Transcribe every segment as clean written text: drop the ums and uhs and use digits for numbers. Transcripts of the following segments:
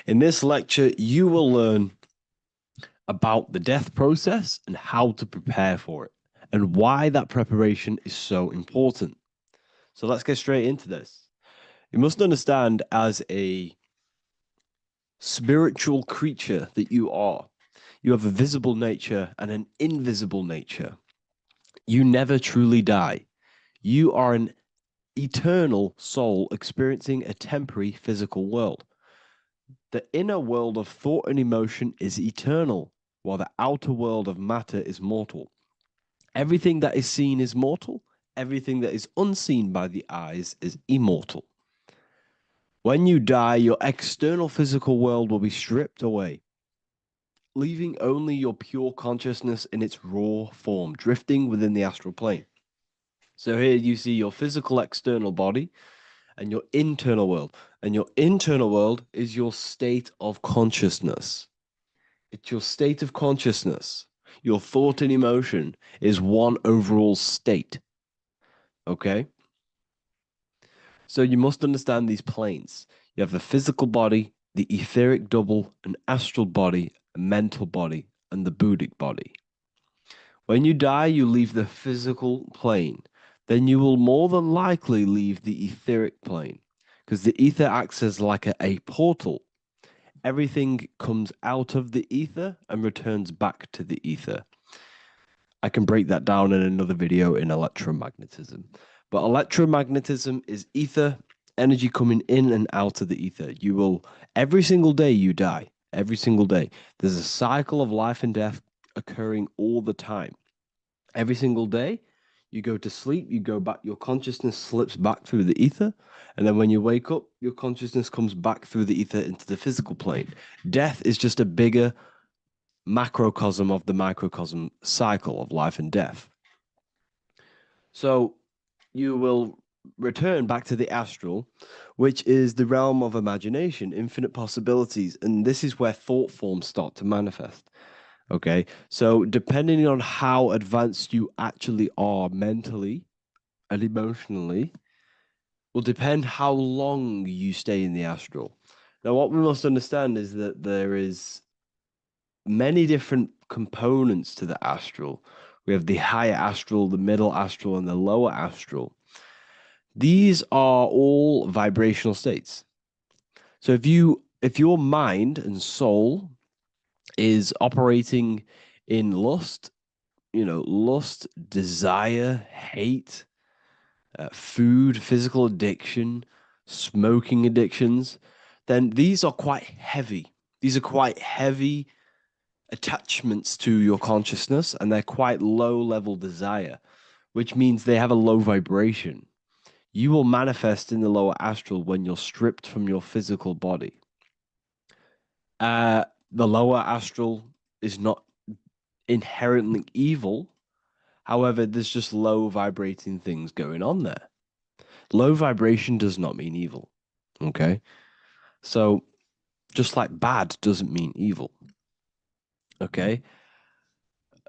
In this lecture, you will learn about the death process and how to prepare for it, and why that preparation is so important. So let's get straight into this. You must understand, as a spiritual creature that you are, you have a visible nature and an invisible nature. You never truly die. You are an eternal soul experiencing a temporary physical world. The inner world of thought and emotion is eternal, while the outer world of matter is mortal. Everything that is seen is mortal. Everything that is unseen by the eyes is immortal. When you die, your external physical world will be stripped away, leaving only your pure consciousness in its raw form, drifting within the astral plane. So here you see your physical external body and your internal world. And your internal world is your state of consciousness. It's your state of consciousness. Your thought and emotion is one overall state. Okay? So you must understand these planes. You have the physical body, the etheric double, an astral body, a mental body, and the Buddhic body. When you die, you leave the physical plane. Then you will more than likely leave the etheric plane, because the ether acts as like a portal. Everything comes out of the ether and returns back to the ether. I can break that down in another video in electromagnetism. But electromagnetism is ether, energy coming in and out of the ether. You will, every single day you die, every single day. There's a cycle of life and death occurring all the time. Every single day, you go to sleep, you go back, your consciousness slips back through the ether. And then when you wake up, your consciousness comes back through the ether into the physical plane. Death is just a bigger macrocosm of the microcosm cycle of life and death. So you will return back to the astral, which is the realm of imagination, infinite possibilities. And this is where thought forms start to manifest. Okay. So depending on how advanced you actually are mentally and emotionally, will depend how long you stay in the astral. Now, what we must understand is that there is many different components to the astral. We have the higher astral, the middle astral, and the lower astral. These are all vibrational states. So if your mind and soul is operating in lust, lust, desire, hate, food, physical addiction, smoking addictions, then these are quite heavy. These are quite heavy attachments to your consciousness, and they're quite low level desire, which means they have a low vibration. You will manifest in the lower astral when you're stripped from your physical body. The lower astral is not inherently evil. However, there's just low vibrating things going on there. Low vibration does not mean evil. Okay. So just like bad doesn't mean evil. Okay.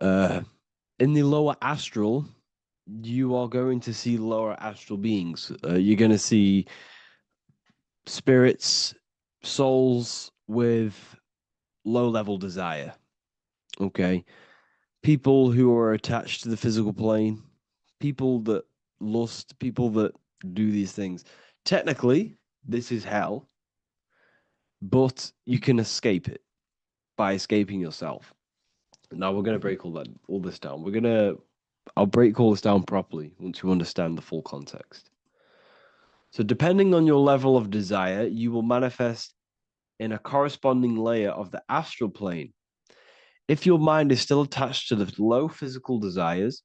In the lower astral, you are going to see lower astral beings. You're going to see spirits, souls with low level desire. Okay. People who are attached to the physical plane, people that lust, people that do these things. Technically, this is hell, but you can escape it by escaping yourself. Now we're gonna break all this down. I'll break all this down properly once you understand the full context. So depending on your level of desire, you will manifest in a corresponding layer of the astral plane. If your mind is still attached to the low physical desires,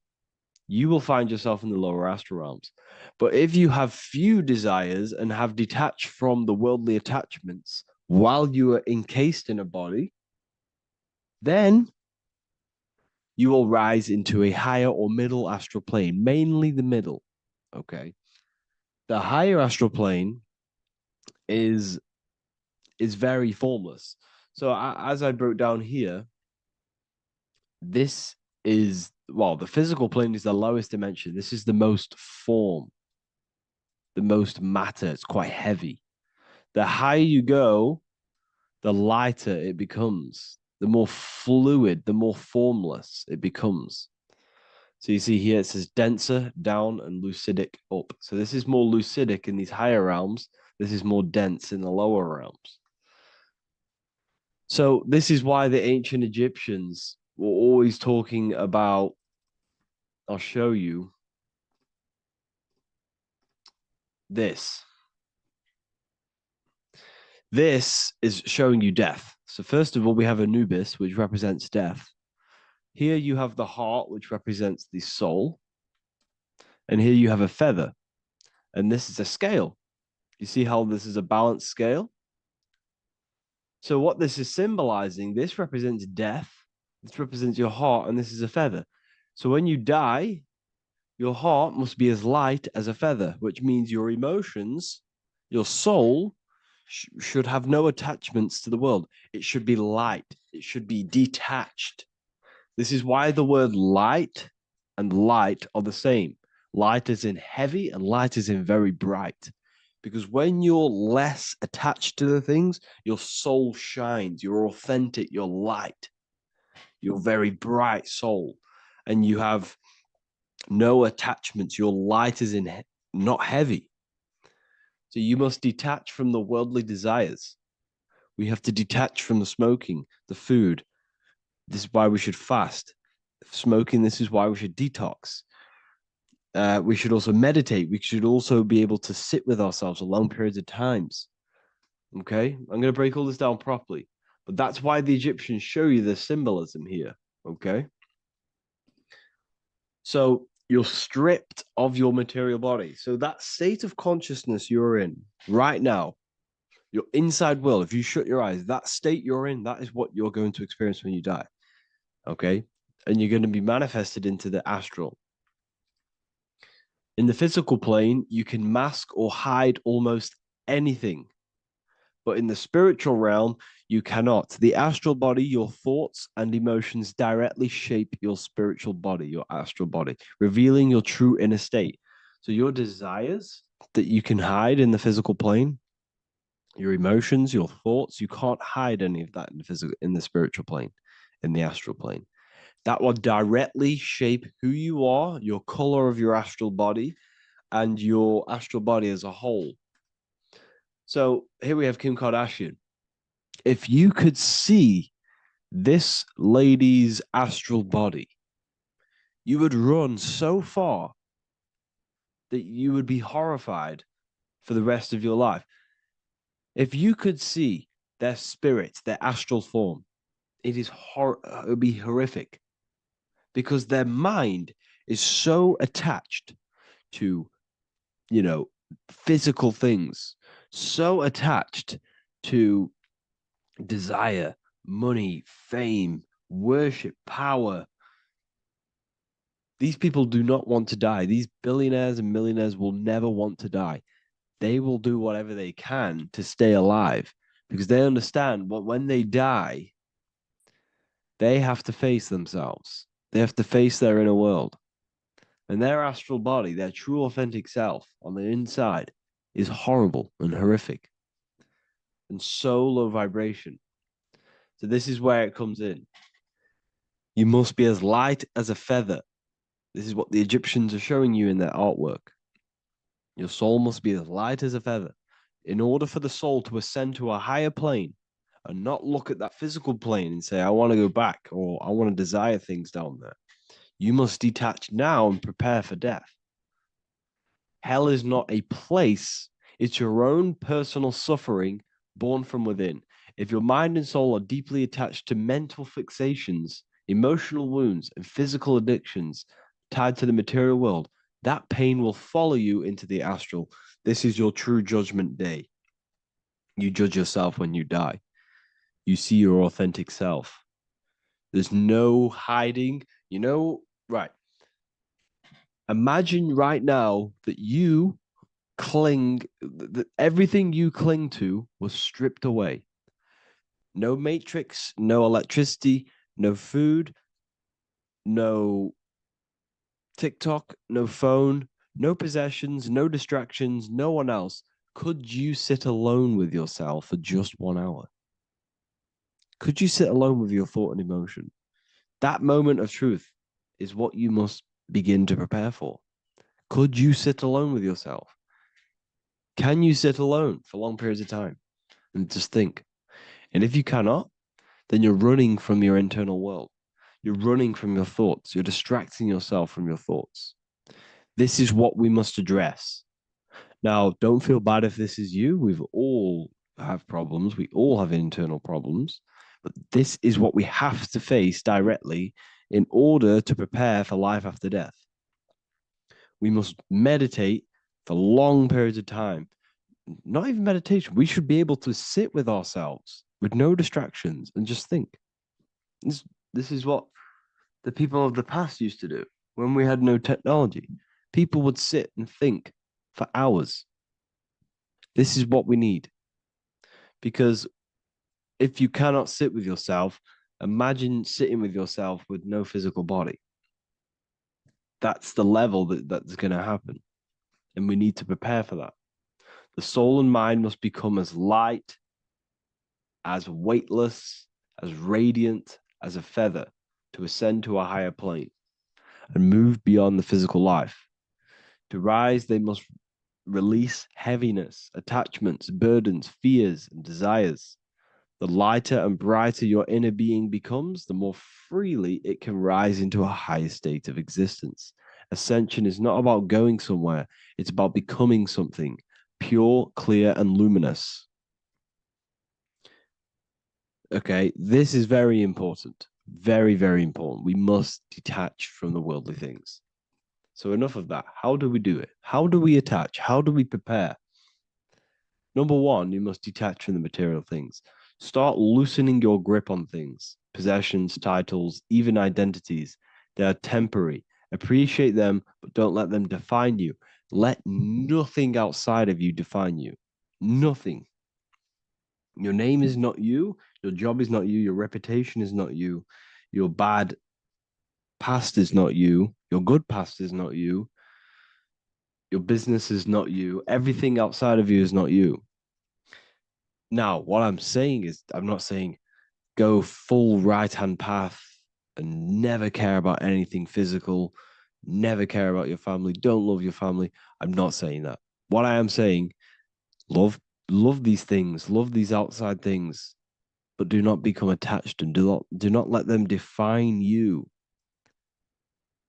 you will find yourself in the lower astral realms. But if you have few desires and have detached from the worldly attachments while you are encased in a body, then you will rise into a higher or middle astral plane, mainly the middle. Okay. The higher astral plane is very formless. So as I broke down here, this is, well, the physical plane is the lowest dimension. This is the most form, the most matter. It's quite heavy. The higher you go, the lighter it becomes, the more fluid, the more formless it becomes. So you see here it says denser down and lucidic up. So this is more lucidic in these higher realms. This is more dense in the lower realms. So this is why the ancient Egyptians were always talking about, I'll show you this. This is showing you death. So first of all, we have Anubis, which represents death. Here you have the heart, which represents the soul. And here you have a feather. And this is a scale. You see how this is a balanced scale? So what this is symbolizing, this represents death. This represents your heart, and this is a feather. So when you die, your heart must be as light as a feather, which means your emotions, your soul, should have no attachments to the world. It should be light. It should be detached. This is why the word light and light are the same. Light is in heavy and light is in very bright. Because when you're less attached to the things, your soul shines. You're authentic. You're light. You're very bright soul. And you have no attachments. Your light is in not heavy. So you must detach from the worldly desires. We have to detach from the smoking, the food. This is why we should fast. Smoking, this is why we should detox. We should also meditate. We should also be able to sit with ourselves for long periods of times. Okay, I'm going to break all this down properly. But that's why the Egyptians show you the symbolism here. Okay. So you're stripped of your material body. So that state of consciousness you're in right now, your inside world, if you shut your eyes, that state you're in, that is what you're going to experience when you die. Okay. And you're going to be manifested into the astral. In the physical plane, you can mask or hide almost anything. But in the spiritual realm, you cannot. The astral body, your thoughts and emotions directly shape your spiritual body, your astral body, revealing your true inner state. So your desires that you can hide in the physical plane, your emotions, your thoughts, you can't hide any of that in the spiritual plane, in the astral plane. That will directly shape who you are, your color of your astral body, and your astral body as a whole. So here we have Kim Kardashian. If you could see this lady's astral body, you would run so far that you would be horrified for the rest of your life. If you could see their spirit, their astral form, it would be horrific because their mind is so attached to, physical things, so attached to desire, money, fame, worship, power. These people do not want to die. These billionaires and millionaires will never want to die. They will do whatever they can to stay alive because they understand when they die, they have to face themselves. They have to face their inner world. And their astral body, their true authentic self on the inside is horrible and horrific and so low vibration. So this is where it comes in. You must be as light as a feather. This is what the Egyptians are showing you in their artwork. Your soul must be as light as a feather. In order for the soul to ascend to a higher plane and not look at that physical plane and say, I want to go back or I want to desire things down there, you must detach now and prepare for death. Hell is not a place. It's your own personal suffering born from within. If your mind and soul are deeply attached to mental fixations, emotional wounds, and physical addictions tied to the material world, that pain will follow you into the astral. This is your true judgment day. You judge yourself when you die. You see your authentic self. There's no hiding. Right. Imagine right now that you that everything you cling to was stripped away. No matrix, no electricity, no food, no TikTok, no phone, no possessions, no distractions, no one else. Could you sit alone with yourself for just 1 hour? Could you sit alone with your thought and emotion? That moment of truth is what you must begin to prepare for. Could you sit alone with yourself? Can you sit alone for long periods of time and just think? And if you cannot, then you're running from your internal world. You're running from your thoughts. You're distracting yourself from your thoughts. This is what we must address. Now, don't feel bad if this is you. We've all have problems. We all have internal problems. But this is what we have to face directly in order to prepare for life after death. We must meditate for long periods of time. Not even meditation. We should be able to sit with ourselves with no distractions and just think. This is what the people of the past used to do when we had no technology. People would sit and think for hours. This is what we need. Because if you cannot sit with yourself, imagine sitting with yourself with no physical body. That's the level that's going to happen. And we need to prepare for that. The soul and mind must become as light, as weightless, as radiant as a feather to ascend to a higher plane and move beyond the physical life. To rise, they must release heaviness, attachments, burdens, fears, and desires. The lighter and brighter your inner being becomes, the more freely it can rise into a higher state of existence. Ascension is not about going somewhere, it's about becoming something pure, clear, and luminous. Okay, this is very important. Very, very important. We must detach from the worldly things. So enough of that. How do we do it? How do we attach? How do we prepare? Number one, you must detach from the material things. Start loosening your grip on things, possessions, titles, even identities. They are temporary. Appreciate them, but don't let them define you. Let nothing outside of you define you. Nothing. Your name is not you. Your job is not you. Your reputation is not you. Your bad past is not you. Your good past is not you. Your business is not you. Everything outside of you is not you. Now, what I'm saying is, I'm not saying go full right-hand path and never care about anything physical, never care about your family, don't love your family. I'm not saying that. What I am saying, love these things, love these outside things, but do not become attached and do not let them define you.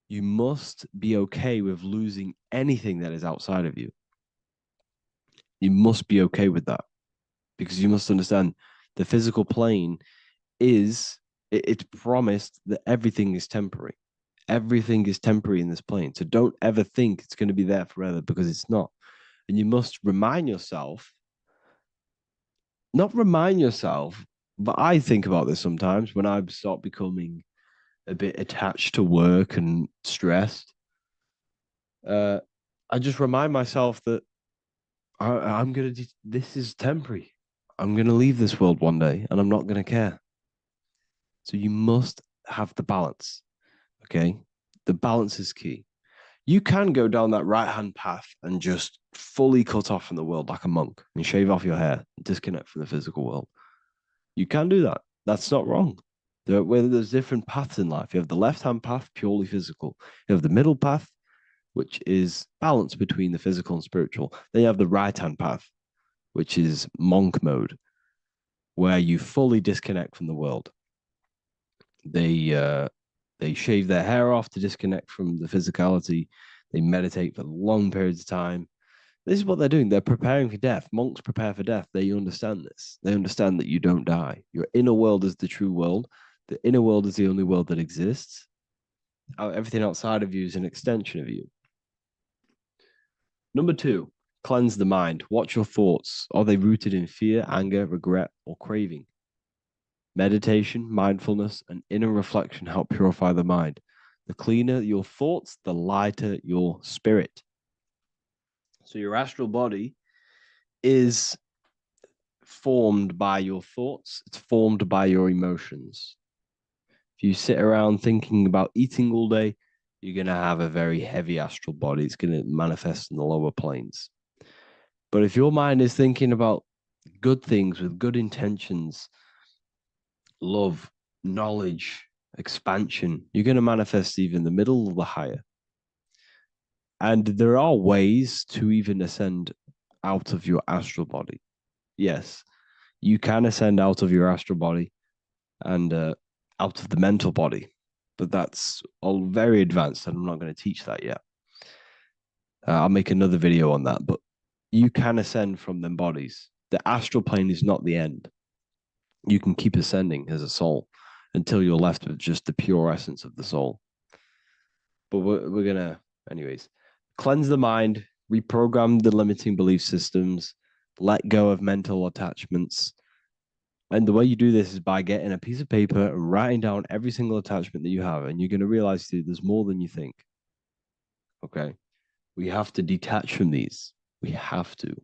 You must be okay with losing anything that is outside of you. You must be okay with that because you must understand the physical plane it's promised that everything is temporary. Everything is temporary in this plane. So don't ever think it's going to be there forever because it's not. And you must remind yourself, not remind yourself, but I think about this sometimes when I start becoming a bit attached to work and stressed. I just remind myself that I'm going to, this is temporary. I'm going to leave this world one day and I'm not going to care. So you must have the balance. Okay. The balance is key. You can go down that right hand path and just fully cut off from the world like a monk and shave off your hair, disconnect from the physical world. You can do that. That's not wrong. There's different paths in life. You have the left hand path, purely physical. You have the middle path, which is balance between the physical and spiritual. Then you have the right hand path, which is monk mode, where you fully disconnect from the world. They shave their hair off to disconnect from the physicality. They meditate for long periods of time. This is what they're doing. They're preparing for death. Monks prepare for death. They understand this. They understand that you don't die. Your inner world is the true world. The inner world is the only world that exists. Everything outside of you is an extension of you. Number two, cleanse the mind. Watch your thoughts. Are they rooted in fear, anger, regret, or craving? Meditation, mindfulness, and inner reflection help purify the mind. The cleaner your thoughts, the lighter your spirit. So your astral body is formed by your thoughts. It's formed by your emotions. If you sit around thinking about eating all day, you're going to have a very heavy astral body. It's going to manifest in the lower planes. But if your mind is thinking about good things with good intentions, love, knowledge, expansion. You're going to manifest even the middle or the higher. And there are ways to even ascend out of your astral body. Yes, you can ascend out of your astral body and out of the mental body, but that's all very advanced, and I'm not going to teach that yet. I'll make another video on that, but you can ascend from them bodies. The astral plane is not the end. You can keep ascending as a soul until you're left with just the pure essence of the soul. But we're going to, anyways, cleanse the mind, reprogram the limiting belief systems, let go of mental attachments. And the way you do this is by getting a piece of paper and writing down every single attachment that you have. And you're going to realize, dude, there's more than you think. Okay. We have to detach from these. We have to.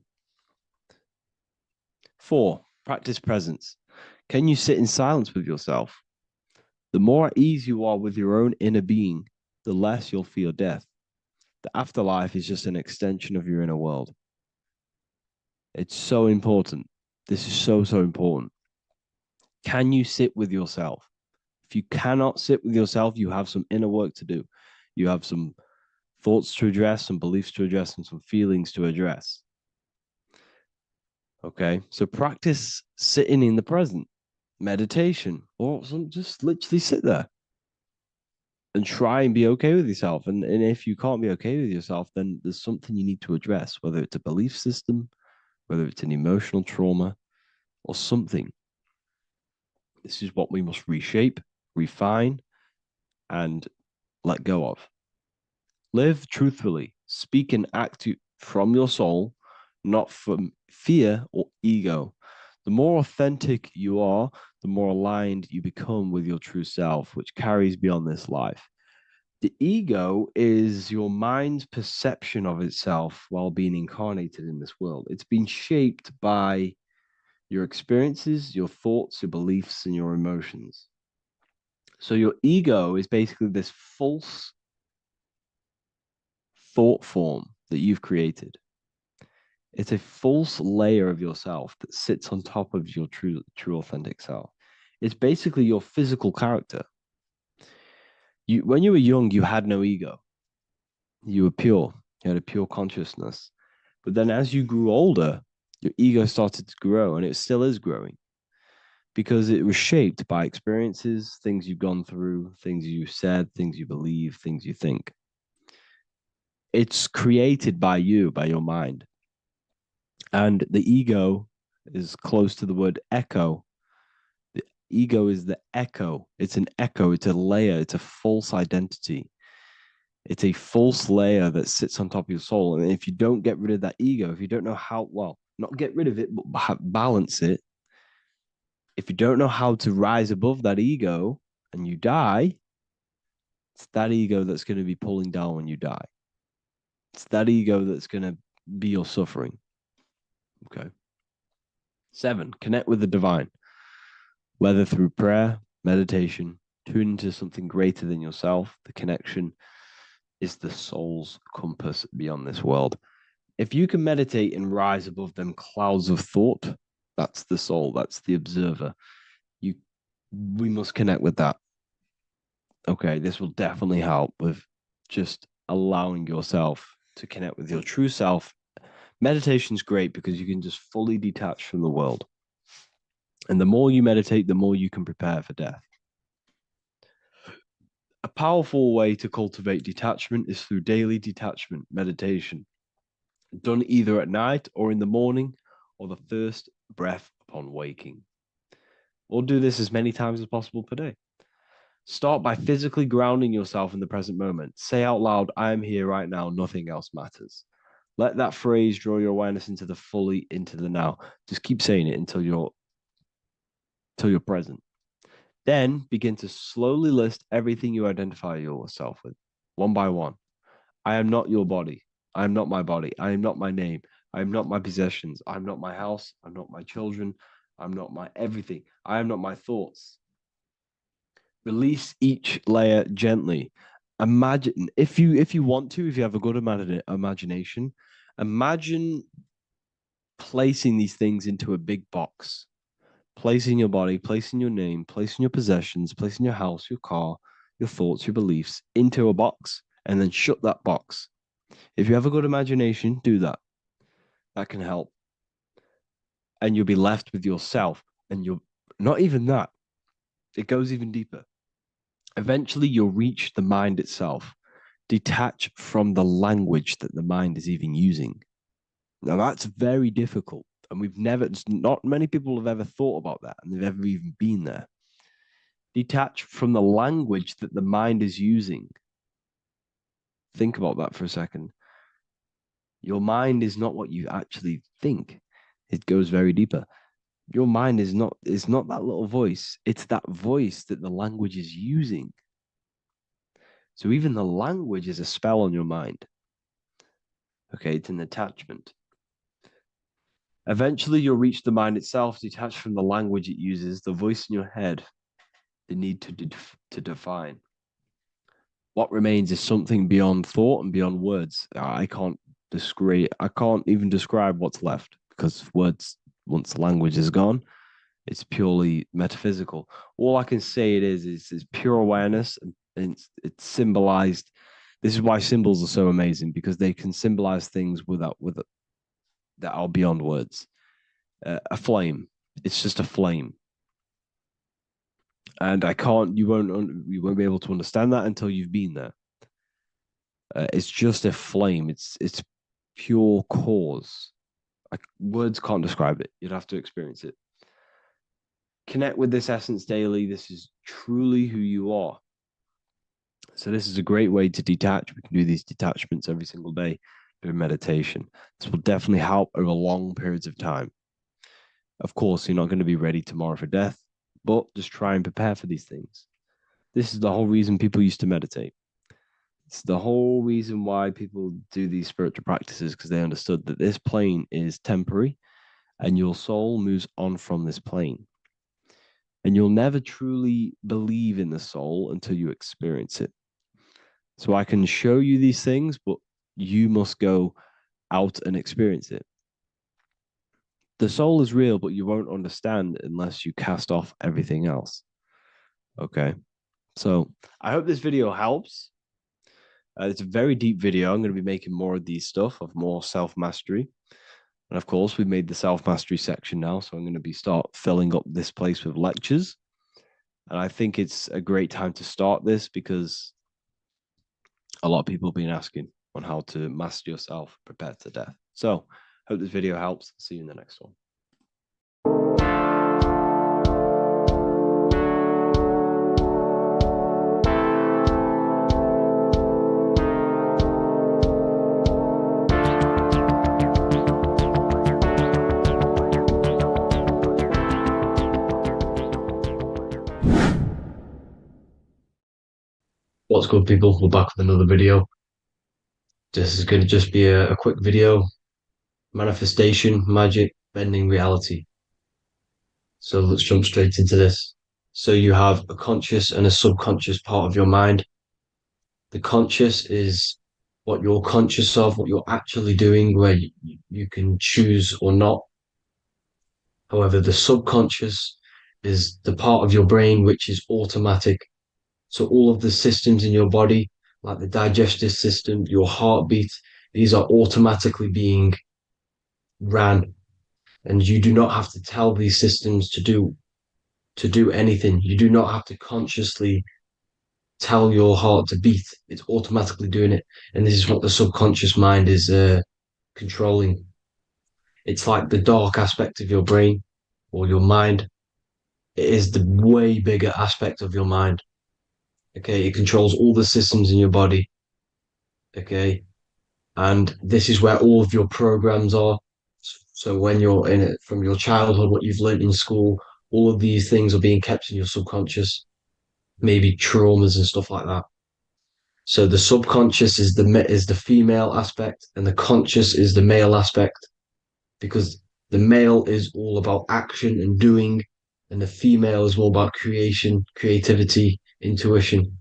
4, practice presence. Can you sit in silence with yourself? The more at ease you are with your own inner being, the less you'll fear death. The afterlife is just an extension of your inner world. It's so important. This is so, so important. Can you sit with yourself? If you cannot sit with yourself, you have some inner work to do. You have some thoughts to address, some beliefs to address, and some feelings to address. Okay, so practice sitting in the present, meditation, or just literally sit there and try and be okay with yourself. And if you can't be okay with yourself, then there's something you need to address, whether it's a belief system, whether it's an emotional trauma, or something. This is what we must reshape, refine, and let go of. Live truthfully, speak and act from your soul, not from fear or ego. The more authentic you are, the more aligned you become with your true self, which carries beyond this life. The ego is your mind's perception of itself while being incarnated in this world. It's been shaped by your experiences, your thoughts, your beliefs, and your emotions. So your ego is basically this false thought form that you've created. It's a false layer of yourself that sits on top of your true authentic self. It's basically your physical character. When you were young, you had no ego. You were pure. You had a pure consciousness. But then as you grew older, your ego started to grow, and it still is growing because it was shaped by experiences, things you've gone through, things you said, things you believe, things you think. It's created by you, by your mind. And the ego is close to the word echo. The ego is the echo. It's an echo. It's a layer. It's a false identity. It's a false layer that sits on top of your soul. And if you don't get rid of that ego, if you don't know how, well, not get rid of it, but balance it. If you don't know how to rise above that ego and you die, it's that ego that's going to be pulling down when you die. It's that ego that's going to be your suffering. Okay. 7, connect with the divine, whether through prayer, meditation, tune into something greater than yourself. The connection is the soul's compass beyond this world. If you can meditate and rise above them clouds of thought, that's the soul, that's the observer. We must connect with that. Okay, this will definitely help with just allowing yourself to connect with your true self. Meditation's great because you can just fully detach from the world. And the more you meditate, the more you can prepare for death. A powerful way to cultivate detachment is through daily detachment meditation, done either at night or in the morning or the first breath upon waking. Or do this as many times as possible per day. Start by physically grounding yourself in the present moment. Say out loud, I am here right now, nothing else matters. Let that phrase draw your awareness into the now. Just keep saying it until you're present. Then begin to slowly list everything you identify yourself with, one by one. I am not your body. I am not my body. I am not my name. I am not my possessions. I'm not my house. I'm not my children. I'm not my everything. I am not my thoughts. Release each layer gently. Imagine, if you want to, if you have a good placing your body, placing your name, placing your possessions, placing your house, your car, your thoughts, your beliefs into a box, and then shut that box. If you have a good imagination, do that. That can help. And you'll be left with yourself. And you're not even that. It goes even deeper. Eventually, you'll reach the mind itself. Detach from the language that the mind is even using. Now, that's very difficult. And not many people have ever thought about that, and they've ever even been there. Detach from the language that the mind is using. Think about that for a second. Your mind is not what you actually think. It goes very deeper. Your mind is not that little voice. It's that voice that the language is using. So even the language is a spell on your mind. Okay, it's an attachment. Eventually, you'll reach the mind itself, detached from the language it uses, the voice in your head, the need to define. What remains is something beyond thought and beyond words. I can't even describe what's left, because words, once the language is gone, it's purely metaphysical. All I can say it is pure awareness, and it's symbolized. This is why symbols are so amazing, because they can symbolize things that are beyond words. A flame, it's just a flame, and you won't be able to understand that until you've been there. It's just a flame. It's pure cause. Words can't describe it. You'd have to experience it. Connect with this essence daily. This is truly who you are. So this is a great way to detach. We can do these detachments every single day during meditation. This will definitely help over long periods of time. Of course, you're not going to be ready tomorrow for death, but just try and prepare for these things. This is the whole reason people used to meditate. It's the whole reason why people do these spiritual practices, because they understood that this plane is temporary and your soul moves on from this plane. And you'll never truly believe in the soul until you experience it. So I can show you these things, but you must go out and experience it. The soul is real, but you won't understand unless you cast off everything else. Okay. So I hope this video helps. It's a very deep video. I'm going to be making more of these stuff, of more self-mastery. And of course, we've made the self-mastery section now. So I'm going to start filling up this place with lectures. And I think it's a great time to start this, because a lot of people have been asking on how to master yourself, prepare to death. So hope this video helps. See you in the next one. What's good, people? We're back with another video. This is going to just be a quick video. Manifestation, magic, bending reality. So let's jump straight into this. So you have a conscious and a subconscious part of your mind. The conscious is what you're conscious of, what you're actually doing, where you can choose or not. However, the subconscious is the part of your brain which is automatic. So all of the systems in your body, like the digestive system, your heartbeat, these are automatically being ran. And you do not have to tell these systems to do anything. You do not have to consciously tell your heart to beat. It's automatically doing it. And this is what the subconscious mind is controlling. It's like the dark aspect of your brain or your mind. It is the way bigger aspect of your mind. Okay, it controls all the systems in your body. Okay, and this is where all of your programs are. So when you're in it from your childhood, what you've learned in school, all of these things are being kept in your subconscious, maybe traumas and stuff like that. So the subconscious is the female aspect, and the conscious is the male aspect, because the male is all about action and doing, and the female is more about creation, creativity, intuition.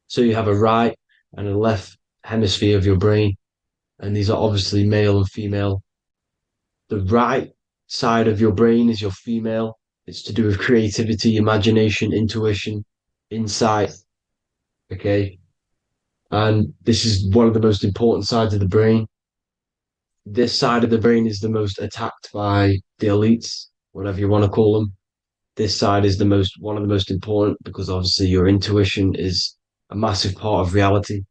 So you have a right and a left hemisphere of your brain, and these are obviously male and female. The right side of your brain is your female, It's to do with creativity, imagination, intuition, insight. Okay. And this is one of the most important sides of the brain. This side of the brain is the most attacked by the elites, whatever you want to call them. This side is the most one of the most important because obviously your intuition is a massive part of reality.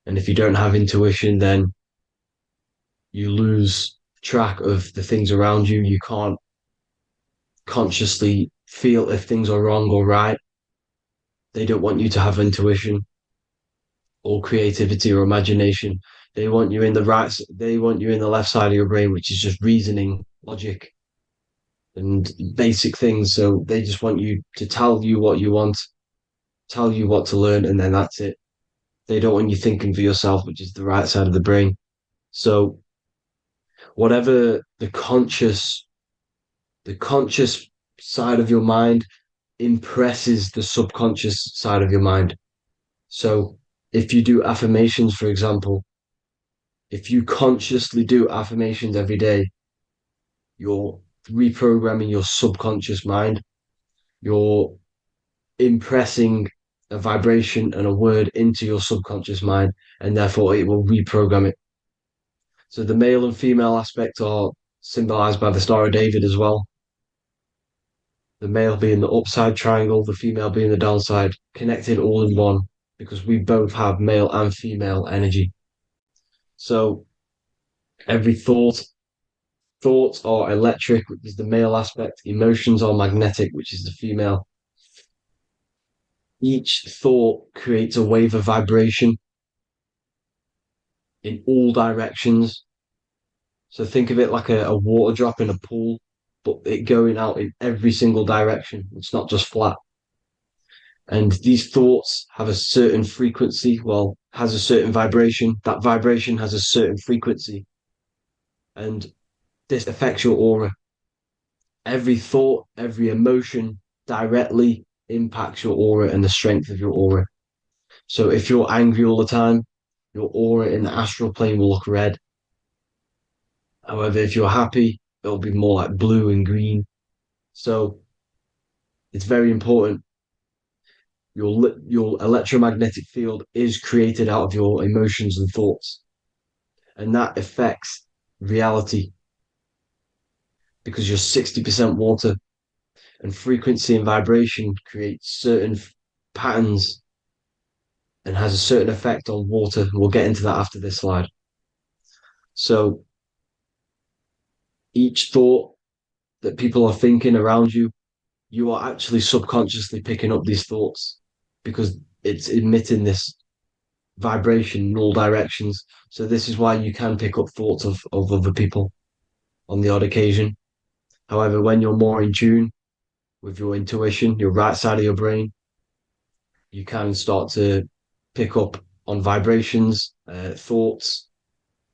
And if you don't have intuition, then you lose track of the things around you. You can't consciously feel if things are wrong or right. They don't want you to have intuition or creativity or imagination. They want you in the right, they want you in the left side of your brain, which is just reasoning, logic, and basic things. So they just want you to tell you what you want, tell you what to learn, and then that's it. They don't want you thinking for yourself, which is the right side of the brain. So whatever the conscious side of your mind impresses the subconscious side of your mind. So if you do affirmations, for example, if you consciously do affirmations every day, you're reprogramming your subconscious mind. You're impressing a vibration and a word into your subconscious mind, and therefore it will reprogram it. So the male and female aspect are symbolized by the Star of David as well. The male being the upside triangle, the female being the downside, connected all in one because we both have male and female energy. So every thoughts are electric, which is the male aspect. Emotions are magnetic, which is the female. Each thought creates a wave of vibration in all directions. So think of it like a water drop in a pool, but it going out in every single direction. It's not just flat. And these thoughts have a certain frequency, well, has a certain vibration. That vibration has a certain frequency. And this affects your aura. Every thought, every emotion directly impacts your aura and the strength of your aura. So if you're angry all the time, your aura in the astral plane will look red. However, if you're happy, it'll be more like blue and green. So it's very important. Your electromagnetic field is created out of your emotions and thoughts, and that affects reality because you're 60% water, and frequency and vibration creates certain patterns and has a certain effect on water. We'll get into that after this slide. So each thought that people are thinking around you, you are actually subconsciously picking up these thoughts because it's emitting this vibration in all directions. So this is why you can pick up thoughts of other people on the odd occasion. However, when you're more in tune with your intuition, your right side of your brain, you can start to pick up on vibrations, thoughts,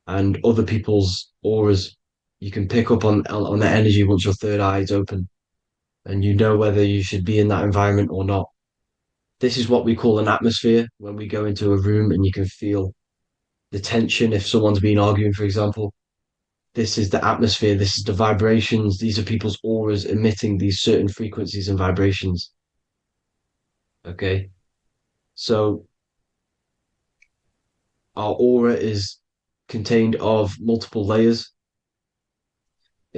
and other people's auras. You can pick up on the energy once your third eye is open, and you know whether you should be in that environment or not. This is what we call an atmosphere when we go into a room and you can feel the tension if someone's been arguing, for example. This is the atmosphere, this is the vibrations, these are people's auras emitting these certain frequencies and vibrations. Okay. So our aura is contained of multiple layers.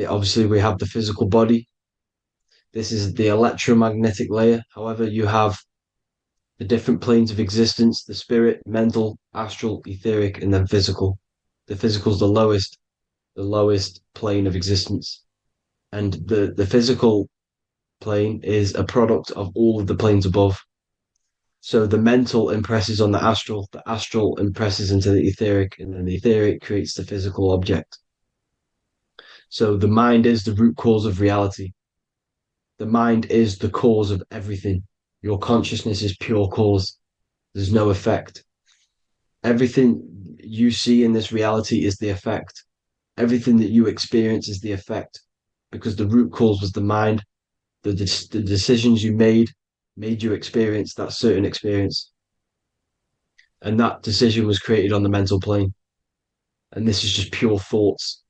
Obviously, we have the physical body. This is the electromagnetic layer. However, you have the different planes of existence, the spirit, mental, astral, etheric, and then physical. The physical is the lowest plane of existence. And the physical plane is a product of all of the planes above. So the mental impresses on the astral impresses into the etheric, and then the etheric creates the physical object. So the mind is the root cause of reality. The mind is the cause of everything. Your consciousness is pure cause. There's no effect. Everything you see in this reality is the effect. Everything that you experience is the effect because the root cause was the mind. The decisions you made you experience that certain experience. And that decision was created on the mental plane. And this is just pure thoughts.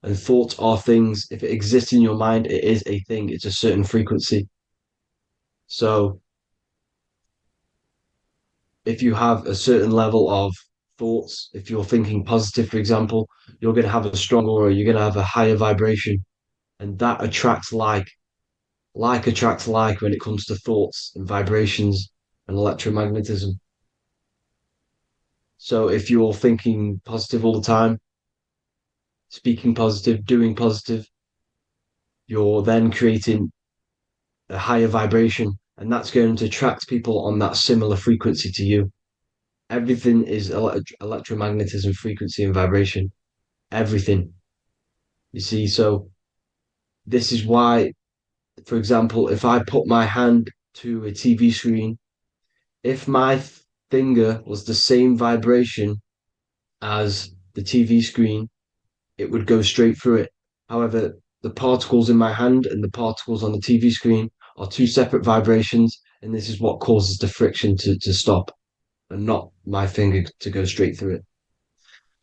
And thoughts are things. If it exists in your mind, it is a thing. It's a certain frequency. So if you have a certain level of thoughts, if you're thinking positive, for example, you're going to have a strong aura, you're going to have a higher vibration, and that attracts like. Like attracts like when it comes to thoughts and vibrations and electromagnetism. So if you're thinking positive all the time, speaking positive, doing positive, you're then creating a higher vibration, and that's going to attract people on that similar frequency to you. Everything is electromagnetism, frequency, and vibration. Everything. You see, so this is why, for example, if I put my hand to a TV screen, if my finger was the same vibration as the TV screen, it would go straight through it. However, the particles in my hand and the particles on the TV screen are two separate vibrations, and this is what causes the friction to stop and not my finger to go straight through it.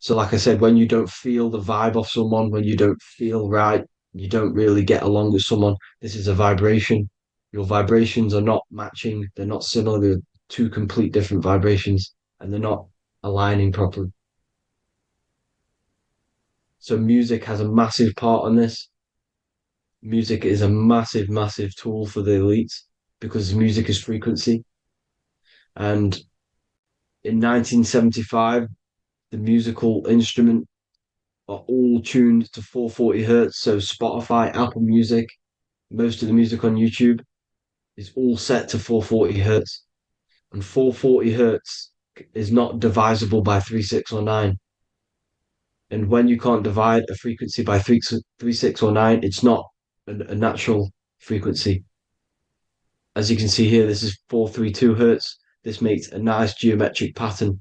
So, like I said, when you don't feel the vibe of someone, when you don't feel right, you don't really get along with someone, this is a vibration. Your vibrations are not matching, they're not similar, they're two complete different vibrations, and they're not aligning properly. So, music has a massive part on this. Music is a massive, massive tool for the elites because music is frequency. And in 1975, the musical instrument are all tuned to 440 hertz. So Spotify, Apple Music, most of the music on YouTube is all set to 440 hertz. And 440 hertz is not divisible by 3, 6, or 9. And when you can't divide a frequency by 3, 6, or 9, it's not a natural frequency. As you can see here, this is 432 hertz. This makes a nice geometric pattern.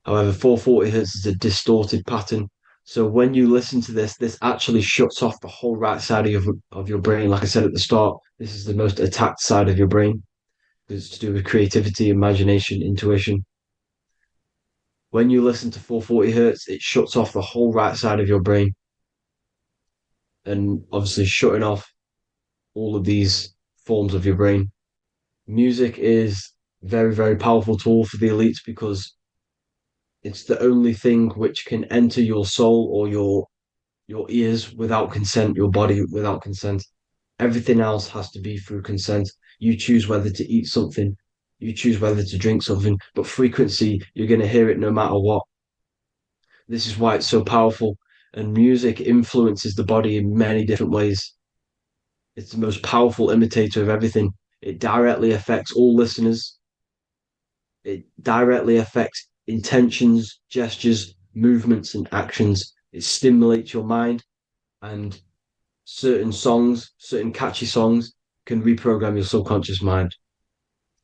However, 440 hertz is a distorted pattern. So when you listen to this, this actually shuts off the whole right side of your brain. Like I said at the start, this is the most attacked side of your brain. It's to do with creativity, imagination, intuition. When you listen to 440 hertz, it shuts off the whole right side of your brain. And obviously shutting off all of these forms of your brain. Music is very, very powerful tool for the elites because it's the only thing which can enter your soul or your ears without consent, your body without consent. Everything else has to be through consent. You choose whether to eat something, you choose whether to drink something, but frequency, you're going to hear it no matter what. This is why it's so powerful. And music influences the body in many different ways. It's the most powerful imitator of everything. It directly affects all listeners. It directly affects intentions, gestures, movements, and actions. It stimulates your mind, and certain songs, certain catchy songs, can reprogram your subconscious mind,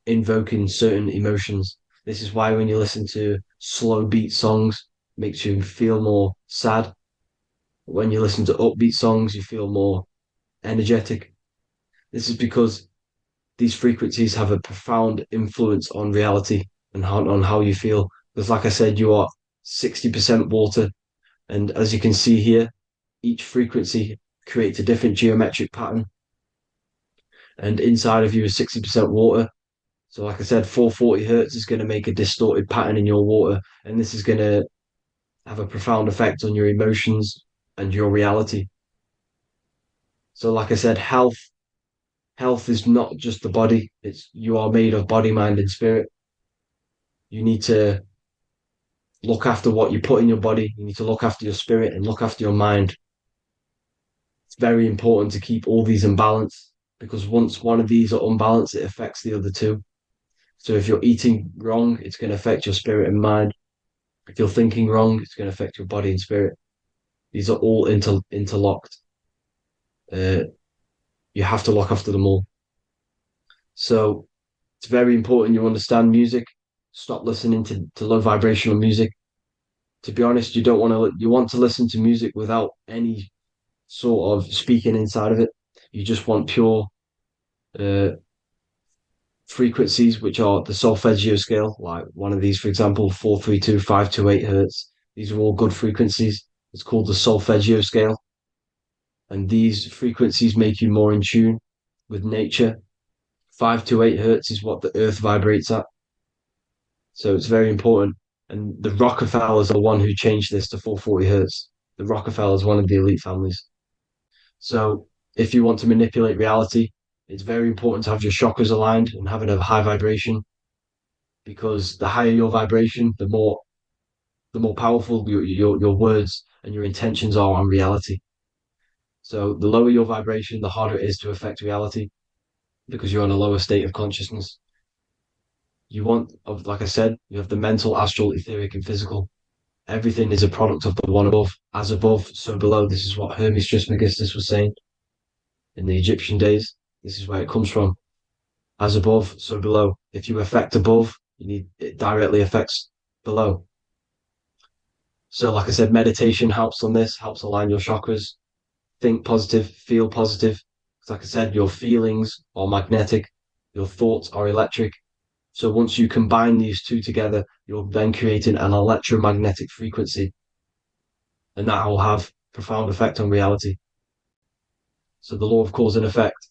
invoking certain emotions. This is why when you listen to slow beat songs, it makes you feel more sad. When you listen to upbeat songs, you feel more energetic. This is because these frequencies have a profound influence on reality and on how you feel. Because, like I said, you are 60% water. And as you can see here, each frequency creates a different geometric pattern. And inside of you is 60% water. So, like I said, 440 hertz is going to make a distorted pattern in your water. And this is going to have a profound effect on your emotions and your reality. So, like I said, health is not just the body. It's you are made of body, mind, and spirit. You need to look after what you put in your body. You need to look after your spirit and look after your mind. It's very important to keep all these in balance because once one of these are unbalanced, it affects the other two. So if you're eating wrong, it's going to affect your spirit and mind. If you're thinking wrong, it's going to affect your body and spirit. These are all interlocked. Uh, you have to look after them all. So it's very important you understand music. Stop listening to low vibrational music. To be honest, you want to listen to music without any sort of speaking inside of it. You just want pure uh, frequencies, which are the solfeggio scale, like one of these, for example, 432, 528 hertz. These are all good frequencies. It's called the solfeggio scale. And these frequencies make you more in tune with nature. 5 to 8 hertz is what the earth vibrates at. So it's very important. And the Rockefellers are the one who changed this to 440 hertz. The Rockefellers, one of the elite families. So if you want to manipulate reality, it's very important to have your chakras aligned and having a high vibration, because the higher your vibration, the more powerful your words and your intentions are on reality. So the lower your vibration, the harder it is to affect reality, because you're on a lower state of consciousness. You want, like I said, you have the mental, astral, etheric, and physical. Everything is a product of the one above. As above, so below. This is what Hermes Trismegistus was saying in the Egyptian days. This is where it comes from. As above, so below. If you affect above, it directly affects below. So, like I said, meditation helps on this, helps align your chakras. Think positive, feel positive. Like I said, your feelings are magnetic, your thoughts are electric. So once you combine these two together, you're then creating an electromagnetic frequency, and that will have profound effect on reality. So the law of cause and effect,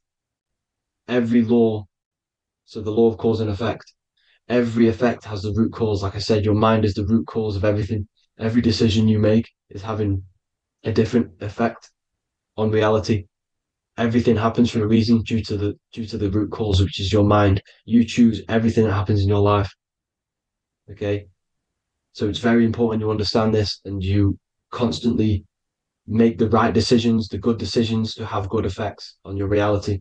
every law, so the law of cause and effect, every effect has the root cause. Like I said, your mind is the root cause of everything. Every decision you make is having a different effect on reality. Everything happens for a reason due to the root cause, which is your mind. You choose everything that happens in your life. Okay. So it's very important you understand this and you constantly make the right decisions, the good decisions to have good effects on your reality.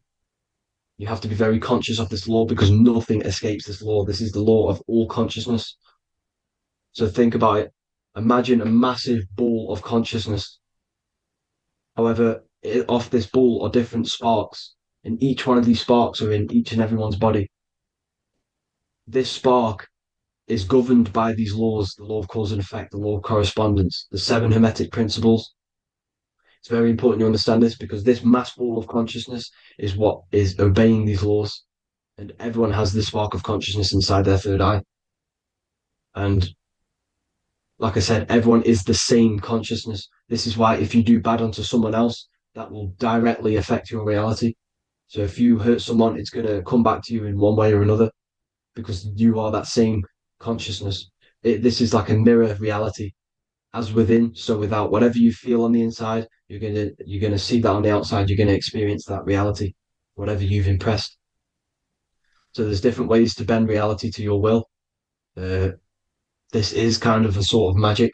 You have to be very conscious of this law, because nothing escapes this law. This is the law of all consciousness. So think about it. Imagine a massive ball of consciousness. However, off this ball are different sparks, and each one of these sparks are in each and everyone's body. This spark is governed by these laws, the law of cause and effect, the law of correspondence, the seven hermetic principles. It's very important you understand this, because this mass ball of consciousness is what is obeying these laws. And everyone has this spark of consciousness inside their third eye. And like I said, everyone is the same consciousness. This is why if you do bad onto someone else, that will directly affect your reality. So if you hurt someone, it's going to come back to you in one way or another, because you are that same consciousness. This is like a mirror reality. As within, so without. Whatever you feel on the inside, you're gonna see that on the outside. You're gonna experience that reality, whatever you've impressed. So there's different ways to bend reality to your will. This is kind of a sort of magic.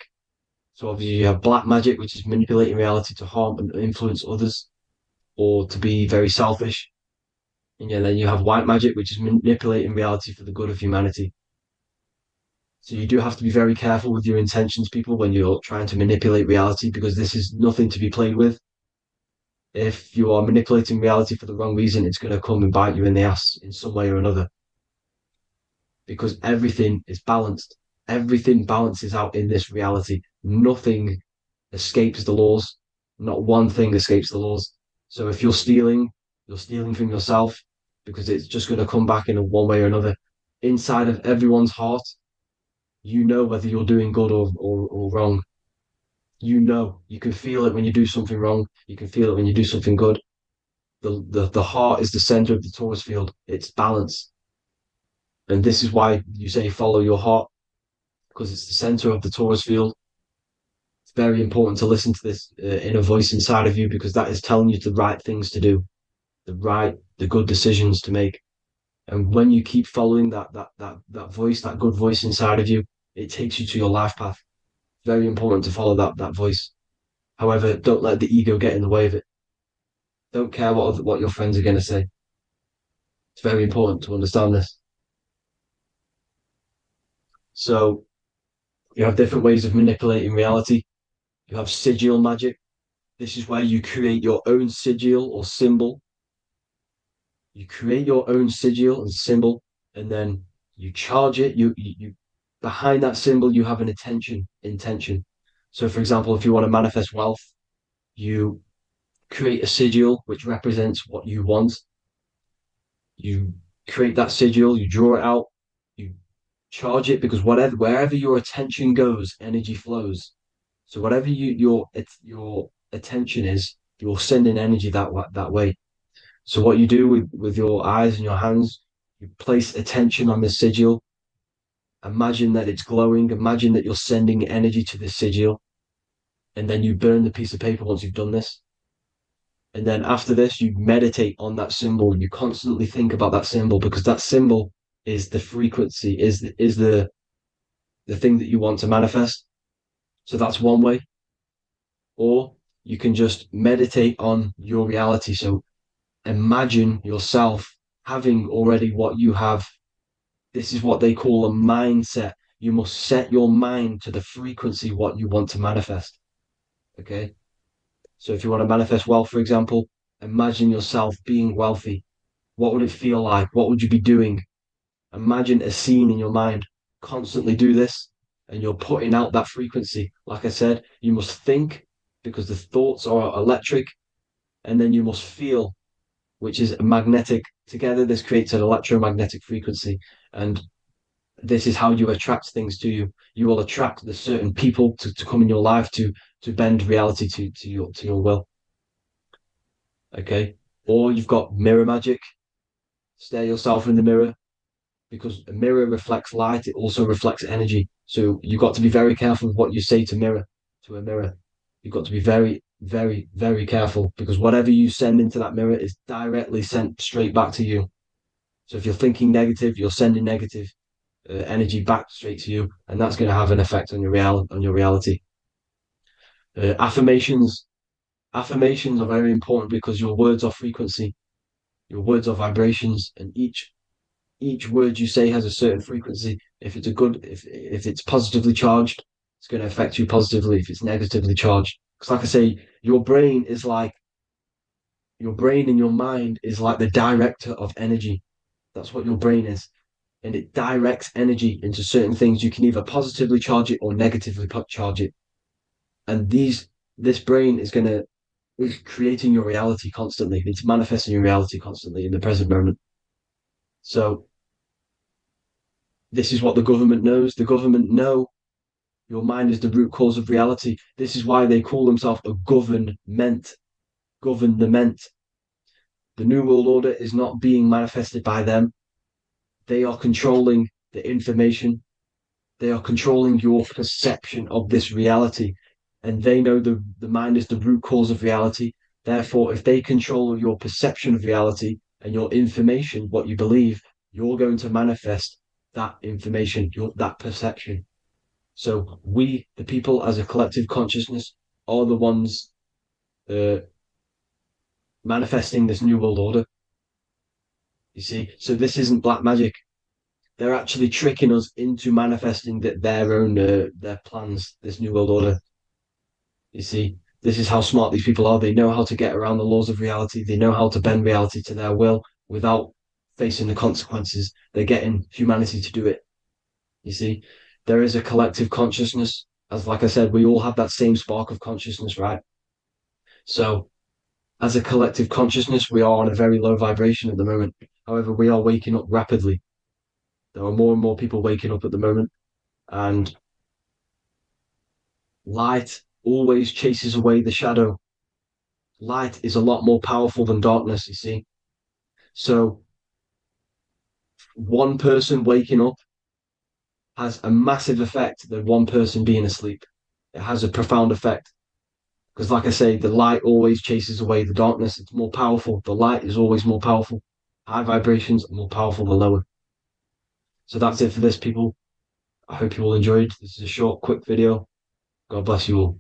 So obviously you have black magic, which is manipulating reality to harm and influence others, or to be very selfish. And yeah, then you have white magic, which is manipulating reality for the good of humanity. So you do have to be very careful with your intentions, people, when you're trying to manipulate reality, because this is nothing to be played with. If you are manipulating reality for the wrong reason, it's going to come and bite you in the ass in some way or another, because everything is balanced. Everything balances out in this reality. Nothing escapes the laws. Not one thing escapes the laws. So if you're stealing from yourself, because it's just going to come back in one way or another. Inside of everyone's heart, you know whether you're doing good or wrong. You can feel it when you do something wrong. You can feel it when you do something good. The heart is the center of the torus field. It's balance. And this is why you say follow your heart, because it's the center of the torus field. It's very important to listen to this inner voice inside of you, because that is telling you the right things to do, the good decisions to make. And when you keep following that voice, that good voice inside of you, it takes you to your life path. Very important to follow that voice. However, don't let the ego get in the way of it. Don't care what your friends are going to say. It's very important to understand this. So you have different ways of manipulating reality. You have sigil magic. This is where you create your own sigil or symbol. You create your own sigil and symbol, and then you charge it. You behind that symbol, you have an intention. So, for example, if you want to manifest wealth, you create a sigil which represents what you want. You create that sigil, you draw it out, you charge it, because wherever your attention goes, energy flows. So whatever your attention is, you're sending energy that way. So what you do with your eyes and your hands, you place attention on the sigil. Imagine that it's glowing. Imagine that you're sending energy to the sigil, and then you burn the piece of paper once you've done this. And then after this, you meditate on that symbol. You constantly think about that symbol because that symbol is the frequency, is the thing that you want to manifest. So that's one way. Or you can just meditate on your reality. So imagine yourself having already what you have. This is what they call a mindset. You must set your mind to the frequency what you want to manifest. Okay. So if you want to manifest wealth, for example, imagine yourself being wealthy. What would it feel like? What would you be doing? Imagine a scene in your mind. Constantly do this, and you're putting out that frequency. Like I said, you must think because the thoughts are electric, and then you must feel, which is magnetic. Together, this creates an electromagnetic frequency. And this is how you attract things to you. You will attract the certain people to come in your life to bend reality to your will. Okay. Or you've got mirror magic. Stare yourself in the mirror because a mirror reflects light. It also reflects energy. So you've got to be very careful with what you say to a mirror. You've got to be very, very, very careful because whatever you send into that mirror is directly sent straight back to you. So if you're thinking negative, you're sending negative energy back straight to you, and that's going to have an effect on your reality. Affirmations are very important because your words are frequency, your words are vibrations, and each word you say has a certain frequency. If it's if it's positively charged, it's going to affect you positively. If it's negatively charged, because like I say, your brain and your mind is like the director of energy. That's what your brain is. And it directs energy into certain things. You can either positively charge it or negatively charge it. And this brain is creating your reality constantly. It's manifesting your reality constantly in the present moment. So this is what the government knows. The government know your mind is the root cause of reality. This is why they call themselves a government. Government. The New World Order is not being manifested by them. They are controlling the information. They are controlling your perception of this reality. And they know the mind is the root cause of reality. Therefore, if they control your perception of reality and your information, what you believe, you're going to manifest that information, that perception. So we, the people as a collective consciousness, are the ones manifesting this new world order. You see, so this isn't black magic. They're actually tricking us into manifesting their own their plans, this new world order. You see, this is how smart these people are. They know how to get around the laws of reality. They know how to bend reality to their will without facing the consequences. They're getting humanity to do it. You see, there is a collective consciousness. As like I said, we all have that same spark of consciousness, right? So as a collective consciousness, we are on a very low vibration at the moment. However, we are waking up rapidly. There are more and more people waking up at the moment, and light always chases away the shadow. Light is a lot more powerful than darkness, you see. So one person waking up has a massive effect than one person being asleep. It has a profound effect. Because like I say, the light always chases away the darkness. It's more powerful. The light is always more powerful. High vibrations are more powerful than lower. So that's it for this, people. I hope you all enjoyed. This is a short, quick video. God bless you all.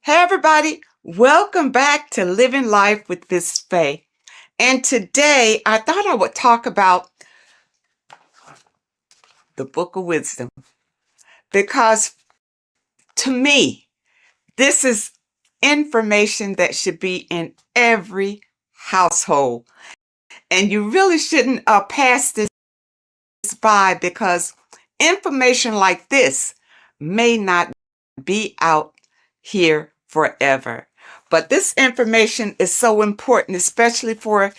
Hey everybody, welcome back to Living Life with Miss Faye. And today I thought I would talk about the Book of Wisdom because to me, this is information that should be in every household. And you really shouldn't pass this by because information like this may not be out here forever. But this information is so important, especially for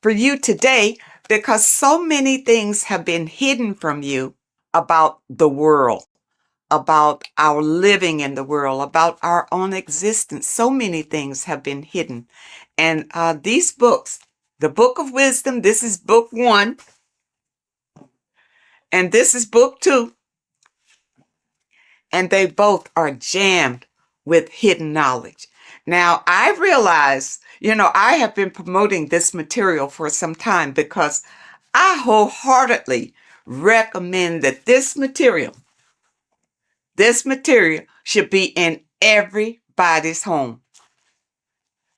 you today, because so many things have been hidden from you about the world, about our living in the world, about our own existence. So many things have been hidden. And these books, the Book of Wisdom, this is book 1, and this is book 2. And they both are jammed with hidden knowledge. Now, I realize, I have been promoting this material for some time because I wholeheartedly recommend that this material should be in everybody's home.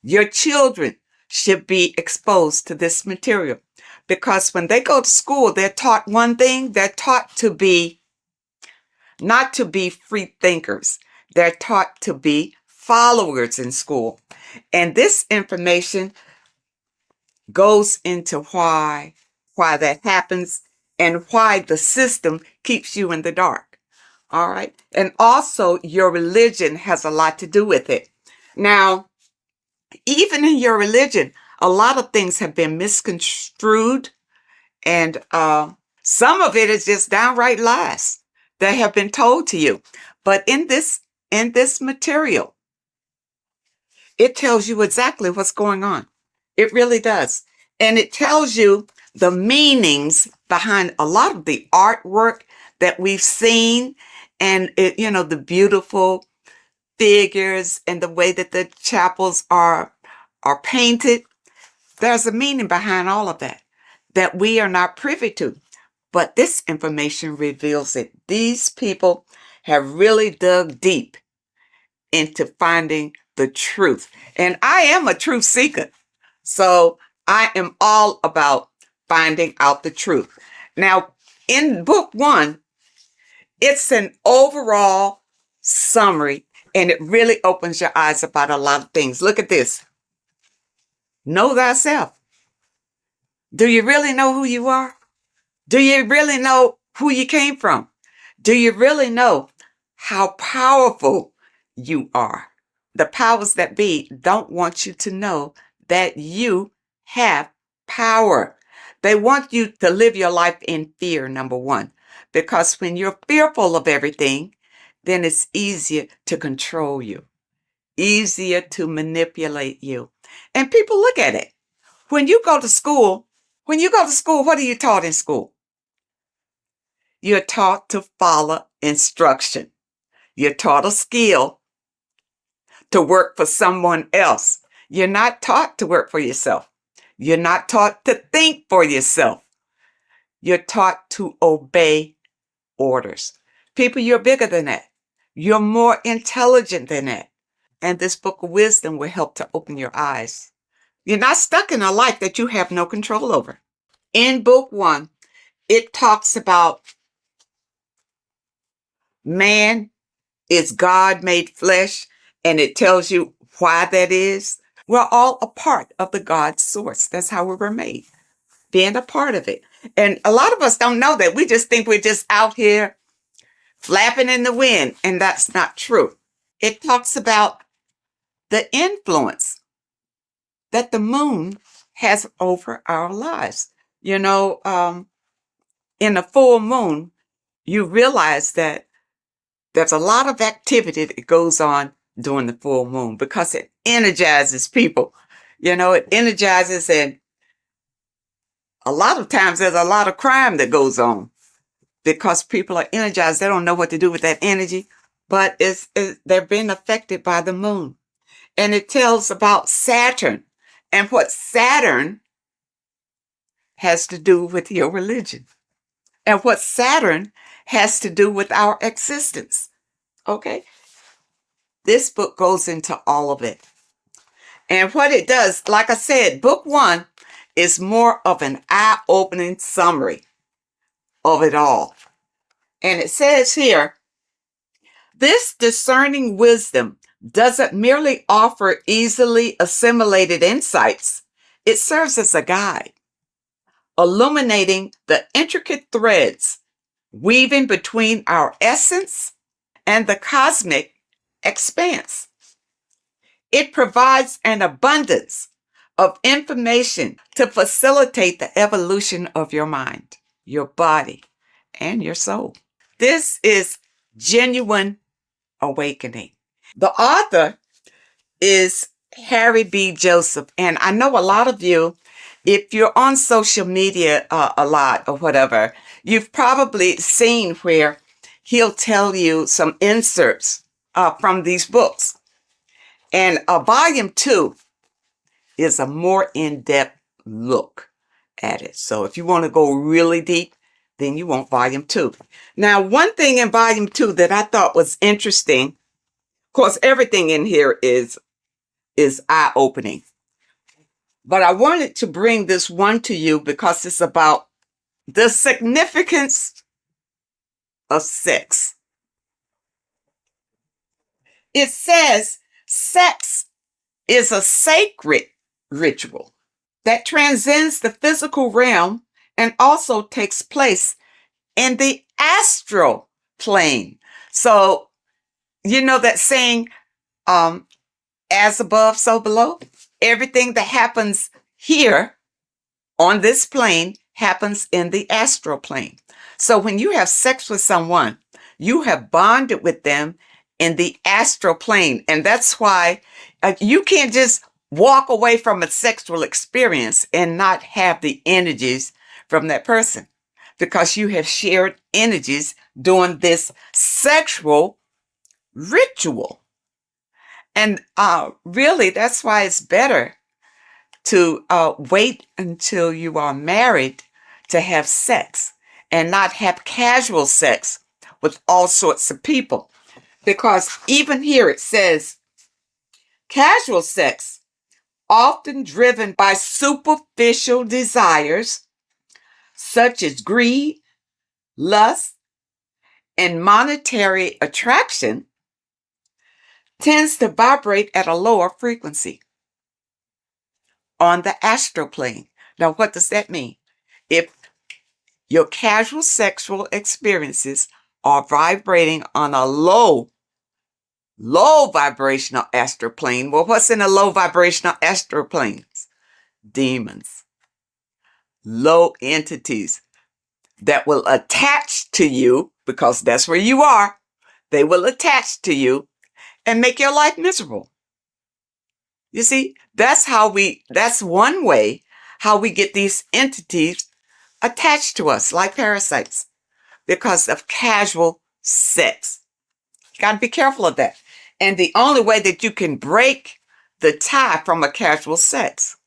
Your children should be exposed to this material because when they go to school, they're taught one thing. They're taught to be not to be free thinkers. They're taught to be followers in school. And this information goes into why that happens and why the system keeps you in the dark. All right. And also your religion has a lot to do with it. Now, even in your religion, a lot of things have been misconstrued, and some of it is just downright lies that have been told to you. But in this material, it tells you exactly what's going on. It really does. And it tells you the meanings behind a lot of the artwork that we've seen, and the beautiful figures and the way that the chapels are painted. There's a meaning behind all of that we are not privy to. But this information reveals it. These people have really dug deep into finding the truth. And I am a truth seeker. So I am all about finding out the truth. Now, in book 1, it's an overall summary, and it really opens your eyes about a lot of things. Look at this. Know thyself. Do you really know who you are? Do you really know who you came from? Do you really know how powerful you are? The powers that be don't want you to know that you have power. They want you to live your life in fear, number one, because when you're fearful of everything, then it's easier to control you, easier to manipulate you. And people look at it. When you go to school, what are you taught in school? You're taught to follow instruction. You're taught a skill to work for someone else. You're not taught to work for yourself. You're not taught to think for yourself. You're taught to obey orders. People, you're bigger than that. You're more intelligent than that. And this book of wisdom will help to open your eyes. You're not stuck in a life that you have no control over. In book 1, it talks about man is God made flesh, and it tells you why that is. We're all a part of the God source. That's how we were made, being a part of it. And a lot of us don't know that. We just think we're just out here flapping in the wind, and that's not true. It talks about the influence that the moon has over our lives. In a full moon, you realize that there's a lot of activity that goes on during the full moon because it energizes people. It energizes, and a lot of times there's a lot of crime that goes on because people are energized. They don't know what to do with that energy, but they're being affected by the moon. And it tells about Saturn and what Saturn has to do with your religion and what Saturn has to do with our existence. Okay? This book goes into all of it. And what it does, like I said, book 1 is more of an eye-opening summary of it all. And it says here, this discerning wisdom doesn't merely offer easily assimilated insights. It serves as a guide, illuminating the intricate threads weaving between our essence and the cosmic expanse. It provides an abundance of information to facilitate the evolution of your mind, your body, and your soul. This is genuine awakening. The author is Harry B. Joseph, and I know a lot of you, if you're on social media a lot or whatever, you've probably seen where he'll tell you some inserts from these books. And volume 2 is a more in-depth look at it. So if you want to go really deep, then you want volume 2. Now, one thing in volume 2 that I thought was interesting, of course, everything in here is eye-opening. But I wanted to bring this one to you because it's about the significance of sex. It says sex is a sacred ritual that transcends the physical realm and also takes place in the astral plane. So, you know that saying, as above, so below? Everything that happens here on this plane happens in the astral plane. So when you have sex with someone, you have bonded with them in the astral plane. And that's why you can't just walk away from a sexual experience and not have the energies from that person, because you have shared energies during this sexual ritual. And really, that's why it's better to wait until you are married to have sex and not have casual sex with all sorts of people. Because even here it says, casual sex, often driven by superficial desires such as greed, lust, and monetary attraction, tends to vibrate at a lower frequency on the astral plane. Now, what does that mean? If your casual sexual experiences are vibrating on a low vibrational astral plane, well, what's in a low vibrational astral planes? Demons, low entities that will attach to you, because that's where you are. They will attach to you and make your life miserable. You see, that's one way how we get these entities attached to us like parasites, because of casual sex. You got to be careful of that. And the only way that you can break the tie from a casual sex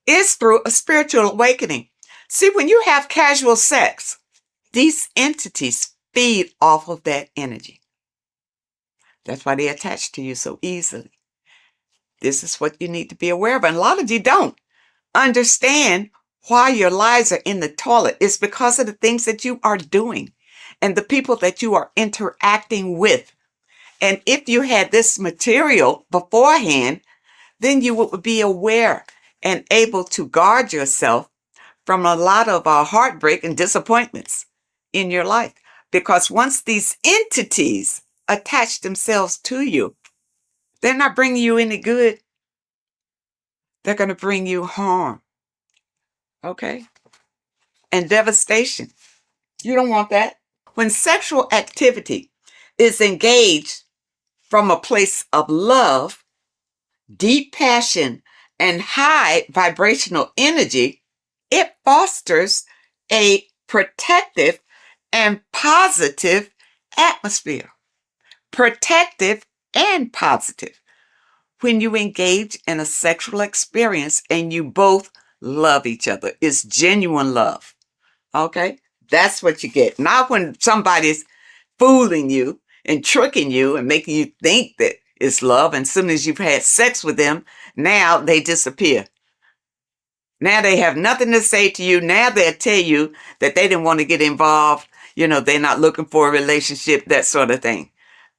is through a spiritual awakening. See, when you have casual sex, these entities feed off of that energy. That's why they attach to you so easily. This is what you need to be aware of. And a lot of you don't understand why your lives are in the toilet. It's because of the things that you are doing and the people that you are interacting with. And if you had this material beforehand, then you would be aware and able to guard yourself from a lot of heartbreak and disappointments in your life. Because once these entities attach themselves to you, they're not bringing you any good. They're going to bring you harm. Okay? And devastation. You don't want that. When sexual activity is engaged from a place of love, deep passion, and high vibrational energy, it fosters a protective and positive atmosphere. Protective and positive. When you engage in a sexual experience and you both love each other, it's genuine love. Okay? That's what you get. Not when somebody's fooling you and tricking you and making you think that it's love. And as soon as you've had sex with them, now they disappear. Now they have nothing to say to you. Now they'll tell you that they didn't want to get involved. You know, they're not looking for a relationship, that sort of thing.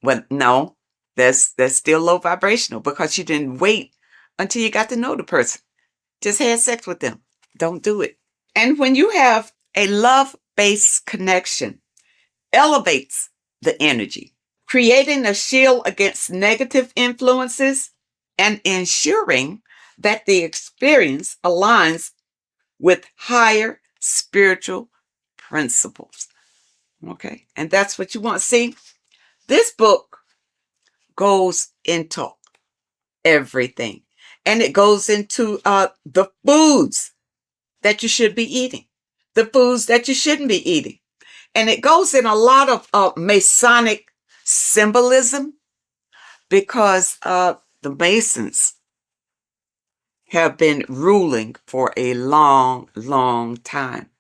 Well, no, that's still low vibrational, because you didn't wait until you got to know the person. Just had sex with them. Don't do it. And when you have a love-based connection, elevates the energy. creating a shield against negative influences and ensuring that the experience aligns with higher spiritual principles. Okay, and that's what you want to see. This book goes into everything, and it goes into the foods that you should be eating, the foods that you shouldn't be eating, and it goes in a lot of Masonic symbolism, because the Masons have been ruling for a long, long time,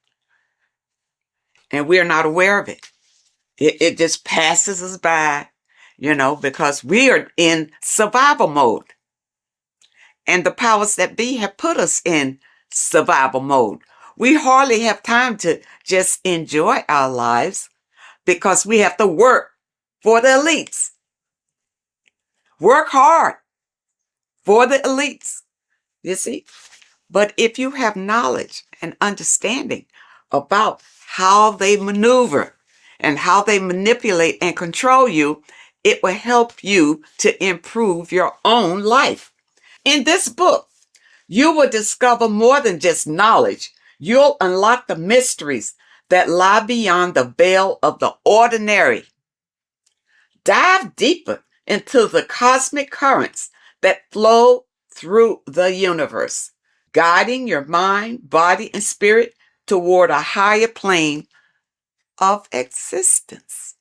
and we're not aware of it. It just passes us by, because we are in survival mode. And the powers that be have put us in survival mode. We hardly have time to just enjoy our lives because we have to work for the elites. Work hard for the elites, you see. But if you have knowledge and understanding about how they maneuver and how they manipulate and control you, it will help you to improve your own life. In this book, you will discover more than just knowledge. You'll unlock the mysteries that lie beyond the veil of the ordinary. Dive deeper into the cosmic currents that flow through the universe, guiding your mind, body, and spirit toward a higher plane of existence.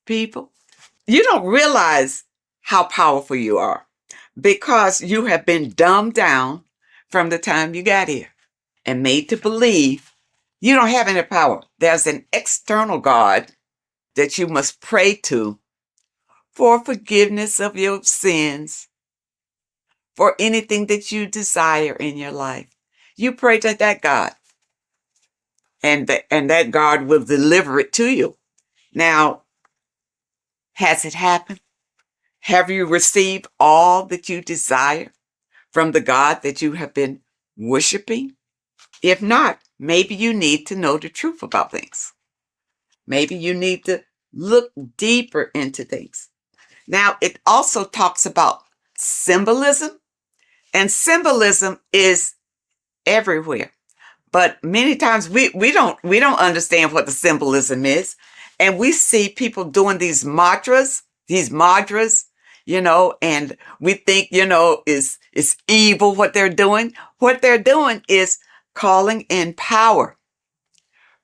People, you don't realize how powerful you are because you have been dumbed down from the time you got here and made to believe you don't have any power. There's an external God that you must pray to for forgiveness of your sins, for anything that you desire in your life. You pray to that God, and that God will deliver it to you. Now, has it happened? Have you received all that you desire from the God that you have been worshiping? If not, maybe you need to know the truth about things. Maybe you need to look deeper into things. Now, it also talks about symbolism, and symbolism is everywhere. But many times we don't understand what the symbolism is. And we see people doing these mantras, and we think, it's evil what they're doing. What they're doing is calling in power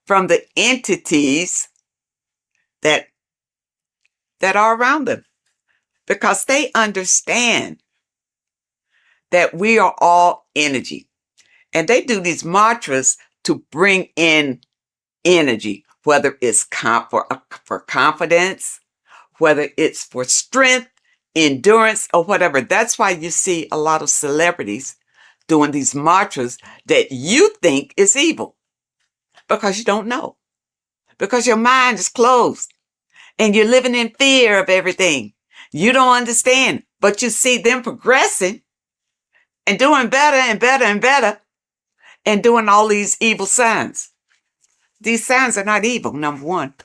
from the entities that are around them, because they understand that we are all energy. And they do these mantras to bring in energy, whether it's for confidence, whether it's for strength, endurance, or whatever. That's why you see a lot of celebrities doing these mantras that you think is evil, because you don't know, because your mind is closed and you're living in fear of everything. You don't understand, but you see them progressing and doing better and better and better and doing all these evil signs. These signs are not evil, number one.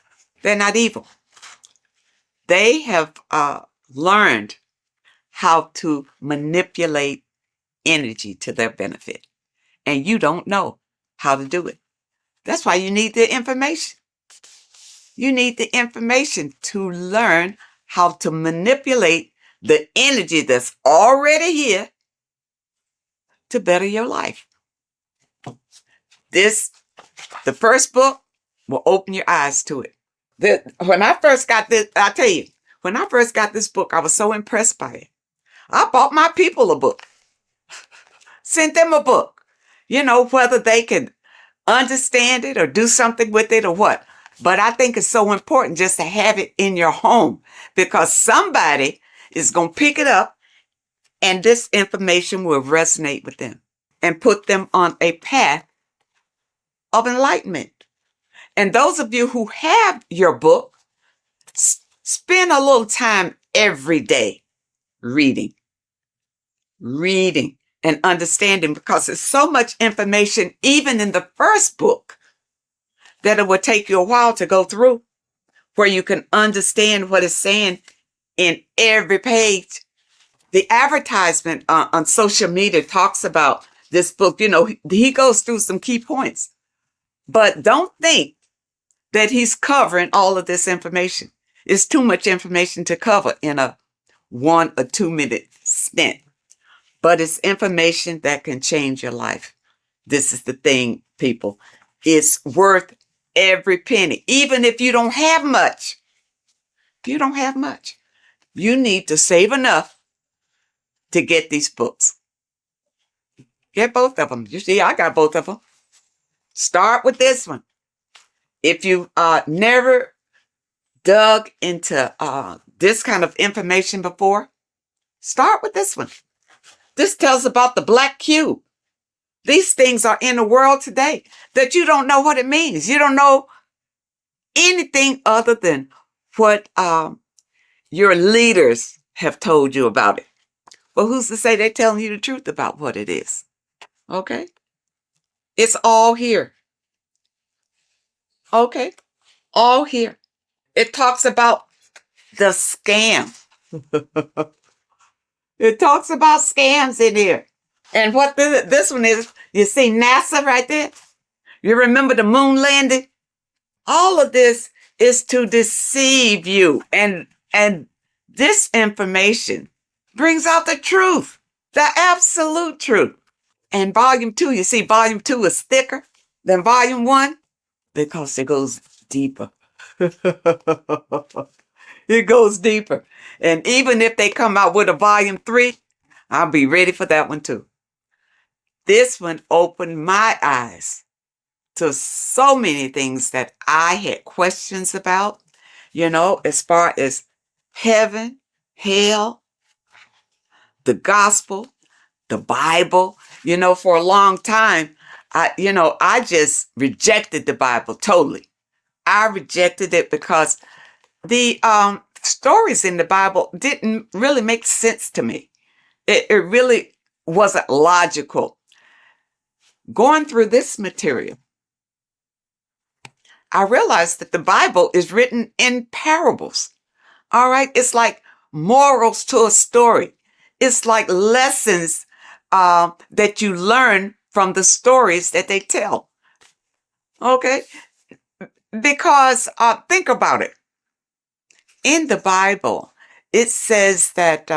They're not evil. They have learned how to manipulate energy to their benefit. And you don't know how to do it. That's why you need the information. You need the information to learn how to manipulate the energy that's already here to better your life. The first book will open your eyes to it. When I first got this, I tell you, when I first got this book, I was so impressed by it. I bought my people a book, sent them a book, whether they can understand it or do something with it or what. But I think it's so important just to have it in your home, because somebody is going to pick it up and this information will resonate with them and put them on a path of enlightenment. And those of you who have your book, spend a little time every day reading and understanding, because there's so much information, even in the first book, that it will take you a while to go through. where you can understand what it's saying in every page. The advertisement on social media talks about this book. You know, he goes through some key points, but don't think that he's covering all of this information. It's too much information to cover in a 1 or 2 minute stint, but it's information that can change your life. This is the thing, people. It's worth every penny, even if you don't have much. If you don't have much, you need to save enough to get these books. Get both of them. You see, I got both of them. Start with this one. If you never dug into this kind of information before, start with this one. This tells about the black cube. These things are in the world today that you don't know what it means. You don't know anything other than what your leaders have told you about it. Well, who's to say they're telling you the truth about what it is? Okay? It's all here. Okay? All here. It talks about the scam. It talks about scams in here. And what this one is, you see NASA right there? You remember the moon landing? All of this is to deceive you. And this information brings out the truth, the absolute truth. And volume 2, you see volume 2 is thicker than volume 1 because it goes deeper. It goes deeper. And even if they come out with a volume 3, I'll be ready for that one too. This one opened my eyes to so many things that I had questions about, you know, as far as heaven, hell, the gospel, the Bible. You know, for a long time, I just rejected the Bible totally. I rejected it because the stories in the Bible didn't really make sense to me. It really wasn't logical. Going through this material, I realized that the Bible is written in parables. All right. It's like morals to a story. It's like lessons that you learn from the stories that they tell. Okay. Because think about it. In the Bible, it says that,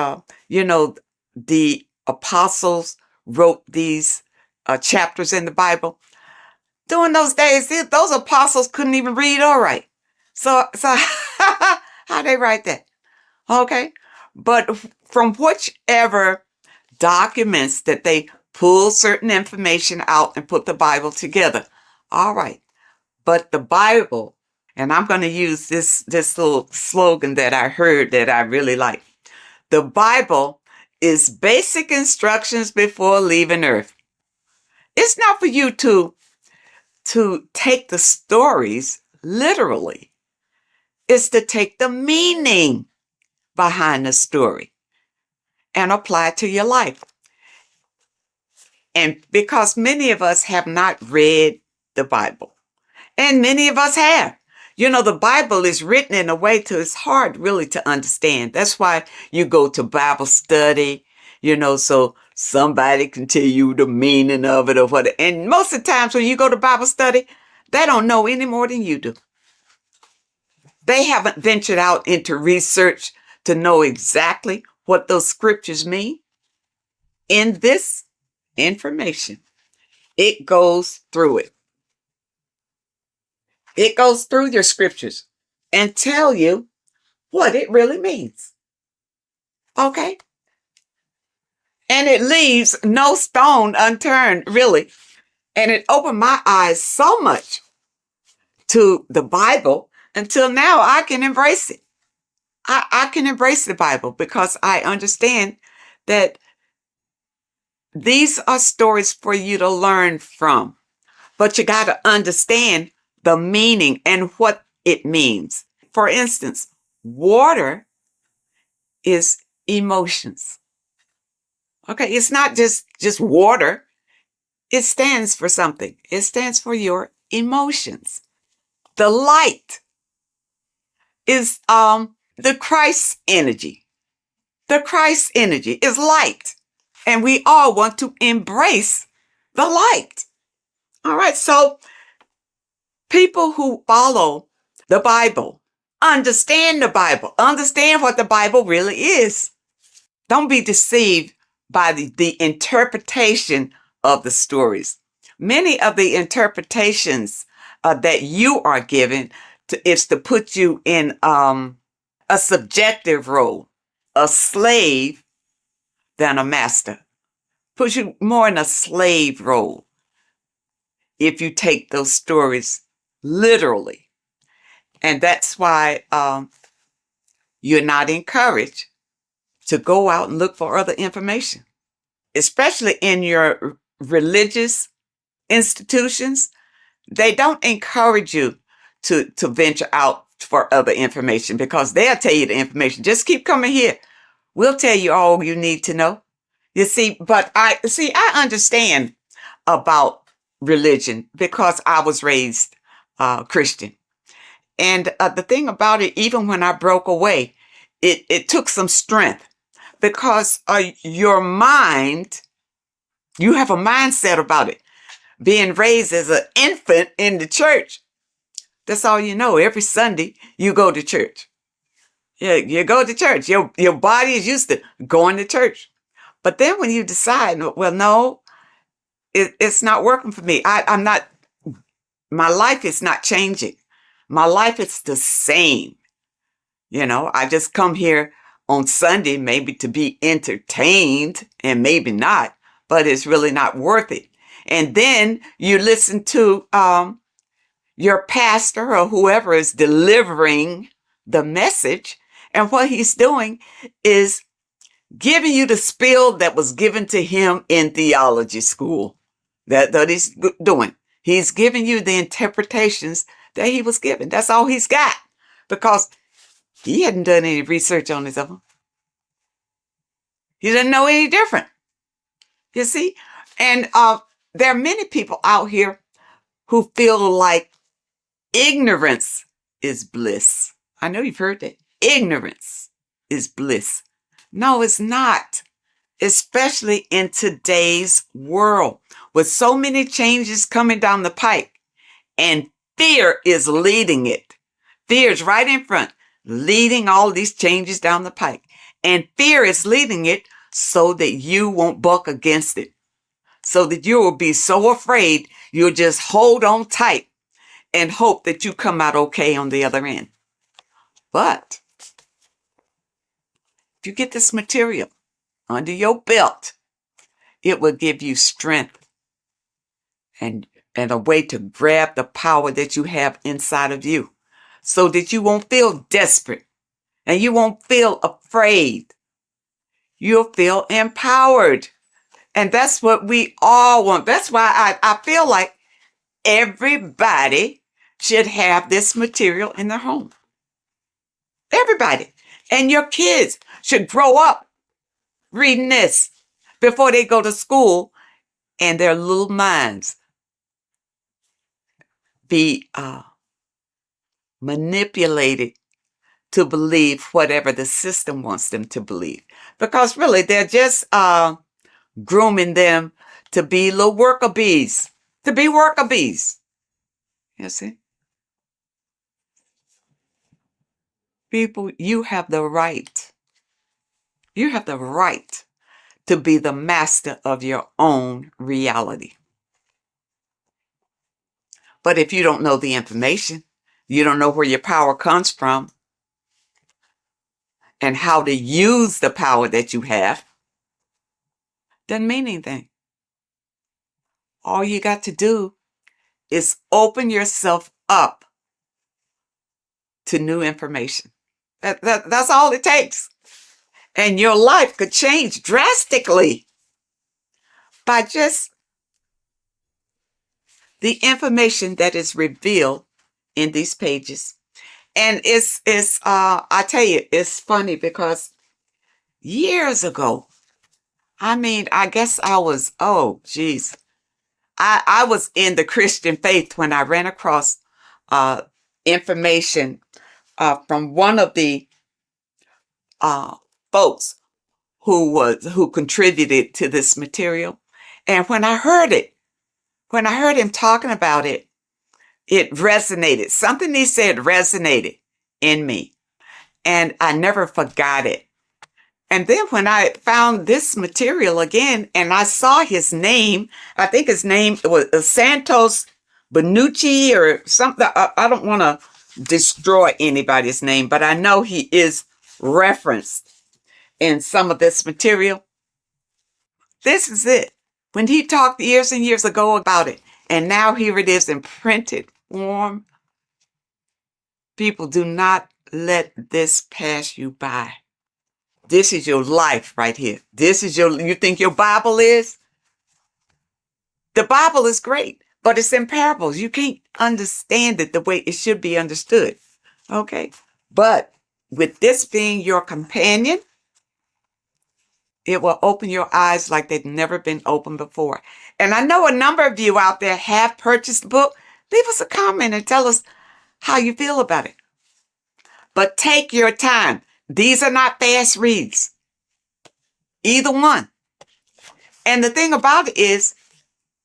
the apostles wrote these chapters in the Bible. During those days, those apostles couldn't even read or write. So how they write that? Okay. But from whichever documents that they pull certain information out and put the Bible together. All right. But the Bible, and I'm going to use this little slogan that I heard that I really like. The Bible is basic instructions before leaving Earth. It's not for you to take the stories literally. It's to take the meaning behind the story and apply it to your life. And because many of us have not read the Bible, and many of us have. You know, the Bible is written in a way to it's hard really to understand. That's why you go to Bible study, so somebody can tell you the meaning of it or what. And most of the times when you go to Bible study, they don't know any more than you do. They haven't ventured out into research to know exactly what those scriptures mean. In this information, it goes through it. It goes through your scriptures and tell you what it really means. Okay? And it leaves no stone unturned, really. And it opened my eyes so much to the Bible until now I can embrace it. I can embrace the Bible because I understand that these are stories for you to learn from. But you got to understand the meaning and what it means. For instance, water is emotions. Okay, it's not just water. It stands for something. It stands for your emotions. The light is the Christ energy. The Christ energy is light. And we all want to embrace the light. All right. So people who follow the Bible, understand the Bible, understand what the Bible really is. Don't be deceived by the interpretation of the stories. Many of the interpretations that you are given is to put you in a subjective role, a slave than a master. Puts you more in a slave role if you take those stories literally. And that's why you're not encouraged to go out and look for other information, especially in your religious institutions. They don't encourage you to venture out for other information because they'll tell you the information. Just keep coming here. We'll tell you all you need to know. You see, but I understand about religion because I was raised Christian. And the thing about it, even when I broke away, it took some strength because your mind, you have a mindset about it. Being raised as an infant in the church, that's all you know. Every Sunday, you go to church. Yeah, you go to church. Your body is used to going to church. But then when you decide, well, no, it's not working for me. I'm not, my life is not changing. My life is the same. You know, I just come here on Sunday, maybe to be entertained and maybe not, but it's really not worth it. And then you listen to your pastor or whoever is delivering the message. And what he's doing is giving you the spiel that was given to him in theology school. That he's doing. He's giving you the interpretations that he was given. That's all he's got because he hadn't done any research on his own. He didn't know any different. You see? And there are many people out here who feel like ignorance is bliss. I know you've heard that. Ignorance is bliss. No, it's not. Especially in today's world with so many changes coming down the pike and fear is leading it. Fear is right in front, leading all these changes down the pike. And fear is leading it so that you won't buck against it. So that you will be so afraid, you'll just hold on tight and hope that you come out okay on the other end. But if you get this material under your belt, it will give you strength and a way to grab the power that you have inside of you so that you won't feel desperate and you won't feel afraid. You'll feel empowered. And that's what we all want. That's why I feel like everybody should have this material in their home. Everybody. And your kids should grow up reading this before they go to school and their little minds be manipulated to believe whatever the system wants them to believe. Because really, they're just grooming them to be little worker bees, to be worker bees. You see? People, you have the right. You have the right to be the master of your own reality. But if you don't know the information, you don't know where your power comes from and how to use the power that you have, doesn't mean anything. All you got to do is open yourself up to new information. That's all it takes. And your life could change drastically by just the information that is revealed in these pages. And it's I tell you, it's funny because years ago, I guess I was, I was in the Christian faith when I ran across information from one of the folks who contributed to this material. And when I heard him talking about it, it resonated. Something he said resonated in me, and I never forgot it. And then when I found this material again and I saw his name, I think his name was Santos Benucci or something. I don't want to destroy anybody's name, but I know he is referenced in some of this material. This is it. When he talked years and years ago about it, and now here it is in printed form. People, do not let this pass you by. This is your life right here. You think your Bible is? The Bible is great, but it's in parables. You can't understand it the way it should be understood. Okay? But with this being your companion, it will open your eyes like they've never been opened before. And I know a number of you out there have purchased the book. Leave us a comment and tell us how you feel about it. But take your time. These are not fast reads. Either one. And the thing about it is,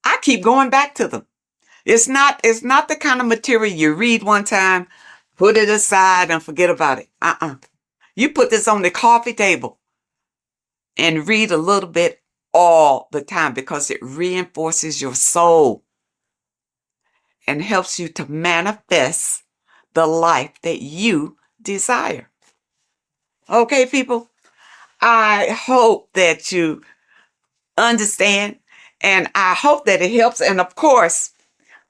I keep going back to them. It's not the kind of material you read one time, put it aside and forget about it. You put this on the coffee table and read a little bit all the time because it reinforces your soul and helps you to manifest the life that you desire. Okay, people? I hope that you understand, and I hope that it helps. And of course,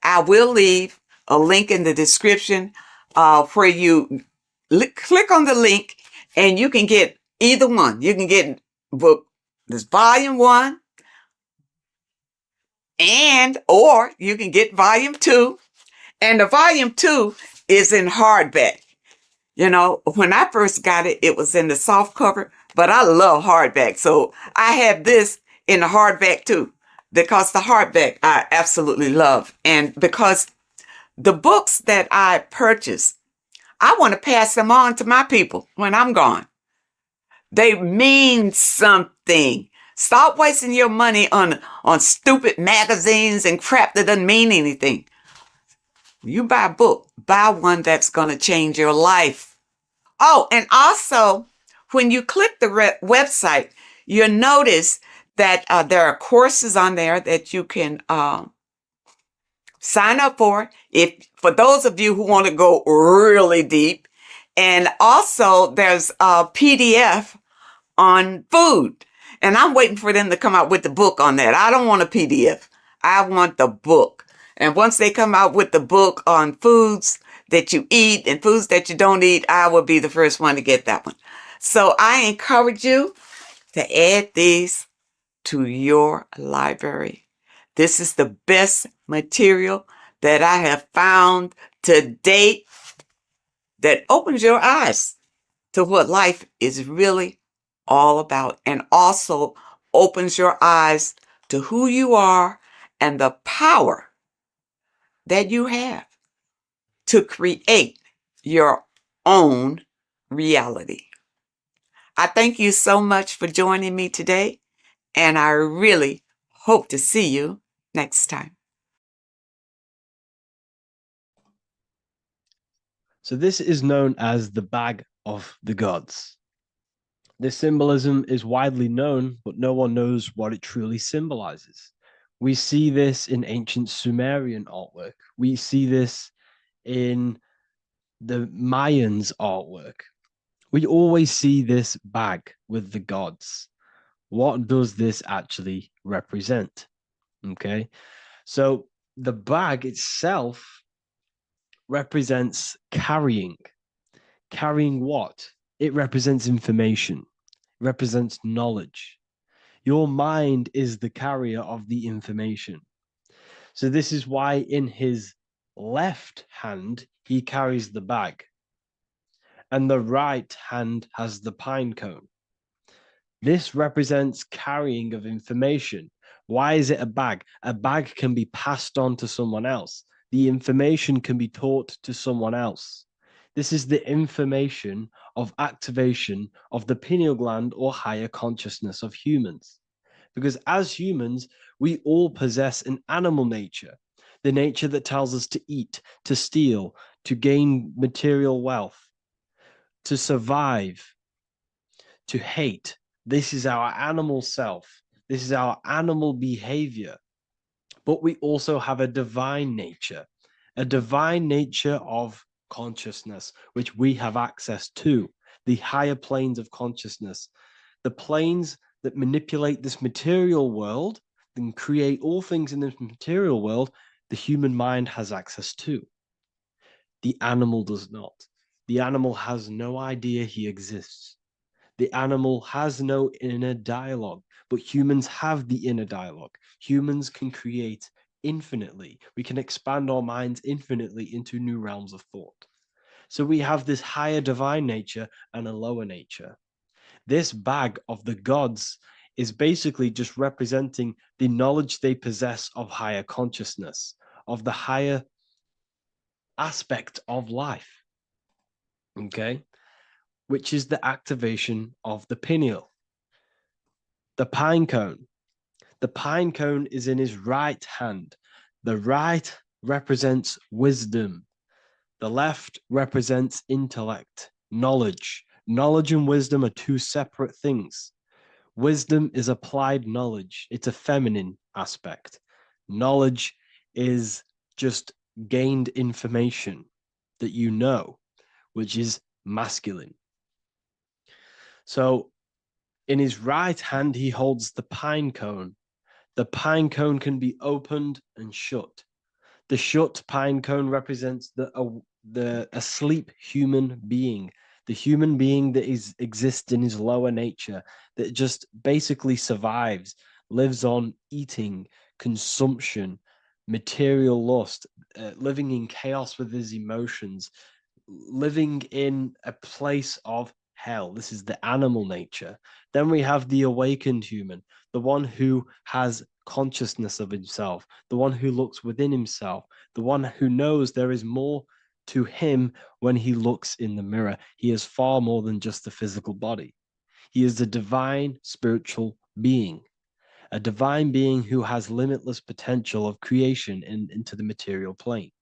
I will leave a link in the description where you click on the link and you can get either one. You can get book, this volume 1, or you can get volume 2. And the volume 2 is in hardback. You know, when I first got it, it was in the soft cover, but I love hardback. So I have this in the hardback too, because the hardback I absolutely love. And because the books that I purchase, I want to pass them on to my people when I'm gone. They mean something. Stop wasting your money on stupid magazines and crap that doesn't mean anything. You buy a book, buy one that's going to change your life. Oh, and also, when you click the website, you'll notice that there are courses on there that you can sign up for, for those of you who want to go really deep. And also, there's a PDF on food. And I'm waiting for them to come out with the book on that. I don't want a PDF. I want the book. And once they come out with the book on foods that you eat and foods that you don't eat, I will be the first one to get that one. So I encourage you to add these to your library. This is the best material that I have found to date that opens your eyes to what life is really all about, and also opens your eyes to who you are and the power that you have to create your own reality. I thank you so much for joining me today, and I really hope to see you next time. So this is known as the bag of the gods. This symbolism is widely known, but no one knows what it truly symbolizes. We see this in ancient Sumerian artwork. We see this in the Mayans' artwork. We always see this bag with the gods. What does this actually represent? Okay, so the bag itself represents carrying. Carrying what? It represents information, it represents knowledge. Your mind is the carrier of the information. So this is why in his left hand, he carries the bag, and the right hand has the pine cone. This represents carrying of information. Why is it a bag? A bag can be passed on to someone else. The information can be taught to someone else. This is the information of activation of the pineal gland or higher consciousness of humans. Because as humans, we all possess an animal nature, the nature that tells us to eat, to steal, to gain material wealth, to survive, to hate. This is our animal self. This is our animal behavior. But we also have a divine nature of consciousness, which we have access to, the higher planes of consciousness, the planes that manipulate this material world and create all things in this material world. The human mind has access to. The animal does not. The animal has no idea he exists. The animal has no inner dialogue, but humans have the inner dialogue. Humans can create infinitely. We can expand our minds infinitely into new realms of thought. So we have this higher divine nature and a lower nature. This bag of the gods is basically just representing the knowledge they possess of higher consciousness, of the higher aspect of life, okay? Which is the activation of the pineal. The pine cone. The pine cone is in his right hand. The right represents wisdom. The left represents intellect, knowledge. Knowledge and wisdom are two separate things. Wisdom is applied knowledge. It's a feminine aspect. Knowledge is just gained information that you know, which is masculine. So in his right hand, he holds the pine cone. The pine cone can be opened and shut. The shut pine cone represents the asleep human being, the human being that exists in his lower nature, that just basically survives, lives on eating, consumption, material lust, living in chaos with his emotions, living in a place of hell. This is the animal nature. Then we have the awakened human, the one who has consciousness of himself, the one who looks within himself, the one who knows there is more to him when he looks in the mirror. He is far more than just the physical body. He is a divine spiritual being, a divine being who has limitless potential of creation into the material plane.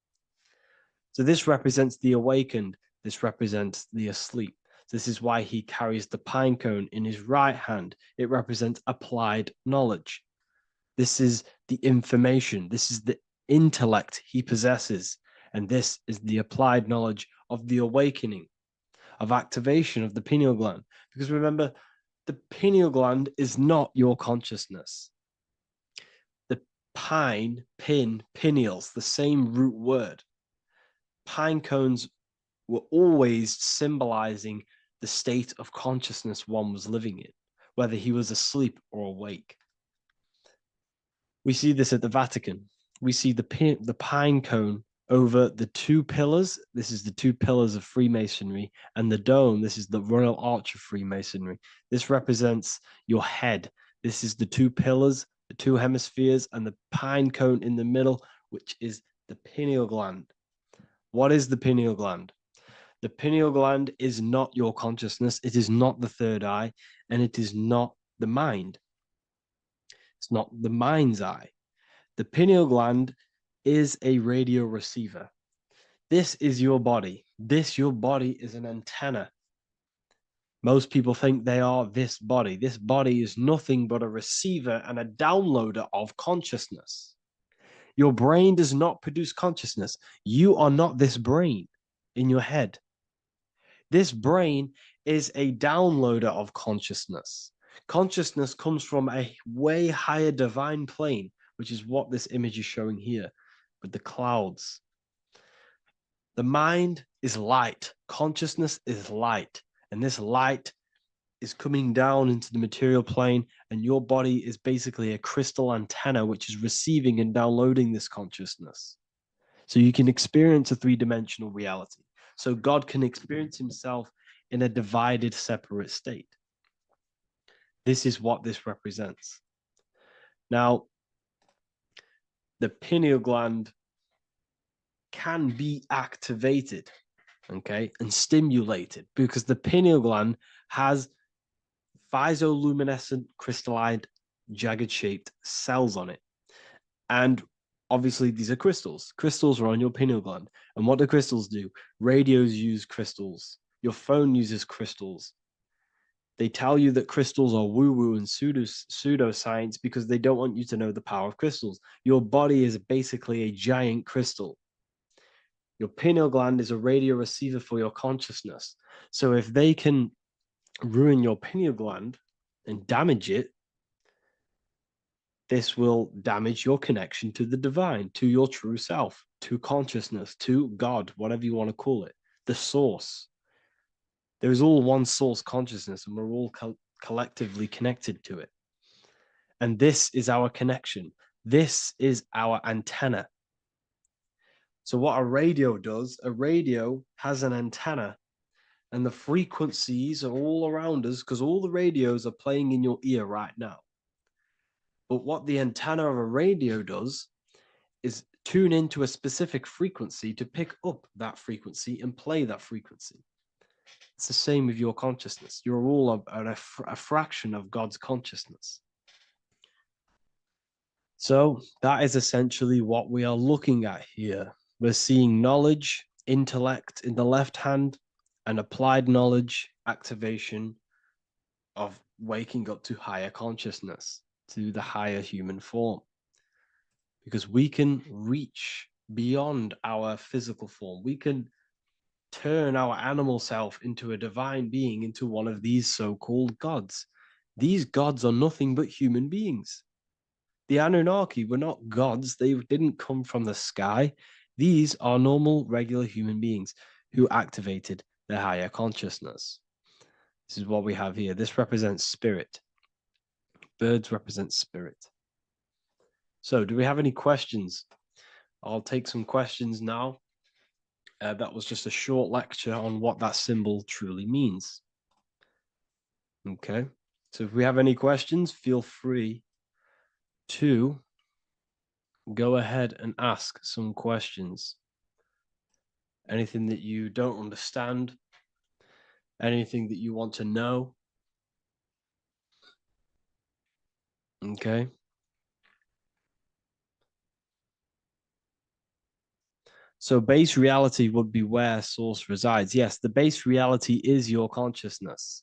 So this represents the awakened. This represents the asleep. This is why he carries the pine cone in his right hand. It represents applied knowledge. This is the information. This is the intellect he possesses. And this is the applied knowledge of the awakening, of activation of the pineal gland. Because remember, the pineal gland is not your consciousness. The pine, pin, pineals, the same root word. Pine cones were always symbolizing the state of consciousness one was living in, whether he was asleep or awake. We see this at the Vatican. We see the pine cone over the two pillars. This is the two pillars of Freemasonry, and the dome. This is the Royal Arch of Freemasonry. This represents your head. This is the two pillars, the two hemispheres, and the pine cone in the middle, which is the pineal gland. What is the pineal gland? The pineal gland is not your consciousness. It is not the third eye, and it is not the mind. It's not the mind's eye. The pineal gland is a radio receiver. This is your body. Your body is an antenna. Most people think they are this body. This body is nothing but a receiver and a downloader of consciousness. Your brain does not produce consciousness. You are not this brain in your head. This brain is a downloader of consciousness. Consciousness comes from a way higher divine plane, which is what this image is showing here with the clouds. The mind is light. Consciousness is light. And this light is coming down into the material plane, and your body is basically a crystal antenna which is receiving and downloading this consciousness. So you can experience a three-dimensional reality. So God can experience himself in a divided, separate state. This is what this represents. Now, the pineal gland can be activated. okay, and stimulated, because the pineal gland has phytoluminescent crystalline jagged shaped cells on it. And obviously these are crystals. Crystals are on your pineal gland. And what do crystals do? Radios use crystals. Your phone uses crystals. They tell you that crystals are woo-woo and pseudoscience because they don't want you to know the power of crystals. Your body is basically a giant crystal. Your pineal gland is a radio receiver for your consciousness. So if they can ruin your pineal gland and damage it, this will damage your connection to the divine, to your true self, to consciousness, to God, whatever you want to call it, the source. There is all one source consciousness, and we're all collectively connected to it. And this is our connection. This is our antenna. So what a radio does, a radio has an antenna, and the frequencies are all around us because all the radios are playing in your ear right now. But what the antenna of a radio does is tune into a specific frequency to pick up that frequency and play that frequency. It's the same with your consciousness. You're all a fraction of God's consciousness. So that is essentially what we are looking at here. We're seeing knowledge, intellect in the left hand, and applied knowledge, activation of waking up to higher consciousness, to the higher human form. Because we can reach beyond our physical form. We can turn our animal self into a divine being, into one of these so-called gods. These gods are nothing but human beings. The Anunnaki were not gods. They didn't come from the sky. These are normal, regular human beings who activated their higher consciousness. This is what we have here. This represents spirit. Birds represent spirit. So do we have any questions? I'll take some questions now. That was just a short lecture on what that symbol truly means. Okay, so if we have any questions, feel free to go ahead and ask some questions. Anything that you don't understand, anything that you want to know. Okay. So base reality would be where source resides. Yes, the base reality is your consciousness.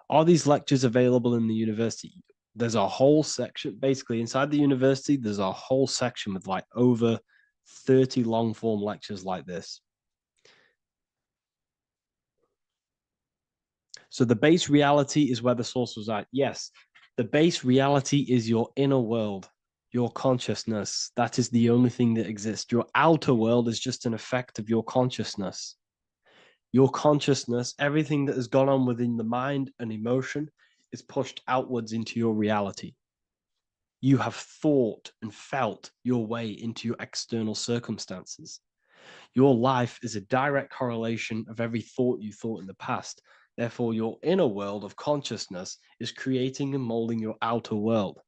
Are these lectures available in the university? There's a whole section, basically inside the university, there's a whole section with like over 30 long form lectures like this. So the base reality is where the source resides. Yes, the base reality is your inner world, your consciousness. That is the only thing that exists. Your outer world is just an effect of your consciousness. Your consciousness, everything that has gone on within the mind and emotion is pushed outwards into your reality. You have thought and felt your way into your external circumstances. Your life is a direct correlation of every thought you thought in the past. Therefore, your inner world of consciousness is creating and molding your outer world.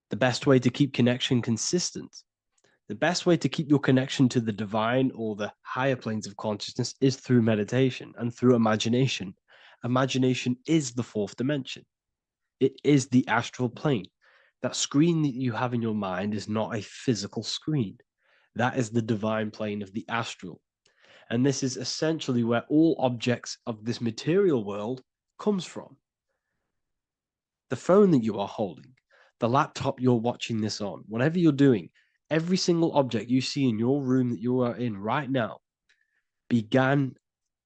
The best way to keep connection consistent, the best way to keep your connection to the divine or the higher planes of consciousness is through meditation and through imagination. Imagination is the fourth dimension. It is the astral plane. That screen that you have in your mind is not a physical screen. That is the divine plane of the astral. And this is essentially where all objects of this material world comes from. The phone that you are holding, the laptop you're watching this on, whatever you're doing, every single object you see in your room that you are in right now began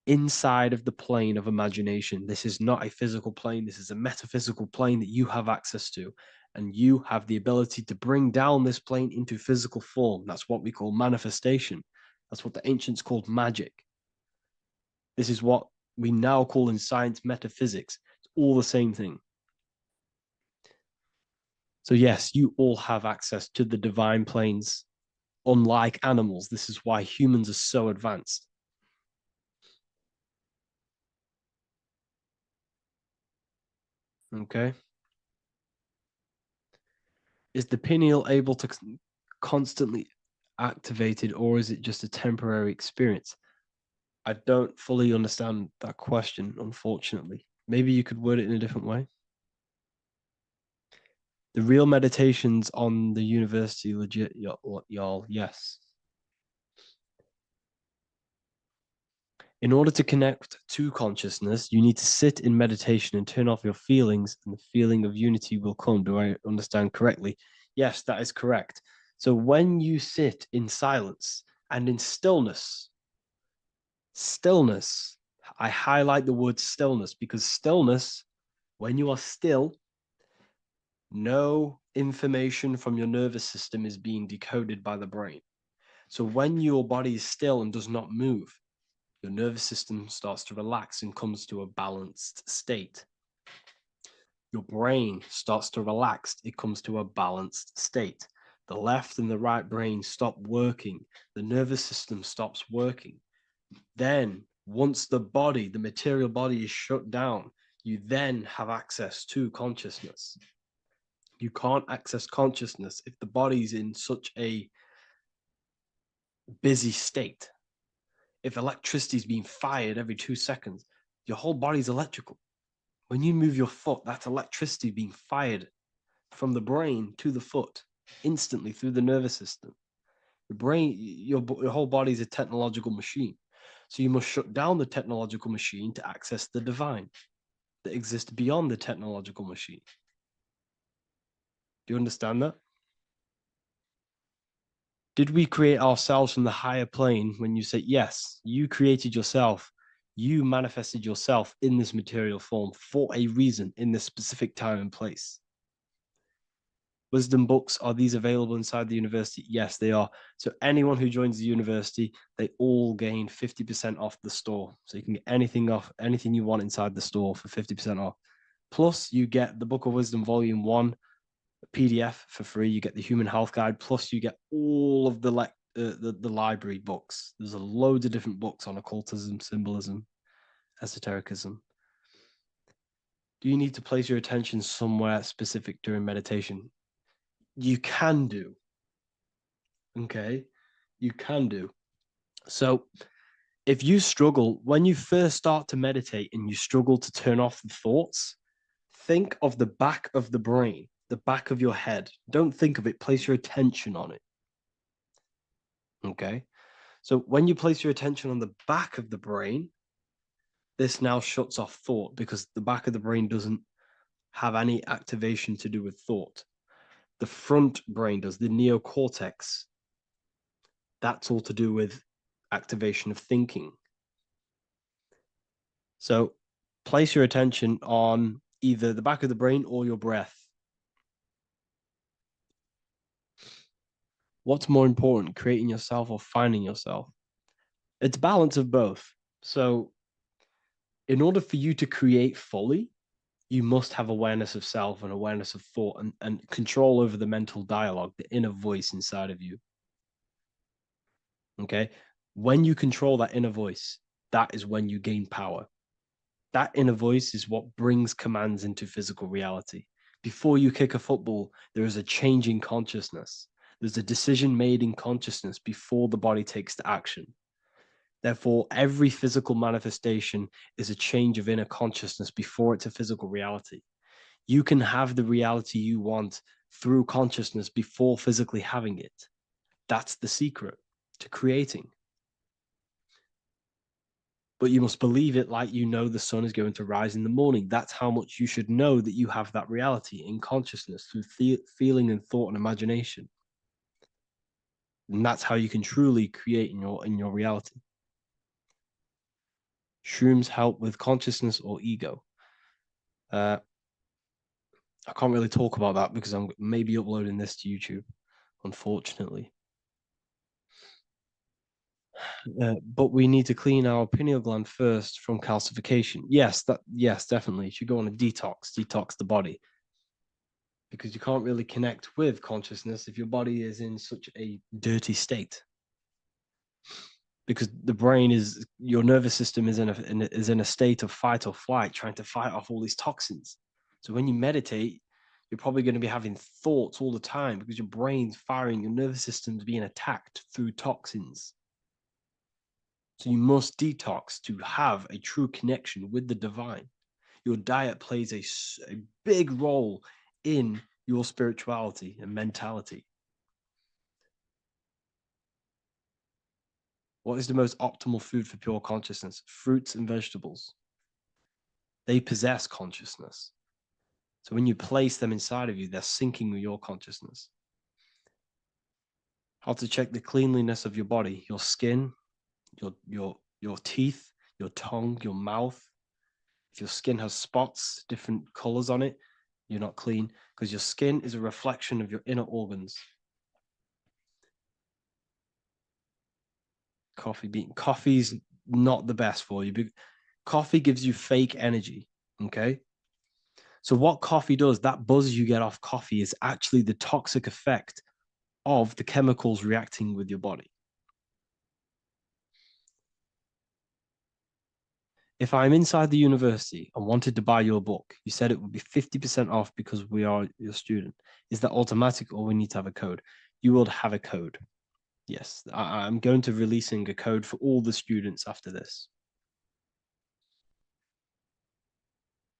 inside of the plane of imagination. This is not a physical plane. This is a metaphysical plane that you have access to. And you have the ability to bring down this plane into physical form. That's what we call manifestation. That's what the ancients called magic. This is what we now call in science metaphysics. It's all the same thing. So yes, you all have access to the divine planes. Unlike animals, this is why humans are so advanced. Okay. Is the pineal able to constantly activated, or is it just a temporary experience? I don't fully understand that question, unfortunately. Maybe you could word it in a different way. The real meditations on the university legit, y'all, yes. In order to connect to consciousness, you need to sit in meditation and turn off your feelings, and the feeling of unity will come. Do I understand correctly? Yes, that is correct. So when you sit in silence and in stillness, I highlight the word stillness because stillness, when you are still, no information from your nervous system is being decoded by the brain. So when your body is still and does not move, your nervous system starts to relax and comes to a balanced state. Your brain starts to relax, it comes to a balanced state. The left and the right brain stop working, the nervous system stops working. Then, once the body, the material body is shut down, you then have access to consciousness. You can't access consciousness if the body's in such a busy state. If electricity is being fired every 2 seconds, your whole body's electrical. When you move your foot, that's electricity being fired from the brain to the foot instantly through the nervous system. The brain, your whole body is a technological machine. So you must shut down the technological machine to access the divine that exists beyond the technological machine. Do you understand that? Did we create ourselves from the higher plane? When you say yes, you created yourself, you manifested yourself in this material form for a reason in this specific time and place. Wisdom books, are these available inside the university? Yes, they are. So anyone who joins the university, they all gain 50% off the store. So you can get anything off, anything you want inside the store for 50% off. Plus, you get the Book of Wisdom Volume 1 PDF for free. You get the Human Health Guide. Plus, you get all of the library books. There's a load of different books on occultism, symbolism, esotericism. Do you need to place your attention somewhere specific during meditation? You can do. Okay, you can do. So if you struggle, when you first start to meditate and you struggle to turn off the thoughts, think of the back of the brain, the back of your head. Don't think of it, place your attention on it. Okay, so when you place your attention on the back of the brain, this now shuts off thought because the back of the brain doesn't have any activation to do with thought. The front brain does, the neocortex. That's all to do with activation of thinking. So place your attention on either the back of the brain or your breath. What's more important, creating yourself or finding yourself? It's a balance of both. So in order for you to create fully, you must have awareness of self and awareness of thought and control over the mental dialogue, the inner voice inside of you. Okay. When you control that inner voice, that is when you gain power. That inner voice is what brings commands into physical reality. Before you kick a football, there is a change in consciousness. There's a decision made in consciousness before the body takes the action. Therefore, every physical manifestation is a change of inner consciousness before it's a physical reality. You can have the reality you want through consciousness before physically having it. That's the secret to creating. But you must believe it like you know the sun is going to rise in the morning. That's how much you should know that you have that reality in consciousness through feeling and thought and imagination. And that's how you can truly create in your reality. Shrooms help with consciousness or ego. I can't really talk about that because I'm maybe uploading this to YouTube, unfortunately. But we need to clean our pineal gland first from calcification. Yes, definitely. You should go on a detox the body. Because you can't really connect with consciousness if your body is in such a dirty state. Because the brain is, your nervous system is in a state of fight or flight, trying to fight off all these toxins. So when you meditate, You're probably going to be having thoughts all the time because your brain's firing, your nervous system's being attacked through toxins. So you must detox to have a true connection with the divine. Your diet plays a big role in your spirituality and mentality. What is the most optimal food for pure consciousness? Fruits and vegetables. They possess consciousness. So when you place them inside of you, they're syncing with your consciousness. How to check the cleanliness of your body, your skin, your teeth, your tongue, your mouth. If your skin has spots, different colors on it, you're not clean, because your skin is a reflection of your inner organs. Coffee's not the best for you. Coffee gives you fake energy, okay? So what coffee does, that buzz you get off coffee, is actually the toxic effect of the chemicals reacting with your body. If I'm inside the university and wanted to buy your book, you said it would be 50% off because we are your student. Is that automatic or we need to have a code? You will have a code. Yes, I'm going to releasing a code for all the students after this.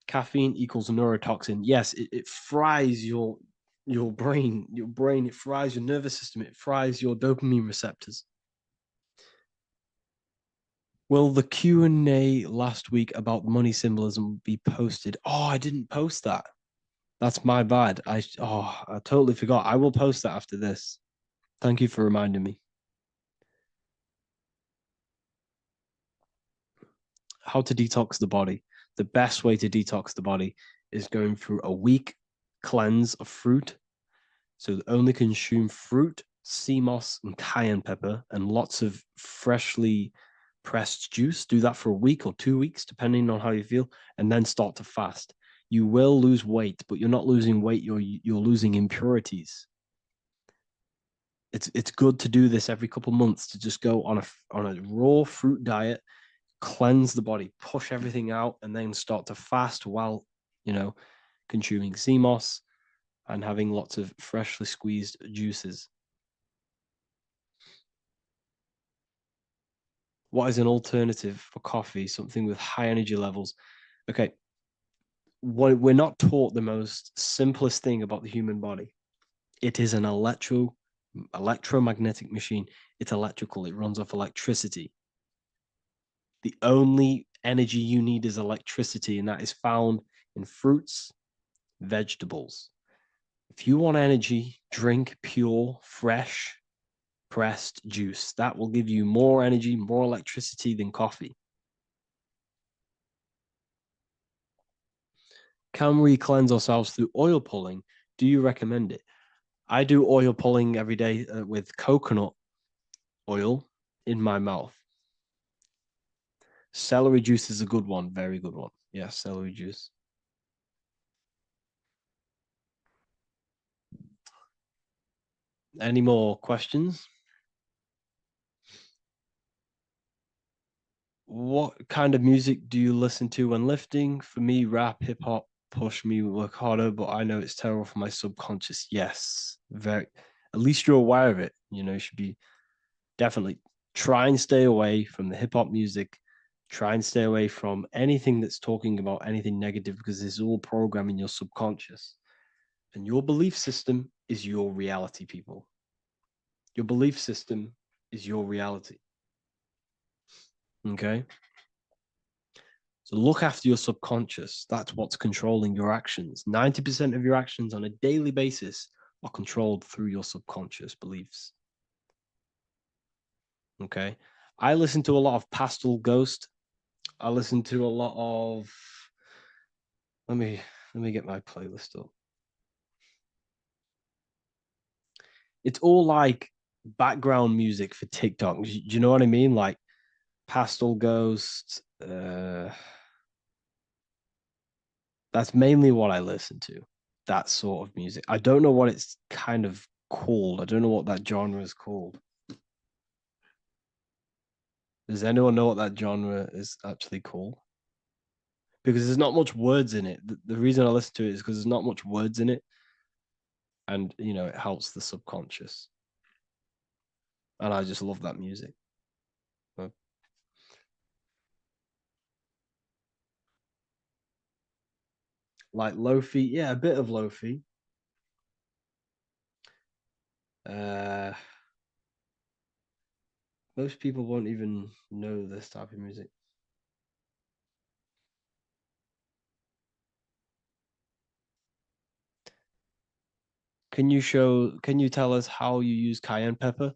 Caffeine equals neurotoxin. Yes, it fries your brain, it fries your nervous system, it fries your dopamine receptors. Will the Q&A last week about money symbolism be posted? Oh, I didn't post that. That's my bad. I totally forgot. I will post that after this. Thank you for reminding me. How to detox the body. The best way to detox the body is going through a week cleanse of fruit. So only consume fruit, sea moss, and cayenne pepper, and lots of freshly pressed juice. Do that for a week or 2 weeks, depending on how you feel, and then start to fast. You will lose weight, but you're not losing weight, you're losing impurities. It's good to do this every couple months, to just go on a raw fruit diet, cleanse the body, push everything out, and then start to fast while, consuming sea moss and having lots of freshly squeezed juices. What is an alternative for coffee? Something with high energy levels. Okay. We're not taught the most simplest thing about the human body. It is an electromagnetic machine. It's electrical. It runs off electricity. The only energy you need is electricity, and that is found in fruits, vegetables. If you want energy, drink pure, fresh, pressed juice. That will give you more energy, more electricity than coffee. Can we cleanse ourselves through oil pulling? Do you recommend it? I do oil pulling every day with coconut oil in my mouth. Celery juice is a good one, very good one. Yeah, celery juice. Any more questions? What kind of music do you listen to when lifting? For me, rap, hip hop push me work harder, but I know it's terrible for my subconscious. Yes, very. At least you're aware of it. You should be definitely try and stay away from the hip hop music. Try and stay away from anything that's talking about anything negative, because it's all programming your subconscious. And your belief system is your reality, people. Your belief system is your reality. Okay? So look after your subconscious. That's what's controlling your actions. 90% of your actions on a daily basis are controlled through your subconscious beliefs. Okay? I listen to a lot of Pastel Ghost. I listen to a lot of... Let me get my playlist up. It's all like background music for TikTok. Do you know what I mean? Like Pastel Ghost. That's mainly what I listen to. That sort of music. I don't know what it's kind of called. I don't know what that genre is called. Does anyone know what that genre is actually called? Because there's not much words in it. The reason I listen to it is because there's not much words in it. And, you know, it helps the subconscious. And I just love that music. Like lo-fi, yeah, a bit of lo-fi. Most people won't even know this type of music. Can you tell us how you use cayenne pepper?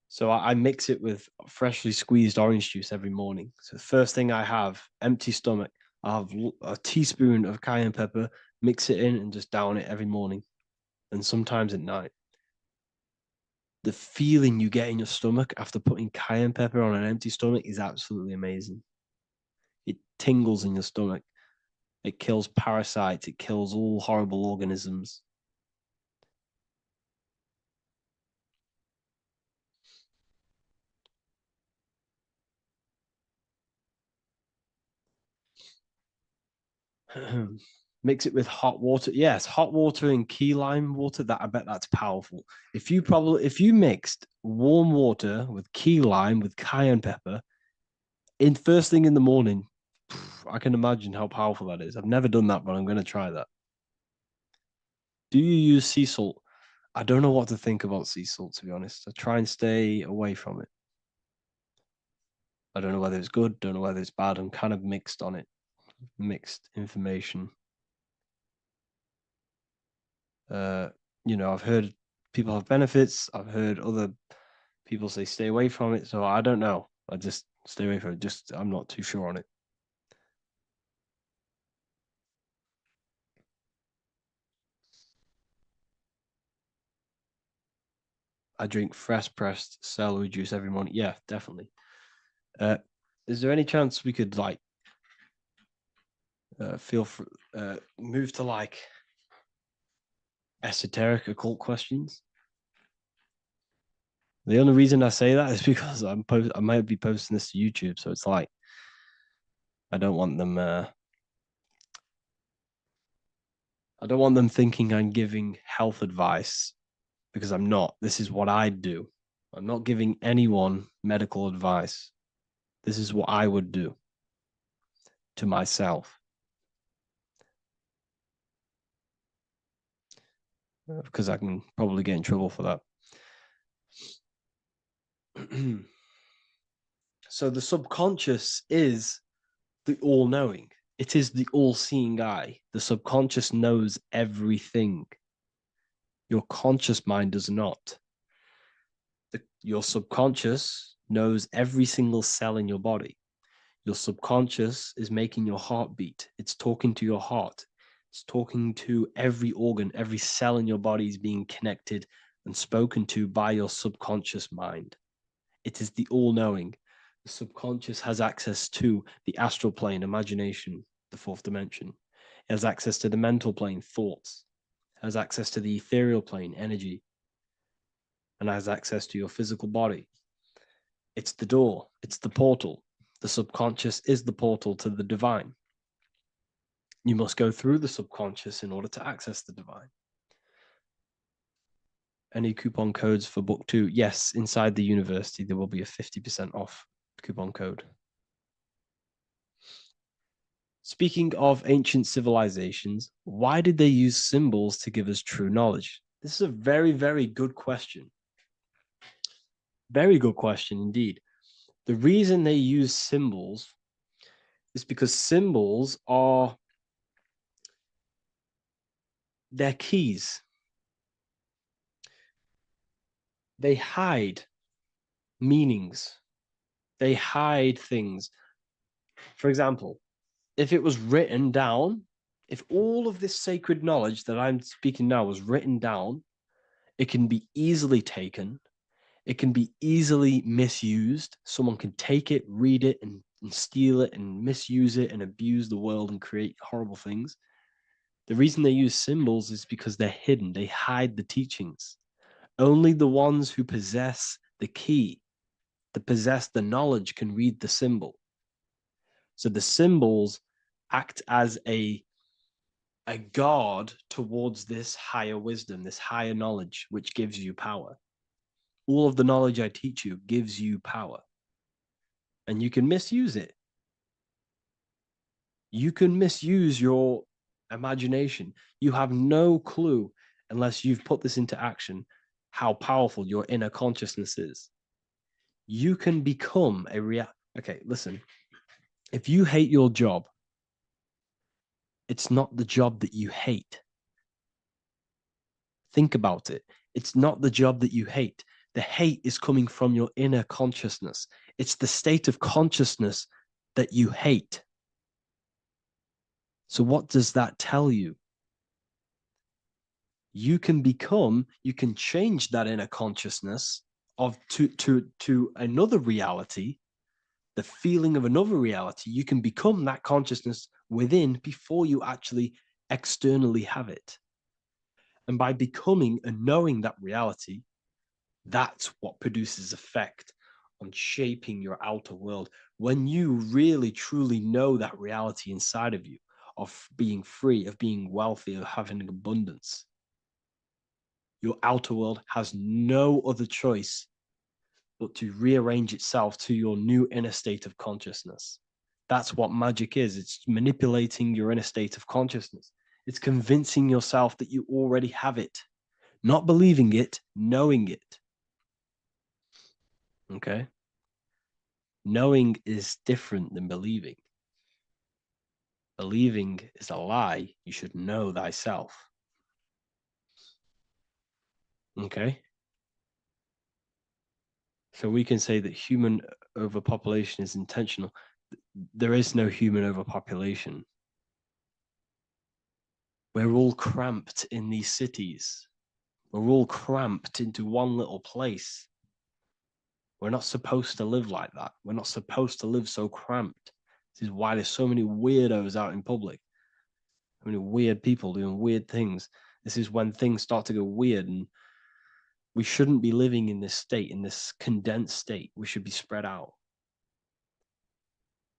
So I mix it with freshly squeezed orange juice every morning. So the first thing I have, empty stomach, I have a teaspoon of cayenne pepper, mix it in and just down it every morning. And sometimes at night. The feeling you get in your stomach after putting cayenne pepper on an empty stomach is absolutely amazing. It tingles in your stomach. It kills parasites. It kills all horrible organisms. Mix it with hot water. Yes, hot water and key lime water. That I bet that's powerful. If you mixed warm water with key lime with cayenne pepper in first thing in the morning, I can imagine how powerful that is. I've never done that, but I'm going to try that. Do you use sea salt? I don't know what to think about sea salt, to be honest. I try and stay away from it. I don't know whether it's good, don't know whether it's bad. I'm kind of mixed on it. Mixed information. You know, I've heard people have benefits. I've heard other people say stay away from it. So I don't know. I just stay away from it. Just I'm not too sure on it. I drink fresh pressed celery juice every morning. Yeah, definitely. Is there any chance we could like move to like esoteric occult questions? The only reason I say that is because I might be posting this to YouTube, so it's like I don't want them thinking I'm giving health advice because I'm not. This is what I do. I'm not giving anyone medical advice. This is what I would do to myself. Because I can probably get in trouble for that. So the subconscious is the all-knowing. It is the all-seeing eye. The subconscious knows everything. Your conscious mind does not. Your subconscious knows every single cell in your body. Your subconscious is making your heart beat. It's talking to your heart. It's talking to every organ, every cell in your body is being connected and spoken to by your subconscious mind. It is the all-knowing. The subconscious has access to the astral plane, imagination, the fourth dimension. It has access to the mental plane, thoughts. It has access to the ethereal plane, energy. And has access to your physical body. It's the door. It's the portal. The subconscious is the portal to the divine. You must go through the subconscious in order to access the divine. Any coupon codes for book 2? Yes, inside the university, there will be a 50% off coupon code. Speaking of ancient civilizations, why did they use symbols to give us true knowledge? This is a very, very good question. Very good question indeed. The reason they use symbols is because symbols are their keys. They hide meanings. They hide things. For example, if it was written down, if all of this sacred knowledge that I'm speaking now was written down, it can be easily taken. It can be easily misused. Someone can take it, read it, and steal it and misuse it and abuse the world and create horrible things. The reason they use symbols is because they're hidden. They hide the teachings. Only the ones who possess the key, that possess the knowledge, can read the symbol. So the symbols act as a a guard towards this higher wisdom, this higher knowledge, which gives you power. All of the knowledge I teach you gives you power. And you can misuse it. You can misuse your imagination. You have no clue, unless you've put this into action, how powerful your inner consciousness is. You can become a Okay, listen. If you hate your job, it's not the job that you hate. Think about it. It's not the job that you hate. The hate is coming from your inner consciousness. It's the state of consciousness that you hate. So what does that tell you? You can change that inner consciousness to another reality, the feeling of another reality. You can become that consciousness within before you actually externally have it. And by becoming and knowing that reality, that's what produces effect on shaping your outer world. When you really, truly know that reality inside of you, of being free, of being wealthy, of having abundance, your outer world has no other choice but to rearrange itself to your new inner state of consciousness. That's what magic is. It's manipulating your inner state of consciousness. It's convincing yourself that you already have it, not believing it, knowing it. Okay? Knowing is different than believing. Believing is a lie. You should know thyself. Okay? So we can say that human overpopulation is intentional. There is no human overpopulation. We're all cramped in these cities. We're all cramped into one little place. We're not supposed to live like that. We're not supposed to live so cramped. This is why there's so many weirdos out in public. So many weird people doing weird things. This is when things start to go weird, and we shouldn't be living in this state, in this condensed state. We should be spread out.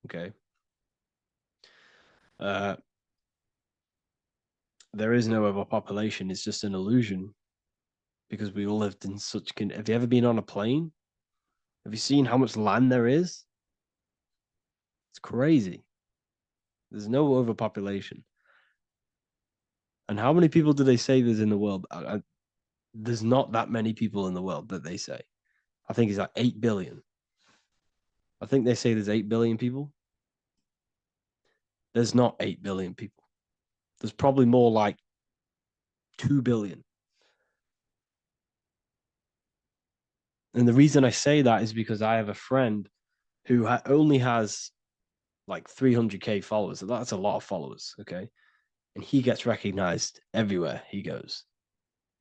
Okay. There is no overpopulation. It's just an illusion because we all lived in such. Have you ever been on a plane? Have you seen how much land there is? It's crazy. There's no overpopulation. And how many people do they say there's in the world? There's not that many people in the world that they say. I think it's like 8 billion. I think they say there's 8 billion people. There's not 8 billion people. There's probably more like 2 billion. And the reason I say that is because I have a friend who only has like 300K followers. So that's a lot of followers, okay? And he gets recognized everywhere he goes.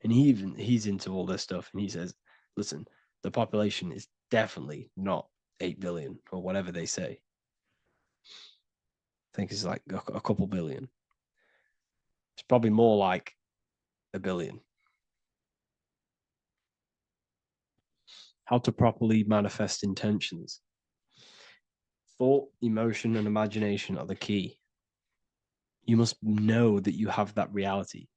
And he's into all this stuff. And he says, listen, the population is definitely not 8 billion or whatever they say. I think it's like a couple billion. It's probably more like a billion. How to properly manifest intentions. Thought, emotion, and imagination are the key. You must know that you have that reality.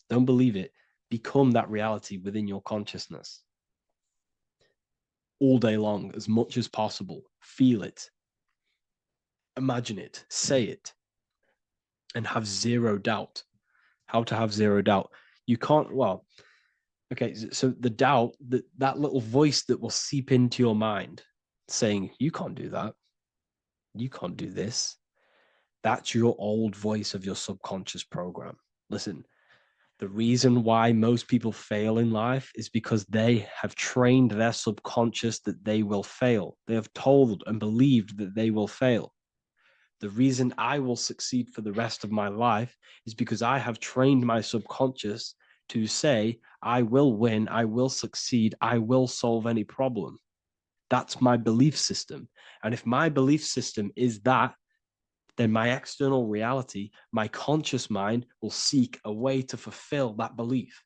Don't believe it. Become that reality within your consciousness. All day long, as much as possible. Feel it. Imagine it. Say it. And have zero doubt. How to have zero doubt. You can't, well, okay, so the doubt, that little voice that will seep into your mind saying, you can't do that. You can't do this. That's your old voice of your subconscious program. Listen, the reason why most people fail in life is because they have trained their subconscious that they will fail. They have told and believed that they will fail. The reason I will succeed for the rest of my life is because I have trained my subconscious to say, I will win, I will succeed, I will solve any problem. That's my belief system. And if my belief system is that, then my external reality, my conscious mind will seek a way to fulfill that belief.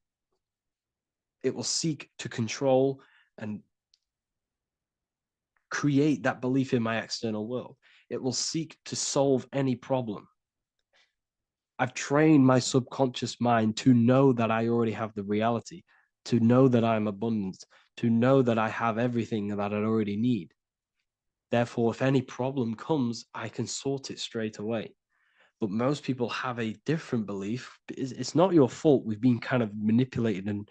It will seek to control and create that belief in my external world. It will seek to solve any problem. I've trained my subconscious mind to know that I already have the reality, to know that I'm abundant, to know that I have everything that I already need. Therefore, if any problem comes, I can sort it straight away. But most people have a different belief. It's not your fault. We've been kind of manipulated and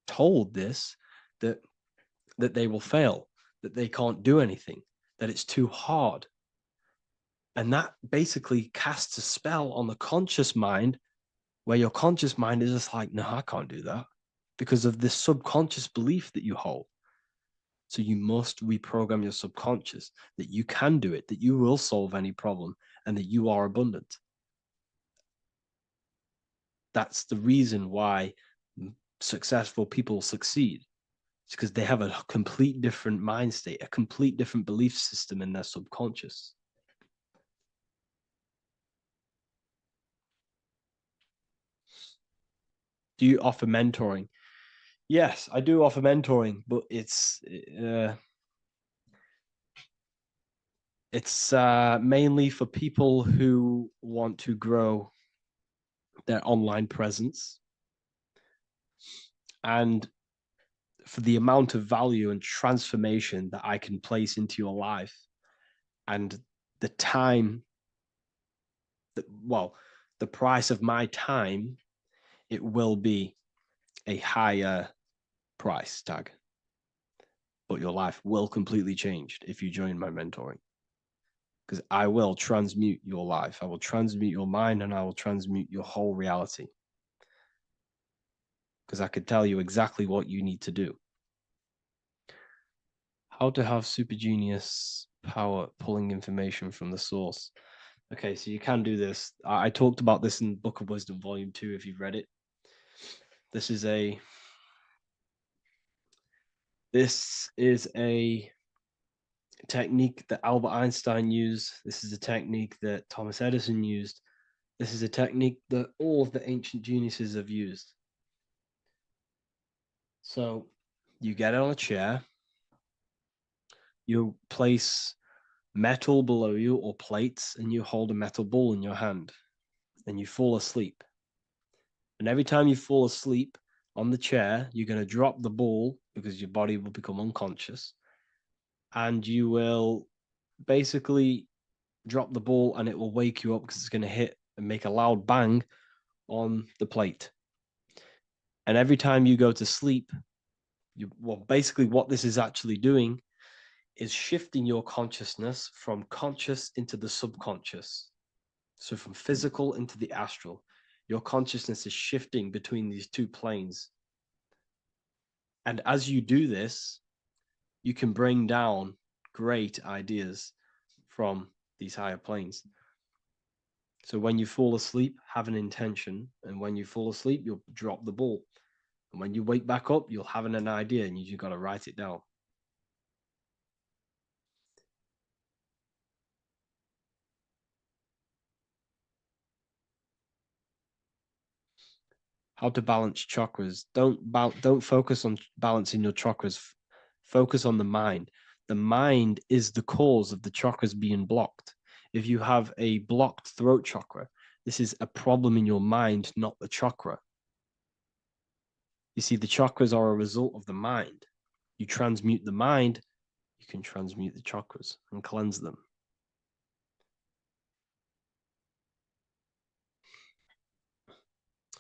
told this, that they will fail, that they can't do anything, that it's too hard. And that basically casts a spell on the conscious mind, where your conscious mind is just like, no, I can't do that, because of this subconscious belief that you hold. So you must reprogram your subconscious that you can do it, that you will solve any problem, and that you are abundant. That's the reason why successful people succeed. It's because they have a complete different mind state, a complete different belief system in their subconscious. Do you offer mentoring? Yes, I do offer mentoring, but it's mainly for people who want to grow their online presence, and for the amount of value and transformation that I can place into your life, and the time that, well, the price of my time, it will be a higher price tag, but your life will completely change if you join my mentoring, because I will transmute your life. I will transmute your mind, and I will transmute your whole reality, because I could tell you exactly what you need to do. How to have super genius power pulling information from the source. Okay, so you can do this. I talked about this in Book of Wisdom, Volume 2, if you've read it. This is a technique that Albert Einstein used. This is a technique that Thomas Edison used. This is a technique that all of the ancient geniuses have used. So you get on a chair, you place metal below you or plates, and you hold a metal ball in your hand, and you fall asleep. And every time you fall asleep on the chair, you're going to drop the ball, because your body will become unconscious, and you will basically drop the ball, and it will wake you up, because it's going to hit and make a loud bang on the plate. And every time you go to sleep, basically what this is actually doing is shifting your consciousness from conscious into the subconscious. So from physical into the astral. Your consciousness is shifting between these two planes. And as you do this, you can bring down great ideas from these higher planes. So when you fall asleep, have an intention. And when you fall asleep, you'll drop the ball. And when you wake back up, you'll have an idea, and you just got to write it down. How to balance chakras. Don't focus on balancing your chakras. Focus on the mind. The mind is the cause of the chakras being blocked. If you have a blocked throat chakra, this is a problem in your mind, not the chakra. You see, the chakras are a result of the mind. You transmute the mind, you can transmute the chakras and cleanse them.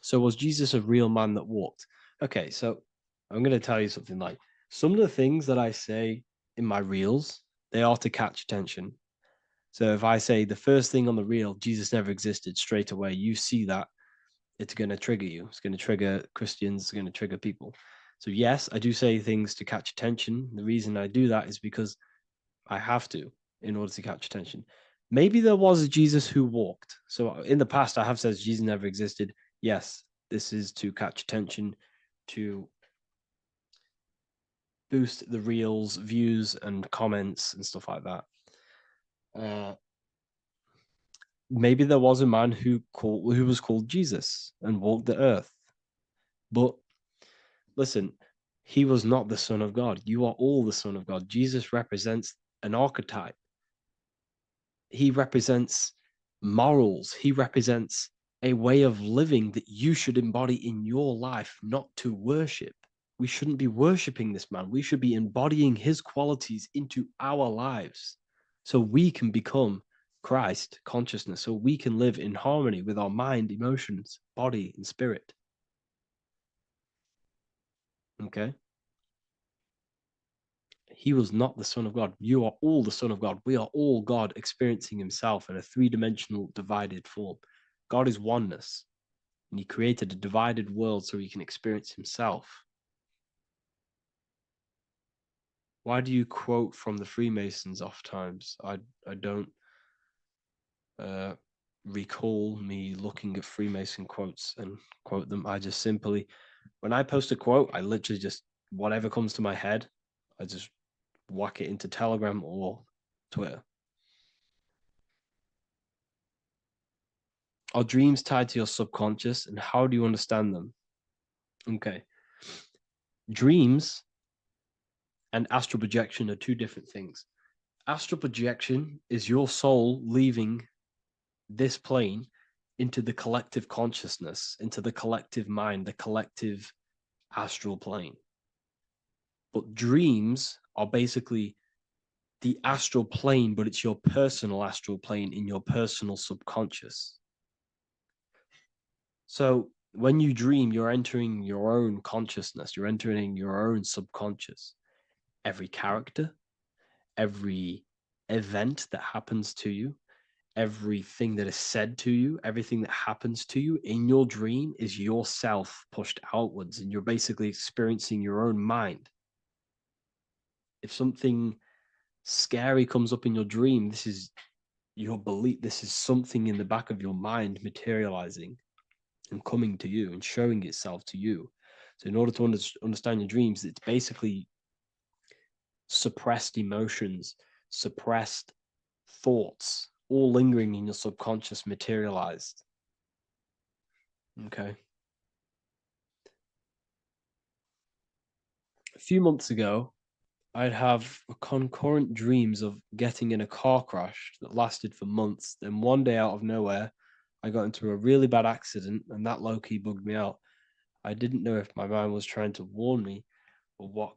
So was Jesus a real man that walked? Okay, so I'm going to tell you something. Like, some of the things that I say in my reels, they are to catch attention. So if I say the first thing on the reel, Jesus never existed, straight away, you see that, it's going to trigger you. It's going to trigger Christians. It's going to trigger people. So yes, I do say things to catch attention. The reason I do that is because I have to, in order to catch attention. Maybe there was a Jesus who walked. So in the past, I have said Jesus never existed. Yes, this is to catch attention, to boost the reels, views, and comments and stuff like that. Maybe there was a man who was called Jesus and walked the earth. But listen, he was not the Son of God. You are all the Son of God. Jesus represents an archetype. He represents morals. He represents a way of living that you should embody in your life, not to worship. We shouldn't be worshiping this man. We should be embodying his qualities into our lives so we can become Christ consciousness, so we can live in harmony with our mind, emotions, body, and spirit. Okay? He was not the Son of God. You are all the Son of God. We are all God experiencing himself in a three-dimensional divided form. God is oneness, and he created a divided world so he can experience himself. Why do you quote from the Freemasons oft times? I don't recall me looking at Freemason quotes and quote them. I just simply, when I post a quote, I literally just, whatever comes to my head, I just whack it into Telegram or Twitter. Are dreams tied to your subconscious, and how do you understand them? Okay. Dreams and astral projection are two different things. Astral projection is your soul leaving this plane into the collective consciousness, into the collective mind, the collective astral plane. But dreams are basically the astral plane, but it's your personal astral plane in your personal subconscious. So when you dream, you're entering your own consciousness, you're entering your own subconscious. Every character, every event that happens to you, everything that is said to you, everything that happens to you in your dream is yourself pushed outwards, and you're basically experiencing your own mind. If something scary comes up in your dream, this is your belief, this is something in the back of your mind materializing and coming to you and showing itself to you. So in order to understand your dreams, it's basically suppressed emotions, suppressed thoughts, all lingering in your subconscious materialized. Okay. A few months ago, I'd have concurrent dreams of getting in a car crash that lasted for months. Then one day out of nowhere, I got into a really bad accident, and that low-key bugged me out. I didn't know if my mind was trying to warn me or what.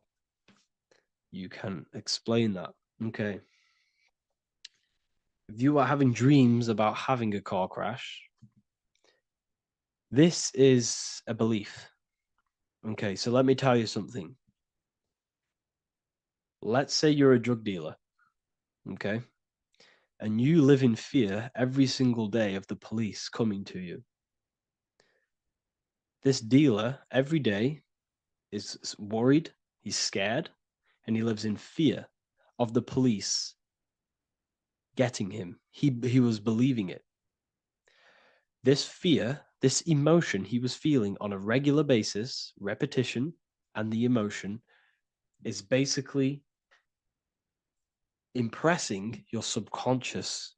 You can explain that. Okay. If you are having dreams about having a car crash, this is a belief. Okay, so let me tell you something. Let's say you're a drug dealer, okay? And you live in fear every single day of the police coming to you. This dealer every day is worried, he's scared, and he lives in fear of the police getting him. He was believing it. This fear, this emotion he was feeling on a regular basis, repetition, and the emotion is basically impressing your subconscious.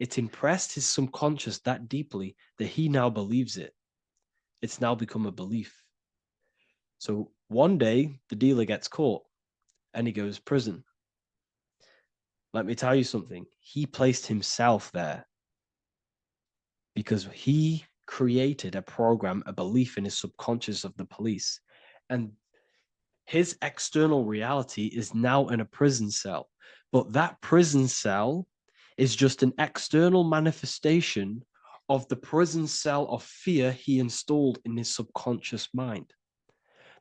It's impressed his subconscious that deeply that he now believes it. It's now become a belief. So one day the dealer gets caught and he goes to prison. Let me tell you something. He placed himself there because he created a program, a belief in his subconscious of the police. And his external reality is now in a prison cell. But that prison cell is just an external manifestation of the prison cell of fear he installed in his subconscious mind.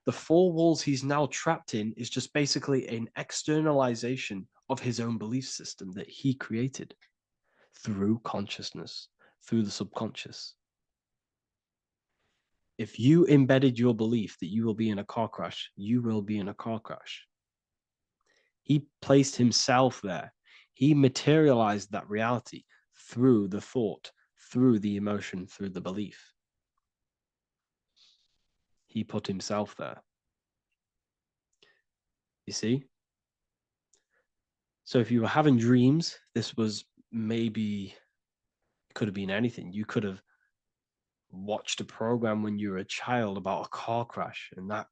The four walls he's now trapped in is just basically an externalization of his own belief system that he created through consciousness, through the subconscious. If you embedded your belief that you will be in a car crash, you will be in a car crash. He placed himself there. He materialized that reality through the thought, through the emotion, through the belief. He put himself there. You see? So if you were having dreams, this was maybe, could have been anything. You could have watched a program when you were a child about a car crash, and that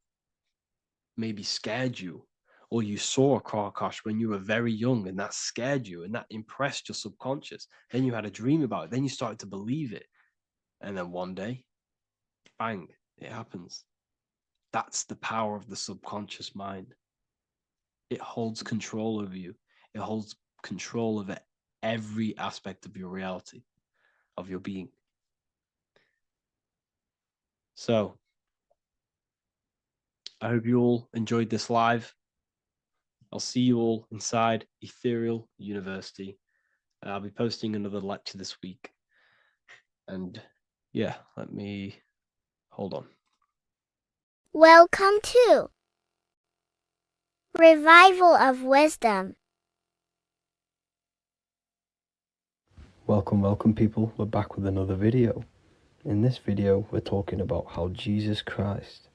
maybe scared you. Or you saw a car crash when you were very young, and that scared you, and that impressed your subconscious. Then you had a dream about it. Then you started to believe it. And then one day, bang, it happens. That's the power of the subconscious mind. It holds control over you. It holds control over every aspect of your reality, of your being. So, I hope you all enjoyed this live. I'll see you all inside Ethereal University. I'll be posting another lecture this week. And yeah, let me hold on. Welcome to Revival of Wisdom. Welcome people, we're back with another video. In this video we're talking about how Jesus Christ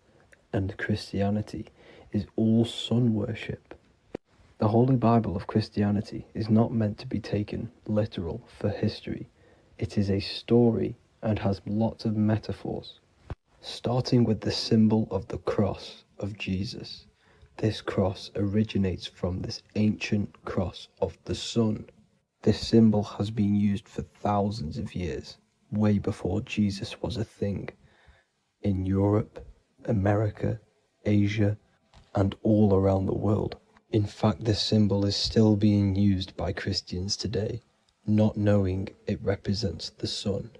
and Christianity is all sun worship. The Holy Bible of Christianity is not meant to be taken literal for history. It is a story and has lots of metaphors. Starting with the symbol of the cross of Jesus. This cross originates from this ancient cross of the sun. This symbol has been used for thousands of years, way before Jesus was a thing, in Europe, America, Asia, and all around the world. In fact, this symbol is still being used by Christians today, not knowing it represents the sun.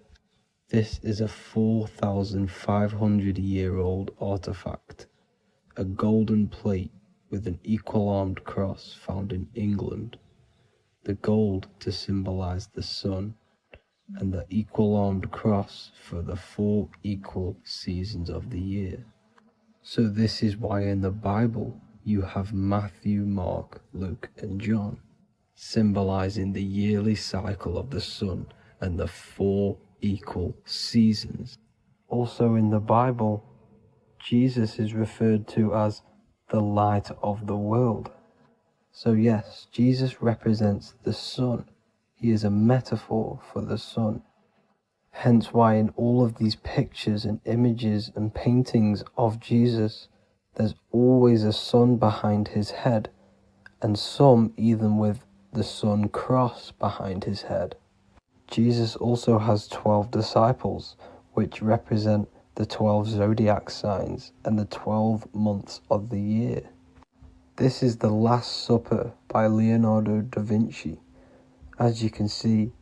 This is a 4,500-year-old artifact, a golden plate with an equal-armed cross found in England. The gold to symbolize the sun, and the equal-armed cross for the 4 equal seasons of the year. So this is why in the Bible you have Matthew, Mark, Luke, and John, symbolizing the yearly cycle of the sun and the 4 equal seasons. Also in the Bible, Jesus is referred to as the light of the world. So yes, Jesus represents the sun. He is a metaphor for the sun. Hence why in all of these pictures and images and paintings of Jesus, there's always a sun behind his head, and some even with the sun cross behind his head. Jesus also has 12 disciples, which represent the 12 zodiac signs and the 12 months of the year. This is the Last Supper by Leonardo da Vinci. As you can see,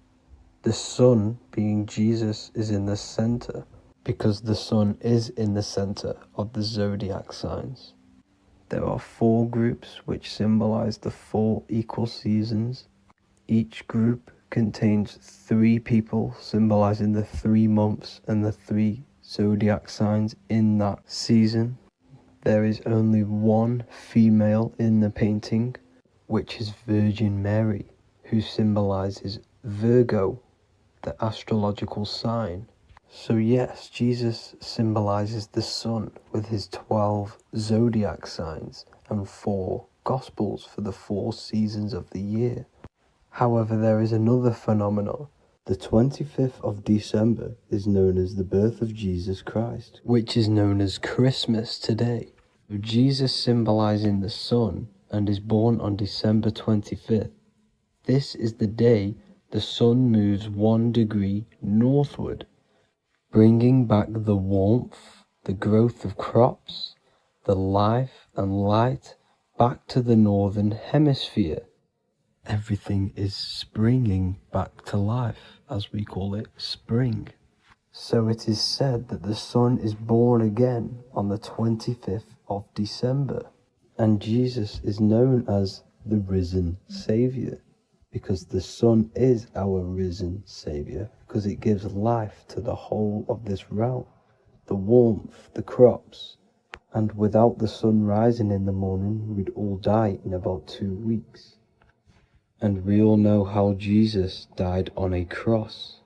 the sun, being Jesus, is in the center, because the sun is in the center of the zodiac signs. There are 4 groups which symbolize the 4 equal seasons. Each group contains 3 people symbolizing the 3 months and the 3 zodiac signs in that season. There is only 1 female in the painting, which is Virgin Mary, who symbolizes Virgo, the astrological sign. So yes, Jesus symbolizes the sun with his 12 zodiac signs and 4 gospels for the 4 seasons of the year. However, there is another phenomenon. The 25th of December is known as the birth of Jesus Christ, which is known as Christmas today. Jesus symbolizing the sun and is born on December 25th. This is the day the sun moves 1 degree northward, bringing back the warmth, the growth of crops, the life and light back to the northern hemisphere. Everything is springing back to life, as we call it, spring. So it is said that the sun is born again on the 25th of December, and Jesus is known as the risen Saviour, because the sun is our risen Saviour, because it gives life to the whole of this realm, the warmth, the crops, and without the sun rising in the morning, we'd all die in about 2 weeks. And we all know how Jesus died on a cross.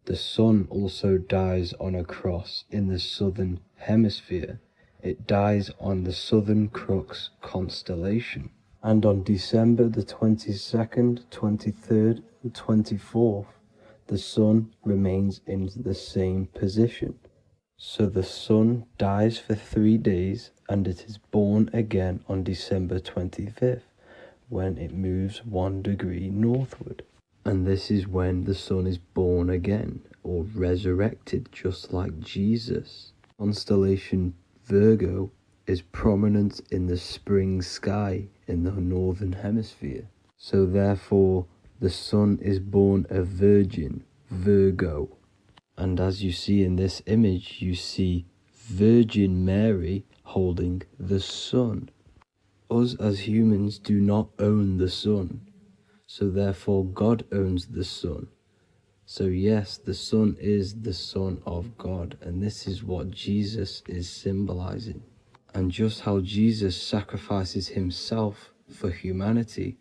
The sun also dies on a cross in the southern hemisphere. It dies on the Southern Crux constellation. And on December the 22nd, 23rd, and 24th, the sun remains in the same position. So the sun dies for 3 days, and it is born again on December 25th, when it moves 1 degree northward. And this is when the sun is born again, or resurrected, just like Jesus. Constellation Virgo is prominent in the spring sky in the northern hemisphere. So therefore, the sun is born a virgin, Virgo. And as you see in this image, you see Virgin Mary holding the sun. Us as humans do not own the sun. So therefore God owns the sun. So yes, the sun is the Son of God, and this is what Jesus is symbolizing. And just how Jesus sacrifices himself for humanity,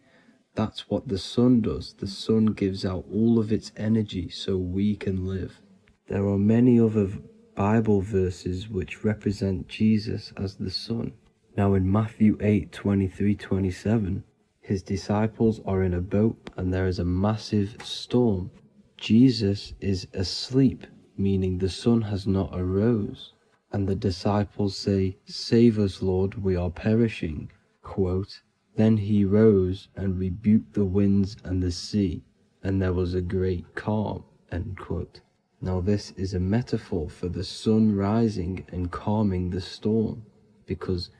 that's what the sun does. The sun gives out all of its energy so we can live. There are many other Bible verses which represent Jesus as the sun. Now in Matthew 8:23-27, his disciples are in a boat and there is a massive storm. Jesus is asleep, meaning the sun has not arose. And the disciples say, "Save us, Lord, we are perishing." Quote, "Then he rose and rebuked the winds and the sea, and there was a great calm." End quote. Now this is a metaphor for the sun rising and calming the storm, because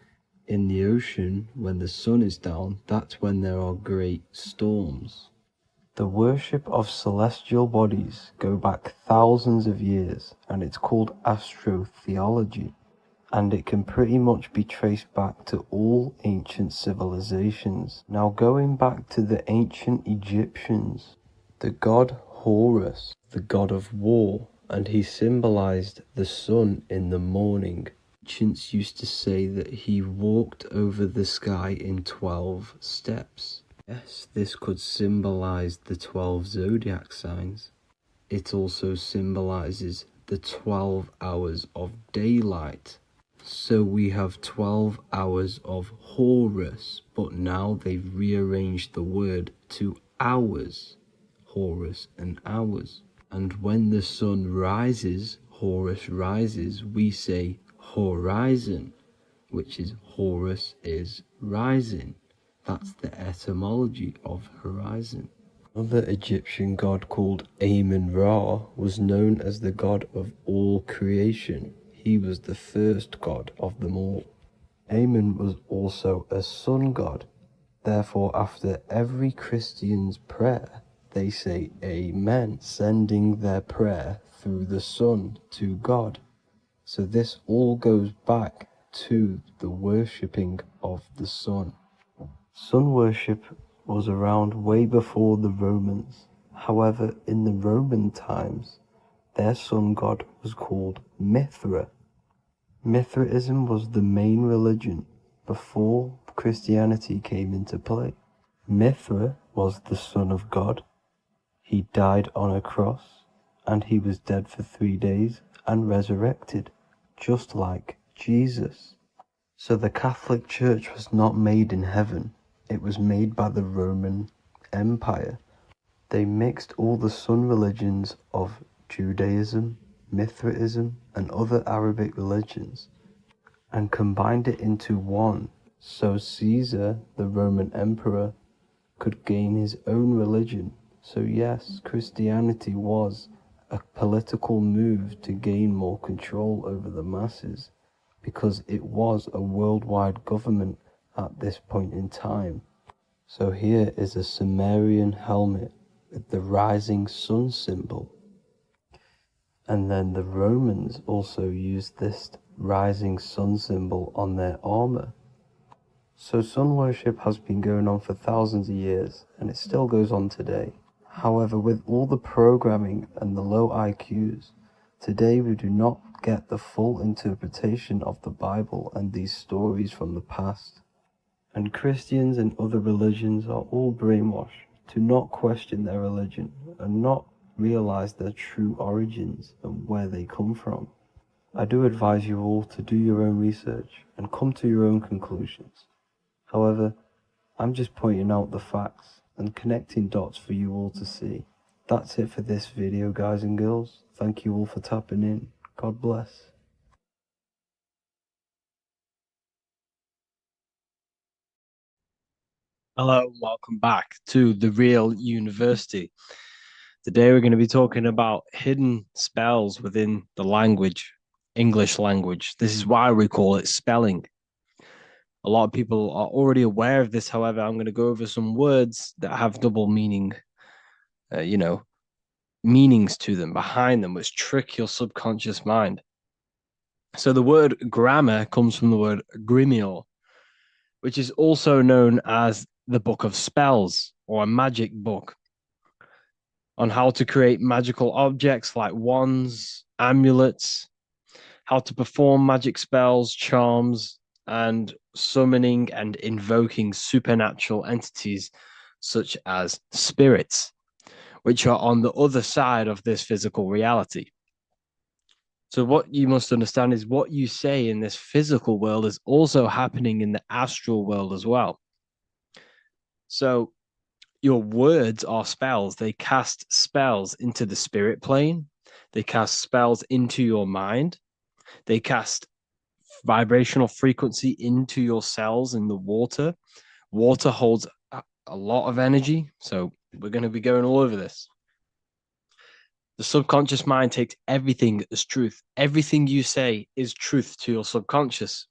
in the ocean, when the sun is down, that's when there are great storms. The worship of celestial bodies go back thousands of years, and it's called astrotheology, and it can pretty much be traced back to all ancient civilizations. Now going back to the ancient Egyptians, the god Horus, the god of war, and he symbolized the sun in the morning. Ancients used to say that he walked over the sky in 12 steps. Yes, this could symbolize the 12 zodiac signs. It also symbolizes the 12 hours of daylight. So we have 12 hours of Horus, but now they've rearranged the word to hours. Horus and hours. And when the sun rises, Horus rises, we say horizon, which is Horus is rising. That's the etymology of horizon. Another Egyptian god called Amun-Ra was known as the god of all creation. He was the first god of them all. Amun was also a sun god. Therefore, after every Christian's prayer, they say Amen, sending their prayer through the sun to God. So this all goes back to the worshipping of the sun. Sun worship was around way before the Romans. However, in the Roman times, their sun god was called Mithra. Mithraism was the main religion before Christianity came into play. Mithra was the son of God. He died on a cross, and he was dead for 3 days and resurrected, just like Jesus. So the Catholic Church was not made in heaven, it was made by the Roman Empire. They mixed all the sun religions of Judaism, Mithraism, and other Arabic religions, and combined it into one, so Caesar, the Roman emperor, could gain his own religion. So yes, Christianity was a political move to gain more control over the masses, because it was a worldwide government at this point in time. So here is a Sumerian helmet with the rising sun symbol. And then the Romans also used this rising sun symbol on their armor. So sun worship has been going on for thousands of years, and it still goes on today. However, with all the programming and the low IQs, today we do not get the full interpretation of the Bible and these stories from the past. And Christians and other religions are all brainwashed to not question their religion and not realize their true origins and where they come from. I do advise you all to do your own research and come to your own conclusions. However, I'm just pointing out the facts and connecting dots for you all to see. That's it for this video, guys and girls. Thank you all for tapping in. God bless. Hello, and welcome back to the Real University. Today we're going to be talking about hidden spells within the language, English language. This is why we call it spelling. A lot of people are already aware of this. However, I'm going to go over some words that have double meaning, meanings to them, behind them, which trick your subconscious mind. So the word grammar comes from the word grimoire, which is also known as the book of spells or a magic book on how to create magical objects like wands, amulets, how to perform magic spells, charms, and summoning and invoking supernatural entities such as spirits, which are on the other side of this physical reality. So, what you must understand is what you say in this physical world is also happening in the astral world as well. So, your words are spells. They cast spells into the spirit plane. They cast spells into your mind. They cast vibrational frequency into your cells in the water. Water holds a lot of energy. So we're going to be going all over this. The subconscious mind takes everything as truth. Everything you say is truth to your subconscious.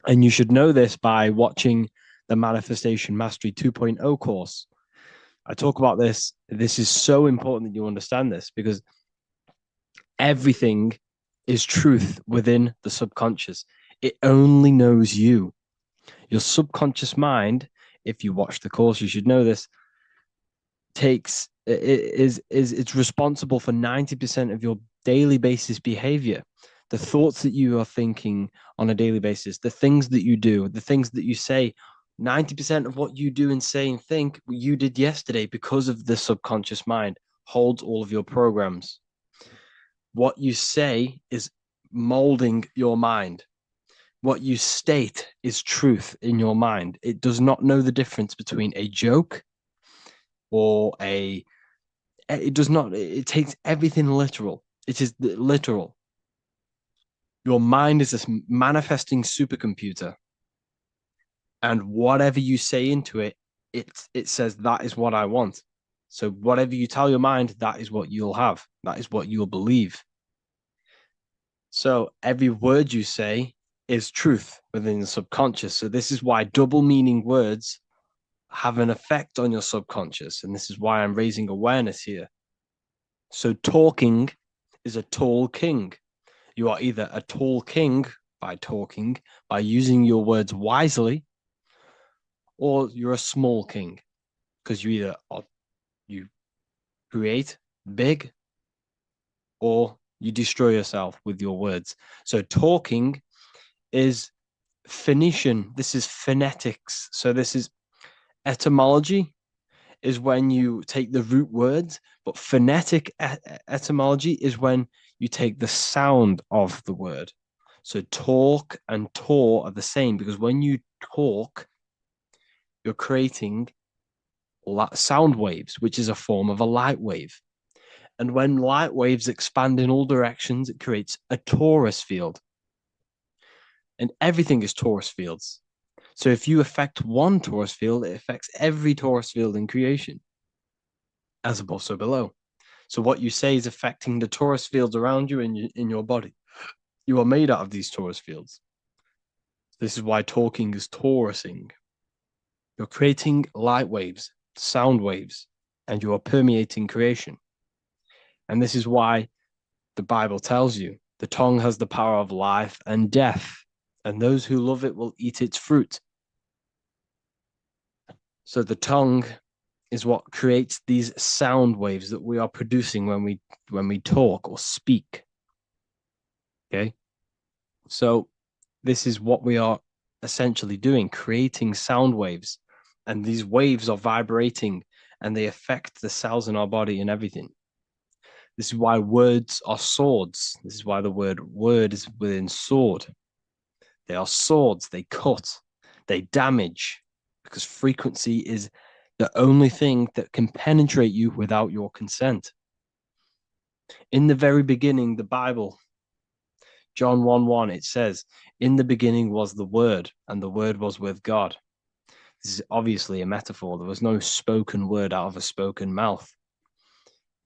And you should know this by watching the Manifestation Mastery 2.0 course. I talk about this. This is so important that you understand this because everything is truth within the subconscious. It only knows you. Your subconscious mind, if you watch the course, you should know this, it's responsible for 90% of your daily basis behavior. The thoughts that you are thinking on a daily basis, the things that you do, the things that you say, 90% of what you do and say and think you did yesterday because of the subconscious mind holds all of your programs. What you say is molding your mind. What you state is truth in your mind. It does not know the difference between a joke or it takes everything literal. It is literal. Your mind is this manifesting supercomputer. And whatever you say into it, it says that is what I want. So whatever you tell your mind, that is what you'll have. That is what you'll believe. So every word you say is truth within the subconscious. So this is why double meaning words have an effect on your subconscious. And this is why I'm raising awareness here. So talking is a tall king. You are either a tall king by talking, by using your words wisely, or you're a small king because you create big or you destroy yourself with your words. So talking is Phoenician. This is phonetics. So this is etymology is when you take the root words, but phonetic etymology is when you take the sound of the word. So talk and tor are the same because when you talk, you're creating sound waves, which is a form of a light wave. And when light waves expand in all directions, it creates a torus field. And everything is torus fields. So if you affect one torus field, it affects every torus field in creation, as above, so below. So what you say is affecting the torus fields around you in your body. You are made out of these torus fields. This is why talking is torusing. You're creating light waves, sound waves, and you are permeating creation. And this is why the Bible tells you the tongue has the power of life and death, and those who love it will eat its fruit. So the tongue is what creates these sound waves that we are producing when we talk or speak. Okay. So this is what we are essentially doing, creating sound waves. And these waves are vibrating and they affect the cells in our body and everything. This is why words are swords. This is why the word is within sword. They are swords. They cut, they damage, because frequency is the only thing that can penetrate you without your consent. In the very beginning, the Bible, John 1:1, it says, in the beginning was the Word, and the Word was with God. This is obviously a metaphor. There was no spoken word out of a spoken mouth.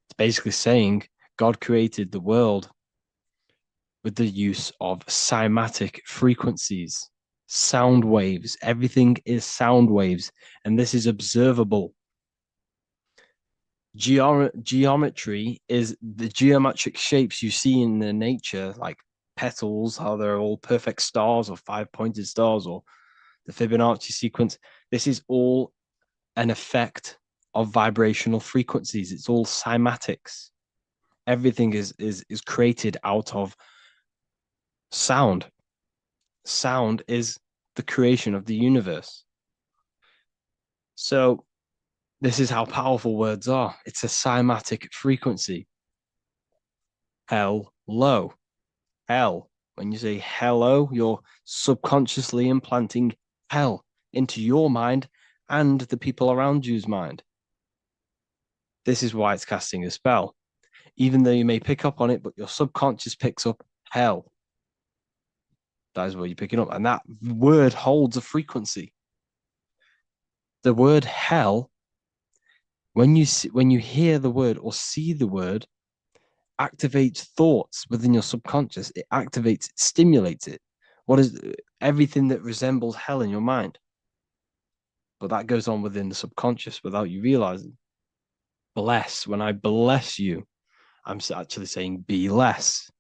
It's basically saying God created the world with the use of cymatic frequencies, sound waves. Everything is sound waves, and this is observable. Geometry is the geometric shapes you see in the nature, like petals, how they're all perfect stars or five-pointed stars, or the Fibonacci sequence. This is all an effect of vibrational frequencies. It's all cymatics. Everything is created out of sound. Sound is the creation of the universe. So this is how powerful words are. It's a cymatic frequency. Hello. Hell. When you say hello, you're subconsciously implanting hell into your mind and the people around you's mind. This is why it's casting a spell. Even though you may pick up on it, but your subconscious picks up hell. That is what you're picking up. And that word holds a frequency. The word hell, when you hear the word or see the word, activates thoughts within your subconscious. It activates, it stimulates it. What is everything that resembles hell in your mind? But that goes on within the subconscious without you realizing. Bless. When I bless you, I'm actually saying be less.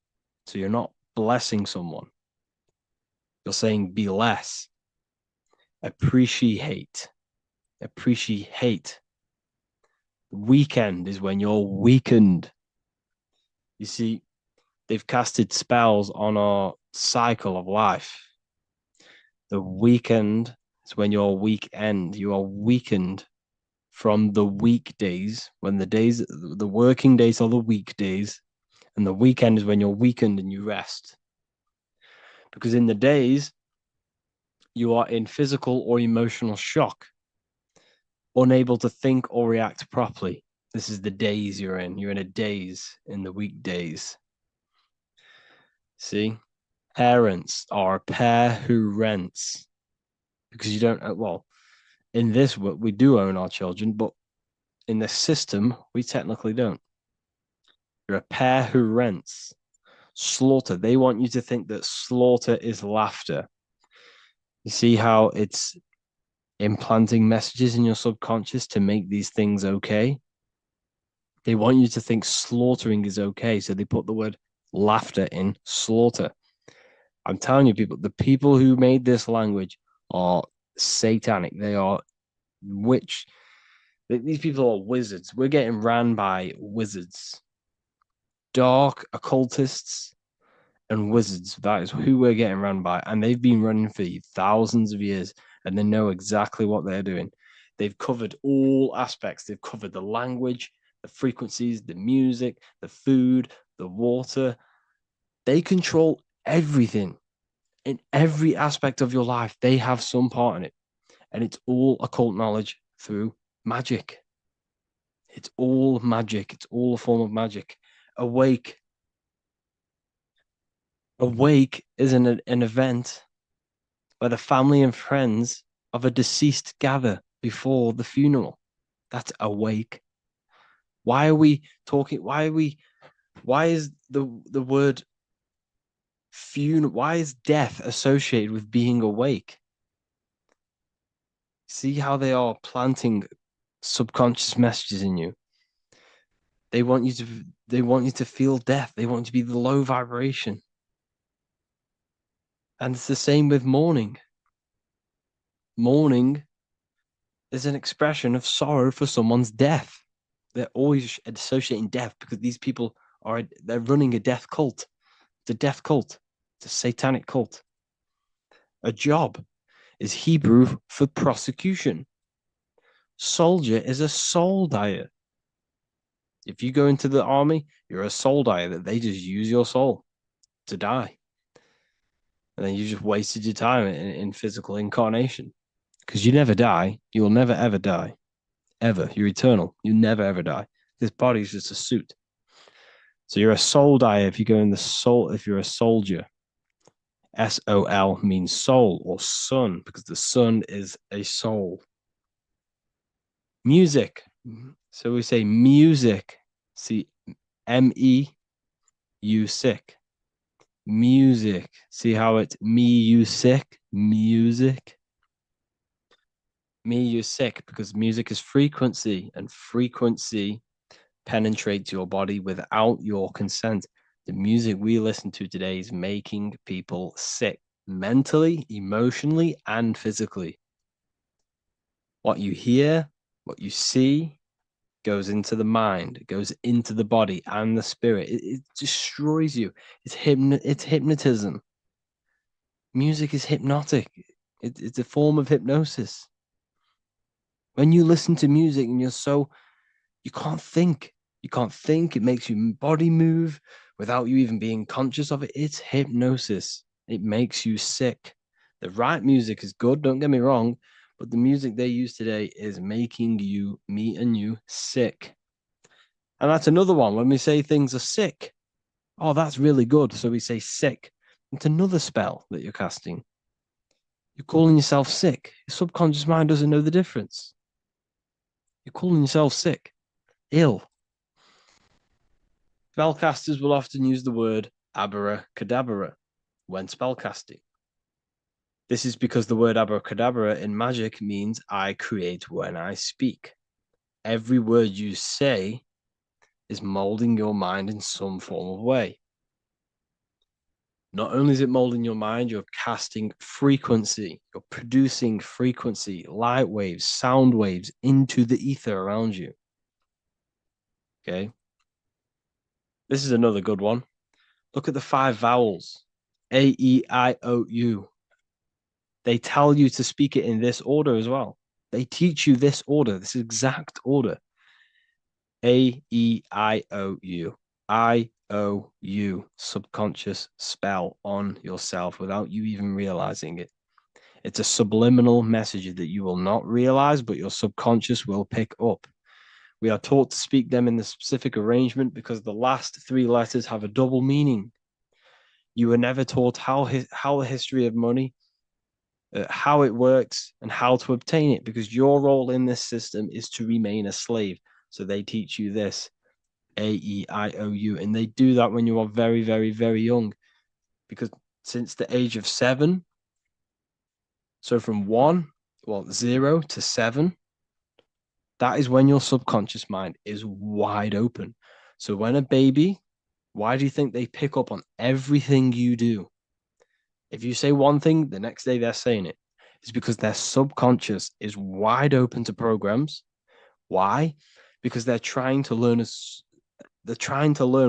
So you're not blessing someone. You're saying be less. Appreciate. Appreciate. Weekend is when you're weakened. You see, they've casted spells on our cycle of life. The weekend is when you're weekend. You are weakened from the weekdays, when the working days are the weekdays, and the weekend is when you're weakened and you rest. Because in the days, you are in physical or emotional shock, unable to think or react properly. This is the days you're in. You're in a daze in the weekdays. See? Parents are a pair who rents. Because you don't, well, in this, we do own our children, but in the system, we technically don't. You're a pair who rents. Slaughter. They want you to think that slaughter is laughter. You see how it's implanting messages in your subconscious to make these things okay? They want you to think slaughtering is okay, so they put the word laughter in slaughter. I'm telling you, people, the people who made this language are satanic. They are witch. These people are wizards. We're getting ran by wizards. Dark occultists and wizards. That is who we're getting run by. And they've been running for thousands of years, and they know exactly what they're doing. They've covered all aspects. They've covered the language, the frequencies, the music, the food, the water. They control everything. In every aspect of your life, they have some part in it. And it's all occult knowledge through magic. It's all magic. It's all a form of magic. Awake. Awake is an event where the family and friends of a deceased gather before the funeral. That's awake. Why are we talking? Why is the word funeral? Why is death associated with being awake? See how they are planting subconscious messages in you. They want you to feel death. They want you to be the low vibration. And it's the same with mourning. Mourning is an expression of sorrow for someone's death. They're always associating death because these people they're running a death cult. It's a death cult. It's a satanic cult. A job is Hebrew for prosecution. Soldier is a soul dyer. If you go into the army, you're a soul dyer, that they just use your soul to die. And then you just wasted your time in physical incarnation. Because you never die. You will never, ever die. Ever. You're eternal. You never, ever die. This body is just a suit. So you're a soul dyer if you go in the soul, if you're a soldier. S-O-L means soul or sun, because the sun is a soul. Music. So we say music. See, M-E-U sick. Music. See how it's me, you sick? Music. Me, you sick, because music is frequency, and frequency penetrates your body without your consent. The music we listen to today is making people sick, mentally, emotionally, and physically. What you hear, what you see, goes into the mind, it goes into the body and the spirit. It destroys you. It's hypnotism. Music is hypnotic. It's a form of hypnosis. When you listen to music and you can't think. You can't think. It makes your body move without you even being conscious of it. It's hypnosis. It makes you sick. The right music is good, don't get me wrong, but the music they use today is making you, me and you, sick. And that's another one. When we say things are sick, oh, that's really good. So we say sick. It's another spell that you're casting. You're calling yourself sick. Your subconscious mind doesn't know the difference. You're calling yourself sick, ill. Spellcasters will often use the word abracadabra when spellcasting. This is because the word abracadabra in magic means I create when I speak. Every word you say is molding your mind in some form of way. Not only is it molding your mind, you're casting frequency, you're producing frequency, light waves, sound waves into the ether around you. Okay. This is another good one. Look at the 5 vowels. A, E, I, O, U. They tell you to speak it in this order as well. They teach you this order, this exact order. A, E, I, O, U. I, O, U. Subconscious spell on yourself without you even realizing it. It's a subliminal message that you will not realize, but your subconscious will pick up. We are taught to speak them in the specific arrangement because the last 3 letters have a double meaning. You were never taught how the history of money, how it works, and how to obtain it, because your role in this system is to remain a slave. So they teach you this, A-E-I-O-U, and they do that when you are very, very, very young, because since the age of 7, so from 0 to 7, that is when your subconscious mind is wide open. So when a baby, why do you think they pick up on everything you do? If you say one thing, the next day they're saying it. It's because their subconscious is wide open to programs. Why? Because they're trying to learn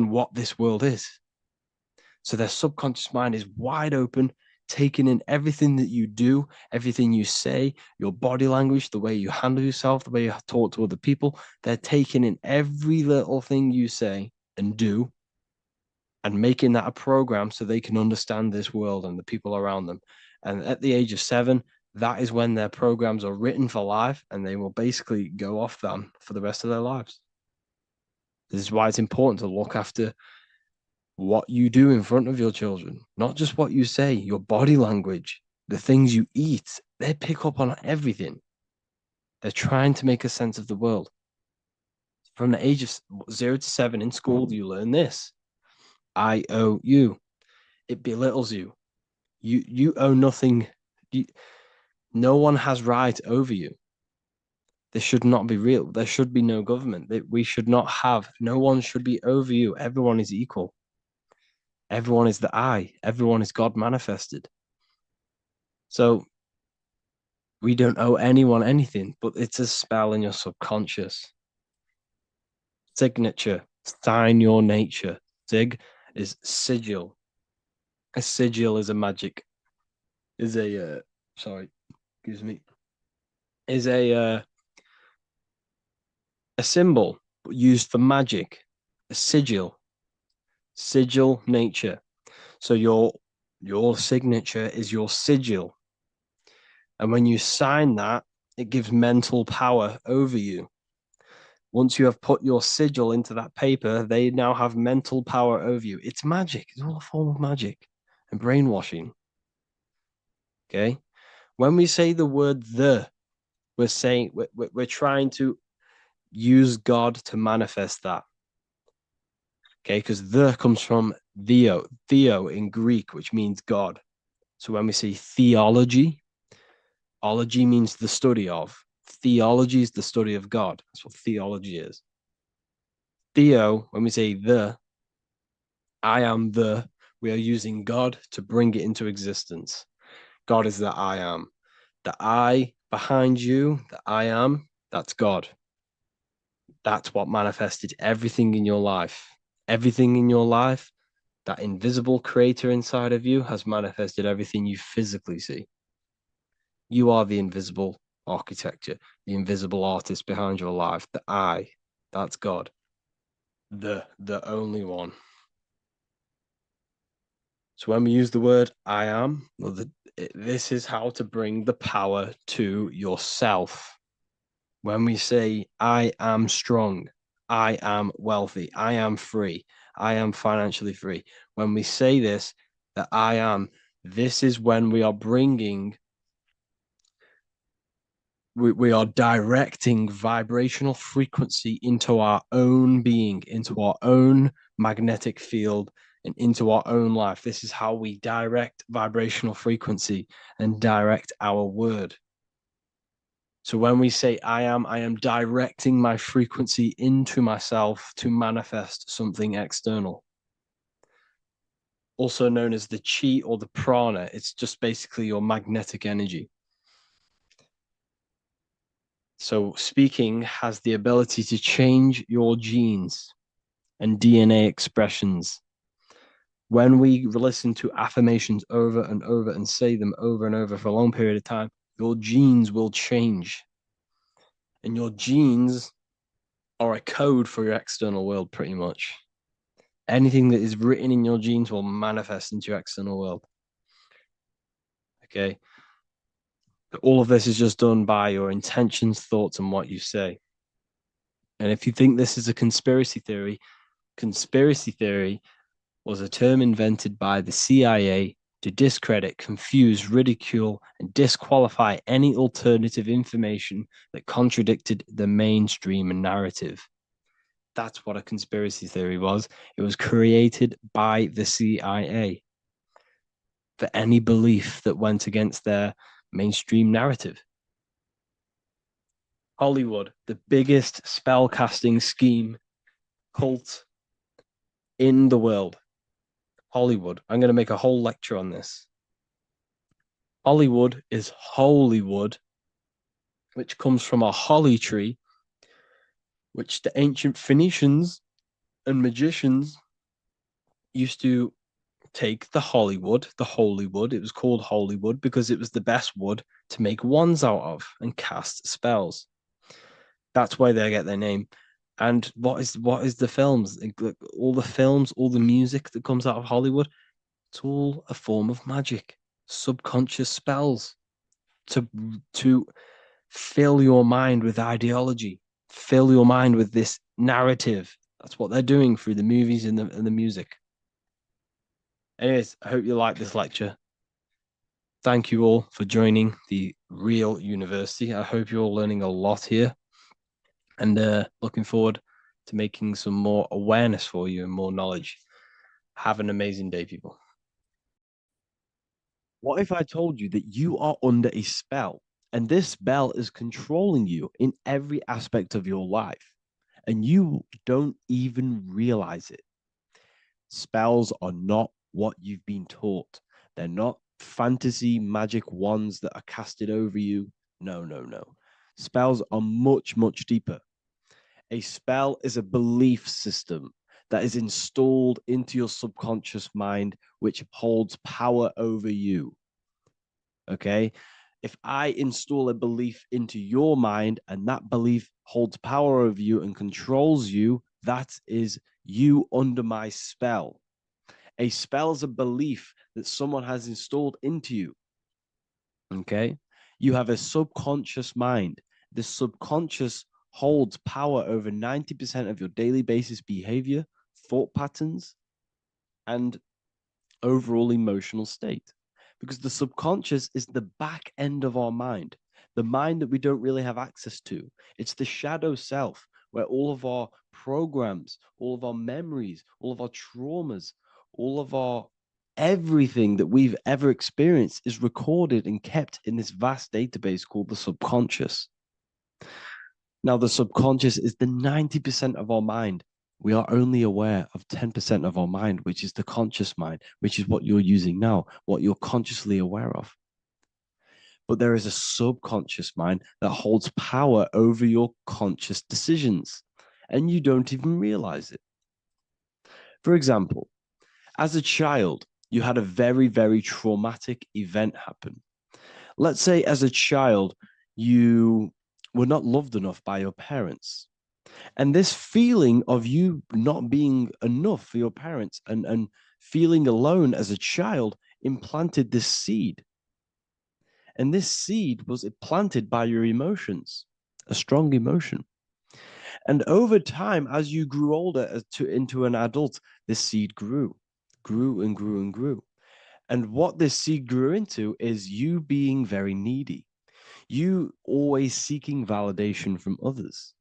what this world is. So their subconscious mind is wide open, taking in everything that you do, everything you say, your body language, the way you handle yourself, the way you talk to other people. They're taking in every little thing you say and do, and making that a program so they can understand this world and the people around them. And at the age of 7, that is when their programs are written for life, and they will basically go off them for the rest of their lives. This is why it's important to look after what you do in front of your children, not just what you say, your body language, the things you eat. They pick up on everything. They're trying to make a sense of the world. From the age of 0 to 7 in school, you learn this. I owe you. It belittles you. You owe nothing. No one has right over you. This should not be real. There should be no government. We should not have. No one should be over you. Everyone is equal. Everyone is the I. Everyone is God manifested. So we don't owe anyone anything, but it's a spell in your subconscious. Signature. Sign your nature. Sig is sigil. A sigil is a magic. Is a is a symbol used for magic. A sigil nature. So your signature is your sigil, and when you sign that, it gives mental power over you. Once you have put your sigil into that paper, they now have mental power over you. It's magic. It's all a form of magic and brainwashing. Okay. When we say the word the, we're saying we're trying to use God to manifest that. Okay, because the comes from theo in Greek, which means God. So when we say theology, ology means the study of. Theology is the study of God. That's what theology is. Theo, when we say the, I am the, we are using God to bring it into existence. God is the I am. The I behind you, the I am, that's God. That's what manifested everything in your life. Everything in your life, that invisible creator inside of you has manifested everything you physically see. You are the invisible architecture, the invisible artist behind your life. The I, that's God. The only one. So when we use the word I am, well, this is how to bring the power to yourself. When we say I am strong, I am wealthy, I am free, I am financially free. When we say this, that I am, this is when we are bringing, we are directing vibrational frequency into our own being, into our own magnetic field, and into our own life. This is how we direct vibrational frequency and direct our word. So when we say I am directing my frequency into myself to manifest something external. Also known as the chi or the prana. It's just basically your magnetic energy. So speaking has the ability to change your genes and DNA expressions. When we listen to affirmations over and over and say them over and over for a long period of time, your genes will change. And your genes are a code for your external world, pretty much. Anything that is written in your genes will manifest into your external world. Okay. All of this is just done by your intentions, thoughts, and what you say. And if you think this is a conspiracy theory was a term invented by the CIA to discredit, confuse, ridicule, and disqualify any alternative information that contradicted the mainstream narrative. That's what a conspiracy theory was. It was created by the CIA for any belief that went against their mainstream narrative. Hollywood, the biggest spell casting scheme cult in the world. Hollywood. I'm going to make a whole lecture on this. Hollywood is Holywood, which comes from a holly tree, which the ancient Phoenicians and magicians used to take the Hollywood, the holy wood. It was called Holywood because it was the best wood to make wands out of and cast spells. That's why they get their name. And what is the films? All the films, all the music that comes out of Hollywood, it's all a form of magic, subconscious spells to fill your mind with ideology, fill your mind with this narrative. That's what they're doing through the movies and the music. Anyways, I hope you like this lecture. Thank you all for joining the Real University. I hope you're all learning a lot here and looking forward to making some more awareness for you and more knowledge. Have an amazing day, people. What if I told you that you are under a spell and this spell is controlling you in every aspect of your life and you don't even realize it? Spells are not what you've been taught. They're not fantasy magic wands that are casted over you. No, no, no. Spells are much, much deeper. A spell is a belief system that is installed into your subconscious mind, which holds power over you. Okay? If I install a belief into your mind and that belief holds power over you and controls you, that is you under my spell. A spell is a belief that someone has installed into you. Okay? You have a subconscious mind. The subconscious holds power over 90% of your daily basis behavior, thought patterns, and overall emotional state. because the subconscious is the back end of our mind, the mind that we don't really have access to. It's the shadow self where all of our programs, all of our memories, all of our traumas, all of our everything that we've ever experienced is recorded and kept in this vast database called the subconscious. Now, the subconscious is the 90% of our mind. We are only aware of 10% of our mind, which is the conscious mind, which is what you're using now, what you're consciously aware of. But there is a subconscious mind that holds power over your conscious decisions, and you don't even realize it. For example, as a child, you had a very, very traumatic event happen. Let's say as a child, you were not loved enough by your parents. And this feeling of you not being enough for your parents and feeling alone as a child implanted this seed. And this seed was planted by your emotions, a strong emotion. And over time, as you grew older into an adult, this seed grew and grew and grew. And what this seed grew into is you being very needy, you always seeking validation from others.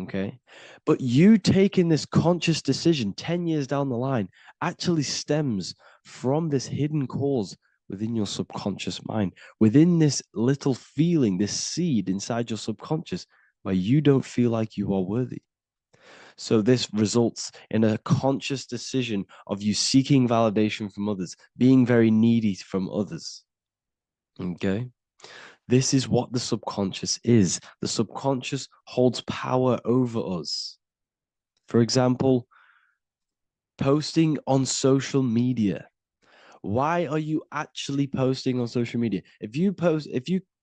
Okay. But you taking this conscious decision 10 years down the line actually stems from this hidden cause within your subconscious mind, within this little feeling, this seed inside your subconscious where you don't feel like you are worthy. So this results in a conscious decision of you seeking validation from others, being very needy from others. Okay. This is what the subconscious is. The subconscious holds power over us. For example, posting on social media. Why are you actually posting on social media? If you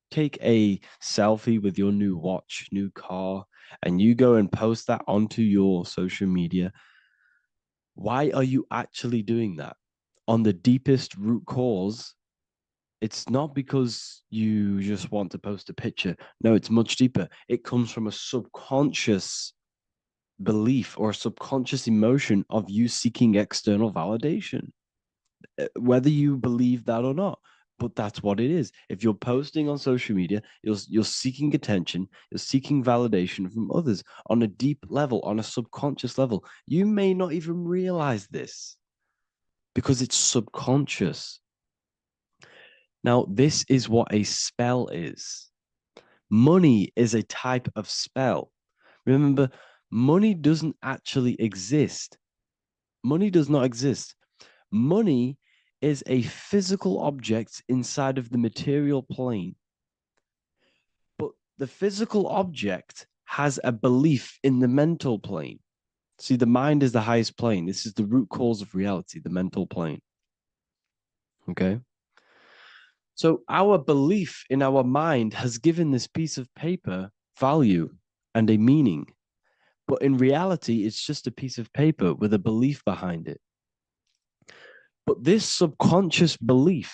take a selfie with your new watch, new car, and you go and post that onto your social media, why are you actually doing that? On the deepest root cause, it's not because you just want to post a picture. No, it's much deeper. It comes from a subconscious belief or a subconscious emotion of you seeking external validation, whether you believe that or not. But that's what it is. If you're posting on social media, you're seeking attention, you're seeking validation from others on a deep level, on a subconscious level. You may not even realize this because it's subconscious. Now, this is what a spell is. Money is a type of spell. Remember, money doesn't actually exist. Money does not exist. Money is a physical object inside of the material plane. But the physical object has a belief in the mental plane. See, the mind is the highest plane. This is the root cause of reality, the mental plane. Okay? So our belief in our mind has given this piece of paper value and a meaning. But in reality, it's just a piece of paper with a belief behind it. But this subconscious belief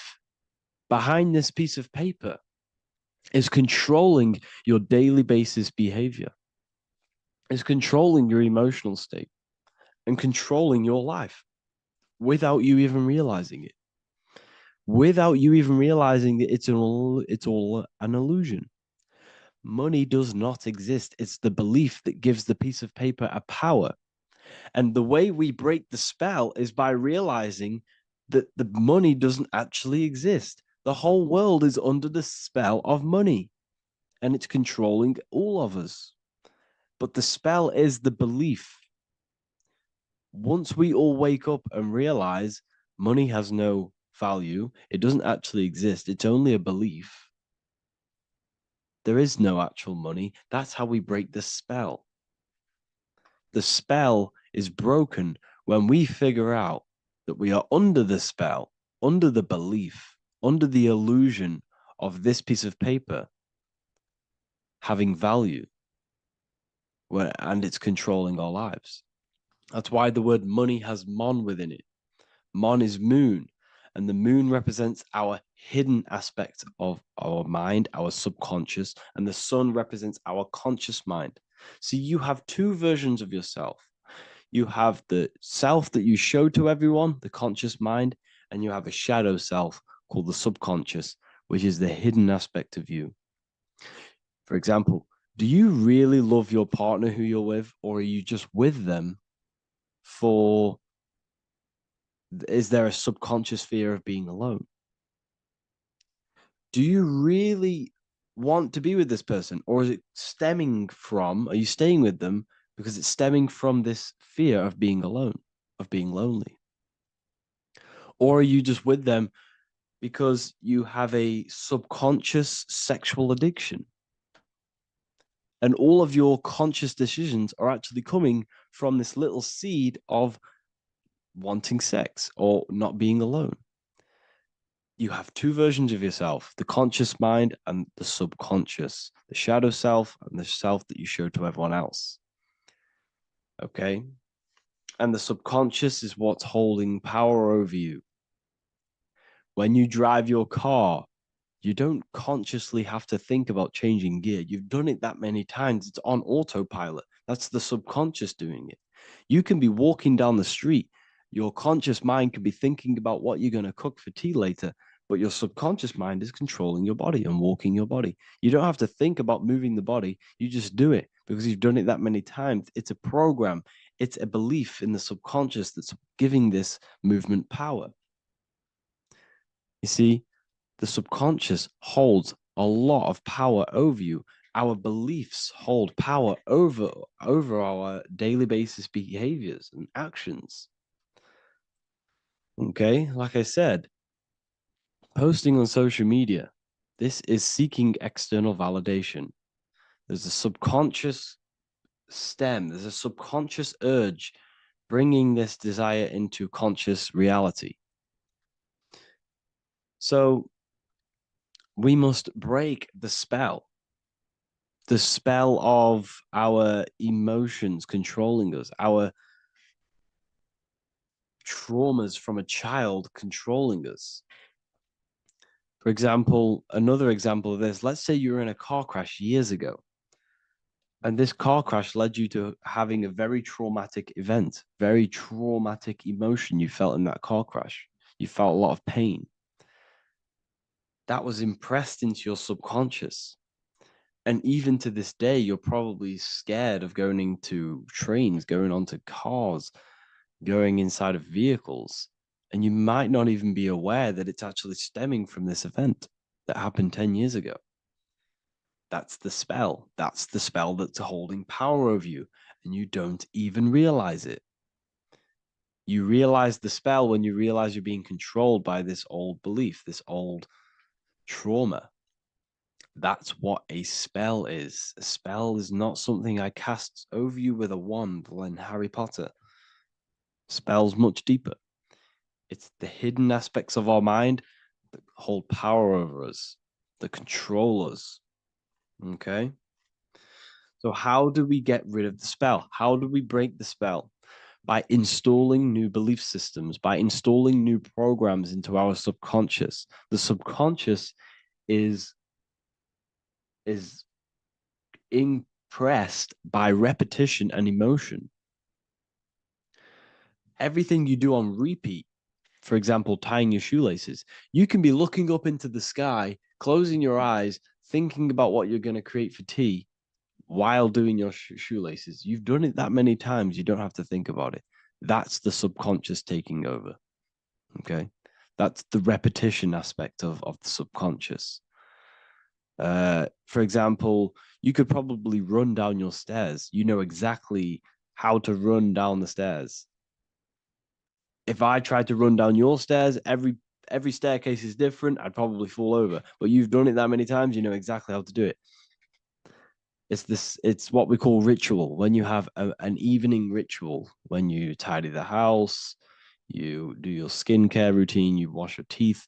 behind this piece of paper is controlling your daily basis behavior, is controlling your emotional state and controlling your life without you even realizing it. Without you even realizing that it's all an illusion. Money does not exist. It's the belief that gives the piece of paper a power. And the way we break the spell is by realizing that the money doesn't actually exist. The whole world is under the spell of money, and it's controlling all of us. But the spell is the belief. Once we all wake up and realize money has no value, it doesn't actually exist, it's only a belief. There is no actual money. That's how we break the spell. The spell is broken when we figure out that we are under the spell, under the belief, under the illusion of this piece of paper having value, and it's controlling our lives. That's why the word money has mon within it. Mon is moon, and the moon represents our hidden aspect of our mind, our subconscious, and the sun represents our conscious mind. So you have two versions of yourself. You have the self that you show to everyone, the conscious mind, and you have a shadow self called the subconscious, which is the hidden aspect of you. For example, do you really love your partner who you're with, or are you just with them for, is there a subconscious fear of being alone? Do you really want to be with this person, or is it stemming from, are you staying with them because it's stemming from this fear of being alone, of being lonely? Or are you just with them because you have a subconscious sexual addiction? And all of your conscious decisions are actually coming from this little seed of wanting sex or not being alone. You have two versions of yourself, the conscious mind and the subconscious, the shadow self and the self that you show to everyone else. Okay? And the subconscious is what's holding power over you. When you drive your car, you don't consciously have to think about changing gear. You've done it that many times. It's on autopilot. That's the subconscious doing it. You can be walking down the street. Your conscious mind could be thinking about what you're going to cook for tea later, but your subconscious mind is controlling your body and walking your body. You don't have to think about moving the body. You just do it because you've done it that many times. It's a program. It's a belief in the subconscious that's giving this movement power. You see, the subconscious holds a lot of power over you. Our beliefs hold power over our daily basis behaviors and actions. Okay, like I said, posting on social media, this is seeking external validation. There's a subconscious stem, there's a subconscious urge bringing this desire into conscious reality. So we must break the spell of our emotions controlling us, our traumas from a child controlling us. For example, another example of this, let's say you were in a car crash years ago, and this car crash led you to having a very traumatic event, very traumatic emotion you felt in that car crash. You felt a lot of pain. That was impressed into your subconscious. And even to this day, you're probably scared of going into trains, going onto cars, going inside of vehicles. And you might not even be aware that it's actually stemming from this event that happened 10 years ago. That's the spell. That's the spell that's holding power over you. And you don't even realize it. You realize the spell when you realize you're being controlled by this old belief, this old trauma. That's what a spell is. A spell is not something I cast over you with a wand like Harry Potter. Spell's much deeper. It's the hidden aspects of our mind that hold power over us, that control us. Okay? So how do we get rid of the spell? How do we break the spell? By installing new belief systems, by installing new programs into our subconscious. The subconscious is impressed by repetition and emotion. Everything you do on repeat, for example, tying your shoelaces, you can be looking up into the sky, closing your eyes, thinking about what you're going to create for tea while doing your shoelaces. You've done it that many times, you don't have to think about it. That's the subconscious taking over. Okay? That's the repetition aspect of the subconscious. For example, you could probably run down your stairs. You know exactly how to run down the stairs. If I tried to run down your stairs, every staircase is different. I'd probably fall over. But you've done it that many times, you know exactly how to do it. It's what we call ritual. When you have an evening ritual, when you tidy the house, you do your skincare routine, you wash your teeth,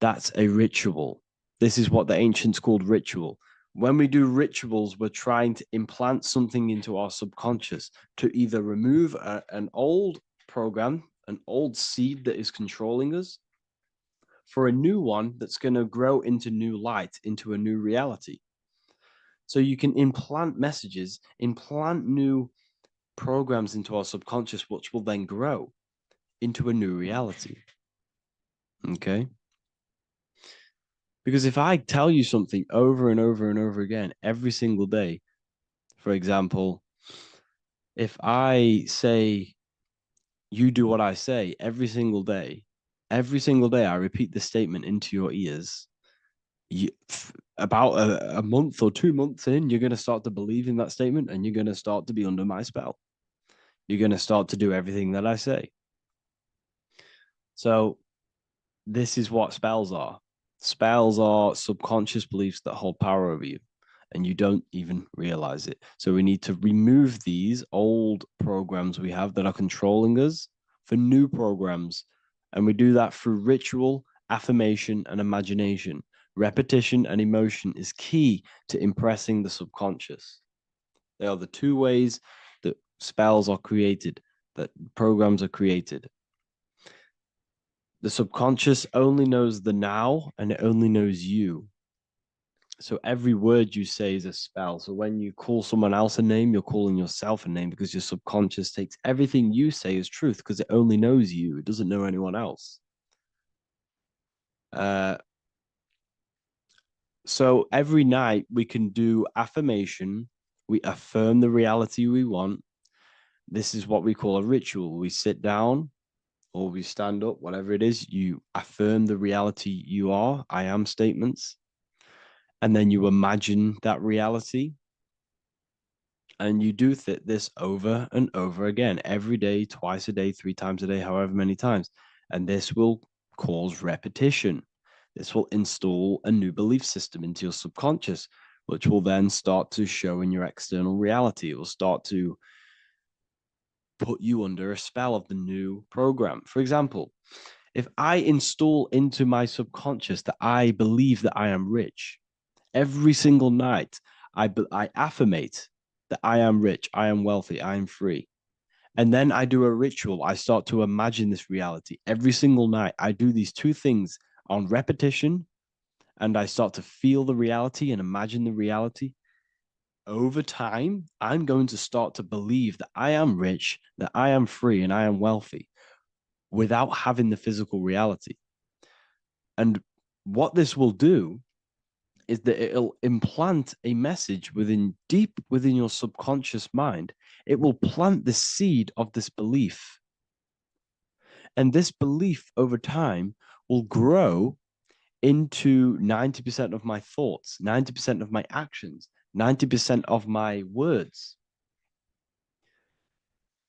that's a ritual. This is what the ancients called ritual. When we do rituals, we're trying to implant something into our subconscious to either remove an old program, an old seed that is controlling us, for a new one that's going to grow into new light, into a new reality. So you can implant messages, implant new programs into our subconscious, which will then grow into a new reality. Okay? Because if I tell you something over and over and over again every single day, for example, if I say, you do what I say every single day I repeat this statement into your ears, about a month or 2 months in, you're going to start to believe in that statement and you're going to start to be under my spell. You're going to start to do everything that I say. So this is what spells are. Spells are subconscious beliefs that hold power over you, and you don't even realize it. So we need to remove these old programs we have that are controlling us for new programs. And we do that through ritual, affirmation, and imagination. Repetition and emotion is key to impressing the subconscious. They are the two ways that spells are created, that programs are created. The subconscious only knows the now, and it only knows you. So every word you say is a spell. So when you call someone else a name, you're calling yourself a name, because your subconscious takes everything you say as truth, because it only knows you. It doesn't know anyone else. So every night we can do affirmation. We affirm the reality we want. This is what we call a ritual. We sit down or we stand up, whatever it is, you affirm the reality you are, I am statements. And then you imagine that reality. And you do this over and over again, every day, twice a day, 3 times a day, however many times. And this will cause repetition. This will install a new belief system into your subconscious, which will then start to show in your external reality. It will start to put you under a spell of the new program. For example, if I install into my subconscious that I believe that I am rich, every single night I affirmate that I am rich, I am wealthy, I am free. And then I do a ritual. I start to imagine this reality. Every single night, I do these two things on repetition, and I start to feel the reality and imagine the reality. Over time, I'm going to start to believe that I am rich, that I am free, and I am wealthy without having the physical reality. And what this will do is that it'll implant a message deep within your subconscious mind. It will plant the seed of this belief. And this belief over time will grow into 90% of my thoughts, 90% of my actions, 90% of my words.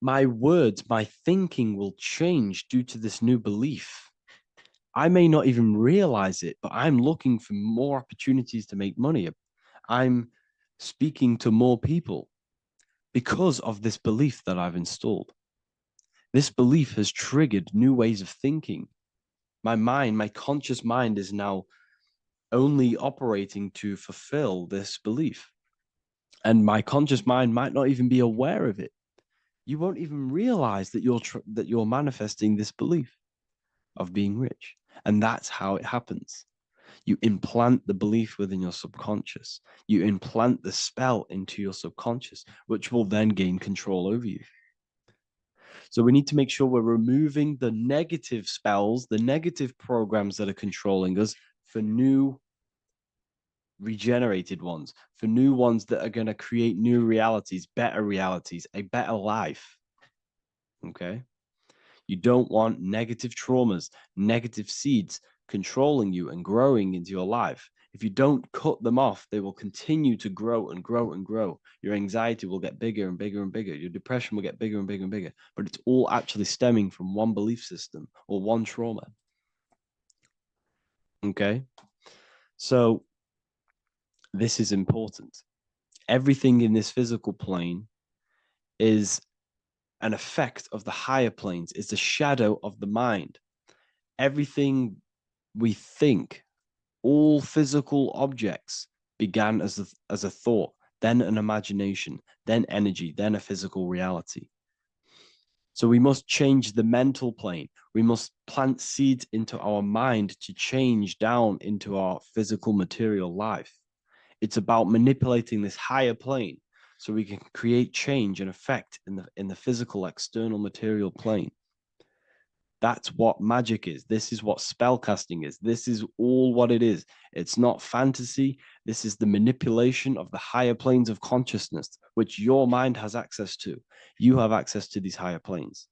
My words, my thinking will change due to this new belief. I may not even realize it, but I'm looking for more opportunities to make money. I'm speaking to more people because of this belief that I've installed. This belief has triggered new ways of thinking. My mind, my conscious mind, is now only operating to fulfill this belief. And my conscious mind might not even be aware of it. You won't even realize that you're manifesting this belief of being rich. And that's how it happens. You implant the belief within your subconscious. You implant the spell into your subconscious, which will then gain control over you. So we need to make sure we're removing the negative spells, the negative programs that are controlling us, for new regenerated ones, for new ones that are going to create new realities, a better life. Okay? You don't want negative traumas, negative seeds controlling you and growing into your life. If you don't cut them off, they will continue to grow and grow and grow. Your anxiety will get bigger and bigger and bigger. Your depression will get bigger and bigger and bigger. But it's all actually stemming from one belief system or one trauma. Okay? So this is important. Everything in this physical plane is an effect of the higher planes. It's a shadow of the mind. Everything we think, all physical objects, began as a thought, then an imagination, then energy, then a physical reality. So we must change the mental plane. We must plant seeds into our mind to change down into our physical material life. It's about manipulating this higher plane so we can create change and effect in the physical external material plane. That's what magic is. This is what spellcasting is. This is all what it is. It's not fantasy. This is the manipulation of the higher planes of consciousness, which your mind has access to. You have access to these higher planes.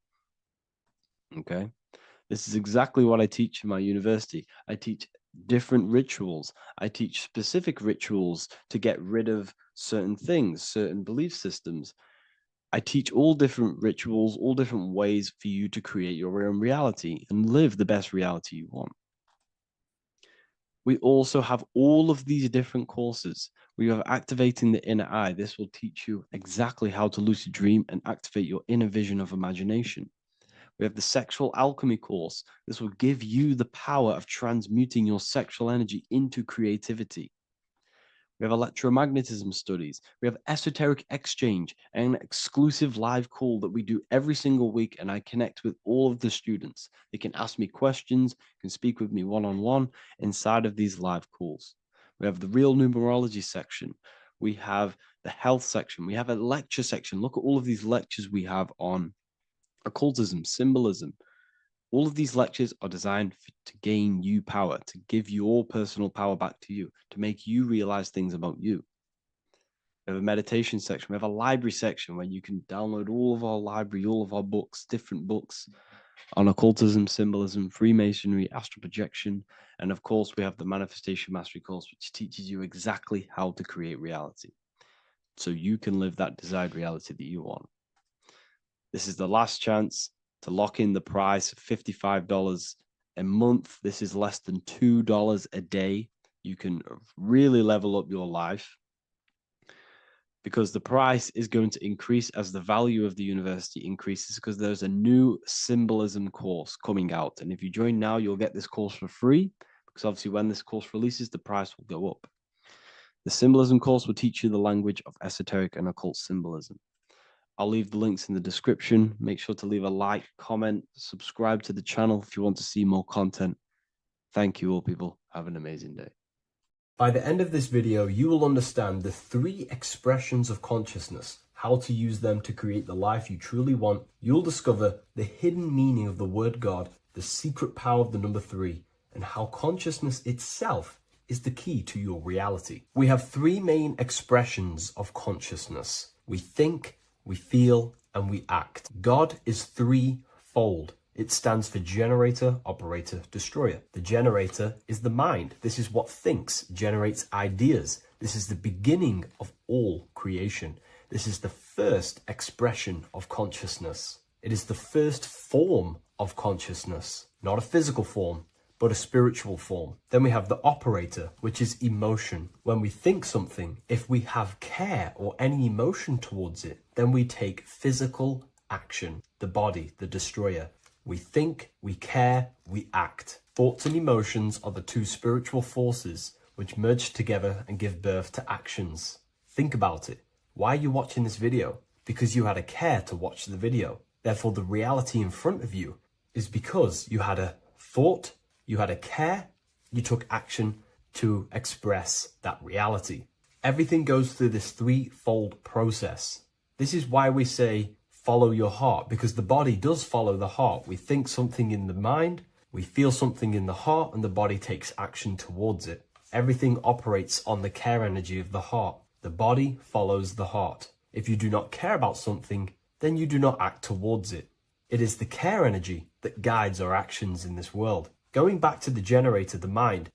Okay? This is exactly what I teach in my university. I teach different rituals. I teach specific rituals to get rid of certain things, certain belief systems. I teach all different rituals, all different ways for you to create your own reality and live the best reality you want. We also have all of these different courses. We have Activating the Inner Eye. This will teach you exactly how to lucid dream and activate your inner vision of imagination. We have the Sexual Alchemy course. This will give you the power of transmuting your sexual energy into creativity. We have electromagnetism studies. We have esoteric exchange, an exclusive live call that we do every single week, and I connect with all of the students. They can ask me questions, can speak with me one-on-one inside of these live calls. We have the real numerology section. We have the health section. We have a lecture section. Look at all of these lectures we have on occultism, symbolism. All of these lectures are designed to gain you power, to give your personal power back to you, to make you realize things about you. We have a meditation section. We have a library section where you can download all of our library, all of our books, different books on occultism, symbolism, Freemasonry, astral projection. And of course, we have the Manifestation Mastery course, which teaches you exactly how to create reality so you can live that desired reality that you want. This is the last chance to lock in the price of $55 a month. This is less than $2 a day. You can really level up your life because the price is going to increase as the value of the university increases, because there's a new symbolism course coming out. And if you join now, you'll get this course for free, because obviously when this course releases, the price will go up. The symbolism course will teach you the language of esoteric and occult symbolism. I'll leave the links in the description. Make sure to leave a like, comment, subscribe to the channel if you want to see more content. Thank you all, people. Have an amazing day. By the end of this video, you will understand the 3 expressions of consciousness, how to use them to create the life you truly want. You'll discover the hidden meaning of the word God, the secret power of the number 3, and how consciousness itself is the key to your reality. We have 3 main expressions of consciousness. We think, we feel, and we act. God is 3-fold. It stands for generator, operator, destroyer. The generator is the mind. This is what thinks, generates ideas. This is the beginning of all creation. This is the first expression of consciousness. It is the first form of consciousness, not a physical form, but a spiritual form. Then we have the operator, which is emotion. When we think something, if we have care or any emotion towards it, then we take physical action. The body, the destroyer. We think, we care, we act. Thoughts and emotions are the 2 spiritual forces which merge together and give birth to actions. Think about it. Why are you watching this video? Because you had a care to watch the video. Therefore, the reality in front of you is because you had a thought, you had a care, you took action to express that reality. Everything goes through this 3-fold process. This is why we say, follow your heart, because the body does follow the heart. We think something in the mind, we feel something in the heart, and the body takes action towards it. Everything operates on the care energy of the heart. The body follows the heart. If you do not care about something, then you do not act towards it. It is the care energy that guides our actions in this world. Going back to the generator, the mind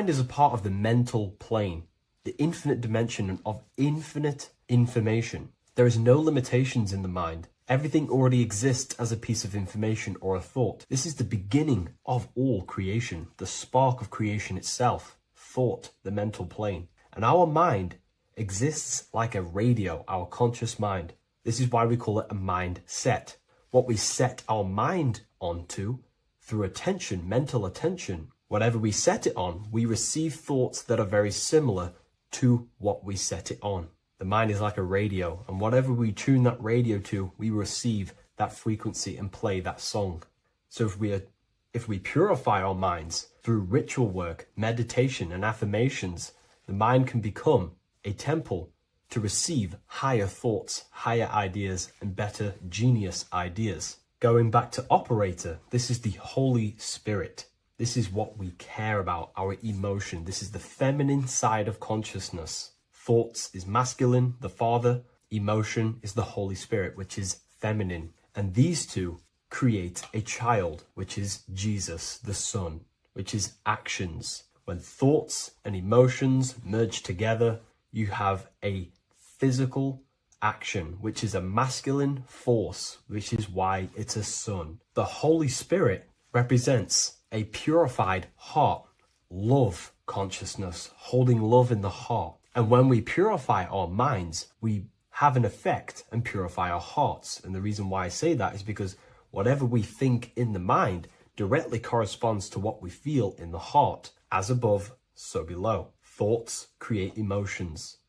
is a part of the mental plane, the infinite dimension of infinite information. There is no limitations in the mind. Everything already exists as a piece of information or a thought. This is the beginning of all creation, the spark of creation itself, thought, the mental plane. And our mind exists like a radio, our conscious mind. This is why we call it a mindset. What we set our mind onto through attention, mental attention, whatever we set it on, we receive thoughts that are very similar to what we set it on. The mind is like a radio, and whatever we tune that radio to, we receive that frequency and play that song. So if we purify our minds through ritual work, meditation, and affirmations, the mind can become a temple to receive higher thoughts, higher ideas, and better genius ideas. Going back to operator, this is the Holy Spirit. This is what we care about, our emotion. This is the feminine side of consciousness. Thoughts is masculine, the Father. Emotion is the Holy Spirit, which is feminine. And these two create a child, which is Jesus, the Son, which is actions. When thoughts and emotions merge together, you have a physical action, which is a masculine force, which is why it's a son. The Holy Spirit represents a purified heart, love consciousness, holding love in the heart. And when we purify our minds, we have an effect and purify our hearts. And the reason why I say that is because whatever we think in the mind directly corresponds to what we feel in the heart. As above, so below. Thoughts create emotions.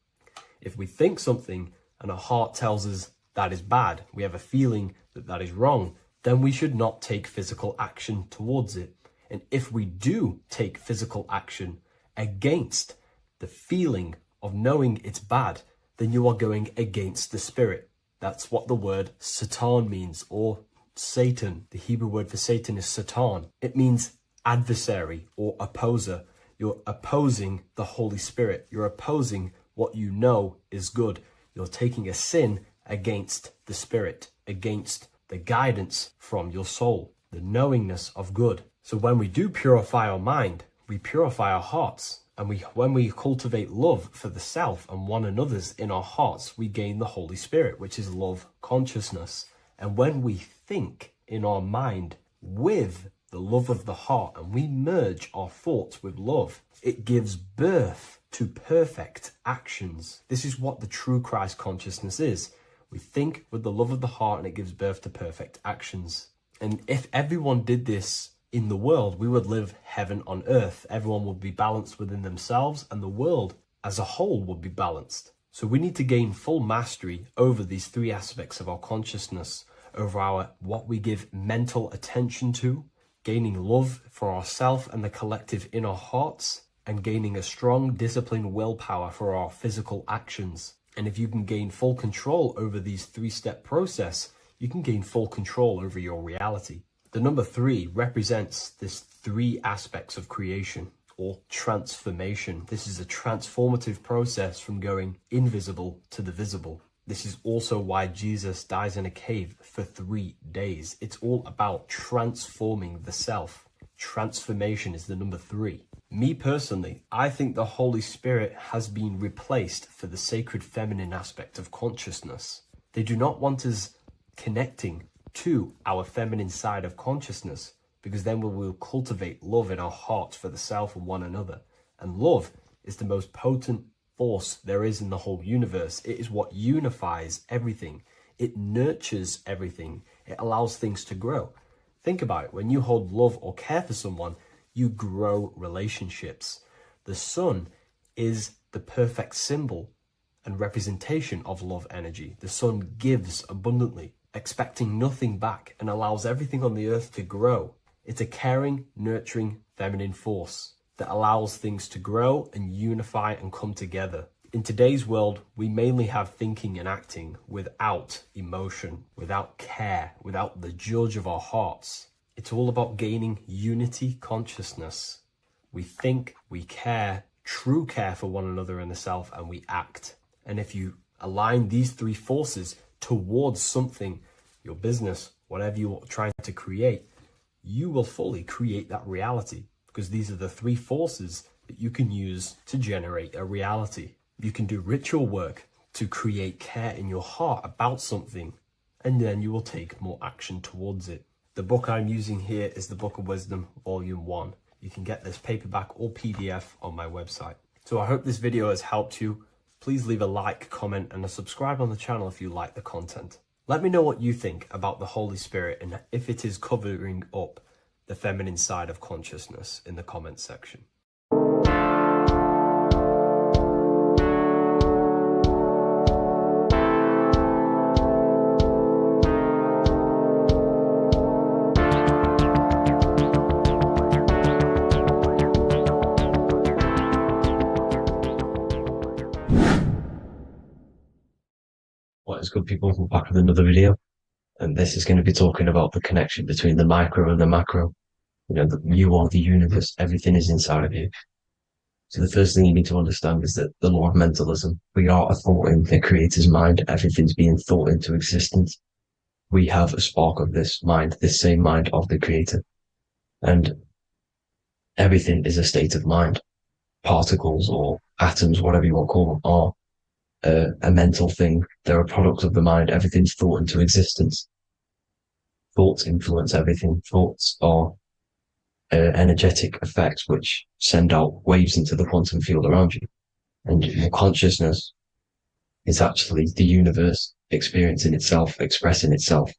If we think something and our heart tells us that is bad, we have a feeling that that is wrong, then we should not take physical action towards it. And if we do take physical action against the feeling of knowing it's bad, then you are going against the spirit. That's what the word Satan means, or Satan. The Hebrew word for Satan is Satan. It means adversary or opposer. You're opposing the Holy Spirit. You're opposing what you know is good. You're taking a sin against the Spirit, against the guidance from your soul, the knowingness of good. So when we do purify our mind, we purify our hearts. And when we cultivate love for the self and one another's in our hearts, we gain the Holy Spirit, which is love consciousness. And when we think in our mind with the love of the heart, and we merge our thoughts with love, it gives birth to perfect actions. This is what the true Christ consciousness is. We think with the love of the heart, and it gives birth to perfect actions. And if everyone did this in the world, we would live heaven on earth. Everyone would be balanced within themselves, and the world as a whole would be balanced. So we need to gain full mastery over these three aspects of our consciousness, over our what we give mental attention to, gaining love for ourselves and the collective in our hearts, and gaining a strong disciplined willpower for our physical actions. And if you can gain full control over these three-step process, you can gain full control over your reality. The number 3 represents this 3 aspects of creation or transformation. This is a transformative process from going invisible to the visible. This is also why Jesus dies in a cave for 3 days. It's all about transforming the self. Transformation is the number 3. Me personally, I think the Holy Spirit has been replaced for the sacred feminine aspect of consciousness. They do not want us connecting to our feminine side of consciousness, because then we will cultivate love in our hearts for the self and one another. And love is the most potent force there is in the whole universe. It is what unifies everything. It nurtures everything. It allows things to grow. Think about it. When you hold love or care for someone, you grow relationships. The sun is the perfect symbol and representation of love energy. The sun gives abundantly, expecting nothing back, and allows everything on the earth to grow. It's a caring, nurturing, feminine force that allows things to grow and unify and come together. In today's world, we mainly have thinking and acting without emotion, without care, without the judge of our hearts. It's all about gaining unity consciousness. We think, we care, true care for one another and the self, and we act. And if you align these 3 forces towards something, your business, whatever you're trying to create, you will fully create that reality, because these are the 3 forces that you can use to generate a reality. You can do ritual work to create care in your heart about something, and then you will take more action towards it. The book I'm using here is the Book of Wisdom, Volume 1. You can get this paperback or PDF on my website. So I hope this video has helped you. Please leave a like, comment, and a subscribe on the channel if you like the content. Let me know what you think about the Holy Spirit and if it is covering up the feminine side of consciousness in the comments section. What is good, people? We're back with another video. And this is going to be talking about the connection between the micro and the macro. You know, you are the universe. Everything is inside of you. So the first thing you need to understand is that the law of mentalism, we are a thought in the creator's mind. Everything's being thought into existence. We have a spark of this mind, this same mind of the creator. And everything is a state of mind. Particles or atoms, whatever you want to call them, are a mental thing. They're a product of the mind. Everything's thought into existence. Thoughts influence everything. Thoughts are energetic effects which send out waves into the quantum field around you. And your consciousness is actually the universe experiencing itself, expressing itself,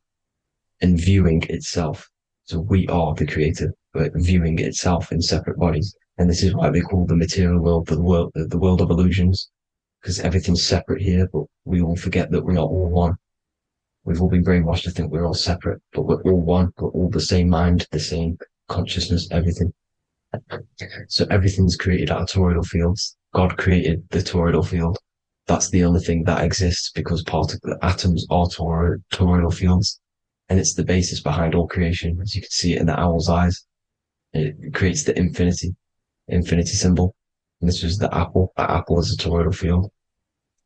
and viewing itself. So we are the creator, but viewing itself in separate bodies. And this is why they call the material world the world of illusions, because everything's separate here, but we all forget that we're not all one. We've all been brainwashed to think we're all separate, but we're all one. We're all the same mind, the same consciousness, everything. So everything's created out of toroidal fields. God created the toroidal field. That's the only thing that exists because atoms are toroidal fields. And it's the basis behind all creation. As you can see it in the owl's eyes. It creates the infinity symbol. And this was the apple. That apple is a toroidal field.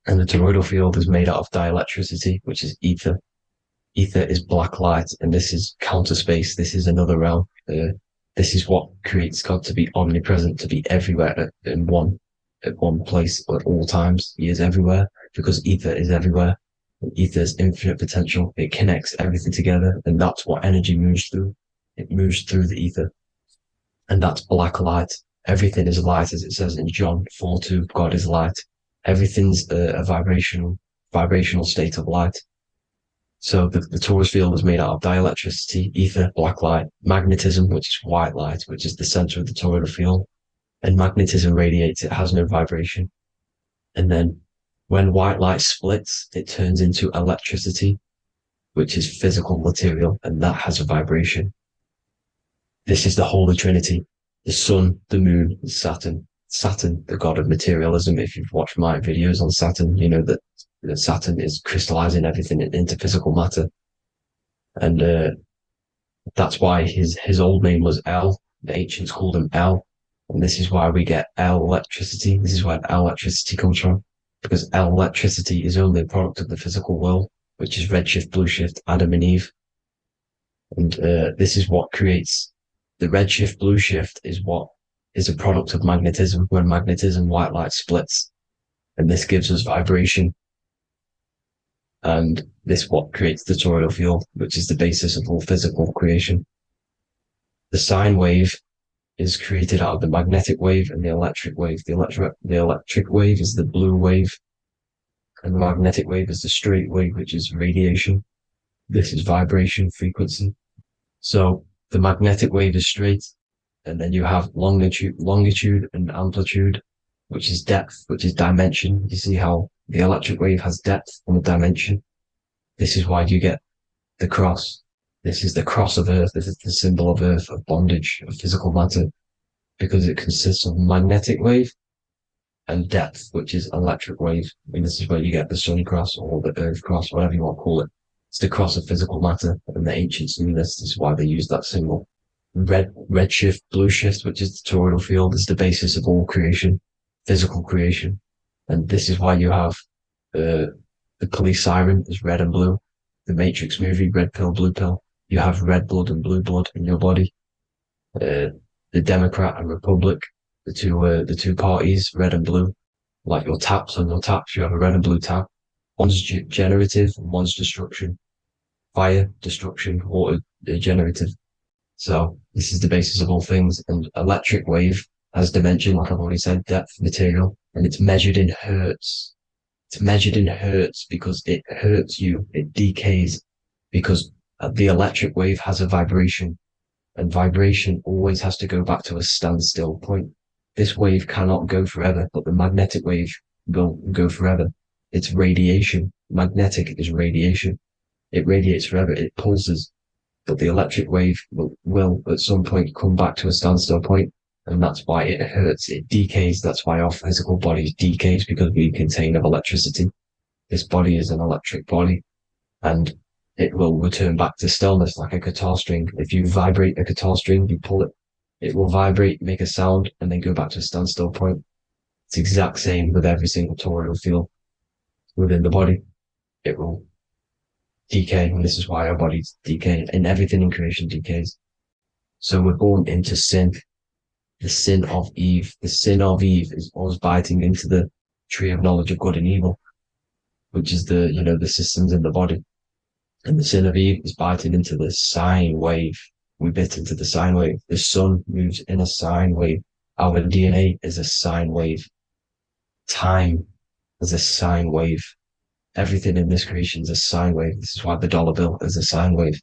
And the toroidal field is made out of dielectricity, which is ether. Ether is black light, and this is counter space. This is another realm. This is what creates God to be omnipresent, to be everywhere at one place at all times. He is everywhere because ether is everywhere. And ether is infinite potential. It connects everything together, and that's what energy moves through. It moves through the ether, and that's black light. Everything is light, as it says in John 4:2. God is light. Everything's a vibrational state of light. So the torus field is made out of dielectricity, ether, black light, magnetism, which is white light, which is the center of the toroidal field. And magnetism radiates, it has no vibration. And then when white light splits, it turns into electricity, which is physical material, and that has a vibration. This is the Holy Trinity, the sun, the moon, and Saturn. Saturn, the god of materialism. If you've watched my videos on Saturn, you know that Saturn is crystallizing everything into physical matter. And that's why his old name was El. The ancients called him El. And this is why we get L electricity. This is where L electricity comes from. Because L electricity is only a product of the physical world, which is redshift, blueshift, Adam and Eve. And this is what creates the redshift, blueshift is what is a product of magnetism. When magnetism, white light splits. And this gives us vibration. And this what creates the toroidal field, which is the basis of all physical creation. The sine wave is created out of the magnetic wave and the electric wave. The electric wave is the blue wave, and the magnetic wave is the straight wave, which is radiation. This is vibration frequency. So the magnetic wave is straight, and then you have longitude and amplitude, which is depth, which is dimension. You see how the electric wave has depth and a dimension. This is why you get the cross. This is the cross of Earth. This is the symbol of Earth, of bondage, of physical matter, because it consists of magnetic wave and depth, which is electric wave. I mean, this is where you get the sun cross or the earth cross, whatever you want to call it. It's the cross of physical matter, and the ancients knew this. This is why they used that symbol. Redshift, blueshift, which is the toroidal field, is the basis of all creation, physical creation. And this is why you have the police siren is red and blue. The Matrix movie, red pill, blue pill. You have red blood and blue blood in your body. The Democrat and Republic, the two parties, red and blue. Like your taps on your taps, you have a red and blue tap. One's generative and one's destruction. Fire, destruction, water, generative. So this is the basis of all things. And electric wave has dimension, like I've already said, depth, material, and it's measured in hertz. It's measured in hertz because it hurts you. It decays because the electric wave has a vibration, and vibration always has to go back to a standstill point. This wave cannot go forever, but the magnetic wave will go forever. It's radiation. Magnetic is radiation. It radiates forever. It pulses, but the electric wave will at some point come back to a standstill point. And that's why it hurts, it decays. That's why our physical body decays, because we contain of electricity. This body is an electric body, and it will return back to stillness like a guitar string. If you vibrate a guitar string, you pull it, it will vibrate, make a sound, and then go back to a standstill point. It's the exact same with every single toroidal field within the body. It will decay, and this is why our bodies decay, and everything in creation decays. So we're born into sin, the sin of Eve. The sin of Eve is us biting into the tree of knowledge of good and evil, which is the, you know, the systems in the body. And the sin of Eve is biting into the sine wave. We bit into the sine wave. The sun moves in a sine wave. Our DNA is a sine wave. Time is a sine wave. Everything in this creation is a sine wave. This is why the dollar bill is a sine wave.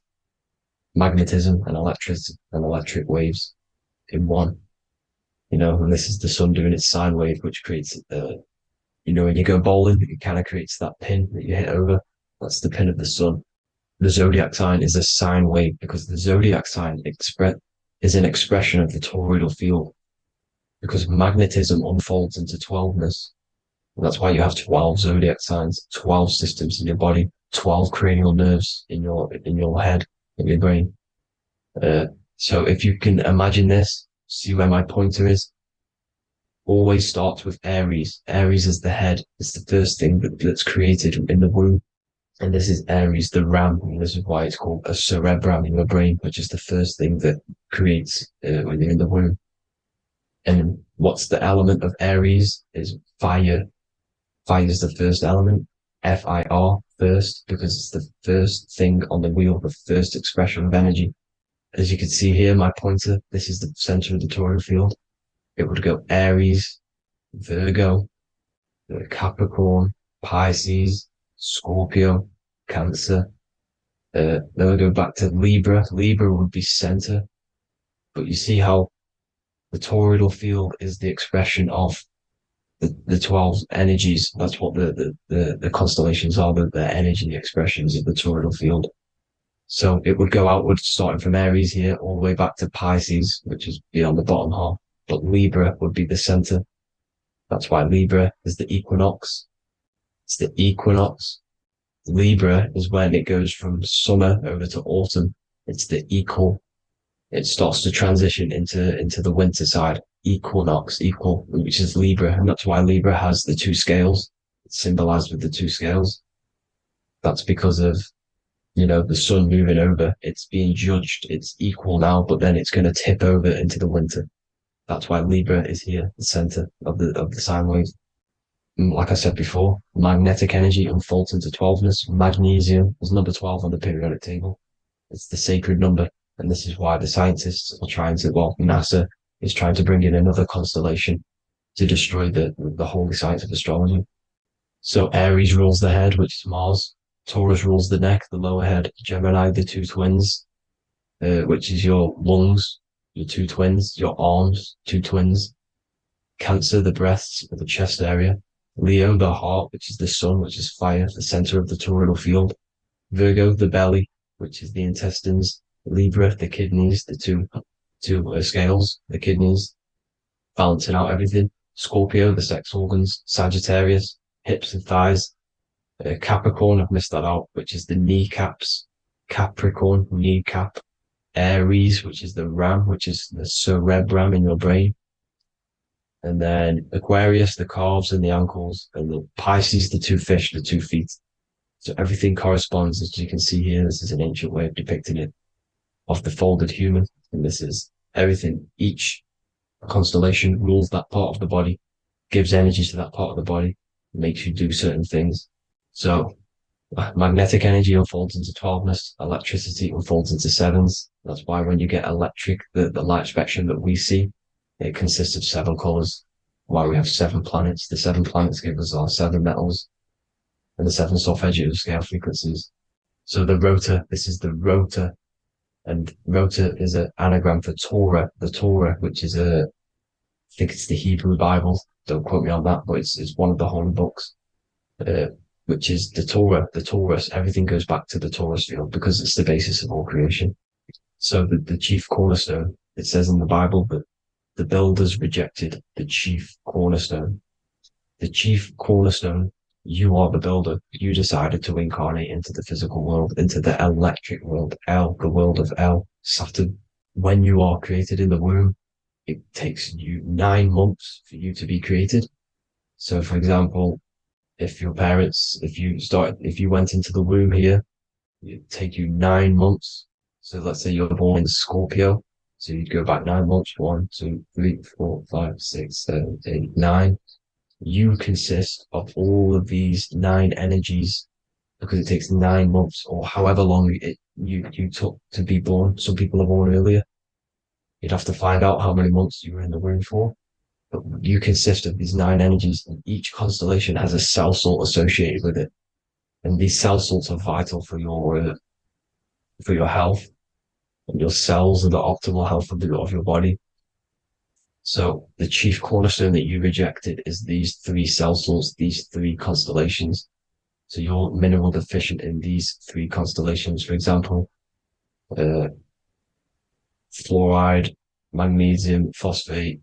Magnetism and electricity and electric waves in one. You know, and this is the sun doing its sine wave, which creates, you know, when you go bowling, it kind of creates that pin that you hit over. That's the pin of the sun. The zodiac sign is a sine wave because the zodiac sign is an expression of the toroidal field, because magnetism unfolds into 12ness. And that's why you have 12 zodiac signs, 12 systems in your body, 12 cranial nerves in your head, in your brain. So if you can imagine this, see where my pointer is. Always starts with Aries. Aries is the head. It's the first thing that's created in the womb. And this is Aries, the ram. And this is why it's called a cerebrum in your brain, which is the first thing that creates when you're in the womb. And what's the element of Aries is fire. Fire is the first element. F-I-R, first, because it's the first thing on the wheel, the first expression of energy. As you can see here, my pointer, this is the center of the toroidal field. It would go Aries, Virgo, Capricorn, Pisces, Scorpio, Cancer. Then we go back to Libra. Libra would be center. But you see how the toroidal field is the expression of the 12 energies. That's what the constellations are, the energy, the expressions of the toroidal field. So it would go outward, starting from Aries here, all the way back to Pisces, which is beyond the bottom half. But Libra would be the center. That's why Libra is the equinox. It's the equinox. Libra is when it goes from summer over to autumn. It's the equal. It starts to transition into the winter side. Equinox, equal, which is Libra. And that's why Libra has the two scales. It's symbolized with the two scales. That's because of, you know, the sun moving over. It's being judged. It's equal now, but then it's going to tip over into the winter. That's why Libra is here, the center of the sine wave. And like I said before, magnetic energy unfolds into 12ness. Magnesium is number 12 on the periodic table. It's the sacred number. And this is why the scientists are trying to, well, NASA is trying to bring in another constellation to destroy the holy science of astrology. So Aries rules the head, which is Mars. Taurus rules the neck, the lower head. Gemini, the two twins, which is your lungs, your two twins, your arms, two twins. Cancer, the breasts, or the chest area. Leo, the heart, which is the sun, which is fire, the center of the toroidal field. Virgo, the belly, which is the intestines. Libra, the kidneys, the two scales, the kidneys, balancing out everything. Scorpio, the sex organs. Sagittarius, hips and thighs. Capricorn, I've missed that out, which is the kneecaps. Capricorn, kneecap. Aries, which is the ram, which is the cerebrum in your brain. And then Aquarius, the calves and the ankles. And the Pisces, the two fish, the 2 feet. So everything corresponds, as you can see here. This is an ancient way of depicting it, of the folded human. And this is everything. Each constellation rules that part of the body, gives energy to that part of the body, makes you do certain things. So magnetic energy unfolds into 12ness, electricity unfolds into 7s. That's why when you get electric, the light spectrum that we see, it consists of 7 colors. Why we have 7 planets. The 7 planets give us our 7 metals and the 7 solfeggio scale frequencies. So the rotor, this is the rotor. And rotor is an anagram for Torah, the Torah, which is I think it's the Hebrew Bible. Don't quote me on that, but it's one of the holy books, which is the Torah, the Taurus. Everything goes back to the Taurus field because it's the basis of all creation. So the chief cornerstone, it says in the Bible that the builders rejected the chief cornerstone. The chief cornerstone You are the builder. You decided to incarnate into the physical world, into the electric world, the world of Saturn. When you are created in the womb, it takes you 9 months for you to be created. So, for example, if you went into the womb here, it'd take you 9 months. So let's say you're born in Scorpio. So you'd go back 9 months, 1, 2, 3, 4, 5, 6, 7, 8, 9. You consist of all of these 9 energies because it takes 9 months or however long you took to be born. Some people are born earlier. You'd have to find out how many months you were in the womb for. But you consist of these 9 energies, and each constellation has a cell salt associated with it. And these cell salts are vital for your health, and your cells are the optimal health of your body. So the chief cornerstone that you rejected is these 3 cell salts, these 3 constellations. So you're mineral deficient in these 3 constellations. For example, fluoride, magnesium, phosphate,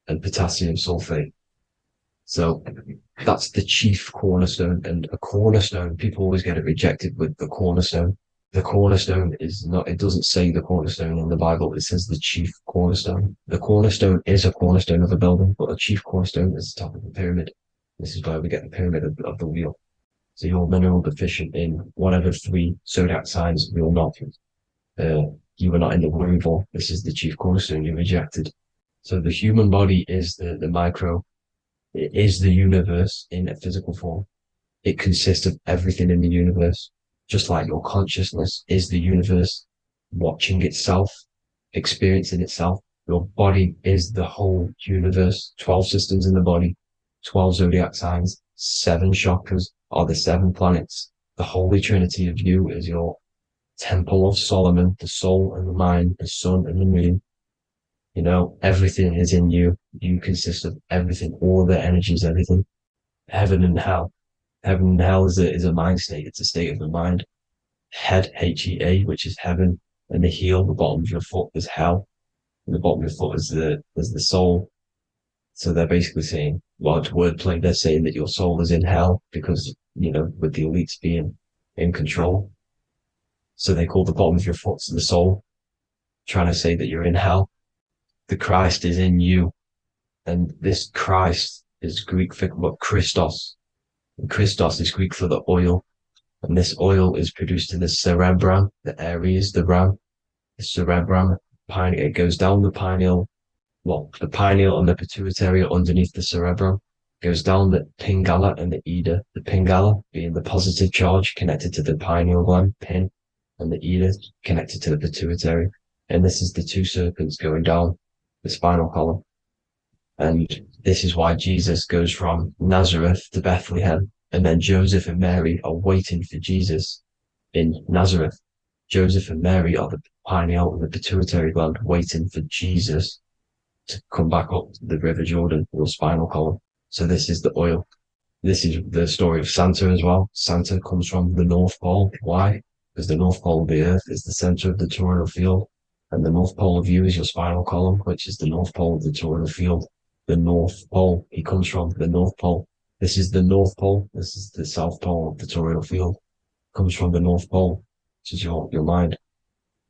and potassium sulfate. So that's the chief cornerstone. And a cornerstone, people always get it rejected with the cornerstone. The cornerstone is not, it doesn't say the cornerstone in the Bible, it says the chief cornerstone. The cornerstone is a cornerstone of a building, but a chief cornerstone is the top of the pyramid. This is where we get the pyramid of the wheel. So you're mineral deficient in whatever 3 zodiac signs you're not. You were not in the womb for. This is the chief cornerstone you rejected. So the human body is the micro. It is the universe in a physical form. It consists of everything in the universe. Just like your consciousness is the universe watching itself, experiencing itself. Your body is the whole universe. 12 systems in the body, 12 zodiac signs, 7 chakras are the 7 planets. The Holy Trinity of you is your Temple of Solomon, the soul and the mind, the sun and the moon. You know, everything is in you. You consist of everything, all the energies, everything. Heaven and hell. Heaven and hell is a mind state. It's a state of the mind. Head, H-E-A, which is heaven, and the heel, the bottom of your foot, is hell. And the bottom of your foot is the soul. So they're basically saying, well, it's wordplay. They're saying that your soul is in hell because, you know, with the elites being in control. So they call the bottom of your foot the soul, trying to say that you're in hell. The Christ is in you. And this Christ is Greek for Christos. And Christos is Greek for the oil. And this oil is produced in the cerebrum, the Aries, the ram, the cerebrum, pineal. It goes down the pineal, the pineal and the pituitary are underneath the cerebrum. It goes down the pingala and the ida. The pingala being the positive charge connected to the pineal gland, pin, and the ida connected to the pituitary. And this is the 2 serpents going down the spinal column. And this is why Jesus goes from Nazareth to Bethlehem, and then Joseph and Mary are waiting for Jesus in Nazareth. Joseph and Mary are the pineal and the pituitary gland waiting for Jesus to come back up the River Jordan, your spinal column. So this is the oil. This is the story of Santa as well. Santa comes from the North Pole. Why? Because the North Pole of the Earth is the center of the toroidal field, and the North Pole of you is your spinal column, which is the North Pole of the toroidal field. The North Pole, he comes from the North Pole. This is the North Pole. This is the South Pole of the toroidal field. Comes from the North Pole, which is your mind.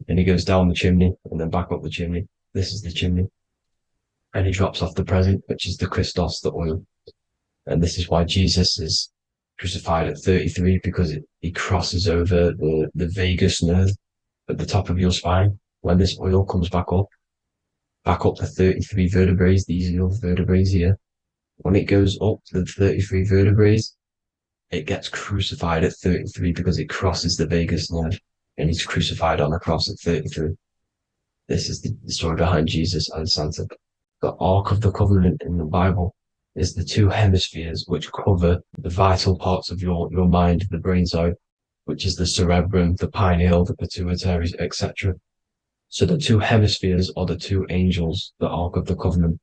And he goes down the chimney and then back up the chimney. This is the chimney. And he drops off the present, which is the Christos, the oil. And this is why Jesus is crucified at 33, because he crosses over the vagus nerve at the top of your spine. When this oil comes back up to 33 vertebrae, these are your vertebrae here. When it goes up to the 33 vertebrae, it gets crucified at 33 because it crosses the vagus nerve, and he's crucified on a cross at 33. This is the story behind Jesus and Santa. The Ark of the Covenant in the Bible is the 2 hemispheres which cover the vital parts of your mind, the brain side, which is the cerebrum, the pineal, the pituitary, etc. So the 2 hemispheres are the 2 angels, the Ark of the Covenant.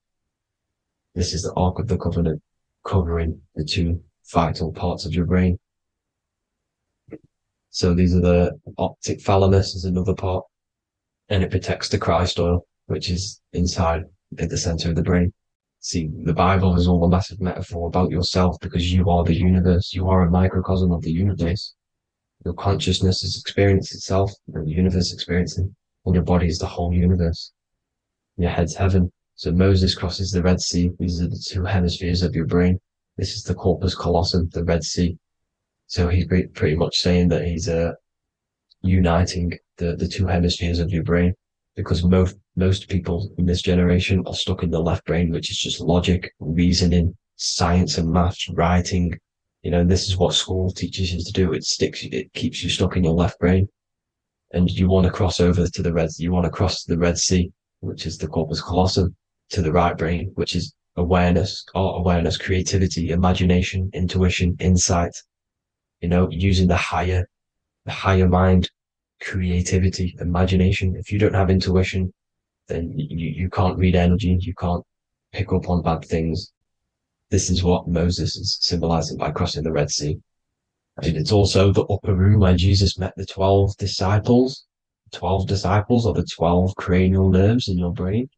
This is the Ark of the Covenant covering the 2 vital parts of your brain. So these are the optic thalamus is another part, and it protects the Christ oil, which is inside at the center of the brain. See, the Bible is all a massive metaphor about yourself because you are the universe. You are a microcosm of the universe. Your consciousness is experiencing itself, and the universe experiencing, and your body is the whole universe. Your head's heaven. So Moses crosses the Red Sea. These are the two hemispheres of your brain. This is the corpus callosum, the Red Sea. So he's pretty much saying that he's uniting the two hemispheres of your brain, because most people in this generation are stuck in the left brain, which is just logic, reasoning, science and maths, writing. You know, this is what school teaches you to do. It keeps you stuck in your left brain. And you want to cross over to you want to cross the Red Sea, which is the corpus callosum, to the right brain, which is awareness, creativity, imagination, intuition, insight, you know, using the higher mind, creativity, imagination. If you don't have intuition, then you can't read energy, you can't pick up on bad things. This is what Moses is symbolizing by crossing the Red Sea. And it's also the upper room where Jesus met the 12 disciples. 12 disciples are the 12 cranial nerves in your brain.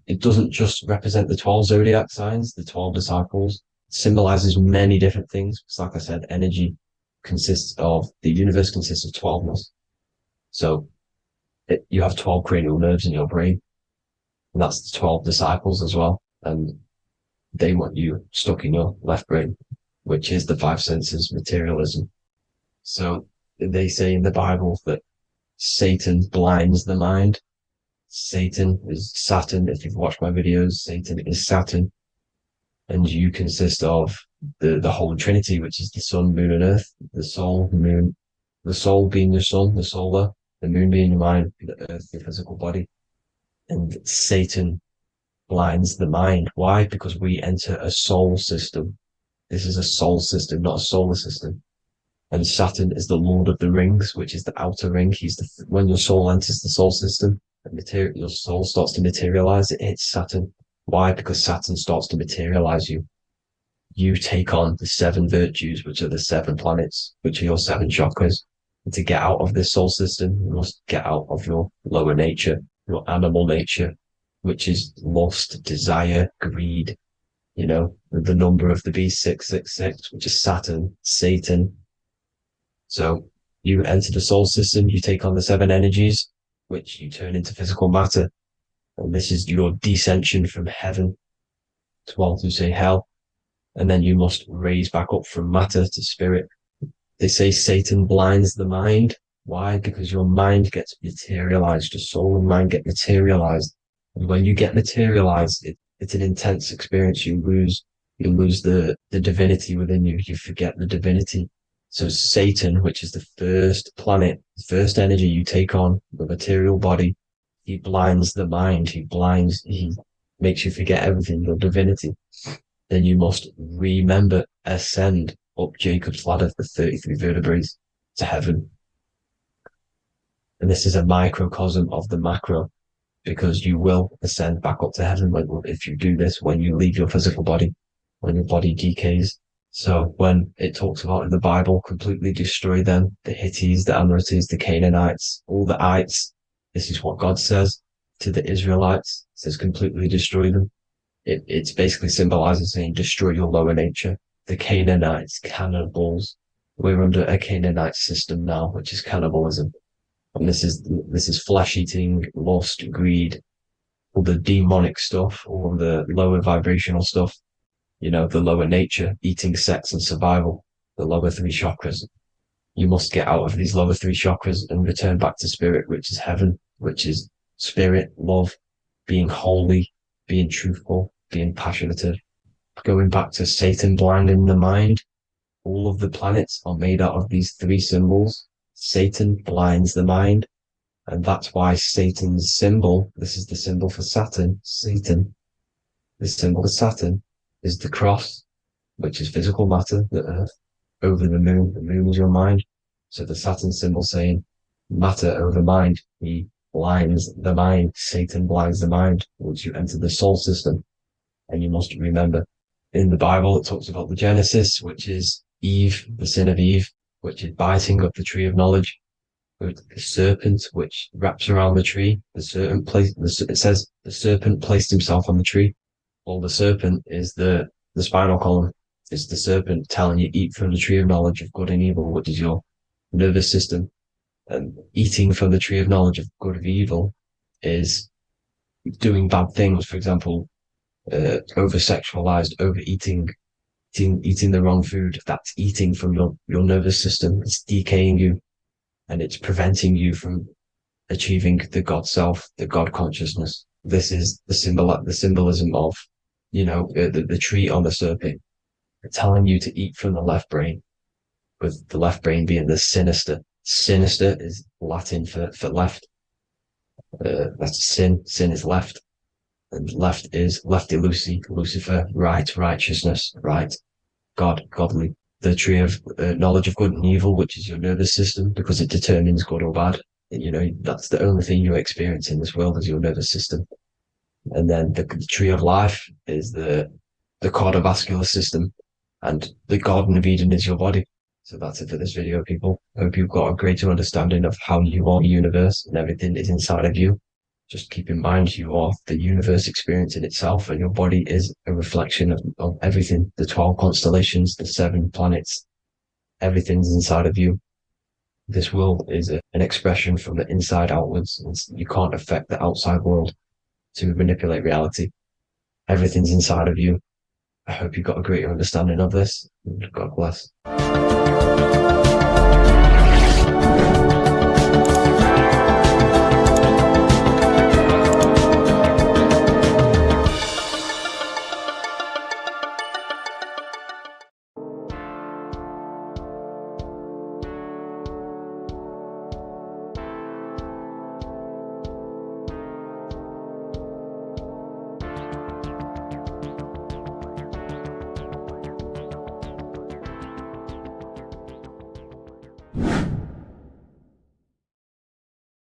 It doesn't just represent the 12 zodiac signs, the 12 disciples. It symbolizes many different things. It's like I said, energy the universe consists of 12ness. So you have 12 cranial nerves in your brain. And that's the 12 disciples as well. And they want you stuck in your left brain, which is the five senses, materialism. So they say in the Bible that Satan blinds the mind. Satan is Saturn. If you've watched my videos, Satan is Saturn. And you consist of the Holy Trinity, which is the sun, moon, and earth, the soul, the moon, the soul being your sun, the solar, the moon being your mind, the earth, your physical body. And Satan blinds the mind. Why? Because we enter a soul system. This is a soul system, not a solar system. And Saturn is the Lord of the Rings, which is the outer ring. When your soul enters the soul system, your soul starts to materialize. It hits Saturn. Why? Because Saturn starts to materialize you. You take on the 7 virtues, which are the 7 planets, which are your 7 chakras. And to get out of this soul system, you must get out of your lower nature, your animal nature, which is lust, desire, greed. You know, the number of the beast, 666, which is Saturn, Satan. So you enter the soul system, you take on the 7 energies, which you turn into physical matter. And this is your descension from heaven to, well, to say hell. And then you must raise back up from matter to spirit. They say Satan blinds the mind. Why? Because your mind gets materialized. Your soul and mind get materialized. And when you get materialized, it's an intense experience. You lose the divinity within you. You forget the divinity. So Satan, which is the first planet, the first energy you take on, the material body, he blinds the mind. He makes you forget everything, your divinity. Then you must remember, ascend up Jacob's ladder, the 33 vertebrae, to heaven. And this is a microcosm of the macro, because you will ascend back up to heaven if you do this, when you leave your physical body, when your body decays. So when it talks about in the Bible, completely destroy them, the Hittites, the Amorites, the Canaanites, all the ites, this is what God says to the Israelites. It says completely destroy them. It's basically symbolizing saying destroy your lower nature. The Canaanites, cannibals. We're under a Canaanite system now, which is cannibalism. And this is flesh eating, lust, greed, all the demonic stuff, all the lower vibrational stuff, you know, the lower nature, eating, sex and survival, the lower 3 chakras. You must get out of these lower 3 chakras and return back to spirit, which is heaven, which is spirit, love, being holy, being truthful, being passionate. Going back to Satan blinding the mind, all of the planets are made out of these 3 symbols. Satan blinds the mind, and that's why Satan's symbol, this is the symbol for Saturn, Satan, the symbol of Saturn is the cross, which is physical matter, the earth, over the moon. The moon is your mind. So the Saturn symbol saying matter over mind. He blinds the mind. Satan blinds the mind once you enter the soul system. And you must remember, in the Bible, it talks about the Genesis, which is Eve, the sin of Eve, which is biting of the tree of knowledge, with the serpent, which wraps around the tree. It says the serpent placed himself on the tree. Well, the serpent is the spinal column. It's the serpent telling you eat from the tree of knowledge of good and evil, which is your nervous system. And eating from the tree of knowledge of good and evil is doing bad things. For example, over sexualized, overeating, eating the wrong food. That's eating from your nervous system. It's decaying you, and it's preventing you from achieving the God self, the God consciousness. This is the symbolism of, the tree on the serpent, telling you to eat from the left brain, with the left brain being the sinister. Sinister is Latin for left. That's sin. Sin is left. And left is lefty Lucy, Lucifer, right, righteousness, right, God, godly. The tree of knowledge of good and evil, which is your nervous system, because it determines good or bad. That's the only thing you experience in this world is your nervous system. And then the tree of life is the cardiovascular system, and the Garden of Eden is your body. So that's it for this video, people. I hope you've got a greater understanding of how you are the universe and everything is inside of you. Just keep in mind you are the universe experience in itself, and your body is a reflection of everything. The 12 constellations, the 7 planets, everything's inside of you. This world is an expression from the inside outwards. You can't affect the outside world to manipulate reality. Everything's inside of you. I hope you got a greater understanding of this. God bless.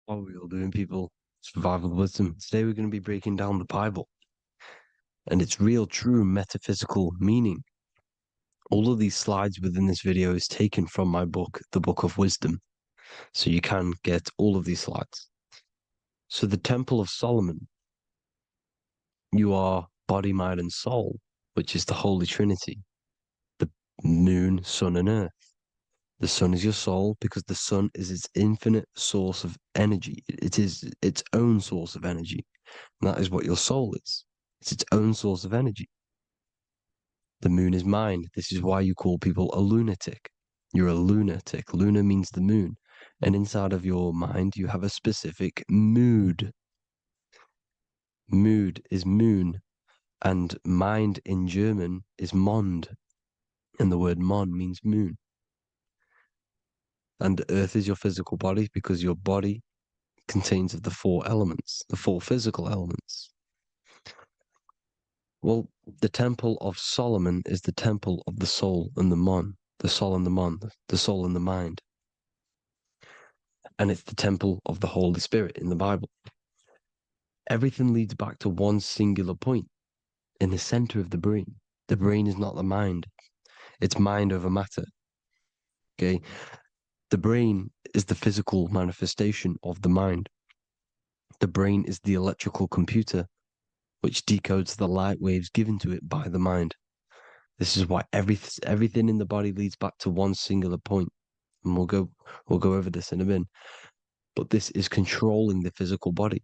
What are we all doing, people? Survival wisdom. Today we're going to be breaking down the Bible and its real, true metaphysical meaning. All of these slides within this video is taken from my book, The Book of Wisdom, so you can get all of these slides. So the Temple of Solomon, you are body, mind, and soul, which is the Holy Trinity, the moon, sun, and earth. The sun is your soul because the sun is its infinite source of energy. It is its own source of energy. And that is what your soul is. It's its own source of energy. The moon is mind. This is why you call people a lunatic. You're a lunatic. Luna means the moon. And inside of your mind, you have a specific mood. Mood is moon. And mind in German is Mond. And the word Mon means moon. And earth is your physical body because your body contains of the 4 elements, the 4 physical elements. Well, the Temple of Solomon is the temple of the soul and the Mon, the soul and the Mon, the soul and the mind. And it's the temple of the Holy Spirit in the Bible. Everything leads back to one singular point in the center of the brain. The brain is not the mind. It's mind over matter. Okay? The brain is the physical manifestation of the mind. The brain is the electrical computer which decodes the light waves given to it by the mind. This is why everything in the body leads back to one singular point. And we'll go over this in a minute. But this is controlling the physical body.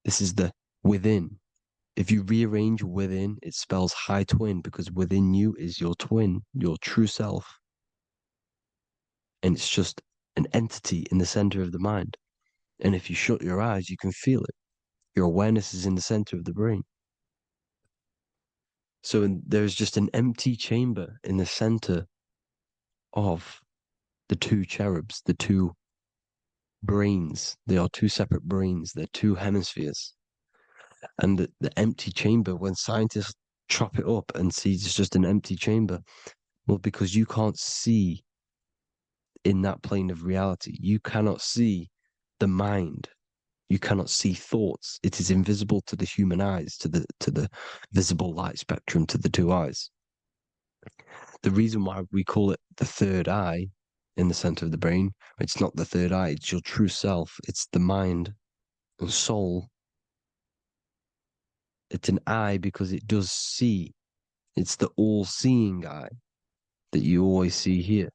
This is the within. If you rearrange within, it spells high twin because within you is your twin, your true self. And it's just an entity in the center of the mind. And if you shut your eyes, you can feel it. Your awareness is in the center of the brain. So there's just an empty chamber in the center of the 2 cherubs, the 2 brains. They are 2 separate brains. They're 2 hemispheres. And the empty chamber, when scientists chop it up and see it's just an empty chamber, well, because you can't see in that plane of reality. You cannot see the mind. You cannot see thoughts. It is invisible to the human eyes, to the visible light spectrum, to the 2 eyes. The reason why we call it the 3rd eye in the center of the brain, it's not the 3rd eye, it's your true self. It's the mind and soul It's an eye because it does see. It's the all-seeing eye that you always see here.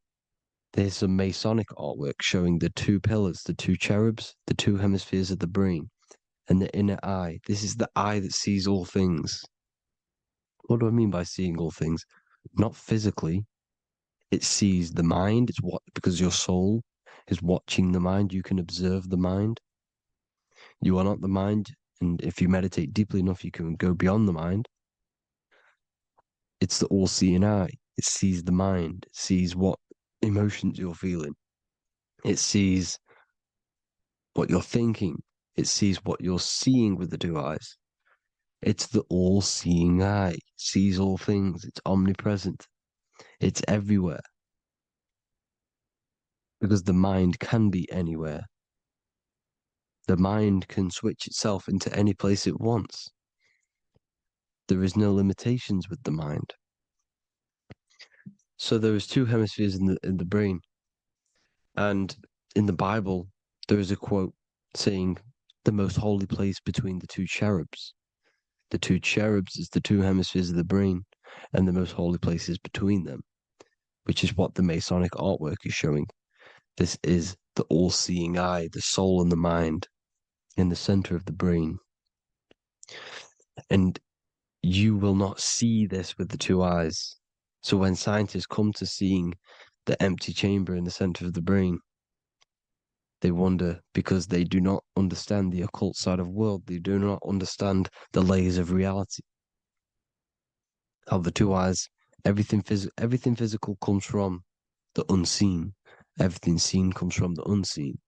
There's some Masonic artwork showing the two pillars, the two cherubs, the two hemispheres of the brain, and the inner eye. This is the eye that sees all things. What do I mean by seeing all things? Not physically. It sees the mind. It's what, because your soul is watching the mind. You can observe the mind. You are not the mind. And if you meditate deeply enough, you can go beyond the mind. It's the all-seeing eye. It sees the mind. It sees what emotions you're feeling. It sees what you're thinking. It sees what you're seeing with the two eyes. It's the all-seeing eye. It sees all things. It's omnipresent. It's everywhere. Because the mind can be anywhere. The mind can switch itself into any place it wants. There is no limitations with the mind. So there is two hemispheres in the brain. And in the Bible, there is a quote saying the most holy place between the two cherubs. The two cherubs is the two hemispheres of the brain, and the most holy place is between them, which is what the Masonic artwork is showing. This is the all-seeing eye, the soul and the mind in the center of the brain. And you will not see this with the two eyes. So when scientists come to seeing the empty chamber in the center of the brain, they wonder because they do not understand the occult side of the world. They do not understand the layers of reality. How the two eyes, everything physical comes from the unseen. Everything seen comes from the unseen.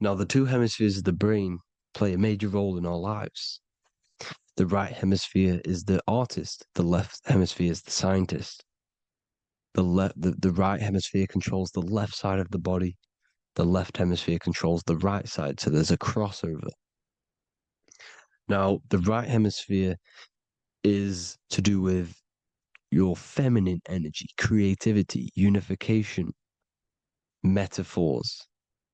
Now, the two hemispheres of the brain play a major role in our lives. The right hemisphere is the artist. The left hemisphere is the scientist. The right hemisphere controls the left side of the body. The left hemisphere controls the right side. So there's a crossover. Now, the right hemisphere is to do with your feminine energy, creativity, unification, metaphors,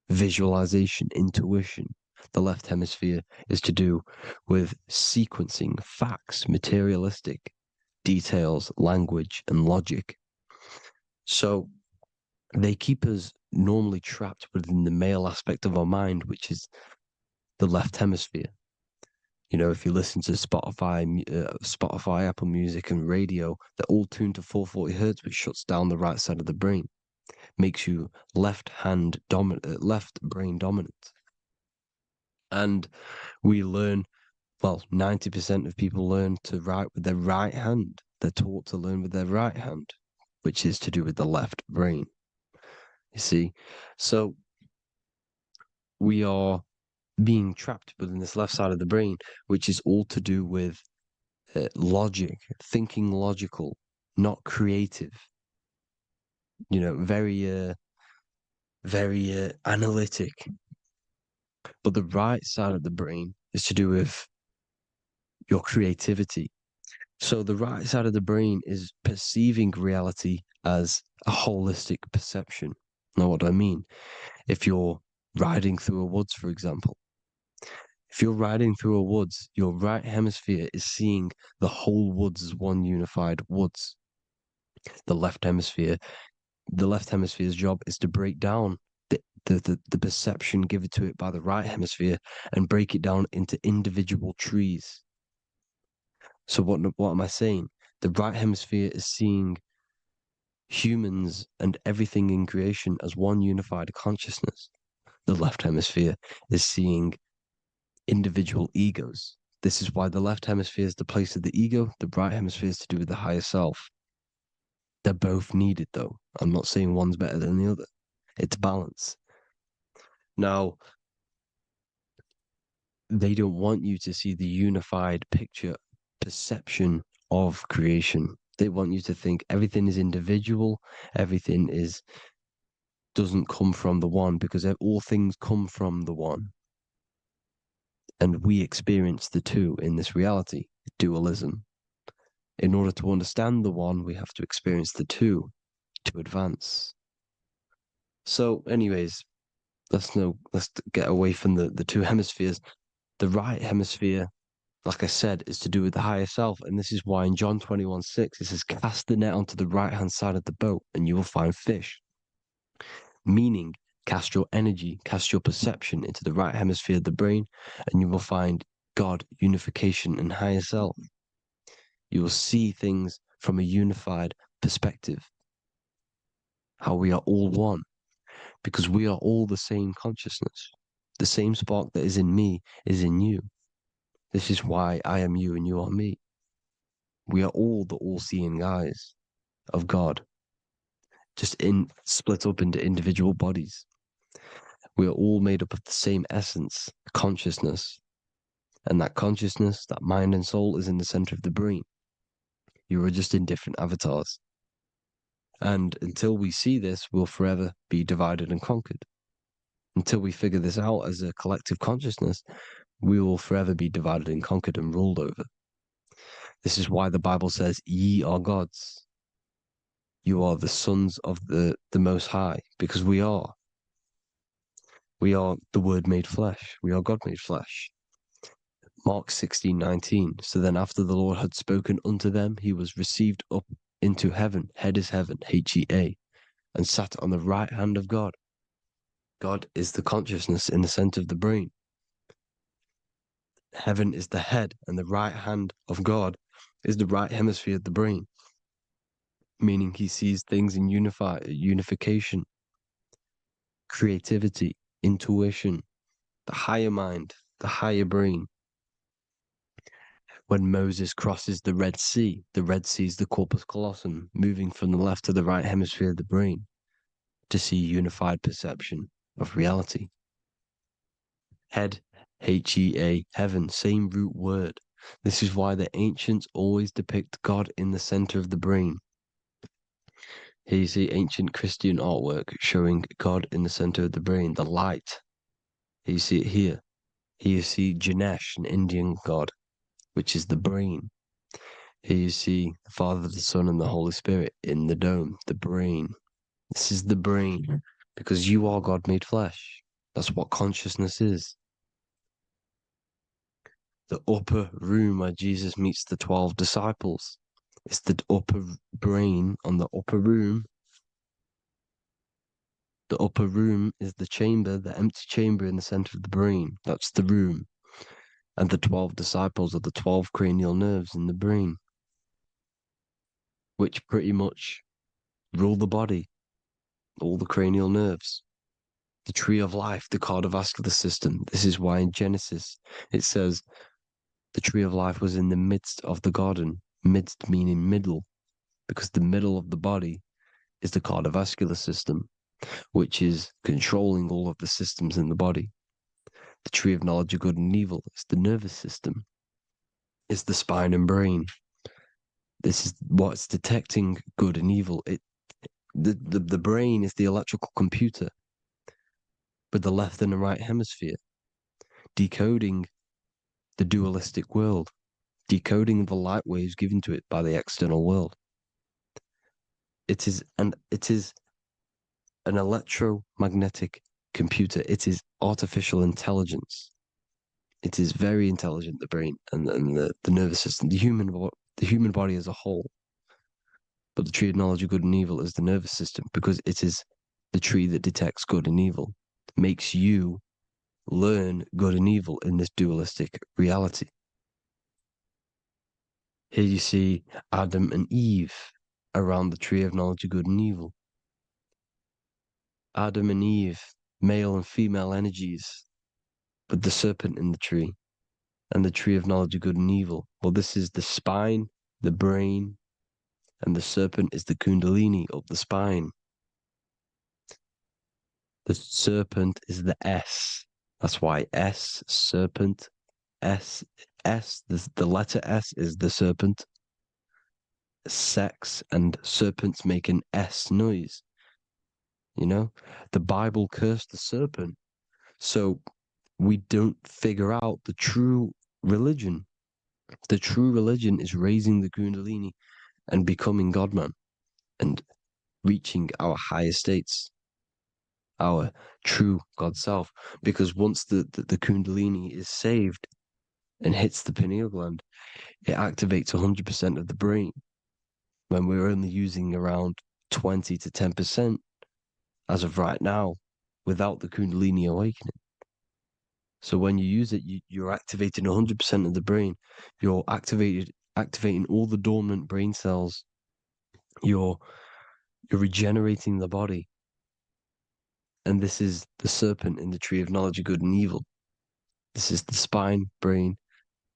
visualization, intuition. The left hemisphere is to do with sequencing, facts, materialistic details, language, and logic. So they keep us normally trapped within the male aspect of our mind, which is the left hemisphere. You know, if you listen to Spotify, Apple Music, and radio, they're all tuned to 440 hertz, which shuts down the right side of the brain, makes you left brain dominant. And we learn, well, 90% of people learn to write with their right hand. They're taught to learn with their right hand, which is to do with the left brain. You see, so we are being trapped within this left side of the brain, which is all to do with logic, thinking logical, not creative. You know, very analytic. But the right side of the brain is to do with your creativity. So the right side of the brain is perceiving reality as a holistic perception. Now, what do I mean? If you're riding through a woods, for example, if you're riding through a woods, your right hemisphere is seeing the whole woods as one unified woods. The left hemisphere's job is to break down the perception given to it by the right hemisphere and break it down into individual trees. So what am I saying? The right hemisphere is seeing humans and everything in creation as one unified consciousness. The left hemisphere is seeing individual egos. This is why the left hemisphere is the place of the ego, the right hemisphere is to do with the higher self. They're both needed, though. I'm not saying one's better than the other. It's balance. Now, they don't want you to see the unified picture, perception of creation. They want you to think everything is individual, everything doesn't come from the one, because all things come from the one. And we experience the two in this reality, dualism. In order to understand the one, we have to experience the two to advance. So, anyways, let's get away from the two hemispheres. The right hemisphere like I said, is to do with the higher self. And this is why in John 21:6, it says, cast the net onto the right-hand side of the boat and you will find fish. Meaning, cast your energy, cast your perception into the right hemisphere of the brain, and you will find God, unification, and higher self. You will see things from a unified perspective. How we are all one, because we are all the same consciousness. The same spark that is in me is in you. This is why I am you and you are me. We are all the all-seeing eyes of God, just split up into individual bodies. We are all made up of the same essence, consciousness. And that consciousness, that mind and soul, is in the center of the brain. You are just in different avatars. And until we see this, we'll forever be divided and conquered. Until we figure this out as a collective consciousness, we will forever be divided and conquered and ruled over. This is why the Bible says, ye are gods. You are the sons of the Most High, because we are. We are the Word made flesh. We are God made flesh. Mark 16:19. So then after the Lord had spoken unto them, he was received up into heaven. Head is heaven, H-E-A, and sat on the right hand of God. God is the consciousness in the center of the brain. Heaven is the head, and the right hand of God is the right hemisphere of the brain, meaning he sees things in unification, creativity, intuition, the higher mind, the higher brain. When Moses crosses the Red Sea is the corpus callosum, moving from the left to the right hemisphere of the brain to see unified perception of reality. Head, H-E-A, heaven, same root word. This is why the ancients always depict God in the center of the brain. Here you see ancient Christian artwork showing God in the center of the brain, the light. Here you see it here. Here you see Ganesh, an Indian god, which is the brain. Here you see the Father, the Son, and the Holy Spirit in the dome, the brain. This is the brain, because you are God made flesh. That's what consciousness is. The upper room where Jesus meets the 12 disciples. It's the upper brain on the upper room. The upper room is the chamber, the empty chamber in the center of the brain. That's the room. And the 12 disciples are the 12 cranial nerves in the brain, which pretty much rule the body, all the cranial nerves. The tree of life, the cardiovascular system. This is why in Genesis it says the tree of life was in the midst of the garden. Midst meaning middle, because the middle of the body is the cardiovascular system, which is controlling all of the systems in the body. The tree of knowledge of good and evil is the nervous system. It's the spine and brain. This is what's detecting good and evil. The brain is the electrical computer with the left and the right hemisphere, decoding the dualistic world, decoding the light waves given to it by the external world. It is an electromagnetic computer. It is artificial intelligence. It is very intelligent, the brain and the nervous system, the human body as a whole. But the tree of knowledge of good and evil is the nervous system, because it is the tree that detects good and evil, makes you learn good and evil in this dualistic reality. Here you see Adam and Eve around the tree of knowledge of good and evil. Adam and Eve, male and female energies, with the serpent in the tree, and the tree of knowledge of good and evil. Well, this is the spine, the brain, and the serpent is the kundalini up the spine. The serpent is the S. That's why S, serpent, S, the letter S is the serpent. Sex and serpents make an S noise. You know, the Bible cursed the serpent. So we don't figure out the true religion. The true religion is raising the kundalini and becoming God-man and reaching our higher states, our true God self. Because once the kundalini is saved, and hits the pineal gland, it activates 100% of the brain when we're only using around 20 to 10% as of right now without the Kundalini awakening. So when you use it, you're activating 100% of the brain. You're activating all the dormant brain cells. You're regenerating the body. And this is the serpent in the tree of knowledge of good and evil. This is the spine, brain.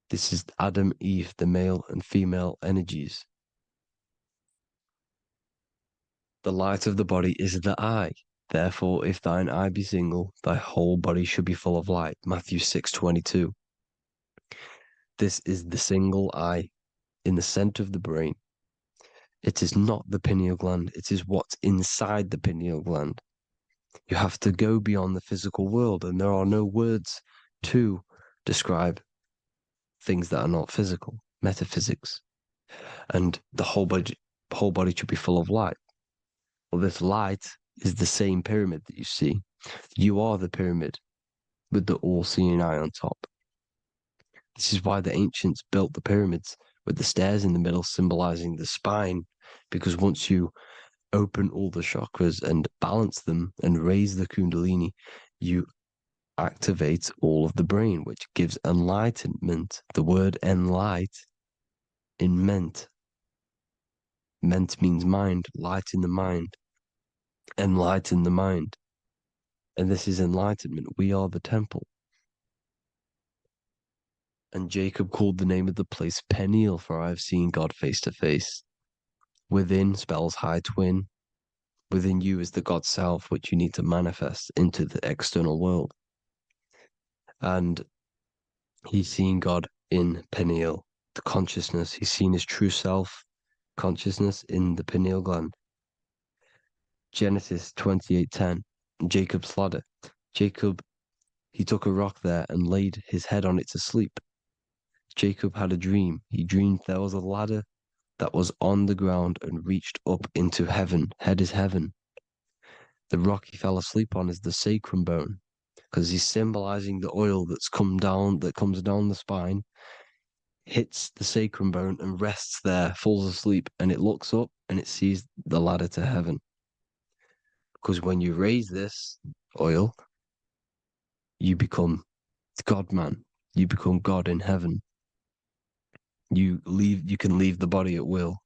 This is Adam, Eve, the male and female energies. The light of the body is the eye. Therefore, if thine eye be single, thy whole body should be full of light. Matthew 6:22. This is the single eye in the center of the brain. It is not the pineal gland. It is what's inside the pineal gland. You have to go beyond the physical world, and there are no words to describe things that are not physical, metaphysics. And the whole body should be full of light. Well, this light is the same pyramid that you see. You are the pyramid with the all-seeing eye on top. This is why the ancients built the pyramids with the stairs in the middle symbolizing the spine, because once you open all the chakras and balance them and raise the Kundalini, you activate all of the brain, which gives enlightenment. The word enlight in ment. Ment means mind, light in the mind. Enlighten the mind. And this is enlightenment. We are the temple. And Jacob called the name of the place Peniel, for I have seen God face to face. Within spells high twin. Within you is the God self, which you need to manifest into the external world. And he's seen God in Peniel, the consciousness. He's seen his true self, consciousness in the pineal gland. Genesis 28:10, Jacob's ladder. Jacob, he took a rock there and laid his head on it to sleep. Jacob had a dream. He dreamed there was a ladder that was on the ground and reached up into heaven. Head is heaven. The rock he fell asleep on is the sacrum bone, because he's symbolizing the oil that comes down the spine, hits the sacrum bone and rests there, falls asleep, and it looks up and it sees the ladder to heaven. Because when you raise this oil, you become God-man. You become God in heaven. You can leave the body at will.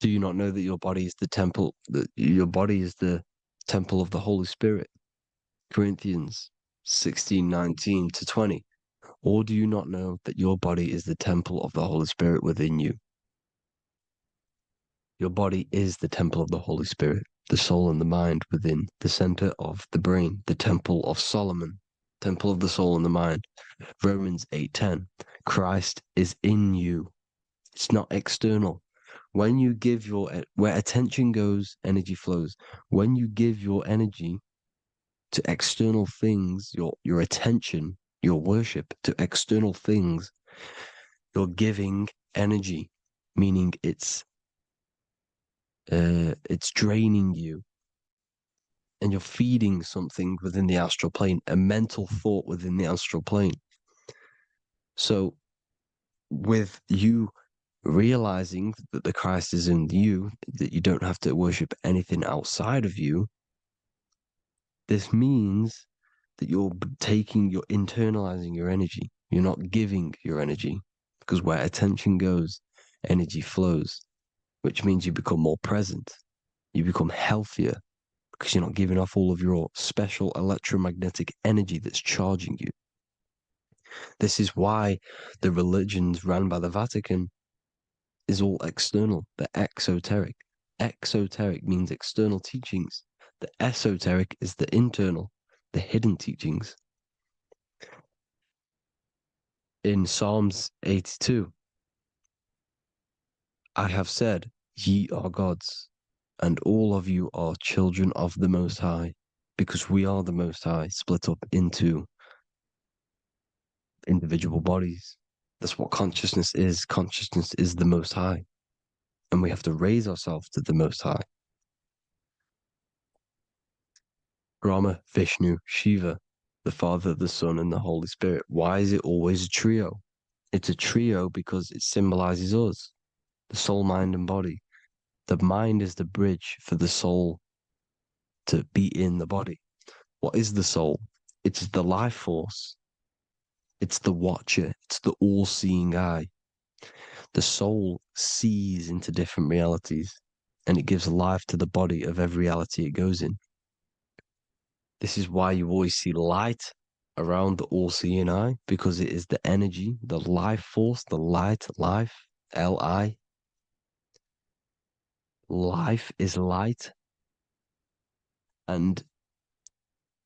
Do you not know that your body is the temple, that your body is the temple of the Holy Spirit? Corinthians 16:19-20. Or do you not know that your body is the temple of the Holy Spirit within you? Your body is the temple of the Holy Spirit, the soul and the mind within the center of the brain, the temple of Solomon, temple of the soul and the mind. Romans 8:10. Christ is in you. It's not external. When you give where attention goes, energy flows. When you give your energy to external things, your attention, your worship to external things, you're giving energy, meaning it's draining you, and you're feeding something within the astral plane, a mental thought within the astral plane. So with you realizing that the Christ is in you, that you don't have to worship anything outside of you, this means that you're internalizing your energy. You're not giving your energy, because where attention goes, energy flows, which means you become more present. You become healthier, because you're not giving off all of your special electromagnetic energy that's charging you. This is why the religions ran by the Vatican is all external. They're exoteric. Exoteric means external teachings. The esoteric is the internal, the hidden teachings. In Psalms 82, I have said, ye are gods, and all of you are children of the Most High, because we are the Most High, split up into individual bodies. That's what consciousness is. Consciousness is the Most High, and we have to raise ourselves to the Most High. Brahma, Vishnu, Shiva, the Father, the Son, and the Holy Spirit. Why is it always a trio? It's a trio because it symbolizes us, the soul, mind, and body. The mind is the bridge for the soul to be in the body. What is the soul? It's the life force. It's the watcher. It's the all-seeing eye. The soul sees into different realities, and it gives life to the body of every reality it goes in. This is why you always see light around the all-seeing eye, because it is the energy, the life force, the light, life, L-I. Life is light, and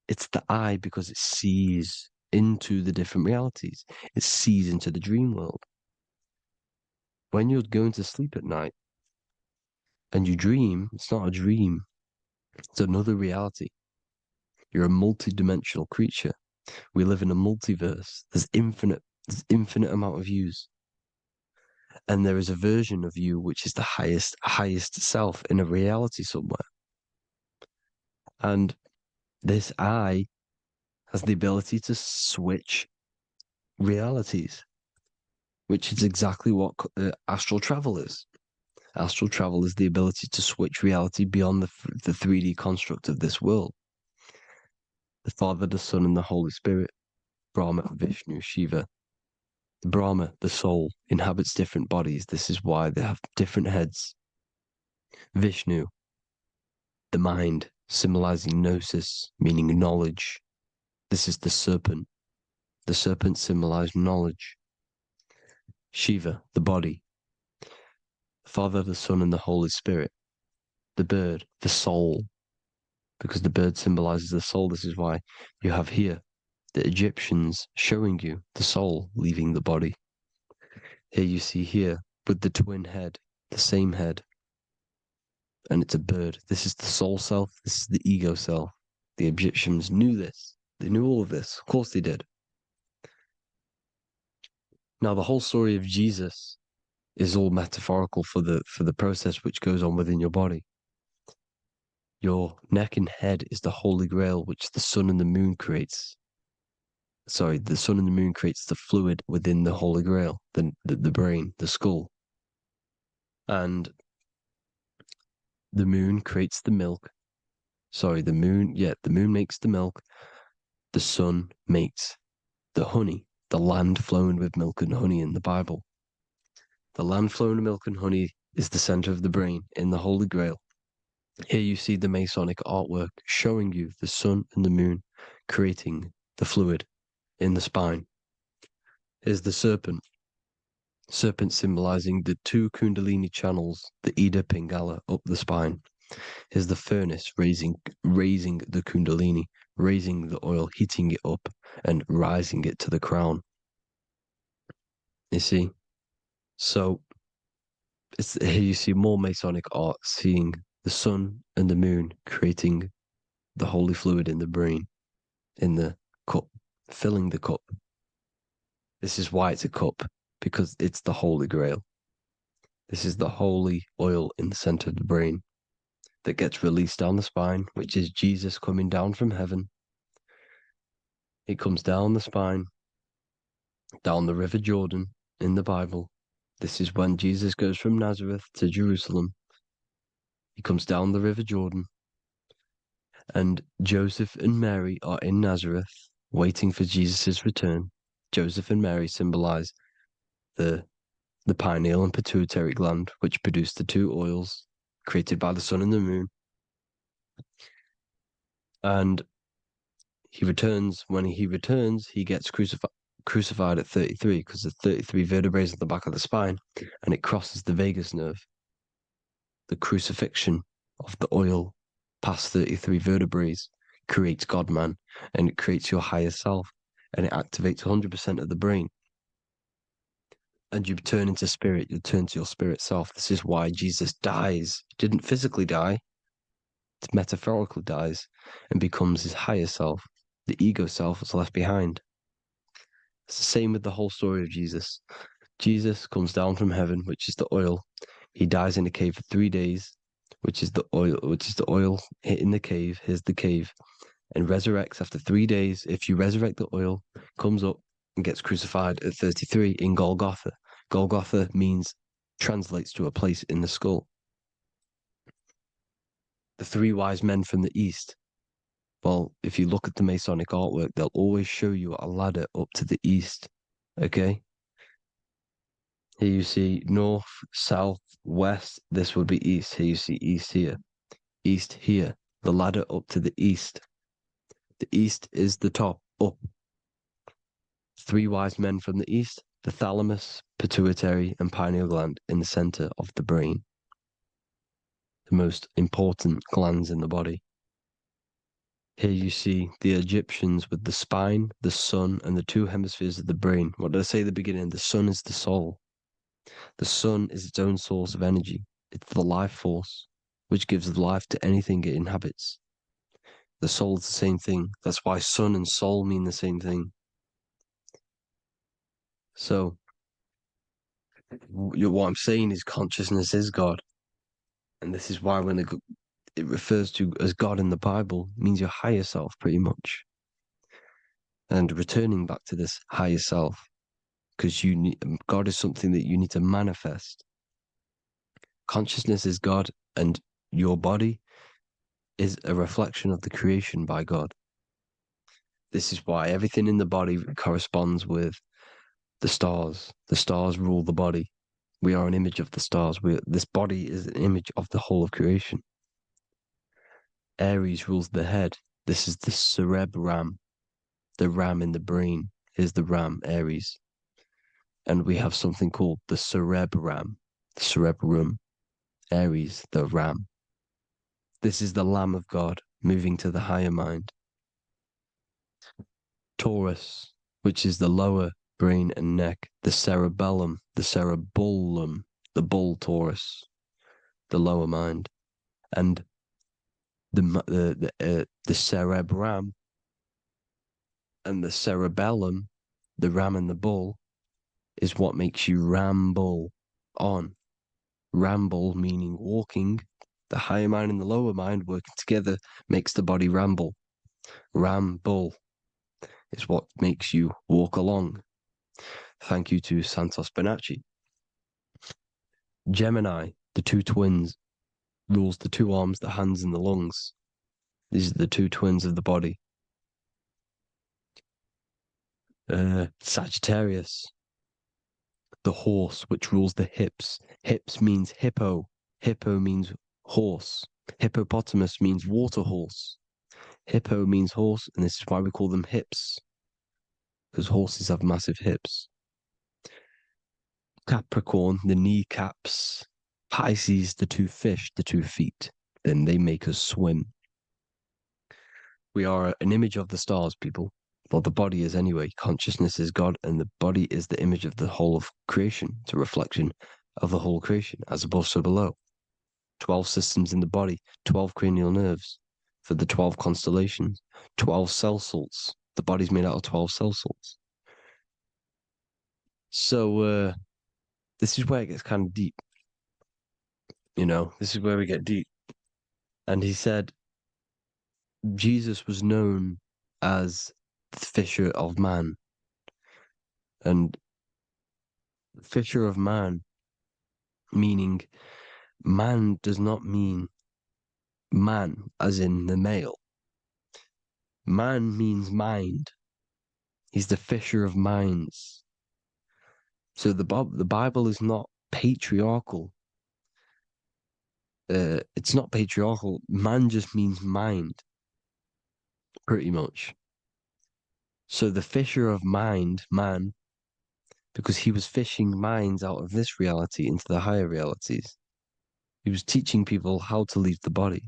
it's the eye because it sees into the different realities. It sees into the dream world. When you're going to sleep at night and you dream, it's not a dream. It's another reality. You're a multi-dimensional creature. We live in a multiverse. There's infinite amount of yous. And there is a version of you which is the highest self in a reality somewhere. And this I has the ability to switch realities, which is exactly what astral travel is. Astral travel is the ability to switch reality beyond the 3D construct of this world. The Father, the Son, and the Holy Spirit, Brahma, Vishnu, Shiva. The Brahma, the soul, inhabits different bodies. This is why they have different heads. Vishnu, the mind, symbolizing gnosis, meaning knowledge. This is the serpent. The serpent symbolized knowledge. Shiva, the body. The Father, the Son, and the Holy Spirit. The bird, the soul, because the bird symbolizes the soul. This is why you have here the Egyptians showing you the soul leaving the body. Here you see here with the twin head, the same head, and it's a bird. This is the soul self. This is the ego self. The Egyptians knew this. They knew all of this. Of course they did. Now the whole story of Jesus is all metaphorical for the process which goes on within your body. Your neck and head is the Holy Grail, which the sun and the moon creates. Sorry, the sun and the moon creates the fluid within the Holy Grail, the brain, the skull. And the moon creates the milk. Sorry, the moon makes the milk. The sun makes the honey, the land flowing with milk and honey in the Bible. The land flowing with milk and honey is the center of the brain in the Holy Grail. Here you see the Masonic artwork showing you the sun and the moon creating the fluid in the spine. Here's the serpent. Serpent symbolizing the two Kundalini channels, the Ida Pingala up the spine. Here's the furnace raising the Kundalini, raising the oil, heating it up, and rising it to the crown. You see? So here you see more Masonic art, seeing the sun and the moon creating the holy fluid in the brain, in the cup, filling the cup. This is why it's a cup, because it's the Holy Grail. This is the holy oil in the center of the brain that gets released down the spine, which is Jesus coming down from heaven. It comes down the spine, down the River Jordan in the Bible. This is when Jesus goes from Nazareth to Jerusalem. He comes down the River Jordan, and Joseph and Mary are in Nazareth waiting for Jesus' return. Joseph and Mary symbolize the pineal and pituitary gland, which produce the two oils created by the sun and the moon. And he returns. When he returns, he gets crucified at 33, because there's 33 vertebrae at the back of the spine, and it crosses the vagus nerve. The crucifixion of the oil past 33 vertebrae creates God-man, and it creates your higher self, and it activates 100% of the brain. And you turn into spirit, you turn to your spirit self. This is why Jesus dies. He didn't physically die, it metaphorically dies, and becomes his higher self. The ego self is left behind. It's the same with the whole story of Jesus. Jesus comes down from heaven, which is the oil. He dies in a cave for 3 days, which is the oil hitting the cave. Here's the cave. and resurrects after 3 days. If you resurrect the oil, comes up and gets crucified at 33 in Golgotha. Golgotha translates to a place in the skull. The 3 wise men from the east. Well, if you look at the Masonic artwork, they'll always show you a ladder up to the east. Okay? Here you see north, south, west. This would be east. Here you see east here. East here. The ladder up to the east. The east is the top, up. 3 wise men from the east. The thalamus, pituitary, and pineal gland in the center of the brain. The most important glands in the body. Here you see the Egyptians with the spine, the sun, and the 2 hemispheres of the brain. What did I say at the beginning? The sun is the soul. The sun is its own source of energy. It's the life force, which gives life to anything it inhabits. The soul is the same thing. That's why sun and soul mean the same thing. So, what I'm saying is consciousness is God. And this is why when it refers to as God in the Bible, it means your higher self, pretty much. And returning back to this higher self, because God is something that you need to manifest. Consciousness is God, and your body is a reflection of the creation by God. This is why everything in the body corresponds with the stars. The stars rule the body. We are an image of the stars. This body is an image of the whole of creation. Aries rules the head. This is the cerebrum, the ram in the brain. Is the ram, Aries. And we have something called the cerebrum, Aries, the ram. This is the Lamb of God moving to the higher mind. Taurus, which is the lower brain and neck, the cerebellum, the bull Taurus, the lower mind, and the cerebrum and the cerebellum, the ram and the bull, is what makes you ramble on. Ramble meaning walking. The higher mind and the lower mind working together makes the body ramble. Ramble is what makes you walk along. Thank you to Santos Bonacci. Gemini, the 2 twins, rules the 2 arms, the hands, and the lungs. These are the 2 twins of the body. Sagittarius, the horse, which rules the hips. Hips means hippo. Hippo means horse. Hippopotamus means water horse. Hippo means horse, and this is why we call them hips, because horses have massive hips. Capricorn, the kneecaps. Pisces, the 2 fish, the 2 feet. Then they make us swim. We are an image of the stars, people. Well, the body is anyway. Consciousness is God, and the body is the image of the whole of creation. It's a reflection of the whole creation, as above, so below. 12 systems in the body, 12 cranial nerves for the 12 constellations, 12 cell salts. The body's made out of 12 cell salts. So, this is where it gets kind of deep. This is where we get deep. And he said Jesus was known as the fisher of man. And fisher of man, meaning man does not mean man as in the male. Man means mind. He's the fisher of minds. So the Bible is not patriarchal. It's not patriarchal. Man just means mind, pretty much. So the fisher of mind, man, because he was fishing minds out of this reality into the higher realities. He was teaching people how to leave the body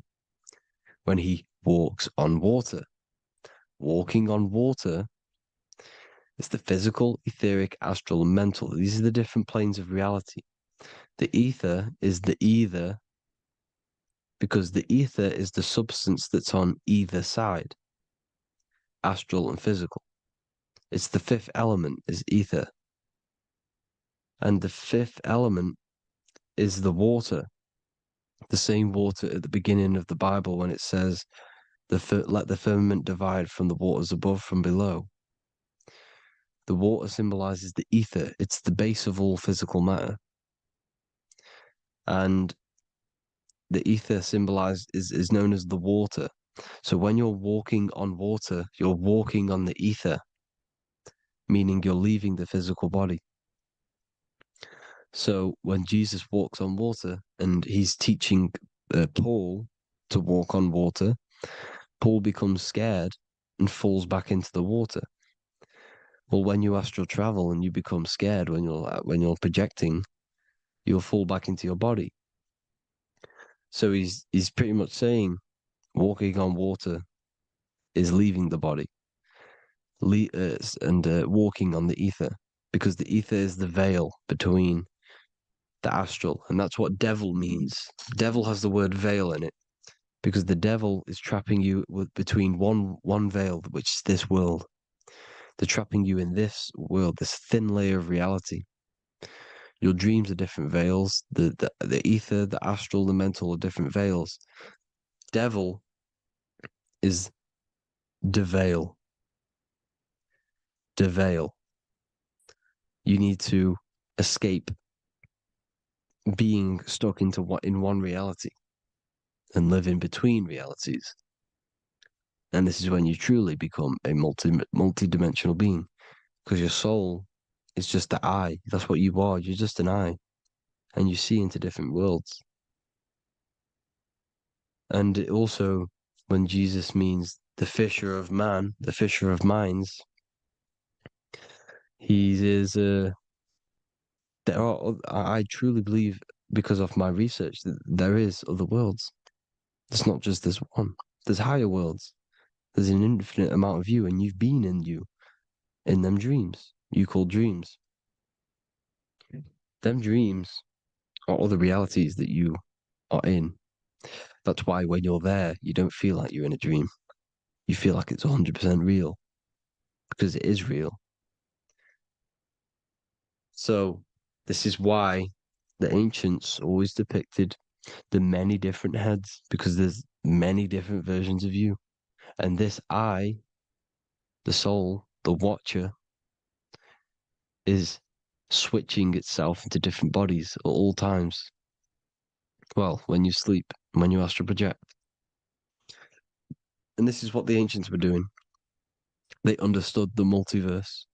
when he walks on water. Walking on water is the physical, etheric, astral, and mental. These are the different planes of reality. The ether is the either, because the ether is the substance that's on either side, astral and physical. It's the 5th element, is ether. And the 5th element is the water. The same water at the beginning of the Bible when it says let the firmament divide from the waters above from below. The water symbolizes the ether. It's the base of all physical matter. And the ether symbolized is known as the water. So when you're walking on water, you're walking on the ether, meaning you're leaving the physical body. So when Jesus walks on water and he's teaching Paul to walk on water, Paul becomes scared and falls back into the water. Well, when you astral travel and you become scared when you're projecting, you'll fall back into your body. So he's pretty much saying walking on water is leaving the body, and walking on the ether, because the ether is the veil between the astral, and that's what devil means. Devil has the word veil in it, because the devil is trapping you between one veil, which is this world. They're trapping you in this world, this thin layer of reality. Your dreams are different veils. The ether, the astral, the mental are different veils. Devil is deveil. Deveil. You need to escape being stuck in one reality and live in between realities. And this is when you truly become a multi-dimensional being, because your soul is just the eye. That's what you are. You're just an eye, and you see into different worlds. And it also, when Jesus means the fisher of man, the fisher of minds, he is I truly believe, because of my research, that there is other worlds. It's not just this one. There's higher worlds. There's an infinite amount of you, and you've been in them dreams you call dreams. Them dreams are other realities that you are in. That's why when you're there, you don't feel like you're in a dream. You feel like it's 100% real, because it is real. So this is why the ancients always depicted the many different heads, because there's many different versions of you. And this I, the soul, the watcher, is switching itself into different bodies at all times. Well, when you sleep, when you astral project. And this is what the ancients were doing. They understood the multiverse,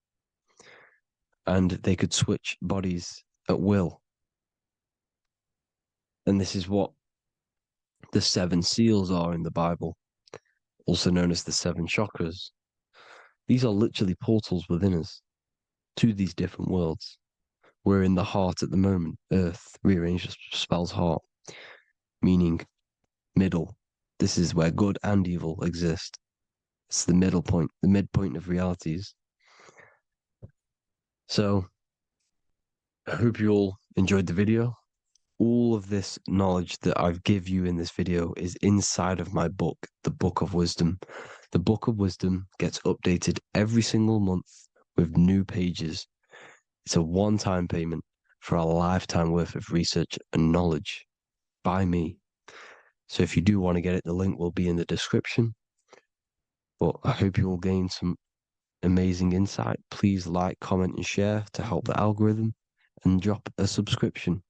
and they could switch bodies at will. And this is what the 7 seals are in the Bible, also known as the 7 chakras. These are literally portals within us to these different worlds. We're in the heart at the moment. Earth, rearranged, spells heart, meaning middle. This is where good and evil exist. It's the middle point, the midpoint of realities. So I hope you all enjoyed the video. All of this knowledge that I've give you in this video is inside of my book, the Book of Wisdom. The Book of Wisdom gets updated every single month with new pages. It's a one-time payment for a lifetime worth of research and knowledge by me. So if you do want to get it, the link will be in the description. But I hope you all gain some amazing insight. Please like, comment, and share to help the algorithm, and drop a subscription.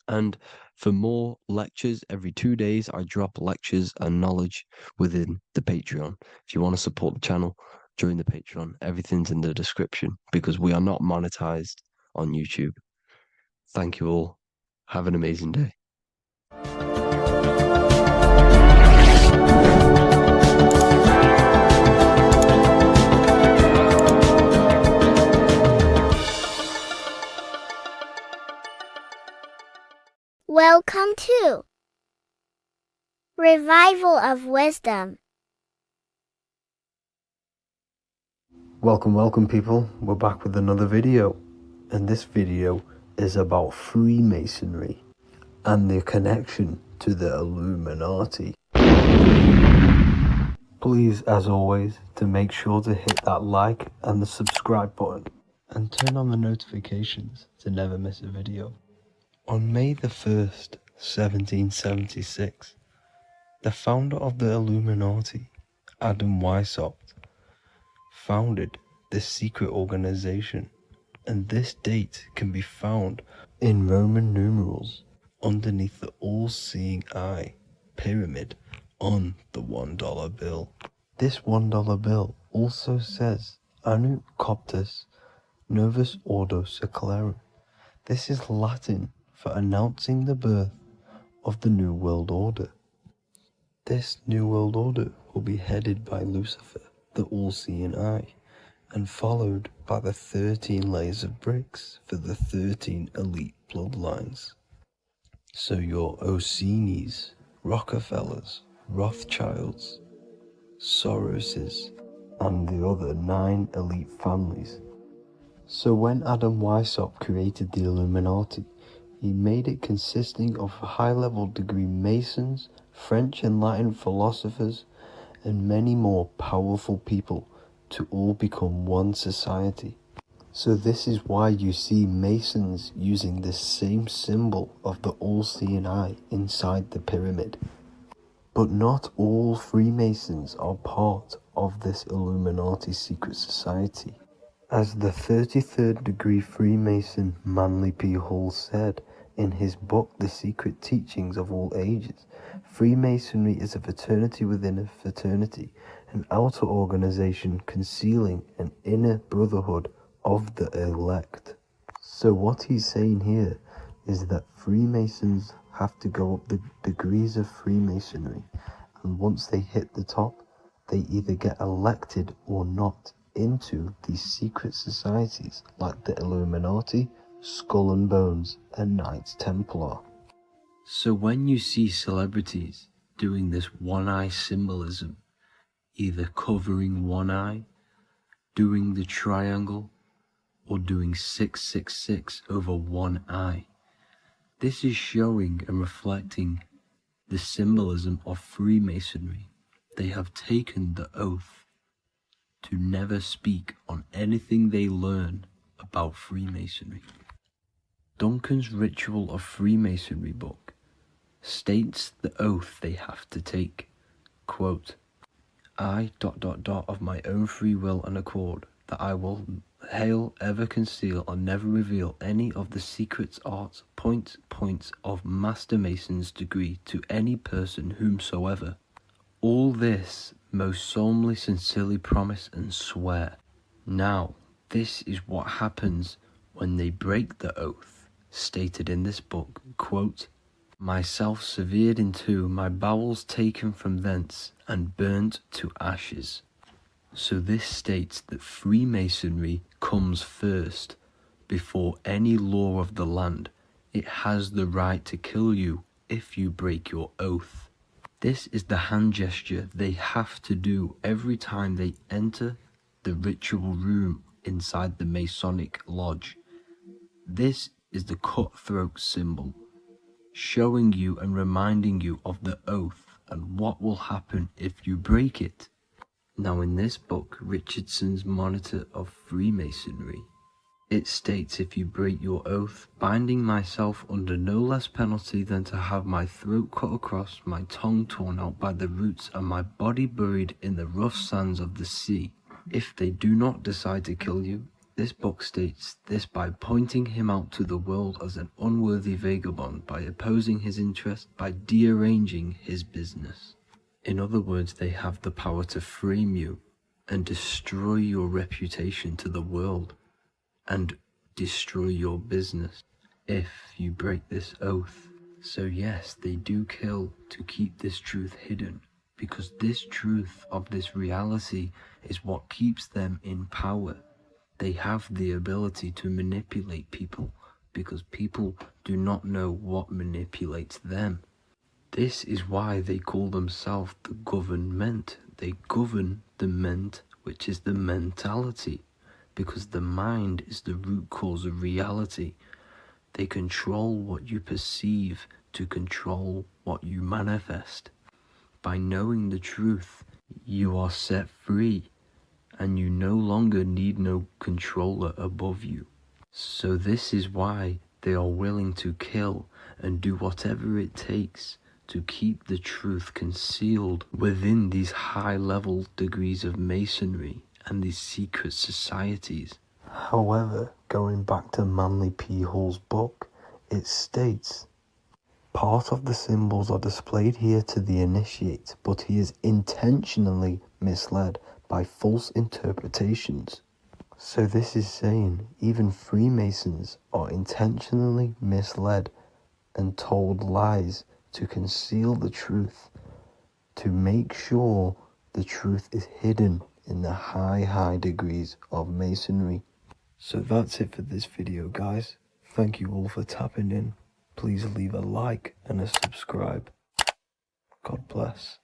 And for more lectures, every 2 days, I drop lectures and knowledge within the Patreon. If you want to support the channel, join the Patreon. Everything's in the description, because we are not monetized on YouTube. Thank you all. Have an amazing day. Welcome to Revival of Wisdom. Welcome people, we're back with another video, and this video is about Freemasonry and their connection to the Illuminati. Please, as always, to make sure to hit that like and the subscribe button, and turn on the notifications to never miss a video. On May the 1st, 1776, The founder of the Illuminati, Adam Weishaupt, founded this secret organization, and this date can be found in Roman numerals underneath the all-seeing eye pyramid on the $1 bill. This $1 bill also says Anu Coptus Novus Ordo Secularum. This is Latin for announcing the birth of the New World Order. This New World Order will be headed by Lucifer, the all-seeing eye, and followed by the 13 layers of bricks for the 13 elite bloodlines. So your Orsini's, Rockefellers, Rothschilds, Soroses, and the other 9 elite families. So when Adam Weishaupt created the Illuminati, he made it consisting of high-level degree Masons, French and Latin philosophers, and many more powerful people to all become one society. So this is why you see Masons using this same symbol of the all-seeing eye inside the pyramid. But not all Freemasons are part of this Illuminati secret society. As the 33rd degree Freemason Manly P. Hall said in his book The Secret Teachings of All Ages, Freemasonry is a fraternity within a fraternity, an outer organization concealing an inner brotherhood of the elect. So what he's saying here is that Freemasons have to go up the degrees of Freemasonry, and once they hit the top, they either get elected or not into these secret societies like the Illuminati, Skull and Bones, and Knights Templar. So when you see celebrities doing this one-eye symbolism, either covering one eye, doing the triangle, or doing 666 over one eye, this is showing and reflecting the symbolism of Freemasonry. They have taken the oath to never speak on anything they learn about Freemasonry. Duncan's Ritual of Freemasonry book states the oath they have to take. Quote, I ... of my own free will and accord, that I will hail, ever conceal, or never reveal any of the secrets, arts, points of Master Mason's degree to any person whomsoever. All this most solemnly, sincerely promise and swear. Now, this is what happens when they break the oath, stated in this book, quote, myself severed in two, my bowels taken from thence, and burnt to ashes. So this states that Freemasonry comes first, before any law of the land. It has the right to kill you if you break your oath. This is the hand gesture they have to do every time they enter the ritual room inside the Masonic lodge. This is the cutthroat symbol, showing you and reminding you of the oath and what will happen if you break it. Now in this book, Richardson's Monitor of Freemasonry, it states, if you break your oath, binding myself under no less penalty than to have my throat cut across, my tongue torn out by the roots, and my body buried in the rough sands of the sea. If they do not decide to kill you, this book states this by pointing him out to the world as an unworthy vagabond, by opposing his interest, by dearranging his business. In other words, they have the power to frame you and destroy your reputation to the world and destroy your business if you break this oath. So yes, they do kill to keep this truth hidden, because this truth of this reality is what keeps them in power. They have the ability to manipulate people because people do not know what manipulates them. This is why they call themselves the government. They govern the ment, which is the mentality, because the mind is the root cause of reality. They control what you perceive to control what you manifest. By knowing the truth, you are set free, and you no longer need no controller above you. So this is why they are willing to kill and do whatever it takes to keep the truth concealed within these high-level degrees of Masonry and these secret societies. However, going back to Manly P. Hall's book, it states, part of the symbols are displayed here to the initiate, but he is intentionally misled by false interpretations. So this is saying even Freemasons are intentionally misled and told lies to conceal the truth, to make sure the truth is hidden in the high degrees of Masonry. So that's it for this video, guys. Thank you all for tapping in. Please leave a like and a subscribe. God bless.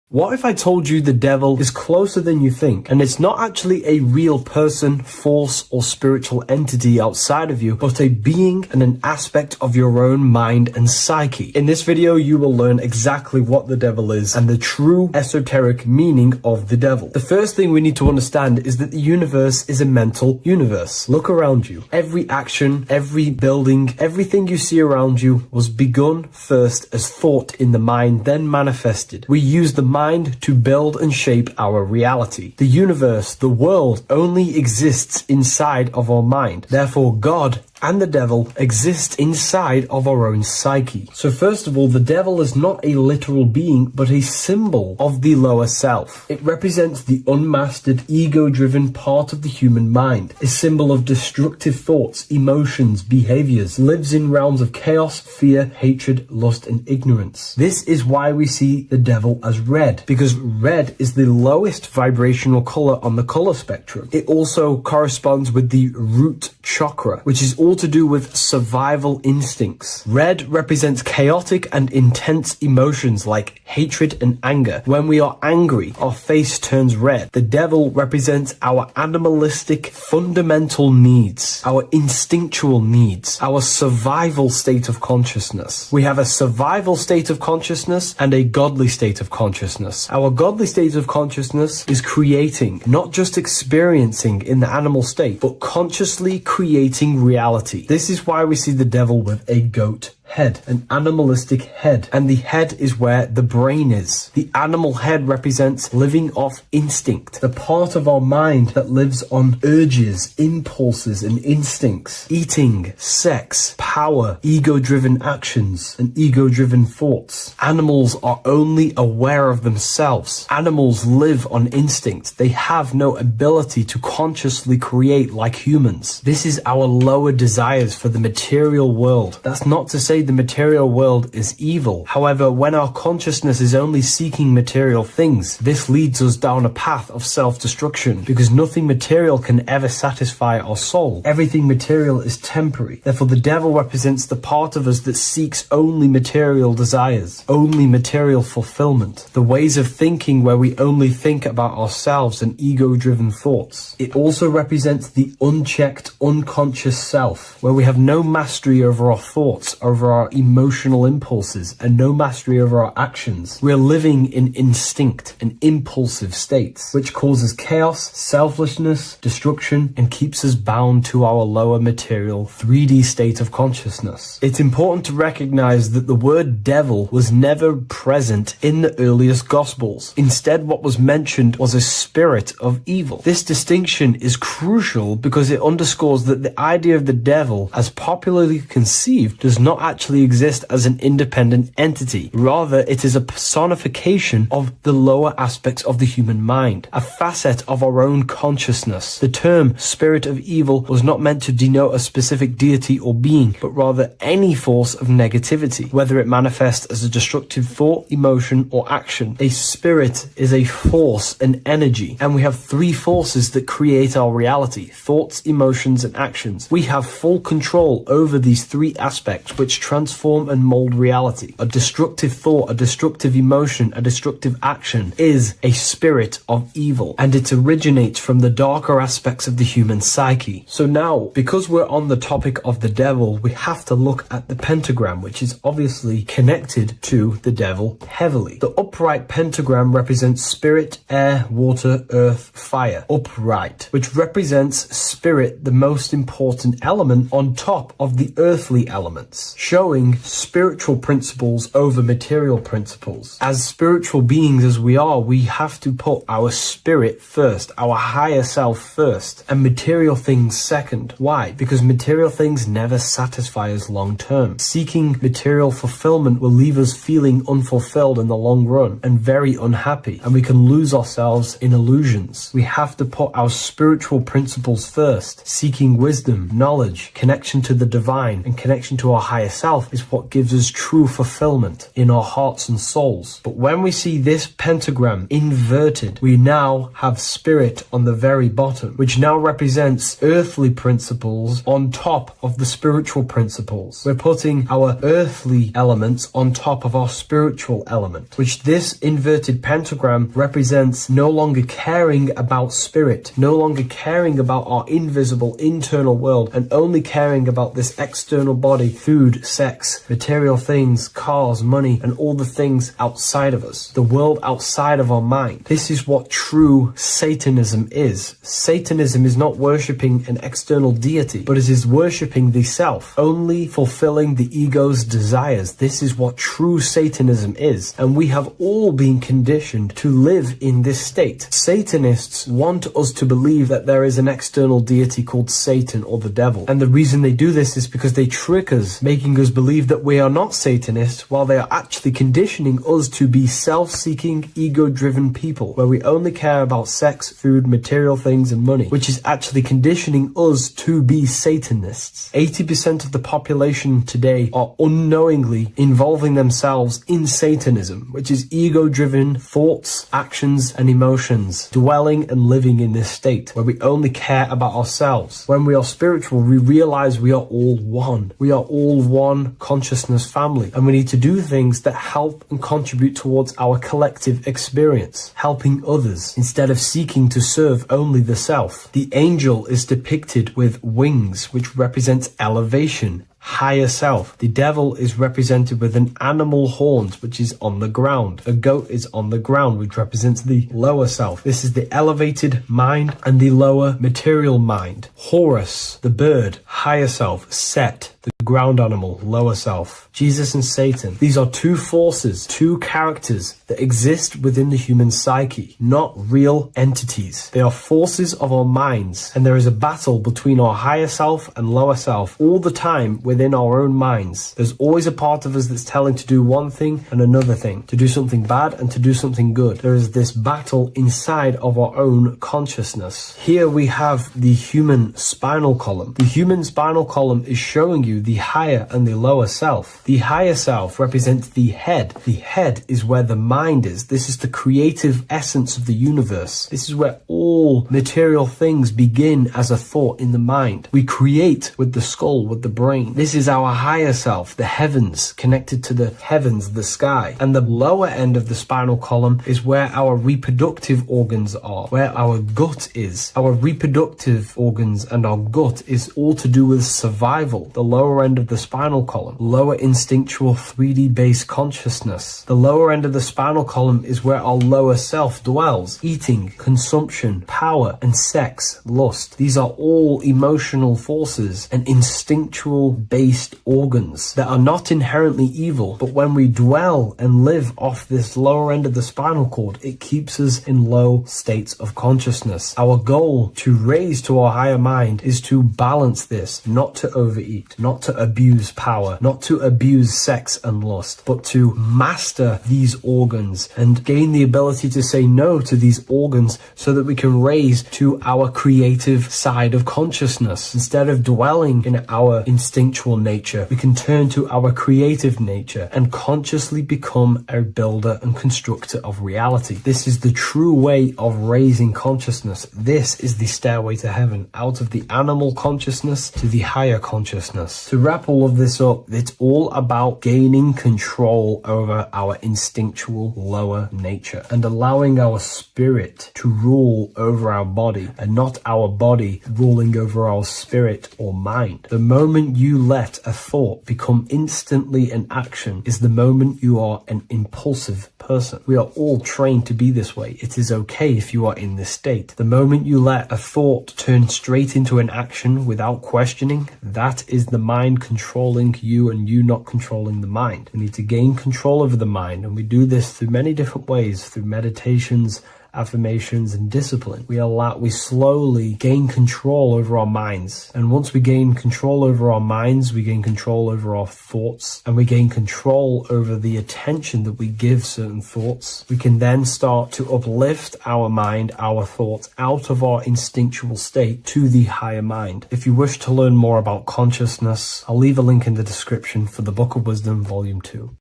What if I told you the devil is closer than you think, and it's not actually a real person, force, or spiritual entity outside of you, but a being and an aspect of your own mind and psyche? In this video, you will learn exactly what the devil is and the true esoteric meaning of the devil. The first thing we need to understand is that the universe is a mental universe. Look around you. Every action, every building, everything you see around you was begun first as thought in the mind, then manifested. We use the mind to build and shape our reality. The universe, the world, only exists inside of our mind. Therefore, God and the devil exist inside of our own psyche. So first of all, the devil is not a literal being, but a symbol of the lower self. It represents the unmastered, ego-driven part of the human mind, a symbol of destructive thoughts, emotions, behaviors, lives in realms of chaos, fear, hatred, lust, and ignorance. This is why we see the devil as red, because red is the lowest vibrational color on the color spectrum. It also corresponds with the root chakra, which is all to do with survival instincts. Red represents chaotic and intense emotions like hatred and anger. When we are angry, our face turns red. The devil represents our animalistic fundamental needs, our instinctual needs, our survival state of consciousness. We have a survival state of consciousness and a godly state of consciousness. Our godly state of consciousness is creating, not just experiencing in the animal state, but consciously creating reality. This is why we see the devil with a goat head, an animalistic head, and the head is where the brain is. The animal head represents living off instinct, the part of our mind that lives on urges, impulses, and instincts, eating, sex, power, ego-driven actions, and ego-driven thoughts. Animals are only aware of themselves. Animals live on instinct. They have no ability to consciously create like humans. This is our lower desires for the material world. That's not to say the material world is evil. However, when our consciousness is only seeking material things, this leads us down a path of self-destruction, because nothing material can ever satisfy our soul. Everything material is temporary. Therefore, the devil represents the part of us that seeks only material desires, only material fulfillment, the ways of thinking where we only think about ourselves and ego-driven thoughts. It also represents the unchecked, unconscious self, where we have no mastery over our thoughts, over our emotional impulses, and no mastery over our actions. We're living in instinct and impulsive states, which causes chaos, selflessness, destruction, and keeps us bound to our lower material 3D state of consciousness. It's important to recognize that the word devil was never present in the earliest Gospels. Instead, what was mentioned was a spirit of evil. This distinction is crucial because it underscores that the idea of the devil, as popularly conceived, does not actually exist as an independent entity. Rather, it is a personification of the lower aspects of the human mind, a facet of our own consciousness. The term spirit of evil was not meant to denote a specific deity or being, but rather any force of negativity, whether it manifests as a destructive thought, emotion, or action. A spirit is a force, an energy, and we have three forces that create our reality: thoughts, emotions, and actions. We have full control over these three aspects, which transform and mold reality. A destructive thought, a destructive emotion, a destructive action is a spirit of evil, and it originates from the darker aspects of the human psyche. So now, because we're on the topic of the devil, we have to look at the pentagram, which is obviously connected to the devil heavily. The upright pentagram represents spirit, air, water, earth, fire. Upright, which represents spirit, the most important element on top of the earthly elements, showing spiritual principles over material principles. As spiritual beings as we are, we have to put our spirit first, our higher self first, and material things second. Why? Because material things never satisfy us long term. Seeking material fulfillment will leave us feeling unfulfilled in the long run and very unhappy, and we can lose ourselves in illusions. We have to put our spiritual principles first. Seeking wisdom, knowledge, connection to the divine, and connection to our higher self is what gives us true fulfillment in our hearts and souls. But when we see this pentagram inverted, we now have spirit on the very bottom, which now represents earthly principles on top of the spiritual principles. We're putting our earthly elements on top of our spiritual element, which this inverted pentagram represents no longer caring about spirit, no longer caring about our invisible internal world, and only caring about this external body, food, sex, material things, cars, money, and all the things outside of us, the world outside of our mind. This is what true Satanism is. Satanism is not worshipping an external deity, but it is worshipping the self, only fulfilling the ego's desires. This is what true Satanism is, and we have all been conditioned to live in this state. Satanists want us to believe that there is an external deity called Satan or the devil, and the reason they do this is because they trick us, making us believe that we are not Satanists, while they are actually conditioning us to be self-seeking, ego-driven people, where we only care about sex, food, material things, and money, which is actually conditioning us to be Satanists. 80% of the population today are unknowingly involving themselves in Satanism, which is ego-driven thoughts, actions, and emotions, dwelling and living in this state, where we only care about ourselves. When we are spiritual, we realize we are all one. We are all one consciousness family, and we need to do things that help and contribute towards our collective experience, helping others, instead of seeking to serve only the self. The angel is depicted with wings, which represents elevation, higher self. The devil is represented with an animal horns, which is on the ground. A goat is on the ground, which represents the lower self. This is the elevated mind and the lower material mind. Horus, the bird, higher self. Set, the ground animal, lower self. Jesus and Satan. These are two forces, two characters that exist within the human psyche, not real entities. They are forces of our minds, and there is a battle between our higher self and lower self all the time within our own minds. There's always a part of us that's telling to do one thing and another thing, to do something bad and to do something good. There is this battle inside of our own consciousness. Here we have the human spinal column. The human spinal column is showing you the higher and the lower self. The higher self represents the head. The head is where the mind is. This is the creative essence of the universe. This is where all material things begin as a thought in the mind. We create with the skull, with the brain. This is our higher self, the heavens, connected to the heavens, the sky. And the lower end of the spinal column is where our reproductive organs are, where our gut is. Our reproductive organs and our gut is all to do with survival. The lower end of the spinal column, lower instinctual 3D based consciousness. The lower end of the spinal column is where our lower self dwells. Eating, consumption, power, and sex, lust. These are all emotional forces and instinctual based organs that are not inherently evil, but when we dwell and live off this lower end of the spinal cord, it keeps us in low states of consciousness. Our goal to raise to our higher mind is to balance this, not to overeat, not to abuse power, not to abuse sex and lust, but to master these organs and gain the ability to say no to these organs so that we can raise to our creative side of consciousness. Instead of dwelling in our instinctual nature, we can turn to our creative nature and consciously become a builder and constructor of reality. This is the true way of raising consciousness. This is the stairway to heaven, out of the animal consciousness to the higher consciousness. To wrap all of this up, it's all about gaining control over our instinctual lower nature and allowing our spirit to rule over our body and not our body ruling over our spirit or mind. The moment you let a thought become instantly an action is the moment you are an impulsive person. We are all trained to be this way. It is okay if you are in this state. The moment you let a thought turn straight into an action without questioning, that is the mind controlling you and you not controlling the mind. We need to gain control over the mind, and we do this through many different ways, through meditations, affirmations, and discipline. We slowly gain control over our minds. And once we gain control over our minds, we gain control over our thoughts, and we gain control over the attention that we give certain thoughts. We can then start to uplift our mind, our thoughts, out of our instinctual state to the higher mind. If you wish to learn more about consciousness, I'll leave a link in the description for the Book of Wisdom, Volume 2.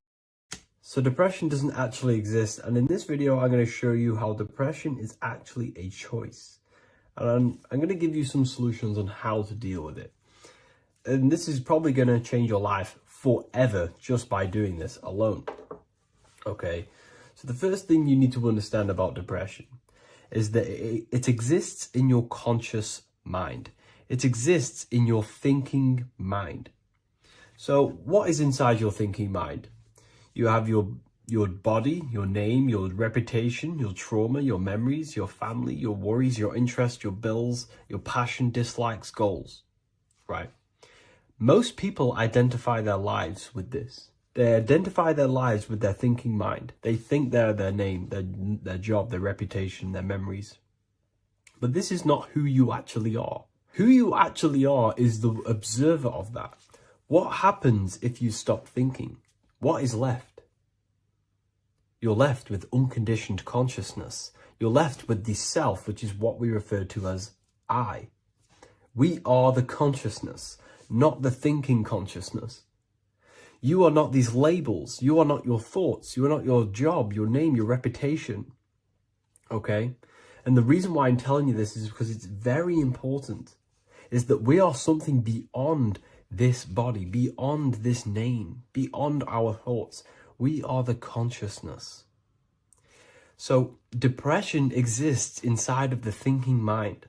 So depression doesn't actually exist, and in this video I'm going to show you how depression is actually a choice. And I'm going to give you some solutions on how to deal with it. And this is probably going to change your life forever just by doing this alone. Okay, so the first thing you need to understand about depression is that it exists in your conscious mind. It exists in your thinking mind. So what is inside your thinking mind? You have your body, your name, your reputation, your trauma, your memories, your family, your worries, your interests, your bills, your passion, dislikes, goals, right? Most people identify their lives with this. They identify their lives with their thinking mind. They think they're their name, their job, their reputation, their memories. But this is not who you actually are. Who you actually are is the observer of that. What happens if you stop thinking? What is left? You're left with unconditioned consciousness. You're left with the self, which is what we refer to as I. We are the consciousness, not the thinking consciousness. You are not these labels. You are not your thoughts. You are not your job, your name, your reputation. Okay? And the reason why I'm telling you this is because it's very important, is that we are something beyond this body, beyond this name, beyond our thoughts. We are the consciousness. So depression exists inside of the thinking mind,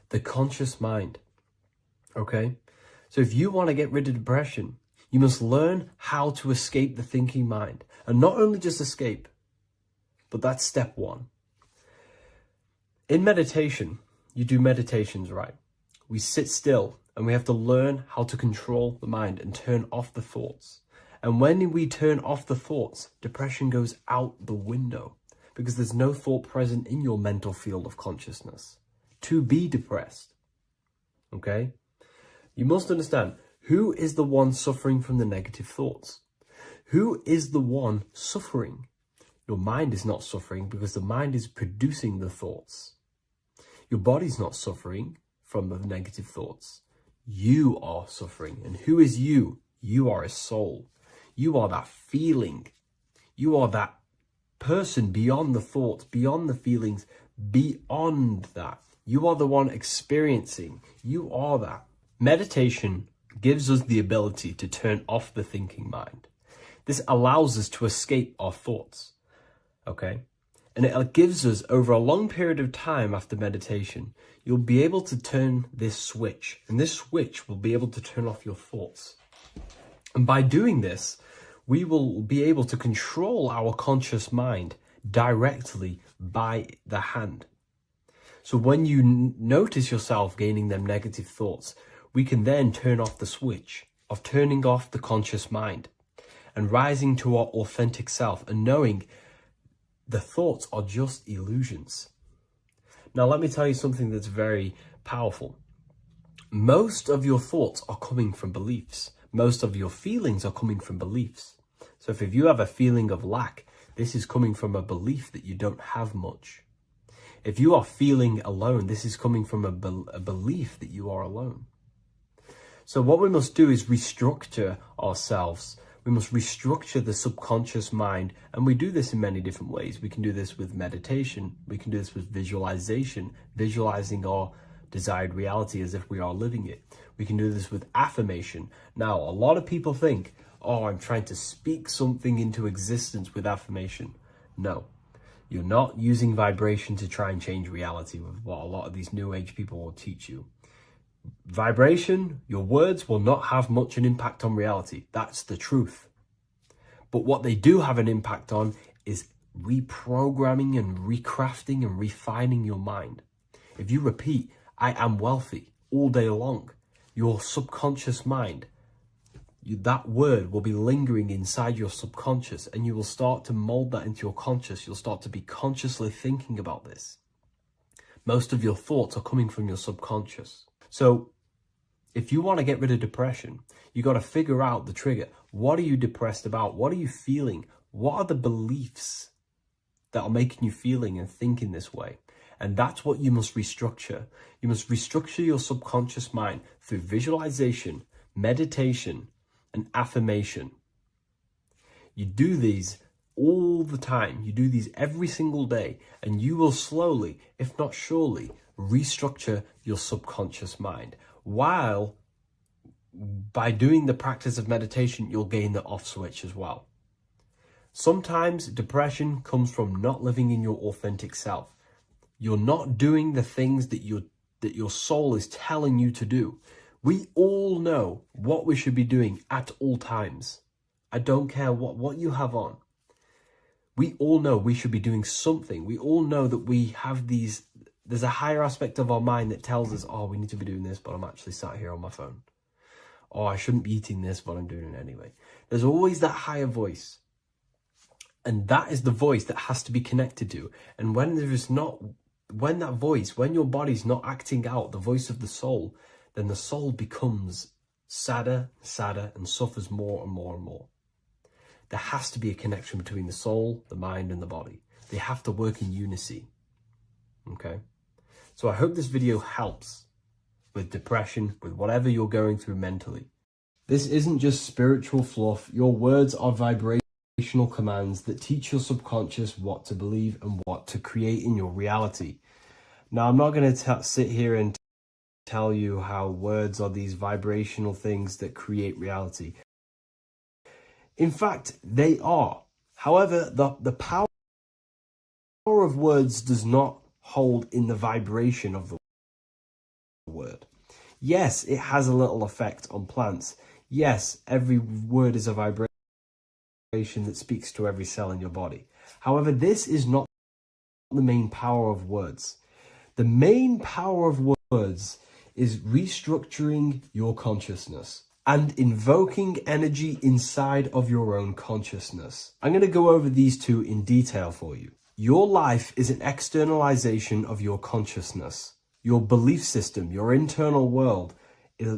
the conscious mind. Okay? So if you want to get rid of depression, you must learn how to escape the thinking mind. And not only just escape, but that's step one. In meditation, you do meditations, right? We sit still. And we have to learn how to control the mind and turn off the thoughts. And when we turn off the thoughts, depression goes out the window because there's no thought present in your mental field of consciousness to be depressed. Okay? You must understand, who is the one suffering from the negative thoughts? Who is the one suffering? Your mind is not suffering because the mind is producing the thoughts. Your body's not suffering from the negative thoughts. You are suffering. And who is you? You are a soul. You are that feeling. You are that person beyond the thoughts, beyond the feelings, beyond that. You are the one experiencing. You are that. Meditation gives us the ability to turn off the thinking mind. This allows us to escape our thoughts. Okay? And it gives us, over a long period of time after meditation, you'll be able to turn this switch. And this switch will be able to turn off your thoughts. And by doing this, we will be able to control our conscious mind directly by the hand. So when you notice yourself gaining them negative thoughts, we can then turn off the switch of turning off the conscious mind and rising to our authentic self and knowing the thoughts are just illusions. Now, let me tell you something that's very powerful. Most of your thoughts are coming from beliefs. Most of your feelings are coming from beliefs. So if you have a feeling of lack, this is coming from a belief that you don't have much. If you are feeling alone, this is coming from a belief that you are alone. So what we must do is restructure ourselves. We must restructure the subconscious mind, and we do this in many different ways. We can do this with meditation. We can do this with visualization, visualizing our desired reality as if we are living it. We can do this with affirmation. Now, a lot of people think, oh, I'm trying to speak something into existence with affirmation. No, you're not using vibration to try and change reality with what a lot of these new age people will teach you. Vibration, your words will not have much an impact on reality. That's the truth. But what they do have an impact on is reprogramming and recrafting and refining your mind. If you repeat, I am wealthy all day long, your subconscious mind, that word will be lingering inside your subconscious, and you will start to mold that into your conscious. You'll start to be consciously thinking about this. Most of your thoughts are coming from your subconscious. So if you want to get rid of depression, you got to figure out the trigger. What are you depressed about? What are you feeling? What are the beliefs that are making you feeling and thinking this way? And that's what you must restructure. You must restructure your subconscious mind through visualization, meditation, and affirmation. You do these all the time. You do these every single day, and you will slowly, if not surely, restructure your subconscious mind. While by doing the practice of meditation, you'll gain the off switch as well. Sometimes depression comes from not living in your authentic self. You're not doing the things that your soul is telling you to do. We all know what we should be doing at all times. I don't care what you have on. We all know we should be doing something. We all know that we have there's a higher aspect of our mind that tells us, oh, we need to be doing this, but I'm actually sat here on my phone. Oh, I shouldn't be eating this, but I'm doing it anyway. There's always that higher voice. And that is the voice that has to be connected to. And when your body's not acting out the voice of the soul, then the soul becomes sadder, and suffers more and more and more. There has to be a connection between the soul, the mind, and the body. They have to work in unison. Okay? So I hope this video helps with depression, with whatever you're going through mentally. This isn't just spiritual fluff. Your words are vibrational commands that teach your subconscious what to believe and what to create in your reality. Now, I'm not going to sit here and tell you how words are these vibrational things that create reality. In fact, they are. However, the power of words does not hold in the vibration of the word. Yes, it has a little effect on plants. Yes, every word is a vibration that speaks to every cell in your body. However, this is not the main power of words. The main power of words is restructuring your consciousness and invoking energy inside of your own consciousness. I'm going to go over these two in detail for you. Your life is an externalization of your consciousness. Your belief system, your internal world,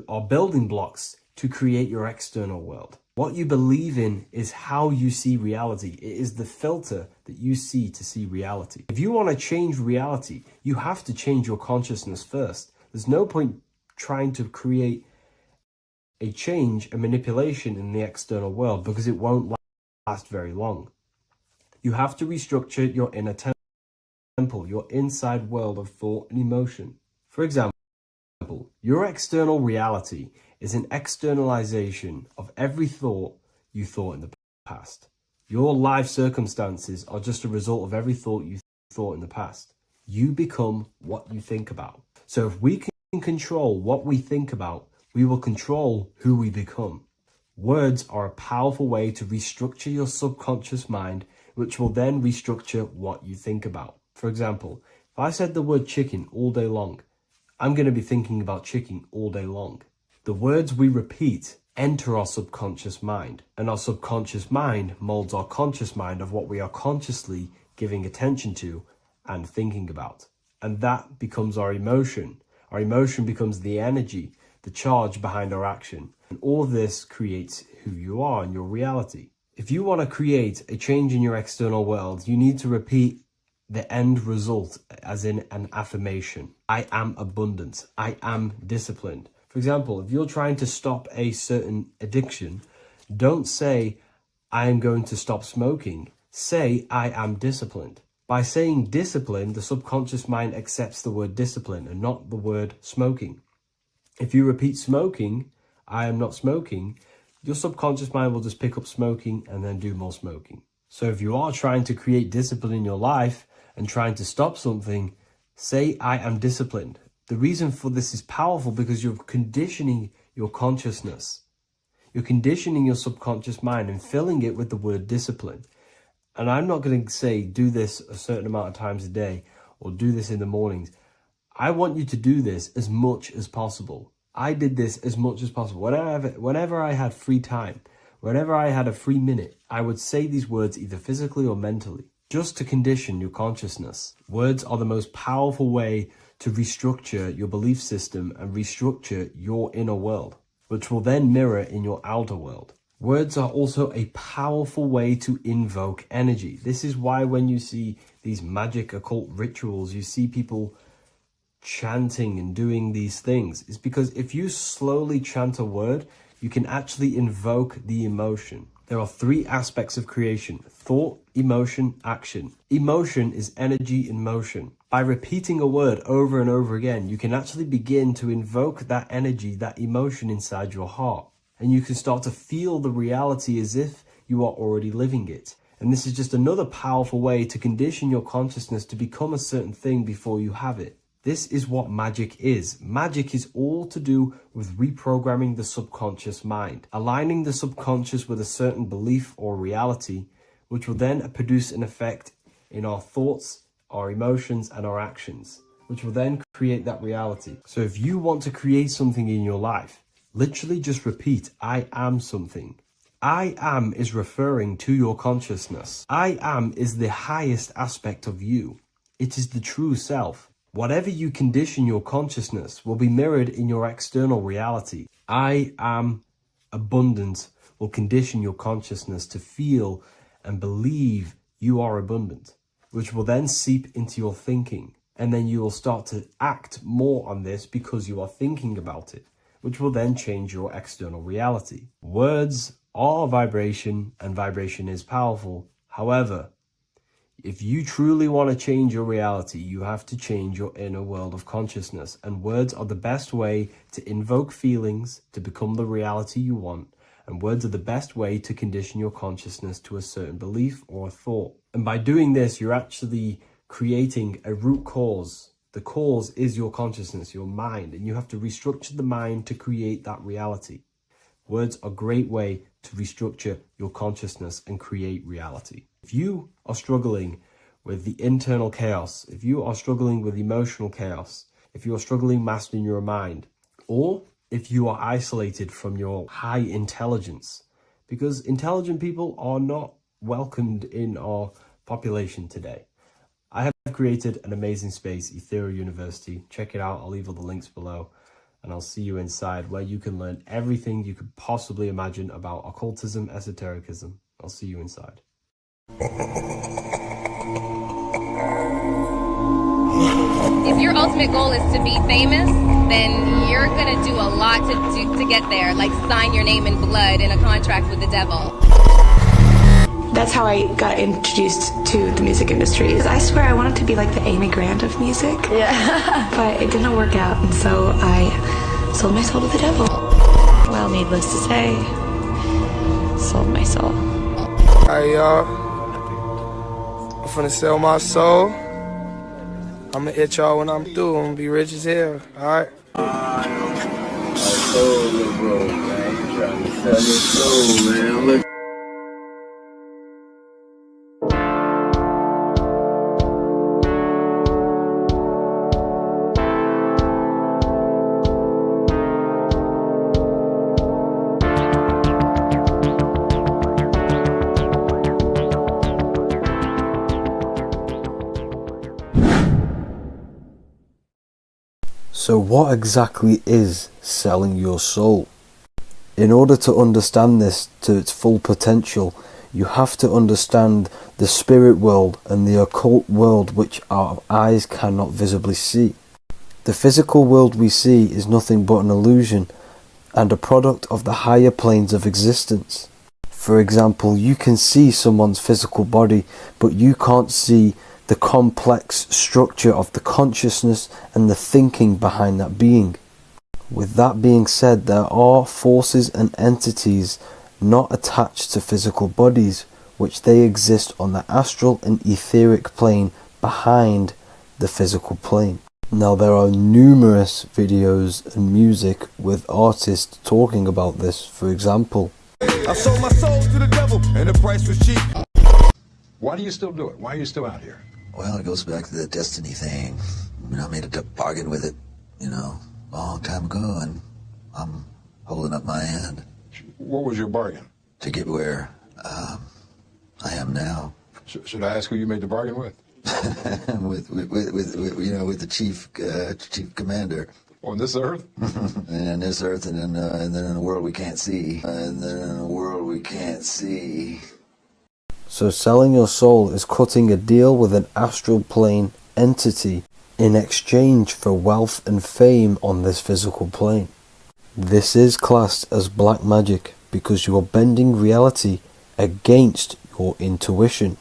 are building blocks to create your external world. What you believe in is how you see reality. It is the filter that you see to see reality. If you want to change reality, you have to change your consciousness first. There's no point trying to create a change, a manipulation in the external world, because it won't last very long. You have to restructure your inner temple, your inside world of thought and emotion. For example, your external reality is an externalization of every thought you thought in the past. Your life circumstances are just a result of every thought you thought in the past. You become what you think about. So if we can control what we think about, we will control who we become. Words are a powerful way to restructure your subconscious mind, which will then restructure what you think about. For example, if I said the word chicken all day long, I'm going to be thinking about chicken all day long. The words we repeat enter our subconscious mind, and our subconscious mind molds our conscious mind of what we are consciously giving attention to and thinking about. And that becomes our emotion. Our emotion becomes the energy, the charge behind our action. And all this creates who you are and your reality. If you want to create a change in your external world, you need to repeat the end result as in an affirmation. I am abundant. I am disciplined. For example, if you're trying to stop a certain addiction, don't say, I am going to stop smoking. Say, I am disciplined. By saying discipline, the subconscious mind accepts the word discipline and not the word smoking. If you repeat smoking, I am not smoking, your subconscious mind will just pick up smoking and then do more smoking. So if you are trying to create discipline in your life and trying to stop something, say, I am disciplined. The reason for this is powerful because you're conditioning your consciousness. You're conditioning your subconscious mind and filling it with the word discipline. And I'm not going to say do this a certain amount of times a day or do this in the mornings. I want you to do this as much as possible. I did this as much as possible. Whenever I had free time, whenever I had a free minute, I would say these words either physically or mentally, just to condition your consciousness. Words are the most powerful way to restructure your belief system and restructure your inner world, which will then mirror in your outer world. Words are also a powerful way to invoke energy. This is why when you see these magic occult rituals, you see people chanting and doing these things. It's because if you slowly chant a word, you can actually invoke the emotion. There are three aspects of creation: thought, emotion, action. Emotion is energy in motion. By repeating a word over and over again, you can actually begin to invoke that energy, that emotion inside your heart. And you can start to feel the reality as if you are already living it. And this is just another powerful way to condition your consciousness to become a certain thing before you have it. This is what magic is. Magic is all to do with reprogramming the subconscious mind, aligning the subconscious with a certain belief or reality, which will then produce an effect in our thoughts, our emotions, and our actions, which will then create that reality. So if you want to create something in your life, literally just repeat, I am something. I am is referring to your consciousness. I am is the highest aspect of you. It is the true self. Whatever you condition your consciousness will be mirrored in your external reality. I am abundant will condition your consciousness to feel and believe you are abundant, which will then seep into your thinking. And then you will start to act more on this because you are thinking about it, which will then change your external reality. Words are vibration, and vibration is powerful. However, if you truly want to change your reality, you have to change your inner world of consciousness. And words are the best way to invoke feelings to become the reality you want. And words are the best way to condition your consciousness to a certain belief or a thought. And by doing this, you're actually creating a root cause. The cause is your consciousness, your mind, and you have to restructure the mind to create that reality. Words are a great way to restructure your consciousness and create reality. If you are struggling with the internal chaos, if you are struggling with emotional chaos, if you are struggling mastering your mind, or if you are isolated from your high intelligence, because intelligent people are not welcomed in our population today. I have created an amazing space, Ethereal University. Check it out. I'll leave all the links below. And I'll see you inside, where you can learn everything you could possibly imagine about occultism, esotericism. I'll see you inside. If your ultimate goal is to be famous, then you're gonna do a lot to get there, like sign your name in blood in a contract with the devil. That's how I got introduced to the music industry. I swear I wanted to be like the Amy Grant of music. Yeah. But it didn't work out, and so I sold my soul to the devil. Well, needless to say, sold my soul. Alright, y'all. I'm finna sell my soul. I'ma hit y'all when I'm through. I'm gonna be rich as hell, alright? My soul is broke, man. You trying to sell your soul, man. Look. So what exactly is selling your soul? In order to understand this to its full potential, you have to understand the spirit world and the occult world, which our eyes cannot visibly see. The physical world we see is nothing but an illusion and a product of the higher planes of existence. For example, you can see someone's physical body, but you can't see the complex structure of the consciousness and the thinking behind that being. With that being said, there are forces and entities not attached to physical bodies, which they exist on the astral and etheric plane behind the physical plane. Now, there are numerous videos and music with artists talking about this. For example, I sold my soul to the devil and the price was cheap. Why do you still do it? Why are you still out here? Well, it goes back to the destiny thing. I made a bargain with it, a long time ago, and I'm holding up my hand. What was your bargain? To get where I am now. Should I ask who you made the bargain with? with the chief commander. On this earth? And on this earth, and then in a world we can't see. And then in a world we can't see. so selling your soul is cutting a deal with an astral plane entity in exchange for wealth and fame on this physical plane. This is classed as black magic because you are bending reality against your intuition.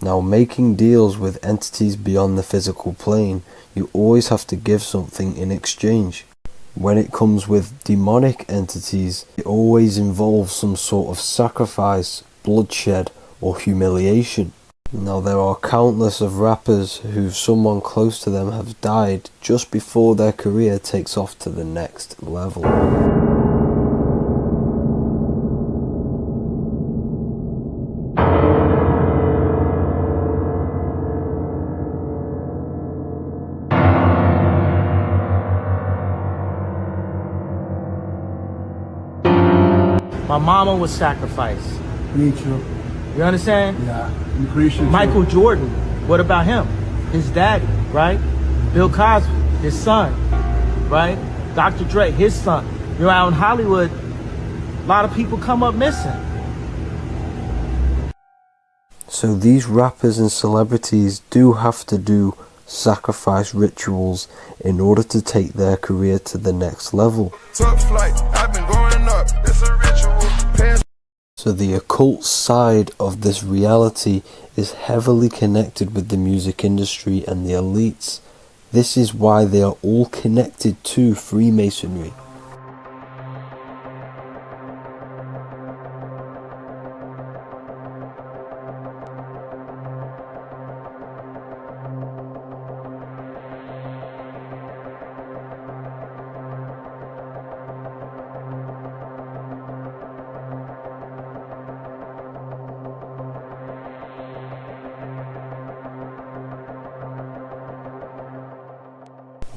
Now, making deals with entities beyond the physical plane, you always have to give something in exchange. When it comes with demonic entities, it always involves some sort of sacrifice, bloodshed, or humiliation. Now, there are countless of rappers who someone close to them have died just before their career takes off to the next level. My mama was sacrificed. Me too. You understand? Yeah. I'm Christian. Michael Jordan, what about him? His daddy, right? Bill Cosby, his son, right? Dr. Dre, his son. Out in Hollywood, a lot of people come up missing. So these rappers and celebrities do have to do sacrifice rituals in order to take their career to the next level. Top flight, I've been going up. It's a ritual. So the occult side of this reality is heavily connected with the music industry and the elites. This is why they are all connected to Freemasonry.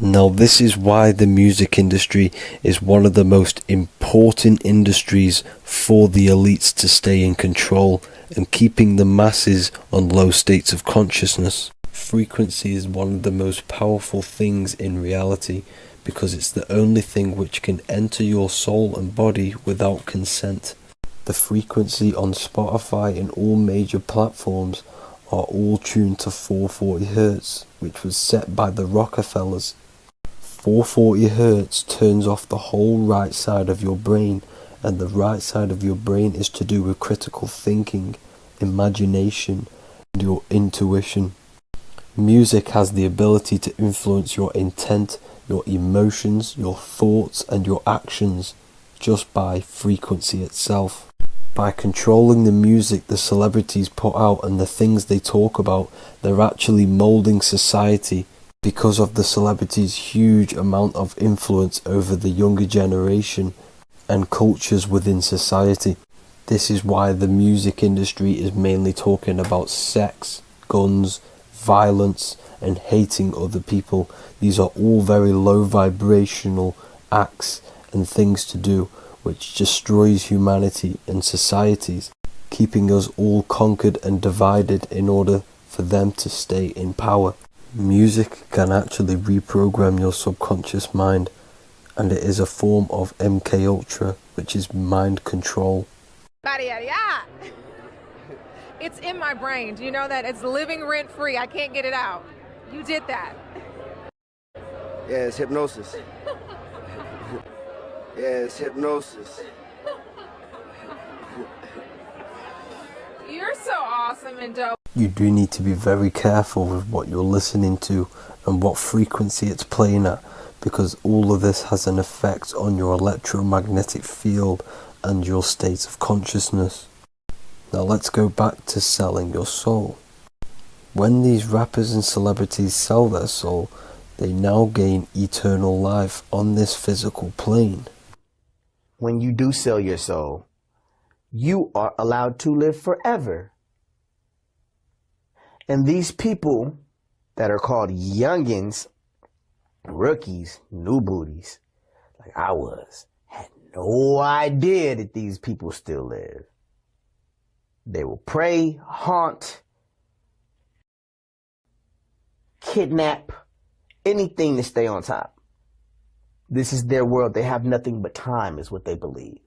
Now, this is why the music industry is one of the most important industries for the elites to stay in control and keeping the masses on low states of consciousness. Frequency is one of the most powerful things in reality because it's the only thing which can enter your soul and body without consent. The frequency on Spotify and all major platforms are all tuned to 440 Hz, which was set by the Rockefellers. 440 Hz turns off the whole right side of your brain, and the right side of your brain is to do with critical thinking, imagination, and your intuition. Music has the ability to influence your intent, your emotions, your thoughts, and your actions just by frequency itself. By controlling the music the celebrities put out and the things they talk about, they're actually molding society because of the celebrities' huge amount of influence over the younger generation and cultures within society. This is why the music industry is mainly talking about sex, guns, violence, and hating other people. These are all very low vibrational acts and things to do which destroys humanity and societies, keeping us all conquered and divided in order for them to stay in power. Music can actually reprogram your subconscious mind, and it is a form of MK Ultra, which is mind control. It's in my brain. Do you know that? It's living rent free. I can't get it out. You did that. Yeah, it's hypnosis. Yeah, it's hypnosis. You're so awesome and dope. You do need to be very careful with what you're listening to and what frequency it's playing at, because all of this has an effect on your electromagnetic field and your state of consciousness. Now let's go back to selling your soul. When these rappers and celebrities sell their soul, they now gain eternal life on this physical plane. When you do sell your soul, you are allowed to live forever. And these people that are called youngins, rookies, new booties, like I was, had no idea that these people still live. They will prey, haunt, kidnap, anything to stay on top. This is their world. They have nothing but time, is what they believe.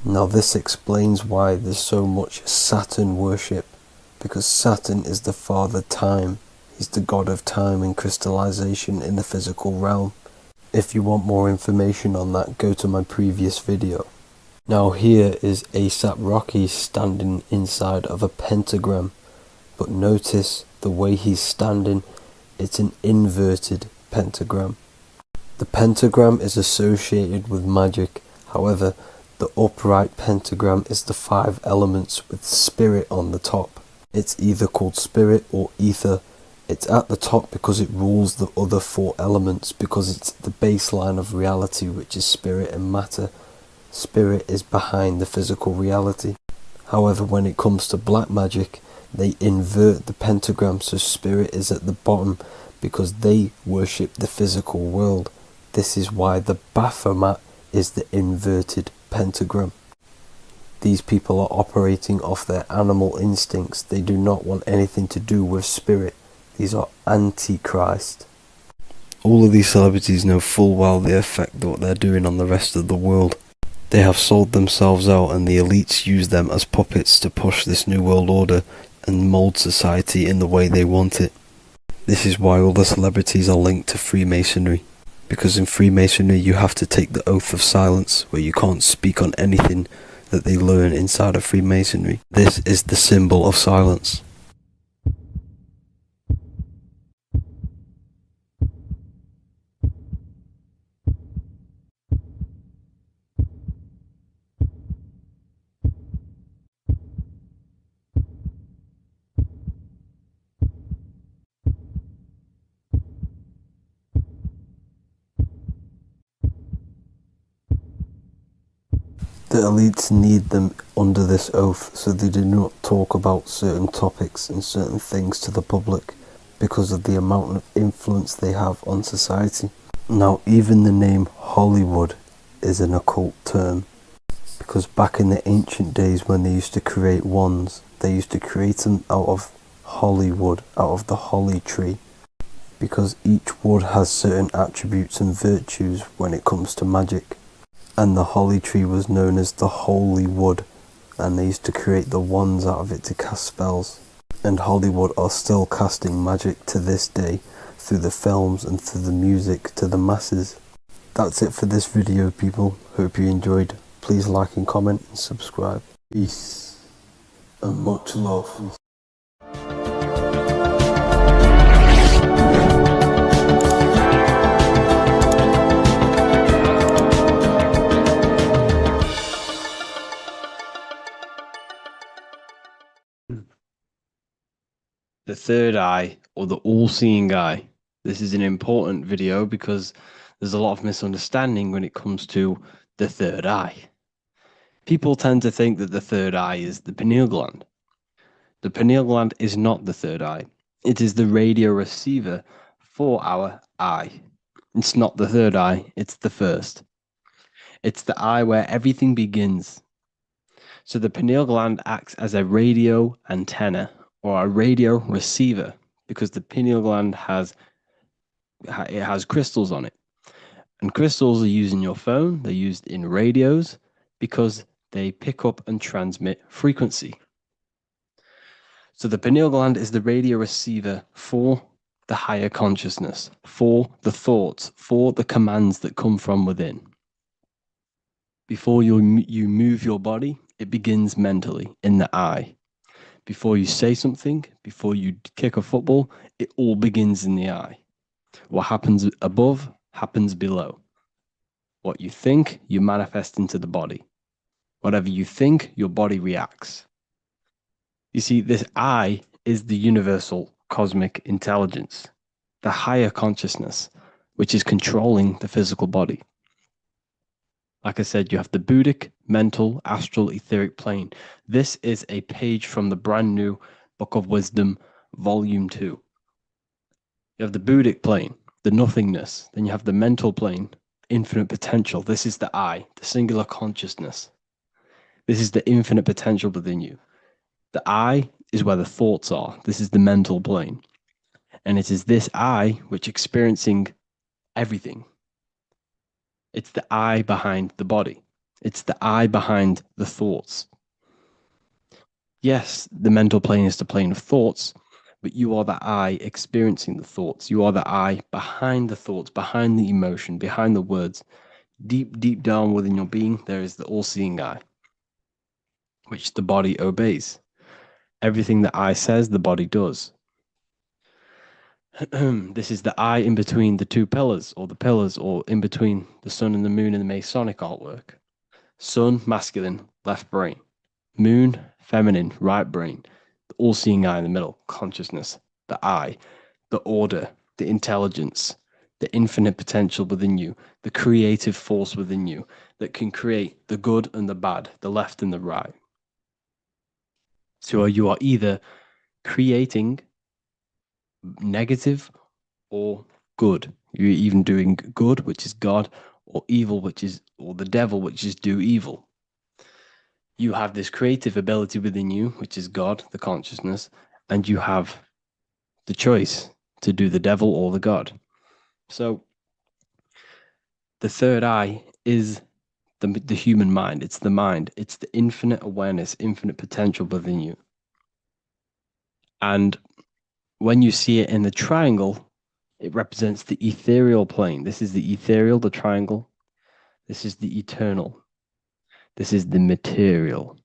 Now this explains why there's so much Saturn worship, because Saturn is the father time. He's the god of time and crystallization in the physical realm. If you want more information on that, go to my previous video. Now here is ASAP Rocky standing inside of a pentagram, but notice the way he's standing, it's an inverted pentagram. The pentagram is associated with magic, however, the upright pentagram is the 5 elements with spirit on the top. It's either called spirit or ether. It's at the top because it rules the other 4 elements, because it's the baseline of reality, which is spirit and matter. Spirit is behind the physical reality. However, when it comes to black magic, they invert the pentagram, so spirit is at the bottom because they worship the physical world. This is why the Baphomet is the inverted pentagram. These people are operating off their animal instincts. They do not want anything to do with spirit. These are antichrist. All of these celebrities know full well the effect what they're doing on the rest of the world. They have sold themselves out, and the elites use them as puppets to push this new world order and mold society in the way they want it. This is why all the celebrities are linked to Freemasonry, because in Freemasonry you have to take the oath of silence, where you can't speak on anything that they learn inside of Freemasonry. This is the symbol of silence. The elites need them under this oath, so they do not talk about certain topics and certain things to the public, because of the amount of influence they have on society. Now, even the name Hollywood is an occult term, because back in the ancient days when they used to create wands, they used to create them out of Hollywood, out of the holly tree, because each wood has certain attributes and virtues when it comes to magic. And the holly tree was known as the holy wood, and they used to create the wands out of it to cast spells. And Hollywood are still casting magic to this day through the films and through the music to the masses. That's it for this video, people. Hope you enjoyed. Please like and comment and subscribe. Peace and much love. The third eye, or the all-seeing eye. This is an important video because there's a lot of misunderstanding when it comes to the third eye. People tend to think that the third eye is the pineal gland. The pineal gland is not the third eye. It is the radio receiver for our eye. It's not the third eye, it's the first. It's the eye where everything begins. So the pineal gland acts as a radio antenna, or a radio receiver, because the pineal gland has crystals on it. And crystals are used in your phone, they're used in radios, because they pick up and transmit frequency. So the pineal gland is the radio receiver for the higher consciousness, for the thoughts, for the commands that come from within. Before you move your body, it begins mentally in the eye. Before you say something, before you kick a football, it all begins in the eye. What happens above happens below. What you think, you manifest into the body. Whatever you think, your body reacts. You see, this I is the universal cosmic intelligence, the higher consciousness, which is controlling the physical body. Like I said, you have the Buddhic, mental, astral, etheric plane. This is a page from the brand new Book of Wisdom, Volume 2. You have the Buddhic plane, the nothingness. Then you have the mental plane, infinite potential. This is the I, the singular consciousness. This is the infinite potential within you. The I is where the thoughts are. This is the mental plane. And it is this I which experiencing everything. It's the I behind the body. It's the I behind the thoughts. Yes, the mental plane is the plane of thoughts, but you are the I experiencing the thoughts. You are the I behind the thoughts, behind the emotion, behind the words. Deep, deep down within your being, there is the all-seeing I, which the body obeys. Everything that I says, the body does. This is the I in between the two pillars, or in between the sun and the moon in the Masonic artwork. Sun, masculine, left brain. Moon, feminine, right brain. The all-seeing eye in the middle, consciousness. The I, the order, the intelligence, the infinite potential within you, the creative force within you that can create the good and the bad, the left and the right. So you are either creating negative or good. You're even doing good, which is God, or evil, or the devil, which is do evil. You have this creative ability within you, which is God, the consciousness, and you have the choice to do the devil or the God. So the third eye is the human mind. It's the mind. It's the infinite awareness, infinite potential within you. And when you see it in the triangle, it represents the ethereal plane. This is the ethereal, the triangle. This is the eternal. This is the material.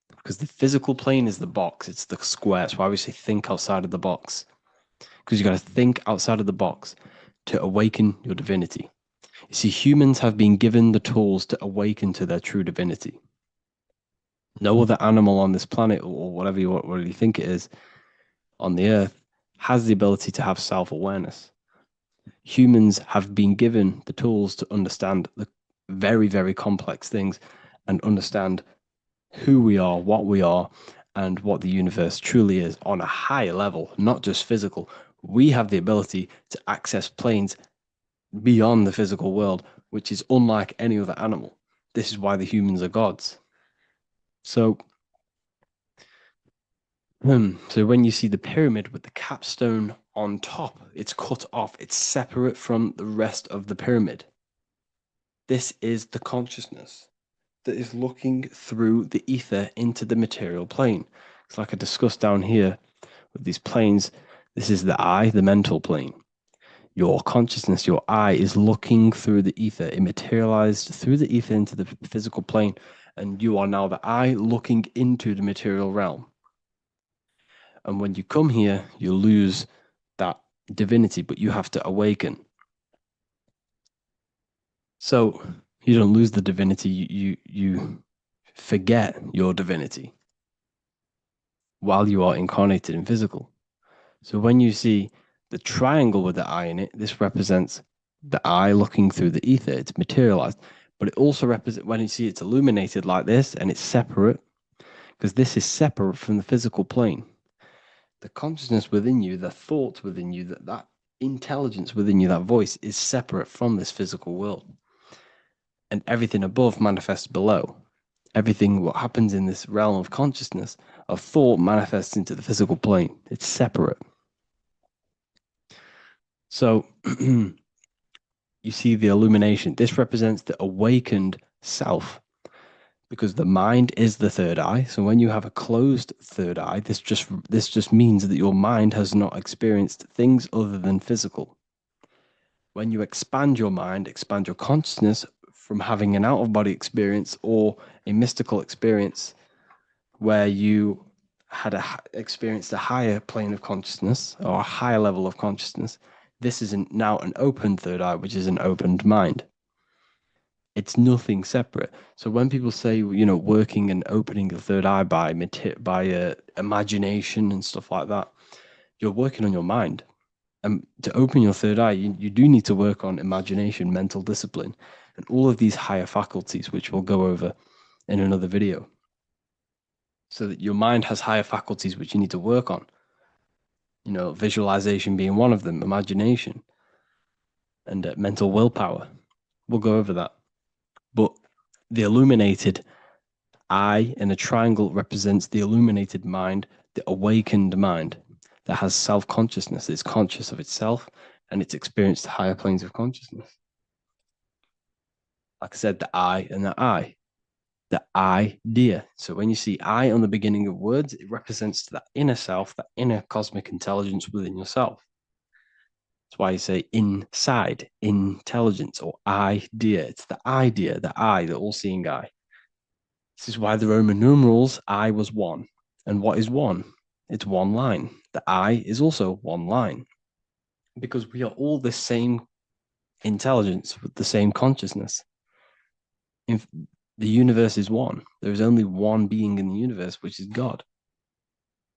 Because the physical plane is the box. It's the square. That's why we say think outside of the box. Because you got to think outside of the box to awaken your divinity. You see, humans have been given the tools to awaken to their true divinity. No other animal on this planet, or whatever you think it is, on the earth, has the ability to have self-awareness. Humans have been given the tools to understand the very, very complex things and understand who we are, what we are, and what the universe truly is on a higher level, not just physical. We have the ability to access planes beyond the physical world, which is unlike any other animal. This is why the humans are gods. So when you see the pyramid with the capstone on top, it's cut off, it's separate from the rest of the pyramid. This is the consciousness that is looking through the ether into the material plane. It's like I discussed down here with these planes. This is the I, the mental plane. Your consciousness, your I, is looking through the ether. It materialized through the ether into the physical plane, and you are now the I looking into the material realm. And when you come here, you lose that divinity, but you have to awaken. So you don't lose the divinity, you forget your divinity while you are incarnated in physical. So when you see the triangle with the I in it, this represents the I looking through the ether. It's materialized, but it also represents, when you see it's illuminated like this and it's separate, because this is separate from the physical plane. The consciousness within you, the thoughts within you, that intelligence within you, that voice is separate from this physical world. And everything above manifests below. Everything what happens in this realm of consciousness, of thought, manifests into the physical plane. It's separate. So you see the illumination. This represents the awakened self, because the mind is the third eye. So when you have a closed third eye, this just means that your mind has not experienced things other than physical. When you expand your mind, expand your consciousness from having an out-of-body experience or a mystical experience where you experienced a higher plane of consciousness or a higher level of consciousness, this is now an open third eye, which is an opened mind. It's nothing separate. So when people say, working and opening the third eye by imagination and stuff like that, you're working on your mind. And to open your third eye, you do need to work on imagination, mental discipline, and all of these higher faculties, which we'll go over in another video. So that your mind has higher faculties which you need to work on. Visualization being one of them, imagination, and mental willpower. We'll go over that. But the illuminated eye in a triangle represents the illuminated mind, the awakened mind that has self-consciousness, is conscious of itself, and it's experienced higher planes of consciousness. Like I said, the I and the I. The idea. So when you see I on the beginning of words, it represents that inner self, that inner cosmic intelligence within yourself. That's why you say inside, intelligence, or idea. It's the idea, the I, the all-seeing eye. This is why the Roman numerals, I was one. And what is one? It's one line. The I is also one line. Because we are all the same intelligence with the same consciousness. The universe is one. There is only one being in the universe, which is God.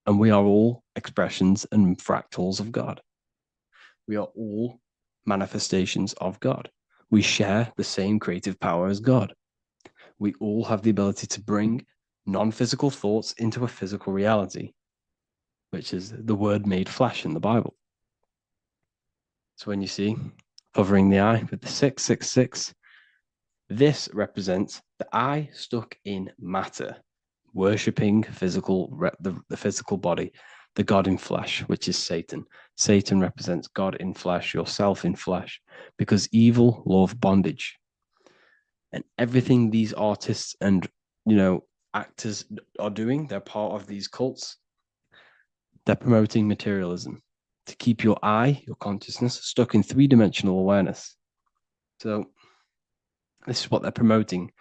And we are all expressions and fractals of God. We are all manifestations of God. We share the same creative power as God. We all have the ability to bring non-physical thoughts into a physical reality, which is the word made flesh in the Bible. So when you see covering the eye with the 666, this represents the I stuck in matter, worshipping the physical body, the God in flesh, which is Satan. Satan represents God in flesh, yourself in flesh, because evil love bondage. And everything these artists and actors are doing, they're part of these cults. They're promoting materialism to keep your I, your consciousness, stuck in three-dimensional awareness. So this is what they're promoting.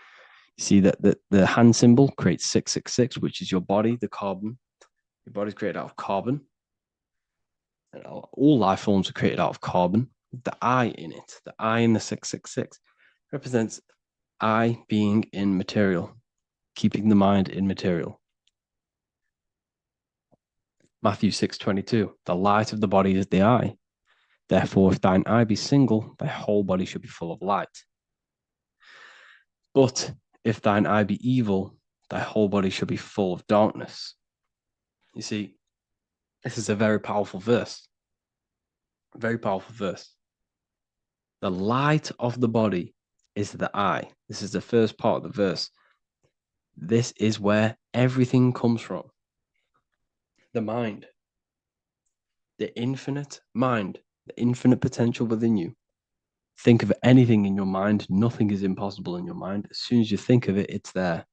You see that the hand symbol creates 666, which is your body, the carbon. Your body's created out of carbon. And all life forms are created out of carbon. The I in it, the I in the 666, represents I being in material, keeping the mind in material. Matthew 6:22, the light of the body is the eye. Therefore, if thine eye be single, thy whole body should be full of light. But if thine eye be evil, thy whole body should be full of darkness. You see, this is a very powerful verse. Very powerful verse. The light of the body is the eye. This is the first part of the verse. This is where everything comes from. The mind. The infinite mind. The infinite potential within you. Think of anything in your mind. Nothing is impossible in your mind. As soon as you think of it, it's there.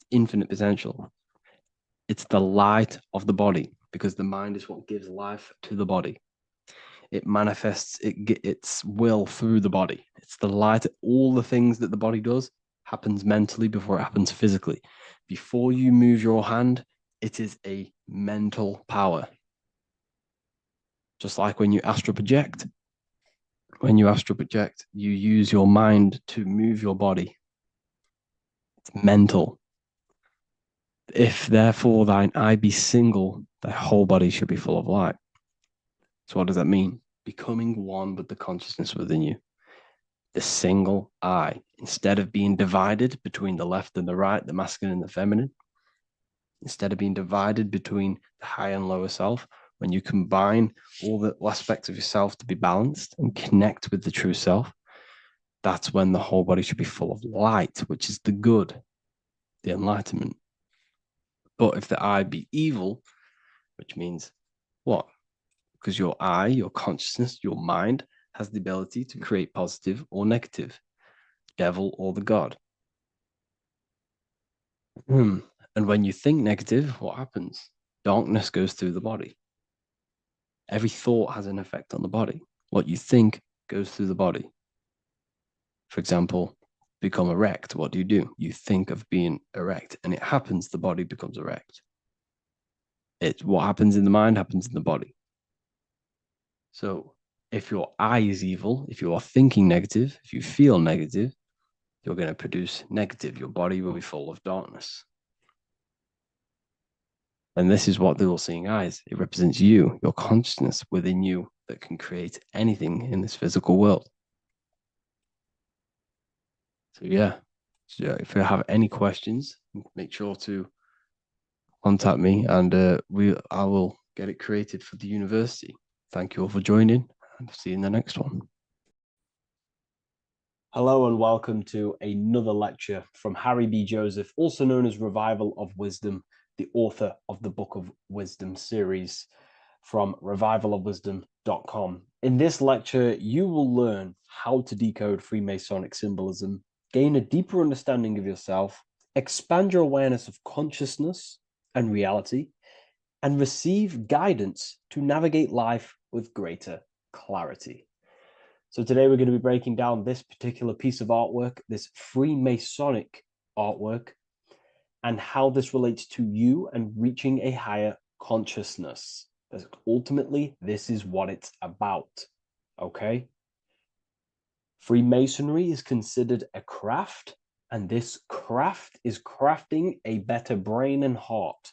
Infinite potential. It's the light of the body, because the mind is what gives life to the body. It manifests its will through the body. It's the light. All the things that the body does happens mentally before it happens physically. Before you move your hand, it is a mental power. Just like when you astral project. When you astral project, you use your mind to move your body. It's mental. If therefore thine eye be single, thy whole body should be full of light. So what does that mean? Becoming one with the consciousness within you. The single eye. Instead of being divided between the left and the right, the masculine and the feminine, instead of being divided between the high and lower self, when you combine all the aspects of yourself to be balanced and connect with the true self, that's when the whole body should be full of light, which is the good, the enlightenment. But if the eye be evil, which means what? Because your eye, your consciousness, your mind has the ability to create positive or negative, devil or the God. And when you think negative, what happens? Darkness goes through the body. Every thought has an effect on the body. What you think goes through the body. For example, become erect. What do? You think of being erect, and it happens, the body becomes erect. It's what happens in the mind happens in the body. So if your I is evil, if you are thinking negative, if you feel negative, you're going to produce negative. Your body will be full of darkness. And this is what the all-seeing eye is. It represents you, your consciousness within you that can create anything in this physical world. So yeah, if you have any questions, make sure to contact me, and I will get it created for the university. Thank you all for joining, and see you in the next one. Hello and welcome to another lecture from Harry B. Joseph, also known as Revival of Wisdom, the author of the Book of Wisdom series from revivalofwisdom.com. In this lecture, you will learn how to decode Freemasonic symbolism, gain a deeper understanding of yourself, expand your awareness of consciousness and reality, and receive guidance to navigate life with greater clarity. So today we're going to be breaking down this particular piece of artwork, this Freemasonic artwork, and how this relates to you and reaching a higher consciousness. Because ultimately, this is what it's about, okay? Freemasonry is considered a craft, and this craft is crafting a better brain and heart,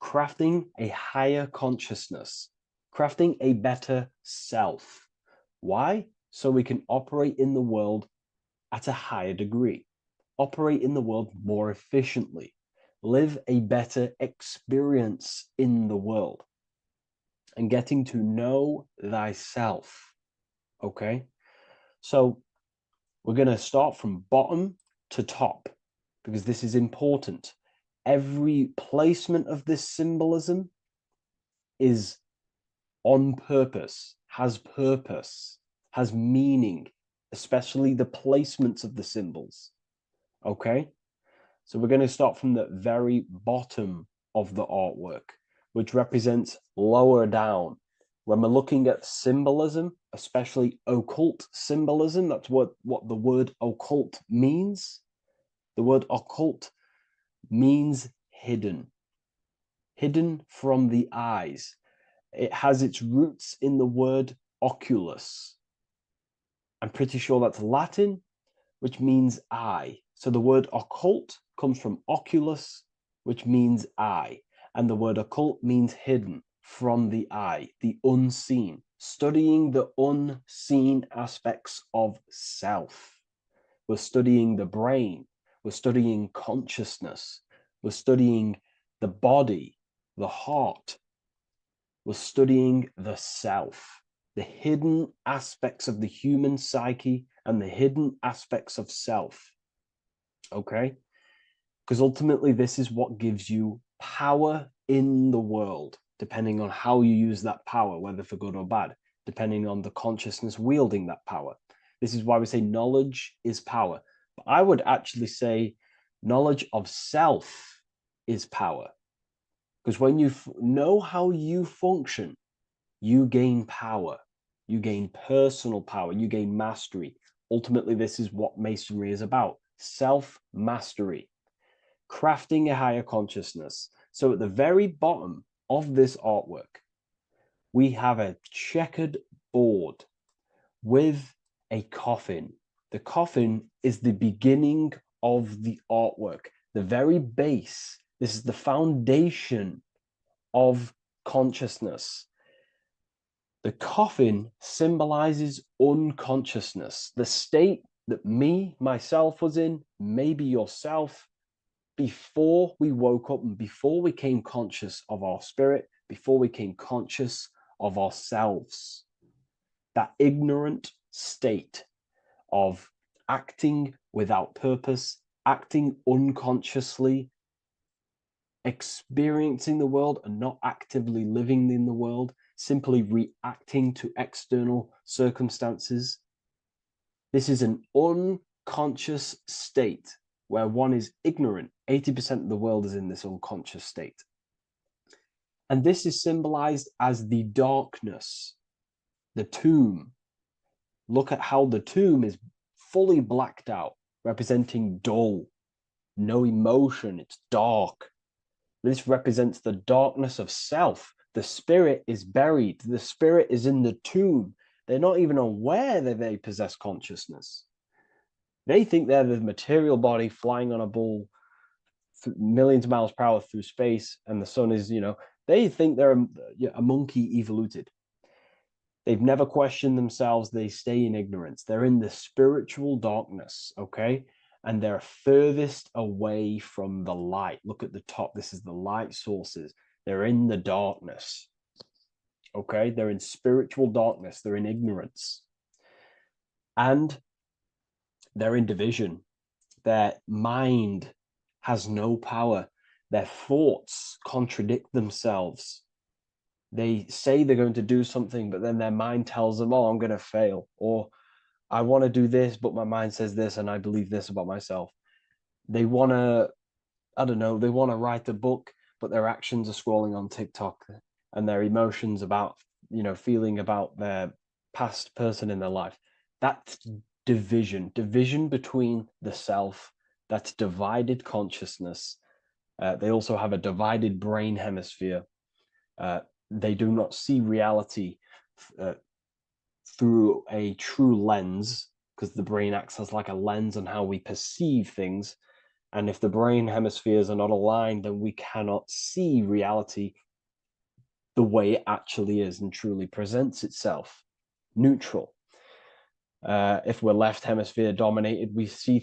crafting a higher consciousness, crafting a better self. Why? So we can operate in the world at a higher degree, operate in the world more efficiently, live a better experience in the world, and getting to know thyself, okay? So we're going to start from bottom to top, because this is important. Every placement of this symbolism is on purpose, has meaning, especially the placements of the symbols, okay? So we're going to start from the very bottom of the artwork, which represents lower down. When we're looking at symbolism, especially occult symbolism, that's what the word occult means. The word occult means hidden, hidden from the eyes. It has its roots in the word oculus. I'm pretty sure that's Latin, which means eye. So the word occult comes from oculus, which means eye. And the word occult means hidden from the eye, the unseen, studying the unseen aspects of self. We're studying the brain. We're studying consciousness. We're studying the body, the heart. We're studying the self, the hidden aspects of the human psyche and the hidden aspects of self, okay? Because ultimately, this is what gives you power in the world, depending on how you use that power, whether for good or bad, depending on the consciousness wielding that power. This is why we say knowledge is power. But I would actually say knowledge of self is power. Because when you know how you function, you gain power. You gain personal power. You gain mastery. Ultimately, this is what Masonry is about. Self-mastery. Crafting a higher consciousness. So at the very bottom of this artwork, we have a checkered board with a coffin. The coffin is the beginning of the artwork. The very base. This is the foundation of consciousness. The coffin symbolizes unconsciousness, the state that myself was in, maybe yourself, before we woke up and before we came conscious of our spirit, before we came conscious of ourselves. That ignorant state of acting without purpose, acting unconsciously, experiencing the world and not actively living in the world, simply reacting to external circumstances. This is an unconscious state where one is ignorant. 80% of the world is in this unconscious state. And this is symbolized as the darkness, the tomb. Look at how the tomb is fully blacked out, representing dull, no emotion, it's dark. This represents the darkness of self. The spirit is buried. The spirit is in the tomb. They're not even aware that they possess consciousness. They think they're the material body flying on a ball millions of miles per hour through space, and the sun is, they think they're a monkey evoluted. They've never questioned themselves. They stay in ignorance. They're in the spiritual darkness, okay? And they're furthest away from the light. Look at the top. This is the light sources. They're in the darkness, okay? They're in spiritual darkness. They're in ignorance. And they're in division. Their mind has no power. Their thoughts contradict themselves. They say they're going to do something, but then their mind tells them, oh, I'm going to fail. Or I want to do this, but my mind says this, and I believe this about myself. They want to, I don't know, they want to write a book, but their actions are scrolling on TikTok, and their emotions about, feeling about their past person in their life. That's division between the self. That's divided consciousness. They also have a divided brain hemisphere. They do not see reality through a true lens, because the brain acts as like a lens on how we perceive things. And if the brain hemispheres are not aligned, then we cannot see reality the way it actually is and truly presents itself, neutral. If we're left hemisphere dominated, we see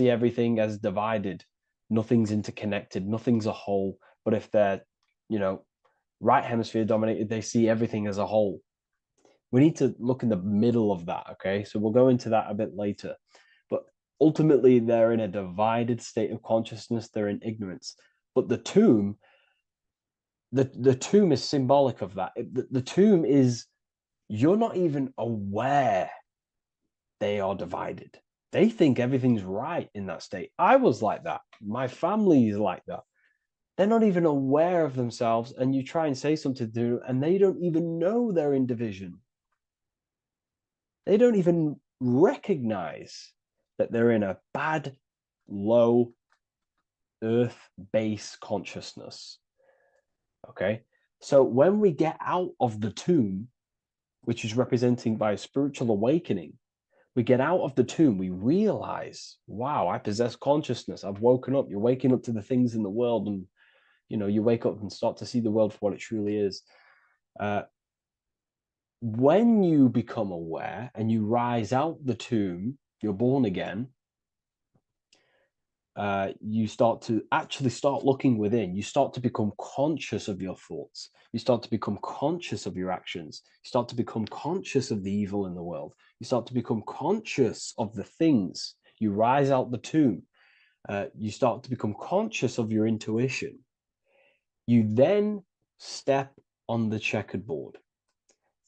everything as divided. Nothing's interconnected, nothing's a whole. But if they're, right hemisphere dominated, they see everything as a whole. We need to look in the middle of that, okay? So we'll go into that a bit later. But ultimately, they're in a divided state of consciousness. They're in ignorance. But the tomb, the tomb is symbolic of that. The tomb is, you're not even aware they are divided. They think everything's right in that state. I was like that. My family is like that. They're not even aware of themselves, and you try and say something to them, and they don't even know they're in division. They don't even recognize that they're in a bad, low, earth base consciousness. Okay? So when we get out of the tomb, which is representing by a spiritual awakening, we get out of the tomb, we realize, wow, I possess consciousness. I've woken up. You're waking up to the things in the world, and you wake up and start to see the world for what it truly is. When you become aware and you rise out the tomb, you're born again. You start to start looking within. You start to become conscious of your thoughts. You start to become conscious of your actions. You start to become conscious of the evil in the world. You start to become conscious of the things. You rise out the tomb. You start to become conscious of your intuition. You then step on the checkered board.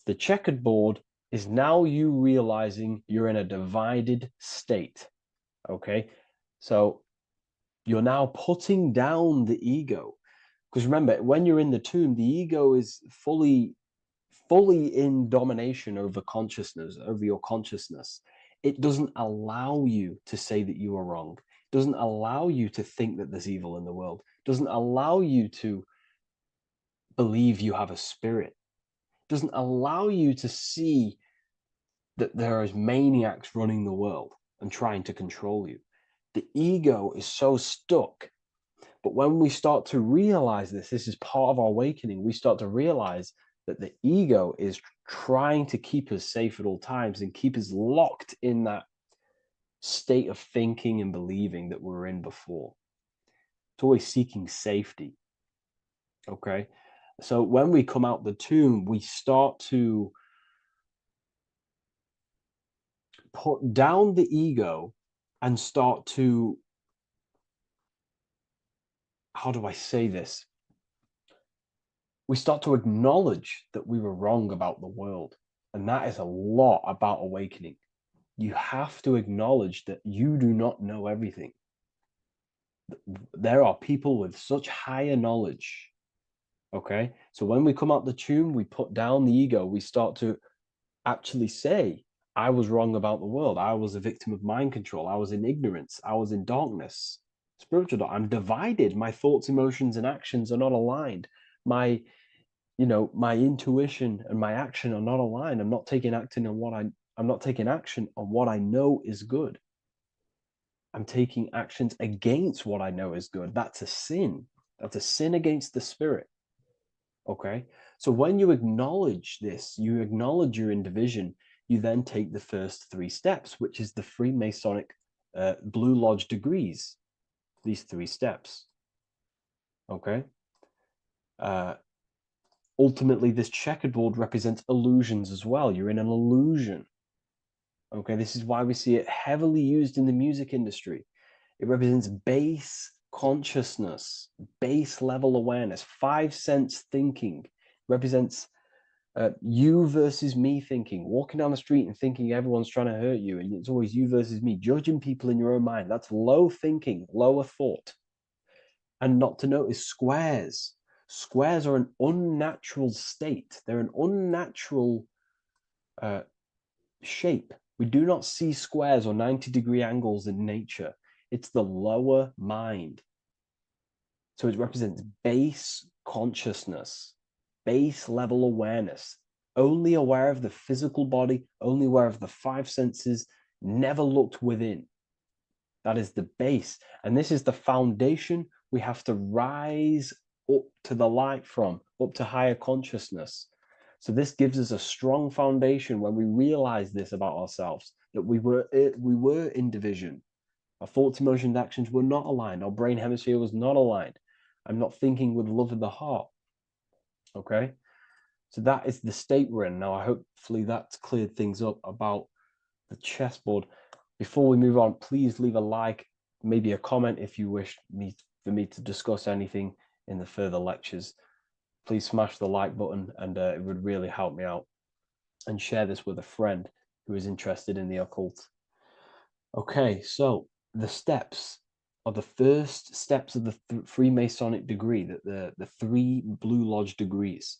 The checkered board is now you realizing you're in a divided state. Okay, so you're now putting down the ego, because remember, when you're in the tomb, the ego is fully in domination over consciousness, over your consciousness. It doesn't allow you to say that you are wrong. It doesn't allow you to think that there's evil in the world. It doesn't allow you to believe you have a spirit. It doesn't allow you to see that there is maniacs running the world and trying to control you. The ego is so stuck. But when we start to realize this is part of our awakening, we start to realize that the ego is trying to keep us safe at all times and keep us locked in that state of thinking and believing that we were in before. It's always seeking safety. Okay? So when we come out the tomb, we start to put down the ego and start to, how do I say this? We start to acknowledge that we were wrong about the world. And that is a lot about awakening. You have to acknowledge that you do not know everything. There are people with such higher knowledge. Okay? So when we come out the tomb, we put down the ego. We start to actually say, I was wrong about the world. I was a victim of mind control. I was in ignorance. I was in darkness. Spiritual, I'm divided. My thoughts, emotions, and actions are not aligned. My, my intuition and my action are not aligned. I'm not taking action on I'm not taking action on what I know is good. I'm taking actions against what I know is good. That's a sin. That's a sin against the spirit. Okay. So when you acknowledge this, you acknowledge you're in division, you then take the first 3 steps, which is the Freemasonic Blue Lodge degrees. These 3 steps. Okay. Ultimately, this checkerboard represents illusions as well. You're in an illusion. Okay. This is why we see it heavily used in the music industry. It represents base consciousness, base level awareness, 5 sense thinking. It represents you versus me thinking, walking down the street and thinking everyone's trying to hurt you, and it's always you versus me, judging people in your own mind. That's low thinking, lower thought. And not to notice squares. Squares are an unnatural state. They're an unnatural shape. We do not see squares or 90-degree angles in nature. It's the lower mind. So it represents base consciousness, base level awareness, only aware of the physical body, only aware of the 5 senses, never looked within. That is the base. And this is the foundation we have to rise up to the light from, up to higher consciousness. So this gives us a strong foundation when we realize this about ourselves, that we were in division. Our thoughts, emotions, actions were not aligned. Our brain hemisphere was not aligned. I'm not thinking with love in the heart. Okay? So that is the state we're in. Now, hopefully that's cleared things up about the chessboard. Before we move on, please leave a like, maybe a comment if you wish for me to discuss anything in the further lectures. Please smash the like button, and it would really help me out. And share this with a friend who is interested in the occult. Okay, so the steps are the first steps of the Freemasonic degree, the 3 Blue Lodge degrees.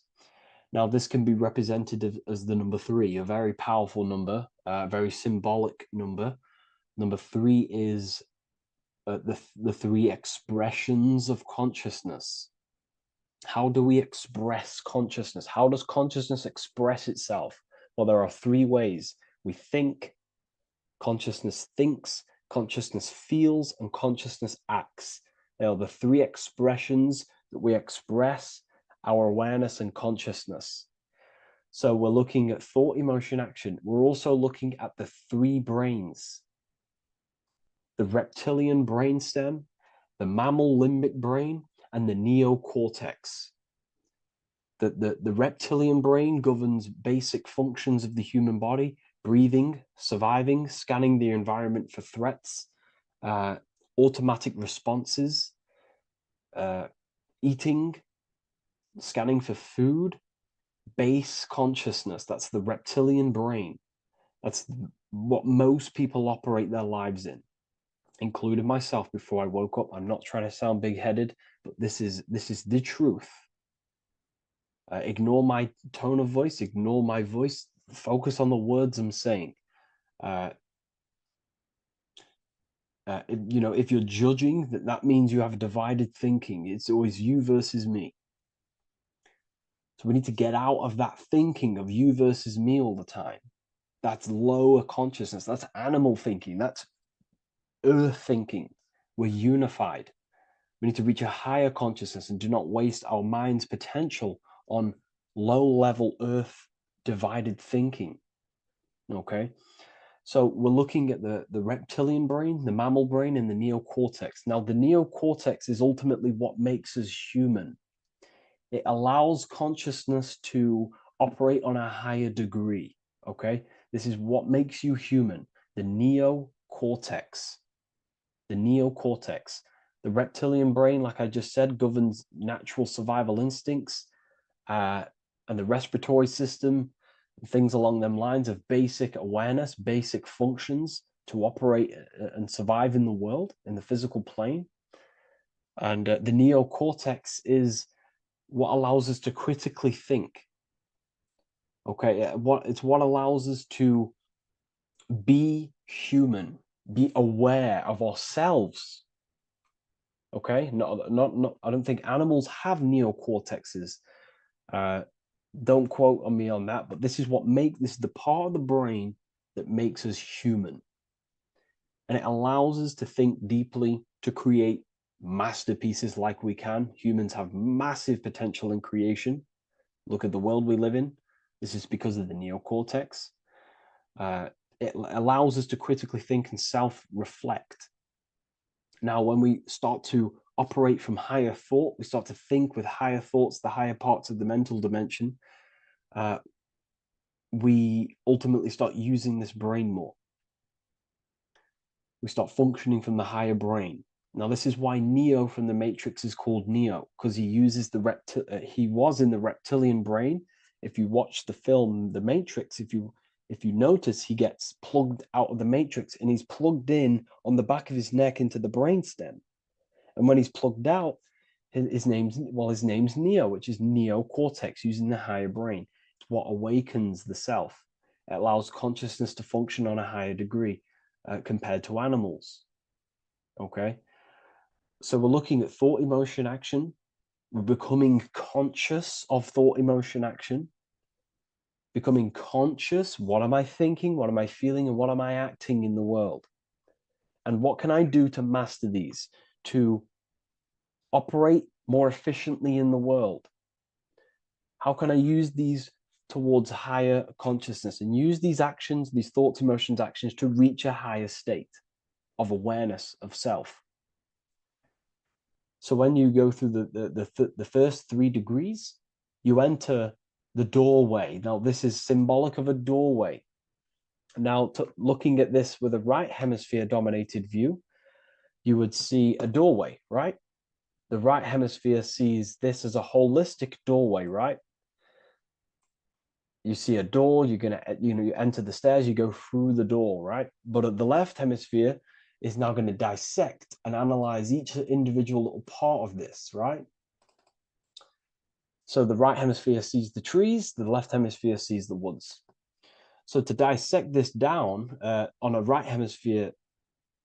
Now, this can be represented as the number 3, a very powerful number, a very symbolic number. Number 3 is the 3 expressions of consciousness. How do we express consciousness? How does consciousness express itself? Well, there are 3 ways. We think, consciousness thinks, consciousness feels, and consciousness acts. They are the 3 expressions that we express our awareness and consciousness. So we're looking at thought, emotion, action. We're also looking at the 3 brains. The reptilian brainstem, the mammal limbic brain, and the neocortex. The reptilian brain governs basic functions of the human body: breathing, surviving, scanning the environment for threats, automatic responses, eating, scanning for food, base consciousness. That's the reptilian brain. That's what most people operate their lives in, including myself before I woke up. I'm not trying to sound big-headed, but this is the truth. Ignore my tone of voice, ignore my voice, focus on the words I'm saying. If you're judging, that means you have divided thinking. It's always you versus me. So we need to get out of that thinking of you versus me all the time. That's lower consciousness. That's animal thinking. That's earth thinking. We're unified. We need to reach a higher consciousness and do not waste our mind's potential on low-level earth divided thinking. Okay? So we're looking at the reptilian brain, the mammal brain, and the neocortex. Now, the neocortex is ultimately what makes us human. It allows consciousness to operate on a higher degree. Okay? This is what makes you human. The neocortex. The neocortex. The reptilian brain, like I just said, governs natural survival instincts and the respiratory system, things along them lines of basic awareness, basic functions to operate and survive in the world, in the physical plane. And the neocortex is what allows us to critically think. Okay, it's what allows us to be human, be aware of ourselves. Okay, not. I don't think animals have neocortexes. Don't quote on me on that, but this is the part of the brain that makes us human, and it allows us to think deeply, to create masterpieces like we can. Humans have massive potential in creation. Look at the world we live in. This is because of the neocortex. It allows us to critically think and self-reflect. Now, when we start to operate from higher thought, we start to think with higher thoughts, the higher parts of the mental dimension, we ultimately start using this brain more. We start functioning from the higher brain. Now, this is why Neo from the Matrix is called Neo, because he uses he was in the reptilian brain. If you watch the film The Matrix, if you notice, he gets plugged out of the Matrix and he's plugged in on the back of his neck into the brainstem. And when he's plugged out, his name's Neo, which is neocortex, using the higher brain. It's what awakens the self. It allows consciousness to function on a higher degree compared to animals. Okay, so we're looking at thought, emotion, action. We're becoming conscious of thought, emotion, action. Becoming conscious, what am I thinking, what am I feeling, and what am I acting in the world? And what can I do to master these, to operate more efficiently in the world? How can I use these towards higher consciousness and use these actions, these thoughts, emotions, actions to reach a higher state of awareness of self? So when you go through the first 3 degrees, you enter the doorway. Now, this is symbolic of a doorway. Now, looking at this with a right hemisphere dominated view, you would see a doorway, right? The right hemisphere sees this as a holistic doorway, right? You see a door, you're gonna, you enter the stairs, you go through the door, right? But at the left hemisphere is now going to dissect and analyze each individual little part of this, right? So the right hemisphere sees the trees, the left hemisphere sees the woods. So to dissect this down on a right hemisphere,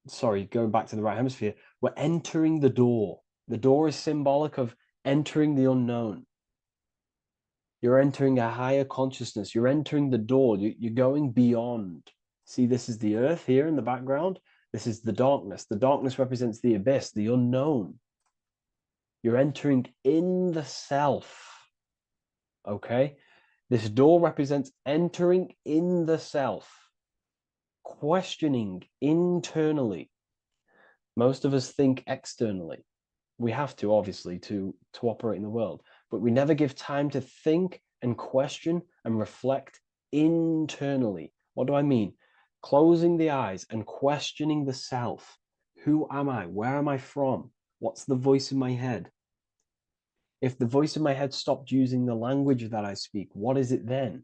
sorry, going back to the right hemisphere, we're entering the door. The door is symbolic of entering the unknown. You're entering a higher consciousness. You're entering the door. You're going beyond. See, this is the earth here in the background. This is the darkness. The darkness represents the abyss, the unknown. You're entering in the self. Okay? This door represents entering in the self, questioning internally. Most of us think externally. We have to, obviously, to operate in the world, but we never give time to think and question and reflect internally. What do I mean? Closing the eyes and questioning the self. Who am I? Where am I from? What's the voice in my head? If the voice in my head stopped using the language that I speak, what is it then?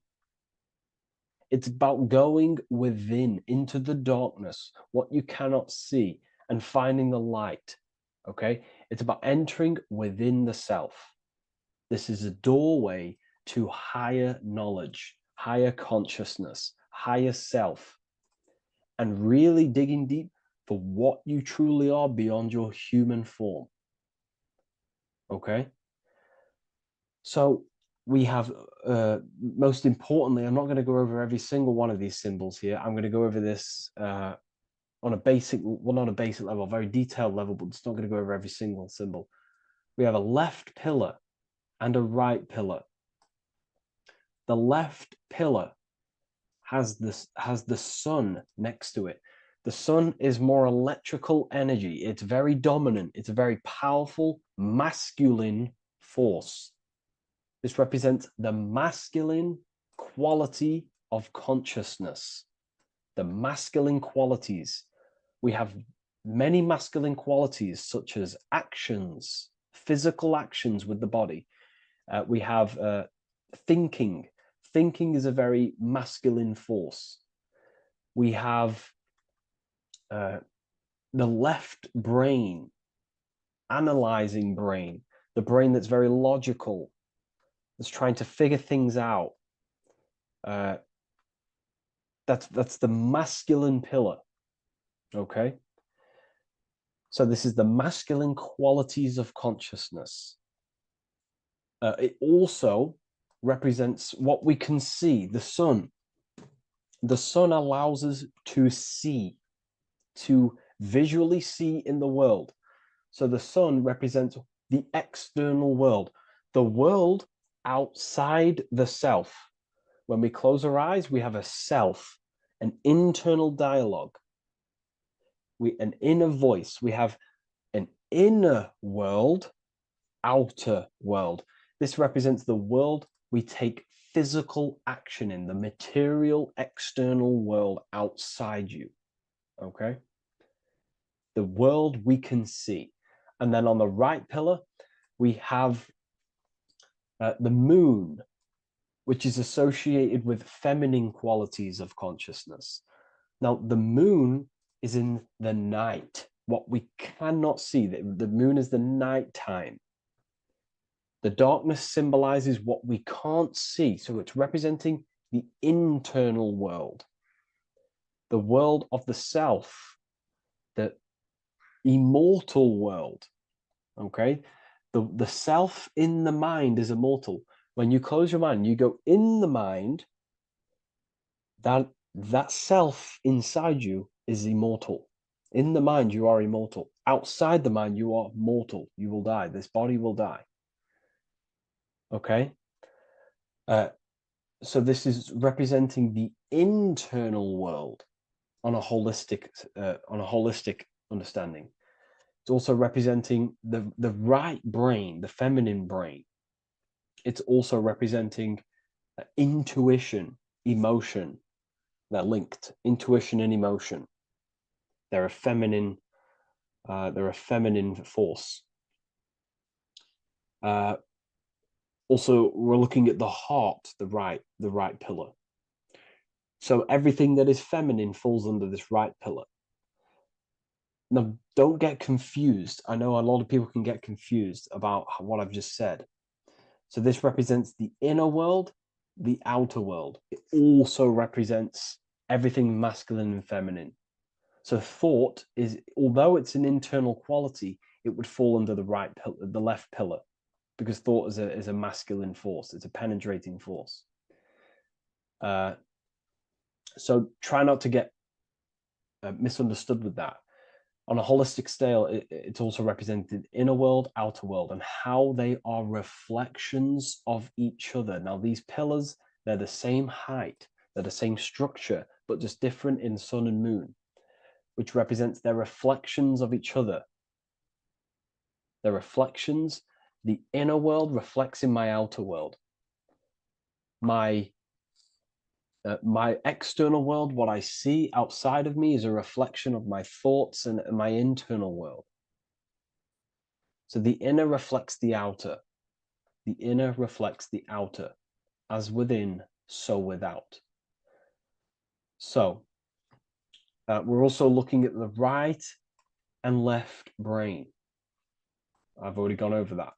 It's about going within, into the darkness, what you cannot see, and finding the light. Okay? It's about entering within the self. This is a doorway to higher knowledge, higher consciousness, higher self, and really digging deep for what you truly are beyond your human form. Okay? So we have, most importantly, I'm not going to go over every single one of these symbols here. I'm going to go over this on a basic, well, not a basic level, a very detailed level, but it's not going to go over every single symbol. We have a left pillar and a right pillar. The left pillar has the sun next to it. The sun is more electrical energy. It's very dominant. It's a very powerful masculine force. This represents the masculine quality of consciousness. The masculine qualities. We have many masculine qualities, such as actions, physical actions with the body. We have thinking. Thinking is a very masculine force. We have the left brain, analyzing brain, the brain that's very logical, that's trying to figure things out. That's the masculine pillar. Okay. So this is the masculine qualities of consciousness. It also represents what we can see, the sun. The sun allows us to see, to visually see in the world. So the sun represents the external world, the world outside the self. When we close our eyes, we have a self, an internal dialogue, an inner voice. We have an inner world, outer world. This represents the world we take physical action in, the material external world outside you. Okay? The world we can see. And then on the right pillar, we have the moon, which is associated with feminine qualities of consciousness. Now, the moon is in the night, what we cannot see. The moon is the nighttime. The darkness symbolizes what we can't see. So it's representing the internal world, the world of the self, the immortal world. Okay? The self in the mind is immortal. When you close your mind, you go in the mind, that self inside you is immortal. In the mind, you are immortal. Outside the mind, you are mortal. You will die. This body will die. Okay? So this is representing the internal world on a holistic understanding. It's also representing the right brain, the feminine brain. It's also representing intuition, emotion. They're linked. Intuition and emotion. They're a feminine force. Also, we're looking at the heart, the right pillar. So everything that is feminine falls under this right pillar. Now, don't get confused. I know a lot of people can get confused about what I've just said. So this represents the inner world, the outer world. It also represents everything masculine and feminine. So thought is, although it's an internal quality, it would fall under the left pillar, because thought is a masculine force. It's a penetrating force. So try not to get misunderstood with that. On a holistic scale, it's also represented inner world, outer world, and how they are reflections of each other. Now, these pillars, they're the same height, they're the same structure, but just different in sun and moon, which represents their reflections of each other. Their reflections, the inner world reflects in my outer world. My external world, what I see outside of me, is a reflection of my thoughts and my internal world. So the inner reflects the outer. The inner reflects the outer. As within, so without. So we're also looking at the right and left brain. I've already gone over that.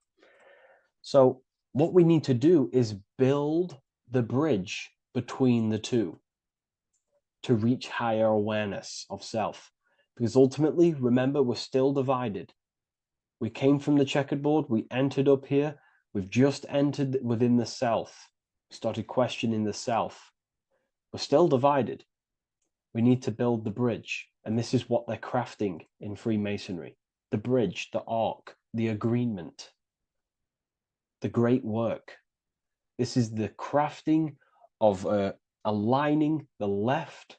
So what we need to do is build the bridge between the two to reach higher awareness of self. Because ultimately, remember, we're still divided. We came from the checkerboard, we entered up here, we've just entered within the self, started questioning the self. We're still divided. We need to build the bridge. And this is what they're crafting in Freemasonry. The bridge, the arc, the agreement, the great work. This is the crafting of aligning the left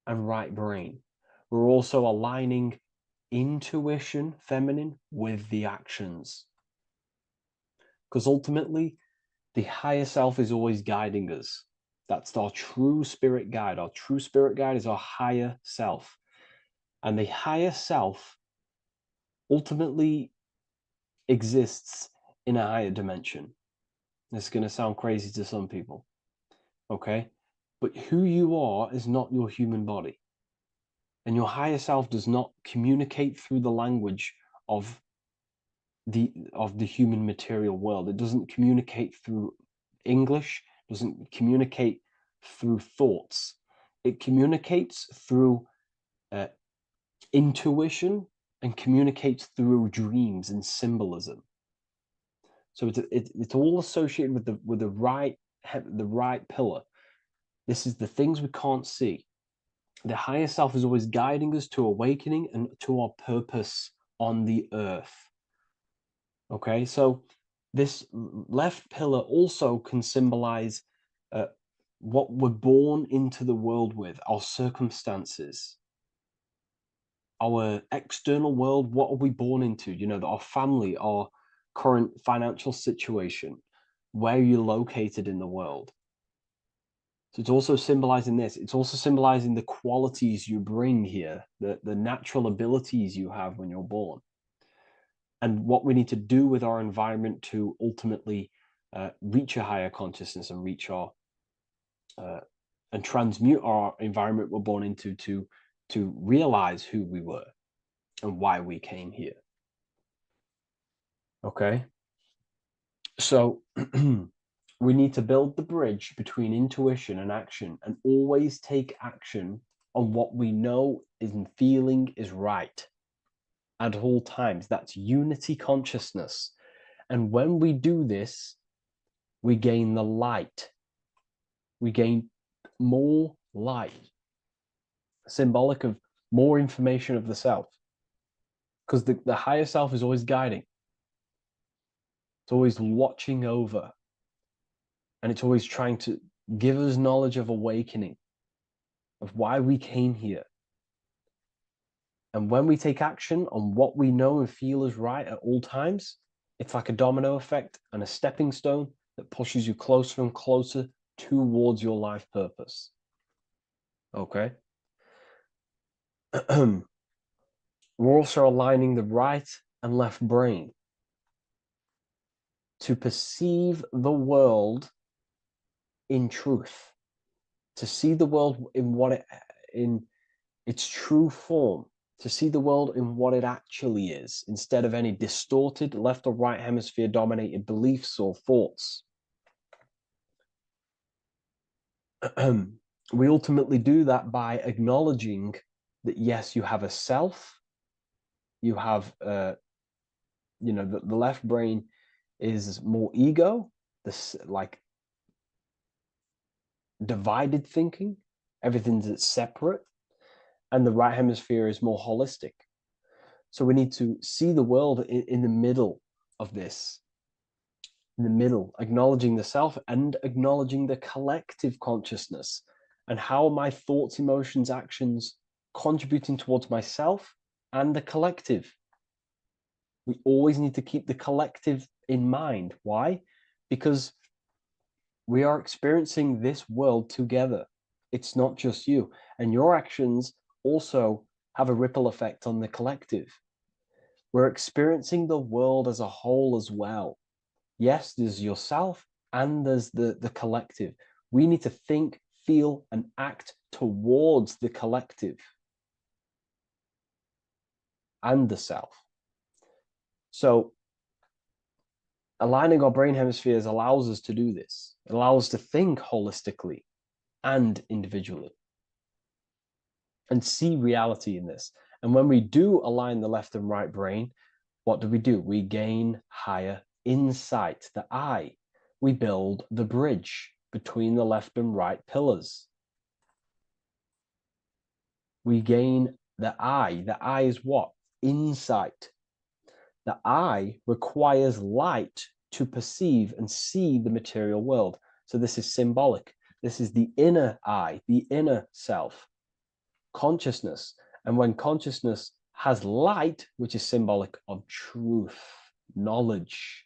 and right brain. We're also aligning intuition, feminine, with the actions. Because ultimately, the higher self is always guiding us. That's our true spirit guide. Our true spirit guide is our higher self. And the higher self ultimately exists in a higher dimension. This is going to sound crazy to some people, okay? But who you are is not your human body. And your higher self does not communicate through the language of the human material world. It doesn't communicate through English, doesn't communicate through thoughts. It communicates through intuition and communicates through dreams and symbolism. So it's all associated with the right pillar. This is the things we can't see. The higher self is always guiding us to awakening and to our purpose on the earth. Okay, so this left pillar also can symbolize what we're born into the world with, our circumstances, our external world. What are we born into? You know, our family, our current financial situation, where you're located in the world. So it's also symbolizing this. It's also symbolizing the qualities you bring here, the natural abilities you have when you're born, and what we need to do with our environment to ultimately reach a higher consciousness and reach our and transmute our environment we're born into to realize who we were and why we came here. Okay, so we need to build the bridge between intuition and action, and always take action on what we know and feeling is right at all times. That's unity consciousness. And when we do this, we gain the light. We gain more light, symbolic of more information of the self, because the higher self is always guiding. It's always watching over, and it's always trying to give us knowledge of awakening, of why we came here. And when we take action on what we know and feel is right at all times, it's like a domino effect and a stepping stone that pushes you closer and closer towards your life purpose. Okay? We're also aligning the right and left brain to perceive the world in truth, to see the world in its true form, to see the world in what it actually is, instead of any distorted left or right hemisphere dominated beliefs or thoughts. We ultimately do that by acknowledging that, yes, you have a self, you have, the left brain is more ego, this like divided thinking, everything's separate, and the right hemisphere is more holistic. So we need to see the world in the middle of this, in the middle, acknowledging the self and acknowledging the collective consciousness, and how my thoughts, emotions, actions contributing towards myself and the collective. We always need to keep the collective in mind. Why? Because we are experiencing this world together. It's not just you. And your actions also have a ripple effect on the collective. We're experiencing the world as a whole as well. Yes, there's yourself and there's the collective. We need to think, feel, and act towards the collective and the self. So aligning our brain hemispheres allows us to do this. It allows us to think holistically and individually and see reality in this. And when we do align the left and right brain, what do? We gain higher insight, the eye. We build the bridge between the left and right pillars. We gain the eye. The eye is what? Insight. The eye requires light to perceive and see the material world. So this is symbolic. This is the inner eye, the inner self, consciousness. And when consciousness has light, which is symbolic of truth, knowledge,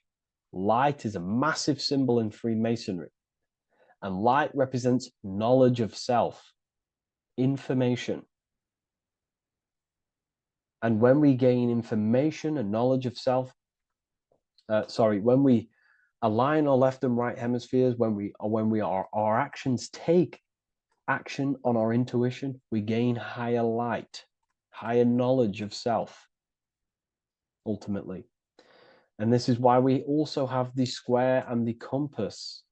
light is a massive symbol in Freemasonry. And light represents knowledge of self, information. And when we gain information and knowledge of self, when we align our left and right hemispheres, our actions take action on our intuition, we gain higher light, higher knowledge of self, ultimately. And this is why we also have the square and the compass.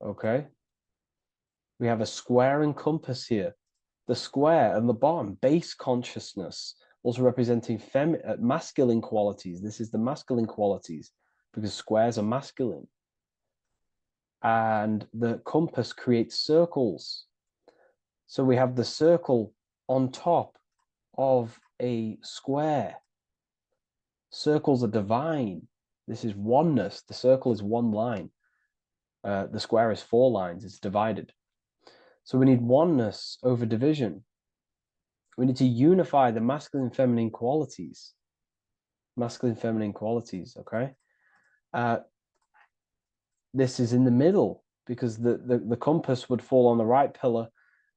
Okay? We have a square and compass here. The square and the bottom, base consciousness, also representing masculine qualities. This is the masculine qualities because squares are masculine. And the compass creates circles. So we have the circle on top of a square. Circles are divine. This is oneness. The circle is one line. The square is 4 lines. It's divided. So we need oneness over division. We need to unify the masculine and feminine qualities. Masculine, feminine qualities, okay? This is in the middle because the compass would fall on the right pillar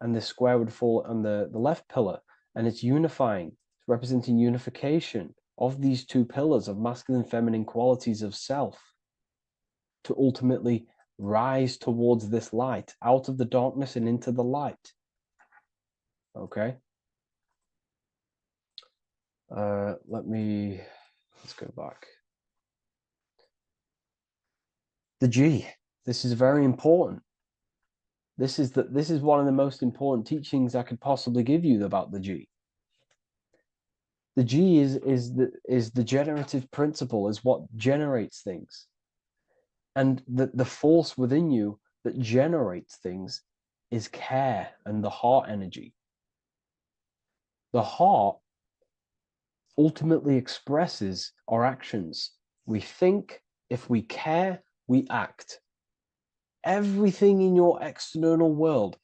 and the square would fall on the left pillar. And it's unifying. It's representing unification of these 2 pillars of masculine and feminine qualities of self to ultimately rise towards this light, out of the darkness and into the light. Okay? Let's go back. The G. This is very important. This is one of the most important teachings I could possibly give you about the G. The G is the generative principle, is what generates things. And the force within you that generates things is care and the heart energy. The heart ultimately expresses our actions. We think, if we care, we act. Everything in your external world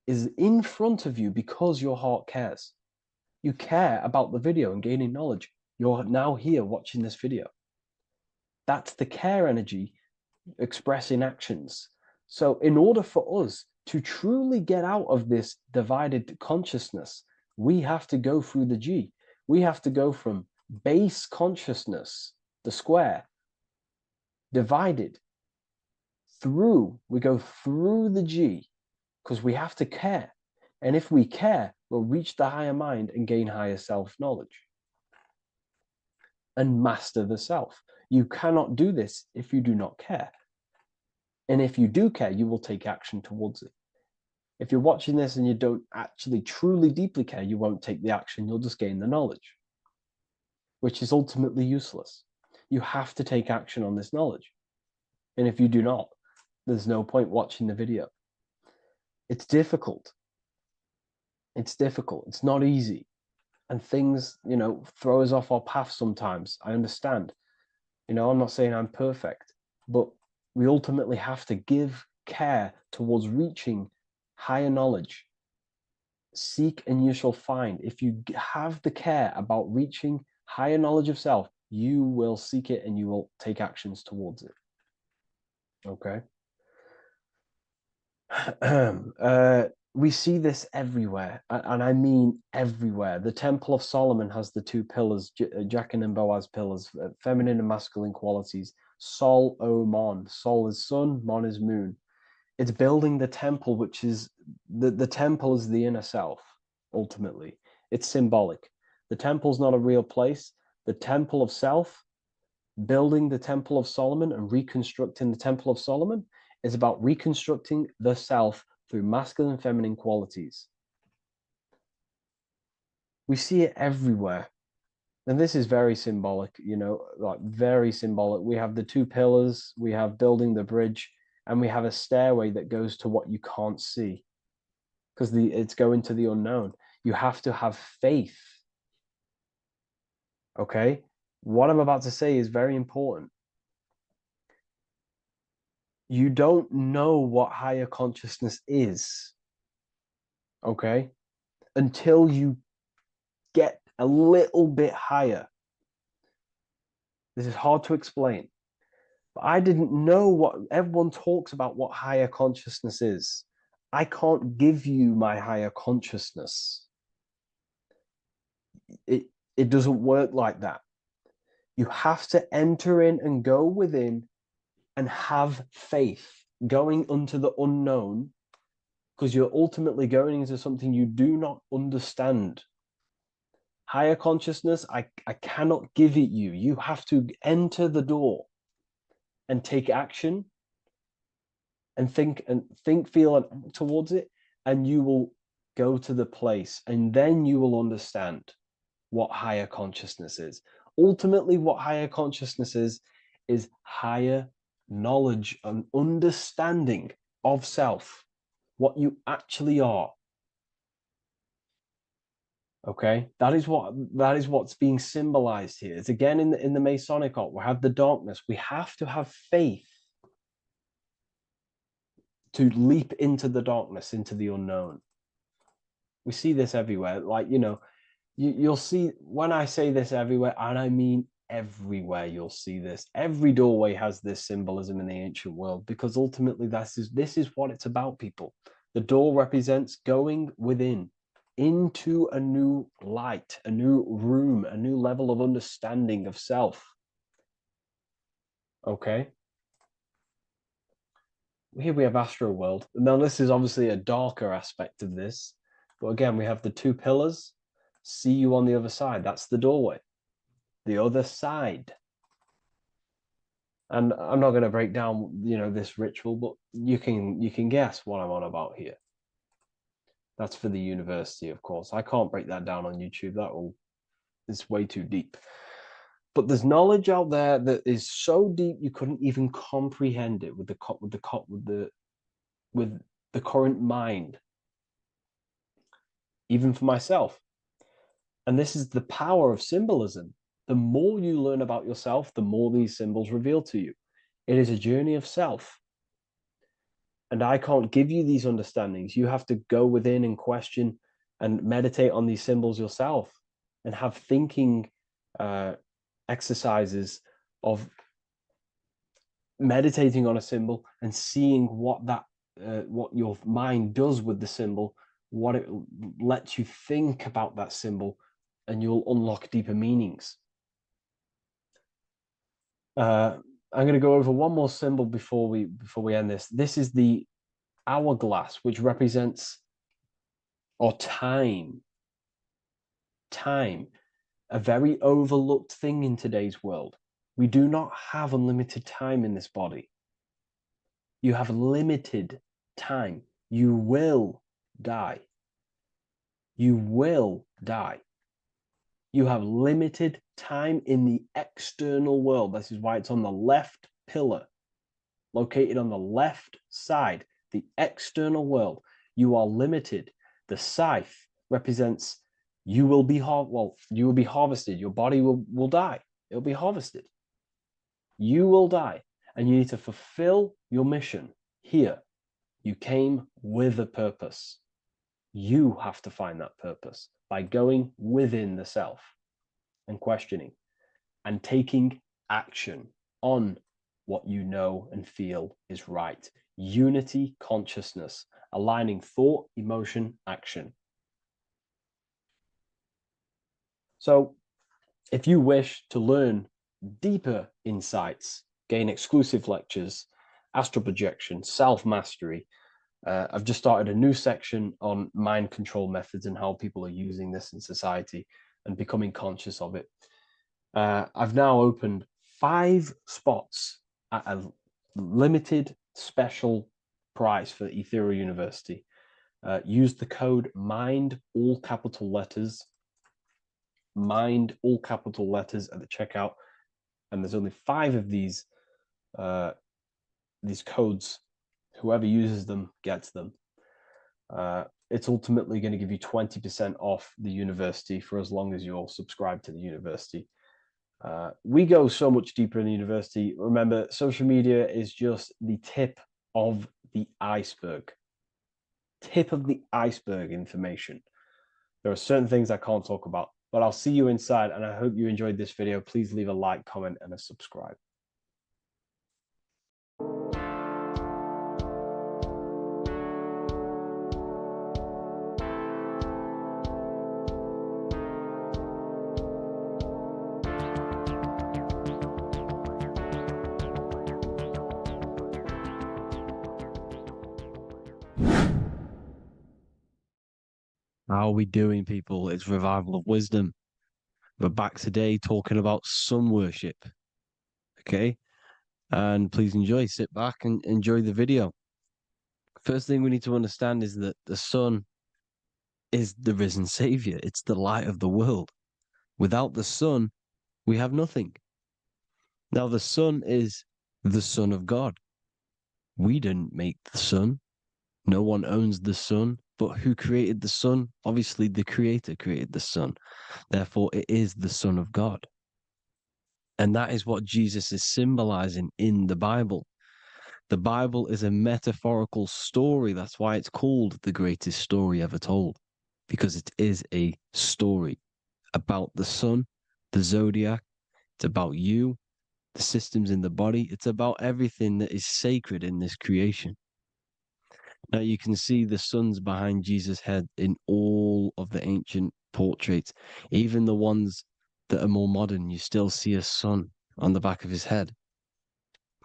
is in front of you because your heart cares. You care about the video and gaining knowledge. You're now here watching this video. That's the care energy expressing actions. So in order for us to truly get out of this divided consciousness, we have to go through the G. We have to go from base consciousness, the square, divided, we go through the G, because we have to care. And if we care, we'll reach the higher mind and gain higher self-knowledge and master the self. You cannot do this if you do not care. And if you do care, you will take action towards it. If you're watching this and you don't actually truly deeply care, you won't take the action. You'll just gain the knowledge, which is ultimately useless. You have to take action on this knowledge. And if you do not, there's no point watching the video. It's difficult. It's difficult. It's not easy. And things, throw us off our path sometimes. I understand. I'm not saying I'm perfect, but we ultimately have to give care towards reaching higher knowledge. Seek and you shall find. If you have the care about reaching higher knowledge of self, you will seek it and you will take actions towards it. Okay? We see this everywhere, and I mean everywhere. The Temple of Solomon has the 2 pillars, Jachin and Boaz pillars, feminine and masculine qualities. Sol, O, Mon. Sol is sun, Mon is moon. It's building the temple, which is, the temple is the inner self, ultimately. It's symbolic. The temple's not a real place. The temple of self, building the Temple of Solomon and reconstructing the Temple of Solomon, is about reconstructing the self through masculine and feminine qualities. We see it everywhere. And this is very symbolic, like very symbolic. We have the 2 pillars, we have building the bridge, and we have a stairway that goes to what you can't see, because it's going to the unknown. You have to have faith. Okay? What I'm about to say is very important. You don't know what higher consciousness is, okay, until you get a little bit higher. This is hard to explain, but I didn't know what everyone talks about, what higher consciousness is. I can't give you my higher consciousness. It doesn't work like that. You have to enter in and go within and have faith, going into the unknown, because you're ultimately going into something you do not understand. Higher consciousness, I cannot give it you. You have to enter the door and take action and think, feel, and act towards it, and you will go to the place, and then you will understand. what higher consciousness is. Ultimately, what higher consciousness is higher knowledge and understanding of self, what you actually are. Okay, that is what's being symbolized here. It's again in the Masonic occult. We have the darkness. We have to have faith to leap into the darkness, into the unknown. We see this everywhere. Like, you know, you'll see, when I say this everywhere, and I mean everywhere, you'll see this. Every doorway has this symbolism in the ancient world, because ultimately this is what it's about, people. The door represents going within, into a new light, a new room, a new level of understanding of self. Okay? Here we have Astro World. Now, this is obviously a darker aspect of this. But again, we have the two pillars. See you on the other side. That's the doorway. The other side. And I'm not going to break down, you know, this ritual, but you can guess what I'm on about here. That's for the university, of course. I can't break that down on YouTube. It's way too deep. But there's knowledge out there that is so deep you couldn't even comprehend it with the current mind, even for myself. And this is the power of symbolism. The more you learn about yourself, the more these symbols reveal to you. It is a journey of self. And I can't give you these understandings. You have to go within and question and meditate on these symbols yourself, and have thinking exercises of meditating on a symbol and seeing what your mind does with the symbol, what it lets you think about that symbol, and you'll unlock deeper meanings. I'm going to go over one more symbol before we end this. This is the hourglass, which represents time, a very overlooked thing in today's world. We do not have unlimited time in this body. You have limited time. You will die. You will die. You have limited time in the external world. This is why it's on the left pillar, located on the left side, the external world. You are limited. The scythe represents you will be harvested. Your body will die. It'll be harvested. You will die, and you need to fulfill your mission here. You came with a purpose. You have to find that purpose by going within the self and questioning and taking action on what you know and feel is right. Unity consciousness, aligning thought, emotion, action. So if you wish to learn deeper insights, gain exclusive lectures, astral projection, self-mastery, I've just started a new section on mind control methods and how people are using this in society and becoming conscious of it. I've now opened 5 spots at a limited special price for Ethereal University. Use the code MIND, all capital letters, MIND, all capital letters at the checkout. And there's only 5 of these codes. Whoever uses them gets them. It's ultimately going to give you 20% off the university for as long as you're subscribed to the university. We go so much deeper in the university. Remember, social media is just the tip of the iceberg. Tip of the iceberg information. There are certain things I can't talk about, but I'll see you inside, and I hope you enjoyed this video. Please leave a like, comment, and a subscribe. How are we doing, people? It's Revival of Wisdom. We're back today talking about sun worship. Okay? And please enjoy. Sit back and enjoy the video. First thing we need to understand is that the sun is the risen savior. It's the light of the world. Without the sun, we have nothing. Now, the sun is the Son of God. We didn't make the sun. No one owns the sun. But who created the sun? Obviously, the Creator created the sun. Therefore, it is the Son of God. And that is what Jesus is symbolizing in the Bible. The Bible is a metaphorical story. That's why it's called the greatest story ever told, because it is a story about the sun, the zodiac. It's about you, the systems in the body. It's about everything that is sacred in this creation. Now you can see the suns behind Jesus' head in all of the ancient portraits, even the ones that are more modern. You still see a sun on the back of his head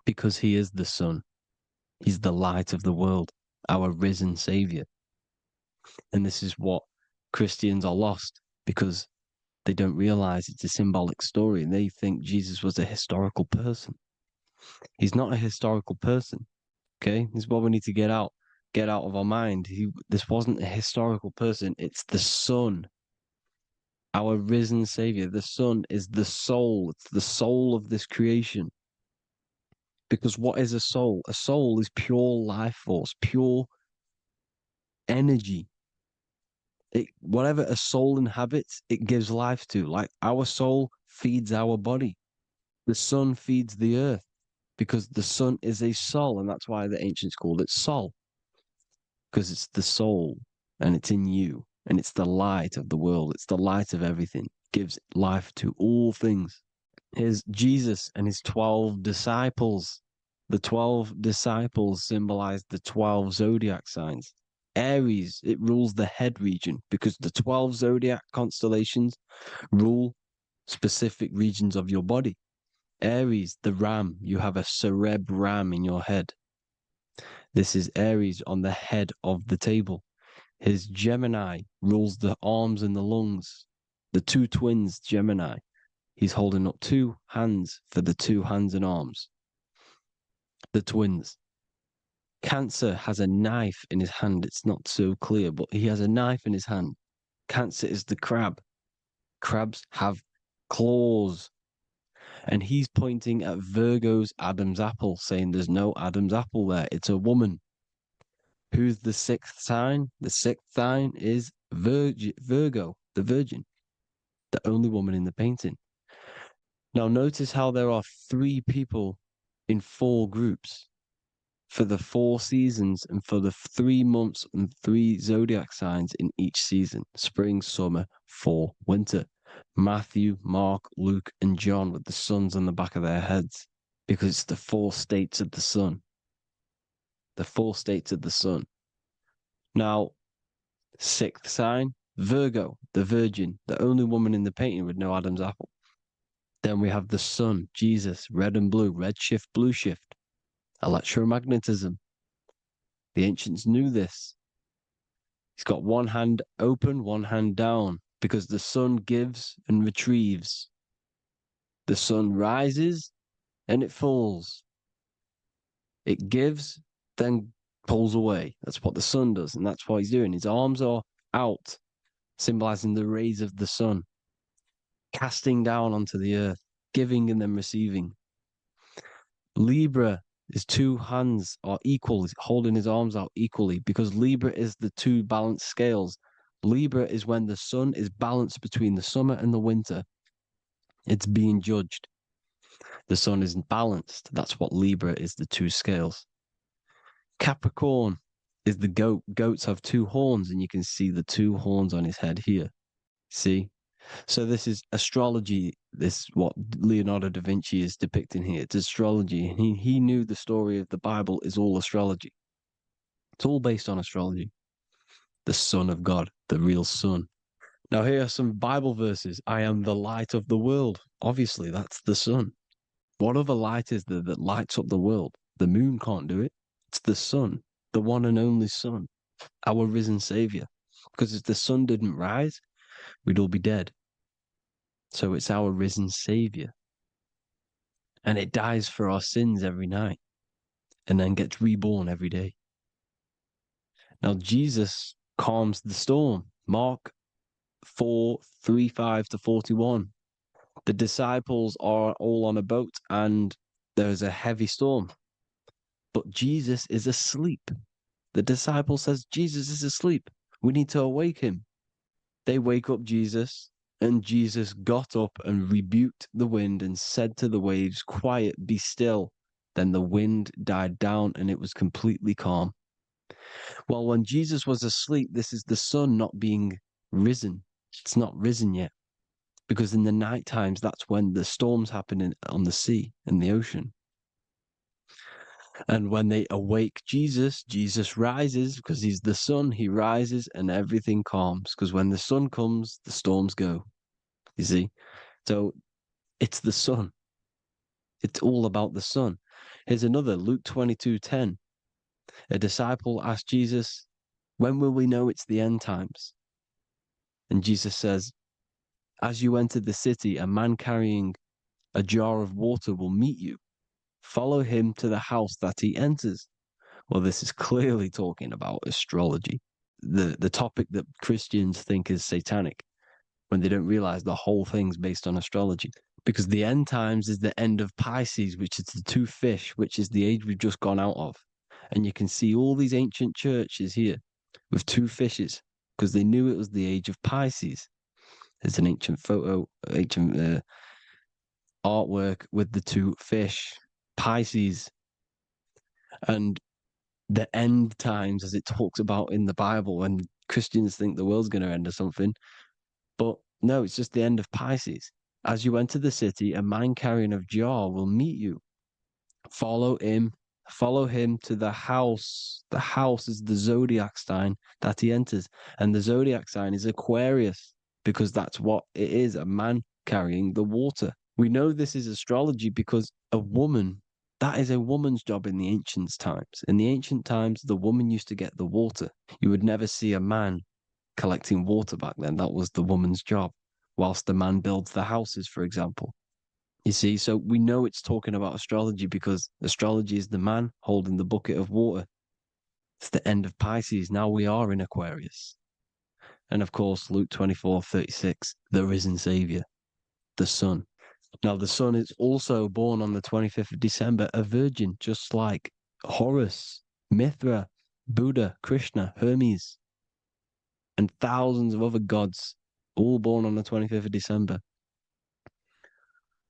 because he is the sun. He's the light of the world, our risen savior. And this is what Christians are lost because they don't realize it's a symbolic story and they think Jesus was a historical person. He's not a historical person. Okay, this is what we need to get out of our mind. This wasn't a historical person. It's the Son, our risen Savior. The Son is the soul. It's the soul of this creation. Because what is a soul? A soul is pure life force, pure energy. Whatever a soul inhabits, it gives life to. Like our soul feeds our body. The sun feeds the earth because the sun is a soul, and that's why the ancients called it Sol. Because it's the soul and it's in you and it's the light of the world. It's the light of everything. It gives life to all things. Here's Jesus and his 12 disciples. The 12 disciples symbolize the 12 zodiac signs. Aries, it rules the head region because the 12 zodiac constellations rule specific regions of your body. Aries, the ram, you have a cerebram in your head. This is Aries on the head of the table. His Gemini rules the arms and the lungs. The two twins, Gemini. He's holding up two hands for the two hands and arms. The twins. Cancer has a knife in his hand. It's not so clear, but he has a knife in his hand. Cancer is the crab. Crabs have claws. And he's pointing at Virgo's Adam's apple, saying there's no Adam's apple there. It's a woman. Who's the sixth sign? The sixth sign is Virgo, the Virgin, the only woman in the painting. Now notice how there are 3 people in 4 groups for the 4 seasons and for the 3 months and 3 zodiac signs in each season: spring, summer, fall, winter. Matthew, Mark, Luke, and John with the suns on the back of their heads, because it's the 4 states of the sun. The 4 states of the sun. Now, 6th sign, Virgo, the Virgin, the only woman in the painting with no Adam's apple. Then we have the sun, Jesus, red and blue, red shift, blue shift. Electromagnetism. The ancients knew this. He's got one hand open, one hand down, because the sun gives and retrieves. The sun rises and it falls. It gives, then pulls away. That's what the sun does, and that's what he's doing. His arms are out, symbolizing the rays of the sun, casting down onto the earth, giving and then receiving. Libra, his 2 hands are equal, he's holding his arms out equally, because Libra is the 2 balanced scales. Libra is when the sun is balanced between the summer and the winter. It's being judged. The sun isn't balanced. That's what Libra is, the 2 scales. Capricorn is the goat. Goats have 2 horns, and you can see the 2 horns on his head here. See? So this is astrology. This what Leonardo da Vinci is depicting here. It's astrology. And he knew the story of the Bible is all astrology. It's all based on astrology. The Son of God, the real sun. Now here are some Bible verses. I am the light of the world. Obviously, that's the sun. What other light is there that lights up the world? The moon can't do it. It's the sun, the one and only sun, our risen Savior. Because if the sun didn't rise, we'd all be dead. So it's our risen Savior. And it dies for our sins every night and then gets reborn every day. Now Jesus calms the storm. Mark 4:35-41. The disciples are all on a boat and there's a heavy storm, but Jesus is asleep. The disciple says, Jesus is asleep. We need to awake him. They wake up Jesus, and Jesus got up and rebuked the wind and said to the waves, quiet, be still. Then the wind died down and it was completely calm. Well, when Jesus was asleep, this is the sun not being risen. It's not risen yet. Because in the night times, that's when the storms happen on the sea and the ocean. And when they awake Jesus, Jesus rises because he's the sun. He rises and everything calms. Because when the sun comes, the storms go. You see? So it's the sun. It's all about the sun. Here's another, Luke 22:10. A disciple asked Jesus, when will we know it's the end times? And Jesus says, as you enter the city, a man carrying a jar of water will meet you. Follow him to the house that he enters. Well, this is clearly talking about astrology, the topic that Christians think is satanic, when they don't realize the whole thing's based on astrology. Because the end times is the end of Pisces, which is the two fish, which is the age we've just gone out of. And you can see all these ancient churches here with two fishes, because they knew it was the age of Pisces. There's an ancient photo, ancient artwork with the two fish, Pisces. And the end times, as it talks about in the Bible, and Christians think the world's going to end or something. But no, it's just the end of Pisces. As you enter the city, a man carrying a jar will meet you. Follow him to the house. The house is the zodiac sign that he enters. And the zodiac sign is Aquarius, because that's what it is, a man carrying the water. We know this is astrology because a woman, that is a woman's job in the ancient times. In the ancient times, the woman used to get the water. You would never see a man collecting water back then. That was the woman's job, whilst the man builds the houses, for example. You see, so we know it's talking about astrology because astrology is the man holding the bucket of water. It's the end of Pisces. Now we are in Aquarius. And of course, Luke 24:36, the risen Savior, the Son. Now, the Son is also born on the 25th of December, a virgin, just like Horus, Mithra, Buddha, Krishna, Hermes, and thousands of other gods, all born on the 25th of December.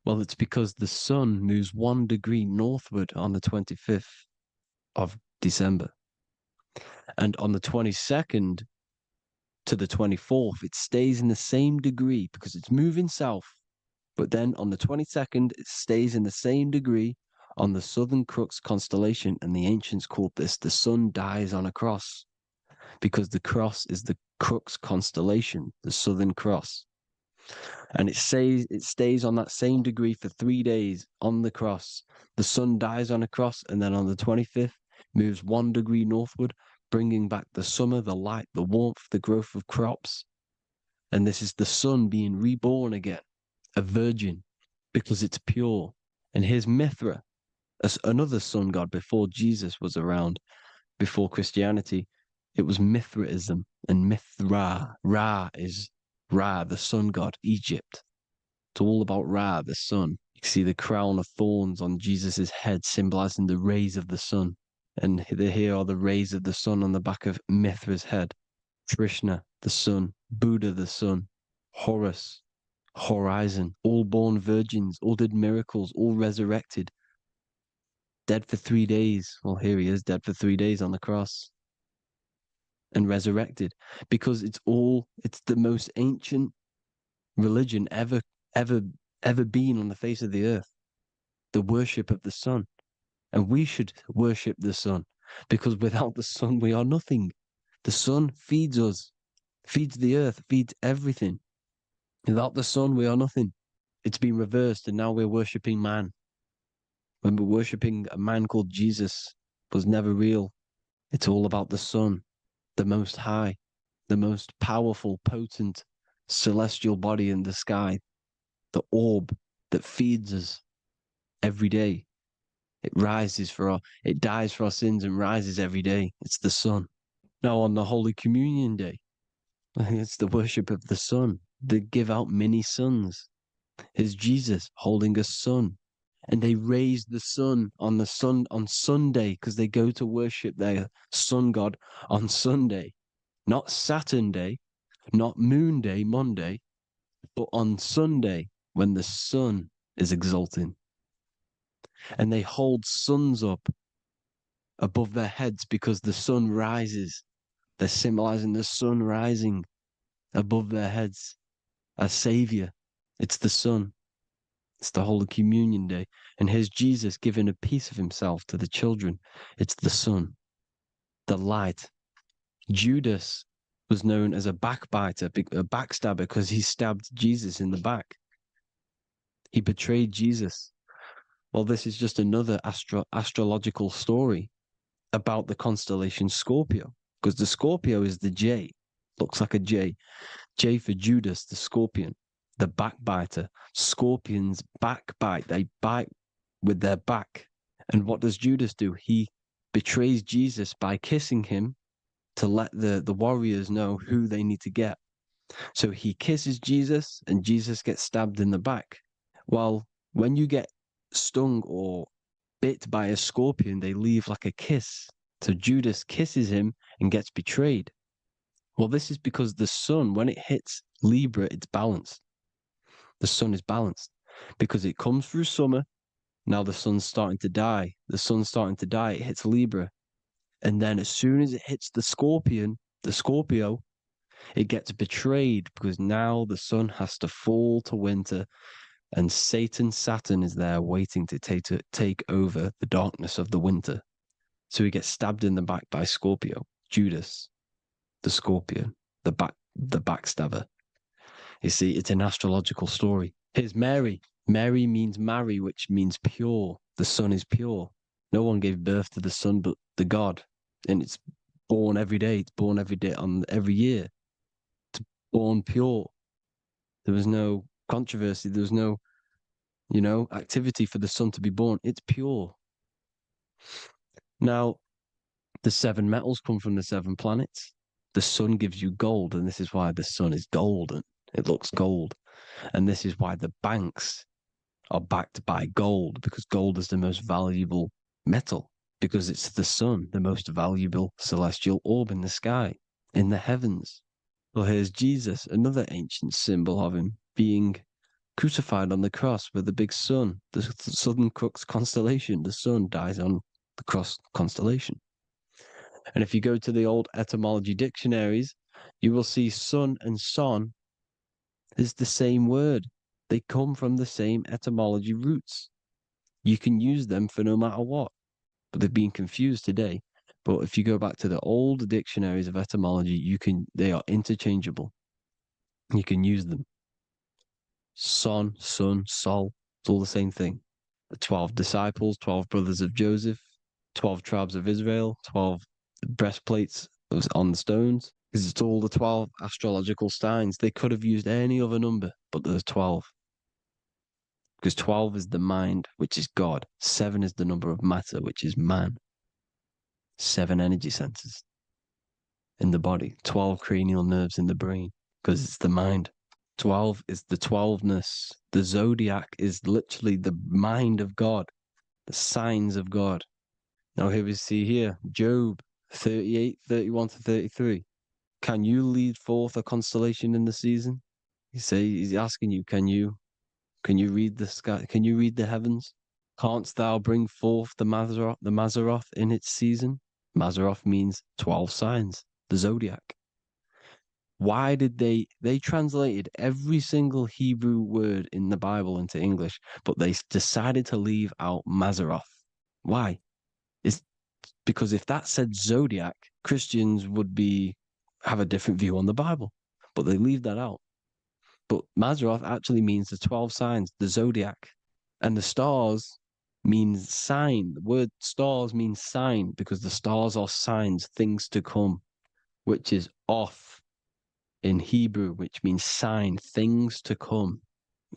Well, it's because the sun moves 1 degree northward on the 25th of December. And on the 22nd to the 24th, it stays in the same degree because it's moving south. But then on the 22nd, it stays in the same degree on the Southern Crux constellation. And the ancients called this the sun dies on a cross, because the cross is the Crux constellation, the Southern Cross. And it stays on that same degree for 3 days on the cross. The sun dies on a cross, and then on the 25th, moves 1 degree northward, bringing back the summer, the light, the warmth, the growth of crops. And this is the sun being reborn again, a virgin, because it's pure. And here's Mithra, another sun god before Jesus was around, before Christianity. It was Mithraism, and Mithra, Ra is Ra, the sun god, Egypt. It's all about Ra, the sun. You see the crown of thorns on Jesus' head, symbolizing the rays of the sun. And here are the rays of the sun on the back of Mithra's head. Krishna, the sun. Buddha, the sun. Horus, horizon. All born virgins, all did miracles, all resurrected. Dead for 3 days. Well, here he is, dead for 3 days on the cross. And resurrected, because it's the most ancient religion ever been on the face of the earth, the worship of the sun. And we should worship the sun, because without the sun we are nothing. The sun feeds us, feeds the earth, feeds everything. Without the sun we are nothing. It's been reversed, and now we're worshipping man. When we're worshipping a man called Jesus, was never real. It's all about the sun, the most high, the most powerful, potent, celestial body in the sky, the orb that feeds us every day. It dies for our sins and rises every day. It's the sun. Now on the Holy Communion Day, It's the worship of the sun. They give out mini suns. Here's Jesus holding a sun. And they raise the sun on Sunday because they go to worship their sun god on Sunday. Not Saturn day, not Moon day, Monday, but on Sunday when the sun is exalting. And they hold suns up above their heads because the sun rises. They're symbolizing the sun rising above their heads as savior. It's the sun. It's the Holy Communion Day. And here's Jesus giving a piece of himself to the children. It's the sun, the light. Judas was known as a backbiter, a backstabber, because he stabbed Jesus in the back. He betrayed Jesus. Well, this is just another astrological story about the constellation Scorpio, because the Scorpio is the J, looks like a J. J for Judas, the scorpion, the backbiter. Scorpions backbite, they bite with their back. And what does Judas do? He betrays Jesus by kissing him to let the warriors know who they need to get. So he kisses Jesus and Jesus gets stabbed in the back. Well, when you get stung or bit by a scorpion, they leave like a kiss. So Judas kisses him and gets betrayed. Well, this is because the sun, when it hits Libra, it's balanced. The sun is balanced because it comes through summer. Now the sun's starting to die. The sun's starting to die. It hits Libra. And then as soon as it hits the Scorpio, it gets betrayed because now the sun has to fall to winter and Saturn is there waiting to take over the darkness of the winter. So he gets stabbed in the back by Scorpio, Judas, the scorpion, the backstabber. You see, it's an astrological story. Here's Mary. Mary means marry, which means pure. The sun is pure. No one gave birth to the sun but the God. And it's born every day. It's born every day on every year. It's born pure. There was no controversy. There was no, activity for the sun to be born. It's pure. Now, the 7 metals come from the 7 planets. The sun gives you gold, and this is why the sun is golden. It looks gold. And this is why the banks are backed by gold, because gold is the most valuable metal, because it's the sun, the most valuable celestial orb in the sky, in the heavens. Well, here's Jesus, another ancient symbol of him being crucified on the cross with the big sun, the Southern Crux constellation. The sun dies on the cross constellation. And if you go to the old etymology dictionaries, you will see sun and son is the same word. They come from the same etymology roots. You can use them for no matter what, but they've been confused today. But if you go back to the old dictionaries of etymology, they are interchangeable. You can use them. Son, sun, sol, it's all the same thing. The 12 disciples, 12 brothers of Joseph, 12 tribes of Israel, 12 breastplates on the stones, because it's all the 12 astrological signs. They could have used any other number, but there's 12. Because 12 is the mind, which is God. 7 is the number of matter, which is man. 7 energy centers in the body. 12 cranial nerves in the brain, because it's the mind. 12 is the 12ness. The zodiac is literally the mind of God, the signs of God. Now here we see here, Job 38, 31 to 33. Can you lead forth a constellation in the season? He's asking you, can you read the sky? Can you read the heavens? Canst thou bring forth the Mazzaroth in its season? Mazzaroth means 12 signs, the zodiac. Why did they translated every single Hebrew word in the Bible into English, but they decided to leave out Mazzaroth? Why? It's because if that said zodiac, Christians would have a different view on the Bible, but they leave that out. But Mazzaroth actually means the 12 signs, the zodiac, and the stars means sign. The word stars means sign because the stars are signs, things to come, which is off in Hebrew, which means sign, things to come.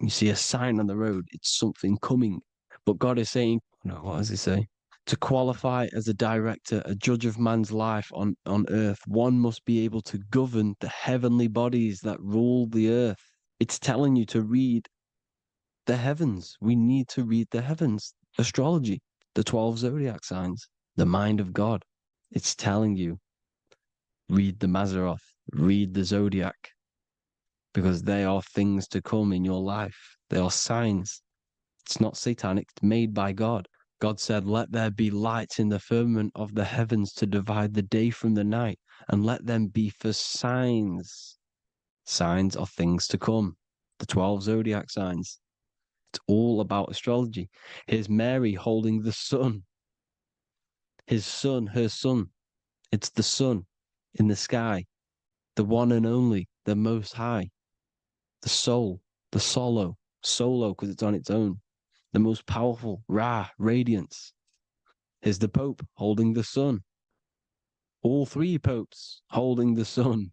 You see a sign on the road, it's something coming. But God is saying, no, what does he say? To qualify as a director, a judge of man's life on earth, one must be able to govern the heavenly bodies that rule the earth. It's telling you to read the heavens. We need to read the heavens. Astrology, the 12 zodiac signs, the mind of God. It's telling you, read the Mazzaroth, read the zodiac, because they are things to come in your life. They are signs. It's not satanic, it's made by God. God said, let there be lights in the firmament of the heavens to divide the day from the night, and let them be for signs. Signs are things to come. The 12 zodiac signs. It's all about astrology. Here's Mary holding the sun. His son, her son. It's the sun in the sky. The one and only, the most high. The soul, the solo because it's on its own. The most powerful, Ra, radiance. Here's the Pope holding the sun. All three popes holding the sun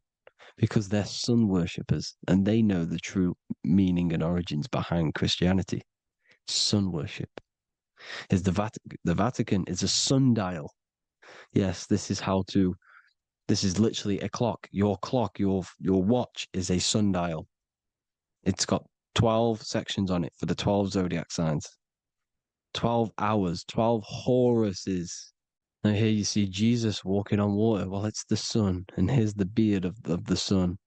because they're sun worshippers and they know the true meaning and origins behind Christianity. Sun worship. Here's the Vatican is a sundial. Yes, this is literally a clock. Your clock, your watch is a sundial. It's got 12 sections on it for the 12 zodiac signs. 12 hours, 12 Horuses. Now here you see Jesus walking on water. Well, it's the sun. And here's the beard of the sun.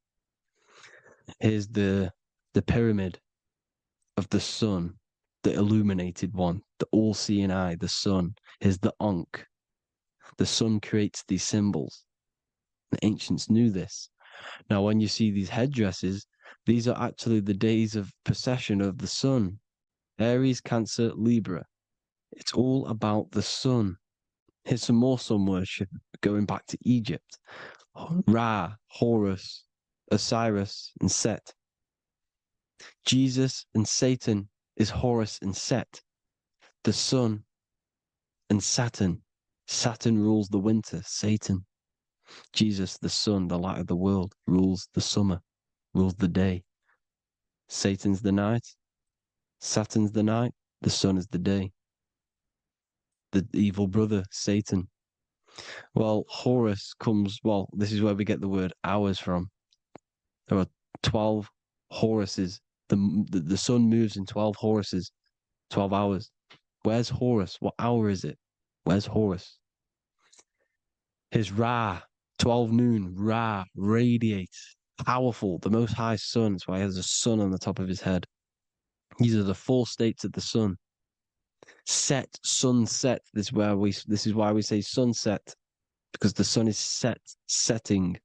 Here's the pyramid of the sun, the illuminated one, the all-seeing eye, the sun. Here's the Ankh. The sun creates these symbols. The ancients knew this. Now, when you see these headdresses, these are actually the days of precession of the sun. Aries, Cancer, Libra. It's all about the sun. Here's some more sun worship going back to Egypt. Ra, Horus, Osiris, and Set. Jesus and Satan is Horus and Set. The sun and Saturn. Saturn rules the winter, Satan. Jesus, the sun, the light of the world, rules the summer, rules the day. Satan's the night, Saturn's the night, the sun is the day. The evil brother, Satan. Well, Horus comes, this is where we get the word hours from. There are 12 Horuses. The sun moves in 12 Horuses, 12 hours. Where's Horus? What hour is it? Where's Horus? His Ra, 12 noon, Ra, radiates, powerful, the most high sun. That's why he has a sun on the top of his head. These are the four states of the sun. Set, sunset. This is why we say sunset, because the sun is setting.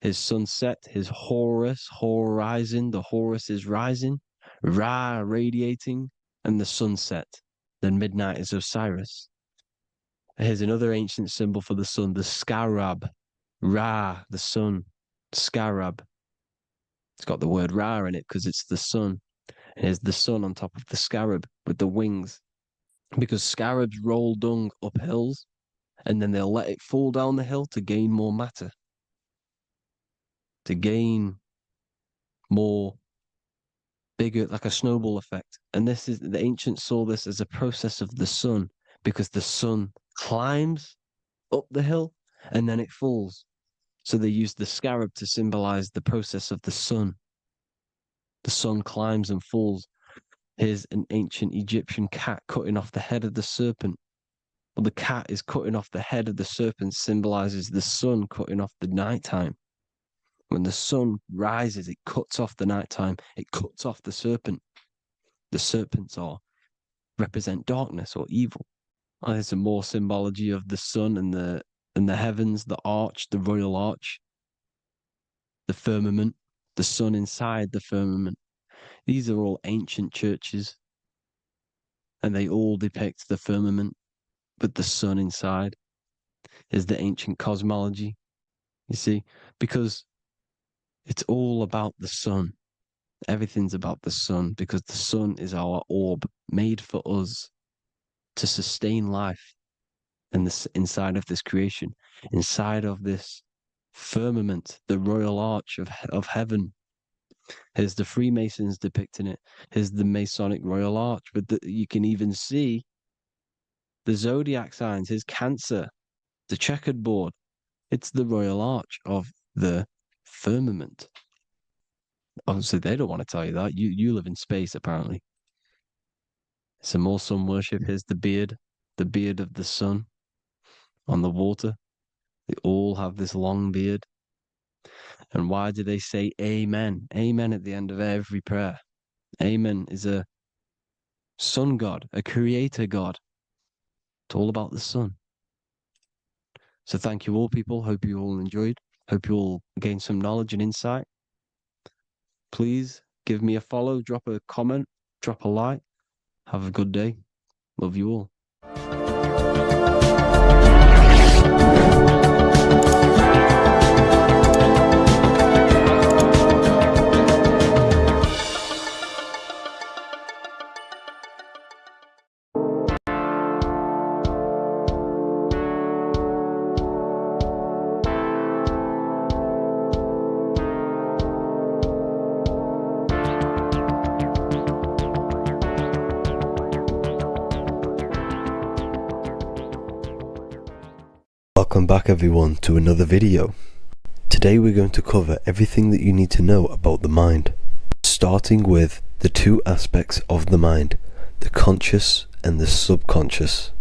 His sunset, his Horus, horizon, the Horus is rising, Ra radiating, and the sunset. Then midnight is Osiris. Here's another ancient symbol for the sun, the scarab. Ra, the sun, scarab. It's got the word Ra in it because it's the sun. And here's the sun on top of the scarab with the wings. Because scarabs roll dung up hills and then they'll let it fall down the hill to gain more matter. To gain more bigger, like a snowball effect. And the ancients saw this as a process of the sun because the sun climbs up the hill and then it falls. So they used the scarab to symbolize the process of the sun. The sun climbs and falls. Here's an ancient Egyptian cat cutting off the head of the serpent. Well, the cat is cutting off the head of the serpent, symbolizes the sun cutting off the nighttime. When the sun rises, it cuts off the nighttime. It cuts off the serpent. The serpents represent darkness or evil. Oh, there's some more symbology of the sun and the heavens, the arch, the royal arch, the firmament, the sun inside the firmament. These are all ancient churches, and they all depict the firmament, but the sun inside is the ancient cosmology. You see, because it's all about the sun. Everything's about the sun, because the sun is our orb made for us to sustain life in inside of this creation, inside of this firmament, the royal arch of heaven. Here's the Freemasons depicting it. Here's the Masonic royal arch, but you can even see The zodiac signs is Cancer, the checkered board. It's the royal arch of the firmament. Obviously, they don't want to tell you that. You live in space, apparently. Some more sun worship. Here's the beard of the sun on the water. They all have this long beard. And why do they say amen? Amen at the end of every prayer. Amen is a sun god, a creator god. It's all about the sun. So thank you all, people. Hope you all enjoyed. Hope you all gained some knowledge and insight. Please give me a follow, drop a comment, drop a like. Have a good day. Love you all. Welcome back everyone to another video. Today we're going to cover everything that you need to know about the mind, starting with the two aspects of the mind, the conscious and the subconscious.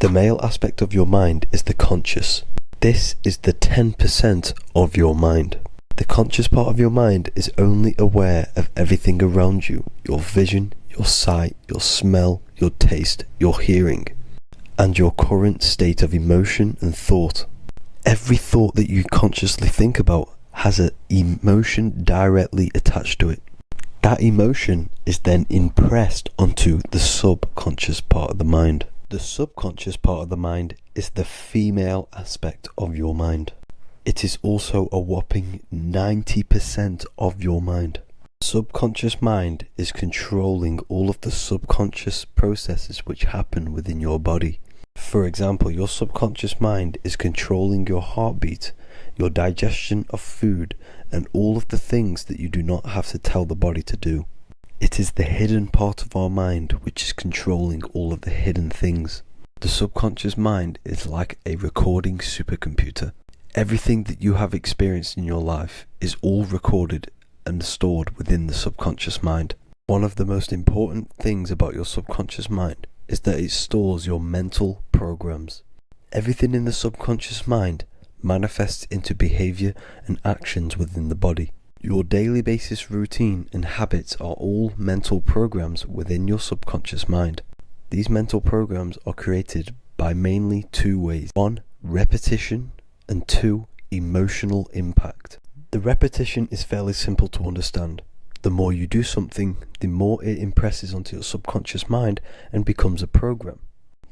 The male aspect of your mind is the conscious. This is the 10% of your mind. The conscious part of your mind is only aware of everything around you, your vision, your sight, your smell, your taste, your hearing, and your current state of emotion and thought. Every thought that you consciously think about has an emotion directly attached to it. That emotion is then impressed onto the subconscious part of the mind. The subconscious part of the mind is the female aspect of your mind. It is also a whopping 90% of your mind. Subconscious mind is controlling all of the subconscious processes which happen within your body. For example, your subconscious mind is controlling your heartbeat, your digestion of food, and all of the things that you do not have to tell the body to do. It is the hidden part of our mind which is controlling all of the hidden things. The subconscious mind is like a recording supercomputer. Everything that you have experienced in your life is all recorded and stored within the subconscious mind. One of the most important things about your subconscious mind is that it stores your mental programs. Everything in the subconscious mind manifests into behavior and actions within the body. Your daily basis routine and habits are all mental programs within your subconscious mind. These mental programs are created by mainly two ways. 1, repetition, and 2, emotional impact. The repetition is fairly simple to understand. The more you do something, the more it impresses onto your subconscious mind and becomes a program.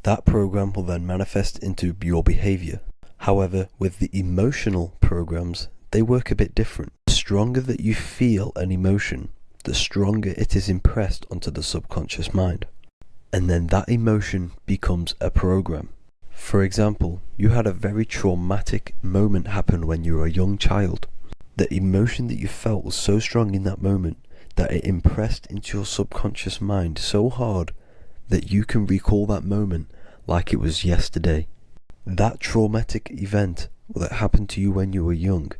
That program will then manifest into your behavior. However, with the emotional programs, they work a bit different. The stronger that you feel an emotion, the stronger it is impressed onto the subconscious mind. And then that emotion becomes a program. For example, you had a very traumatic moment happen when you were a young child. The emotion that you felt was so strong in that moment that it impressed into your subconscious mind so hard that you can recall that moment like it was yesterday. That traumatic event that happened to you when you were young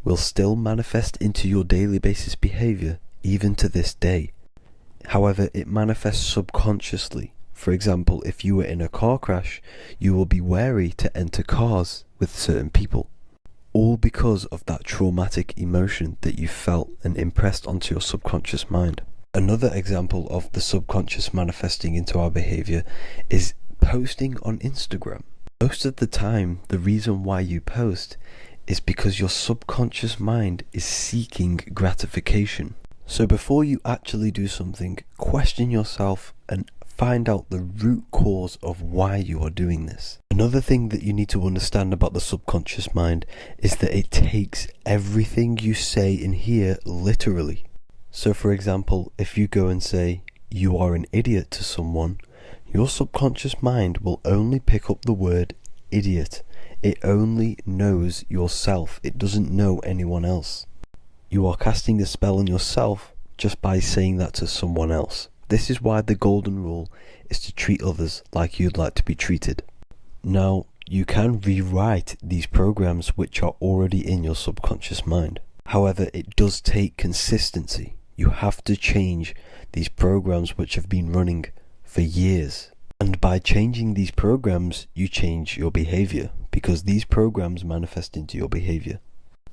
will still manifest into your daily basis behavior even to this day. However, it manifests subconsciously. For example, if you were in a car crash, you will be wary to enter cars with certain people. All because of that traumatic emotion that you felt and impressed onto your subconscious mind. Another example of the subconscious manifesting into our behavior is posting on Instagram. Most of the time, the reason why you post is because your subconscious mind is seeking gratification. So before you actually do something, question yourself and find out the root cause of why you are doing this. Another thing that you need to understand about the subconscious mind is that it takes everything you say and hear literally. So for example, if you go and say, "You are an idiot" to someone, your subconscious mind will only pick up the word idiot. It only knows yourself. It doesn't know anyone else. You are casting a spell on yourself just by saying that to someone else. This is why the golden rule is to treat others like you'd like to be treated. Now, you can rewrite these programs which are already in your subconscious mind. However, it does take consistency. You have to change these programs which have been running for years. And by changing these programs, you change your behavior, because these programs manifest into your behavior.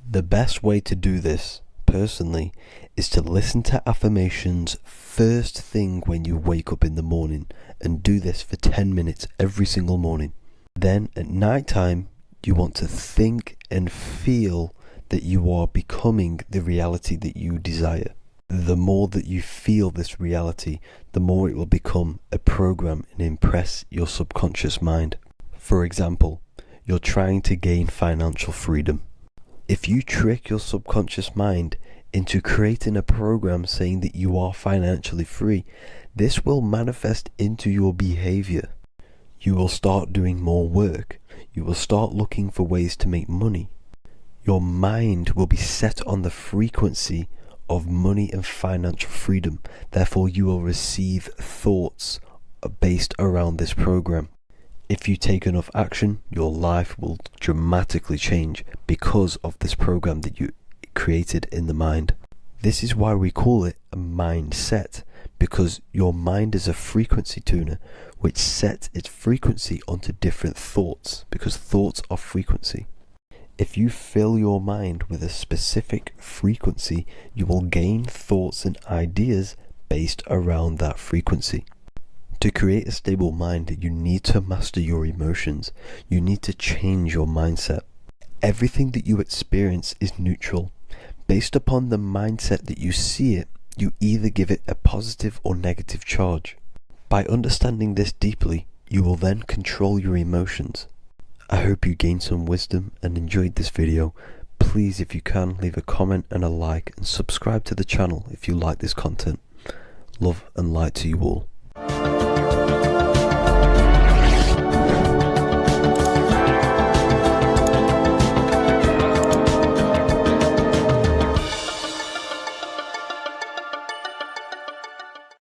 The best way to do this, personally, is to listen to affirmations first thing when you wake up in the morning, and do this for 10 minutes every single morning. Then at night time, you want to think and feel that you are becoming the reality that you desire. The more that you feel this reality, the more it will become a program and impress your subconscious mind. For example, you're trying to gain financial freedom. If you trick your subconscious mind into creating a program saying that you are financially free, this will manifest into your behavior. You will start doing more work. You will start looking for ways to make money. Your mind will be set on the frequency of money and financial freedom. Therefore, you will receive thoughts based around this program. If you take enough action, your life will dramatically change because of this program that you created in the mind. This is why we call it a mindset, because your mind is a frequency tuner which sets its frequency onto different thoughts, because thoughts are frequency. If you fill your mind with a specific frequency, you will gain thoughts and ideas based around that frequency. To create a stable mind, you need to master your emotions. You need to change your mindset. Everything that you experience is neutral. Based upon the mindset that you see it, you either give it a positive or negative charge. By understanding this deeply, you will then control your emotions. I hope you gained some wisdom and enjoyed this video. Please, if you can, leave a comment and a like, and subscribe to the channel if you like this content. Love and light to you all.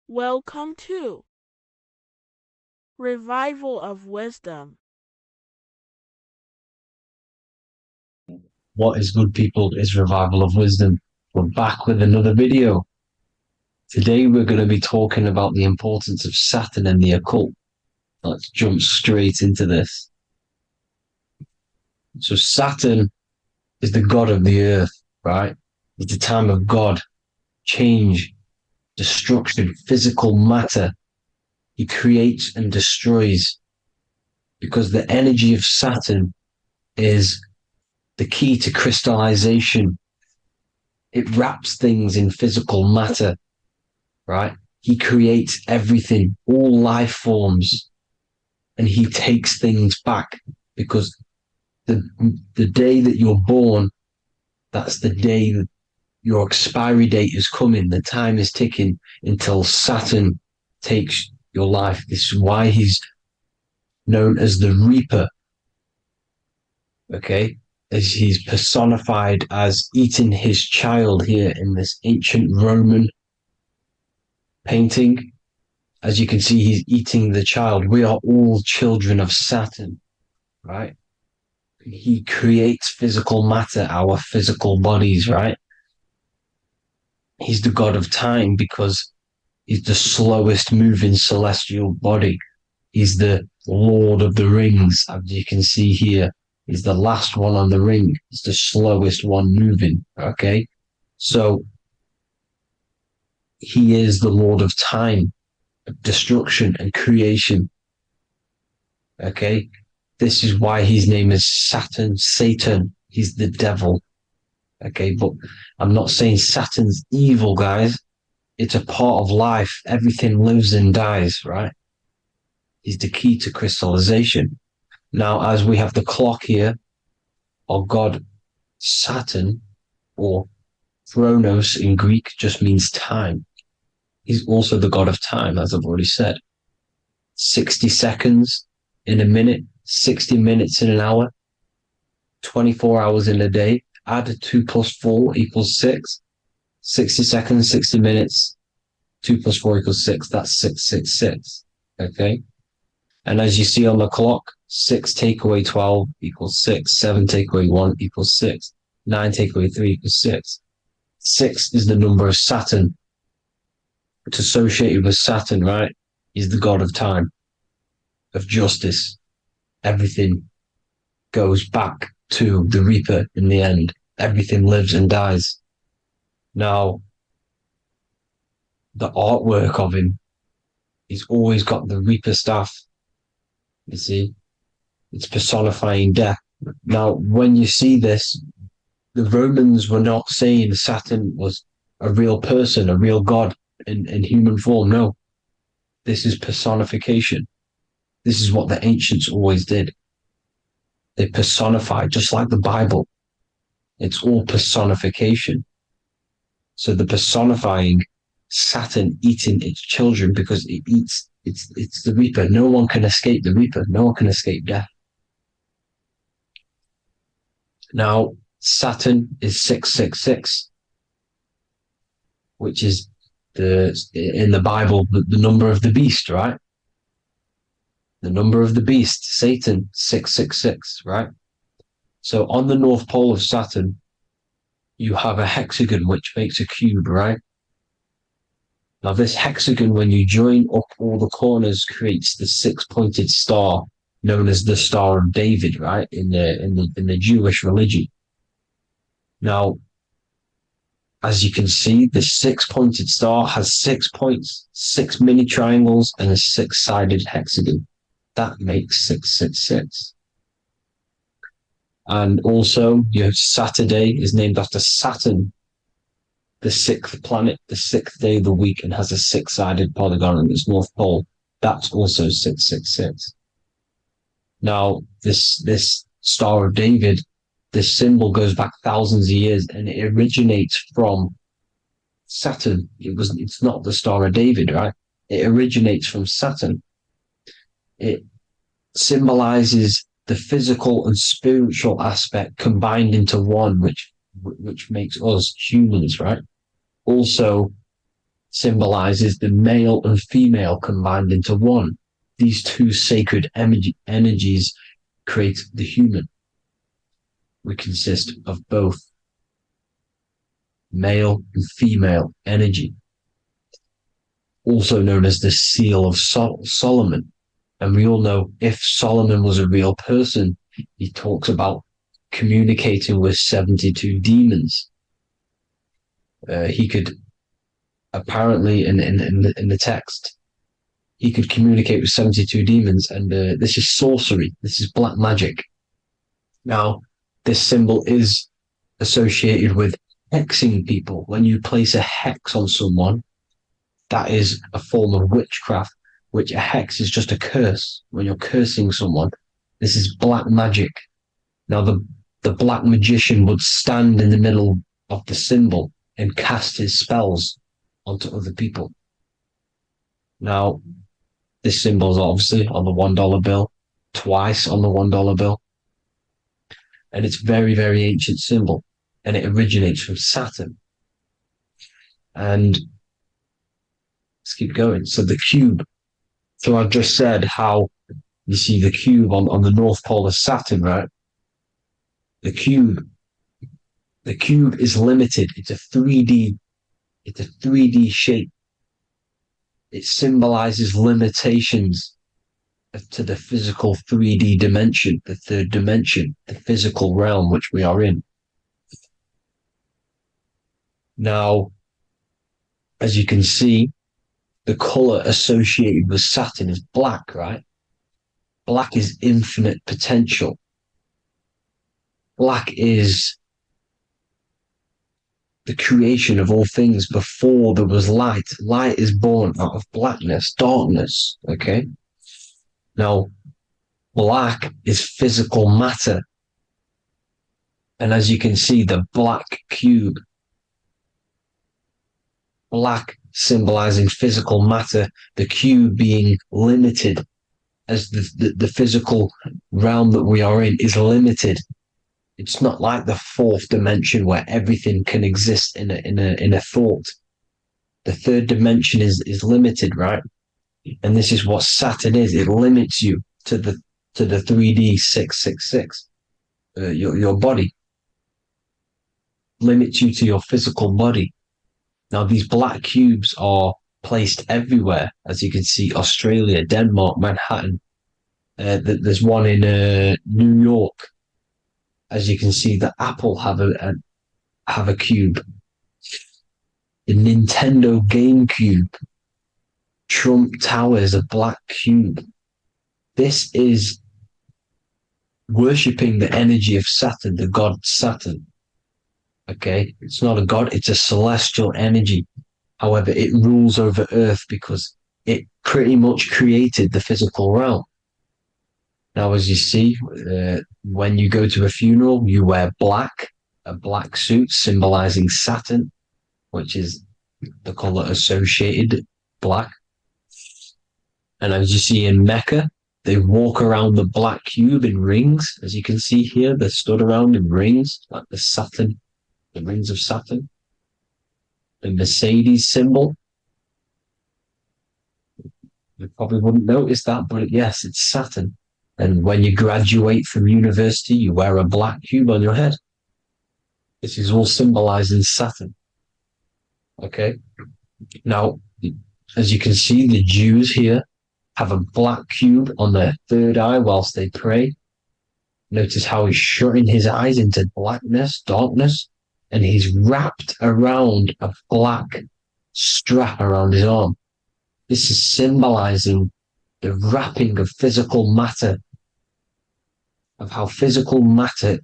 Welcome to Revival of Wisdom. What is good, people? Is Revival of Wisdom. We're back with another video. Today we're going to be talking about the importance of Saturn and the occult. Let's jump straight into this. So Saturn is the god of the earth, right? It's the time of God, change, destruction, physical matter. He creates and destroys, because the energy of Saturn is the key to crystallization. It wraps things in physical matter, right? He creates everything, all life forms, and he takes things back, because the day that you're born, that's the day that your expiry date is coming. The time is ticking until Saturn takes your life. This is why he's known as the Reaper. Okay? As he's personified as eating his child here in this ancient Roman painting. As you can see, he's eating the child. We are all children of Saturn, right? He creates physical matter, our physical bodies, right? He's the god of time because he's the slowest moving celestial body. He's the Lord of the Rings, as you can see here. He's the last one on the ring. He's the slowest one moving, okay? So he is the Lord of time, destruction and creation, okay? This is why his name is Saturn, Satan. He's the devil, okay? But I'm not saying Saturn's evil, guys. It's a part of life. Everything lives and dies, right? He's the key to crystallization. Now, as we have the clock here, our god Saturn, or Chronos in Greek, just means time. He's also the god of time, as I've already said. 60 seconds in a minute, 60 minutes in an hour, 24 hours in a day. Add 2 plus 4 equals 6. 60 seconds, 60 minutes, 2 plus 4 equals 6. That's 666. Okay. And as you see on the clock, 6 take away 12 equals 6. 7 take away 1 equals 6. 9 take away 3 equals 6. 6 is the number of Saturn. It's associated with Saturn, right? He's the god of time, of justice. Everything goes back to the Reaper in the end. Everything lives and dies. Now, the artwork of him, he's always got the Reaper staff. You see, it's personifying death. Now, when you see this, the Romans were not saying Saturn was a real person, a real god in human form. No, this is personification. This is what the ancients always did. They personified, just like the Bible. It's all personification. So the personifying Saturn eating its children because it eats, it's the Reaper. No one can escape the Reaper. No one can escape death. Now, Saturn is 666, which is in the Bible, the number of the beast, right? The number of the beast, Satan, 666, right? So on the North Pole of Saturn, you have a hexagon which makes a cube, right? Now this hexagon, when you join up all the corners, creates the 6-pointed star known as the Star of David, right? In the Jewish religion. Now, as you can see, the 6-pointed star has 6 points, 6 mini triangles, and a 6-sided hexagon. That makes 666. And also, you have Saturday is named after Saturn, the 6th planet, the 6th day of the week, and has a 6-sided polygon on its North Pole. That's also 666. Now, this Star of David, this symbol goes back thousands of years, and it originates from Saturn. It's not the Star of David, right? It originates from Saturn. It symbolizes the physical and spiritual aspect combined into one, which makes us humans, right? Also symbolizes the male and female combined into one. These two sacred energies create the human. We consist of both male and female energy, also known as the Seal of Solomon. And we all know if Solomon was a real person, he talks about communicating with 72 demons. He could apparently, in the text, he could communicate with 72 demons, and this is sorcery. This is black magic. Now, this symbol is associated with hexing people. When you place a hex on someone, that is a form of witchcraft, which a hex is just a curse. When you're cursing someone, this is black magic. Now, the black magician would stand in the middle of the symbol and cast his spells onto other people. Now, this symbol is obviously on the $1 bill, twice on the $1 bill. And it's very, very ancient symbol. And it originates from Saturn. And let's keep going. So the cube. So I've just said how you see the cube on the North Pole of Saturn, right? The cube is limited. It's a 3D shape. It symbolizes limitations to the physical 3D dimension, the third dimension, the physical realm which we are in. Now, as you can see, the color associated with Saturn is black, right? Black is infinite potential. Black is the creation of all things before there was light. Light is born out of blackness, darkness, okay? Now, black is physical matter. And as you can see, the black cube, black symbolizing physical matter, the cube being limited, as the physical realm that we are in is limited. It's not like the fourth dimension where everything can exist in a thought. The third dimension is limited, right? And this is what Saturn is. It limits you to the 3D 666. Your body limits you to your physical body. Now, these black cubes are placed everywhere, as you can see: Australia, Denmark, Manhattan. There's one in New York. As you can see, the Apple have a cube. The Nintendo GameCube, Trump Tower is a black cube. This is worshipping the energy of Saturn, the god Saturn. Okay, it's not a god, it's a celestial energy. However, it rules over Earth because it pretty much created the physical realm. Now, as you see, when you go to a funeral, you wear black, a black suit symbolizing Saturn, which is the color associated, black. And as you see in Mecca, they walk around the black cube in rings. As you can see here, they're stood around in rings, like the Saturn, the rings of Saturn. The Mercedes symbol. You probably wouldn't notice that, but yes, it's Saturn. And when you graduate from university, you wear a black cube on your head. This is all symbolizing Saturn. Okay. Now, as you can see, the Jews here have a black cube on their third eye whilst they pray. Notice how he's shutting his eyes into blackness, darkness, and he's wrapped around a black strap around his arm. This is symbolizing the wrapping of physical matter, of how physical matter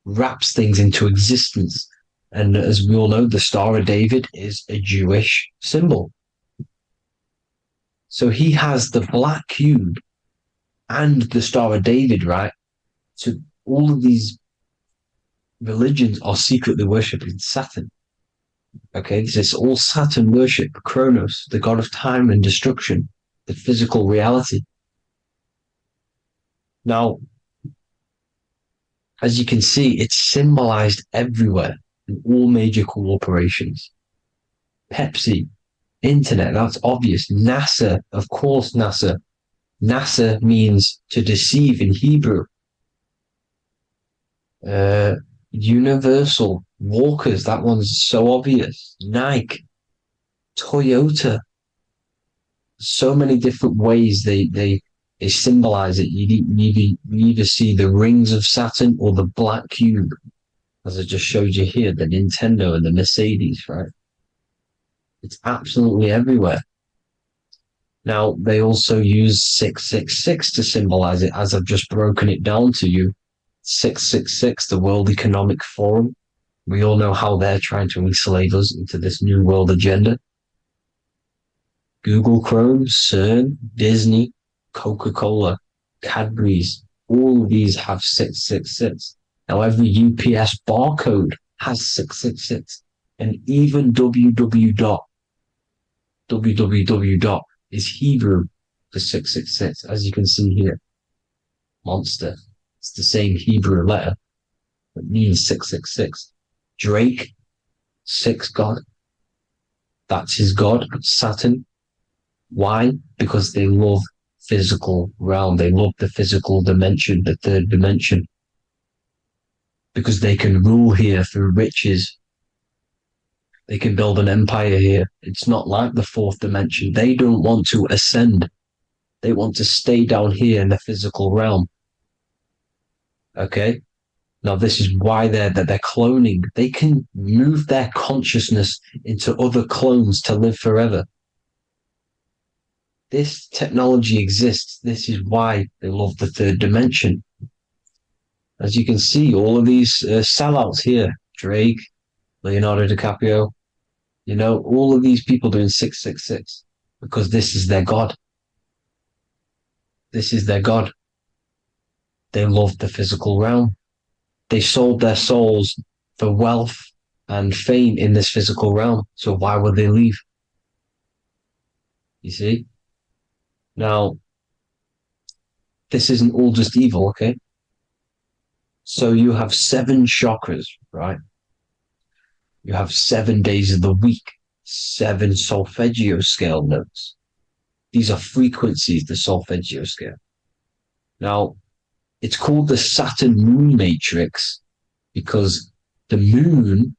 wraps things into existence. And as we all know, the Star of David is a Jewish symbol. So he has the black cube and the Star of David, right? So all of these religions are secretly worshipping Saturn. Okay, this is all Saturn worship, Kronos, the god of time and destruction, the physical reality. Now, as you can see, it's symbolized everywhere in all major corporations. Pepsi, internet, that's obvious. NASA, of course, NASA. NASA means to deceive in Hebrew. Universal, Walkers, that one's so obvious. Nike, Toyota. So many different ways they symbolize it. You either see the rings of Saturn or the black cube, as I just showed you here, the Nintendo and the Mercedes, right? It's absolutely everywhere. Now, they also use 666 to symbolize it, as I've just broken it down to you. 666, the World Economic Forum. We all know how they're trying to enslave us into this new world agenda. Google Chrome, CERN, Disney, Coca-Cola, Cadbury's, all of these have 666. Now, every UPS barcode has 666. And even www. Is Hebrew for 666, as you can see here. Monster. It's the same Hebrew letter that means 666. Drake, 6 God. That's his God, Saturn. Why? Because they love physical realm. They love the physical dimension, the third dimension. Because they can rule here through riches. They can build an empire here. It's not like the fourth dimension. They don't want to ascend. They want to stay down here in the physical realm. Okay? Now, this is why they're cloning. They can move their consciousness into other clones to live forever. This technology exists. This is why they love the third dimension. As you can see, all of these sellouts here, Drake, Leonardo DiCaprio, you know, all of these people doing 666 because this is their God. This is their God. They love the physical realm. They sold their souls for wealth and fame in this physical realm. So why would they leave? You see? Now, this isn't all just evil, okay? So you have 7 chakras, right? You have 7 days of the week, 7 solfeggio scale notes. These are frequencies, the solfeggio scale. Now, it's called the Saturn moon matrix because the moon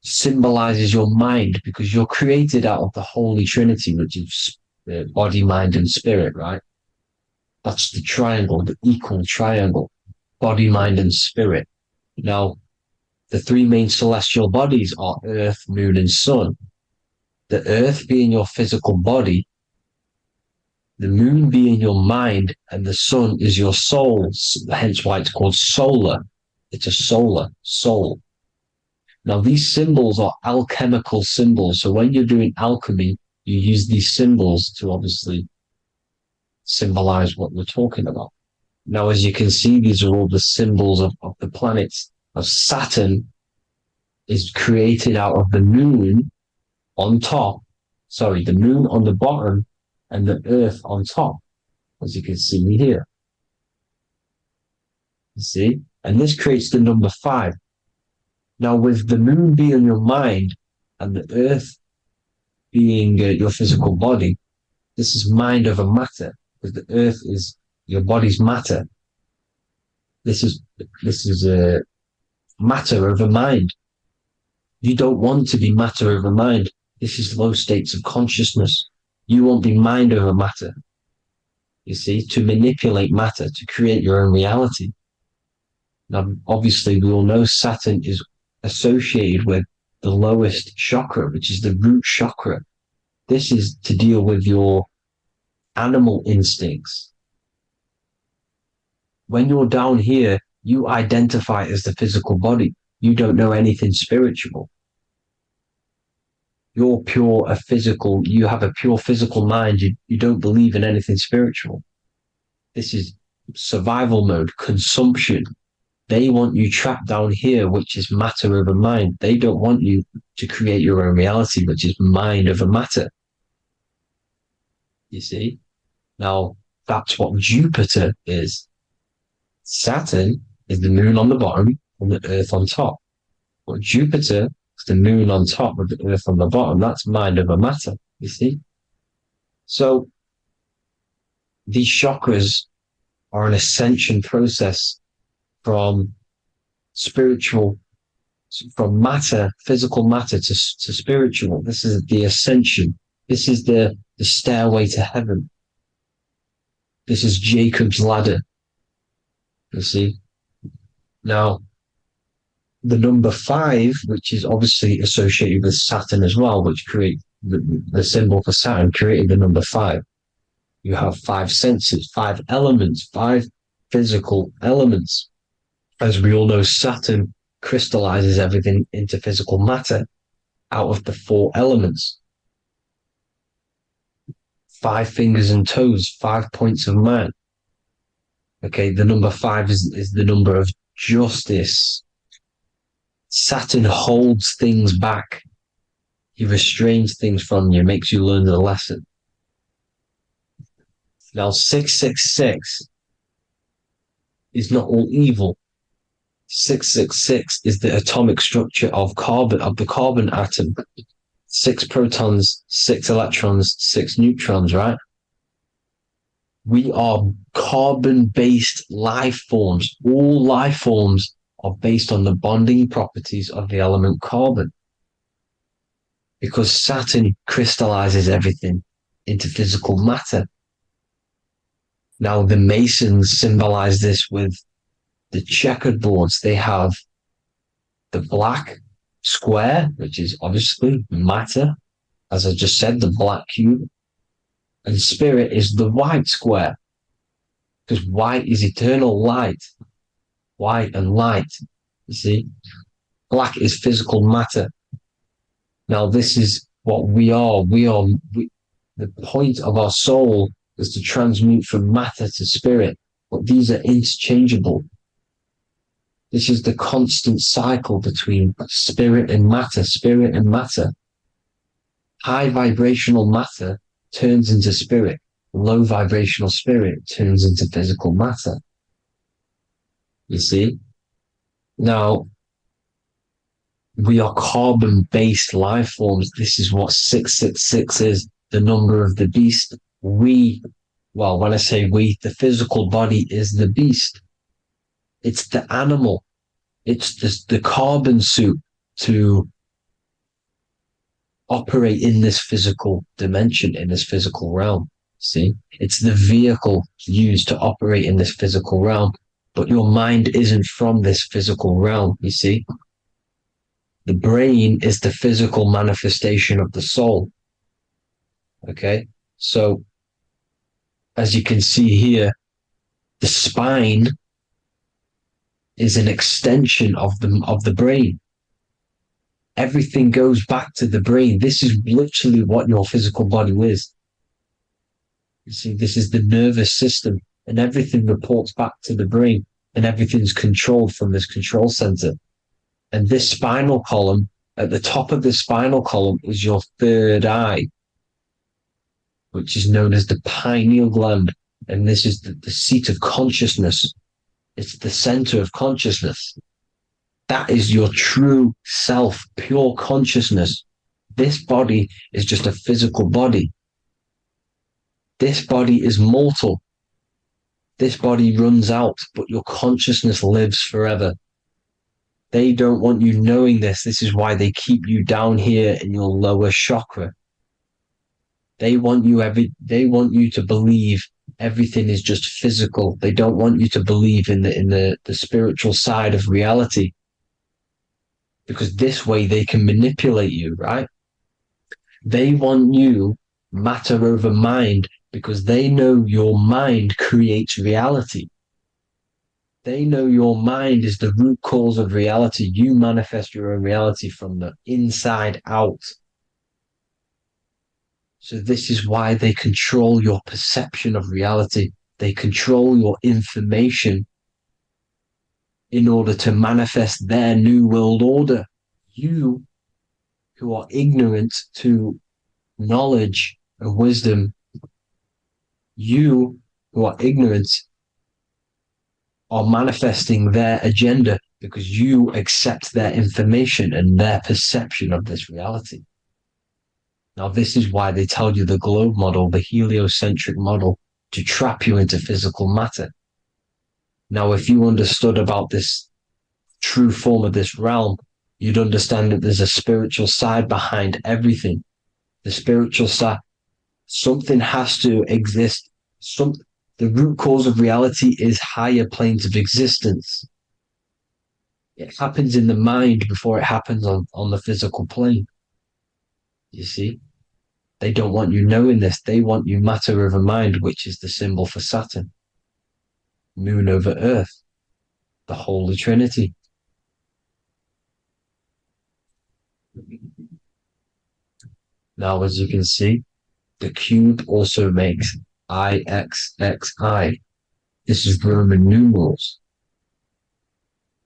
symbolizes your mind, because you're created out of the Holy Trinity, which is body, mind, and spirit, right? That's the triangle, the equal triangle, body, mind, and spirit. Now, the 3 main celestial bodies are Earth, Moon, and Sun. The Earth being your physical body, the Moon being your mind, and the Sun is your soul, hence why it's called solar. It's a solar soul. Now, these symbols are alchemical symbols. So when you're doing alchemy, you use these symbols to obviously symbolize what we're talking about. Now, as you can see, these are all the symbols of the planets. Of Saturn is created out of the moon on top, the moon on the bottom and the earth on top, as you can see here. You see? And this creates the number 5. Now, with the moon being your mind and the earth being your physical body, this is mind over matter, because the earth is your body's matter. This is matter over mind. You don't want to be matter over mind. This is low states of consciousness. You won't be mind over matter. You see, to manipulate matter, to create your own reality. Now, obviously, we all know Saturn is associated with the lowest chakra, which is the root chakra. This is to deal with your animal instincts. When you're down here, you identify as the physical body. You don't know anything spiritual. You have a pure physical mind. You don't believe in anything spiritual. This is survival mode, consumption. They want you trapped down here, which is matter over mind. They don't want you to create your own reality, which is mind over matter. You see? Now, that's what Jupiter is. Saturn is the moon on the bottom and the earth on top. But Jupiter is the moon on top with the earth on the bottom. That's mind over matter, you see? So these chakras are an ascension process from matter, physical matter to spiritual. This is the ascension. This is the stairway to heaven. This is Jacob's ladder. You see? Now, the number 5, which is obviously associated with Saturn as well, which create the symbol for Saturn, created the number 5. You have 5 senses, 5 elements, 5 physical elements. As we all know, Saturn crystallizes everything into physical matter out of the 4 elements. 5 fingers and toes, 5 points of man. Okay, the number 5 is the number of justice. Saturn holds things back. He restrains things from you, makes you learn the lesson. Now, 666 is not all evil. 666 is the atomic structure of the carbon atom. 6 protons, 6 electrons, 6 neutrons, right? We are carbon-based life forms. All life forms are based on the bonding properties of the element carbon. Because Saturn crystallizes everything into physical matter. Now, the Masons symbolize this with the checkered boards. They have the black square, which is obviously matter. As I just said, the black cube. And spirit is the white square. Because white is eternal light. White and light. You see? Black is physical matter. Now, this is what we are. The point of our soul is to transmute from matter to spirit. But these are interchangeable. This is the constant cycle between spirit and matter, spirit and matter. High vibrational matter turns into spirit. Low vibrational spirit turns into physical matter. You see? Now, We are carbon-based life forms. This is what 666 is, the number of the beast. Well, when I say we, the physical body is the beast. It's the animal. It's the carbon suit to operate in this physical dimension, in this physical realm. See, it's the vehicle used to operate in this physical realm, but your mind isn't from this physical realm. You see, the brain is the physical manifestation of the soul. Okay, so as you can see here, the spine is an extension of the brain. Everything goes back to the brain. This is literally what your physical body is. You see, this is the nervous system, and everything reports back to the brain, and everything's controlled from this control center. And this spinal column, at the top of the spinal column, is your third eye, which is known as the pineal gland. And this is the seat of consciousness. It's the center of consciousness. That is your true self, pure consciousness. This body is just a physical body. This body is mortal. This body runs out, but your consciousness lives forever. They don't want you knowing this. This is why they keep you down here in your lower chakra. They want you to believe everything is just physical. They don't want you to believe in the spiritual side of reality. Because this way they can manipulate you, right? They want you matter over mind because they know your mind creates reality. They know your mind is the root cause of reality. You manifest your own reality from the inside out. So this is why they control your perception of reality. They control your information in order to manifest their new world order. You, who are ignorant to knowledge and wisdom, you who are ignorant are manifesting their agenda because you accept their information and their perception of this reality. Now, this is why they tell you the globe model, the heliocentric model, to trap you into physical matter. Now, if you understood about this true form of this realm, you'd understand that there's a spiritual side behind everything. The spiritual side, something has to exist. The root cause of reality is higher planes of existence. It happens in the mind before it happens on the physical plane. You see? They don't want you knowing this. They want you matter over mind, which is the symbol for Saturn. Moon over Earth. The Holy Trinity. Now, as you can see, the cube also makes IXXI. This is Roman numerals.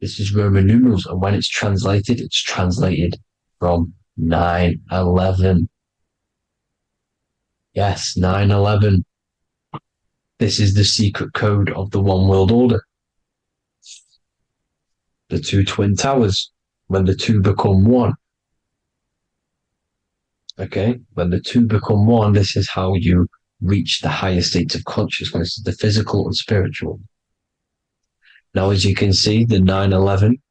This is Roman numerals, and when it's translated from 9/11. Yes, 9/11. This is the secret code of the One World Order. The two twin towers, when the two become one. Okay, when the two become one, this is how you reach the higher states of consciousness, the physical and spiritual. Now, as you can see, the 9/11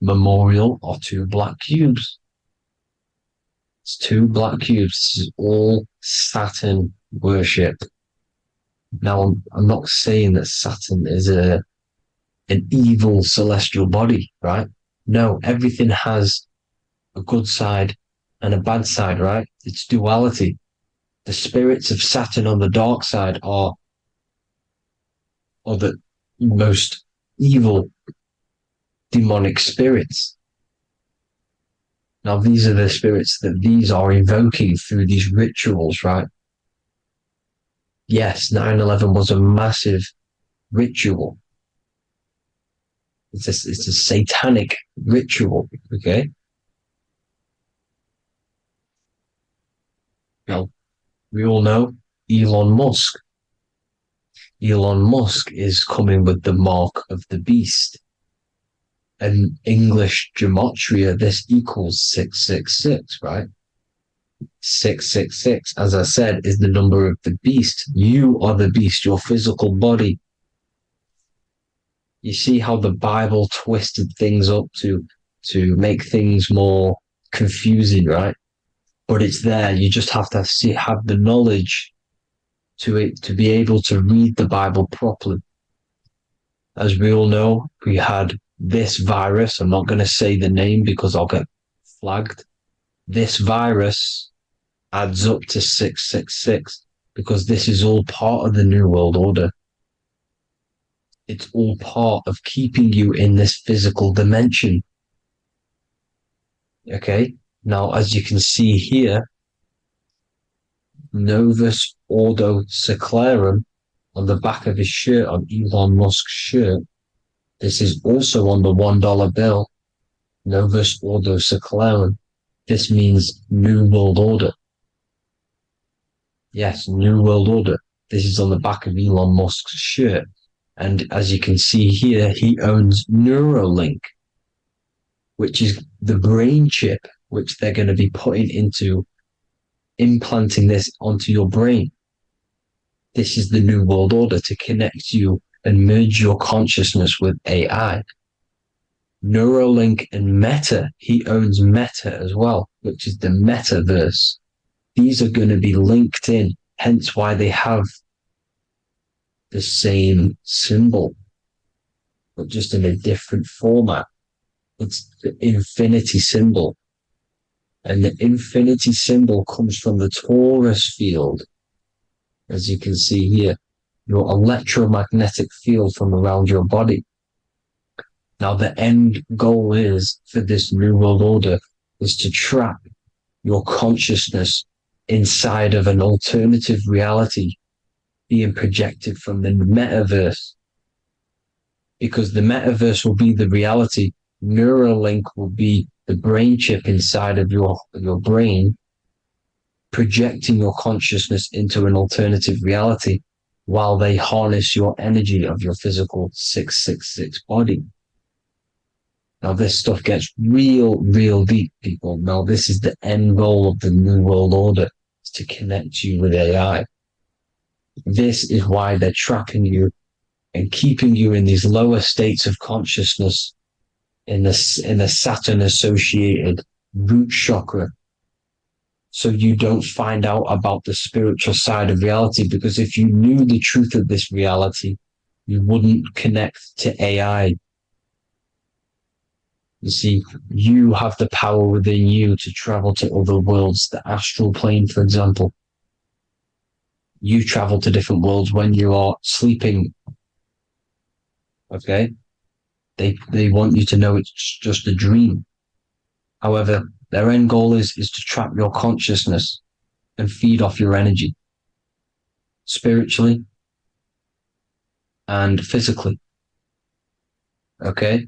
memorial are two black cubes. It's two black cubes. This is all Saturn worship. Now, I'm not saying that Saturn is an evil celestial body, right? No, everything has a good side and a bad side, right? It's duality. The spirits of Saturn on the dark side are the most evil demonic spirits. Now, these are the spirits that these are invoking through these rituals, right? Yes, 9/11 was a massive ritual. It's a satanic ritual, okay? Now, we all know Elon Musk. Elon Musk is coming with the mark of the beast. an English gematria, this equals 666, right? 666, as I said, is the number of the beast. You are the beast, your physical body. You see how the Bible twisted things up to make things more confusing, right? But it's there. You just have to have the knowledge to be able to read the Bible properly. As we all know, we had this virus. I'm not going to say the name because I'll get flagged. This virus adds up to 666 because this is all part of the New World Order. It's all part of keeping you in this physical dimension. Okay, now as you can see here, Novus Ordo Seclorum on the back of his shirt, on Elon Musk's shirt, this is also on the $1 bill, Novus Ordo Seclorum. This means New World Order. Yes, New World Order. This is on the back of Elon Musk's shirt. And as you can see here, he owns Neuralink, which is the brain chip, which they're going to be putting into, implanting this onto your brain. This is the New World Order to connect you and merge your consciousness with AI. Neuralink and Meta, he owns Meta as well, which is the Metaverse. These are going to be linked in, hence why they have the same symbol, but just in a different format. It's the infinity symbol. And the infinity symbol comes from the torus field, as you can see here, your electromagnetic field from around your body. Now, the end goal is for this New World Order is to trap your consciousness inside of an alternative reality being projected from the metaverse. Because the metaverse will be the reality. Neuralink will be the brain chip inside of your brain, projecting your consciousness into an alternative reality while they harness your energy of your physical 666 body. Now, this stuff gets real deep, people. Now, this is the end goal of the New World Order, is to connect you with AI. This is why they're trapping you and keeping you in these lower states of consciousness in the Saturn associated root chakra. So you don't find out about the spiritual side of reality, because if you knew the truth of this reality, you wouldn't connect to AI. You see, you have the power within you to travel to other worlds, the astral plane, for example. You travel to different worlds when you are sleeping. Okay? They want you to know it's just a dream. However, their end goal is to trap your consciousness and feed off your energy, spiritually and physically. Okay?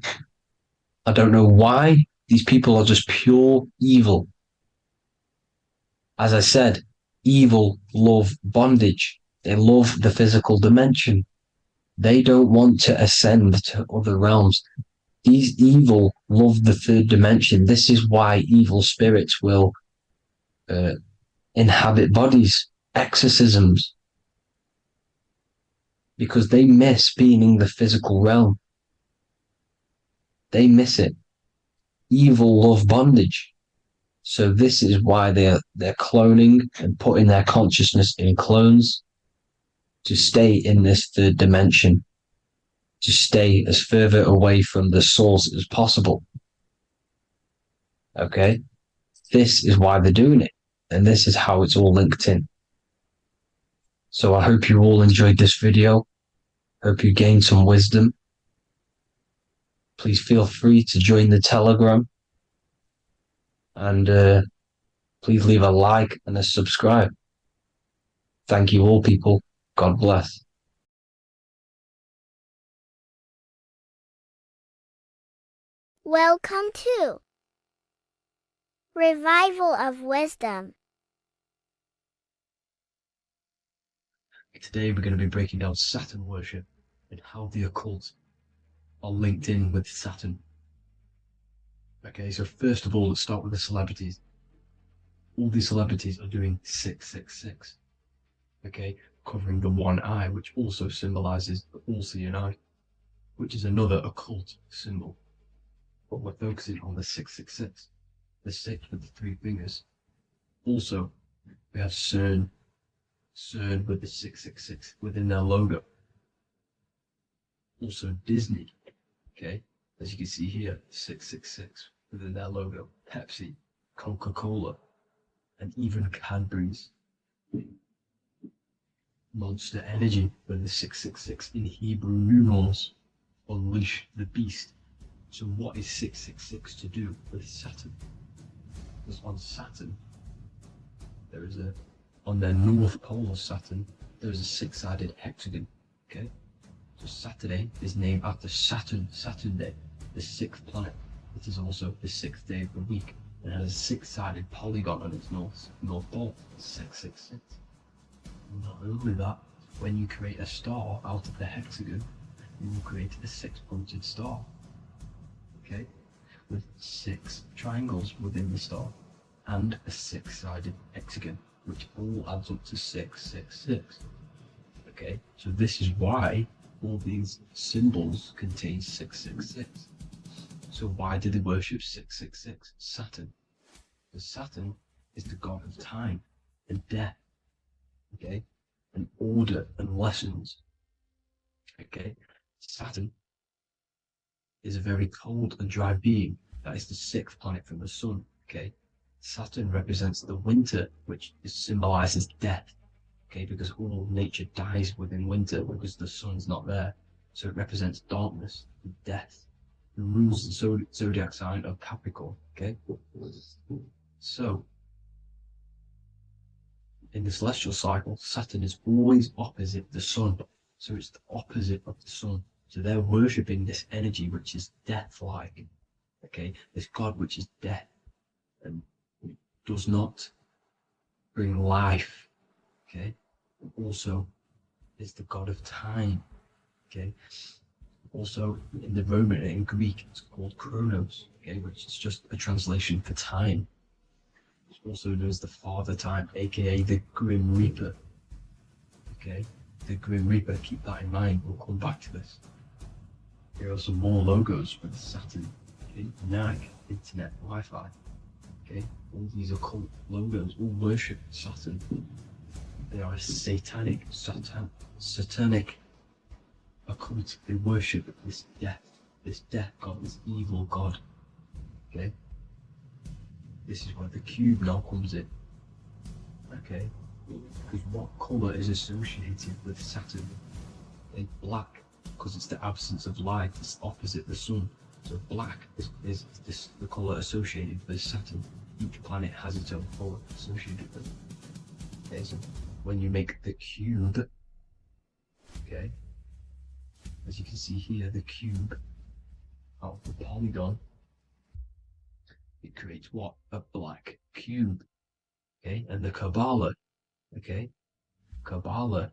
I don't know why these people are just pure evil. As I said, evil love bondage. They love the physical dimension. They don't want to ascend to other realms. These evil love the third dimension. This is why evil spirits will inhabit bodies, exorcisms, because they miss being in the physical realm. They miss it. Evil love bondage. So this is why they're cloning and putting their consciousness in clones to stay in this third dimension, to stay as further away from the source as possible. Okay? This is why they're doing it. And this is how it's all linked in. So I hope you all enjoyed this video. Hope you gained some wisdom. Please feel free to join the Telegram. And please leave a like and a subscribe. Thank you all, people. God bless. Welcome to Revival of Wisdom. Today we're going to be breaking down Saturn worship and how the occult are linked in with Saturn. Okay, so first of all, let's start with the celebrities. All these celebrities are doing 666. Okay, covering the one eye, which also symbolizes the all-seeing eye, which is another occult symbol. But we're focusing on the 666, the 6 with the 3 fingers. Also, we have CERN with the 666 within their logo. Also Disney, okay, as you can see here, 666 within their logo. Pepsi, Coca-Cola, and even Cadbury's. Monster Energy with the 666 in Hebrew numerals. Unleash the beast. So what is 666 to do with Saturn? Because on Saturn, there is on their north pole of Saturn, there is a 6-sided hexagon, okay? So Saturday is named after Saturn Day, the 6th planet. It is also the 6th day of the week, and has a 6-sided polygon on its north pole, 666. Not only that, when you create a star out of the hexagon, you will create a 6-pointed star, okay, with 6 triangles within the star, and a 6-sided hexagon, which all adds up to 666. Okay, so this is why all these symbols contain 666. So why do they worship 666? Saturn. Because Saturn is the god of time and death, okay, and order and lessons. Okay, Saturn is a very cold and dry being. That is the 6th planet from the sun. Okay, Saturn represents the winter, which symbolizes death. Okay, because all nature dies within winter because the sun's not there. So it represents darkness and death. It rules the zodiac sign of Capricorn. Okay, so in the celestial cycle, Saturn is always opposite the sun. So it's the opposite of the sun. So they're worshipping this energy which is death-like. Okay, this god which is death and does not bring life. Okay, and also is the god of time. Okay, also in the Roman and in Greek it's called Chronos. Okay, which is just a translation for time. It's also known as the Father Time, aka the Grim Reaper. Okay, the Grim Reaper, keep that in mind, we'll come back to this. Here are some more logos with Saturn. Okay, NAC, Internet, Wi-Fi. Okay, all these occult logos all worship Saturn. They are a satanic occult. They worship this death god, this evil god. Okay, this is where the cube now comes in. Okay, because what colour is associated with Saturn? Okay, black, because it's the absence of light, it's opposite the sun. So black is the colour associated with Saturn. Each planet has its own colour associated with it. Okay, so when you make the cube, okay, as you can see here, the cube out of the polygon, it creates what? A black cube. Okay, and the Kabbalah, okay, Kabbalah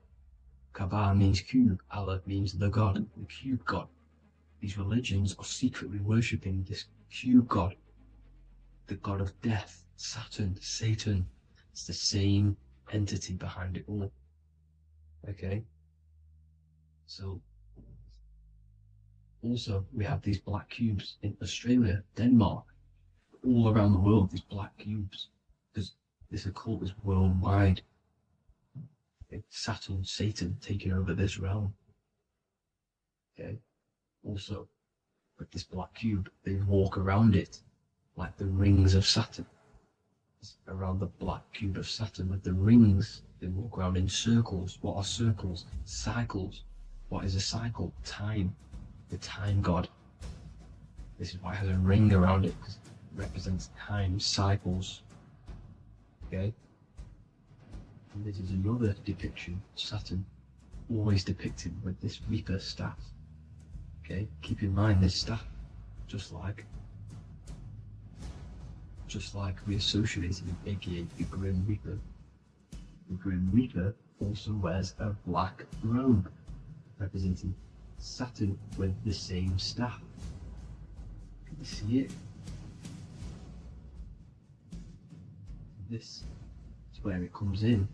means cube, Allah means the god, the cube god. These religions are secretly worshipping this cube god, the god of death, Saturn, Satan. It's the same entity behind it all. Okay, so also we have these black cubes in Australia, Denmark, all around the world, these black cubes, because this occult is worldwide. It's Saturn, Satan taking over this realm. Okay, also with this black cube, they walk around it like the rings of Saturn. It's around the black cube of Saturn with the rings, they walk around in circles. What are circles? Cycles. What is a cycle? Time. The time god. This is why it has a ring around it, because it represents time, cycles. Okay, and this is another depiction of Saturn, always depicted with this Reaper staff. Okay, keep in mind this staff, just like we associated with aka the Grim Reaper. The Grim Reaper also wears a black robe, representing Saturn with the same staff. Can you see it? this is where it comes in.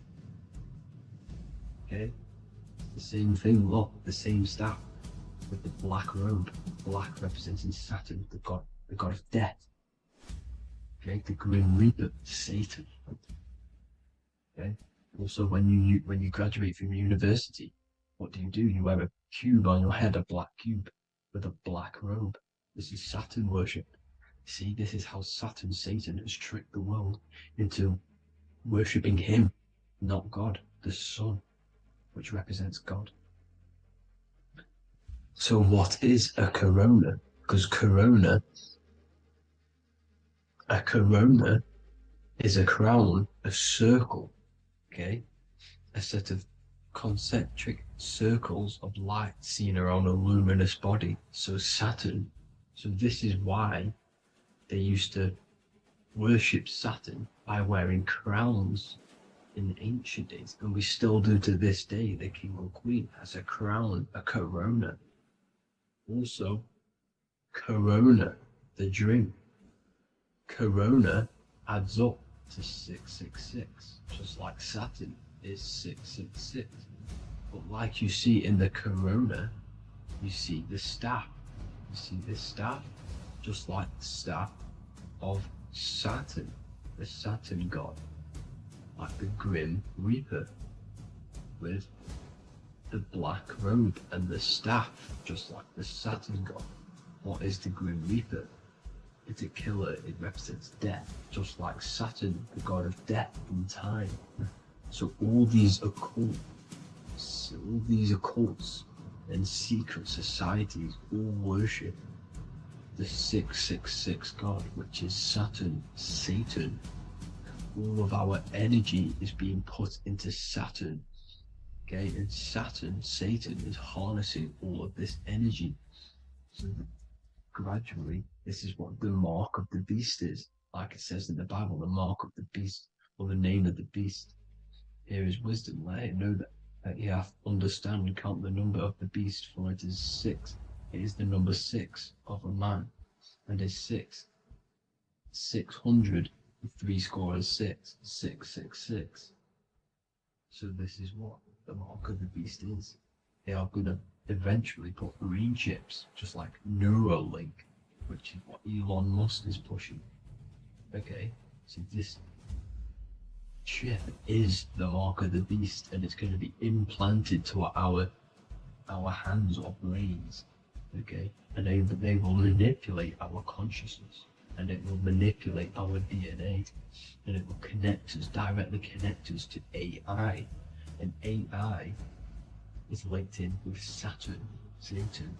Okay? The same thing, look, the same staff with the black robe, black representing Saturn, the god of death. Okay, the Grim Reaper, Satan. Okay. Also, when you graduate from university, what do? You wear a cube on your head, a black cube with a black robe. This is Saturn worship. See, this is how Satan has tricked the world into worshipping him, not God, the sun, which represents God. So what is a corona? Because a corona is a crown, a circle, okay? A set of concentric circles of light seen around a luminous body. So Saturn. So this is why they used to worship Saturn by wearing crowns in ancient days. And we still do to this day. The king or queen has a crown, a corona. Also, corona, the drink. Corona adds up to 666, just like Saturn is 666. But like you see in the corona, you see the staff. You see this staff, just like the staff of Saturn, the Saturn god, like the Grim Reaper, with the black robe and the staff, just like the Saturn god. What is the Grim Reaper? It's a killer, it represents death, just like Saturn, the god of death and time. So all these occults and secret societies all worship the 666 god, which is Saturn, Satan. All of our energy is being put into Saturn. Okay, and Saturn, Satan, is harnessing all of this energy. So gradually, this is what the mark of the beast is. Like it says in the Bible, the mark of the beast, or the name of the beast. Here is wisdom. Let it know that you have to understand and count the number of the beast, for it is 6. It is the number 6 of a man, and is 600, 6, 666. So this is what the mark of the beast is. They are going to eventually put green chips, just like Neuralink, which is what Elon Musk is pushing. Okay, so this chip is the mark of the beast, and it's going to be implanted to our hands or brains. Okay, and they will manipulate our consciousness, and it will manipulate our DNA, and it will directly connect us to AI, and AI is linked in with Saturn, Satan,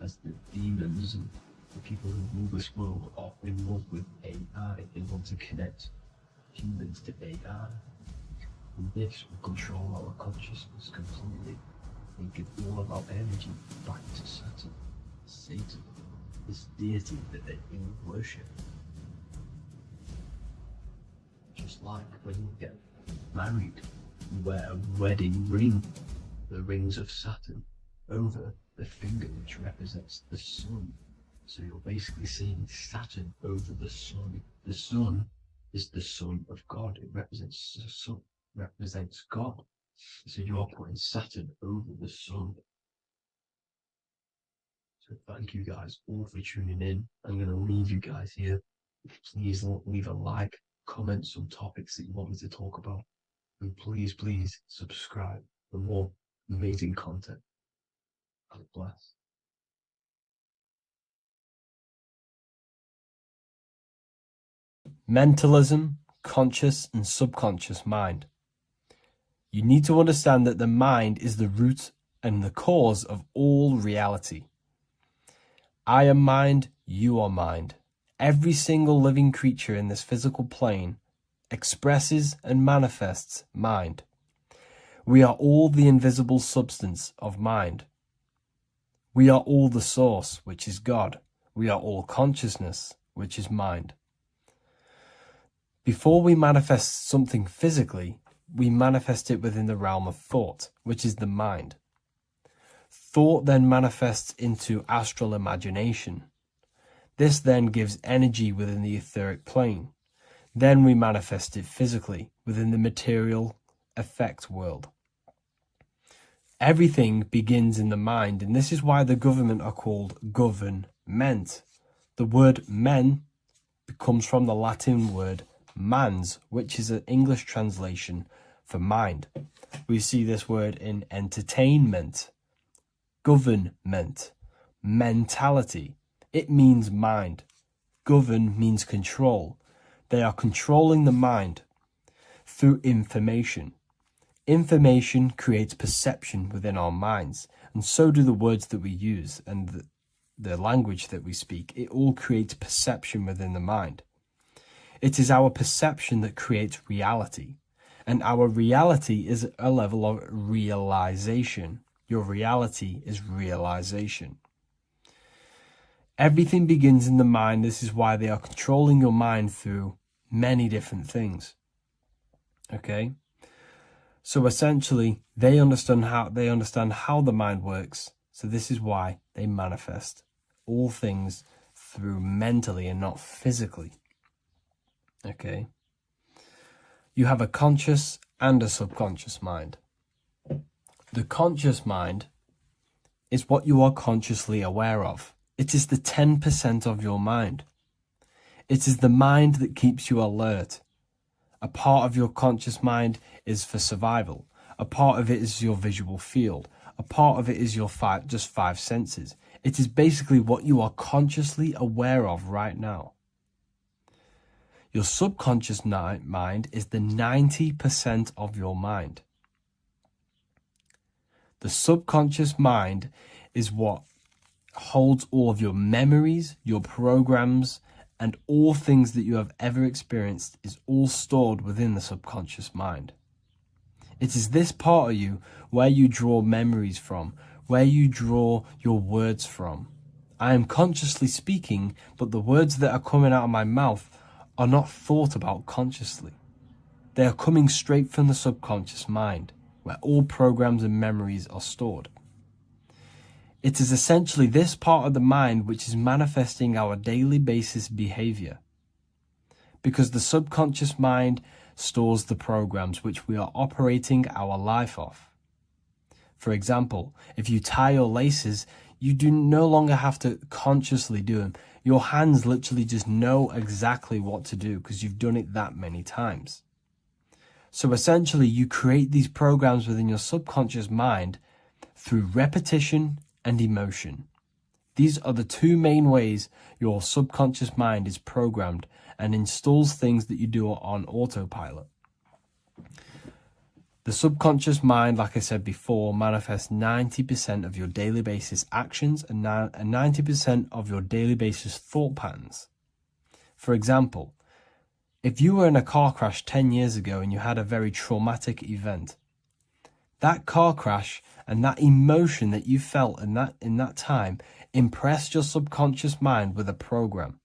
as the demons and the people who rule this world are in love with AI. They want to connect humans to AI. And this will control our consciousness completely and give all of our energy back to Saturn, Satan, this deity that they all worship. Just like when you get married, you wear a wedding ring, the rings of Saturn, over the finger, which represents the sun. So you're basically seeing Saturn over the sun. The sun is the son of God. It represents the sun, represents God. So you are putting Saturn over the sun. So thank you guys all for tuning in. I'm going to leave you guys here. Please leave a like, comment some topics that you want me to talk about. And please subscribe for more amazing content. God bless. Mentalism, conscious and subconscious mind. You need to understand that the mind is the root and the cause of all reality. I am mind, you are mind. Every single living creature in this physical plane expresses and manifests mind. We are all the invisible substance of mind. We are all the source, which is God. We are all consciousness, which is mind. Before we manifest something physically, we manifest it within the realm of thought, which is the mind. Thought then manifests into astral imagination. This then gives energy within the etheric plane. Then we manifest it physically within the material effect world. Everything begins in the mind, and this is why the government are called government. The word men comes from the Latin word mans, which is an English translation for mind. We see this word in entertainment, government, mentality. It means mind. Govern means control. They are controlling the mind through information. Information creates perception within our minds, and so do the words that we use and the language that we speak. It all creates perception within the mind. It is our perception that creates reality, and our reality is a level of realization. Your reality is realization. Everything begins in the mind. This is why they are controlling your mind through many different things. Okay? So essentially, they understand how the mind works. So this is why they manifest all things through mentally and not physically. Okay? You have a conscious and a subconscious mind. The conscious mind is what you are consciously aware of. It is the 10% of your mind. It is the mind that keeps you alert. A part of your conscious mind is for survival. A part of it is your visual field. A part of it is your just five senses. It is basically what you are consciously aware of right now. Your subconscious mind is the 90% of your mind. The subconscious mind is what holds all of your memories, your programs, and all things that you have ever experienced is all stored within the subconscious mind. It is this part of you where you draw memories from, where you draw your words from. I am consciously speaking, but the words that are coming out of my mouth are not thought about consciously. They are coming straight from the subconscious mind, where all programs and memories are stored. It is essentially this part of the mind which is manifesting our daily basis behavior, because the subconscious mind stores the programs which we are operating our life off. For example, if you tie your laces, you do no longer have to consciously do them. Your hands literally just know exactly what to do because you've done it that many times. So essentially, you create these programs within your subconscious mind through repetition and emotion. These are the two main ways your subconscious mind is programmed and installs things that you do on autopilot. The subconscious mind, like I said before, manifests 90% of your daily basis actions and 90% of your daily basis thought patterns. For example, if you were in a car crash 10 years ago and you had a very traumatic event, that car crash and that emotion that you felt in that time impressed your subconscious mind with a program.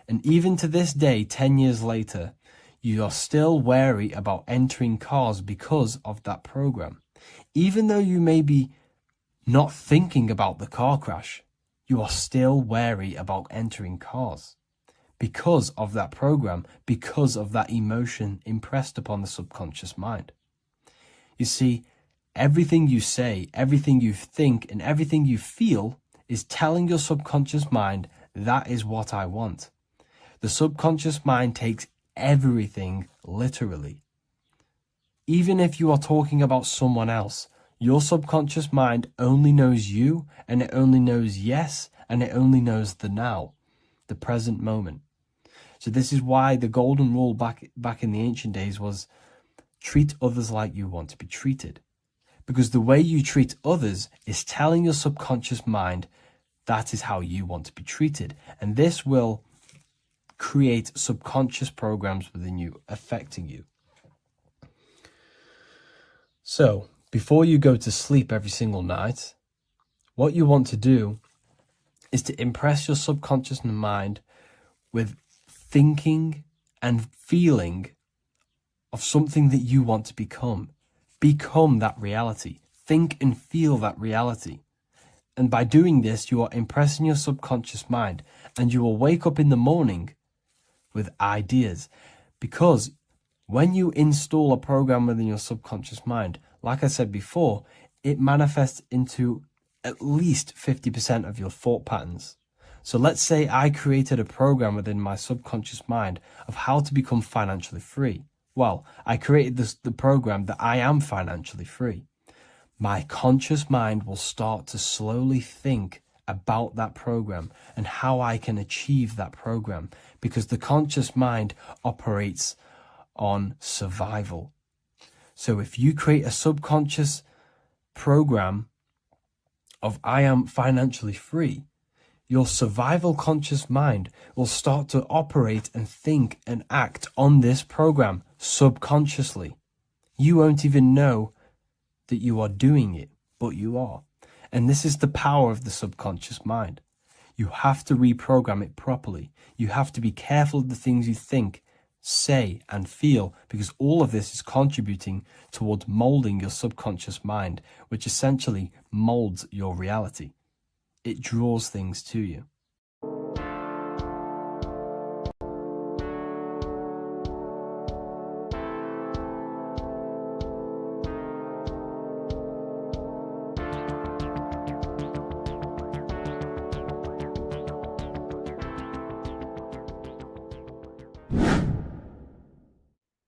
And even to this day, 10 years later, you are still wary about entering cars because of that program. Even though you may be not thinking about the car crash, you are still wary about entering cars because of that program, because of that emotion impressed upon the subconscious mind. You see, everything you say, everything you think, and everything you feel is telling your subconscious mind, that is what I want. The subconscious mind takes everything literally. Even if you are talking about someone else, your subconscious mind only knows you, and it only knows yes, and it only knows the now, the present moment. So this is why the golden rule back in the ancient days was treat others like you want to be treated. Because the way you treat others is telling your subconscious mind that is how you want to be treated. And this will create subconscious programs within you, affecting you. So, before you go to sleep every single night, what you want to do is to impress your subconscious mind with thinking and feeling of something that you want to become. Become that reality. Think and feel that reality. And by doing this, you are impressing your subconscious mind, and you will wake up in the morning with ideas. Because when you install a program within your subconscious mind, like I said before, it manifests into at least 50% of your thought patterns. So let's say I created a program within my subconscious mind of how to become financially free. Well, I created the program that I am financially free. My conscious mind will start to slowly think about that program and how I can achieve that program, because the conscious mind operates on survival. So if you create a subconscious program of I am financially free, your survival conscious mind will start to operate and think and act on this program subconsciously. You won't even know that you are doing it, but you are. And this is the power of the subconscious mind. You have to reprogram it properly. You have to be careful of the things you think, say, and feel, because all of this is contributing towards molding your subconscious mind, which essentially molds your reality. It draws things to you.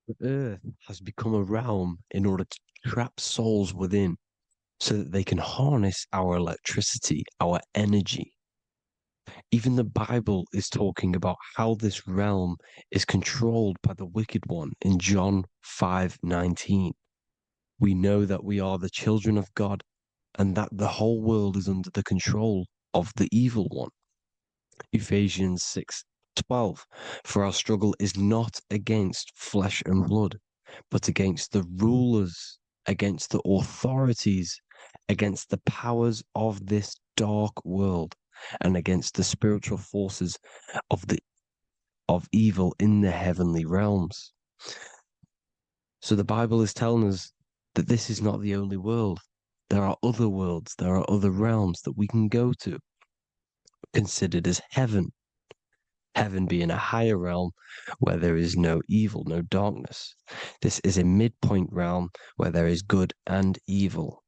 The earth has become a realm in order to trap souls within, so that they can harness our electricity, our energy. Even the Bible is talking about how this realm is controlled by the wicked one in John 5:19. We know that we are the children of God and that the whole world is under the control of the evil one. Ephesians 6:12. For our struggle is not against flesh and blood, but against the rulers, against the authorities, against the powers of this dark world, and against the spiritual forces of evil in the heavenly realms. So the Bible is telling us that this is not the only world. There are other worlds, there are other realms that we can go to, considered as heaven. Heaven being a higher realm where there is no evil, no darkness. This is a midpoint realm where there is good and evil.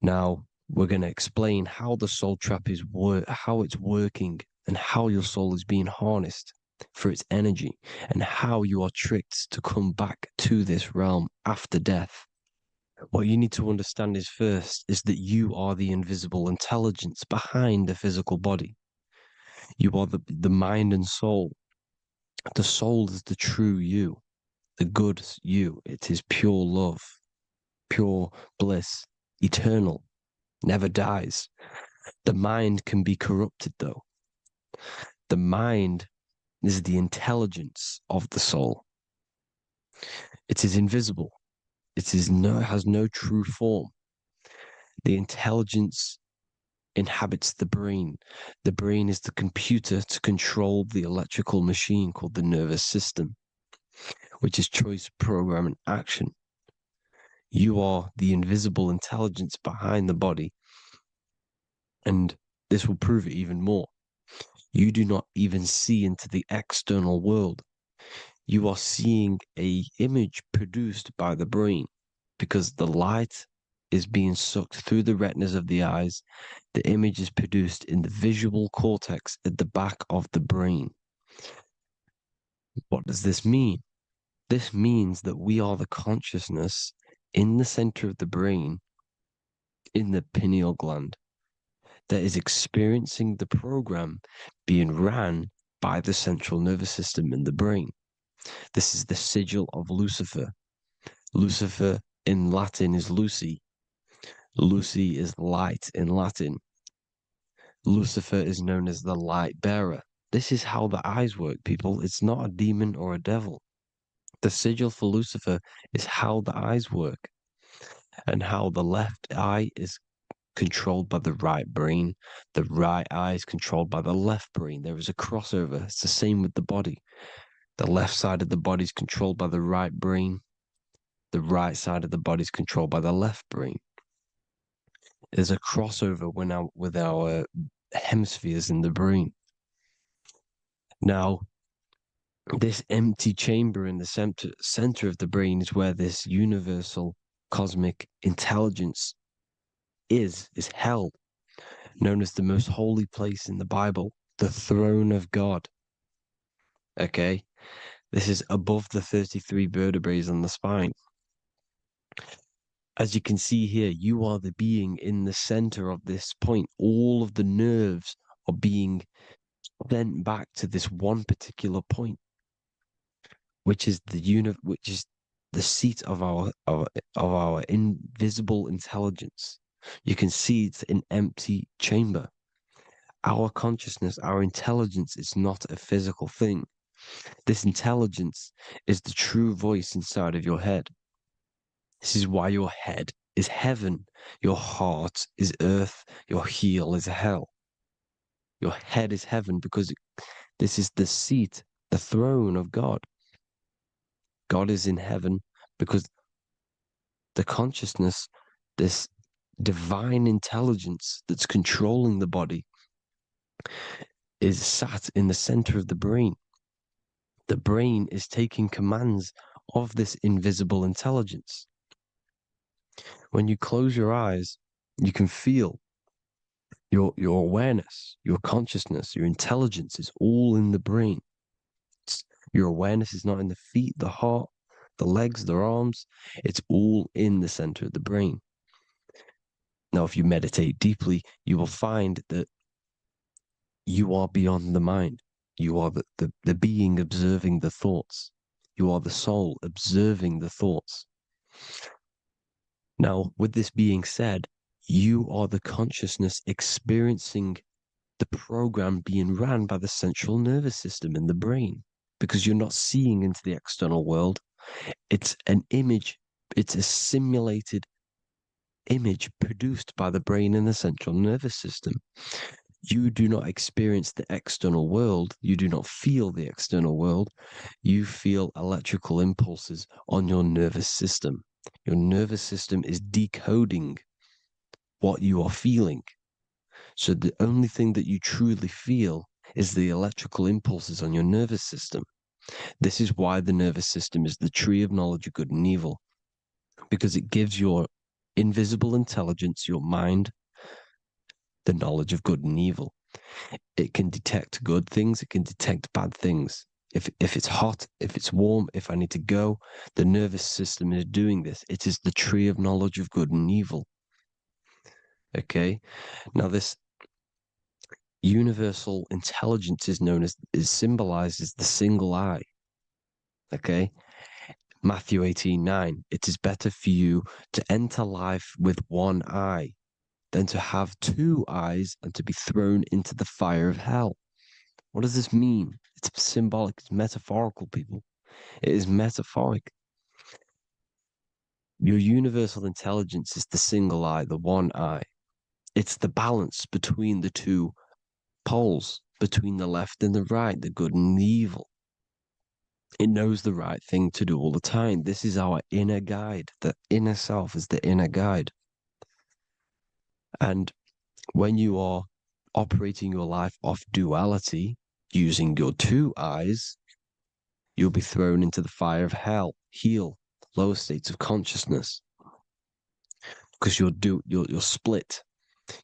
Now, we're going to explain how the soul trap is how it's working, and how your soul is being harnessed for its energy, and how you are tricked to come back to this realm after death. What you need to understand is first is that you are the invisible intelligence behind the physical body. You are the mind and soul. The soul is the true you, the good you. It is pure love, pure bliss, eternal, never dies. The mind can be corrupted, though. The mind is the intelligence of the soul. It is invisible. It has no true form. The intelligence inhabits the brain. The brain is the computer to control the electrical machine called the nervous system, which is choice, program, and action. You are the invisible intelligence behind the body, and this will prove it even more. You do not even see into the external world. You are seeing an image produced by the brain, because the light is being sucked through the retinas of the eyes. The image is produced in the visual cortex at the back of the brain. What does this mean? This means that we are the consciousness in the center of the brain, in the pineal gland, that is experiencing the program being ran by the central nervous system in the brain. This is the sigil of Lucifer. Lucifer in Latin is Lucy. Lucy is light in Latin. Lucifer is known as the light bearer. This is how the eyes work, people. It's not a demon or a devil. The sigil for Lucifer is how the eyes work, and how the left eye is controlled by the right brain. The right eye is controlled by the left brain. There is a crossover. It's the same with the body. The left side of the body is controlled by the right brain. The right side of the body is controlled by the left brain. There's a crossover with our hemispheres in the brain. Now, This empty chamber in the center of the brain is where this universal cosmic intelligence is held, known as the most holy place in the Bible, the throne of God. Okay? This is above the 33 vertebrae on the spine. As you can see here, you are the being in the center of this point. All of the nerves are being sent back to this one particular point, which is the seat of our invisible intelligence. You can see it's an empty chamber. Our consciousness, our intelligence is not a physical thing. This intelligence is the true voice inside of your head. This is why your head is heaven, your heart is earth, your heel is hell. Your head is heaven because this is the seat, the throne of God. God is in heaven because the consciousness, this divine intelligence that's controlling the body, is sat in the center of the brain. The brain is taking commands of this invisible intelligence. When you close your eyes, you can feel your awareness, your consciousness, your intelligence is all in the brain. Your awareness is not in the feet, the heart, the legs, the arms. It's all in the center of the brain. Now, if you meditate deeply, you will find that you are beyond the mind. You are the being observing the thoughts. You are the soul observing the thoughts. Now, with this being said, you are the consciousness experiencing the program being ran by the central nervous system in the brain, because you're not seeing into the external world. It's an image, it's a simulated image produced by the brain and the central nervous system. You do not experience the external world. You do not feel the external world. You feel electrical impulses on your nervous system. Your nervous system is decoding what you are feeling. So the only thing that you truly feel is the electrical impulses on your nervous system. This is why the nervous system is the tree of knowledge of good and evil, because it gives your invisible intelligence, your mind, the knowledge of good and evil. It can detect good things, it can detect bad things. If it's hot, if it's warm, if I need to go, the nervous system is doing this. It is the tree of knowledge of good and evil. Okay? Now this universal intelligence is symbolized as the single eye. Okay? Matthew 18:9. It is better for you to enter life with one eye than to have two eyes and to be thrown into the fire of hell. What does this mean? It's symbolic, it's metaphorical, people. It is metaphoric. Your universal intelligence is the single eye, the one eye. It's the balance between the two poles, between the left and the right, the good and the evil. It knows the right thing to do all the time. This is our inner guide. The inner self is the inner guide. And when you are operating your life off duality, using your two eyes, you'll be thrown into the fire of hell, lower states of consciousness. Because you're split.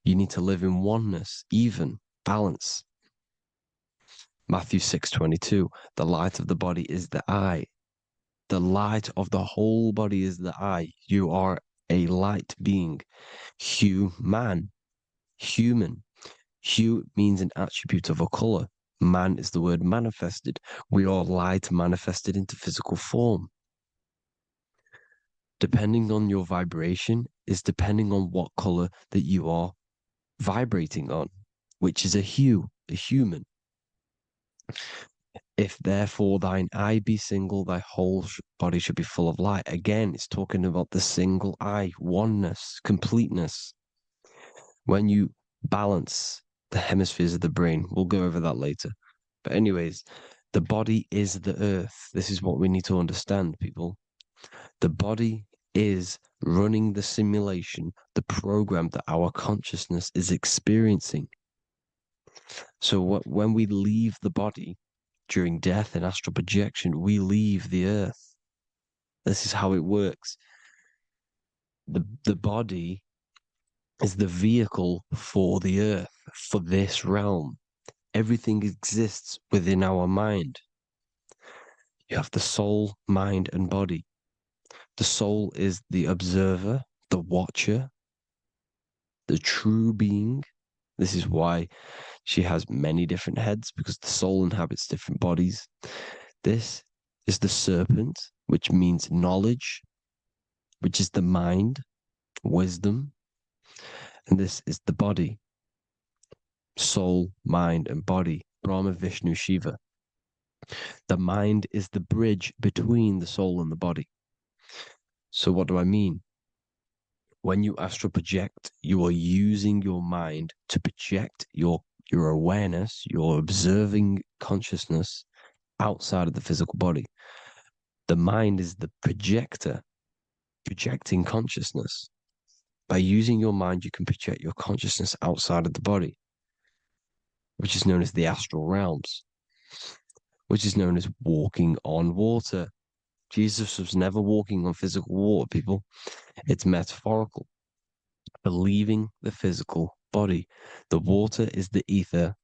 You need to live in oneness, even, balance. Matthew 6:22, the light of the body is the eye. The light of the whole body is the eye. You are a light being. Human. Hue means an attribute of a color. Man is the word manifested. We are light manifested into physical form. Depending on your vibration is depending on what color that you are vibrating on, which is a hue, a human. If therefore thine eye be single, thy whole body should be full of light. Again, it's talking about the single eye, oneness, completeness. When you balance the hemispheres of the brain, we'll go over that later. But anyways, the body is the earth. This is what we need to understand, people. The body is running the simulation, the program that our consciousness is experiencing. So when we leave the body, during death and astral projection, we leave the earth. This is how it works. The body is the vehicle for the earth, for this realm. Everything exists within our mind. You have the soul, mind, and body. The soul is the observer, the watcher, the true being. This is why she has many different heads, because the soul inhabits different bodies. This is the serpent, which means knowledge, which is the mind, wisdom. And this is the body, soul, mind, and body, Brahma, Vishnu, Shiva. The mind is the bridge between the soul and the body. So what do I mean? When you astral project, you are using your mind to project your awareness, your observing consciousness outside of the physical body. The mind is the projector, projecting consciousness. By using your mind, you can project your consciousness outside of the body, which is known as the astral realms, which is known as walking on water. Jesus was never walking on physical water, people. It's metaphorical. Believing the physical body. The water is the ether,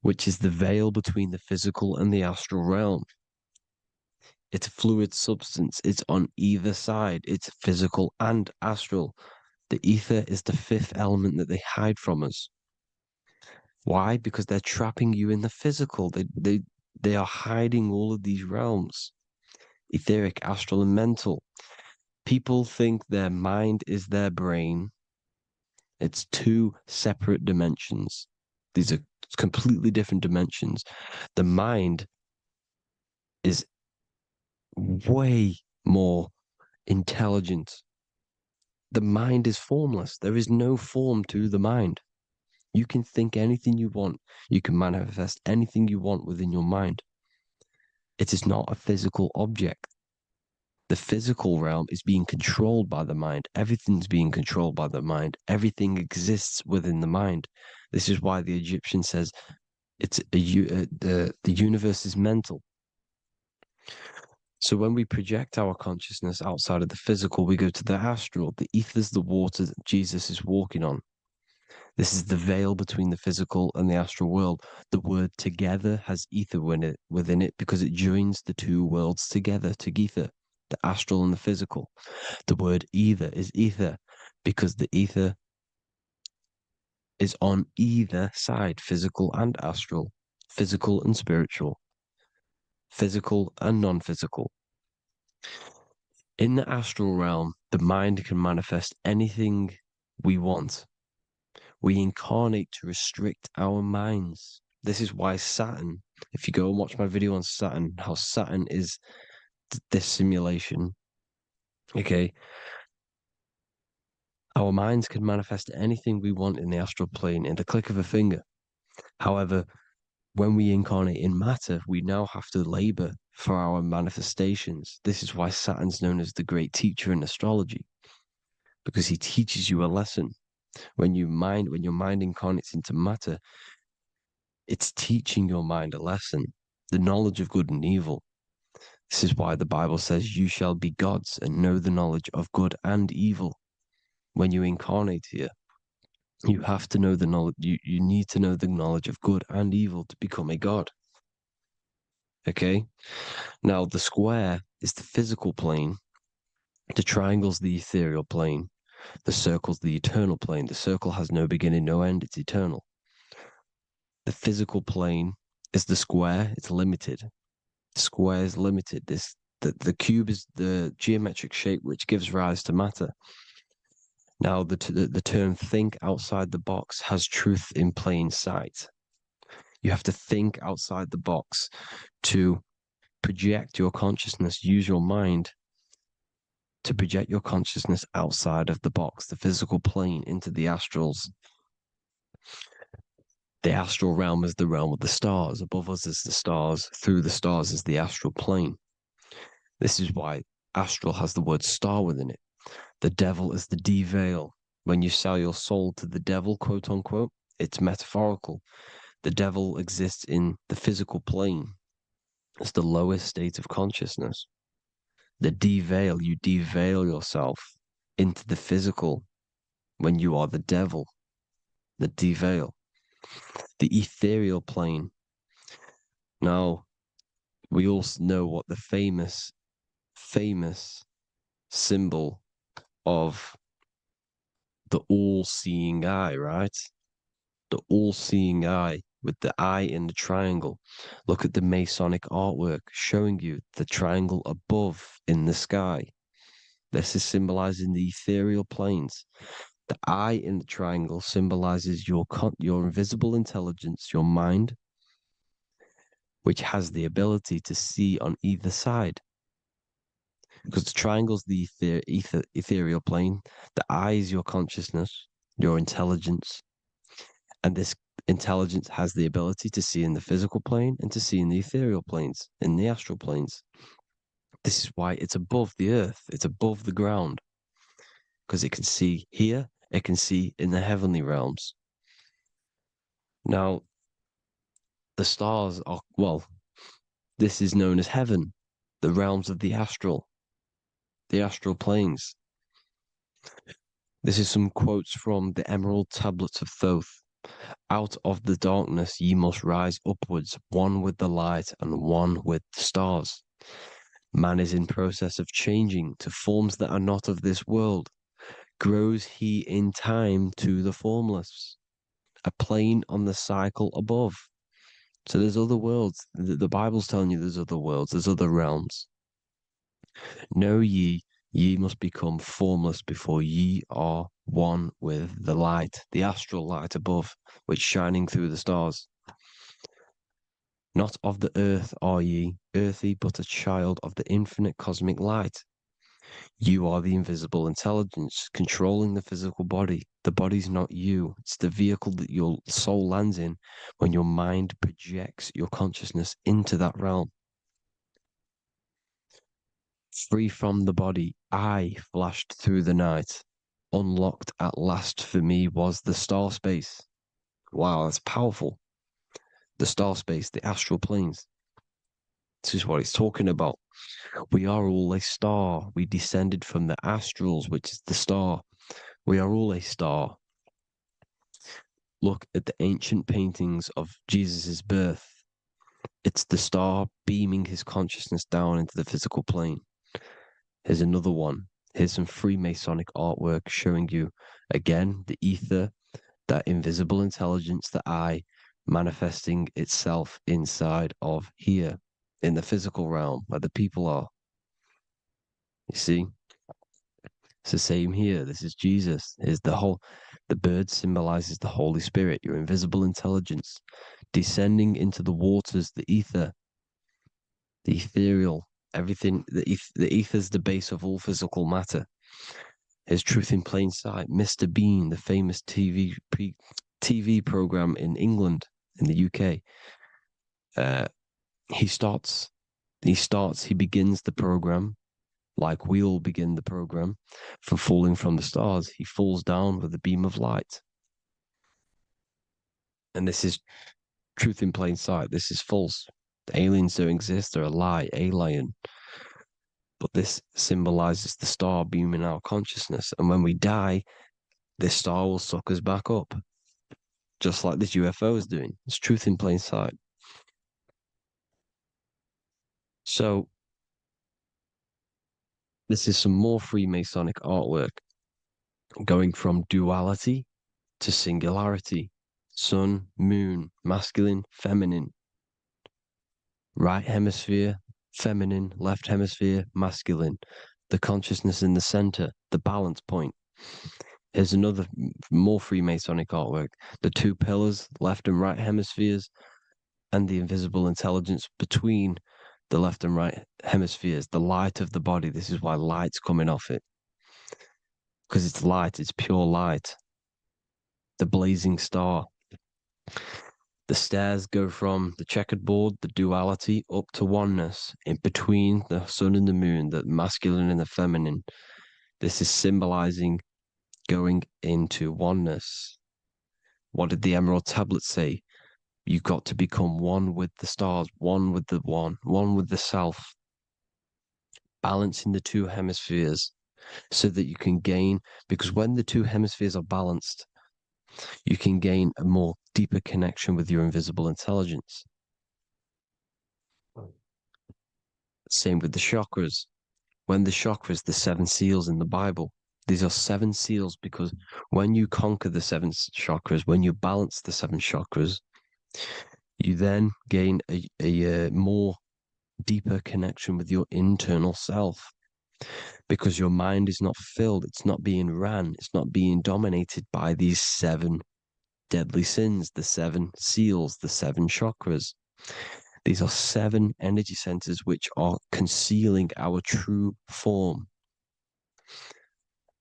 which is the veil between the physical and the astral realm. It's a fluid substance. It's on either side. It's physical and astral. The ether is the fifth element that they hide from us. Why? Because they're trapping you in the physical. They are hiding all of these realms. Etheric, astral, and mental. People think their mind is their brain. It's two separate dimensions. These are completely different dimensions. The mind is way more intelligent. The mind is formless. There is no form to the mind. You can think anything you want. You can manifest anything you want within your mind. It is not a physical object. The physical realm is being controlled by the mind. Everything's being controlled by the mind. Everything exists within the mind. This is why the Egyptian says the universe is mental. So when we project our consciousness outside of the physical, we go to the astral. The ether is the water that Jesus is walking on. This is the veil between the physical and the astral world. The word together has ether within it because it joins the two worlds together, together, the astral and the physical. The word either is ether because the ether is on either side, physical and astral, physical and spiritual, physical and non-physical. In the astral realm, the mind can manifest anything we want. We incarnate to restrict our minds. This is why Saturn, if you go and watch my video on Saturn, how Saturn is this simulation, okay? Our minds can manifest anything we want in the astral plane in the click of a finger. However, when we incarnate in matter, we now have to labor for our manifestations. This is why Saturn's known as the great teacher in astrology, because he teaches you a lesson. When your mind incarnates into matter, it's teaching your mind a lesson, the knowledge of good and evil. This is why the Bible says, you shall be gods and know the knowledge of good and evil. When you incarnate here, you have to know the knowledge, you need to know the knowledge of good and evil to become a god. Okay? Now, the square is the physical plane. The triangle's the ethereal plane. The circle's the eternal plane. The circle has no beginning, no end. It's eternal. The physical plane is the square. It's limited. The square is limited. The cube is the geometric shape which gives rise to matter. Now, the term think outside the box has truth in plain sight. You have to think outside the box to project your consciousness, use your mind to project your consciousness outside of the box, the physical plane, into the astrals. The astral realm is the realm of the stars. Above us is the stars. Through the stars is the astral plane. This is why astral has the word star within it. The devil is the de-veil. When you sell your soul to the devil, quote unquote, it's metaphorical. The devil exists in the physical plane. It's the lowest state of consciousness. You deveil yourself into the physical when you are the devil. The deveil. The ethereal plane. Now, we all know what the famous symbol of the all-seeing eye, right? The all-seeing eye with the eye in the triangle. Look at the Masonic artwork showing you the triangle above in the sky. This is symbolizing the ethereal planes. The eye in the triangle symbolizes your invisible intelligence, your mind, which has the ability to see on either side. Because the triangle's the ethereal plane. The eye is your consciousness, your intelligence. And this intelligence has the ability to see in the physical plane and to see in the ethereal planes, in the astral planes. This is why it's above the earth. It's above the ground. Because it can see here, it can see in the heavenly realms. Now, the stars are, well, this is known as heaven, the realms of the astral planes. This is some quotes from the Emerald Tablets of Thoth. Out of the darkness ye must rise upwards, one with the light and one with the stars. Man is in process of changing to forms that are not of this world. Grows he in time to the formless, a plane on the cycle above. So there's other worlds. The Bible's telling you there's other worlds, there's other realms. Know ye must become formless before ye are one with the light, the astral light above, which shining through the stars. Not of the earth are ye, earthy, but a child of the infinite cosmic light. You are the invisible intelligence controlling the physical body. The body's not you. It's the vehicle that your soul lands in when your mind projects your consciousness into that realm. Free from the body, I flashed through the night. Unlocked at last for me was the star space. Wow, that's powerful. The star space, the astral planes. This is what it's talking about. We are all a star. We descended from the astrals, which is the star. We are all a star. Look at the ancient paintings of Jesus' birth. It's the star beaming his consciousness down into the physical plane. Here's another one. Here's some Freemasonic artwork showing you, again, the ether, that invisible intelligence, the eye, manifesting itself inside of here, in the physical realm, where the people are. You see? It's the same here. This is Jesus. Here's the bird symbolizes the Holy Spirit, your invisible intelligence, descending into the waters, the ether, the ethereal, everything. The ether's the base of all physical matter. Here's Truth in Plain Sight. Mr. Bean, the famous TV program in England, in the UK. He begins the program like we all begin the program from falling from the stars. He falls down with a beam of light. And this is Truth in Plain Sight. This is false. The aliens don't exist. They're a lie, alien. But this symbolizes the star beaming our consciousness. And when we die, this star will suck us back up. Just like this UFO is doing. It's Truth in Plain Sight. So, this is some more Freemasonic artwork. Going from duality to singularity. Sun, moon, masculine, feminine. Right hemisphere, feminine, left hemisphere, masculine. The consciousness in the center, the balance point. Here's another more Freemasonic artwork. The two pillars, left and right hemispheres, and the invisible intelligence between the left and right hemispheres, the light of the body. This is why light's coming off it. Because it's light, it's pure light. The blazing star. The stairs go from the checkered board, the duality, up to oneness, in between the sun and the moon, the masculine and the feminine. This is symbolizing going into oneness. What did the Emerald Tablets say? You've got to become one with the stars, one with the one with the self, balancing the two hemispheres so that you can gain, because when the two hemispheres are balanced, you can gain a more deeper connection with your invisible intelligence. Same with the chakras. When the chakras, the 7 seals in the Bible, these are 7 seals because when you conquer the 7 chakras, when you balance the 7 chakras, you then gain a more deeper connection with your internal self, because your mind is not filled, it's not being ran, it's not being dominated by these 7 deadly sins, the 7 seals, the 7 chakras. These are 7 energy centers which are concealing our true form.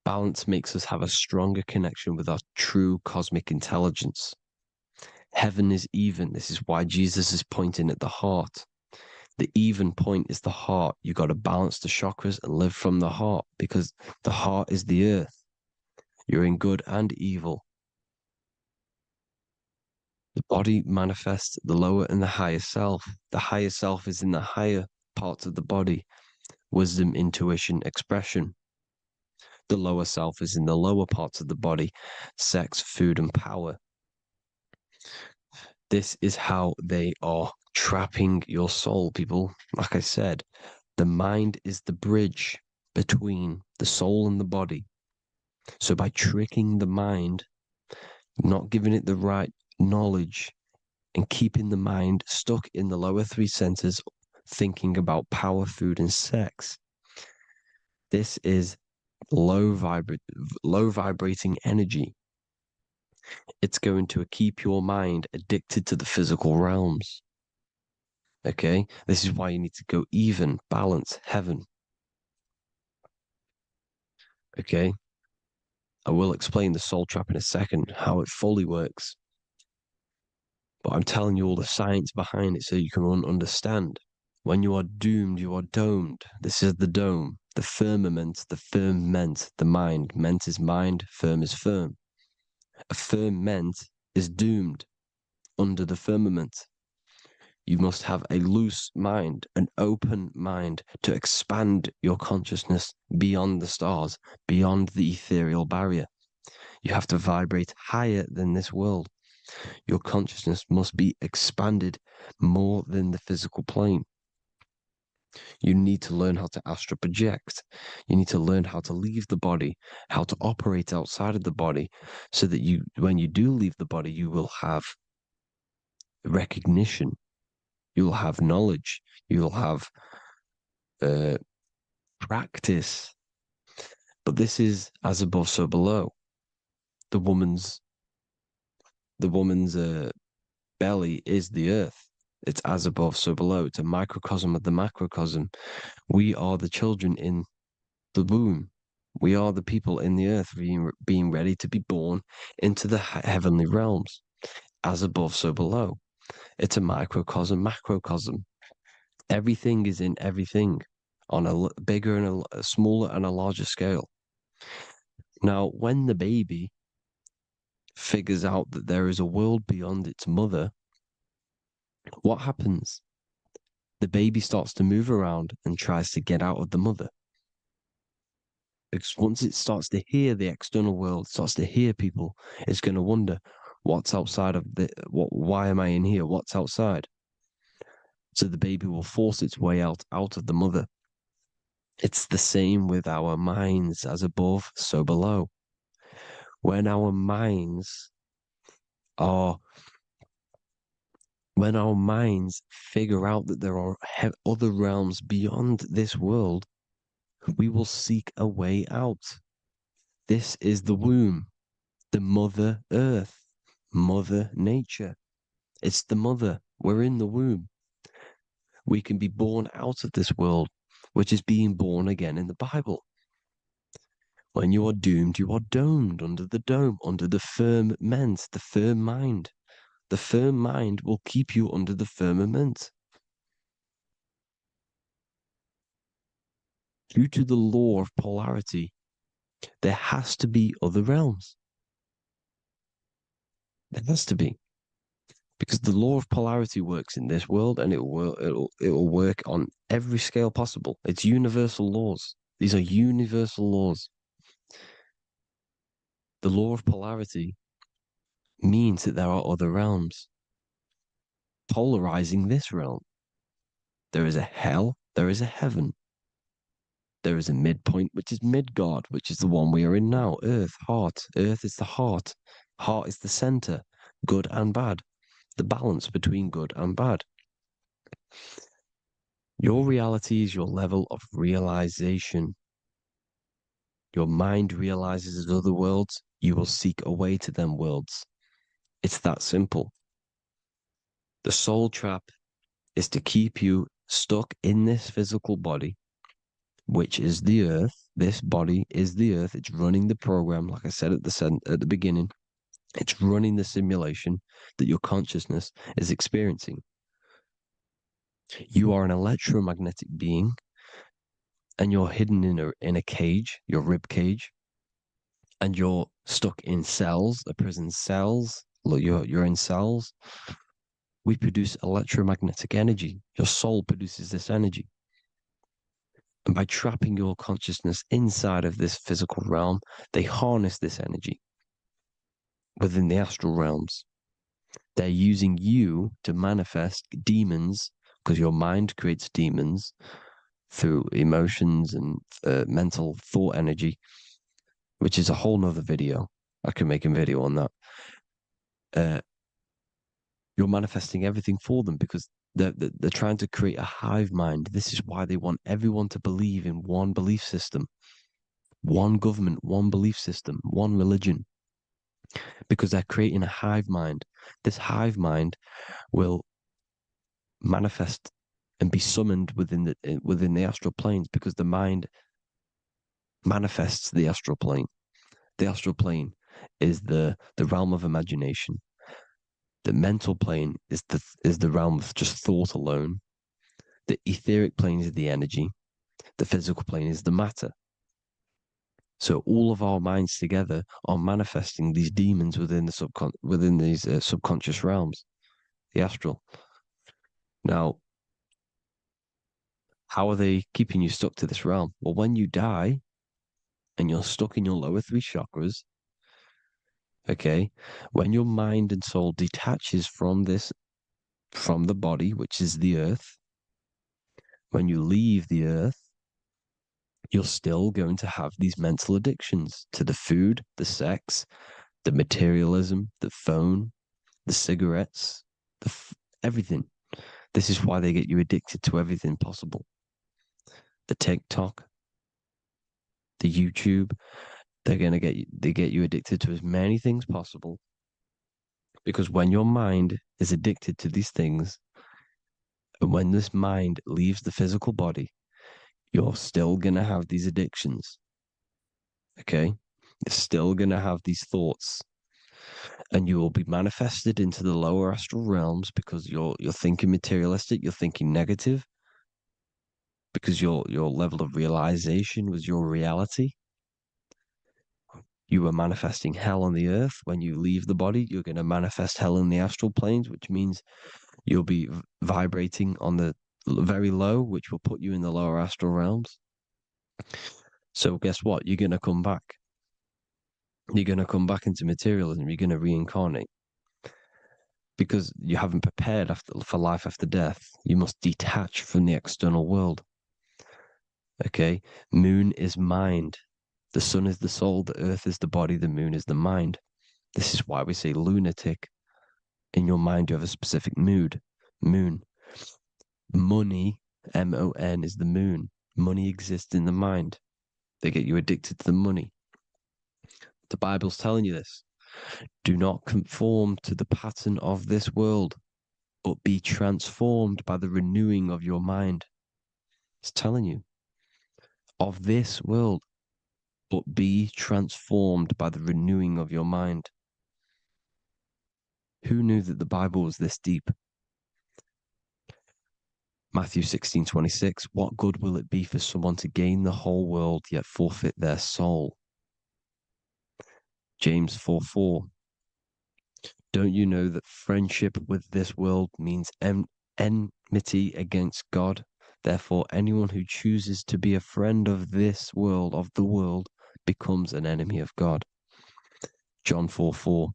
Balance makes us have a stronger connection with our true cosmic intelligence. Heaven is even. This is why Jesus is pointing at the heart. The even point is the heart. You got to balance the chakras and live from the heart, because the heart is the earth. You're in good and evil. The body manifests the lower and the higher self. The higher self is in the higher parts of the body. Wisdom, intuition, expression. The lower self is in the lower parts of the body. Sex, food, and power. This is how they are trapping your soul, people. Like I said, the mind is the bridge between the soul and the body. So by tricking the mind, not giving it the right knowledge, and keeping the mind stuck in the lower 3 centers, thinking about power, food, and sex, this is low vibrating energy. It's going to keep your mind addicted to the physical realms. Okay, this is why you need to go even, balance, heaven. Okay, I will explain the soul trap in a second, how it fully works. But I'm telling you all the science behind it so you can understand. When you are doomed, you are domed. This is the dome, the firmament, the mind. Ment is mind, firm is firm. A firmament is doomed under the firmament. You must have a loose mind, an open mind to expand your consciousness beyond the stars, beyond the ethereal barrier. You have to vibrate higher than this world. Your consciousness must be expanded more than the physical plane. You need to learn how to astral project. You need to learn how to leave the body, how to operate outside of the body, so that you, when you do leave the body, you will have recognition. You'll have knowledge. You'll have practice. But this is as above, so below. The woman's belly is the earth. It's as above, so below. It's a microcosm of the macrocosm. We are the children in the womb. We are the people in the earth being ready to be born into the heavenly realms. As above, so below. It's a microcosm, macrocosm. Everything is in everything on a bigger and a smaller and a larger scale. Now, when the baby figures out that there is a world beyond its mother, what happens? The baby starts to move around and tries to get out of the mother. Because once it starts to hear the external world, starts to hear people, it's going to wonder, what's outside of why am I in here? What's outside? So the baby will force its way out of the mother. It's the same with our minds, as above, so below. When our minds figure out that there are other realms beyond this world, we will seek a way out. This is the womb, the mother earth, mother nature. It's the mother. We're in the womb. We can be born out of this world, which is being born again in the Bible. When you are doomed, you are domed under the dome, under the firmament, the firm mind. The firm mind will keep you under the firmament. Due to the law of polarity, there has to be other realms. There has to be. Because the law of polarity works in this world, and it will work on every scale possible. It's universal laws. These are universal laws. The law of polarity means that there are other realms polarizing this realm. There is a hell, there is a heaven. There is a midpoint, which is Midgard, which is the one we are in now. Earth, heart. Earth is the heart. Heart is the center, good and bad. The balance between good and bad. Your reality is your level of realization. Your mind realizes other worlds, you will seek a way to them worlds. It's that simple. The soul trap is to keep you stuck in this physical body, which is the earth. This body is the earth. It's running the program, like I said at the beginning. It's running the simulation that your consciousness is experiencing. You are an electromagnetic being, and you're hidden in a cage, your rib cage, and you're stuck in cells, a prison cells. Look, you're in cells. We produce electromagnetic energy. Your soul produces this energy. And by trapping your consciousness inside of this physical realm, they harness this energy within the astral realms. They're using you to manifest demons, because your mind creates demons through emotions and mental thought energy, which is a whole nother video. I can make a video on that. You're manifesting everything for them because they're trying to create a hive mind. This is why they want everyone to believe in one belief system, one government, one belief system, one religion, because they're creating a hive mind. This hive mind will manifest and be summoned within the astral planes, because the mind manifests the astral plane. The astral plane is the realm of imagination. The mental plane is the realm of just thought alone. The etheric plane is the energy. The physical plane is the matter. So all of our minds together are manifesting these demons within these subconscious realms, the astral. Now, how are they keeping you stuck to this realm? Well, when you die and you're stuck in your lower three chakras, okay, when your mind and soul detaches from the body, which is the earth, when you leave the earth, you're still going to have these mental addictions to the food, the sex, the materialism, the phone, the cigarettes, everything. This is why they get you addicted to everything possible. The TikTok, the YouTube, they get you addicted to as many things possible. Because when your mind is addicted to these things, and when this mind leaves the physical body, you're still going to have these addictions. Okay? You're still going to have these thoughts. And you will be manifested into the lower astral realms because you're thinking materialistic, you're thinking negative, because your level of realization was your reality. You were manifesting hell on the earth. When you leave the body, you're going to manifest hell in the astral planes, which means you'll be vibrating on the very low, which will put you in the lower astral realms. So guess what? You're going to come back. You're going to come back into materialism. You're going to reincarnate. Because you haven't prepared for life after death. You must detach from the external world. Okay? Moon is mind. The sun is the soul. The earth is the body. The moon is the mind. This is why we say lunatic. In your mind, you have a specific mood. Moon. Money, M-O-N, is the moon. Money exists in the mind. They get you addicted to the money. The Bible's telling you this. Do not conform to the pattern of this world, but be transformed by the renewing of your mind. It's telling you. Of this world, but be transformed by the renewing of your mind. Who knew that the Bible was this deep? Matthew 16:26, what good will it be for someone to gain the whole world yet forfeit their soul? James 4:4, Don't you know that friendship with this world means enmity against God? Therefore, anyone who chooses to be a friend of this world, of the world, becomes an enemy of God. John 4:4.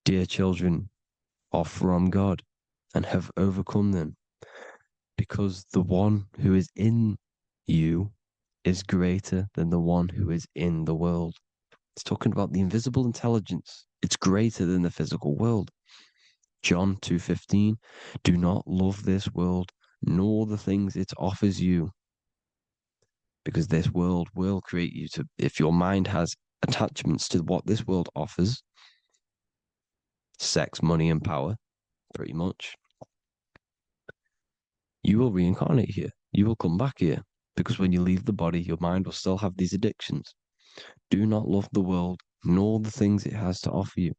Dear children, are from God and have overcome them, because the one who is in you is greater than the one who is in the world. It's talking about the invisible intelligence. It's greater than the physical world. John 2:15. Do not love this world, nor the things it offers you, because this world will create you to, if your mind has attachments to what this world offers, sex, money, and power, pretty much, you will reincarnate here. You will come back here, because when you leave the body, your mind will still have these addictions. Do not love the world, nor the things it has to offer you.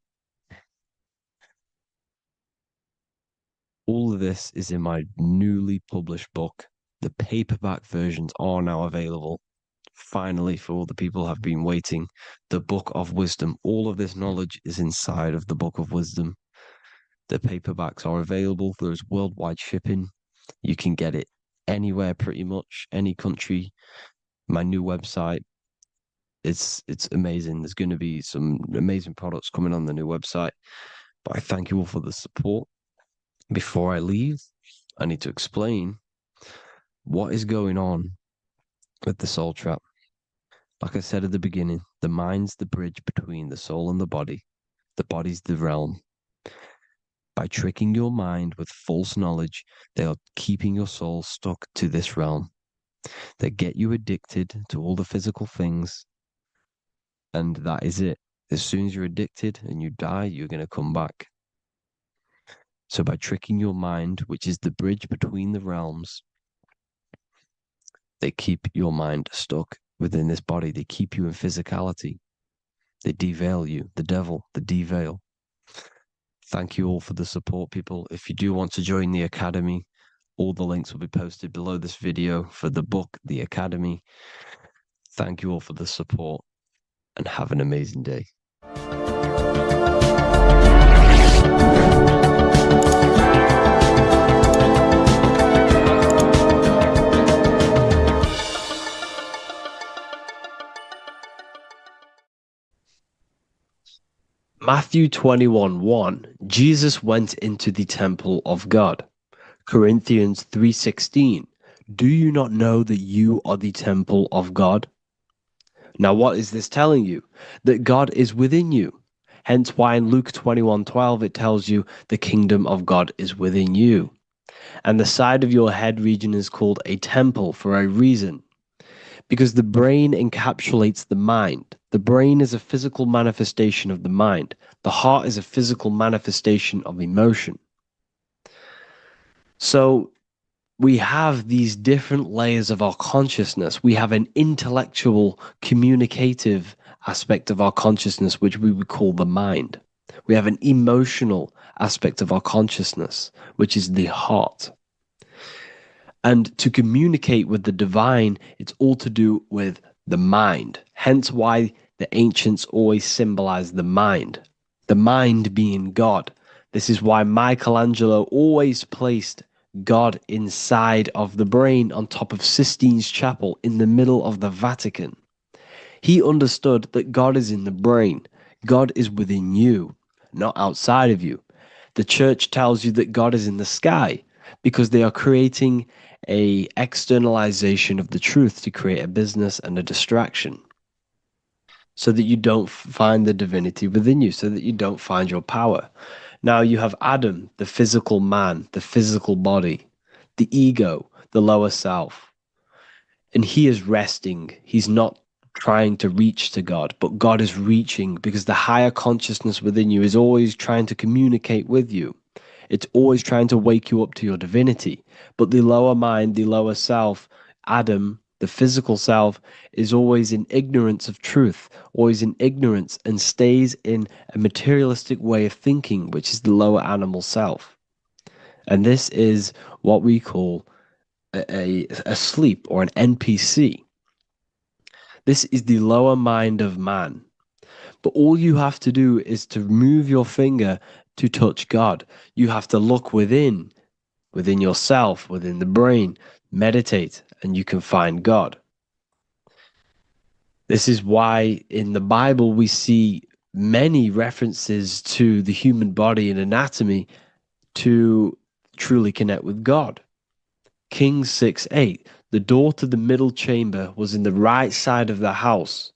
All of this is in my newly published book. The paperback versions are now available. Finally, for all the people who have been waiting, the Book of Wisdom. All of this knowledge is inside of the Book of Wisdom. The paperbacks are available. There's worldwide shipping. You can get it anywhere, pretty much, any country. My new website, it's amazing. There's going to be some amazing products coming on the new website. But I thank you all for the support. Before I leave, I need to explain what is going on with the soul trap. Like I said at the beginning, the mind's the bridge between the soul and the body. The body's the realm. By tricking your mind with false knowledge, they are keeping your soul stuck to this realm. They get you addicted to all the physical things, and that is it. As soon as you're addicted and you die, you're going to come back. So by tricking your mind, which is the bridge between the realms, they keep your mind stuck within this body. They keep you in physicality. They deveil you, the devil, the deveil. Thank you all for the support, people. If you do want to join the Academy, all the links will be posted below this video for the book, The Academy. Thank you all for the support and have an amazing day. Matthew 21:1, Jesus went into the temple of God. Corinthians 3:16, do you not know that you are the temple of God? Now what is this telling you? That God is within you. Hence why in Luke 21:12 it tells you the kingdom of God is within you. And the side of your head region is called a temple for a reason. Because the brain encapsulates the mind. The brain is a physical manifestation of the mind. The heart is a physical manifestation of emotion. So we have these different layers of our consciousness. We have an intellectual, communicative aspect of our consciousness, which we would call the mind. We have an emotional aspect of our consciousness, which is the heart. And to communicate with the divine, it's all to do with the mind. Hence why the ancients always symbolize the mind being God. This is why Michelangelo always placed God inside of the brain on top of Sistine Chapel in the middle of the Vatican. He understood that God is in the brain. God is within you, not outside of you. The church tells you that God is in the sky because they are creating a externalization of the truth to create a business and a distraction so that you don't find the divinity within you, so that you don't find your power. Now you have Adam, the physical man, the physical body, the ego, the lower self, and he is resting. He's not trying to reach to God, but God is reaching because the higher consciousness within you is always trying to communicate with you. It's always trying to wake you up to your divinity. But the lower mind, the lower self, Adam, the physical self, is always in ignorance of truth, always in ignorance, and stays in a materialistic way of thinking, which is the lower animal self. And this is what we call a sleep or an NPC. This is the lower mind of man. But all you have to do is to move your finger to touch God. You have to look within yourself, within the brain, meditate, and you can find God. This is why in the Bible we see many references to the human body and anatomy to truly connect with God. Kings 6:8, the door to the middle chamber was in the right side of the house,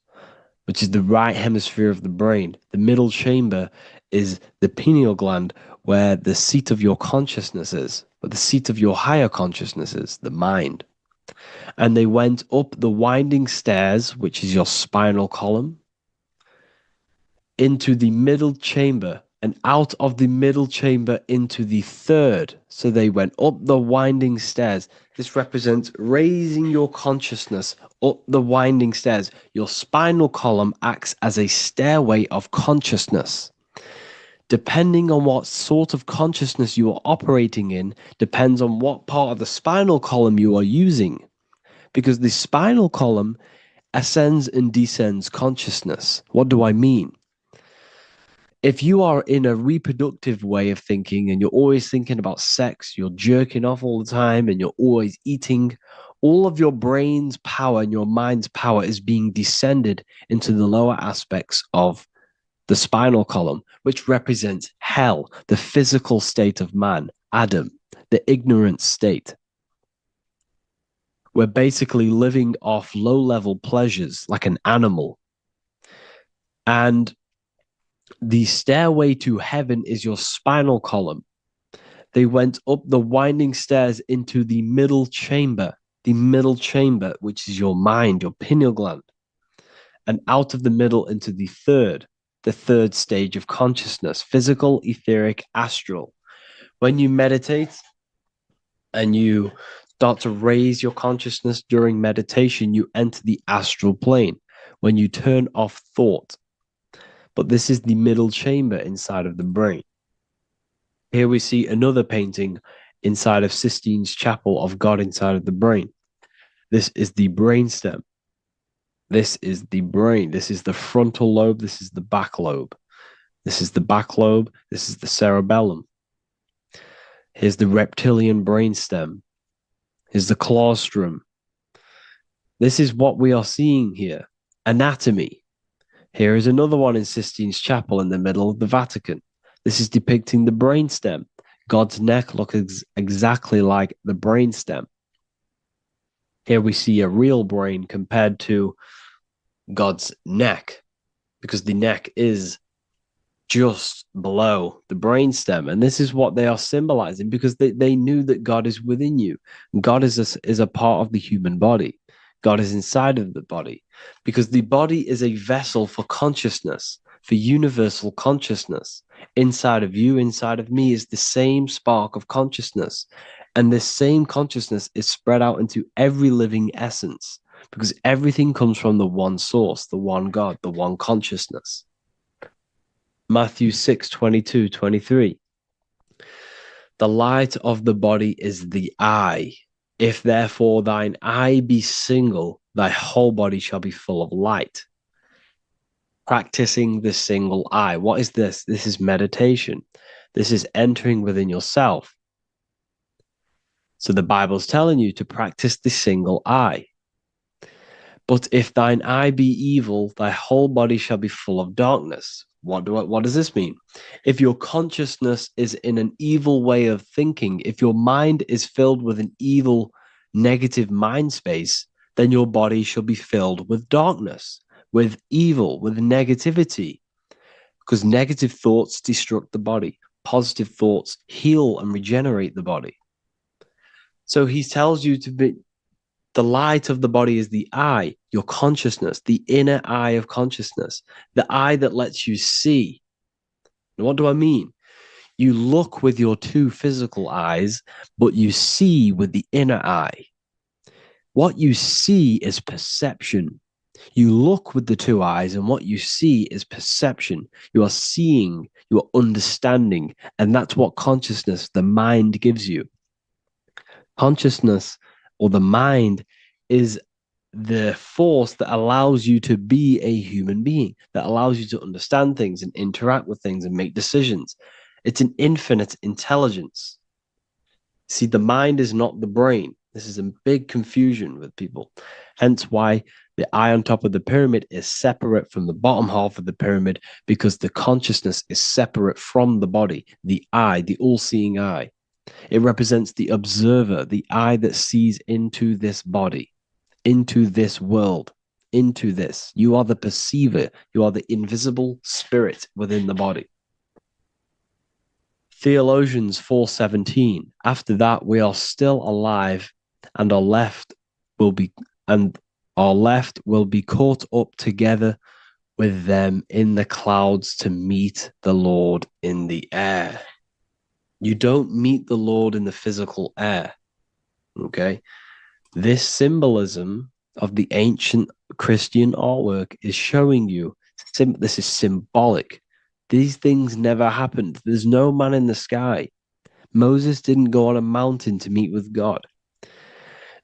which is the right hemisphere of the brain. The middle chamber is the pineal gland, where the seat of your consciousness is, where the seat of your higher consciousness is, the mind. And they went up the winding stairs, which is your spinal column, into the middle chamber, and out of the middle chamber into the third. So they went up the winding stairs. This represents raising your consciousness up the winding stairs. Your spinal column acts as a stairway of consciousness. Depending on what sort of consciousness you are operating in, depends on what part of the spinal column you are using. Because the spinal column ascends and descends consciousness. What do I mean? If you are in a reproductive way of thinking and you're always thinking about sex, you're jerking off all the time and you're always eating, all of your brain's power and your mind's power is being descended into the lower aspects of the spinal column, which represents hell, the physical state of man, Adam, the ignorant state. We're basically living off low-level pleasures like an animal. And the stairway to heaven is your spinal column. They went up the winding stairs into the middle chamber, which is your mind, your pineal gland, and out of the middle into the third stage of consciousness, physical, etheric, astral. When you meditate and you start to raise your consciousness during meditation, you enter the astral plane when you turn off thought. But this is the middle chamber inside of the brain. Here we see another painting inside of Sistine's chapel of God inside of the brain. This is the brainstem. This is the brain. This is the frontal lobe. This is the back lobe. This is the back lobe. This is the cerebellum. Here's the reptilian brainstem. Here's the claustrum. This is what we are seeing here. Anatomy. Here is another one in Sistine's chapel in the middle of the Vatican. This is depicting the brainstem. God's neck looks exactly like the brainstem. Here we see a real brain compared to God's neck, because the neck is just below the brainstem. And this is what they are symbolizing, because they knew that God is within you. God is a part of the human body. God is inside of the body, because the body is a vessel for consciousness, for universal consciousness. Inside of you, inside of me is the same spark of consciousness. And this same consciousness is spread out into every living essence, because everything comes from the one source, the one God, the one consciousness. Matthew 6:22-23. The light of the body is the eye. If therefore thine eye be single, thy whole body shall be full of light. Practicing the single eye. What is this? This is meditation. This is entering within yourself. So the Bible's telling you to practice the single eye. But if thine eye be evil, thy whole body shall be full of darkness. What does this mean? If your consciousness is in an evil way of thinking, if your mind is filled with an evil, negative mind space, then your body shall be filled with darkness, with evil, with negativity. Because negative thoughts destruct the body. Positive thoughts heal and regenerate the body. So he tells you to be, the light of the body is the eye, your consciousness, the inner eye of consciousness, the eye that lets you see. And what do I mean? You look with your two physical eyes, but you see with the inner eye. What you see is perception. You look with the two eyes, and what you see is perception. You are seeing, you are understanding, and that's what consciousness, the mind, gives you. Consciousness, or the mind, is the force that allows you to be a human being, that allows you to understand things and interact with things and make decisions. It's an infinite intelligence. See, the mind is not the brain. This is a big confusion with people. Hence why the eye on top of the pyramid is separate from the bottom half of the pyramid, because the consciousness is separate from the body, the eye, the all-seeing eye. It represents the observer, the eye that sees into this body, into this world, into this. You are the perceiver. You are the invisible spirit within the body. Theologians 4:17. After that, we are still alive, and our left will be caught up together with them in the clouds to meet the Lord in the air. You don't meet the Lord in the physical air. Okay? This symbolism of the ancient Christian artwork is showing you this is symbolic. These things never happened. There's no man in the sky. Moses didn't go on a mountain to meet with God.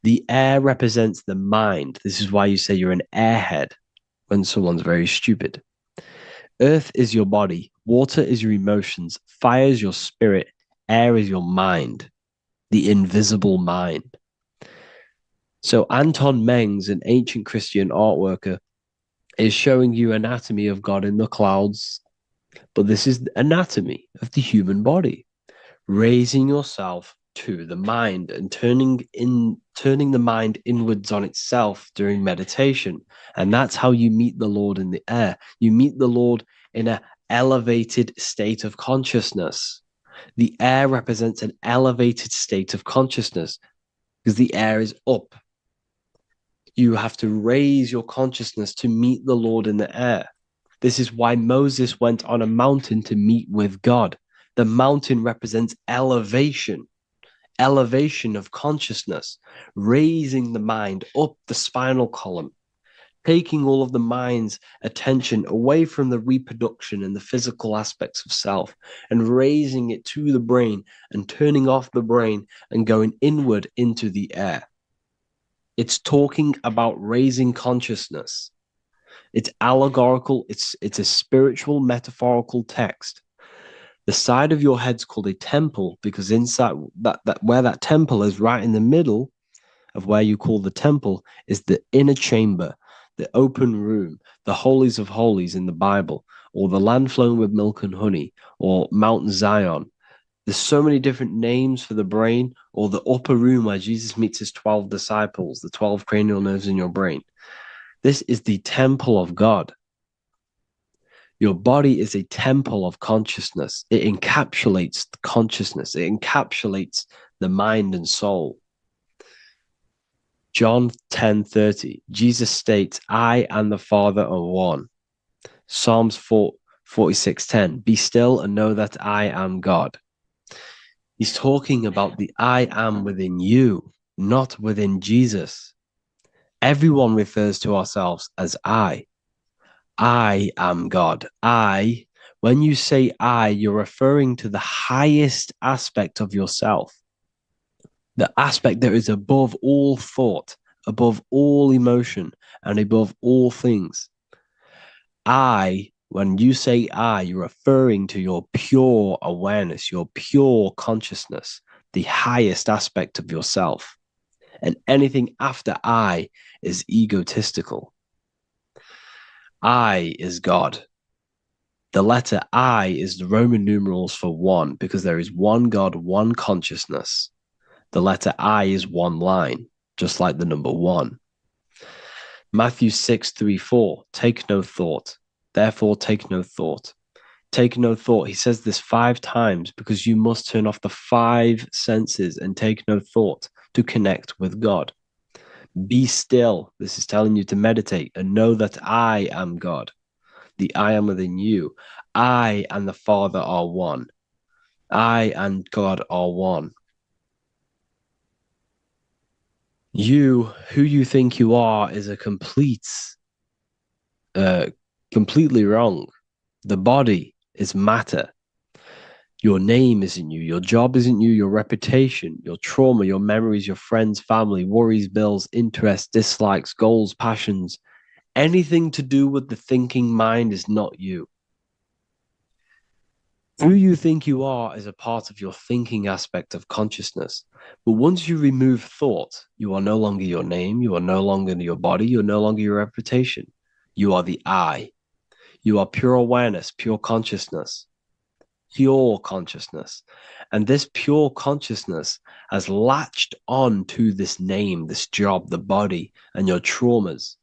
The air represents the mind. This is why you say you're an airhead when someone's very stupid. Earth is your body. Water is your emotions. Fire is your spirit. Air is your mind, the invisible mind. So Anton Mengs, an ancient Christian art worker, is showing you anatomy of God in the clouds. But this is the anatomy of the human body, raising yourself to the mind and turning the mind inwards on itself during meditation. And that's how you meet the Lord in the air. You meet the Lord in an elevated state of consciousness. The air represents an elevated state of consciousness because the air is up. You have to raise your consciousness to meet the Lord in the air. This is why Moses went on a mountain to meet with God. The mountain represents elevation of consciousness, raising the mind up the spinal column, taking all of the mind's attention away from the reproduction and the physical aspects of self and raising it to the brain and turning off the brain and going inward into the air. It's talking about raising consciousness. It's allegorical. It's a spiritual, metaphorical text. The side of your head's called a temple because inside that where that temple is, right in the middle of where you call the temple, is the inner chamber, the open room, the holies of holies in the Bible, or the land flowing with milk and honey, or Mount Zion. There's so many different names for the brain, or the upper room where Jesus meets his 12 disciples, the 12 cranial nerves in your brain. This is the temple of God. Your body is a temple of consciousness. It encapsulates the consciousness. It encapsulates the mind and soul. John 10:30, Jesus states, I and the Father are one. Psalms 46:10, be still and know that I am God. He's talking about the I am within you, not within Jesus. Everyone refers to ourselves as I. I am God. When you say I, you're referring to the highest aspect of yourself. The aspect that is above all thought, above all emotion, and above all things. When you say I, you're referring to your pure awareness, your pure consciousness, the highest aspect of yourself. And anything after I is egotistical. I is God. The letter I is the Roman numerals for one, because there is one God, one consciousness. The letter I is one line, just like the number one. Matthew 6:3-4, take no thought. Therefore, take no thought. Take no thought. He says this 5 times because you must turn off the 5 senses and take no thought to connect with God. Be still. This is telling you to meditate and know that I am God. The I am within you. I and the Father are one. I and God are one. You, who you think you are, is a completely wrong. The body is matter. Your name isn't you. Your job isn't you. Your reputation, your trauma, your memories, your friends, family, worries, bills, interests, dislikes, goals, passions. Anything to do with the thinking mind is not you. Who you think you are is a part of your thinking aspect of consciousness. But once you remove thought, you are no longer your name, you are no longer your body, you're no longer your reputation. You are the I. You are pure awareness, pure consciousness. Pure consciousness. And this pure consciousness has latched on to this name, this job, the body, and your traumas.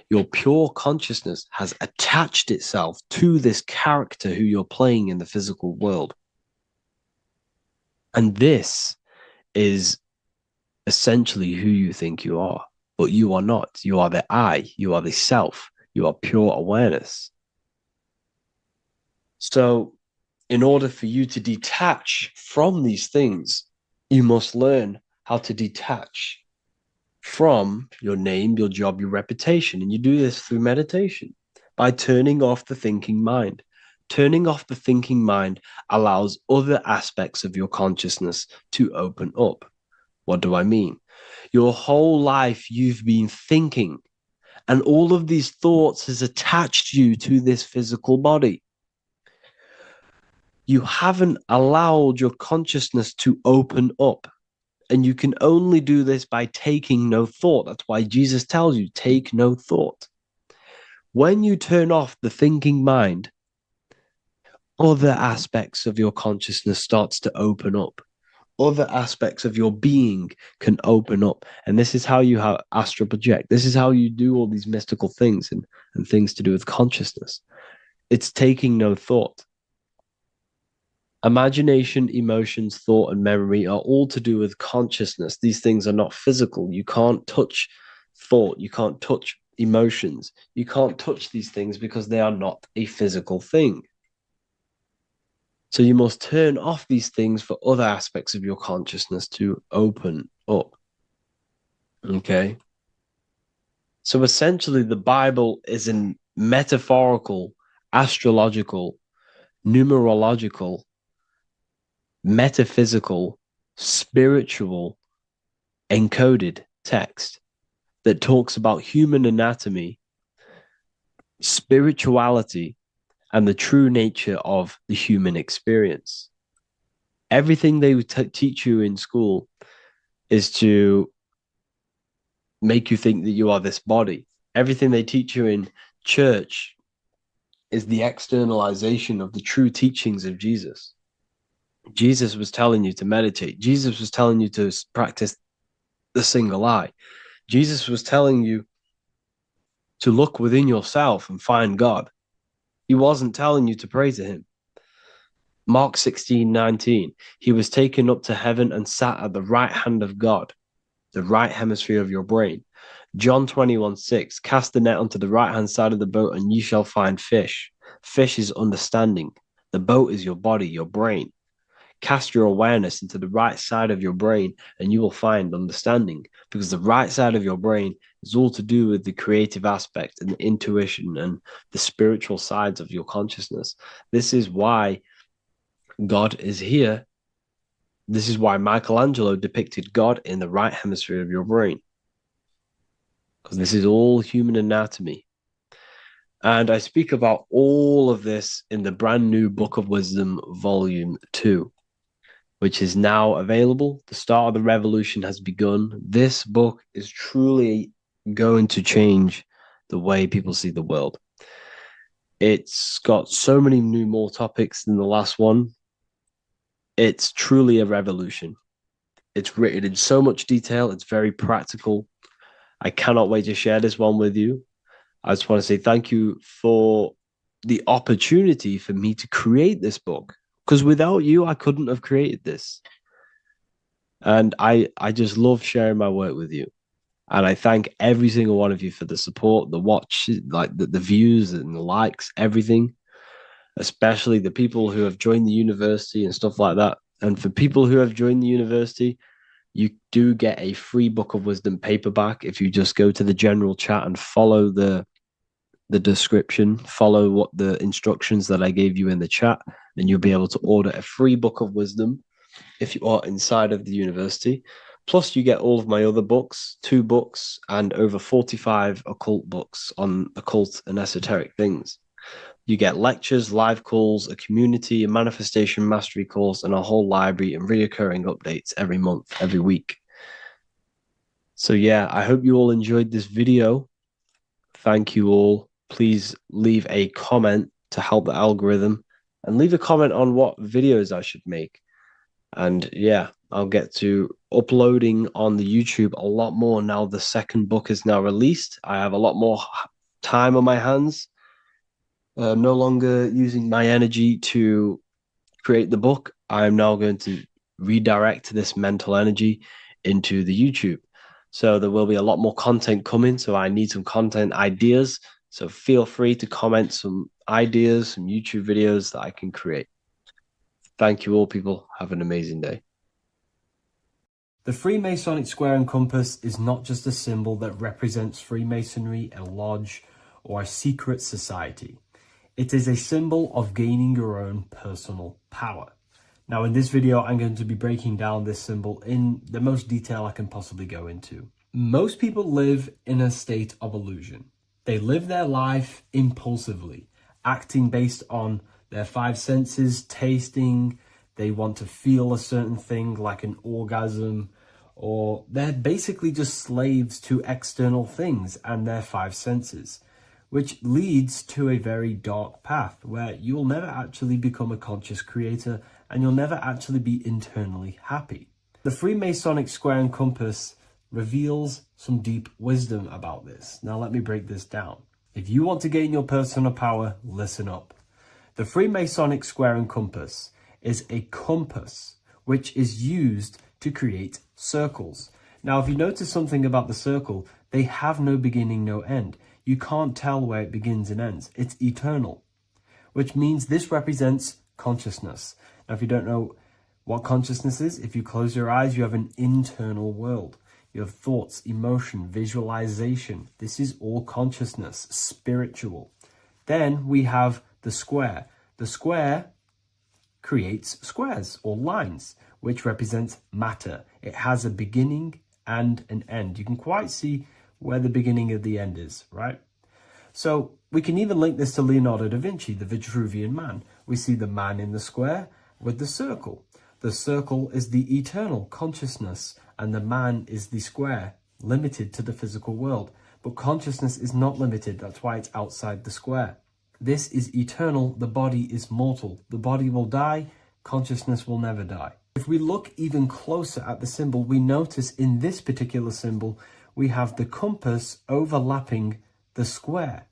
Your pure consciousness has attached itself to this character who you're playing in the physical world. And this is essentially who you think you are, but you are not. You are the I, you are the self, you are pure awareness. So, in order for you to detach from these things, you must learn how to detach from your name, your job, your reputation. And you do this through meditation by turning off the thinking mind. Turning off the thinking mind allows other aspects of your consciousness to open up. What do I mean? Your whole life you've been thinking, and all of these thoughts has attached you to this physical body. You haven't allowed your consciousness to open up. And you can only do this by taking no thought. That's why Jesus tells you, take no thought. When you turn off the thinking mind, other aspects of your consciousness starts to open up. Other aspects of your being can open up. And this is how you astral project. This is how you do all these mystical things and things to do with consciousness. It's taking no thought. Imagination, emotions, thought, and memory are all to do with consciousness. These things are not physical. You can't touch thought. You can't touch emotions. You can't touch these things because they are not a physical thing. So you must turn off these things for other aspects of your consciousness to open up. Okay? So essentially, the Bible is a metaphorical, astrological, numerological, metaphysical, spiritual, encoded text that talks about human anatomy, spirituality, and the true nature of the human experience. Everything they teach you in school is to make you think that you are this body. Everything they teach you in church is the externalization of the true teachings of Jesus. Jesus was telling you to meditate. Jesus was telling you to practice the single eye. Jesus was telling you to look within yourself and find God. He wasn't telling you to pray to him. Mark 16:19, he was taken up to heaven and sat at the right hand of God, the right hemisphere of your brain. John 21:6, cast the net onto the right hand side of the boat and ye shall find fish. Fish is understanding. The boat is your body, your brain. Cast your awareness into the right side of your brain and you will find understanding, because the right side of your brain is all to do with the creative aspect and the intuition and the spiritual sides of your consciousness. This is why God is here. This is why Michelangelo depicted God in the right hemisphere of your brain, because this is all human anatomy. And I speak about all of this in the brand new Book of Wisdom, Volume 2. Which is now available. The start of the revolution has begun. This book is truly going to change the way people see the world. It's got so many more topics than the last one. It's truly a revolution. It's written in so much detail. It's very practical. I cannot wait to share this one with you. I just want to say thank you for the opportunity for me to create this book. Because without you, I couldn't have created this. And I just love sharing my work with you. And I thank every single one of you for the support, the watch, like the views and the likes, everything. Especially the people who have joined the university and stuff like that. And for people who have joined the university, you do get a free Book of Wisdom paperback if you just go to the general chat and follow the description, follow what the instructions that I gave you in the chat, and you'll be able to order a free Book of Wisdom if you are inside of the university. Plus, you get all of my other books, 2 books, and over 45 occult books on occult and esoteric things. You get lectures, live calls, a community, a manifestation mastery course, and a whole library and reoccurring updates every month, every week. So yeah, I hope you all enjoyed this video. Thank you all. Please leave a comment to help the algorithm, and leave a comment on what videos I should make. And yeah, I'll get to uploading on the YouTube a lot more now the second book is now released. I have a lot more time on my hands. No longer using my energy to create the book. I am now going to redirect this mental energy into the YouTube. So there will be a lot more content coming. So I need some content ideas. So feel free to comment some ideas, some YouTube videos that I can create. Thank you all, people. Have an amazing day. The Freemasonic square and compass is not just a symbol that represents Freemasonry, a lodge, or a secret society. It is a symbol of gaining your own personal power. Now, in this video, I'm going to be breaking down this symbol in the most detail I can possibly go into. Most people live in a state of illusion. They live their life impulsively, acting based on their five senses, tasting. They want to feel a certain thing like an orgasm, or they're basically just slaves to external things and their five senses, which leads to a very dark path where you'll never actually become a conscious creator and you'll never actually be internally happy. The Freemasonic square and compass reveals some deep wisdom about this. Now let me break this down. If you want to gain your personal power, listen up. The Freemasonic square and compass is a compass which is used to create circles. Now, if you notice something about the circle, they have no beginning, no end. You can't tell where it begins and ends. It's eternal, which means this represents consciousness. Now, if you don't know what consciousness is, if you close your eyes, you have an internal world. You have thoughts, emotion, visualization. This is all consciousness, spiritual. Then we have the square. The square creates squares or lines, which represents matter. It has a beginning and an end. You can quite see where the beginning of the end is, right? So we can even link this to Leonardo da Vinci, the Vitruvian Man. We see the man in the square with the circle. The circle is the eternal consciousness, and the man is the square, limited to the physical world. But consciousness is not limited. That's why it's outside the square. This is eternal. The body is mortal. The body will die. Consciousness will never die. If we look even closer at the symbol, we notice in this particular symbol, we have the compass overlapping the square.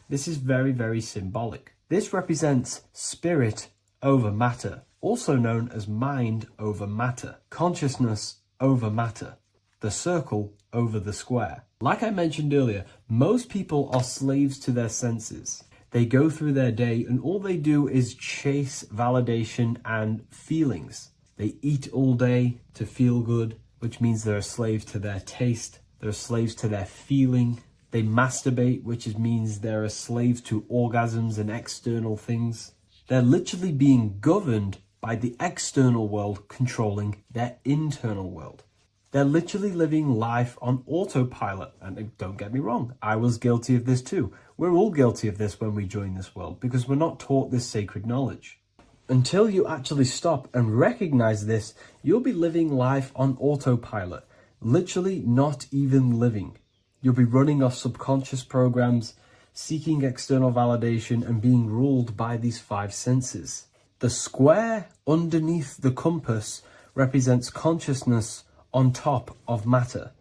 This is very, very symbolic. This represents spirit over matter, also known as mind over matter, consciousness over matter, the circle over the square. Like I mentioned earlier, most people are slaves to their senses. They go through their day and all they do is chase validation and feelings. They eat all day to feel good, which means they're a slave to their taste. They're slaves to their feeling. They masturbate, which means they're a slave to orgasms and external things. They're literally being governed by the external world controlling their internal world. They're literally living life on autopilot. And don't get me wrong, I was guilty of this too. We're all guilty of this when we join this world because we're not taught this sacred knowledge. Until you actually stop and recognize this, you'll be living life on autopilot, literally not even living. You'll be running off subconscious programs, seeking external validation and being ruled by these five senses. The square underneath the compass represents consciousness on top of matter,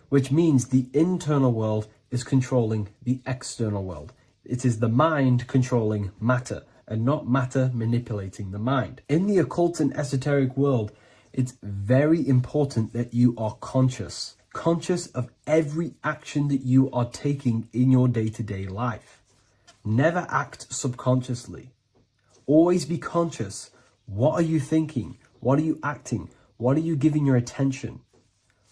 which means the internal world is controlling the external world. It is the mind controlling matter and not matter manipulating the mind. In the occult and esoteric world, it's very important that you are conscious of every action that you are taking in your day-to-day life. Never act subconsciously. Always be conscious. What are you thinking? What are you acting? What are you giving your attention?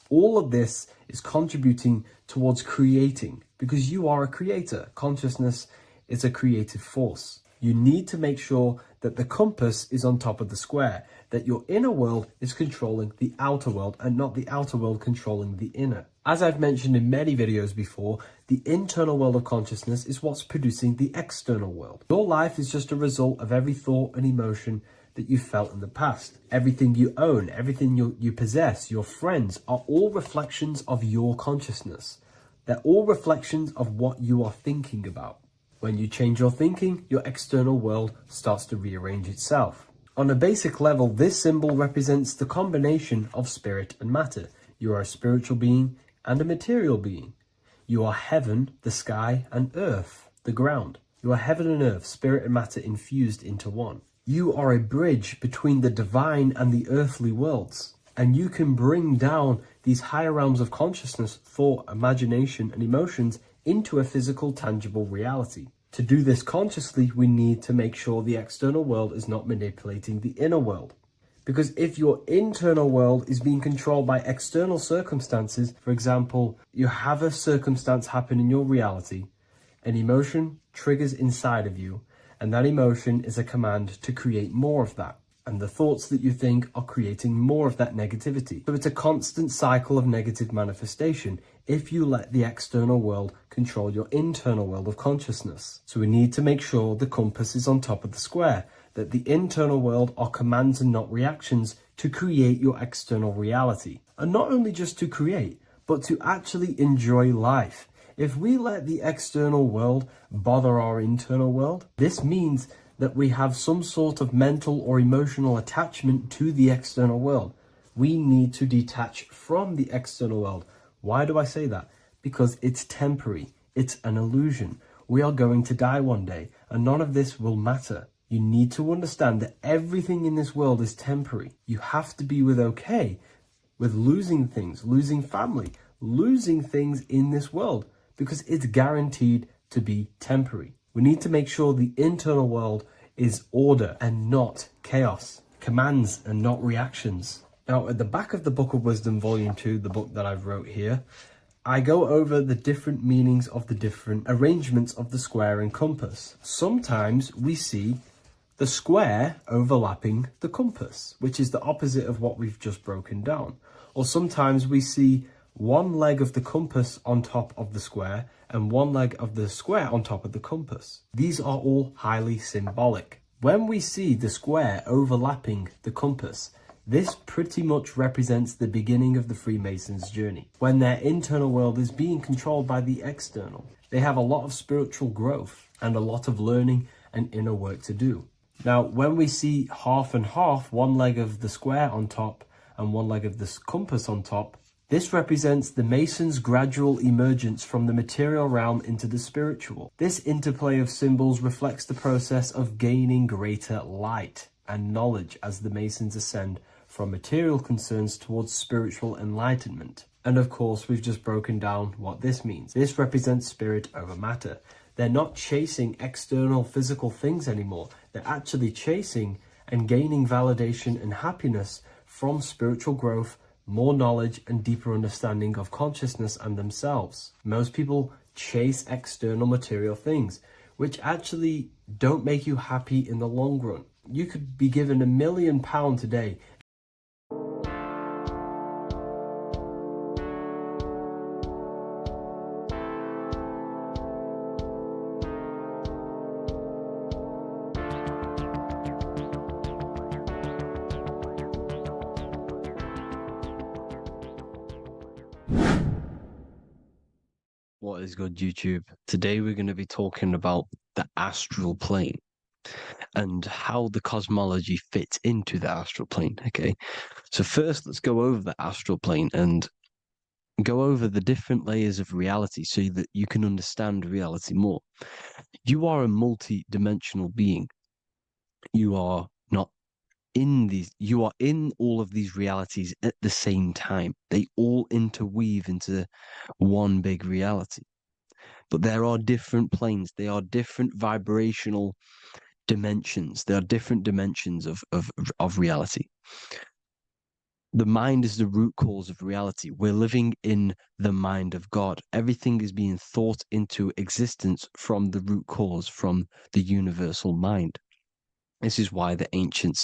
All of this is contributing towards creating because you are a creator. Consciousness is a creative force. You need to make sure that the compass is on top of the square, that your inner world is controlling the outer world and not the outer world controlling the inner. As I've mentioned in many videos before, the internal world of consciousness is what's producing the external world. Your life is just a result of every thought and emotion that you felt in the past. Everything you own, everything you possess, your friends, are all reflections of your consciousness. They're all reflections of what you are thinking about. When you change your thinking, your external world starts to rearrange itself. On a basic level, this symbol represents the combination of spirit and matter. You are a spiritual being and a material being. You are heaven, the sky, and earth, the ground. You are heaven and earth, spirit and matter infused into one. You are a bridge between the divine and the earthly worlds. And you can bring down these higher realms of consciousness, thought, imagination, and emotions into a physical, tangible reality. To do this consciously, we need to make sure the external world is not manipulating the inner world. Because if your internal world is being controlled by external circumstances, for example, you have a circumstance happen in your reality, an emotion triggers inside of you, and that emotion is a command to create more of that. And the thoughts that you think are creating more of that negativity. So it's a constant cycle of negative manifestation if you let the external world control your internal world of consciousness. So we need to make sure the compass is on top of the square, that the internal world are commands and not reactions to create your external reality. And not only just to create, but to actually enjoy life. If we let the external world bother our internal world, this means that we have some sort of mental or emotional attachment to the external world. We need to detach from the external world. Why do I say that? Because it's temporary. It's an illusion. We are going to die one day, and none of this will matter. You need to understand that everything in this world is temporary. You have to be okay with losing things, losing family, losing things in this world, because it's guaranteed to be temporary. We need to make sure the internal world is order and not chaos, commands and not reactions. Now, at the back of the Book of Wisdom, Volume 2, the book that I've wrote here, I go over the different meanings of the different arrangements of the square and compass. Sometimes we see the square overlapping the compass, which is the opposite of what we've just broken down. Or sometimes we see one leg of the compass on top of the square and one leg of the square on top of the compass. These are all highly symbolic. When we see the square overlapping the compass, this pretty much represents the beginning of the Freemasons' journey, when their internal world is being controlled by the external. They have a lot of spiritual growth and a lot of learning and inner work to do. Now, when we see half and half, one leg of the square on top and one leg of the compass on top, this represents the Masons' gradual emergence from the material realm into the spiritual. This interplay of symbols reflects the process of gaining greater light and knowledge as the Masons ascend from material concerns towards spiritual enlightenment. And of course, we've just broken down what this means. This represents spirit over matter. They're not chasing external physical things anymore. They're actually chasing and gaining validation and happiness from spiritual growth, more knowledge and deeper understanding of consciousness and themselves. Most people chase external material things, which actually don't make you happy in the long run. You could be given £1 million today. What is good, YouTube? Today we're going to be talking about the astral plane and how the cosmology fits into the astral plane. Okay, so first let's go over the astral plane and go over the different layers of reality so that you can understand reality more. You are a multi-dimensional being. You are not in these, you are in all of these realities at the same time. They all interweave into one big reality. But there are different planes. They are different vibrational dimensions. There are different dimensions of reality. The mind is the root cause of reality. We're living in the mind of God. Everything is being thought into existence from the root cause, from the universal mind. This is why the ancient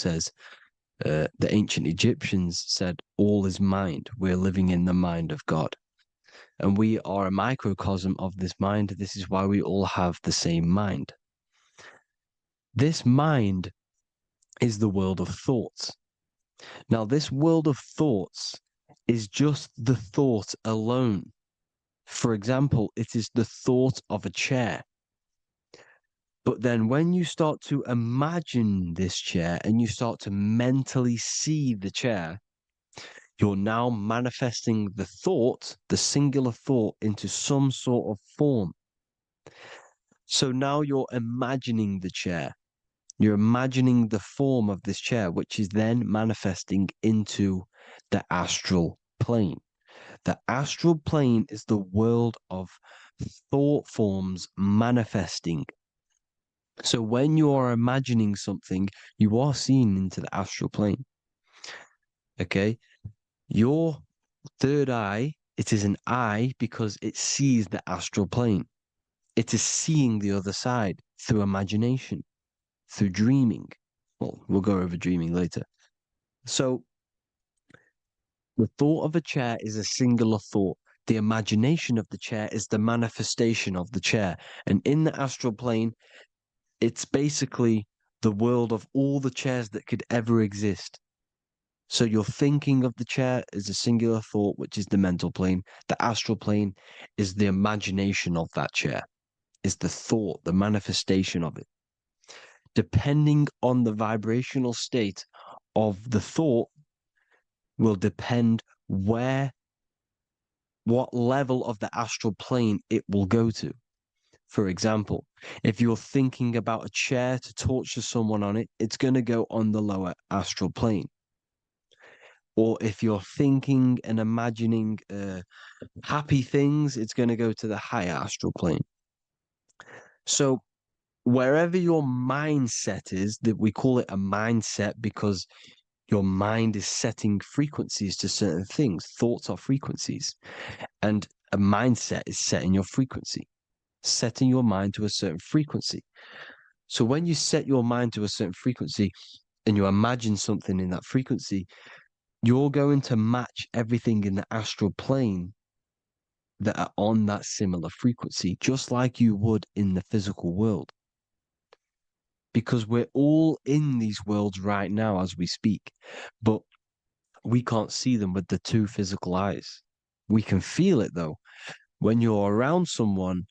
Egyptians said, all is mind. We're living in the mind of God. And we are a microcosm of this mind. This is why we all have the same mind. This mind is the world of thoughts. Now, this world of thoughts is just the thought alone. For example, it is the thought of a chair. But then when you start to imagine this chair and you start to mentally see the chair, you're now manifesting the thought, the singular thought, into some sort of form. So now you're imagining the chair. You're imagining the form of this chair, which is then manifesting into the astral plane. The astral plane is the world of thought forms manifesting. So when you are imagining something, you are seeing into the astral plane. Okay? Your third eye, it is an eye because it sees the astral plane. It is seeing the other side through imagination, through dreaming. Well, we'll go over dreaming later. So the thought of a chair is a singular thought. The imagination of the chair is the manifestation of the chair. And in the astral plane, it's basically the world of all the chairs that could ever exist. So your thinking of the chair is a singular thought, which is the mental plane. The astral plane is the imagination of that chair, is the thought, the manifestation of it. Depending on the vibrational state of the thought will depend what level of the astral plane it will go to. For example, if you're thinking about a chair to torture someone on it, it's going to go on the lower astral plane. Or if you're thinking and imagining happy things, it's going to go to the higher astral plane. So wherever your mindset is, that we call it a mindset because your mind is setting frequencies to certain things. Thoughts are frequencies. And a mindset is setting your frequency, setting your mind to a certain frequency. So when you set your mind to a certain frequency and you imagine something in that frequency, you're going to match everything in the astral plane that are on that similar frequency, just like you would in the physical world. Because we're all in these worlds right now as we speak, but we can't see them with the two physical eyes. We can feel it though. When you're around someone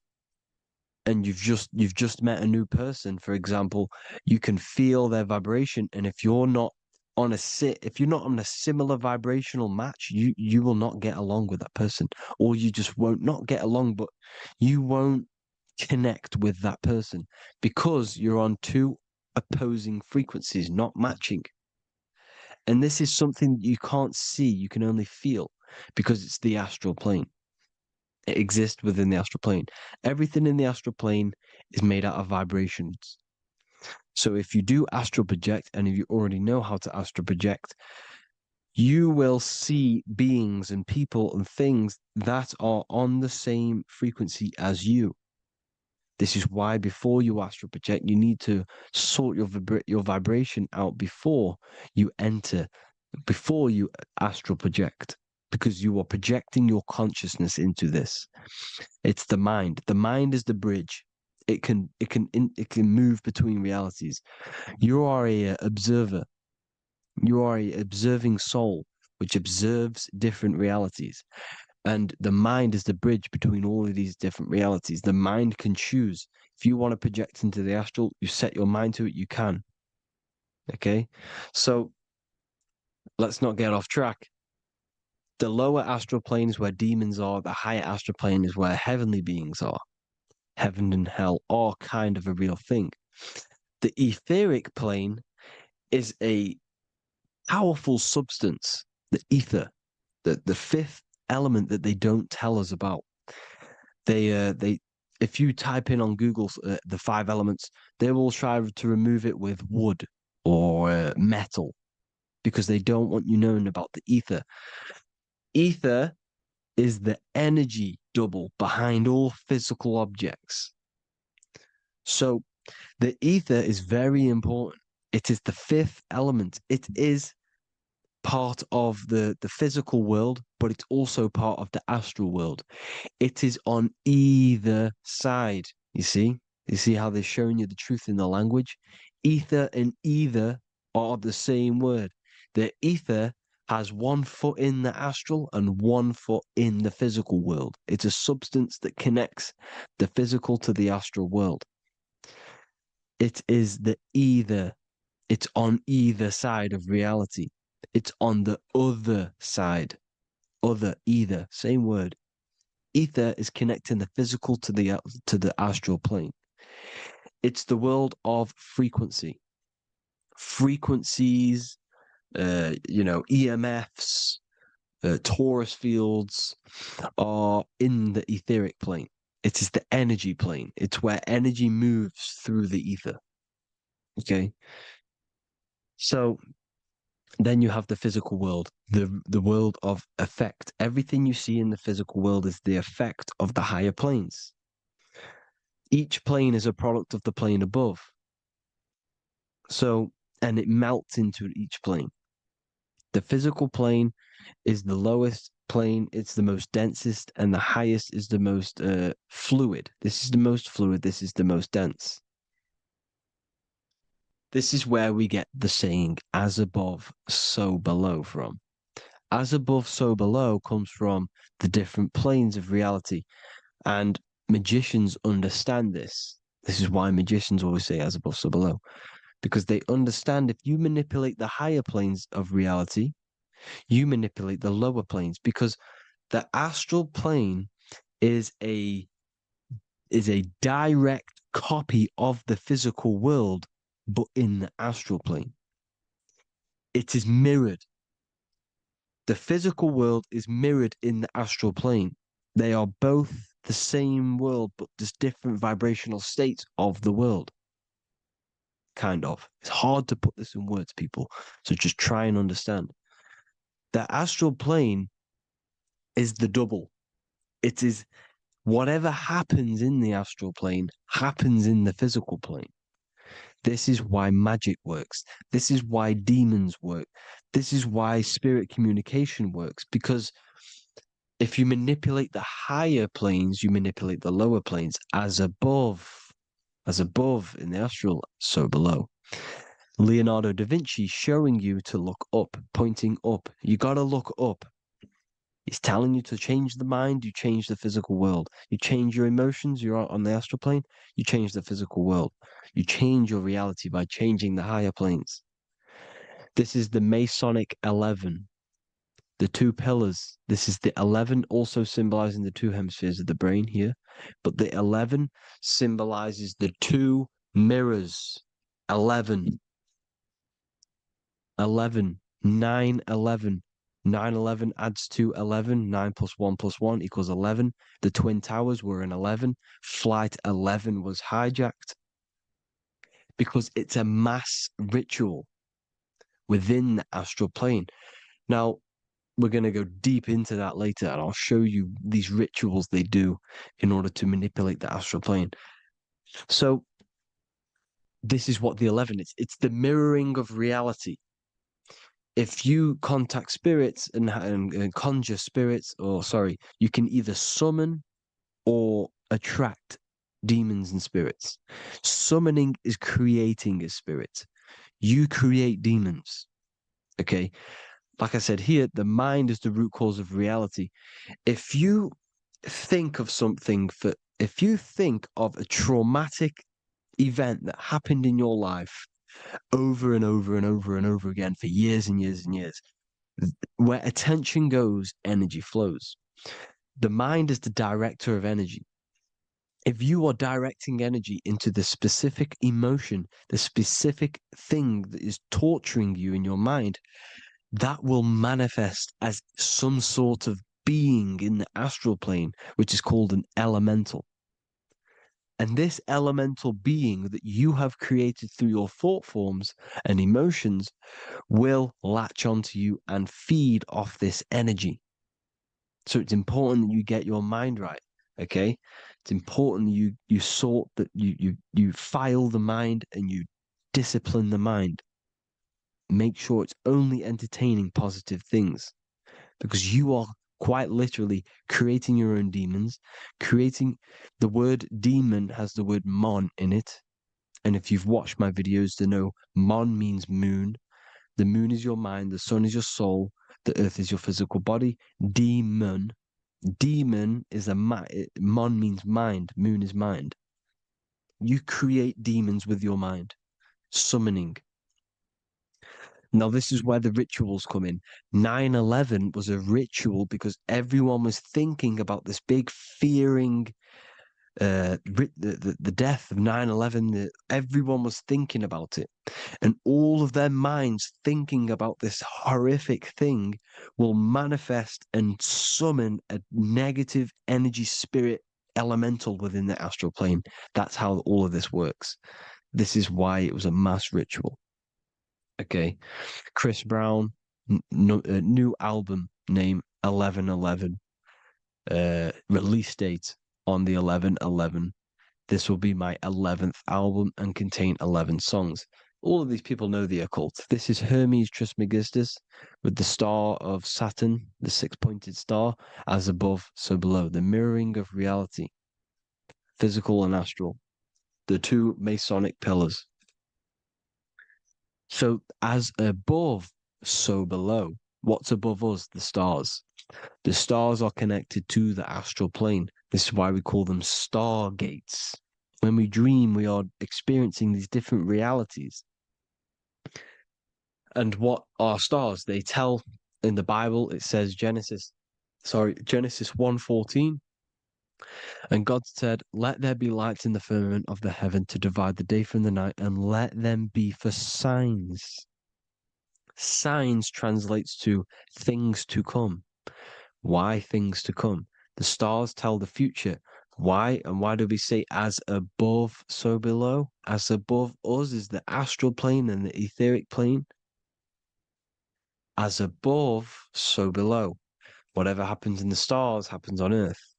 and you've just met a new person, for example, you can feel their vibration, and if you're not on a similar vibrational match, you will not get along with that person, or you just won't not get along, but you won't connect with that person because you're on two opposing frequencies, not matching. And this is something you can't see, you can only feel, because it's the astral plane. It exists within the astral plane. Everything in the astral plane is made out of vibrations. So if you do astral project, and if you already know how to astral project, you will see beings and people and things that are on the same frequency as you. This is why before you astral project, you need to sort your vibration out before you astral project, because you are projecting your consciousness into this. It's the mind. The mind is the bridge. It can move between realities. You are a observer. You are a observing soul which observes different realities. And the mind is the bridge between all of these different realities. The mind can choose. If you want to project into the astral, you set your mind to it, you can. Okay? So let's not get off track. The lower astral plane is where demons are. The higher astral plane is where heavenly beings are. Heaven and hell are kind of a real thing. The etheric plane is a powerful substance, the ether, the fifth element that they don't tell us about. If you type in on Google the 5 elements, they will try to remove it with wood or metal. because they don't want you knowing about the ether. Ether is the energy double behind all physical objects. So the ether is very important. It is the fifth element. It is part of the physical world, but it's also part of the astral world. It is on either side. You see how they're showing you the truth in the language? Ether and either are the same word. The ether has 1 foot in the astral and 1 foot in the physical world. It's a substance that connects the physical to the astral world. It is the either. It's on either side of reality. It's on the other side. Other, either, same word. Ether is connecting the physical to the astral plane. It's the world of frequency. Frequencies, EMFs, torus fields are in the etheric plane. It is the energy plane. It's where energy moves through the ether. Okay? So then you have the physical world, the world of effect. Everything you see in the physical world is the effect of the higher planes. Each plane is a product of the plane above. So, and it melts into each plane. The physical plane is the lowest plane, it's the most densest, and the highest is the most fluid. This is the most fluid, this is the most dense. This is where we get the saying, as above, so below from. As above, so below comes from the different planes of reality. And magicians understand this. This is why magicians always say as above, so below. Because they understand if you manipulate the higher planes of reality, you manipulate the lower planes. Because the astral plane is a direct copy of the physical world, but in the astral plane. It is mirrored. The physical world is mirrored in the astral plane. They are both the same world, but just different vibrational states of the world. Kind of. It's hard to put this in words, people. So just try and understand. The astral plane is the double. It is whatever happens in the astral plane happens in the physical plane. This is why magic works. This is why demons work. This is why spirit communication works. Because if you manipulate the higher planes, you manipulate the lower planes. As above in the astral, so below. Leonardo da Vinci showing you to look up, pointing up. You got to look up. He's telling you to change the mind, you change the physical world. You change your emotions, you're on the astral plane, you change the physical world. You change your reality by changing the higher planes. This is the Masonic 11, the 2 pillars. This is the 11, also symbolizing the 2 hemispheres of the brain here. But the 11 symbolizes the 2 mirrors. 11, 9, 11. 9, 11 adds to 11. 9 plus 1 plus 1 equals 11. The Twin Towers were in 11. Flight 11 was hijacked. Because it's a mass ritual within the astral plane. Now, we're going to go deep into that later, and I'll show you these rituals they do in order to manipulate the astral plane. So, this is what the 11 is. It's the mirroring of reality. If you contact spirits and conjure spirits, you can either summon or attract demons and spirits. Summoning is creating a spirit. You create demons. Okay? Like I said here, the mind is the root cause of reality. If you think of if you think of a traumatic event that happened in your life over and over and over and over again for years and years and years, where attention goes, energy flows. The mind is the director of energy. If you are directing energy into the specific emotion, the specific thing that is torturing you in your mind, that will manifest as some sort of being in the astral plane, which is called an elemental. And this elemental being that you have created through your thought forms and emotions will latch onto you and feed off this energy. So it's important that you get your mind right. Okay, it's important you sort that you file the mind and you discipline the mind. Make sure it's only entertaining positive things, because you are quite literally creating your own demons. Creating the word demon has the word mon in it, and if you've watched my videos to know mon means moon. The moon is your mind, the sun is your soul, the earth is your physical body. Demon is mon means mind, moon is mind. You create demons with your mind. Summoning. Now, this is where the rituals come in. 9/11 was a ritual because everyone was thinking about this big fearing, the death of 9/11. Everyone was thinking about it. And all of their minds thinking about this horrific thing will manifest and summon a negative energy spirit elemental within the astral plane. That's how all of this works. This is why it was a mass ritual. Okay. Chris Brown, new album name 11/11. Release date on the 11/11. This will be my 11th album and contain 11 songs. All of these people know the occult. This is Hermes Trismegistus with the star of Saturn, the six-pointed star, as above, so below. The mirroring of reality, physical and astral. The two Masonic pillars. So as above, so below. What's above us? The stars. The stars are connected to the astral plane. This is why we call them stargates. When we dream, we are experiencing these different realities. And what are stars? They tell in the Bible, it says Genesis 1:14. And God said, "Let there be lights in the firmament of the heaven to divide the day from the night, and let them be for signs." Signs translates to things to come. Why things to come? The stars tell the future. Why? And why do we say as above, so below? As above us is the astral plane and the etheric plane. As above, so below. Whatever happens in the stars happens on Earth.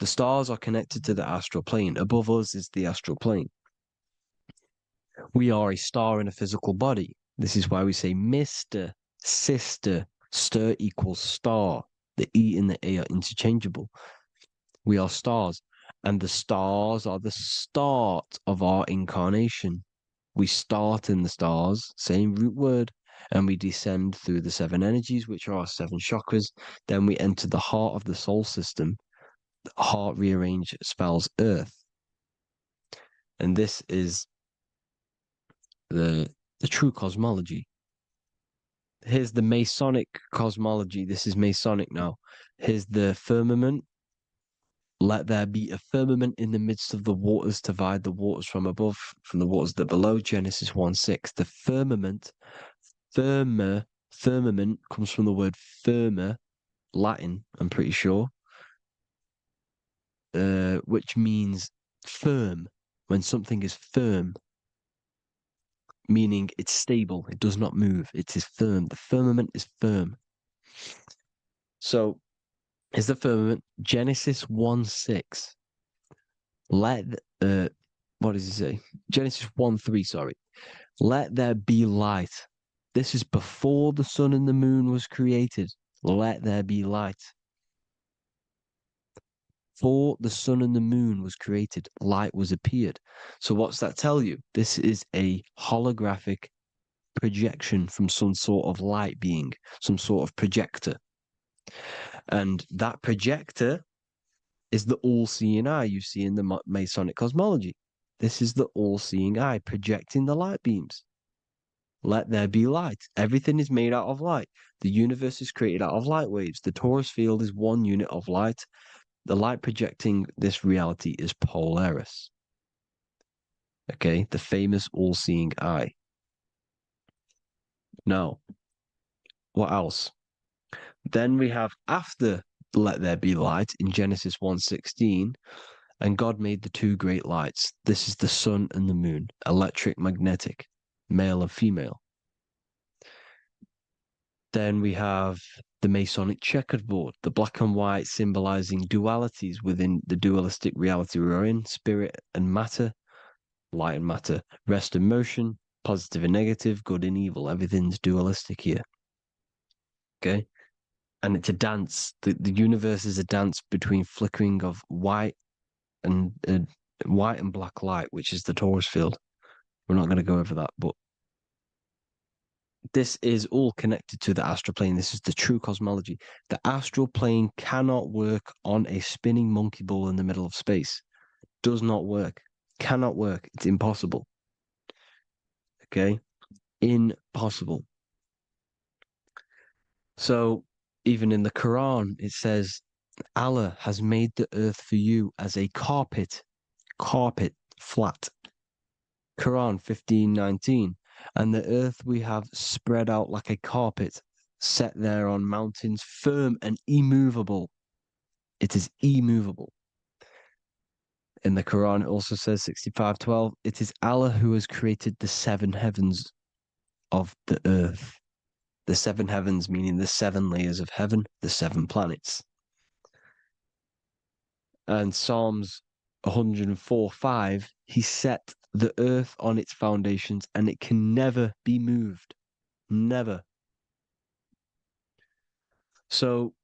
The stars are connected to the astral plane. Above us is the astral plane. We are a star in a physical body. This is why we say Mr., sister, stir equals star. The E and the A are interchangeable. We are stars, and the stars are the start of our incarnation. We start in the stars, same root word, and we descend through the seven energies, which are our seven chakras. Then we enter the heart of the soul system. The heart rearranged spells earth. And this is the true cosmology. Here's the Masonic cosmology. This is Masonic now. Here's the firmament. Let there be a firmament in the midst of the waters to divide the waters from above, from the waters that below. Genesis 1:6. The firmament, firmament comes from the word firma, Latin, I'm pretty sure, which means firm. When something is firm, meaning it's stable, it does not move, it is firm. The firmament is firm. So, is the firmament Genesis 1:6. What does it say? Genesis 1:3, sorry. Let there be light. This is before the sun and the moon was created. Let there be light. Before the sun and the moon was created, light was appeared. So what's that tell you? This is a holographic projection from some sort of light being, some sort of projector. And that projector is the all-seeing eye you see in the Masonic cosmology. This is the all-seeing eye projecting the light beams. Let there be light. Everything is made out of light. The universe is created out of light waves. The torus field is one unit of light. The light projecting this reality is Polaris. Okay, the famous all-seeing eye. Now, what else? Then we have after let there be light in Genesis 1:16, And God made the two great lights. This is the sun and the moon, electric, magnetic, male and female. Then we have the Masonic checkerboard, the black and white symbolizing dualities within the dualistic reality we're in, spirit and matter, light and matter, rest and motion, positive and negative, good and evil. Everything's dualistic here. Okay? And it's a dance. The universe is a dance between flickering of white and black light, which is the Taurus field. We're not going to go over that, but this is all connected to the astral plane. This is the true cosmology. The astral plane cannot work on a spinning monkey ball in the middle of space. Does not work. Cannot work. It's impossible. Okay? Impossible. So, even in the Quran, it says, Allah has made the earth for you as a carpet, flat. Quran 15:19. And the earth we have spread out like a carpet, set there on mountains, firm and immovable. It is immovable. In the Quran, it also says 65:12, it is Allah who has created the seven heavens of the earth. The seven heavens meaning the seven layers of heaven, the seven planets. And Psalms 104:5, he set the earth on its foundations and it can never be moved. Never. So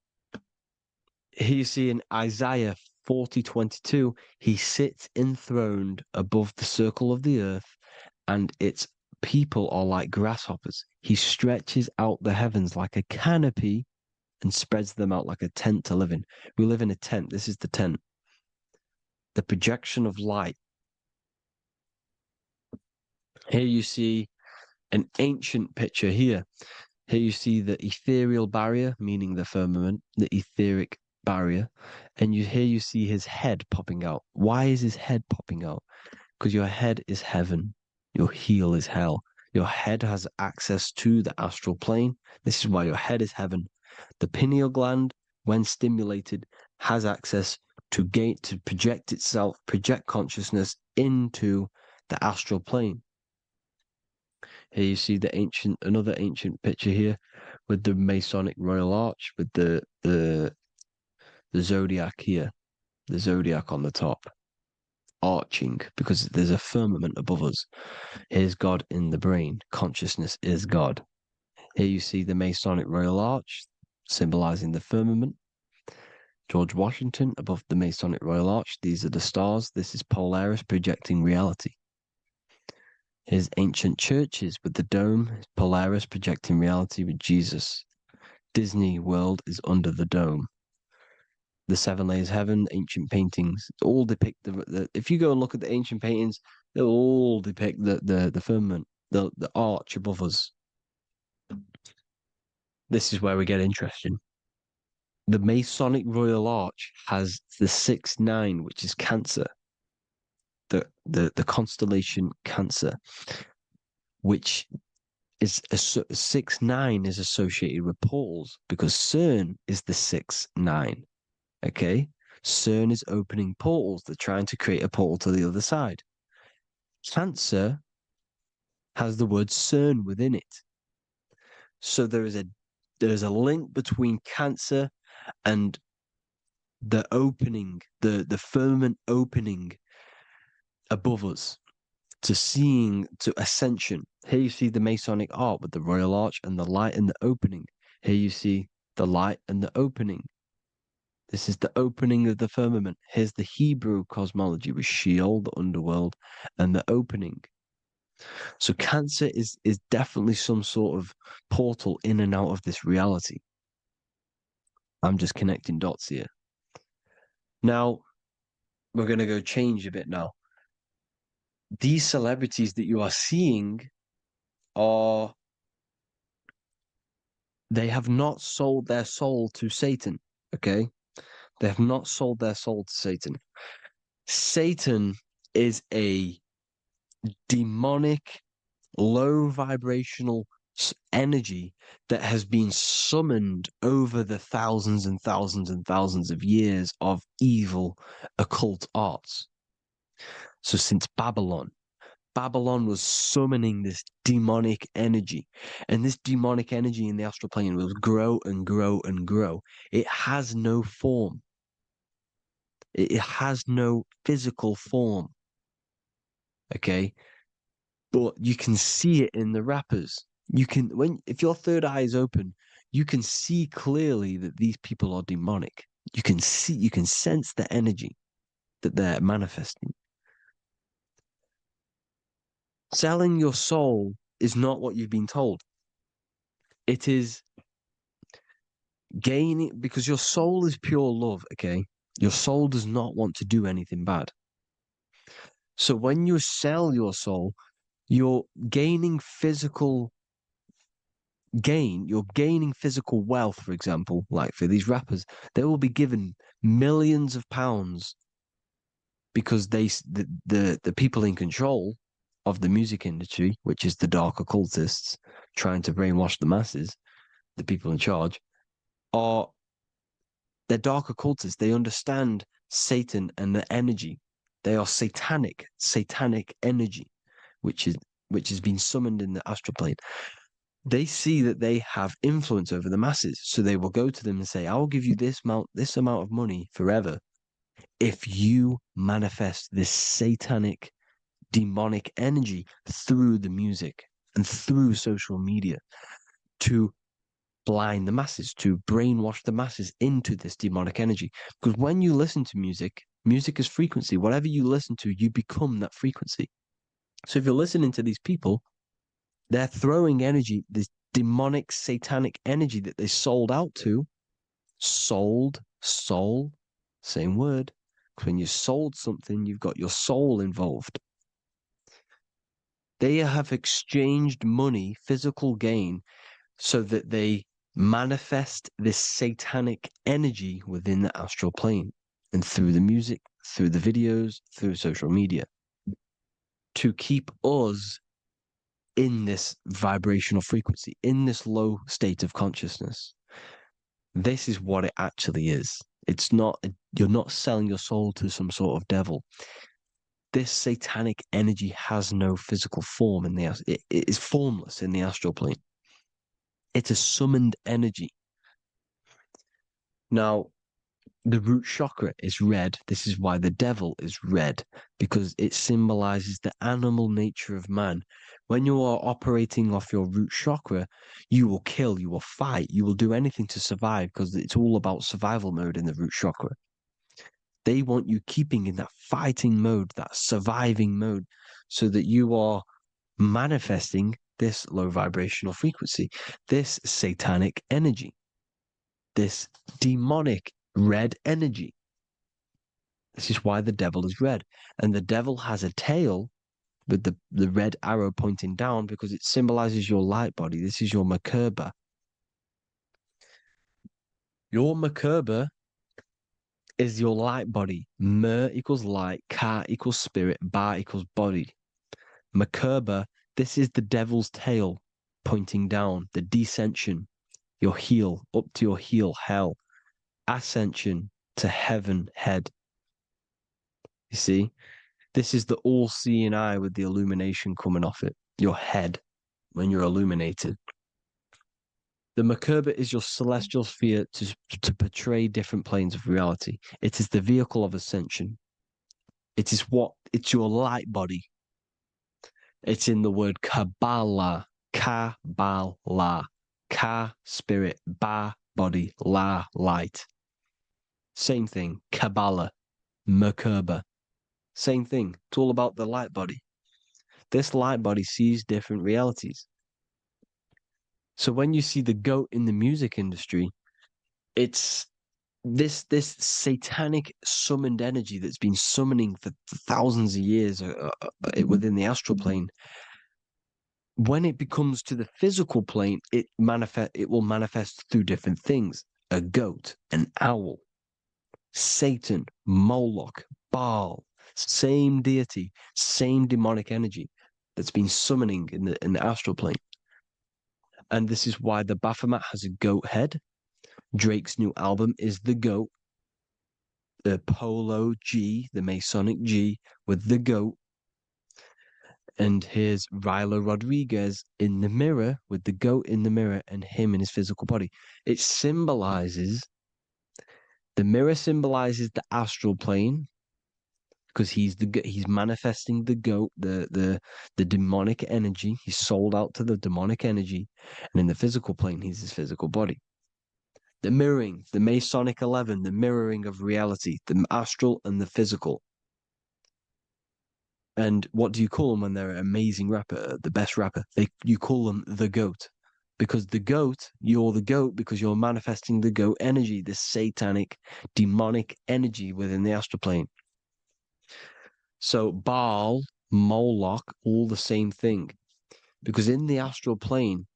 here you see in Isaiah 40:22, he sits enthroned above the circle of the earth and its people are like grasshoppers. He stretches out the heavens like a canopy and spreads them out like a tent to live in. We live in a tent. This is the tent. The projection of light. Here you see an ancient picture here. Here you see the ethereal barrier, meaning the firmament, the etheric barrier. And here you see his head popping out. Why is his head popping out? Because your head is heaven. Your heel is hell. Your head has access to the astral plane. This is why your head is heaven. The pineal gland, when stimulated, has access to project itself, project consciousness into the astral plane. Here you see another ancient picture here with the Masonic Royal Arch, with the zodiac here, the zodiac on the top, arching because there's a firmament above us. Here's God in the brain. Consciousness is God. Here you see the Masonic Royal Arch, symbolizing the firmament. George Washington above the Masonic Royal Arch. These are the stars. This is Polaris projecting reality. Here's ancient churches with the dome. Polaris projecting reality with Jesus. Disney World is under the dome. The seven layers of heaven, ancient paintings, all depict if you go and look at the ancient paintings, they'll all depict the firmament, the arch above us. This is where we get interesting. The Masonic Royal Arch has the 6-9, which is Cancer. The constellation Cancer, which is 6-9 is associated with portals because CERN is the 6-9. Okay, CERN is opening portals. They're trying to create a portal to the other side. Cancer has the word CERN within it, so there is a link between Cancer and the opening, the firmament opening above us to Ascension. Here you see the Masonic art with the Royal Arch and the light and the opening. Here you see the light and the opening. This is the opening of the firmament. Here's the Hebrew cosmology with Sheol, the underworld, and the opening. So Cancer is definitely some sort of portal in and out of this reality. I'm just connecting dots here. Now, we're going to go change a bit now. These celebrities that you are seeing they have not sold their soul to Satan, okay? They have not sold their soul to Satan. Satan is a demonic, low vibrational energy that has been summoned over the thousands and thousands and thousands of years of evil occult arts. So since Babylon was summoning this demonic energy, and this demonic energy in the astral plane will grow and grow and grow. It has no form. It has no physical form. Okay? But you can see it in the rappers. If your third eye is open, you can see clearly that these people are demonic. You can sense the energy that they're manifesting. Selling your soul is not what you've been told. It is gaining, because your soul is pure love, okay? Your soul does not want to do anything bad. So when you sell your soul, you're gaining physical gain. You're gaining physical wealth, for example, like for these rappers, they will be given millions of pounds because the people in control of the music industry, which is the dark occultists trying to brainwash the masses, the people in charge, they're dark occultists. They understand Satan and the energy. They are satanic energy, which has been summoned in the astral plane. They see that they have influence over the masses, so they will go to them and say, "I will give you this amount of money forever if you manifest this satanic, demonic energy through the music and through social media to blind the masses, to brainwash the masses into this demonic energy." Because when you listen to music, music is frequency. Whatever you listen to, you become that frequency. So if you're listening to these people, they're throwing energy, this demonic, satanic energy that they sold out to. Soul, same word. When you sold something, you've got your soul involved. They have exchanged money, physical gain, so that they manifest this satanic energy within the astral plane and through the music, through the videos, through social media, to keep us in this vibrational frequency, in this low state of consciousness. This is what it actually is. It's not, you're not selling your soul to some sort of devil. This satanic energy has no physical form it is formless in the astral plane. It's a summoned energy. Now, the root chakra is red. This is why the devil is red, because it symbolizes the animal nature of man. When you are operating off your root chakra, you will kill, you will fight, you will do anything to survive, because it's all about survival mode in the root chakra. They want you keeping in that fighting mode, that surviving mode, so that you are manifesting this low vibrational frequency, this satanic energy, this demonic red energy. This is why the devil is red. And the devil has a tail with the red arrow pointing down, because it symbolizes your light body. This is your Merkaba. Your Merkaba is your light body. Mer equals light, Ka equals spirit, Ba equals body. Merkaba, this is the devil's tail pointing down, the descension, your heel, up to your heel, hell. Ascension to heaven, head. You see? This is the all-seeing eye with the illumination coming off it, your head, when you're illuminated. The Merkaba is your celestial sphere to portray different planes of reality. It is the vehicle of ascension. It's your light body. It's in the word Kabbalah, Kabbalah, Ka, spirit, Ba, body, La, light. Same thing, Kabbalah, Merkaba. Same thing. It's all about the light body. This light body sees different realities. So when you see the goat in the music industry, it's this satanic summoned energy that's been summoning for thousands of years within the astral plane. When it becomes to the physical plane, it will manifest through different things. A goat, an owl, Satan, Moloch, Baal. Same deity, same demonic energy that's been summoning in the astral plane. And this is why the Baphomet has a goat head. Drake's new album is the goat. The Polo G, the Masonic G, with the goat. And here's Ryla Rodriguez in the mirror with the goat in the mirror and him in his physical body. It symbolizes, the mirror symbolizes the astral plane because he's manifesting the goat, the demonic energy. He's sold out to the demonic energy. And in the physical plane, he's his physical body. The mirroring, the Masonic 11, the mirroring of reality, the astral and the physical. And what do you call them when they're an amazing rapper, the best rapper? You call them the GOAT. Because the GOAT, you're the GOAT because you're manifesting the GOAT energy, this satanic, demonic energy within the astral plane. So Baal, Moloch, all the same thing. Because in the astral plane,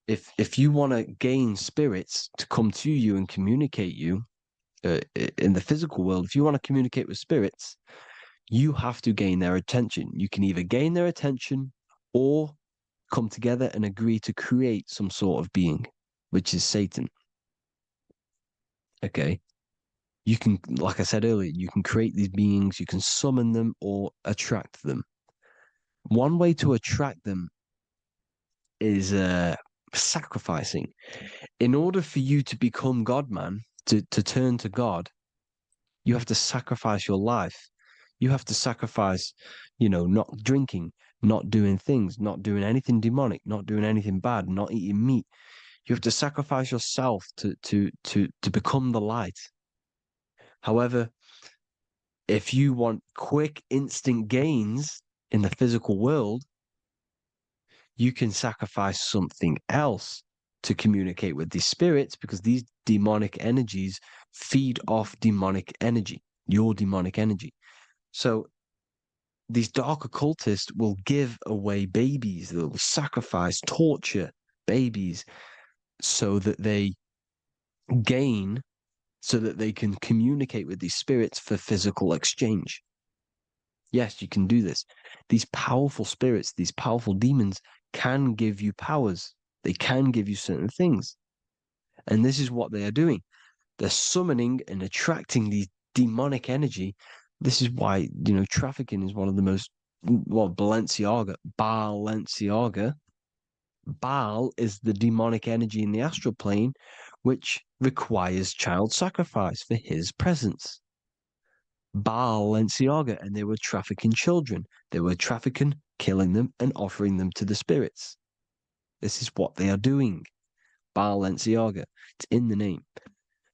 if you want to gain spirits to come to you and communicate you in the physical world, if you want to communicate with spirits, you have to gain their attention. You can either gain their attention or come together and agree to create some sort of being, which is Satan. Okay. You can, like I said earlier, you can create these beings, you can summon them or attract them. One way to attract them is sacrificing. In order for you to become God, man, to turn to God, you have to sacrifice your life. You have to sacrifice, not drinking, not doing things, not doing anything demonic, not doing anything bad, not eating meat. You have to sacrifice yourself to become the light. However, if you want quick, instant gains in the physical world, you can sacrifice something else to communicate with these spirits, because these demonic energies feed off demonic energy, your demonic energy. So these dark occultists will give away babies, they will sacrifice, torture babies so that they gain, so that they can communicate with these spirits for physical exchange. Yes, you can do this. These powerful spirits, these powerful demons can give you powers. They can give you certain things. And this is what they are doing. They're summoning and attracting these demonic energy. This is why, trafficking is one of the most, Balenciaga. Baal is the demonic energy in the astral plane, which requires child sacrifice for his presence. Balenciaga, and they were trafficking children. They were trafficking, killing them, and offering them to the spirits. This is what they are doing. Balenciaga. It's in the name.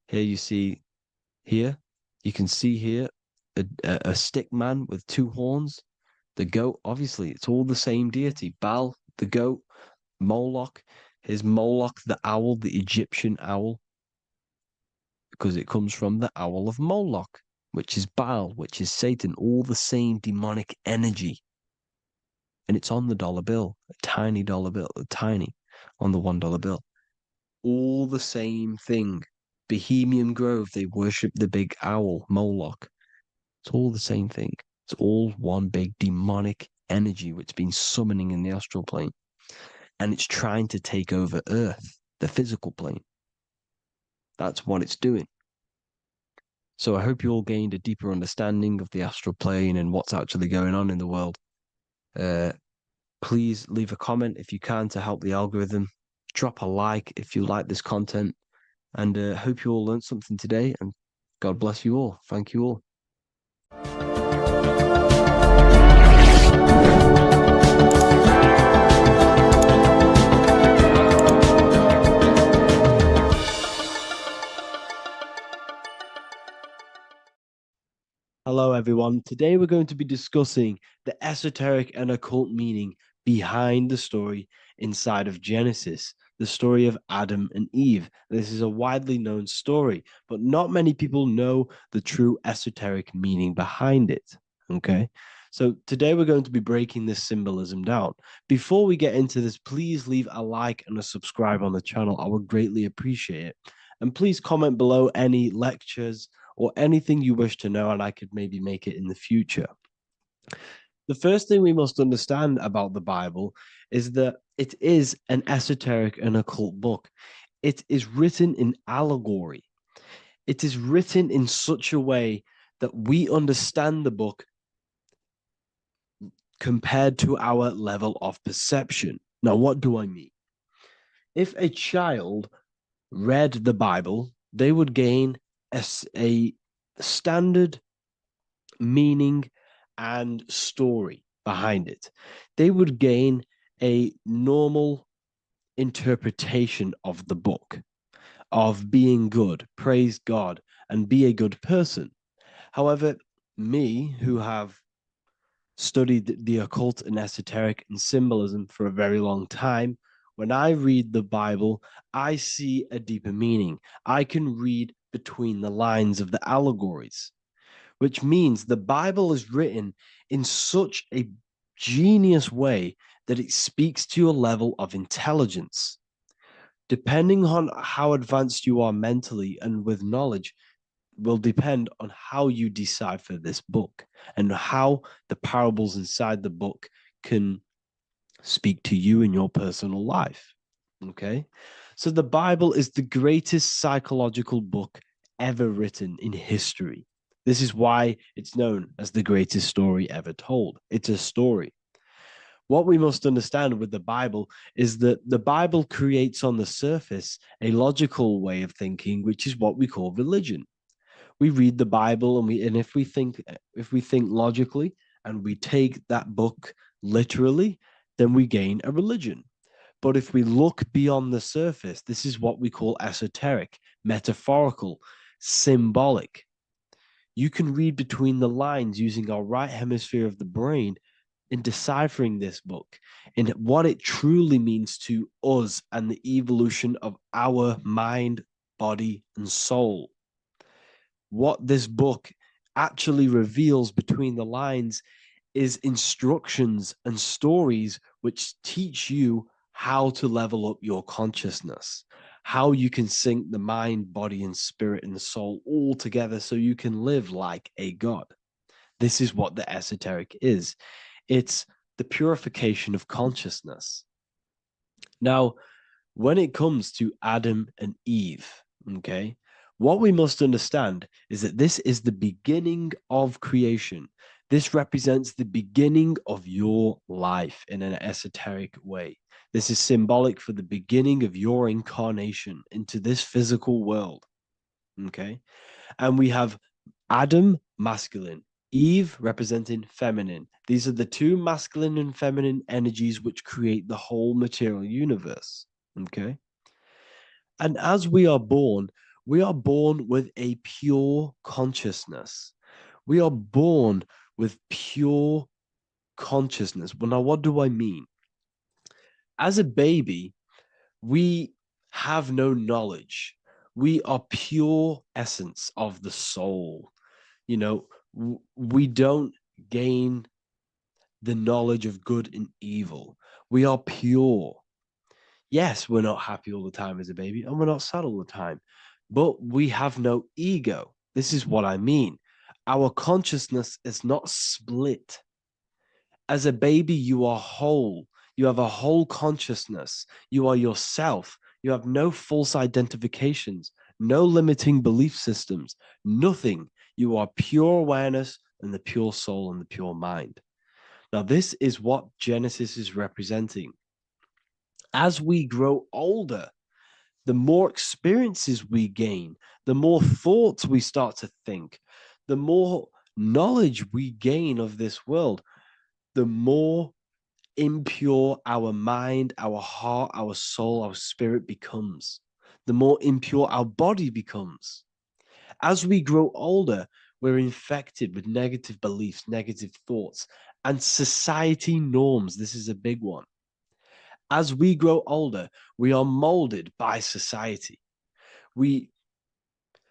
Here you see, you can see here a stick man with two horns. The goat, obviously, it's all the same deity. Baal, the goat, Moloch, here's Moloch, the owl, the Egyptian owl, because it comes from the owl of Moloch, which is Baal, which is Satan, all the same demonic energy. And it's on the dollar bill, a tiny dollar bill, on the $1 bill. All the same thing. Bohemian Grove, they worship the big owl, Moloch. It's all the same thing. It's all one big demonic energy which has been summoning in the astral plane. And it's trying to take over Earth, the physical plane. That's what it's doing. So I hope you all gained a deeper understanding of the astral plane and what's actually going on in the world. Please leave a comment if you can to help the algorithm. Drop a like if you like this content. And hope you all learned something today. And God bless you all. Thank you all. Hello, everyone. Today we're going to be discussing the esoteric and occult meaning behind the story inside of Genesis, the story of Adam and Eve. This is a widely known story, but not many people know the true esoteric meaning behind it. Okay, so today we're going to be breaking this symbolism down. Before we get into this, please leave a like and a subscribe on the channel. I would greatly appreciate it. And please comment below any lectures or anything you wish to know, and I could maybe make it in the future. The first thing we must understand about the Bible is that It is an esoteric and occult book. It is written in allegory. It is written in such a way that we understand the book compared to our level of perception. Now, what do I mean? If a child read the Bible, they would gain a standard meaning and story behind it. They would gain a normal interpretation of the book, of being good, praise God, and be a good person. However, me, who have studied the occult and esoteric and symbolism for a very long time, when I read the Bible, I see a deeper meaning. I can read between the lines of the allegories, which means the Bible is written in such a genius way that it speaks to your level of intelligence. Depending on how advanced you are mentally and with knowledge, will depend on how you decipher this book and how the parables inside the book can speak to you in your personal life. Okay? So the Bible is the greatest psychological book ever written in history. This is why it's known as the greatest story ever told. It's a story. What we must understand with the Bible is that the Bible creates on the surface a logical way of thinking, which is what we call religion. We read the Bible and if we think logically and we take that book literally, then we gain a religion. But if we look beyond the surface, this is what we call esoteric, metaphorical, symbolic. You can read between the lines using our right hemisphere of the brain in deciphering this book and what it truly means to us and the evolution of our mind, body, and soul. What this book actually reveals between the lines is instructions and stories which teach you how to level up your consciousness, how you can sync the mind, body, and spirit and the soul all together so you can live like a god. This is what the esoteric is. It's the purification of consciousness. Now, when it comes to Adam and Eve, okay, what we must understand is that this is the beginning of creation. This represents the beginning of your life in an esoteric way. This is symbolic for the beginning of your incarnation into this physical world. Okay. And we have Adam, masculine, Eve representing feminine. These are the two masculine and feminine energies which create the whole material universe. Okay. And as we are born with a pure consciousness. We are born with pure consciousness. Well, now, what do I mean? As a baby, we have no knowledge. We are pure essence of the soul. You know, we don't gain the knowledge of good and evil. We are pure. Yes, we're not happy all the time as a baby, and we're not sad all the time, but we have no ego. This is what I mean. Our consciousness is not split. As a baby, you are whole. You have a whole consciousness. You are yourself. You have no false identifications, no limiting belief systems, nothing. You are pure awareness and the pure soul and the pure mind. Now, this is what Genesis is representing. As we grow older, the more experiences we gain, the more thoughts we start to think, the more knowledge we gain of this world, the more impure our mind, our heart, our soul, our spirit becomes, the more impure our body becomes. As we grow older, we're infected with negative beliefs, negative thoughts, and society norms. This is a big one. As we grow older, we are molded by society. We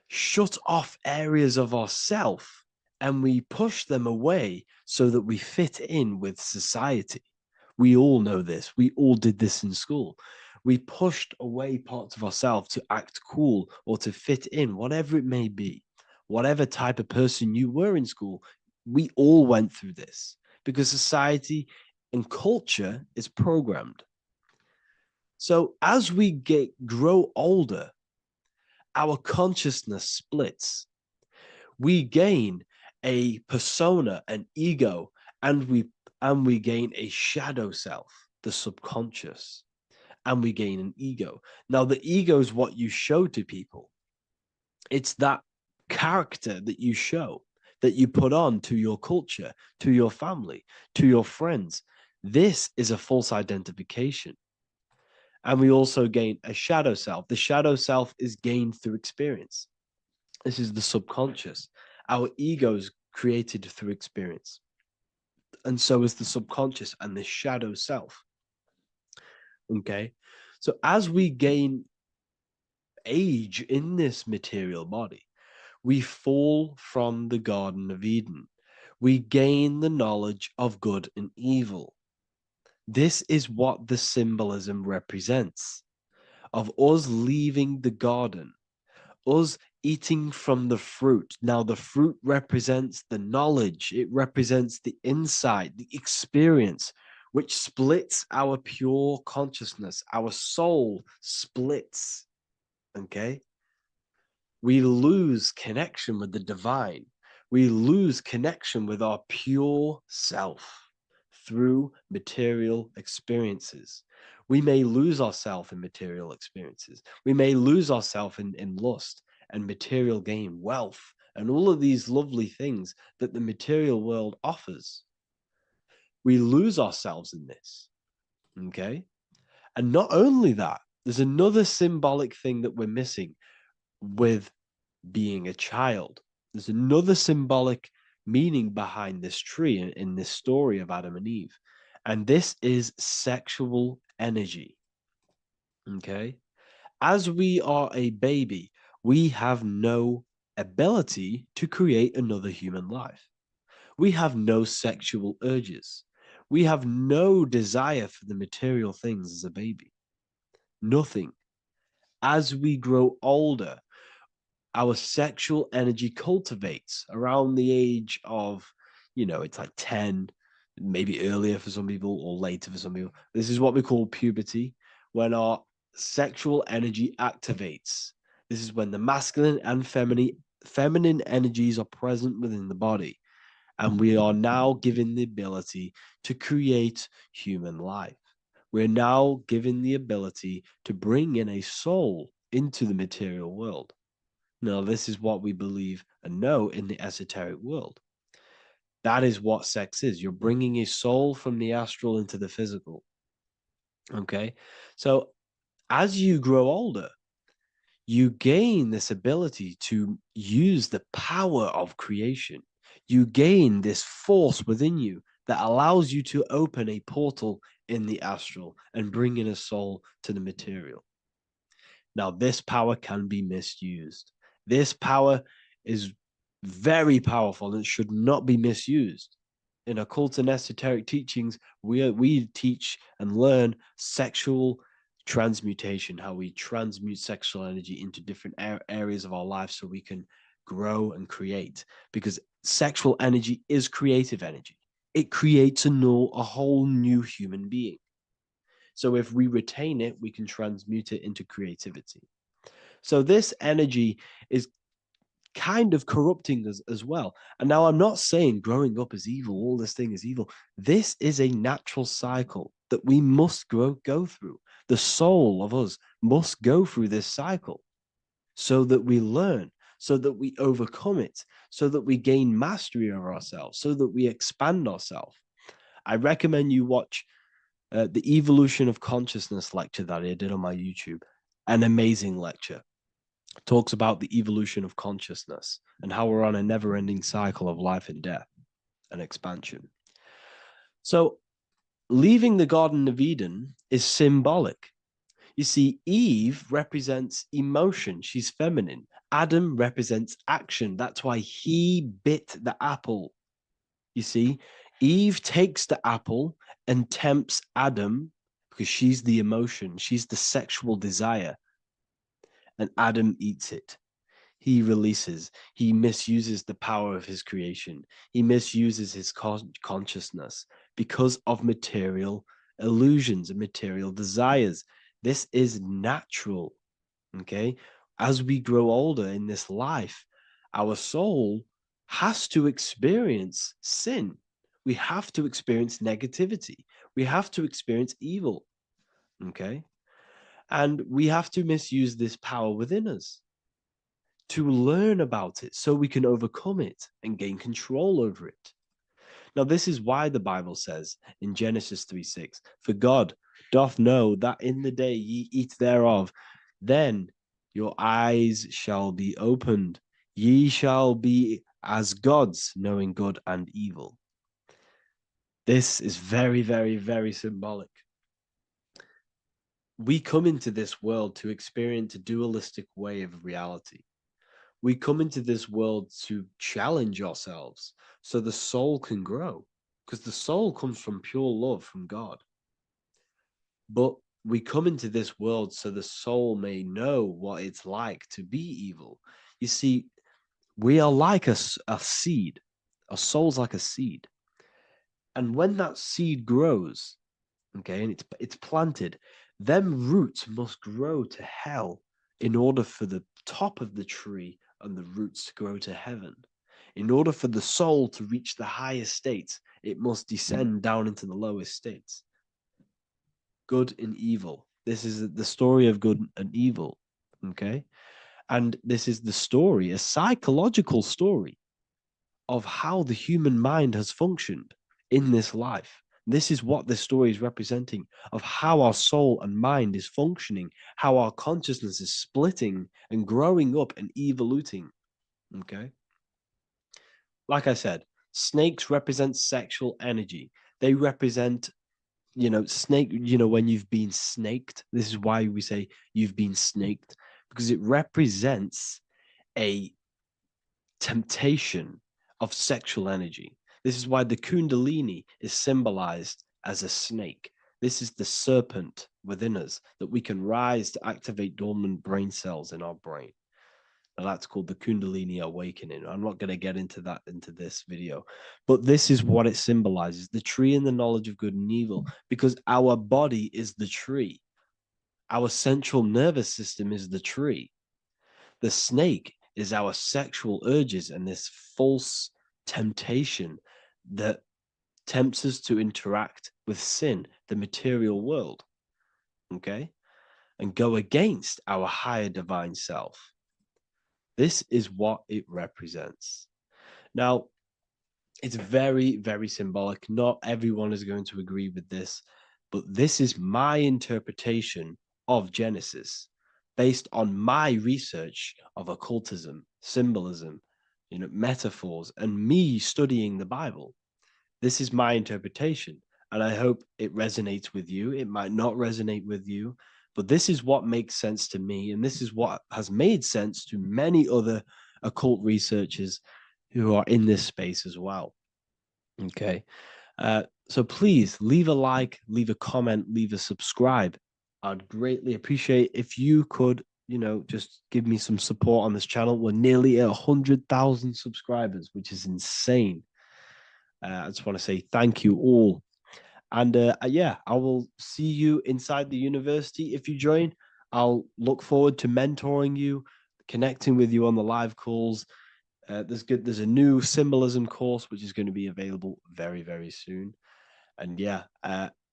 shut off areas of ourself and we push them away so that we fit in with society. We all know this. We all did this in school. We pushed away parts of ourselves to act cool or to fit in, whatever it may be. Whatever type of person you were in school, we all went through this because society and culture is programmed. So as we grow older, our consciousness splits. We gain a persona, an ego, and we gain a shadow self, the subconscious, and we gain an ego. Now, the ego is what you show to people. It's that character that you show, that you put on to your culture, to your family, to your friends. This is a false identification. And we also gain a shadow self. The shadow self is gained through experience. This is the subconscious. Our ego is created through experience. And so is the subconscious and the shadow self. Okay. So as we gain age in this material body, we fall from the Garden of Eden. We gain the knowledge of good and evil. This is what the symbolism represents of us leaving the garden, us eating from the fruit. Now, the fruit represents the knowledge, it represents the insight, the experience, which splits our pure consciousness. Our soul splits. Okay? We lose connection with the divine. We lose connection with our pure self through material experiences. We may lose ourselves in material experiences. We may lose ourselves in lust and material gain, wealth, and all of these lovely things that the material world offers. We lose ourselves in this. Okay? And not only that, there's another symbolic thing that we're missing with being a child. There's another symbolic meaning behind this tree in this story of Adam and Eve. And this is sexual energy. Okay? As we are a baby, we have no ability to create another human life. We have no sexual urges. We have no desire for the material things as a baby. Nothing. As we grow older, our sexual energy cultivates around the age of, it's like 10, maybe earlier for some people or later for some people. This is what we call puberty, when our sexual energy activates. This is when the masculine and feminine energies are present within the body. And we are now given the ability to create human life. We're now given the ability to bring in a soul into the material world. Now, this is what we believe and know in the esoteric world. That is what sex is. You're bringing a soul from the astral into the physical. Okay? So as you grow older, you gain this ability to use the power of creation. You gain this force within you that allows you to open a portal in the astral and bring in a soul to the material. Now, this power can be misused. This power is very powerful and should not be misused. In occult and esoteric teachings, we teach and learn sexual transmutation, how we transmute sexual energy into different areas of our life so we can grow and create. Because sexual energy is creative energy. It creates a whole new human being. So if we retain it, we can transmute it into creativity. So this energy is kind of corrupting us as well. And now I'm not saying growing up is evil, all this thing is evil. This is a natural cycle that we must go through. The soul of us must go through this cycle so that we learn, so that we overcome it, so that we gain mastery over ourselves, so that we expand ourselves. I recommend you watch the Evolution of Consciousness lecture that I did on my YouTube. An amazing lecture. It talks about the evolution of consciousness and how we're on a never-ending cycle of life and death and expansion. So leaving the Garden of Eden is symbolic. You see, Eve represents emotion. She's feminine. Adam represents action. That's why he bit the apple. You see, Eve takes the apple and tempts Adam because she's the emotion. She's the sexual desire. And Adam eats it. He releases. He misuses the power of his creation. He misuses his consciousness because of material illusions and material desires. This is natural. Okay? As we grow older in this life, our soul has to experience sin. We have to experience negativity. We have to experience evil. Okay? And we have to misuse this power within us to learn about it so we can overcome it and gain control over it. Now, this is why the Bible says in Genesis 3:6, "For God doth know that in the day ye eat thereof, then your eyes shall be opened. Ye shall be as gods, knowing good and evil." This is very, very, very symbolic. We come into this world to experience a dualistic way of reality. We come into this world to challenge ourselves so the soul can grow, because the soul comes from pure love from God. But we come into this world so the soul may know what it's like to be evil. You see, we are like a seed. Our soul's like a seed. And when that seed grows, okay, and it's planted, them roots must grow to hell in order for the top of the tree and the roots to grow to heaven. In order for the soul to reach the highest states, it must descend down into the lowest states. Good and evil. This is the story of good and evil, okay? And this is the story, a psychological story of how the human mind has functioned in this life. This is what this story is representing, of how our soul and mind is functioning, how our consciousness is splitting and growing up and evoluting. Okay? Like I said, snakes represent sexual energy. They represent, snake, when you've been snaked. This is why we say you've been snaked, because it represents a temptation of sexual energy. This is why the Kundalini is symbolized as a snake. This is the serpent within us that we can rise to activate dormant brain cells in our brain. Now that's called the Kundalini awakening. I'm not going to get into that into this video, but this is what it symbolizes, the tree and the knowledge of good and evil, because our body is the tree. Our central nervous system is the tree. The snake is our sexual urges and this false temptation that tempts us to interact with sin, the material world, okay, and go against our higher divine self. This is what it represents. Now, it's very, very symbolic. Not everyone is going to agree with this, but this is my interpretation of Genesis based on my research of occultism, symbolism, metaphors, and me studying the Bible. This is my interpretation, and I hope it resonates with you. It might not resonate with you, but this is what makes sense to me, and this is what has made sense to many other occult researchers who are in this space as well. Okay, so please leave a like, leave a comment, leave a subscribe. I'd greatly appreciate if you could, just give me some support on this channel. We're nearly at 100,000 subscribers, which is insane. I just want to say thank you all. And yeah, I will see you inside the university. If you join, I'll look forward to mentoring you, connecting with you on the live calls. There's a new symbolism course, which is going to be available very, very soon. And yeah,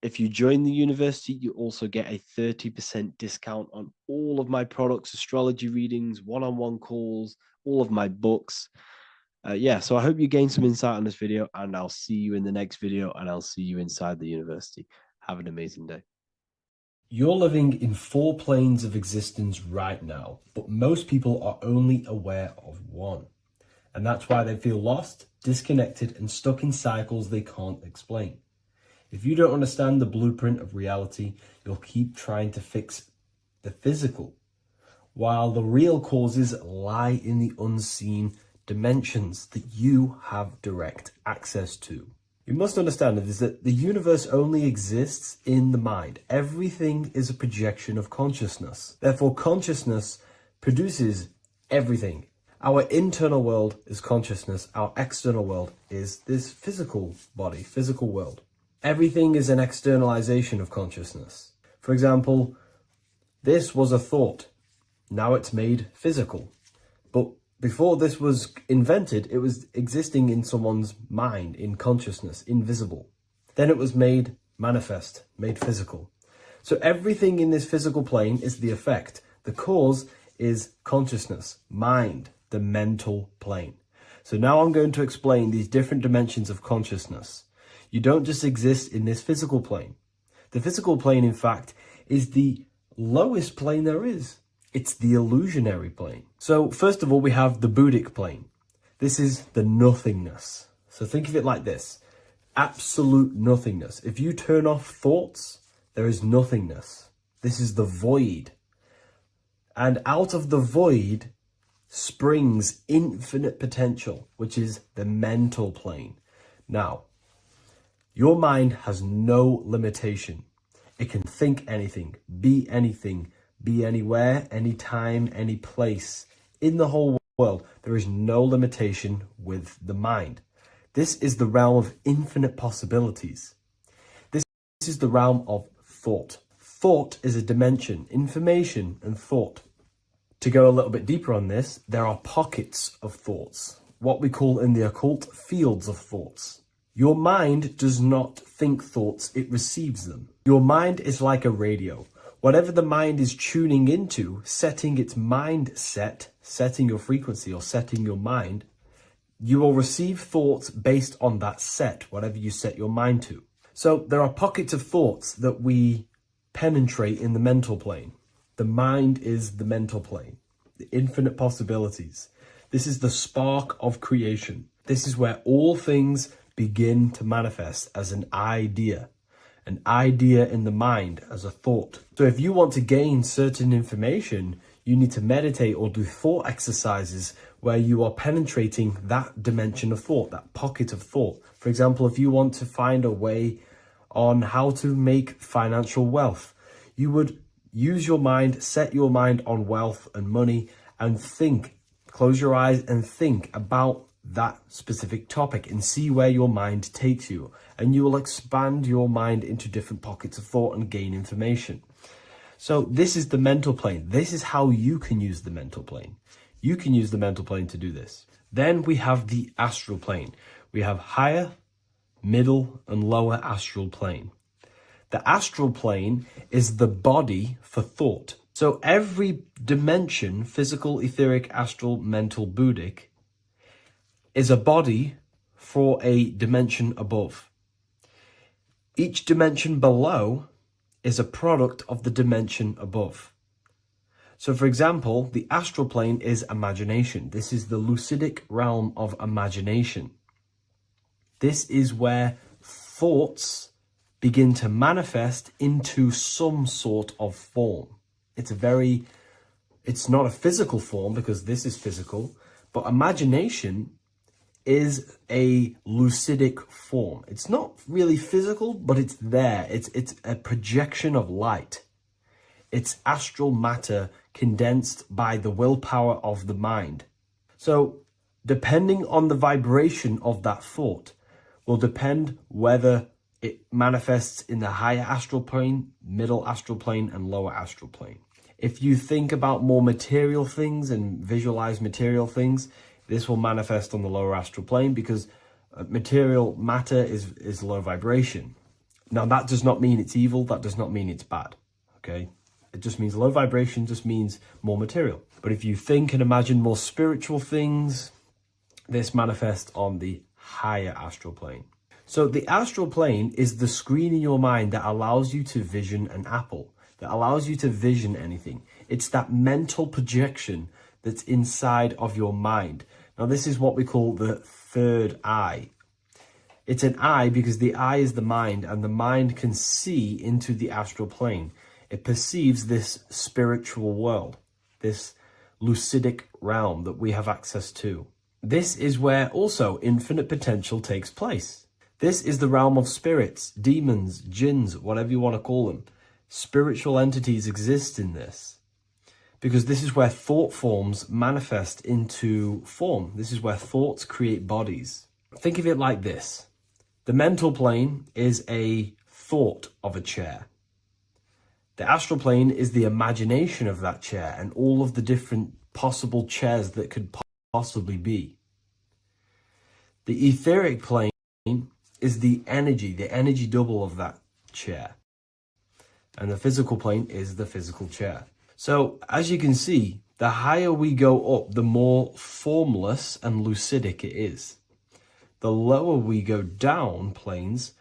if you join the university, you also get a 30% discount on all of my products, astrology readings, one-on-one calls, all of my books. Yeah, so I hope you gain some insight on this video, and I'll see you in the next video, and I'll see you inside the university. Have an amazing day. You're living in 4 planes of existence right now, but most people are only aware of one. And that's why they feel lost, disconnected, and stuck in cycles they can't explain. If you don't understand the blueprint of reality, you'll keep trying to fix the physical, while the real causes lie in the unseen dimensions that you have direct access to. You must understand that the universe only exists in the mind. Everything is a projection of consciousness. Therefore, consciousness produces everything. Our internal world is consciousness. Our external world is this physical body, physical world. Everything is an externalization of consciousness. For example, This was a thought. Now it's made physical. But before this was invented, it was existing in someone's mind, in consciousness, invisible. Then it was made manifest, made physical. So everything in this physical plane is the effect. The cause is consciousness, mind, the mental plane. So now I'm going to explain these different dimensions of consciousness. You don't just exist in this physical plane. The physical plane, in fact, is the lowest plane there is. It's the illusionary plane. So first of all, we have the Buddhic plane. This is the nothingness. So think of it like this. Absolute nothingness. If you turn off thoughts, there is nothingness. This is the void. And out of the void springs infinite potential, which is the mental plane. Now, your mind has no limitation. It can think anything, be anywhere, anytime, any place. In the whole world, there is no limitation with the mind. This is the realm of infinite possibilities. This is the realm of thought. Thought is a dimension, information and thought. To go a little bit deeper on this, there are pockets of thoughts, what we call in the occult fields of thoughts. Your mind does not think thoughts, it receives them. Your mind is like a radio. Whatever the mind is tuning into, setting its mindset, setting your frequency or setting your mind, you will receive thoughts based on that set, whatever you set your mind to. So there are pockets of thoughts that we penetrate in the mental plane. The mind is the mental plane, the infinite possibilities. This is the spark of creation. This is where all things begin to manifest as an idea in the mind as a thought. So if you want to gain certain information, you need to meditate or do thought exercises where you are penetrating that dimension of thought, that pocket of thought. For example, if you want to find a way on how to make financial wealth, you would use your mind, set your mind on wealth and money and think, close your eyes and think about that specific topic and see where your mind takes you. And you will expand your mind into different pockets of thought and gain information. So this is the mental plane. This is how you can use the mental plane. You can use the mental plane to do this. Then we have the astral plane. We have higher, middle, and lower astral plane. The astral plane is the body for thought. So every dimension, physical, etheric, astral, mental, Buddhic, is a body for a dimension above. Each dimension below is a product of the dimension above. So for example, the astral plane is imagination. This is the lucidic realm of imagination. This is where thoughts begin to manifest into some sort of form. It's not a physical form because this is physical, but imagination is a lucidic form. It's not really physical, but it's there. It's a projection of light. It's astral matter condensed by the willpower of the mind. So depending on the vibration of that thought will depend whether it manifests in the higher astral plane, middle astral plane, and lower astral plane. If you think about more material things and visualize material things, this will manifest on the lower astral plane because material matter is low vibration. Now, that does not mean it's evil. That does not mean it's bad. Okay? It just means low vibration just means more material. But if you think and imagine more spiritual things, this manifests on the higher astral plane. So the astral plane is the screen in your mind that allows you to vision an apple, that allows you to vision anything. It's that mental projection that's inside of your mind. Now, this is what we call the third eye. It's an eye because the eye is the mind, and the mind can see into the astral plane. It perceives this spiritual world, this lucidic realm that we have access to. This is where also infinite potential takes place. This is the realm of spirits, demons, jinns, whatever you want to call them. Spiritual entities exist in this because this is where thought forms manifest into form. This is where thoughts create bodies. Think of it like this. The mental plane is a thought of a chair. The astral plane is the imagination of that chair and all of the different possible chairs that could possibly be. The etheric plane is the energy double of that chair. And the physical plane is the physical chair. So as you can see, the higher we go up, the more formless and lucidic it is. The lower we go down planes,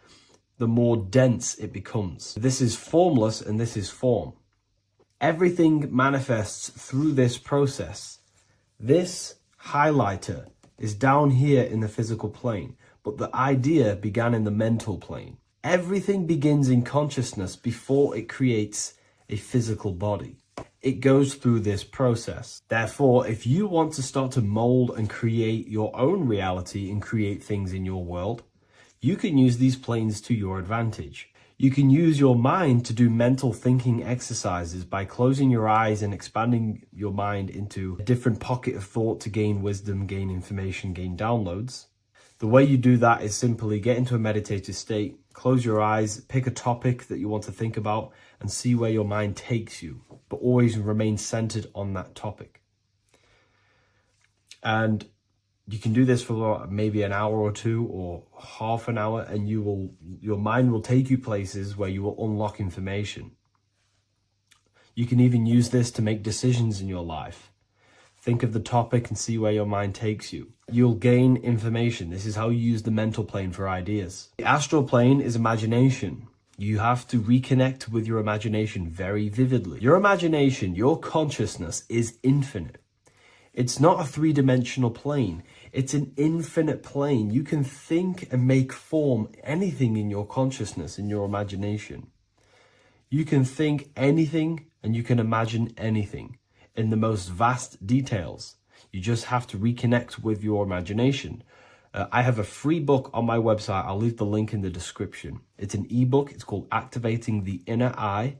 the more dense it becomes. This is formless and this is form. Everything manifests through this process. This highlighter is down here in the physical plane, but the idea began in the mental plane. Everything begins in consciousness before it creates a physical body. It goes through this process. Therefore, if you want to start to mold and create your own reality and create things in your world, you can use these planes to your advantage. You can use your mind to do mental thinking exercises by closing your eyes and expanding your mind into a different pocket of thought to gain wisdom, gain information, gain downloads. The way you do that is simply get into a meditative state, close your eyes, pick a topic that you want to think about, and see where your mind takes you, but always remain centered on that topic. And you can do this for maybe an hour or two or half an hour, and your mind will take you places where you will unlock information. You can even use this to make decisions in your life. Think of the topic and see where your mind takes you. You'll gain information. This is how you use the mental plane for ideas. The astral plane is imagination. You have to reconnect with your imagination very vividly. Your imagination, your consciousness is infinite. It's not a three-dimensional plane. It's an infinite plane. You can think and make form anything in your consciousness, in your imagination. You can think anything and you can imagine anything in the most vast details. You just have to reconnect with your imagination. I have a free book on my website. I'll leave the link in the description. It's an ebook. It's called Activating the Inner Eye.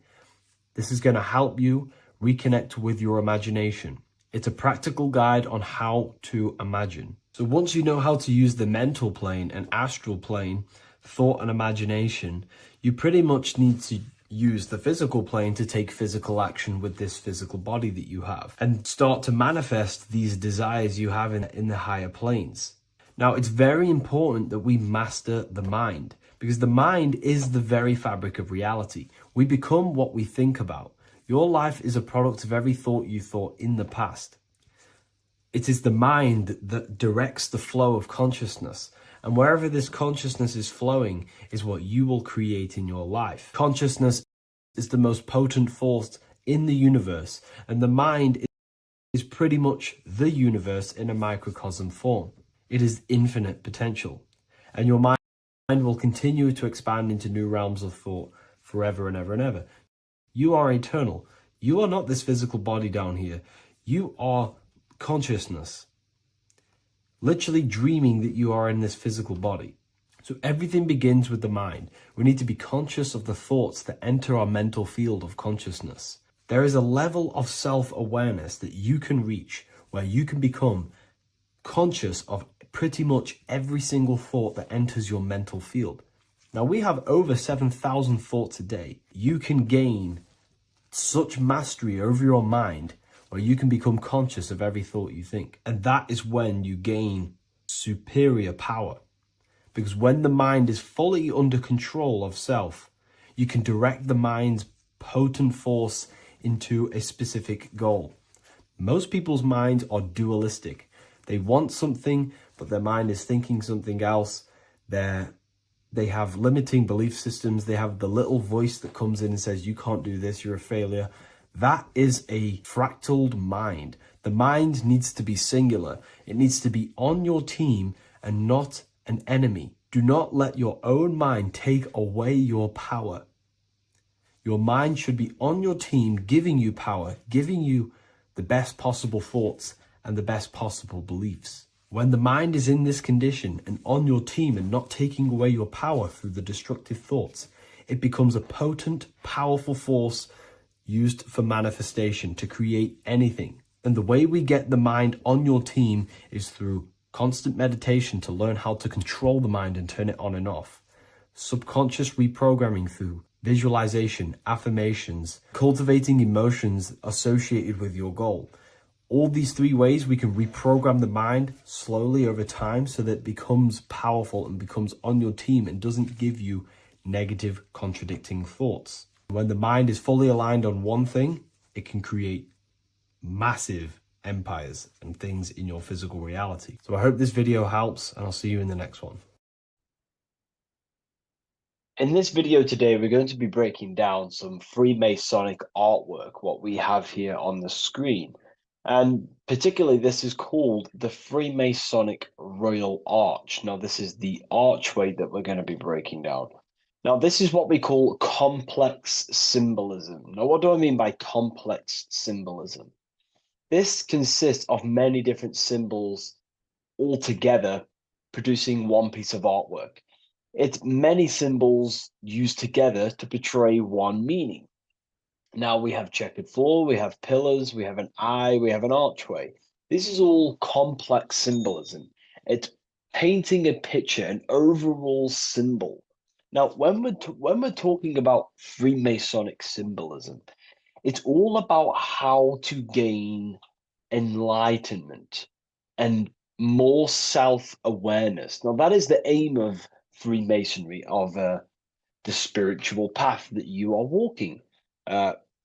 This is going to help you reconnect with your imagination. It's a practical guide on how to imagine. So once you know how to use the mental plane and astral plane, thought and imagination, you pretty much need to use the physical plane to take physical action with this physical body that you have and start to manifest these desires you have in the higher planes. Now, it's very important that we master the mind, because the mind is the very fabric of reality. We become what we think about. Your life is a product of every thought you thought in the past. It is the mind that directs the flow of consciousness. And wherever this consciousness is flowing is what you will create in your life. Consciousness is the most potent force in the universe, and the mind is pretty much the universe in a microcosm form. It is infinite potential, and your mind will continue to expand into new realms of thought forever and ever and ever. You are eternal. You are not this physical body down here. You are consciousness. Literally dreaming that you are in this physical body. So everything begins with the mind. We need to be conscious of the thoughts that enter our mental field of consciousness. There is a level of self-awareness that you can reach where you can become conscious of pretty much every single thought that enters your mental field. Now, we have over 7,000 thoughts a day. You can gain such mastery over your mind where you can become conscious of every thought you think. And that is when you gain superior power. Because when the mind is fully under control of self, you can direct the mind's potent force into a specific goal. Most people's minds are dualistic. They want something, but their mind is thinking something else. They have limiting belief systems. They have the little voice that comes in and says, you can't do this, you're a failure. That is a fractaled mind. The mind needs to be singular. It needs to be on your team and not an enemy. Do not let your own mind take away your power. Your mind should be on your team, giving you power, giving you the best possible thoughts and the best possible beliefs. When the mind is in this condition and on your team and not taking away your power through the destructive thoughts, it becomes a potent, powerful force used for manifestation to create anything. And the way we get the mind on your team is through constant meditation to learn how to control the mind and turn it on and off. Subconscious reprogramming through visualization, affirmations, cultivating emotions associated with your goal. All these three ways we can reprogram the mind slowly over time so that it becomes powerful and becomes on your team and doesn't give you negative contradicting thoughts. When the mind is fully aligned on one thing, it can create massive empires and things in your physical reality. So I hope this video helps, and I'll see you in the next one. In this video today, we're going to be breaking down some Freemasonic artwork, what we have here on the screen. And particularly, this is called the Freemasonic Royal Arch. Now, this is the archway that we're going to be breaking down. Now, this is what we call complex symbolism. Now, what do I mean by complex symbolism? This consists of many different symbols all together producing one piece of artwork. It's many symbols used together to portray one meaning. Now we have checkered floor, we have pillars, we have an eye, we have an archway. This is all complex symbolism. It's painting a picture, an overall symbol. Now, when we're talking about Freemasonic symbolism, it's all about how to gain enlightenment and more self-awareness. Now, that is the aim of Freemasonry, of the spiritual path that you are walking,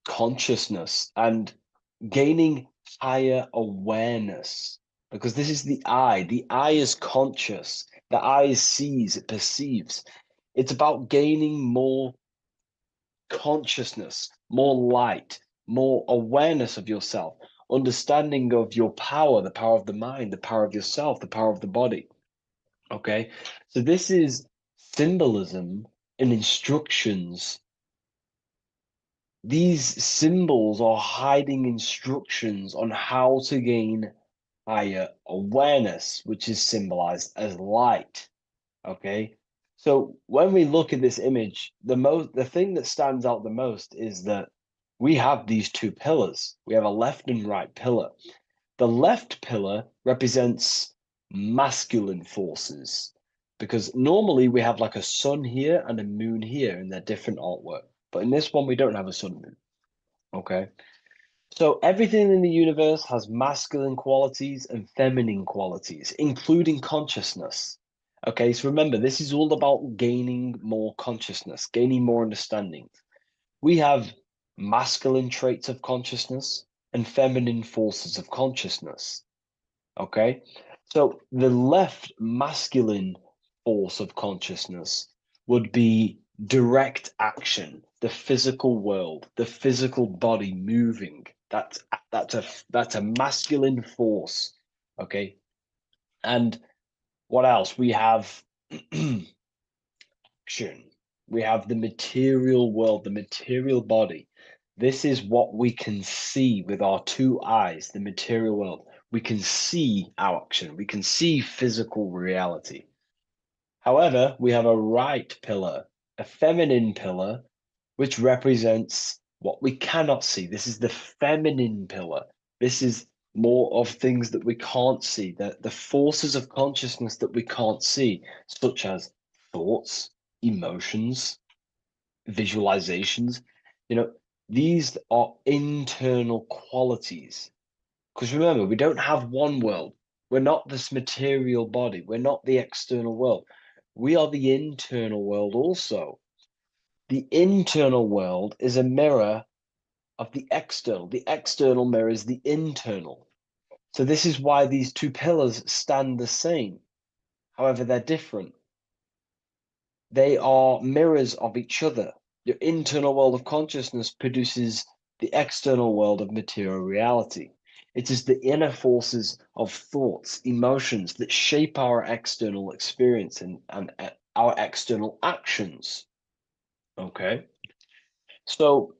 consciousness and gaining higher awareness, because this is the eye. The eye is conscious. The eye sees, it perceives. It's about gaining more consciousness, more light, more awareness of yourself, understanding of your power, the power of the mind, the power of yourself, the power of the body. Okay, so this is symbolism and instructions. These symbols are hiding instructions on how to gain higher awareness, which is symbolized as light. Okay, so when we look at this image, the thing that stands out the most is that we have these two pillars. We have a left and right pillar. The left pillar represents masculine forces, because normally we have like a sun here and a moon here in their different artwork, but in this one we don't have a sun and moon. Okay, so everything in the universe has masculine qualities and feminine qualities, including consciousness. Okay, so remember, this is all about gaining more consciousness, gaining more understanding. We have masculine traits of consciousness and feminine forces of consciousness. Okay, so the left masculine force of consciousness would be direct action, the physical world, the physical body moving. That's a masculine force. Okay, and what else? We have action. We have the material world, the material body. This is what we can see with our two eyes, the material world. We can see our action. We can see physical reality. However, we have a right pillar, a feminine pillar, which represents what we cannot see. This is the feminine pillar. This is more of things that we can't see, the forces of consciousness that we can't see, such as thoughts, emotions, visualizations. These are internal qualities. Because remember, we don't have one world. We're not this material body. We're not the external world. We are the internal world also. The internal world is a mirror of the external. The external mirrors the internal. So this is why these two pillars stand the same. However, they're different. They are mirrors of each other. Your internal world of consciousness produces the external world of material reality. It is the inner forces of thoughts, emotions that shape our external experience and our external actions. Okay? So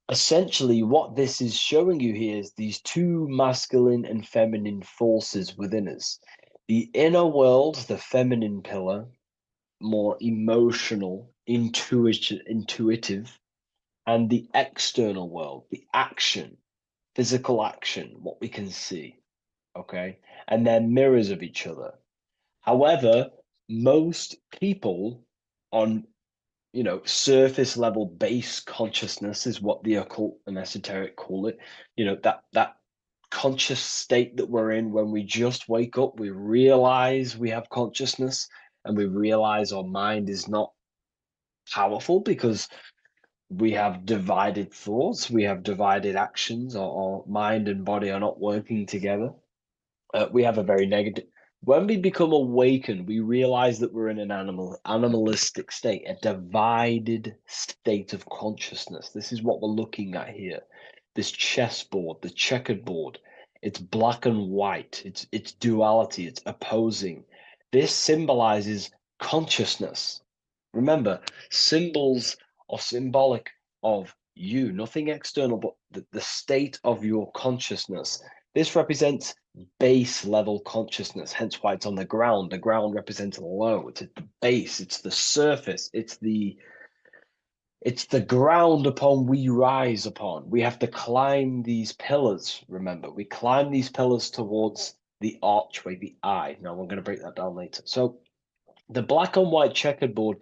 essentially what this is showing you here is these two masculine and feminine forces within us. The inner world, the feminine pillar, more emotional, intuitive, and the external world, the action, physical action, what we can see, okay? And they're mirrors of each other. However, most people on, surface level base consciousness is what the occult and esoteric call it. That conscious state that we're in when we just wake up, we realize we have consciousness, and we realize our mind is not powerful because we have divided thoughts, we have divided actions, our mind and body are not working together. We have a very negative. When we become awakened, we realize that we're in an animalistic state, a divided state of consciousness. This is what we're looking at here. This chessboard, the checkered board. It's black and white. It's duality. It's opposing. This symbolizes consciousness. Remember, symbols are symbolic of you, nothing external, but the state of your consciousness. This represents base level consciousness, hence why it's on the ground. The ground represents low. It's at the base. It's the surface. It's the ground upon we rise upon. We have to climb these pillars. Remember, we climb these pillars towards the archway, the eye. Now, I'm going to break that down later. So, the black and white checkered board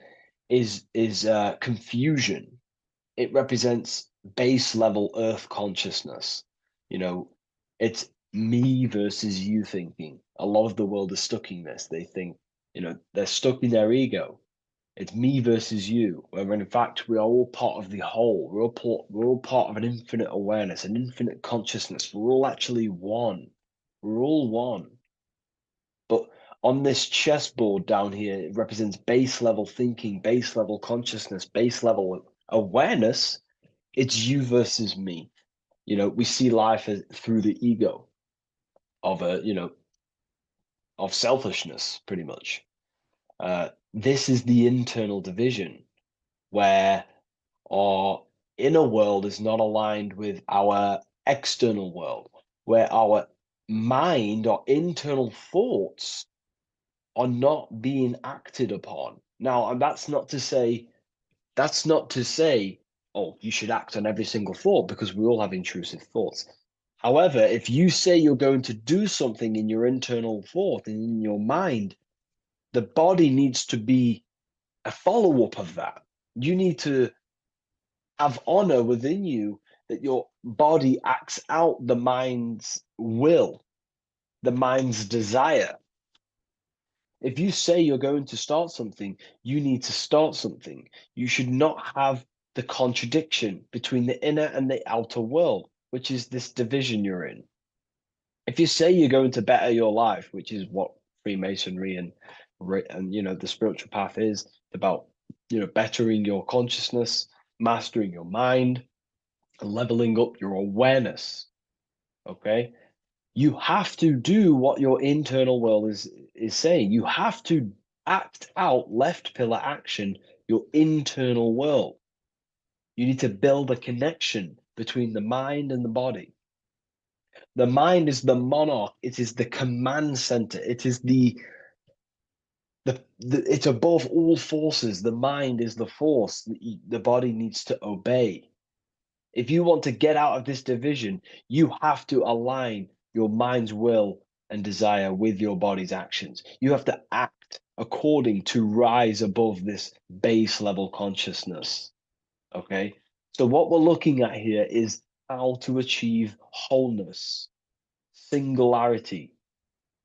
is confusion. It represents base level earth consciousness. It's me versus you thinking. A lot of the world is stuck in this. They think, they're stuck in their ego. It's me versus you, when in fact we are all part of the whole. We're all part of an infinite awareness, an infinite consciousness. We're all actually one. We're all one. But on this chessboard down here, it represents base level thinking, base level consciousness, base level awareness. It's you versus me. We see life through the ego of of selfishness, pretty much. This is the internal division where our inner world is not aligned with our external world, where our mind, our internal thoughts are not being acted upon. Now, and that's not to say, oh, you should act on every single thought, because we all have intrusive thoughts. However, if you say you're going to do something in your internal thought and in your mind, the body needs to be a follow-up of that. You need to have honor within you that your body acts out the mind's will, the mind's desire. If you say you're going to start something, you need to start something. You should not have the contradiction between the inner and the outer world, which is this division you're in. If you say you're going to better your life, which is what Freemasonry and the spiritual path is about, bettering your consciousness, mastering your mind, and leveling up your awareness. Okay, you have to do what your internal world is saying. You have to act out left pillar action, your internal world. You need to build a connection between the mind and the body. The mind is the monarch. It is the command center. It is it's above all forces. The mind is the force the body needs to obey. If you want to get out of this division, you have to align your mind's will and desire with your body's actions. You have to act according to rise above this base level consciousness. Okay? So what we're looking at here is how to achieve wholeness, singularity,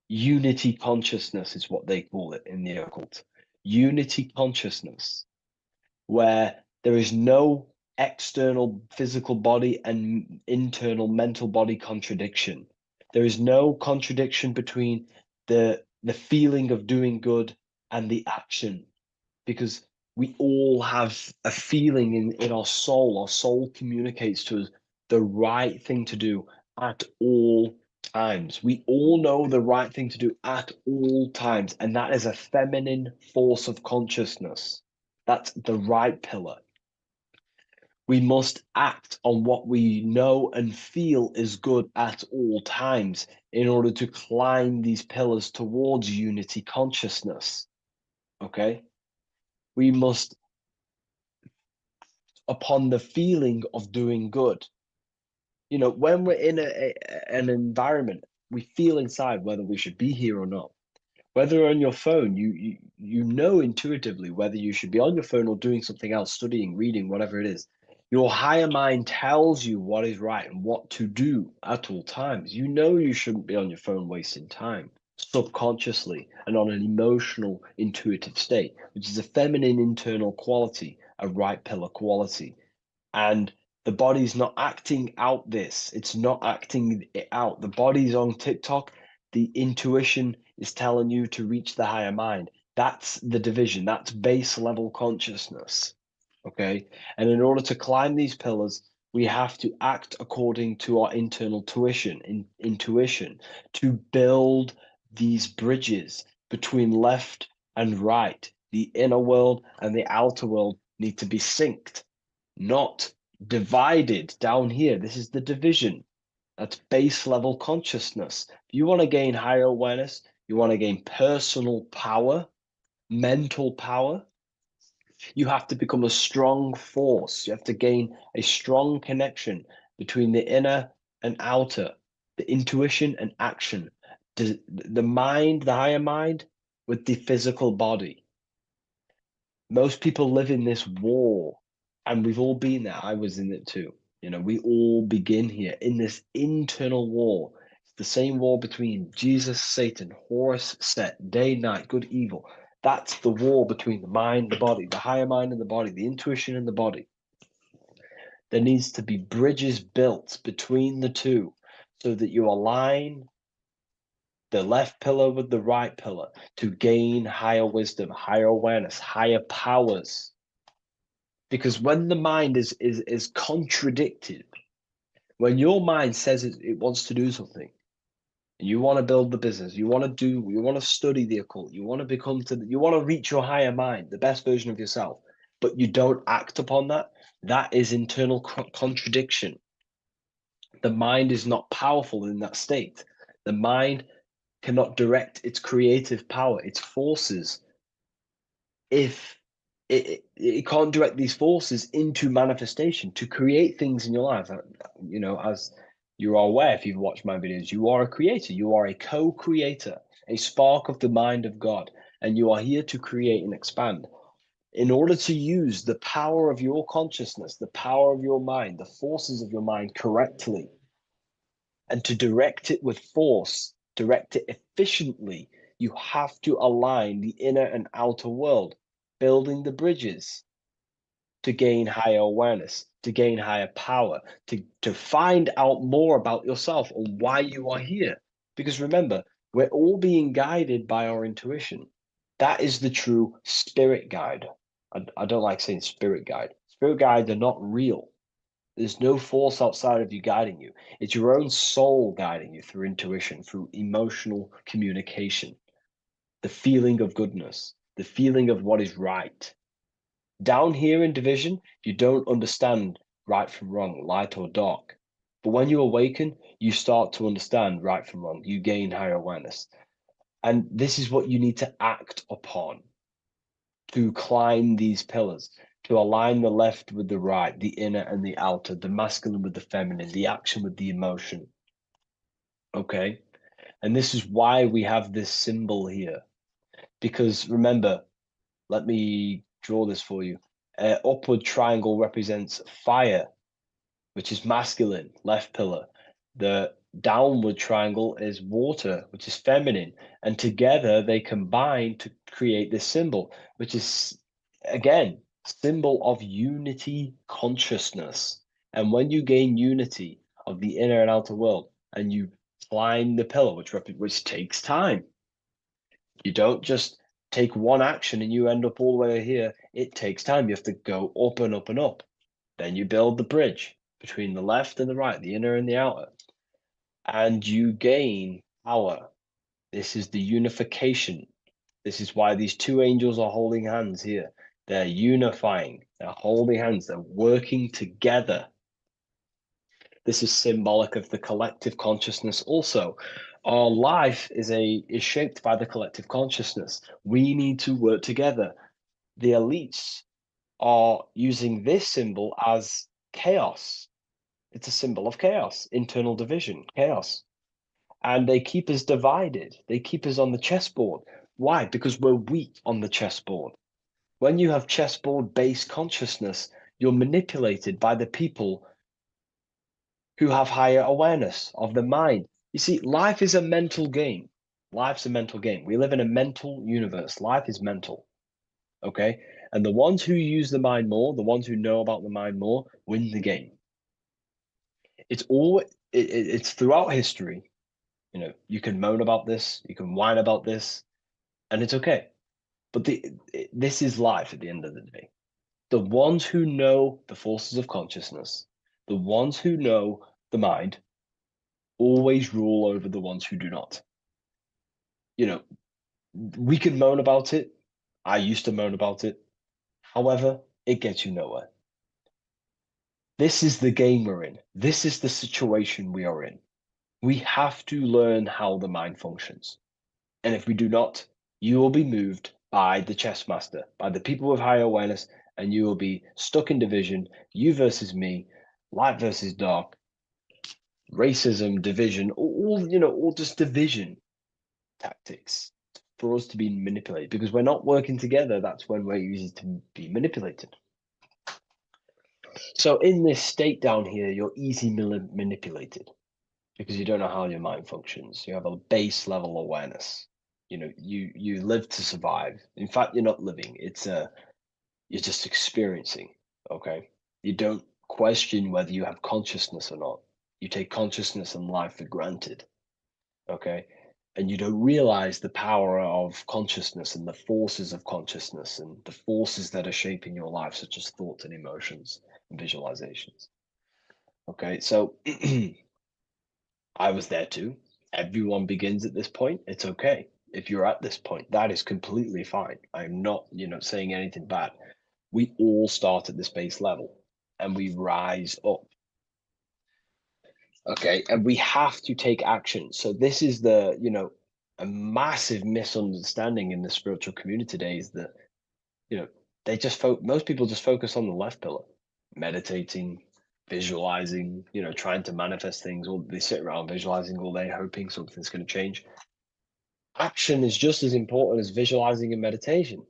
unity consciousness is what they call it in the occult. Unity consciousness, where there is no external physical body and internal mental body contradiction. There is no contradiction between the feeling of doing good and the action, because we all have a feeling in our soul. Our soul communicates to us the right thing to do at all times. We all know the right thing to do at all times, and that is a feminine force of consciousness. That's the right pillar. We must act on what we know and feel is good at all times in order to climb these pillars towards unity consciousness. Okay? We must, upon the feeling of doing good. When we're in an environment, we feel inside whether we should be here or not. Whether on your phone, you know intuitively whether you should be on your phone or doing something else, studying, reading, whatever it is. Your higher mind tells you what is right and what to do at all times. You know you shouldn't be on your phone wasting time subconsciously and on an emotional, intuitive state, which is a feminine internal quality, a right pillar quality. And the body's not acting out this. It's not acting it out. The body's on TikTok. The intuition is telling you to reach the higher mind. That's the division. That's base level consciousness. Okay. And in order to climb these pillars, we have to act according to our internal intuition to build these bridges between left and right. The inner world and the outer world need to be synced, not divided down here. This is the division. That's base level consciousness. If you want to gain higher awareness, you want to gain personal power, mental power, you have to become a strong force. You have to gain a strong connection between the inner and outer, the intuition and action, the mind, the higher mind, with the physical body. Most people live in this war, and we've all been there. I was in it too. You know, we all begin here in this internal war. It's the same war between Jesus, Satan, Horus, Set, day, night, good, evil. That's the war between the mind, the body, the higher mind and the body, the intuition and the body. There needs to be bridges built between the two so that you align the left pillar with the right pillar to gain higher wisdom, higher awareness, higher powers. Because when the mind is contradicted, when your mind says it wants to do something, and you want to build the business, you want to study the occult, you want to reach your higher mind, the best version of yourself, but you don't act upon that, that is internal contradiction. The mind is not powerful in that state. The mind cannot direct its creative power, its forces, if it can't direct these forces into manifestation to create things in your life. You know, as you are aware, if you've watched my videos, you are a creator. You are a co-creator, a spark of the mind of God, and you are here to create and expand. In order to use the power of your consciousness, the power of your mind, the forces of your mind correctly, and to direct it with force, direct it efficiently, you have to align the inner and outer world, building the bridges to gain higher awareness, to gain higher power, to find out more about yourself and why you are here. Because remember, we're all being guided by our intuition. That is the true spirit guide. I don't like saying spirit guide. Spirit guides are not real. There's no force outside of you guiding you. It's your own soul guiding you through intuition, through emotional communication, the feeling of goodness, the feeling of what is right. Down here in division, you don't understand right from wrong, light or dark. But when you awaken, you start to understand right from wrong. You gain higher awareness. And this is what you need to act upon to climb these pillars, to align the left with the right, the inner and the outer, the masculine with the feminine, the action with the emotion. Okay? And this is why we have this symbol here. Because remember, let me draw this for you. Upward triangle represents fire, which is masculine, left pillar. The downward triangle is water, which is feminine. And together they combine to create this symbol, which is, again, symbol of unity consciousness. And when you gain unity of the inner and outer world, and you climb the pillar, which takes time, you don't just take one action and you end up all the way here. It takes time. You have to go up and up and up. Then you build the bridge between the left and the right, the inner and the outer, and you gain power. This is the unification. This is why these two angels are holding hands here. They're unifying. They're holding hands. They're working together. This is symbolic of the collective consciousness also. Our life is shaped by the collective consciousness. We need to work together. The elites are using this symbol as chaos. It's a symbol of chaos, internal division, chaos. And they keep us divided. They keep us on the chessboard. Why? Because we're weak on the chessboard. When you have chessboard-based consciousness, you're manipulated by the people who have higher awareness of the mind. You see, life is a mental game. Life's a mental game. We live in a mental universe. Life is mental. Okay? And the ones who use the mind more, the ones who know about the mind more, win the game. It's throughout history. You know, you can moan about this, you can whine about this, and it's okay. But this is life at the end of the day. The ones who know the forces of consciousness, the ones who know the mind, always rule over the ones who do not. You know, we can moan about it. I used to moan about it. However, it gets you nowhere. This is the game we're in. This is the situation we are in. We have to learn how the mind functions. And if we do not, you will be moved by the chess master, by the people with higher awareness, and you will be stuck in division, you versus me, light versus dark, racism, division, all just division tactics for us to be manipulated. Because we're not working together, that's when we're easy to be manipulated. So in this state down here, you're easily manipulated because you don't know how your mind functions. You have a base level awareness. You know, you live to survive. In fact, you're not living. You're just experiencing. Okay, you don't question whether you have consciousness or not. You take consciousness and life for granted. Okay, and you don't realize the power of consciousness and the forces of consciousness and the forces that are shaping your life, such as thoughts and emotions and visualizations. Okay, so I was there too. Everyone begins at this point. It's okay. If you're at this point, that is completely fine. I'm not, saying anything bad. We all start at this base level and we rise up. Okay, and we have to take action. So this is a massive misunderstanding in the spiritual community today is that, most people just focus on the left pillar, meditating, visualizing, trying to manifest things, or they sit around visualizing all day, hoping something's going to change. Action is just as important as visualizing and meditation.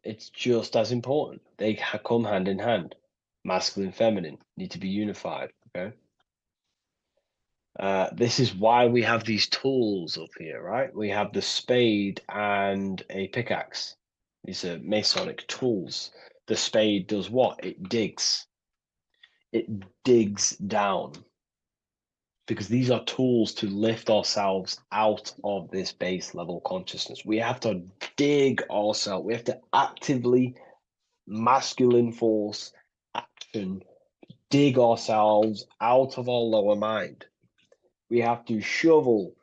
It's just as important. They come hand in hand. Masculine, feminine need to be unified. Okay. This is why we have these tools up here, right? We have the spade and a pickaxe. These are Masonic tools. The spade does what? It digs. It digs down. Because these are tools to lift ourselves out of this base level consciousness. We have to dig ourselves. We have to actively, masculine force, action, dig ourselves out of our lower mind. We have to shovel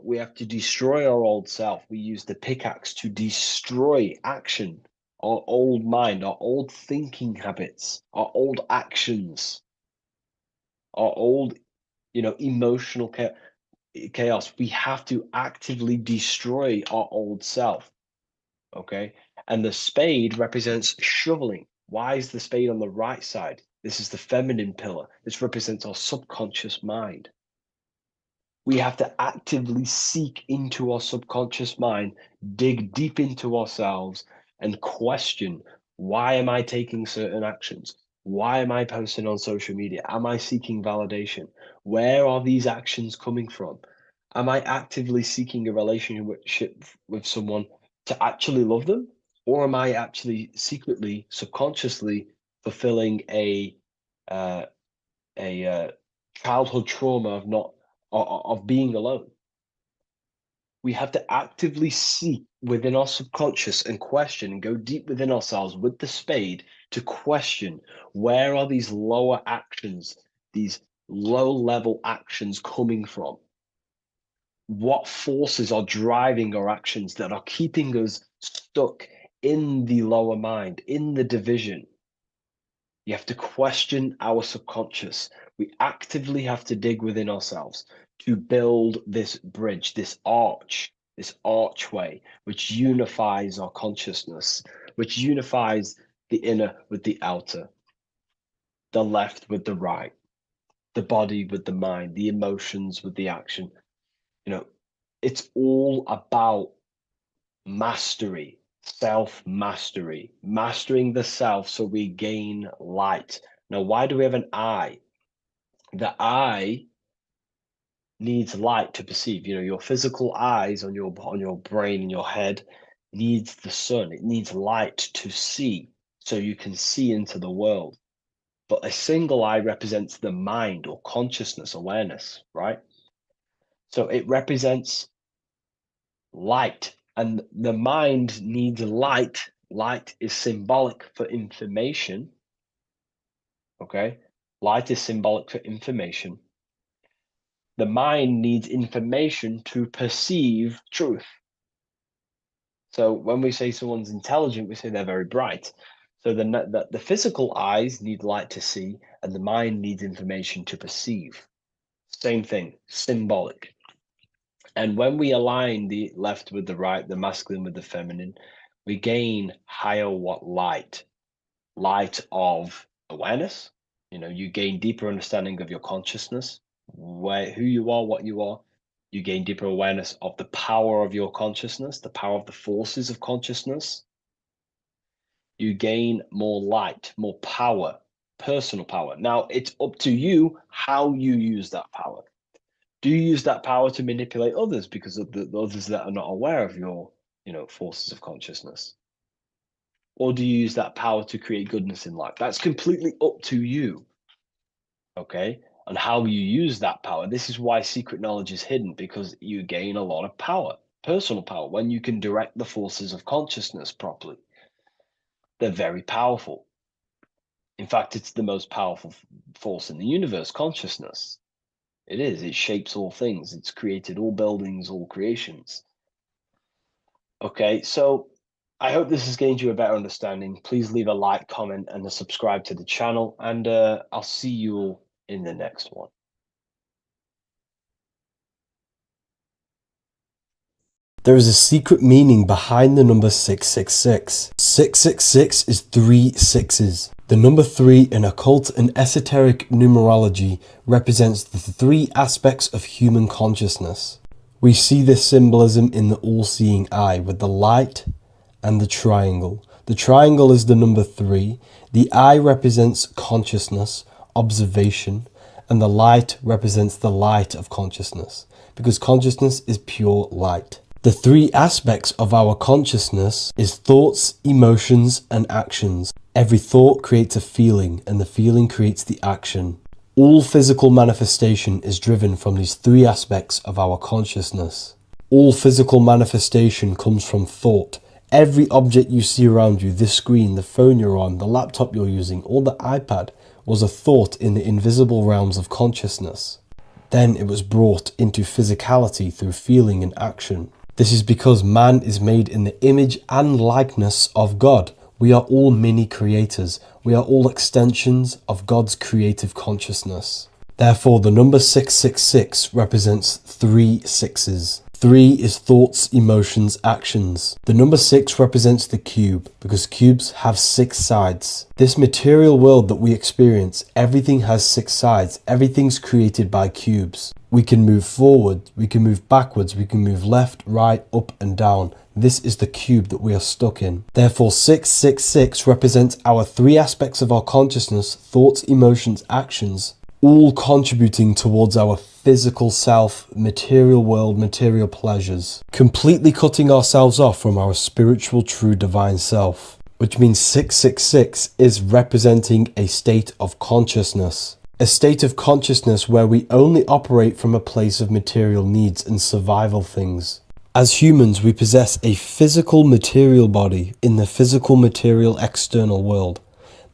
we have to destroy our old self. We use the pickaxe to destroy action, our old mind, our old thinking habits, our old actions, our old emotional chaos. We have to actively destroy our old self. Okay. And the spade represents shoveling. Why is the spade on the right side? This is the feminine pillar. This represents our subconscious mind. We have to actively seek into our subconscious mind, dig deep into ourselves, and question, why am I taking certain actions? Why am I posting on social media? Am I seeking validation? Where are these actions coming from? Am I actively seeking a relationship with someone to actually love them? Or am I actually secretly, subconsciously fulfilling a childhood trauma of being alone? We have to actively seek within our subconscious and question and go deep within ourselves with the spade to question, where are these lower actions, these low level actions coming from? What forces are driving our actions that are keeping us stuck in the lower mind, in the division? You have to question our subconscious. We actively have to dig within ourselves to build this bridge, this archway, which unifies our consciousness, which unifies the inner with the outer, the left with the right. the body with the mind, the emotions with the action. You know, it's all about mastery, self-mastery, mastering the self so we gain light. Now, why do we have an eye? The eye needs light to perceive. You know, your physical eyes on your brain and your head needs the sun. It needs light to see, so you can see into the world. But a single eye represents the mind or consciousness, awareness, right? So it represents light, and the mind needs light. Light is symbolic for information. Okay, light is symbolic for information. The mind needs information to perceive truth. So when we say someone's intelligent, we say they're very bright. So the physical eyes need light to see, and the mind needs information to perceive. Same thing, symbolic. And when we align the left with the right, the masculine with the feminine, we gain higher light of awareness. You know, you gain deeper understanding of your consciousness, who you are, what you are. You gain deeper awareness of the power of your consciousness, the power of the forces of consciousness. You gain more light, more power, personal power. Now, it's up to you how you use that power. Do you use that power to manipulate others because of the others that are not aware of your, forces of consciousness? Or do you use that power to create goodness in life? That's completely up to you, okay? And how you use that power. This is why secret knowledge is hidden, because you gain a lot of power, personal power, when you can direct the forces of consciousness properly. They're very powerful. In fact, it's the most powerful force in the universe, consciousness. It is. It shapes all things. It's created all buildings, all creations. Okay, so I hope this has gained you a better understanding. Please leave a like, comment, and a subscribe to the channel, and I'll see you all in the next one. There is a secret meaning behind the number 666. 666 is 3 sixes. The number 3 in occult and esoteric numerology represents the 3 aspects of human consciousness. We see this symbolism in the all-seeing eye with the light and the triangle. The triangle is the number 3. The eye represents consciousness, observation, and the light represents the light of consciousness, because consciousness is pure light. The 3 aspects of our consciousness is thoughts, emotions, and actions. Every thought creates a feeling, and the feeling creates the action. All physical manifestation is driven from these 3 aspects of our consciousness. All physical manifestation comes from thought. Every object you see around you, this screen, the phone you're on, the laptop you're using, or the iPad, was a thought in the invisible realms of consciousness. Then it was brought into physicality through feeling and action. This is because man is made in the image and likeness of God. We are all mini creators. We are all extensions of God's creative consciousness. Therefore, the number 666 represents 3 sixes. 3 is thoughts, emotions, actions. The number 6 represents the cube, because cubes have 6 sides. This material world that we experience, everything has 6 sides. Everything's created by cubes. We can move forward, we can move backwards, we can move left, right, up and down. This is the cube that we are stuck in. Therefore, 666 represents our 3 aspects of our consciousness, thoughts, emotions, actions, all contributing towards our physical self, material world, material pleasures, completely cutting ourselves off from our spiritual, true, divine self, which means 666 is representing a state of consciousness. A state of consciousness where we only operate from a place of material needs and survival things. As humans, we possess a physical material body in the physical material external world,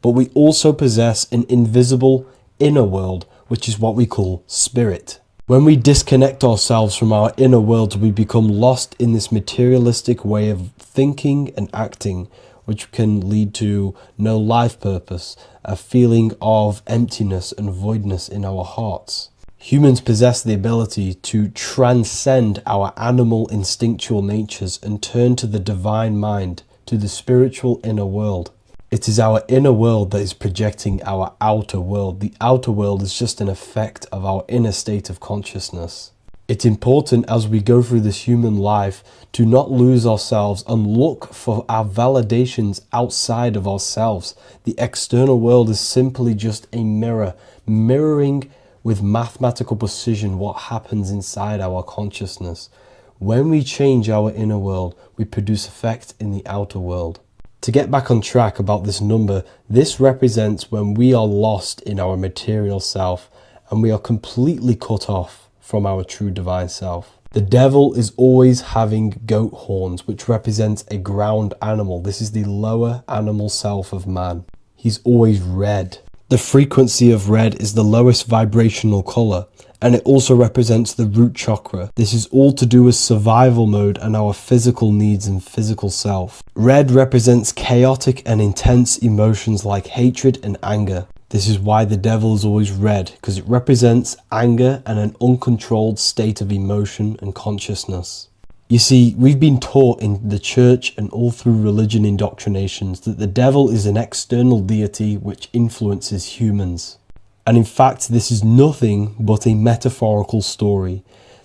but we also possess an invisible inner world, which is what we call spirit. When we disconnect ourselves from our inner worlds, we become lost in this materialistic way of thinking and acting, which can lead to no life purpose, a feeling of emptiness and voidness in our hearts. Humans possess the ability to transcend our animal instinctual natures and turn to the divine mind, to the spiritual inner world. It is our inner world that is projecting our outer world. The outer world is just an effect of our inner state of consciousness. It's important as we go through this human life to not lose ourselves and look for our validations outside of ourselves. The external world is simply just a mirror, mirroring with mathematical precision what happens inside our consciousness. When we change our inner world, we produce effect in the outer world. To get back on track about this number, this represents when we are lost in our material self and we are completely cut off from our true divine self. The devil is always having goat horns, which represents a ground animal. This is the lower animal self of man. He's always red. The frequency of red is the lowest vibrational color, and it also represents the root chakra. This is all to do with survival mode and our physical needs and physical self. Red represents chaotic and intense emotions like hatred and anger. This is why the devil is always red, because it represents anger and an uncontrolled state of emotion and consciousness. You see, we've been taught in the church and all through religion indoctrinations that the devil is an external deity which influences humans. And in fact, this is nothing but a metaphorical story.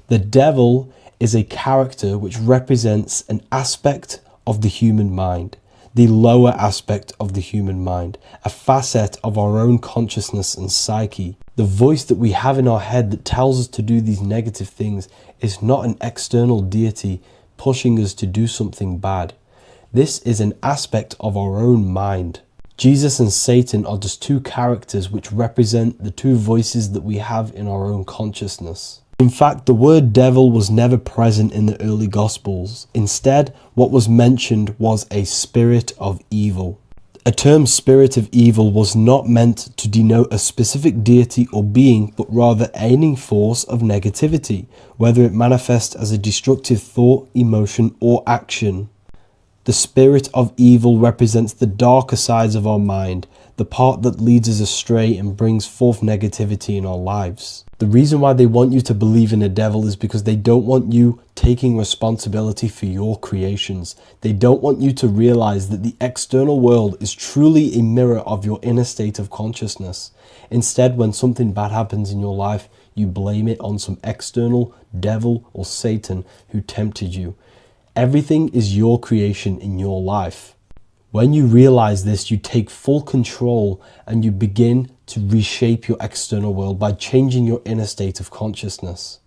The devil is a character which represents an aspect of the human mind, the lower aspect of the human mind, a facet of our own consciousness and psyche. The voice that we have in our head that tells us to do these negative things is not an external deity pushing us to do something bad. This is an aspect of our own mind. Jesus and Satan are just two characters which represent the two voices that we have in our own consciousness. In fact, the word devil was never present in the early Gospels. Instead, what was mentioned was a spirit of evil. A term spirit of evil was not meant to denote a specific deity or being, but rather any force of negativity, whether it manifests as a destructive thought, emotion, or action. The spirit of evil represents the darker sides of our mind, the part that leads us astray and brings forth negativity in our lives. The reason why they want you to believe in a devil is because they don't want you taking responsibility for your creations. They don't want you to realize that the external world is truly a mirror of your inner state of consciousness. Instead, when something bad happens in your life, you blame it on some external devil or Satan who tempted you. Everything is your creation in your life. When you realize this, you take full control and you begin to reshape your external world by changing your inner state of consciousness.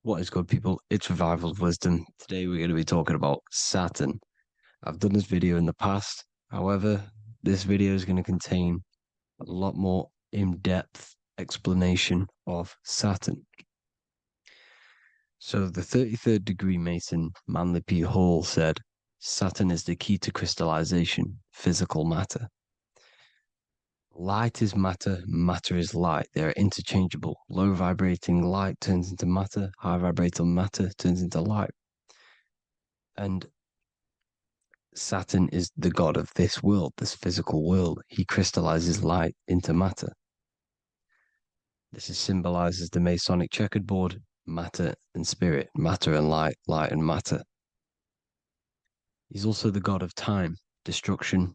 What is good, people? It's Revival of Wisdom. Today we're going to be talking about Saturn. I've done this video in the past. However, this video is going to contain a lot more in-depth explanation of Saturn. So the 33rd degree Mason, Manly P. Hall, said, Saturn is the key to crystallization, physical matter. Light is matter, matter is light. They are interchangeable. Low vibrating light turns into matter, high vibrating matter turns into light. And Saturn is the god of this world, this physical world. He crystallizes light into matter. This is symbolized as the Masonic checkerboard, matter and spirit, matter and light, light and matter. He's also the god of time, destruction,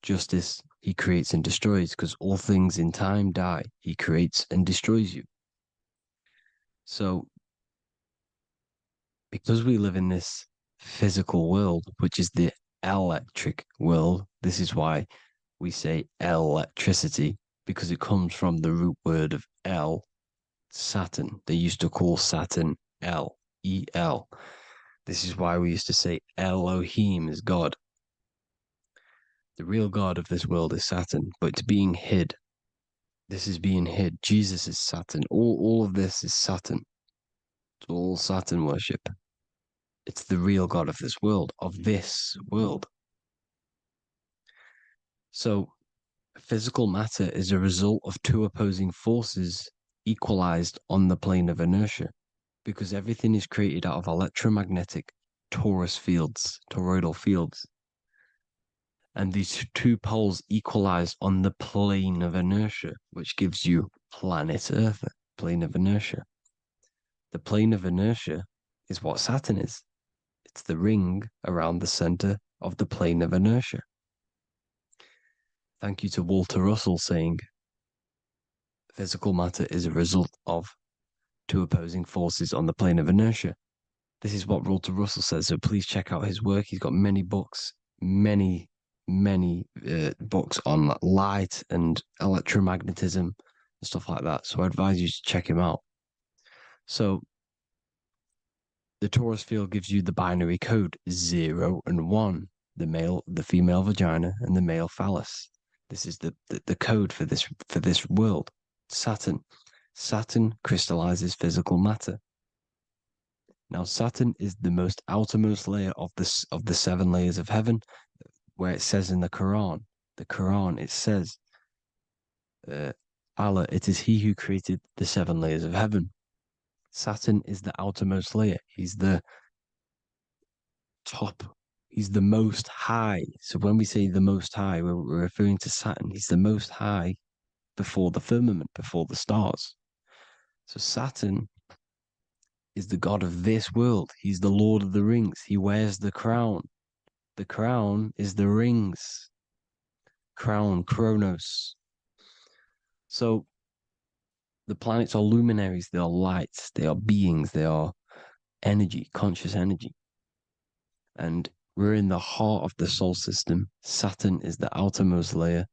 justice. He creates and destroys, because all things in time die. He creates and destroys you. So, because we live in this physical world, which is the electric world, this is why we say electricity, because it comes from the root word of El, Saturn. They used to call Saturn El, E-L. This is why we used to say Elohim is God. The real God of this world is Saturn, but it's being hid. This is being hid. Jesus is Saturn. All of this is Saturn. It's all Saturn worship. It's the real God of this world, So, physical matter is a result of two opposing forces equalized on the plane of inertia, because everything is created out of electromagnetic toroidal fields. And these two poles equalize on the plane of inertia, which gives you planet Earth, plane of inertia. The plane of inertia is what Saturn is. It's the ring around the center of the plane of inertia. Thank you to Walter Russell saying, physical matter is a result of two opposing forces on the plane of inertia. This is what Walter Russell says, so please check out his work. He's got many books, many books on light and electromagnetism and stuff like that. So I advise you to check him out. So the torus field gives you the binary code 0 and 1, the female vagina and the male phallus. This is the code for this world. Saturn crystallizes physical matter. Now Saturn is the most outermost layer of the 7 layers of heaven, where it says in the Quran, it says, Allah, it is He who created the 7 layers of heaven. Saturn is the outermost layer. He's the top. He's the most high. So when we say the most high, we're referring to Saturn. He's the most high before the firmament, before the stars. So Saturn is the god of this world. He's the Lord of the Rings. He wears the crown. The crown is the rings. Crown, Chronos. So the planets are luminaries. They are lights. They are beings. They are energy, conscious energy. And we're in the heart of the solar system. Saturn is the outermost layer.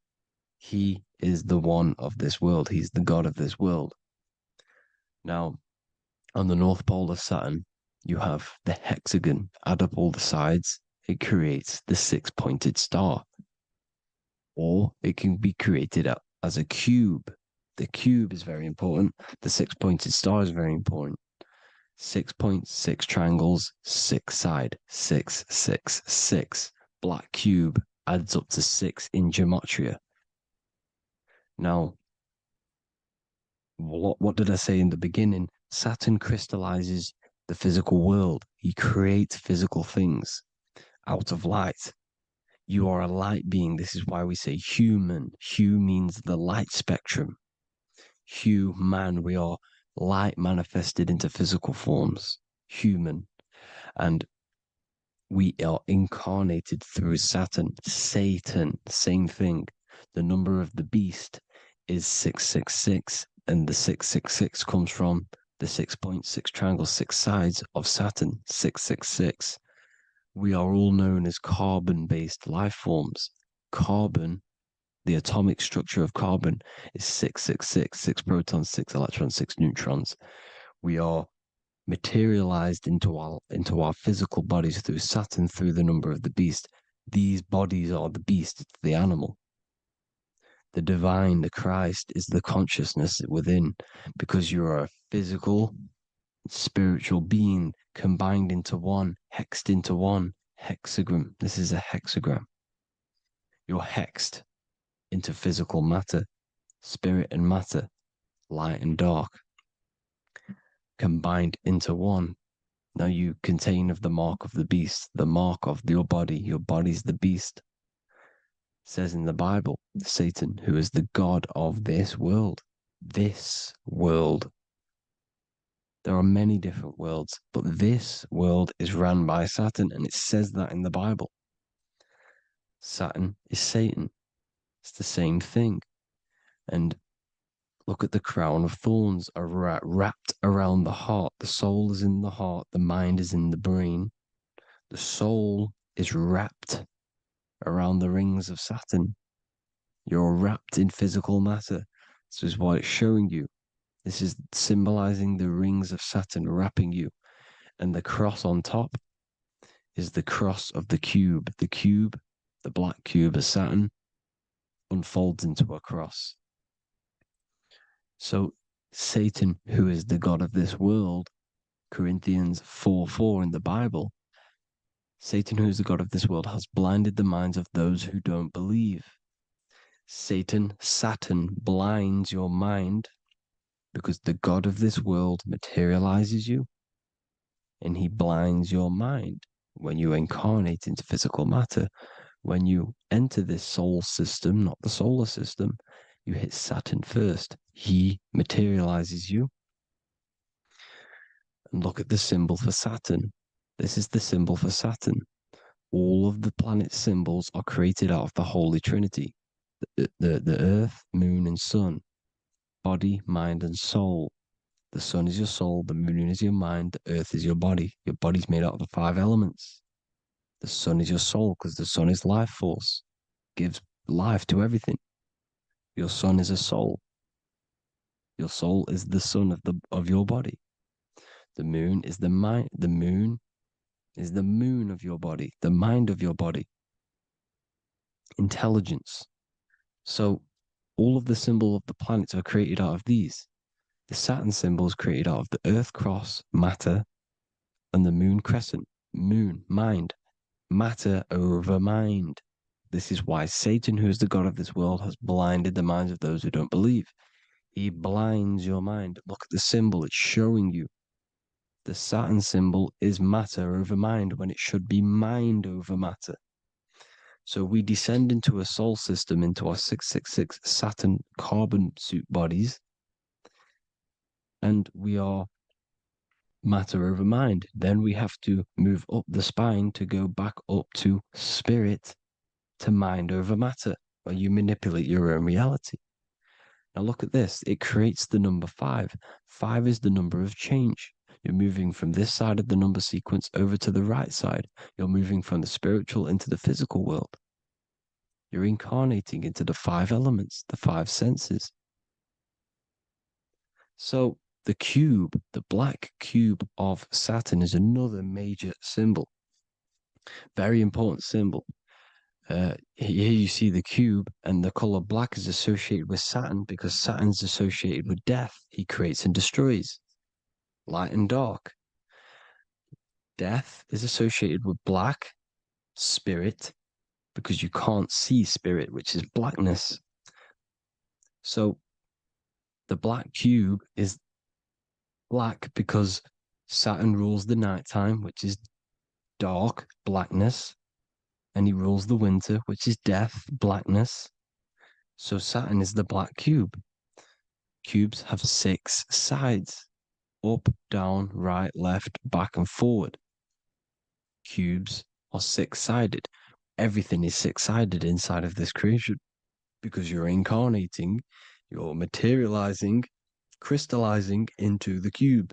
He is the one of this world. He's the god of this world. Now, on the North Pole of Saturn, you have the hexagon. Add up all the sides. It creates the 6-pointed star. Or it can be created as a cube. The cube is very important. The 6-pointed star is very important. 6 points, 6 triangles, 6 side, 6, 6, 6. Black cube adds up to 6 in gematria. Now, what did I say in the beginning? Saturn crystallizes the physical world. He creates physical things out of light. You are a light being. This is why we say human. Hue means the light spectrum. Hue, man, we are light manifested into physical forms. Human. And we are incarnated through Saturn. Satan, same thing. The number of the beast is 666, and the 666 comes from the 6 points, 6 triangles, 6 sides of Saturn, 666. We are all known as carbon-based life forms. Carbon, the atomic structure of carbon, is 666, 6 protons, 6 electrons, 6 neutrons. We are materialized into our physical bodies through Saturn, through the number of the beast. These bodies are the beast, it's the animal. The divine, the Christ, is the consciousness within, because you are a physical, spiritual being combined into one, hexed into one. Hexagram. This is a hexagram. You're hexed into physical matter, spirit and matter, light and dark, combined into one. Now you contain of the mark of the beast, the mark of your body. Your body's the beast. It says in the Bible, Satan, who is the god of this world. This world. There are many different worlds, but this world is run by Saturn, and it says that in the Bible. Saturn is Satan. It's the same thing. And look at the crown of thorns are wrapped around the heart. The soul is in the heart. The mind is in the brain. The soul is wrapped around the rings of Saturn. You're wrapped in physical matter. This is what it's showing you. This is symbolizing the rings of Saturn wrapping you. And the cross on top is the cross of the cube. The cube, the black cube of Saturn, unfolds into a cross. So Satan, who is the god of this world, Corinthians 4:4 in the Bible, Satan, who is the god of this world, has blinded the minds of those who don't believe. Saturn blinds your mind, because the God of this world materializes you and he blinds your mind when you incarnate into physical matter. When you enter this soul system, not the solar system, you hit Saturn first. He materializes you. And look at the symbol for Saturn. This is the symbol for Saturn. All of the planet symbols are created out of the Holy Trinity. The Earth, Moon, and Sun. Body, mind, and soul. The Sun is your soul, the Moon is your mind, the Earth is your body. Your body's made out of the 5 elements. The Sun is your soul because the Sun is life force. Gives life to everything. Your Sun is a soul. Your soul is the sun of your body. The Moon is the mind. The Moon is the moon of your body, the mind of your body. Intelligence. So all of the symbols of the planets are created out of these. The Saturn symbol is created out of the Earth cross, matter, and the Moon crescent, moon, mind, matter over mind. This is why Satan, who is the god of this world, has blinded the minds of those who don't believe. He blinds your mind. Look at the symbol, it's showing you. The Saturn symbol is matter over mind when it should be mind over matter. So we descend into a soul system, into our 666 Saturn carbon suit bodies, and we are matter over mind. Then we have to move up the spine to go back up to spirit, to mind over matter, where you manipulate your own reality. Now look at this. It creates the number 5. 5 is the number of change. You're moving from this side of the number sequence over to the right side. You're moving from the spiritual into the physical world. You're incarnating into the 5 elements, the 5 senses. So the cube, the black cube of Saturn, is another major symbol. Very important symbol. Here you see the cube, and the color black is associated with Saturn because Saturn's associated with death. He creates and destroys. Light and dark. Death is associated with black, spirit, because you can't see spirit, which is blackness. So the black cube is black because Saturn rules the nighttime, which is dark, blackness, and he rules the winter, which is death, blackness. So Saturn is the black cube. Cubes have 6 sides. Up, down, right, left, back, and forward. Cubes are 6-sided. Everything is 6-sided inside of this creation because you're incarnating, you're materializing, crystallizing into the cube,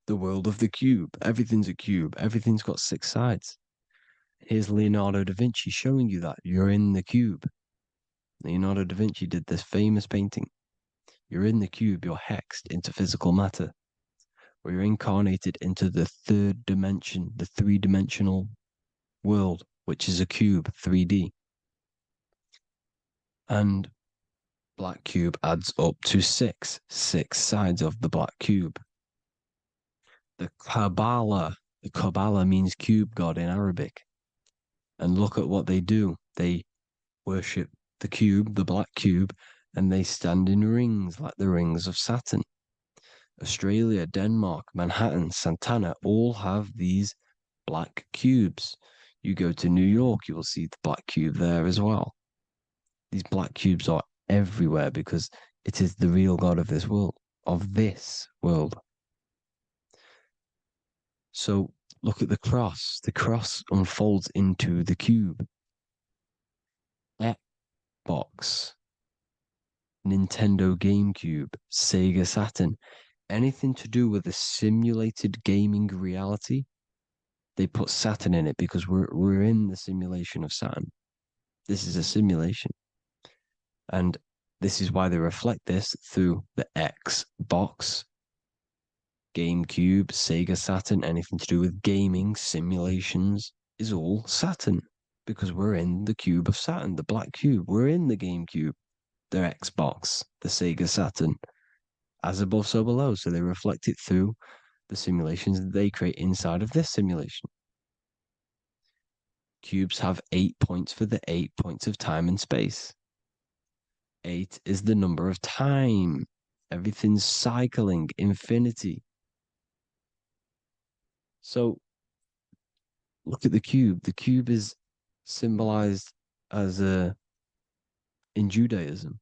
the world of the cube. Everything's a cube. Everything's got 6 sides. Here's Leonardo da Vinci showing you that you're in the cube. Leonardo da Vinci did this famous painting. You're in the cube, you're hexed into physical matter, where you're incarnated into the 3rd dimension, the 3-dimensional world, which is a cube, 3D. And black cube adds up to 6 sides of the black cube. The Kabbalah means cube god in Arabic. And look at what they do. They worship the cube, the black cube, and they stand in rings like the rings of Saturn. Australia, Denmark, Manhattan, Santana all have these black cubes. You go to New York, you will see the black cube there as well. These black cubes are everywhere because it is the real God of this world, So look at the cross. The cross unfolds into the cube. Xbox, Nintendo GameCube, Sega Saturn, anything to do with a simulated gaming reality, they put Saturn in it because we're in the simulation of Saturn. This is a simulation. And this is why they reflect this through the Xbox, GameCube, Sega Saturn, anything to do with gaming, simulations, is all Saturn. Because we're in the cube of Saturn, the black cube. We're in the GameCube, the Xbox, the Sega Saturn. As above, so below. So they reflect it through the simulations that they create inside of this simulation. Cubes have 8 points for the 8 points of time and space. 8 is the number of time. Everything's cycling, infinity. So look at the cube. The cube is symbolized as in Judaism.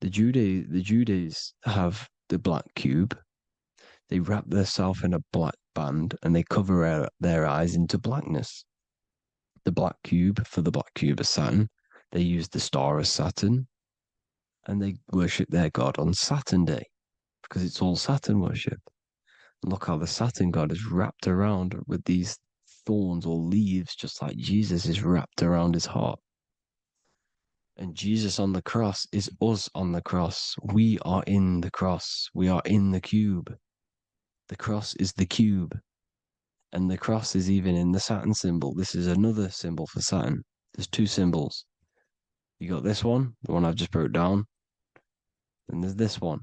The Judees have the black cube. They wrap themselves in a black band and they cover their eyes into blackness. The black cube, for the black cube of Saturn, they use the star of Saturn, and they worship their god on Saturn Day because it's all Saturn worship. And look how the Saturn god is wrapped around with these thorns or leaves, just like Jesus is wrapped around his heart. And Jesus on the cross is us on the cross. We are in the cross. We are in the cube. The cross is the cube. And the cross is even in the Saturn symbol. This is another symbol for Saturn. There's two symbols. You got this one, the one I've just broke down. And there's this one.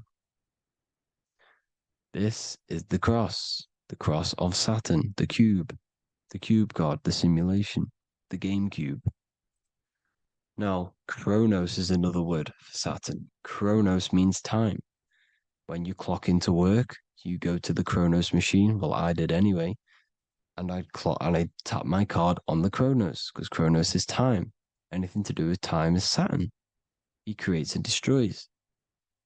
This is the cross of Saturn, the cube god, the simulation, the game cube. Now, Chronos is another word for Saturn. Chronos means time. When you clock into work, you go to the Chronos machine. Well, I did anyway. And I tap my card on the Chronos because Chronos is time. Anything to do with time is Saturn. He creates and destroys.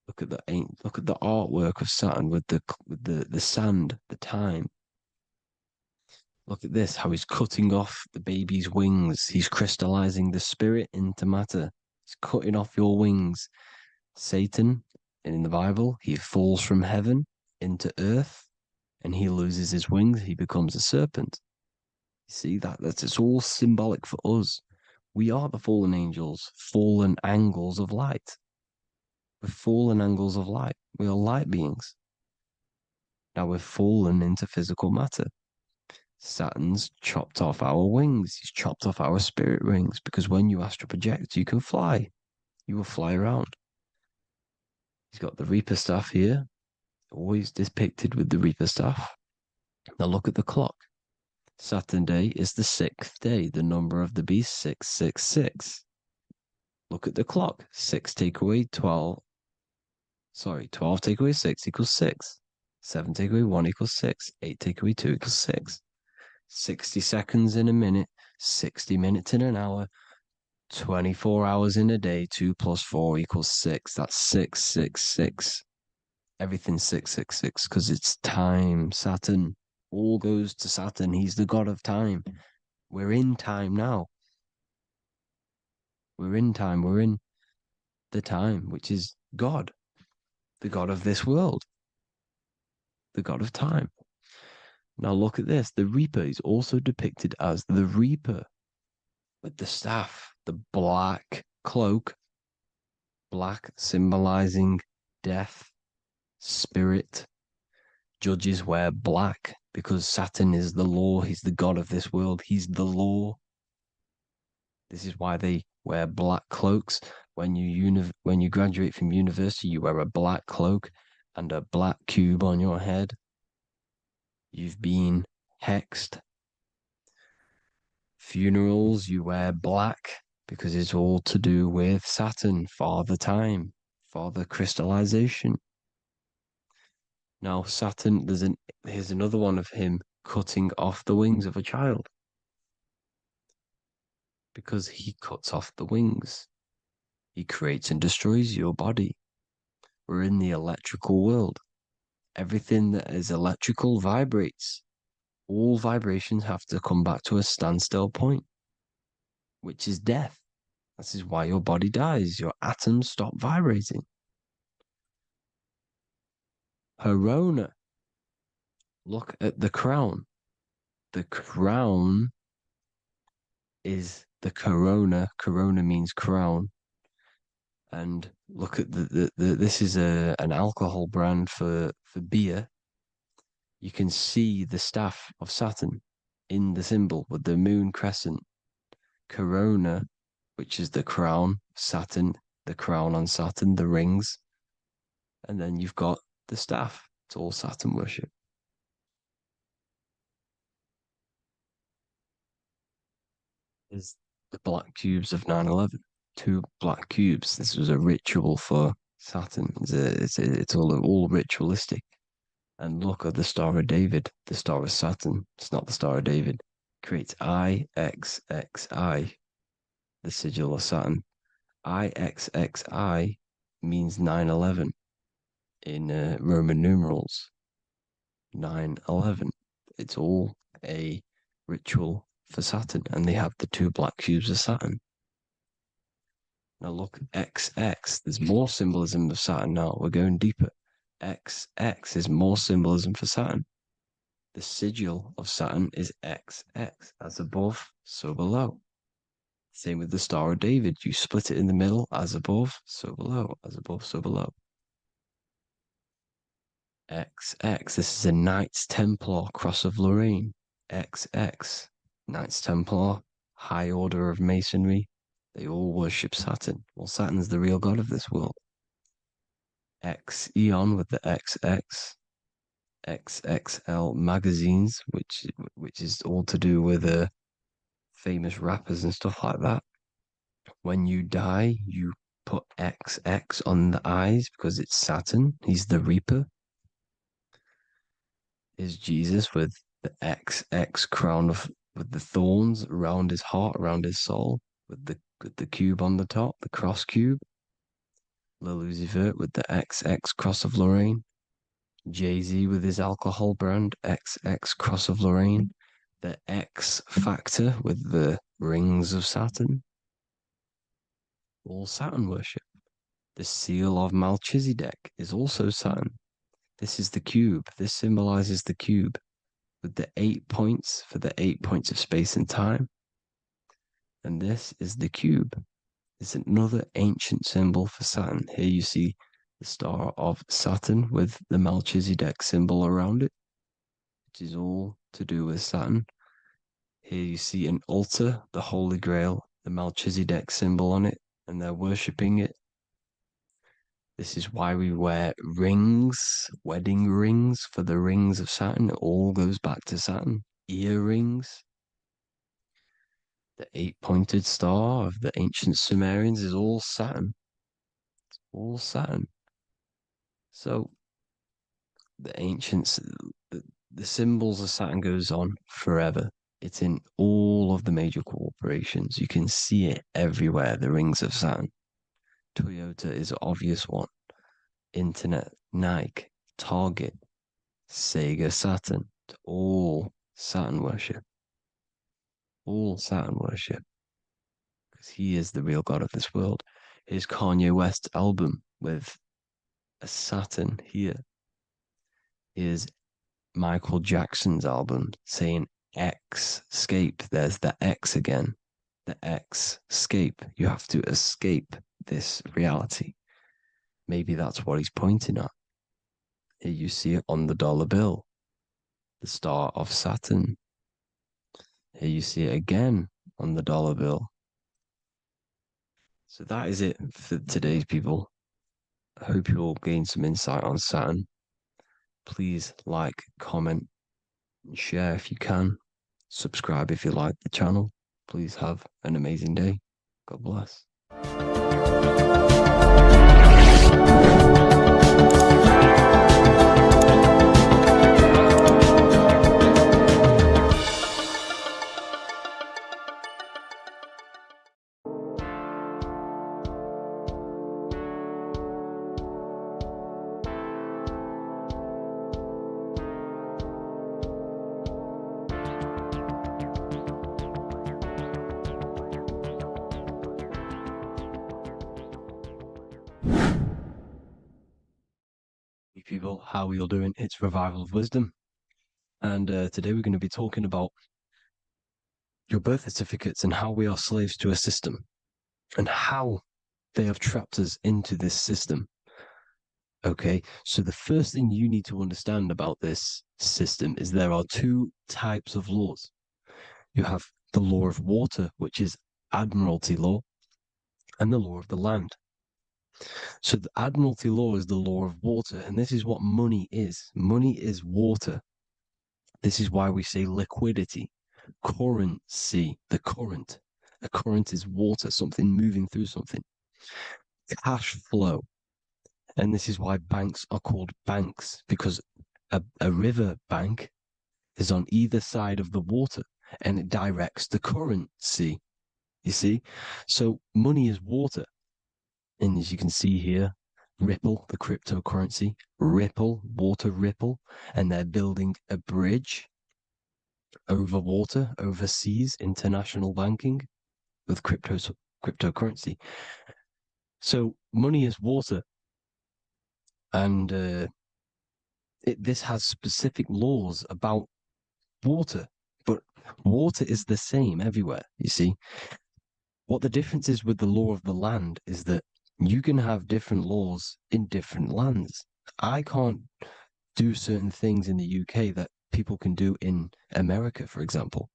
Look at the artwork of Saturn with the sand, the time. Look at this, how he's cutting off the baby's wings. He's crystallizing the spirit into matter. He's cutting off your wings. Satan, in the Bible, he falls from heaven into earth and he loses his wings. He becomes a serpent. You see, it's all symbolic for us. We are the fallen angels, fallen angles of light. We're fallen angles of light. We are light beings. Now we're fallen into physical matter. Saturn's chopped off our wings. He's chopped off our spirit wings because when you astral project, you can fly. You will fly around. He's got the Reaper staff here, always depicted with the Reaper staff. Now look at the clock. Saturn Day is the 6th day, the number of the beast, 666. Look at the clock. 6 take away 12. 12 take away 6 equals 6. 7 take away 1 equals 6. 8 take away 2 equals 6. 60 seconds in a minute, 60 minutes in an hour, 24 hours in a day, 2 plus 4 equals 6. That's 666. Everything's 666 because it's time. Saturn. All goes to Saturn. He's the god of time. We're in time now. We're in time. We're in the time, which is God, the god of this world, the god of time. Now look at this. The Reaper is also depicted as the Reaper with the staff, the black cloak, black symbolizing death, spirit. Judges wear black because Saturn is the law. He's the god of this world. He's the law. This is why they wear black cloaks. When you graduate from university, you wear a black cloak and a black cube on your head. You've been hexed. Funerals, you wear black because it's all to do with Saturn, Father Time, Father Crystallization. Now, Saturn, here's another one of him cutting off the wings of a child because he cuts off the wings. He creates and destroys your body. We're in the electrical world. Everything that is electrical vibrates. All vibrations have to come back to a standstill point, which is death. This is why your body dies. Your atoms stop vibrating. Corona. Look at the crown. The crown is the corona. Corona means crown. And look at this is an alcohol brand for beer. You can see the staff of Saturn in the symbol with the moon crescent. Corona, which is the crown, Saturn, the crown on Saturn, the rings. And then you've got the staff. It's all Saturn worship. Is the black cubes of 9/11. 2 black cubes. This was a ritual for Saturn. It's all ritualistic. And look at the Star of David, the Star of Saturn. It's not the Star of David. Creates IXXI, the sigil of Saturn. IXXI means 9/11 in Roman numerals. 9/11. It's all a ritual for Saturn, and they have the two black cubes of Saturn. Now look, XX, there's more symbolism of Saturn now. We're going deeper. XX is more symbolism for Saturn. The sigil of Saturn is XX, as above, so below. Same with the Star of David. You split it in the middle, as above, so below, as above, so below. XX, this is a Knights Templar cross of Lorraine. XX, Knights Templar, high order of Masonry. They all worship Saturn. Well, Saturn's the real god of this world. X Eon with the XX, XXL magazines, which is all to do with famous rappers and stuff like that. When you die, you put XX on the eyes because it's Saturn. He's the Reaper. Is Jesus with the XX crown with the thorns around his heart, around his soul, with the cube on the top, the cross cube. Lil Uzi Vert with the XX cross of Lorraine. Jay-Z with his alcohol brand, XX cross of Lorraine. The X Factor with the rings of Saturn. All Saturn worship. The seal of Melchizedek is also Saturn. This is the cube. This symbolizes the cube with the 8 points for the 8 points of space and time. And this is the cube. It's another ancient symbol for Saturn. Here you see the star of Saturn with the Melchizedek symbol around it, which is all to do with Saturn. Here you see an altar, the Holy Grail, the Melchizedek symbol on it, and they're worshipping it. This is why we wear rings, wedding rings for the rings of Saturn. It all goes back to Saturn. Earrings. The 8-pointed star of the ancient Sumerians is all Saturn. It's all Saturn. So the ancients, the symbols of Saturn goes on forever. It's in all of the major corporations. You can see it everywhere, the rings of Saturn. Toyota is an obvious one. Internet, Nike, Target, Sega, Saturn. It's all Saturn worship. All Saturn worship. Because he is the real god of this world. Here's Kanye West's album with a Saturn here. Here's Michael Jackson's album saying escape. There's the X again. The X, escape. You have to escape this reality. Maybe that's what he's pointing at. Here you see it on the dollar bill. The star of Saturn. Here you see it again on the dollar bill. So that is it for today's people. I hope you all gain some insight on Saturn. Please like, comment, and share if you can. Subscribe if you like the channel. Please have an amazing day. God bless. People, how are you all doing? It's Revival of Wisdom, and today we're going to be talking about your birth certificates and how we are slaves to a system and how they have trapped us into this system. Okay, so the first thing you need to understand about this system is there are two types of laws. You have the law of water, which is Admiralty law, and the law of the land. So the Admiralty law is the law of water, and this is what money is. Money is water. This is why we say liquidity, currency, the current. A current is water, something moving through something. Cash flow. And this is why banks are called banks, because a river bank is on either side of the water and it directs the currency. You see? So money is water. And as you can see here, Ripple, the cryptocurrency, Ripple, water Ripple, and they're building a bridge over water, overseas, international banking with cryptocurrency. So money is water, and this has specific laws about water, but water is the same everywhere. You see, what the difference is with the law of the land is that you can have different laws in different lands. I can't do certain things in the UK that people can do in America, for example.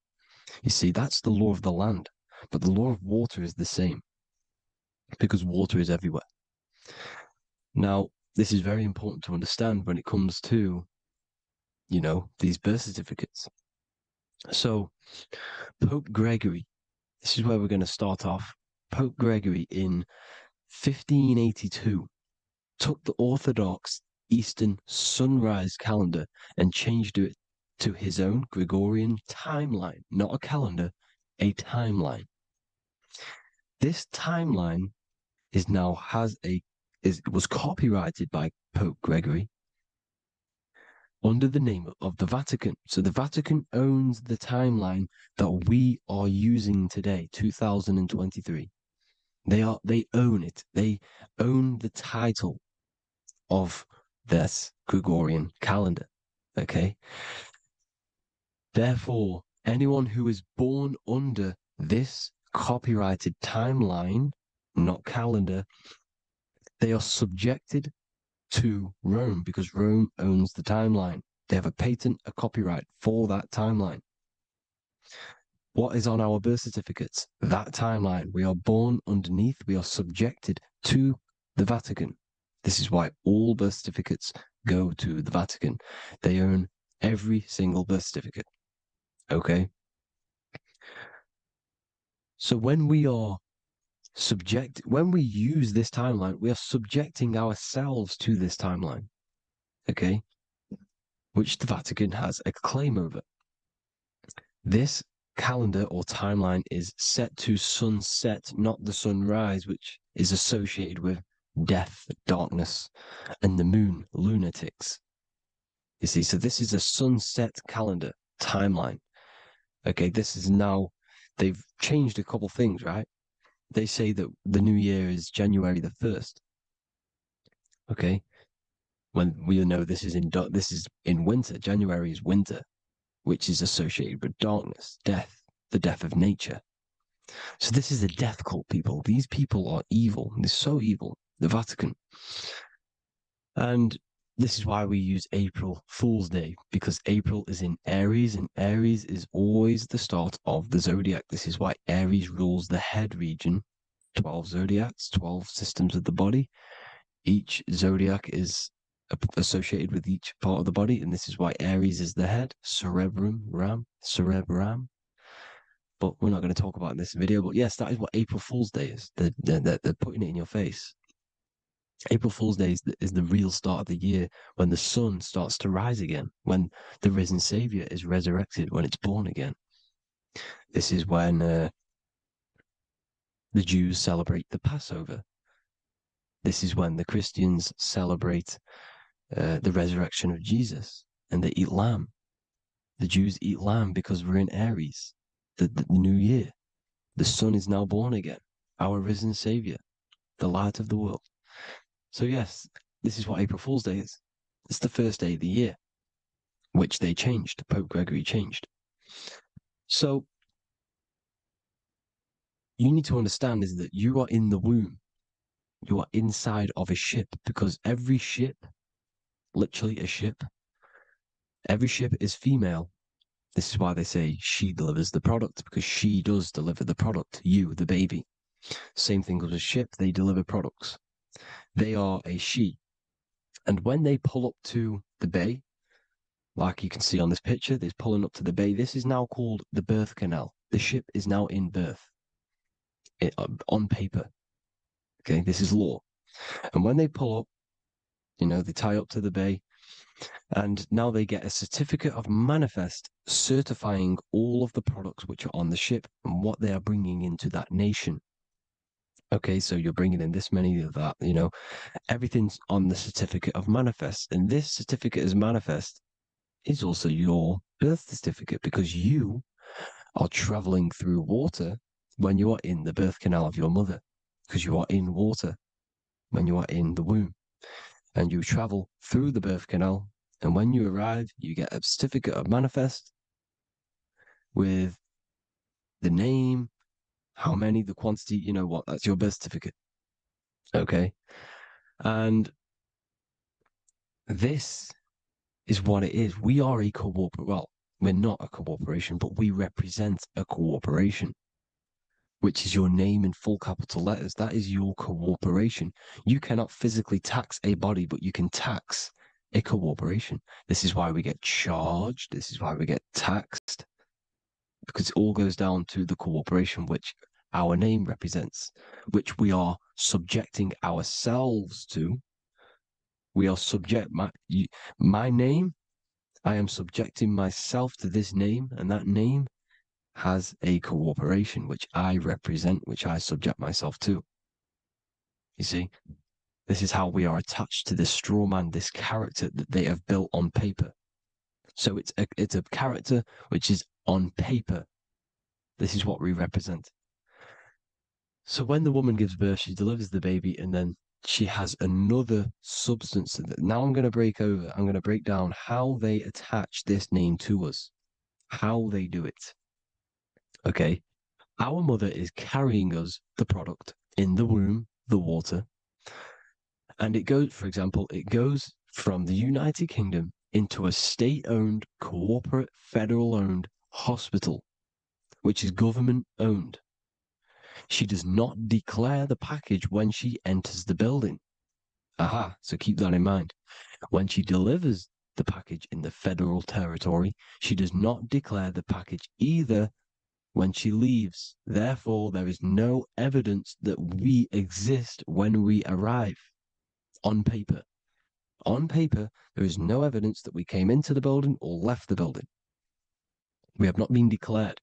You see, that's the law of the land, but the law of water is the same because water is everywhere. Now, this is very important to understand when it comes to, you know, these birth certificates. So, Pope Gregory, this is where we're going to start off. Pope Gregory in 1582 took the Orthodox Eastern sunrise calendar and changed it to his own Gregorian timeline, not a calendar, a timeline. This timeline was copyrighted by Pope Gregory under the name of the Vatican. So the Vatican owns the timeline that we are using today, 2023. They own it. They own the title of this Gregorian calendar. Okay. Therefore, anyone who is born under this copyrighted timeline, not calendar, they are subjected to Rome because Rome owns the timeline. They have a patent, a copyright for that timeline. What is on our birth certificates? That timeline. We are born underneath, we are subjected to the Vatican. This is why all birth certificates go to the Vatican. They own every single birth certificate. Okay? So when we use this timeline, we are subjecting ourselves to this timeline. Okay? Which the Vatican has a claim over. This calendar or timeline is set to sunset, not the sunrise, which is associated with death, darkness, and the moon, lunatics. You see, so this is a sunset calendar timeline. Okay, this is now, they've changed a couple things, right? They say that the new year is January the 1st. Okay, when we know this is in winter. January is winter, which is associated with darkness, death, the death of nature. So this is a death cult, people. These people are evil. They're so evil. The Vatican. And this is why we use April Fool's Day, because April is in Aries, and Aries is always the start of the zodiac. This is why Aries rules the head region. 12 zodiacs, 12 systems of the body. Each zodiac is associated with each part of the body, and this is why Aries is the head, cerebrum. But we're not going to talk about in this video. But yes, that is what April Fool's Day is. They're putting it in your face. April Fool's Day is the real start of the year, when the sun starts to rise again, when the risen Savior is resurrected, when it's born again. This is when the Jews celebrate the Passover. This is when the Christians celebrate the resurrection of Jesus, and they eat lamb. The Jews eat lamb because we're in Aries, the new year. The sun is now born again, our risen Savior, the light of the world. So yes, this is what April Fool's Day is. It's the first day of the year, which they changed. Pope Gregory changed. So you need to understand is that you are in the womb. You are inside of a ship, because every ship, literally a ship, every ship is female. This is why they say she delivers the product, because she does deliver the product, you, the baby. Same thing with a ship, they deliver products. They are a she. And when they pull up to the bay, like you can see on this picture, they're pulling up to the bay. This is now called the birth canal. The ship is now in birth on paper. Okay, this is law. And when they pull up, You know, they tie up to the bay, and now they get a certificate of manifest certifying all of the products which are on the ship and what they are bringing into that nation. Okay, so you're bringing in this many of that, you know, everything's on the certificate of manifest. And this certificate of manifest is also your birth certificate, because you are traveling through water when you are in the birth canal of your mother, because you are in water when you are in the womb. And you travel through the birth canal, and when you arrive, you get a certificate of manifest with the name, how many, the quantity, you know what, that's your birth certificate. Okay. And this is what it is. We are a well, we're not a corporation, but we represent a corporation, which is your name in full capital letters. That is your corporation. You cannot physically tax a body, but you can tax a corporation. This is why we get charged. This is why we get taxed, because it all goes down to the corporation which our name represents, which we are subjecting ourselves to. We are subject, my name, I am subjecting myself to this name, and that name has a corporation which I represent, which I subject myself to. You see, this is how we are attached to this straw man, this character that they have built on paper. So it's a character which is on paper. This is what we represent. So when the woman gives birth, she delivers the baby, and then she has another substance. Now I'm going to break down how they attach this name to us, how they do it. Okay. Our mother is carrying us the product in the womb, the water. And it goes, for example, it goes from the United Kingdom into a state-owned, corporate, federal-owned hospital, which is government-owned. She does not declare the package when she enters the building. Aha, so keep that in mind. When she delivers the package in the federal territory, she does not declare the package either when she leaves. Therefore, there is no evidence that we exist when we arrive. On paper. On paper, there is no evidence that we came into the building or left the building. We have not been declared.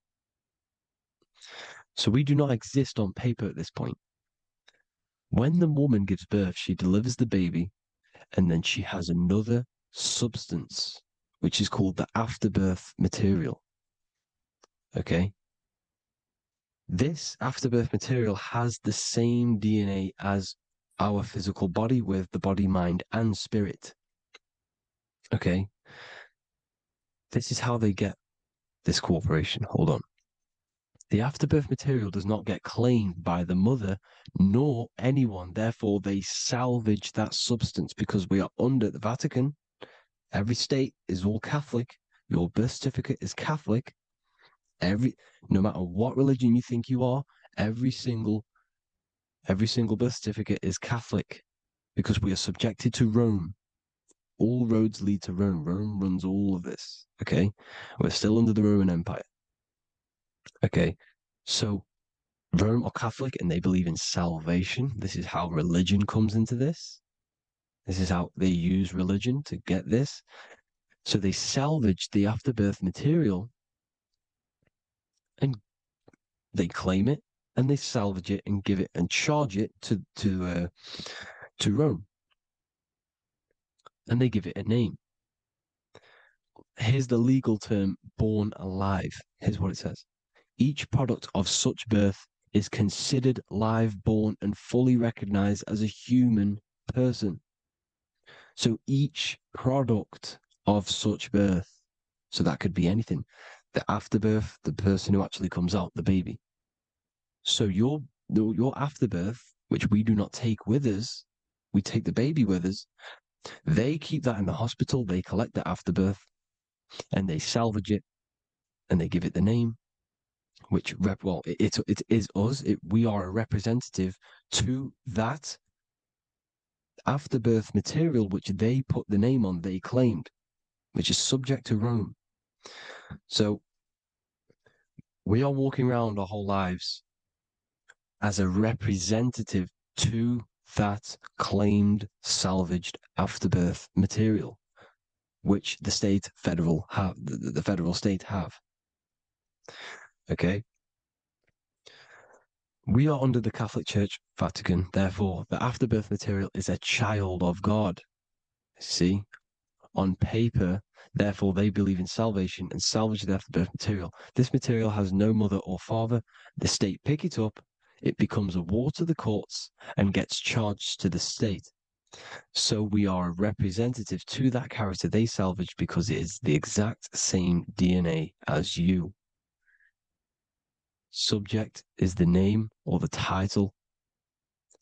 So we do not exist on paper at this point. When the woman gives birth, she delivers the baby, and then she has another substance, which is called the afterbirth material. Okay? This afterbirth material has the same DNA as our physical body, with the body, mind, and spirit. Okay? This is how they get this corporation. Hold on. The afterbirth material does not get claimed by the mother nor anyone. Therefore, they salvage that substance, because we are under the Vatican. Every state is all Catholic. Your birth certificate is Catholic. No matter what religion you think you are, every single birth certificate is Catholic, because we are subjected to Rome. All roads lead to Rome. Rome runs all of this. Okay? We're still under the Roman Empire. Okay, so Rome are Catholic and they believe in salvation. This is how religion comes into this. This is how they use religion to get this. So they salvage the afterbirth material and they claim it, and they salvage it and give it and charge it to Rome. And they give it a name. Here's the legal term, born alive. Here's what it says. Each product of such birth is considered live, born, and fully recognized as a human person. So each product of such birth, so that could be anything, the afterbirth, the person who actually comes out, the baby. So your afterbirth, which we do not take with us, we take the baby with us, they keep that in the hospital, they collect the afterbirth, and they salvage it, and they give it the name, which, it is us. We are a representative to that afterbirth material, which they put the name on, they claimed, which is subject to Rome. So we are walking around our whole lives as a representative to that claimed salvaged afterbirth material, which the federal state have. Okay? We are under the Catholic Church, Vatican, therefore the afterbirth material is a child of God. See? On paper, therefore they believe in salvation and salvage the afterbirth material. This material has no mother or father. The state pick it up, it becomes a war to the courts and gets charged to the state. So we are a representative to that character they salvaged because it is the exact same DNA as you. Subject is the name or the title,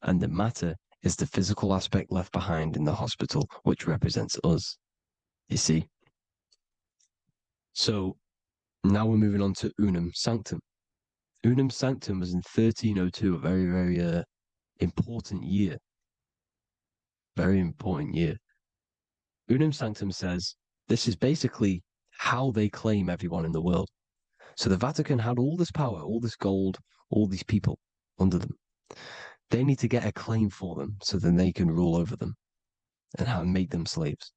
and the matter is the physical aspect left behind in the hospital, which represents us. You see? So now we're moving on to Unum Sanctum. Unum Sanctum was in 1302, a very, very important year. Very important year. Unum Sanctum says this is basically how they claim everyone in the world. So the Vatican had all this power, all this gold, all these people under them. They need to get a claim for them so then they can rule over them and make them slaves.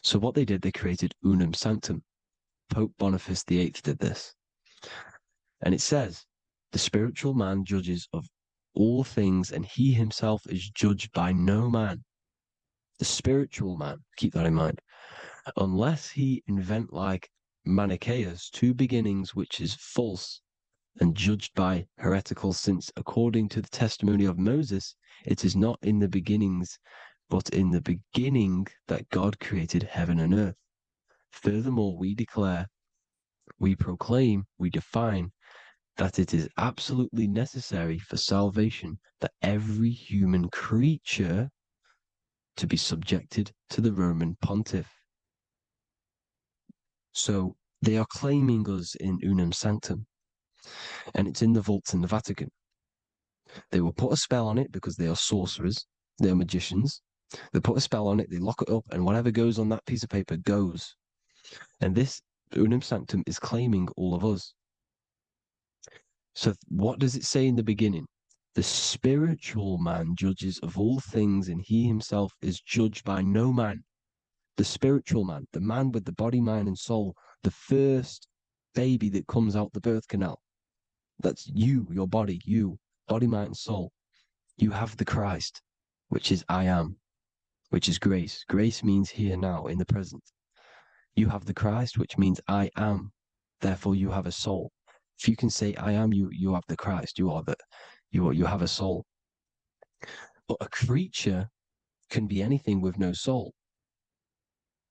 So what they did, they created Unum Sanctum. Pope Boniface VIII did this. And it says, the spiritual man judges of all things, and he himself is judged by no man. The spiritual man, keep that in mind, unless he invent like Manichaeus, two beginnings, which is false and judged by heretical, since according to the testimony of Moses, it is not in the beginnings, but in the beginning that God created heaven and earth. Furthermore, we declare, we proclaim, we define that it is absolutely necessary for salvation that every human creature to be subjected to the Roman pontiff. So they are claiming us in Unum Sanctum, and it's in the vaults in the Vatican. They will put a spell on it because they are sorcerers, they are magicians. They put a spell on it, they lock it up, and whatever goes on that piece of paper goes. And this Unum Sanctum is claiming all of us. So what does it say in the beginning? The spiritual man judges of all things, and he himself is judged by no man. The spiritual man, the man with the body, mind, and soul, the first baby that comes out the birth canal. That's you, your body, you, body, mind, and soul. You have the Christ, which is I am, which is grace. Grace means here now, in the present. You have the Christ, which means I am. Therefore, you have a soul. If you can say I am, you have the Christ. You have a soul. But a creature can be anything with no soul.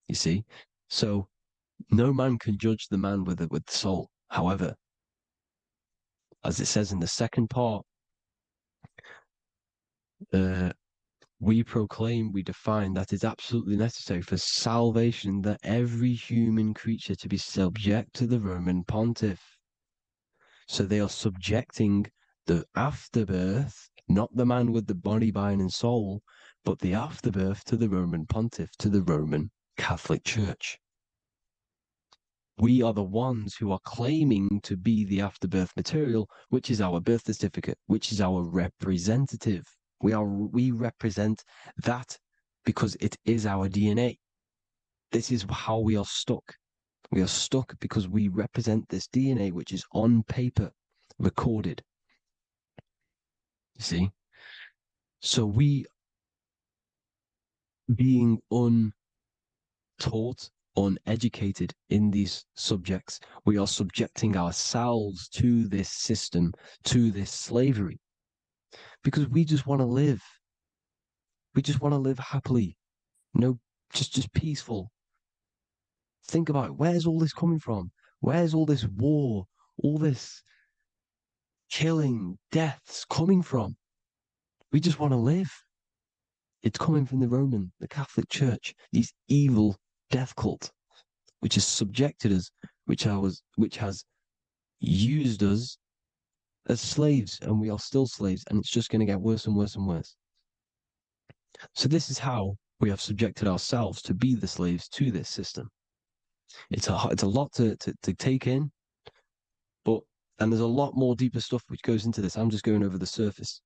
You see, so no man can judge the man with the soul. However, as it says in the second part, we proclaim, we define that it's absolutely necessary for salvation that every human creature to be subject to the Roman pontiff. So they are subjecting the afterbirth, not the man with the body, mind, and soul, but the afterbirth to the Roman pontiff, to the Roman Catholic Church. We are the ones who are claiming to be the afterbirth material, which is our birth certificate, which is our representative. We represent that because it is our DNA. This is how we are stuck. We are stuck because we represent this DNA, which is on paper, recorded. You see? So we, being untaught, uneducated in these subjects, we are subjecting ourselves to this system, to this slavery, because we just want to live. We just want to live happily, just peaceful. Think about it. Where's all this coming from? Where's all this war, all this killing, deaths coming from? We just want to live. It's coming from the Catholic Church, these evil death cult, which has subjected us, which has used us as slaves, and we are still slaves, and it's just going to get worse and worse and worse. So this is how we have subjected ourselves to be the slaves to this system. It's a lot to take in, and there's a lot more deeper stuff which goes into this. I'm just going over the surface.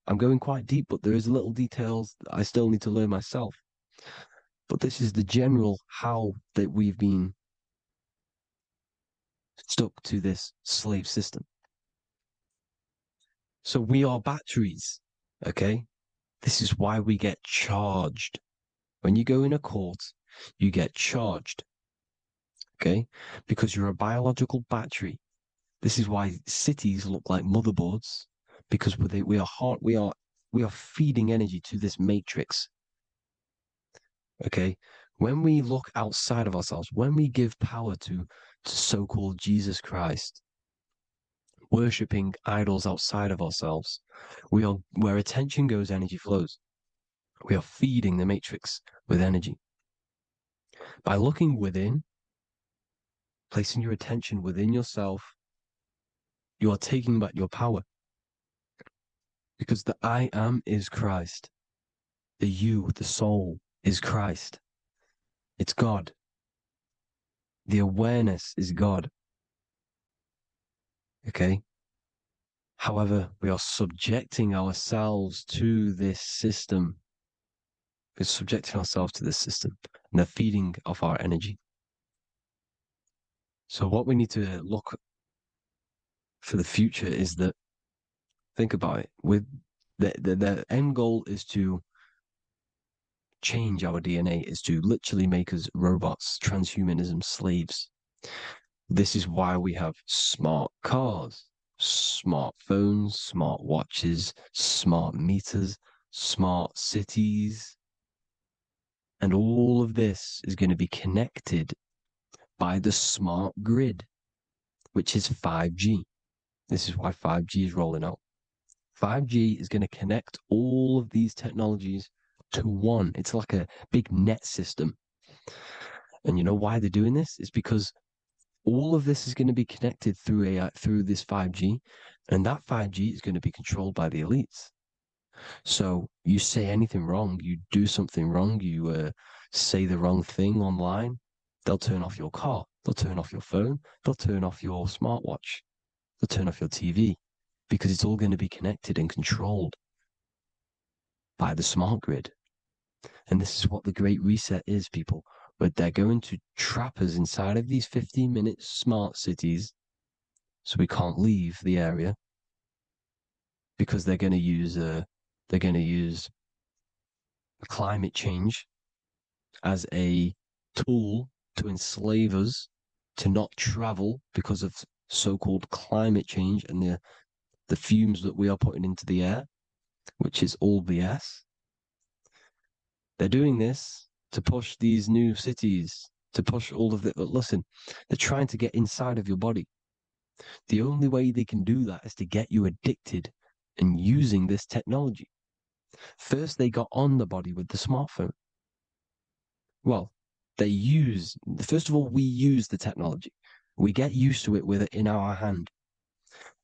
I'm going quite deep, but there is little details that I still need to learn myself. But this is the general how that we've been stuck to this slave system. So we are batteries, okay? This is why we get charged. When you go in a court, you get charged, okay? Because you're a biological battery. This is why cities look like motherboards, because we are feeding energy to this matrix. Okay, when we look outside of ourselves, when we give power to so-called Jesus Christ, worshipping idols outside of ourselves, where attention goes, energy flows. We are feeding the matrix with energy. By looking within, placing your attention within yourself, you are taking back your power. Because the I am is Christ. The you, the soul, is Christ. It's God. The awareness is God. Okay? However, we are subjecting ourselves to this system. We're subjecting ourselves to this system and the feeding of our energy. So what we need to look for the future is that, think about it, with the end goal is to change our DNA, is to literally make us robots, transhumanism, slaves. This is why we have smart cars, smartphones, smart watches, smart meters, smart cities. And all of this is going to be connected by the smart grid, which is 5G. This is why 5G is rolling out. 5G is going to connect all of these technologies to one. It's like a big net system. And you know why they're doing this? It's because all of this is going to be connected through this 5G, and that 5G is going to be controlled by the elites. So you say anything wrong, you do something wrong, you say the wrong thing online, they'll turn off your car, they'll turn off your phone, they'll turn off your smartwatch, they'll turn off your TV, because it's all going to be connected and controlled by the smart grid. And this is what the Great Reset is, people. But they're going to trap us inside of these 15-minute smart cities so we can't leave the area, because they're going to use climate change as a tool to enslave us to not travel because of so-called climate change and the fumes that we are putting into the air, which is all BS. They're doing this to push these new cities, to push all of it. But listen, they're trying to get inside of your body. The only way they can do that is to get you addicted and using this technology. First, they got on the body with the smartphone. Well, first of all, we use the technology. We get used to it with it in our hand.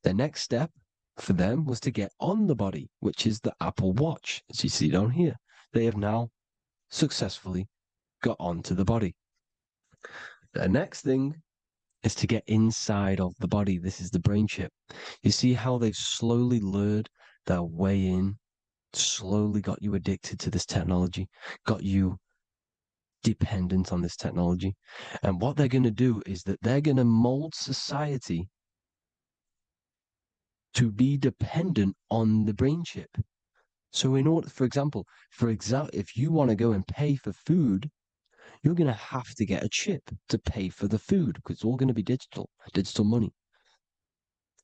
The next step for them was to get on the body, which is the Apple Watch, as you see down here. They have now successfully got onto the body. The next thing is to get inside of the body. This is the brain chip. You see how they've slowly lured their way in, slowly got you addicted to this technology, got you dependent on this technology. And what they're going to do is that they're going to mold society to be dependent on the brain chip. So in order, for example, if you want to go and pay for food, you're going to have to get a chip to pay for the food, because it's all going to be digital money.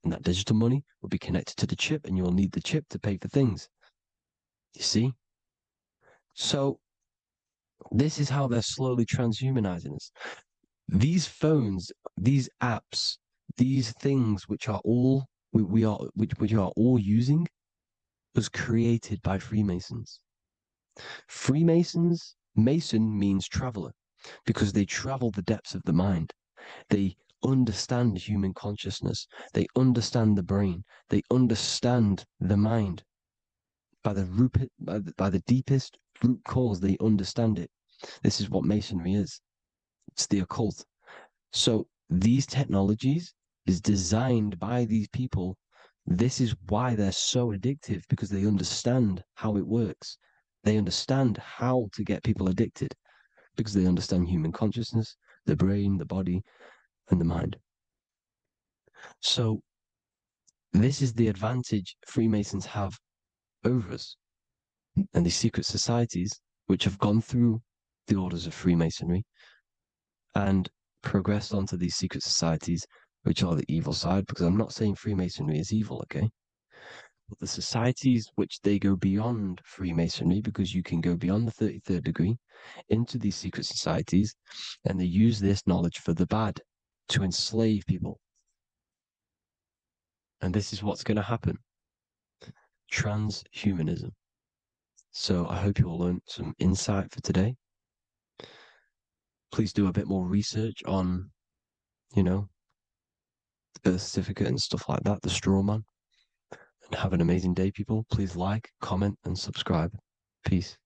And that digital money will be connected to the chip, and you'll need the chip to pay for things. You see? So this is how they're slowly transhumanizing us. These phones, these apps, these things which are all which are all using, was created by Freemasons. Mason means traveler, because they travel the depths of the mind. They understand human consciousness. They understand the brain. They understand the mind. By the deepest root cause, they understand it. This is what Masonry is. It's the occult. So these technologies is designed by these people This is why they're so addictive, because they understand how it works. They understand how to get people addicted because they understand human consciousness, the brain, the body, and the mind. So this is the advantage Freemasons have over us. And these secret societies, which have gone through the orders of Freemasonry and progressed onto these secret societies, which are the evil side, because I'm not saying Freemasonry is evil, okay? But the societies which they go beyond Freemasonry, because you can go beyond the 33rd degree into these secret societies, and they use this knowledge for the bad, to enslave people. And this is what's going to happen. Transhumanism. So I hope you all learned some insight for today. Please do a bit more research on, the birth certificate and stuff like that, the straw man. And have an amazing day, people. Please like, comment, and subscribe. Peace.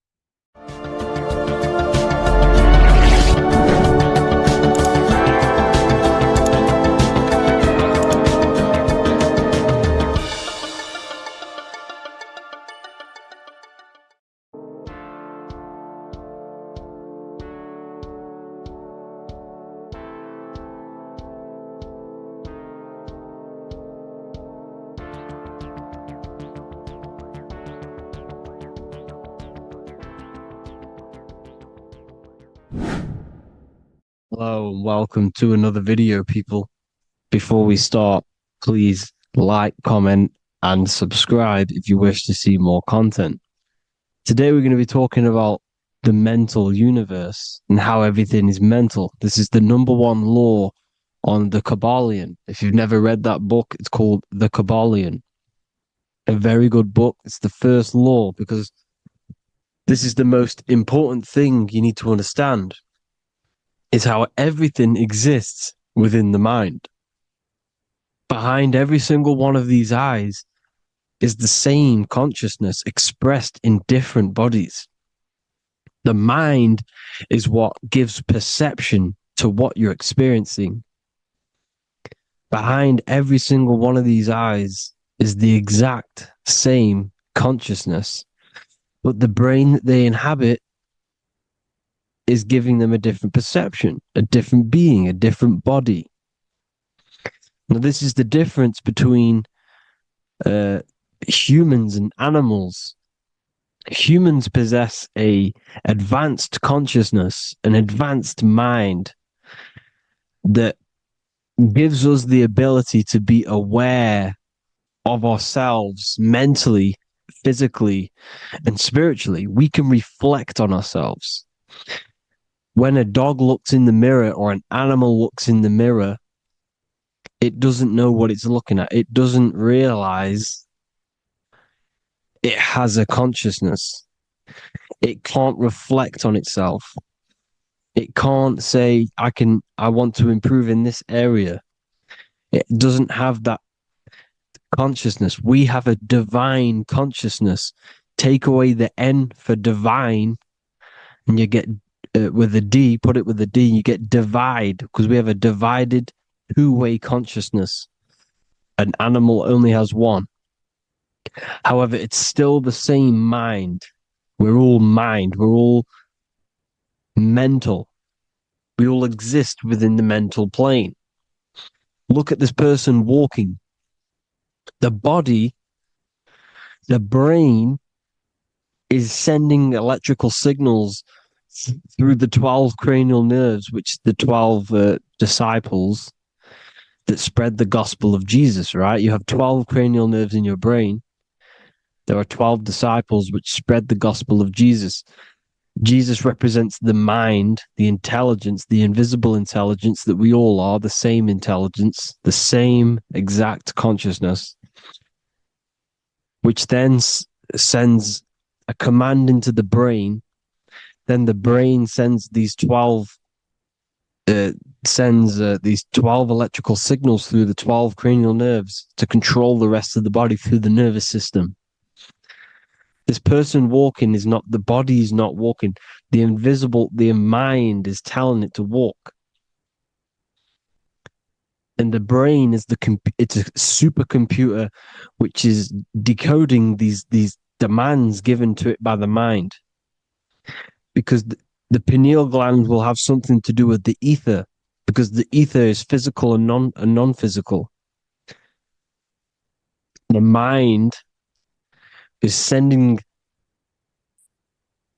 Hello and welcome to another video, people. Before we start, please like, comment, and subscribe if you wish to see more content. Today we're going to be talking about the mental universe and how everything is mental. This is the #1 law on the Kabbalion. If you've never read that book, it's called The Kabbalion. A very good book. It's the first law because this is the most important thing you need to understand. Is how everything exists within the mind. Behind every single one of these eyes is the same consciousness expressed in different bodies. The mind is what gives perception to what you're experiencing. Behind every single one of these eyes is the exact same consciousness, but the brain that they inhabit is giving them a different perception, a different being, a different body. Now, this is the difference between humans and animals. Humans possess a advanced consciousness, an advanced mind that gives us the ability to be aware of ourselves mentally, physically, and spiritually. We can reflect on ourselves. When a dog looks in the mirror or an animal looks in the mirror, it doesn't know what it's looking at. It doesn't realize it has a consciousness. It can't reflect on itself. It can't say, I want to improve in this area. It doesn't have that consciousness. We have a divine consciousness. Take away the N for divine, and you get with a D, put it with a D, you get divide, because we have a divided two-way consciousness. An animal only has one. However, it's still the same mind. We're all mind. We're all mental. We all exist within the mental plane. Look at this person walking. The body, the brain, is sending electrical signals through the 12 cranial nerves, which the 12 disciples that spread the gospel of Jesus, right? You have 12 cranial nerves in your brain. There are 12 disciples which spread the gospel of Jesus. Jesus represents the mind, the intelligence, the invisible intelligence that we all are, the same intelligence, the same exact consciousness, which then sends a command into the brain. Then the brain sends these 12 electrical signals through the 12 cranial nerves to control the rest of the body through the nervous system. This person walking is not, the body is not walking. The mind is telling it to walk. And the brain is it's a supercomputer which is decoding these demands given to it by the mind. Because the pineal gland will have something to do with the ether, because the ether is physical and non-physical. The mind is sending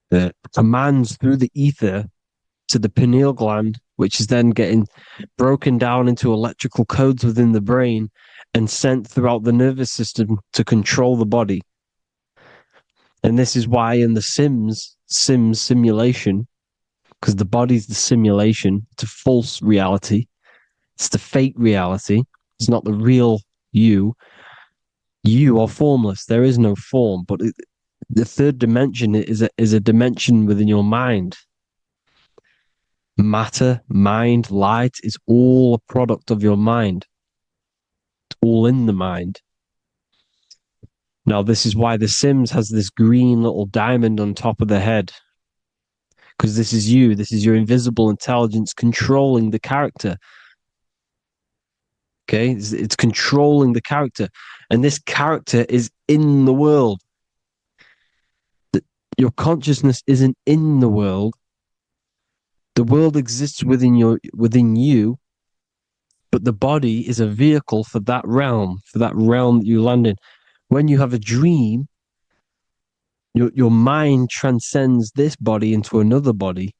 the commands through the ether to the pineal gland, which is then getting broken down into electrical codes within the brain and sent throughout the nervous system to control the body. And this is why in the Sims simulation, because the body's the simulation, it's a false reality. It's the fake reality. It's not the real you. You are formless. There is no form. But the third dimension is a dimension within your mind. Matter, mind, light is all a product of your mind. It's all in the mind. Now, this is why the Sims has this green little diamond on top of the head. Because this is you. This is your invisible intelligence controlling the character. Okay? It's controlling the character. And this character is in the world. Your consciousness isn't in the world. The world exists within you, but the body is a vehicle for that realm that you land in. When you have a dream, your mind transcends this body into another body,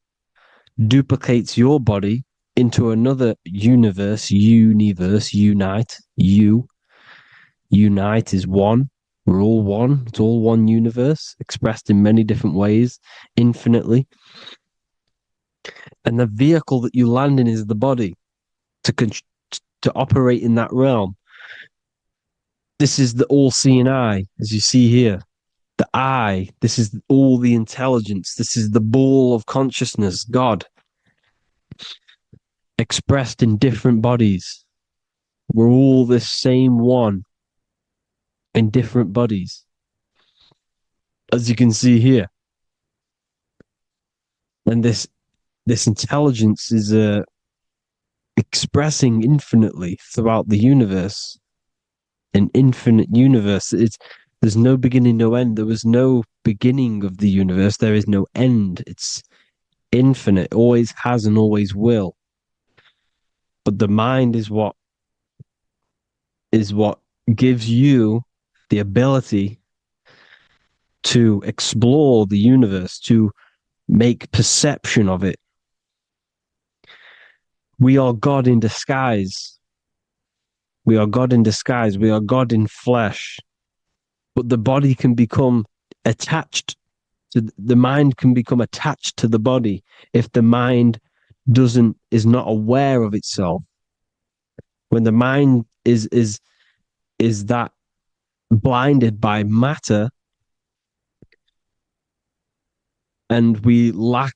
duplicates your body into another unite. Unite is one. We're all one. It's all one universe, expressed in many different ways, infinitely. And the vehicle that you land in is the body to operate in that realm. This is the all-seeing eye, as you see here. The eye, this is all the intelligence. This is the ball of consciousness, God, expressed in different bodies. We're all this same one in different bodies, as you can see here. And this intelligence is expressing infinitely throughout the universe. An infinite universe. There's no beginning, no end. There was no beginning of the universe. There is no end. It's infinite. Always has and always will. But the mind is what gives you the ability to explore the universe, to make perception of it. We are God in disguise. We are God in disguise. We are God in flesh. But the body can become attached to the mind, can become attached to the body if the mind is not aware of itself. When the mind is that blinded by matter, and we lack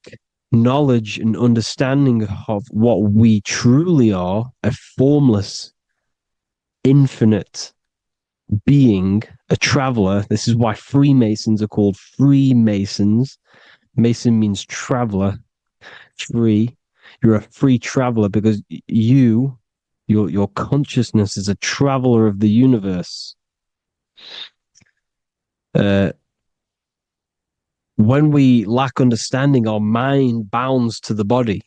knowledge and understanding of what we truly are, a formless, infinite being, a traveler. This is why Freemasons are called Freemasons. Mason means traveler. Free. You're a free traveler because your consciousness is a traveler of the universe. When we lack understanding, our mind bounds to the body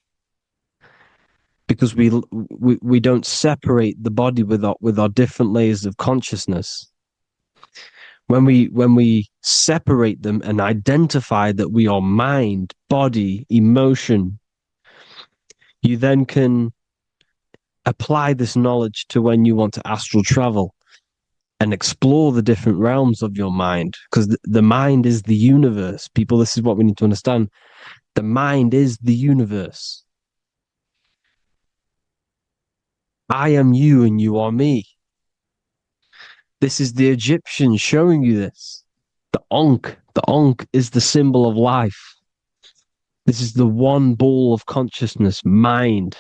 because we don't separate the body with our different layers of consciousness. When we separate them and identify that we are mind, body, emotion, you then can apply this knowledge to when you want to astral travel and explore the different realms of your mind, because the mind is the universe. People, this is what we need to understand. The mind is the universe. I am you and you are me. This is the Egyptians showing you this. The Ankh is the symbol of life. This is the one ball of consciousness, mind,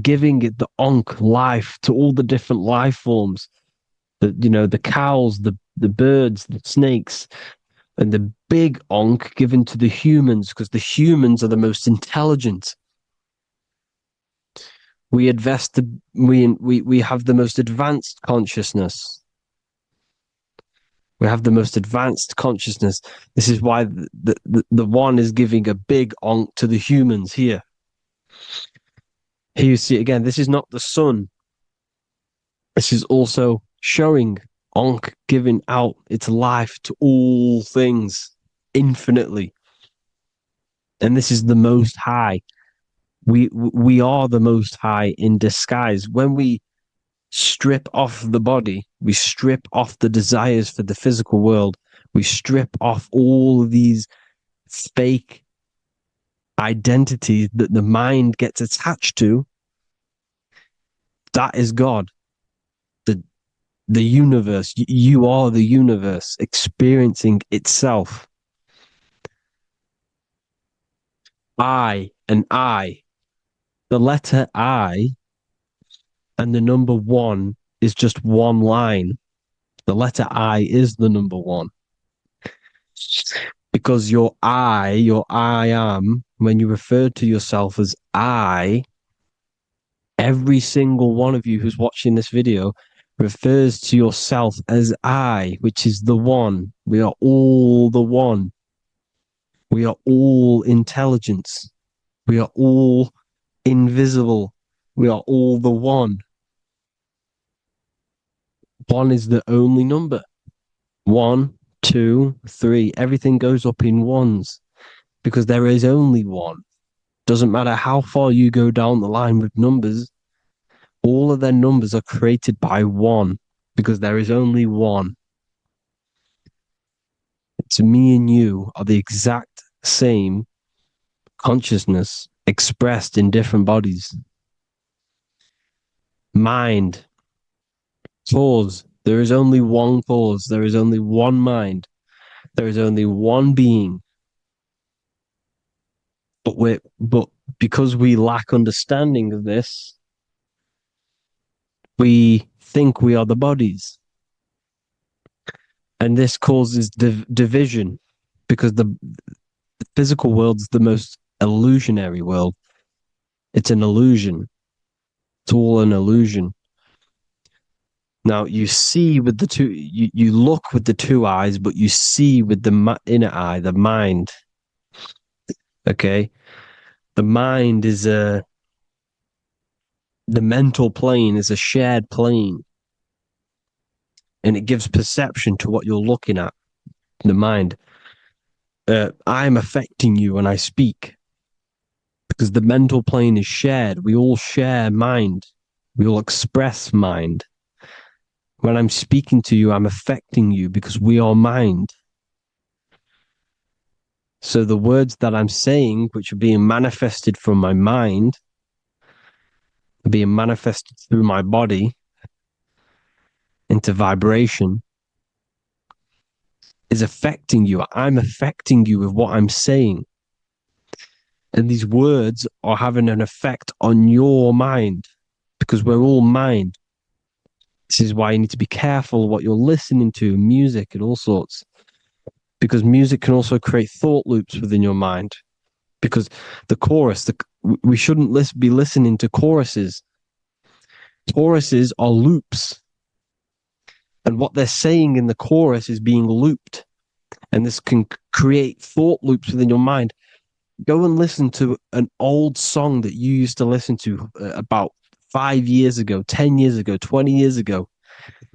giving it the Ankh life to all the different life forms. The cows, the birds, the snakes, and the big Ankh given to the humans, because the humans are the most intelligent. we have the most advanced consciousness. We have the most advanced consciousness. This is why the one is giving a big onk to the humans here. Here you see again, this is not the sun. This is also showing onk giving out its life to all things infinitely. And this is the most high. We are the most high in disguise. When we strip off the body, we strip off the desires for the physical world, we strip off all of these fake identities that the mind gets attached to. That is God, the universe. You are the universe experiencing itself. I and I, the letter I and the number 1 is just one line. The letter I is the number 1. Because your I am, when you refer to yourself as I, every single one of you who's watching this video refers to yourself as I, which is the one. We are all the one. We are all intelligence. We are all invisible. We are all the one. 1 is the only number. 1, 2, 3. Everything goes up in ones because there is only one. Doesn't matter how far you go down the line with numbers, all of their numbers are created by 1 because there is only one. So me and you are the exact same consciousness expressed in different bodies. Mind. Cause. There is only one cause. There is only one mind. There is only one being. But because we lack understanding of this, we think we are the bodies. And this causes division because the physical world is the most illusionary world. It's an illusion. It's all an illusion. Now you see with the two, you look with the two eyes, but you see with the inner eye, the mind. Okay, the mind is the mental plane is a shared plane, and it gives perception to what you're looking at. The mind. I'm affecting you when I speak because the mental plane is shared. We all share mind. We all express mind. When I'm speaking to you, I'm affecting you because we are mind. So the words that I'm saying, which are being manifested from my mind, are being manifested through my body into vibration, is affecting you. I'm affecting you with what I'm saying. And these words are having an effect on your mind because we're all mind. This is why you need to be careful what you're listening to, music and all sorts. Because music can also create thought loops within your mind. Because the chorus, we shouldn't be listening to choruses. Choruses are loops. And what they're saying in the chorus is being looped. And this can create thought loops within your mind. Go and listen to an old song that you used to listen to about 5 years ago, 10 years ago, 20 years ago.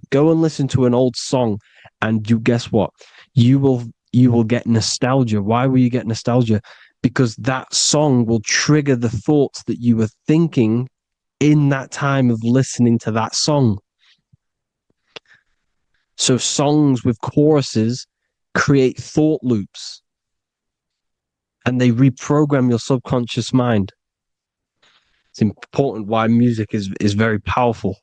Go and listen to an old song and you guess what? You will get nostalgia. Why will you get nostalgia? Because that song will trigger the thoughts that you were thinking in that time of listening to that song. So songs with choruses create thought loops and they reprogram your subconscious mind. It's important why music is very powerful.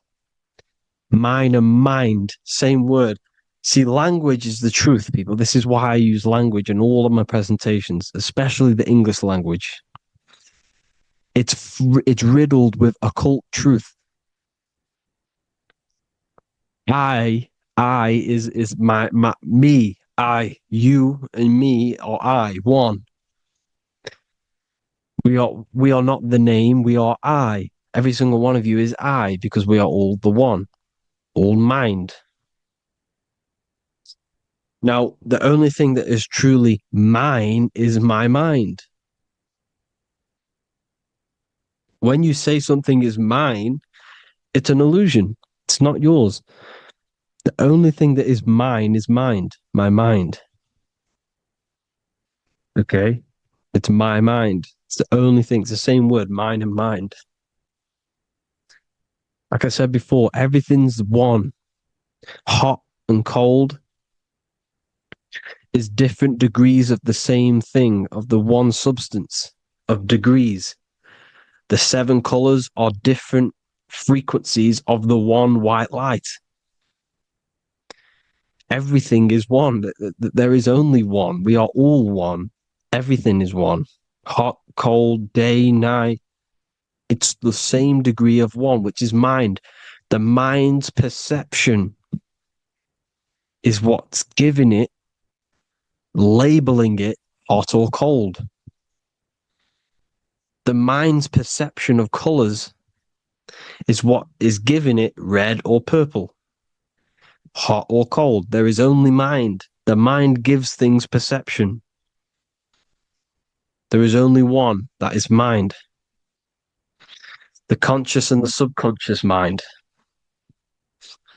Mine and mind, same word. See, language is the truth, people. This is why I use language in all of my presentations, especially the English language. It's riddled with occult truth. I is my me. I, you, and me are I, one. We are not the name. We are I. Every single one of you is I, because we are all the one, all mind. Now, the only thing that is truly mine is my mind. When you say something is mine, it's an illusion. It's not yours. The only thing that is mine is mind, my mind. Okay? It's my mind. It's the only thing. It's the same word, mine and mind. Like I said before, everything's one. Hot and cold is different degrees of the same thing, of the one substance, of degrees. The 7 colors are different frequencies of the one white light. Everything is one. There is only one. We are all one. Everything is one. Hot, cold, day, night. It's the same degree of one, which is mind. The mind's perception is what's giving it, labeling it hot or cold. The mind's perception of colors is what is giving it red or purple, hot or cold. There is only mind. The mind gives things perception. There is only one, that is mind. The conscious and the subconscious mind.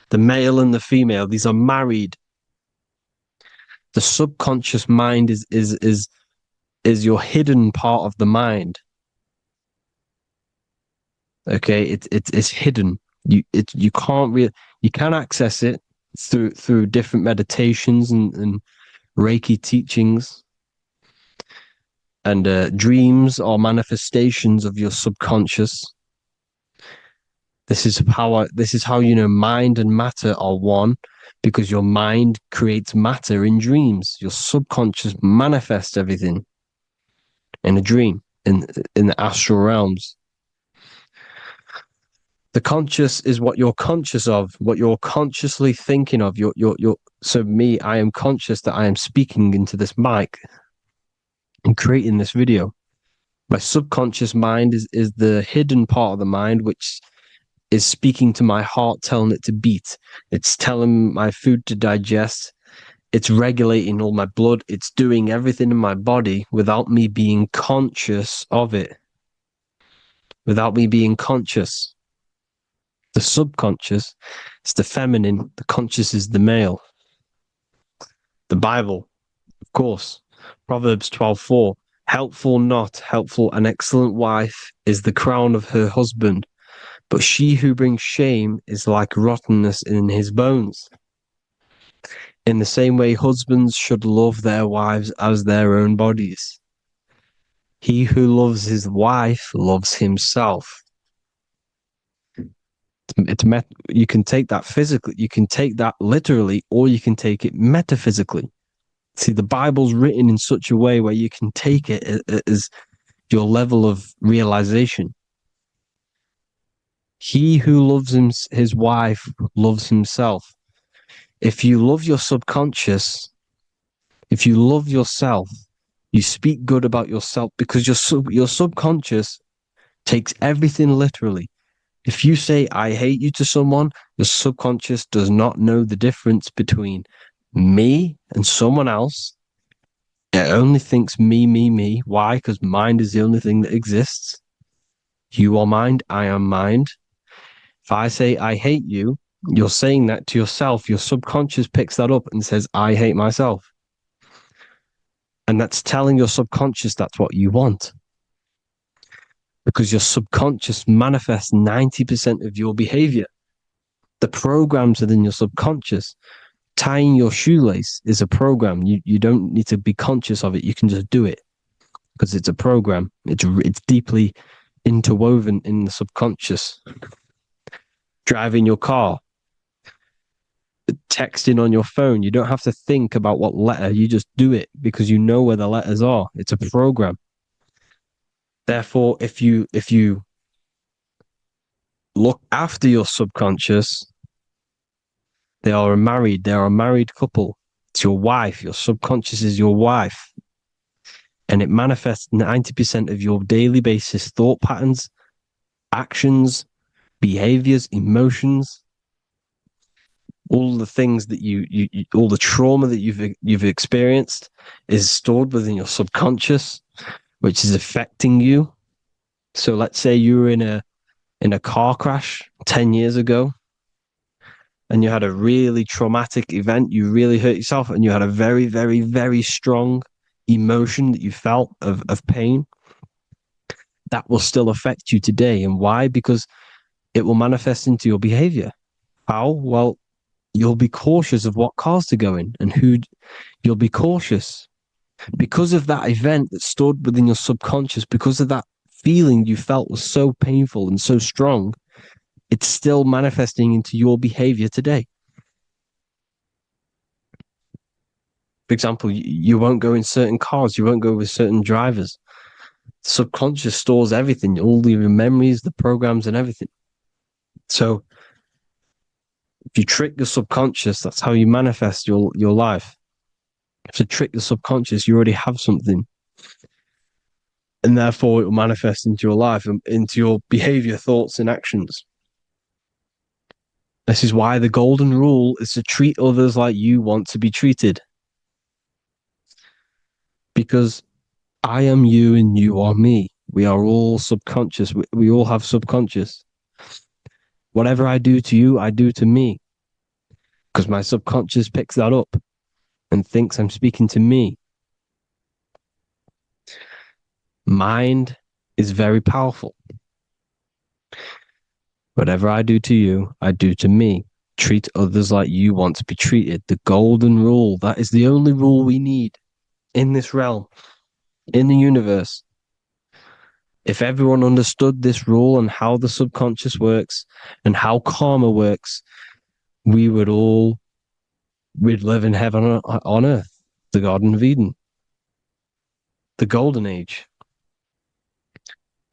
The male and the female, these are married. The subconscious mind is your hidden part of the mind. Okay, it's hidden. You can access it through different meditations and Reiki teachings, and dreams are manifestations of your subconscious. This is how you know mind and matter are one, because your mind creates matter in dreams. Your subconscious manifests everything in a dream, in the astral realms. The conscious is what you're conscious of, what you're consciously thinking of. So me, I am conscious that I am speaking into this mic and creating this video. My subconscious mind is the hidden part of the mind, which is speaking to my heart, telling it to beat. It's telling my food to digest. It's regulating all my blood. It's doing everything in my body without me being conscious of it. Without me being conscious. The subconscious is the feminine. The conscious is the male. The Bible, of course. Proverbs 12:4. Helpful, not helpful, an excellent wife is the crown of her husband, but she who brings shame is like rottenness in his bones. In the same way, husbands should love their wives as their own bodies. He who loves his wife loves himself. You can take that physically, you can take that literally, or you can take it metaphysically. See, the Bible's written in such a way where you can take it as your level of realization. He who loves his wife loves himself. If you love your subconscious, if you love yourself, you speak good about yourself, because your subconscious takes everything literally. If you say, I hate you to someone, your subconscious does not know the difference between me and someone else. It only thinks me, me, me. Why? Because mind is the only thing that exists. You are mind, I am mind. If I say, I hate you, you're saying that to yourself. Your subconscious picks that up and says, I hate myself. And that's telling your subconscious that's what you want. Because your subconscious manifests 90% of your behavior. The programs within your subconscious. Tying your shoelace is a program. You don't need to be conscious of it. You can just do it because it's a program. It's deeply interwoven in the subconscious. Driving your car, texting on your phone. You don't have to think about what letter. You just do it because you know where the letters are. It's a program. Therefore, if you look after your subconscious, they are a married couple. It's your wife. Your subconscious is your wife. And it manifests 90% of your daily basis thought patterns actions, behaviors, emotions, all the things that all the trauma that you've experienced is stored within your subconscious, which is affecting you. So let's say you were in a car crash 10 years ago, and you had a really traumatic event, you really hurt yourself, and you had a very, very, very strong emotion that you felt of pain. That will still affect you today. And why? Because it will manifest into your behavior. How? Well, you'll be cautious of what cars to go in and who. You'll be cautious because of that event that stored within your subconscious, because of that feeling you felt was so painful and so strong. It's still manifesting into your behavior today. For example, you won't go in certain cars, you won't go with certain drivers. The subconscious stores everything, all your memories, the programs, and everything. So if you trick the subconscious, that's how you manifest your life. If you trick the subconscious, you already have something. And therefore it will manifest into your life, into your behavior, thoughts, and actions. This is why the golden rule is to treat others like you want to be treated. Because I am you and you are me. We are all subconscious. We all have subconscious. Whatever I do to you, I do to me. Because my subconscious picks that up and thinks I'm speaking to me. Mind is very powerful. Whatever I do to you, I do to me. Treat others like you want to be treated. The golden rule. That is the only rule we need in this realm, in the universe. If everyone understood this rule and how the subconscious works and how karma works, we'd live in heaven on earth, the Garden of Eden, the golden age.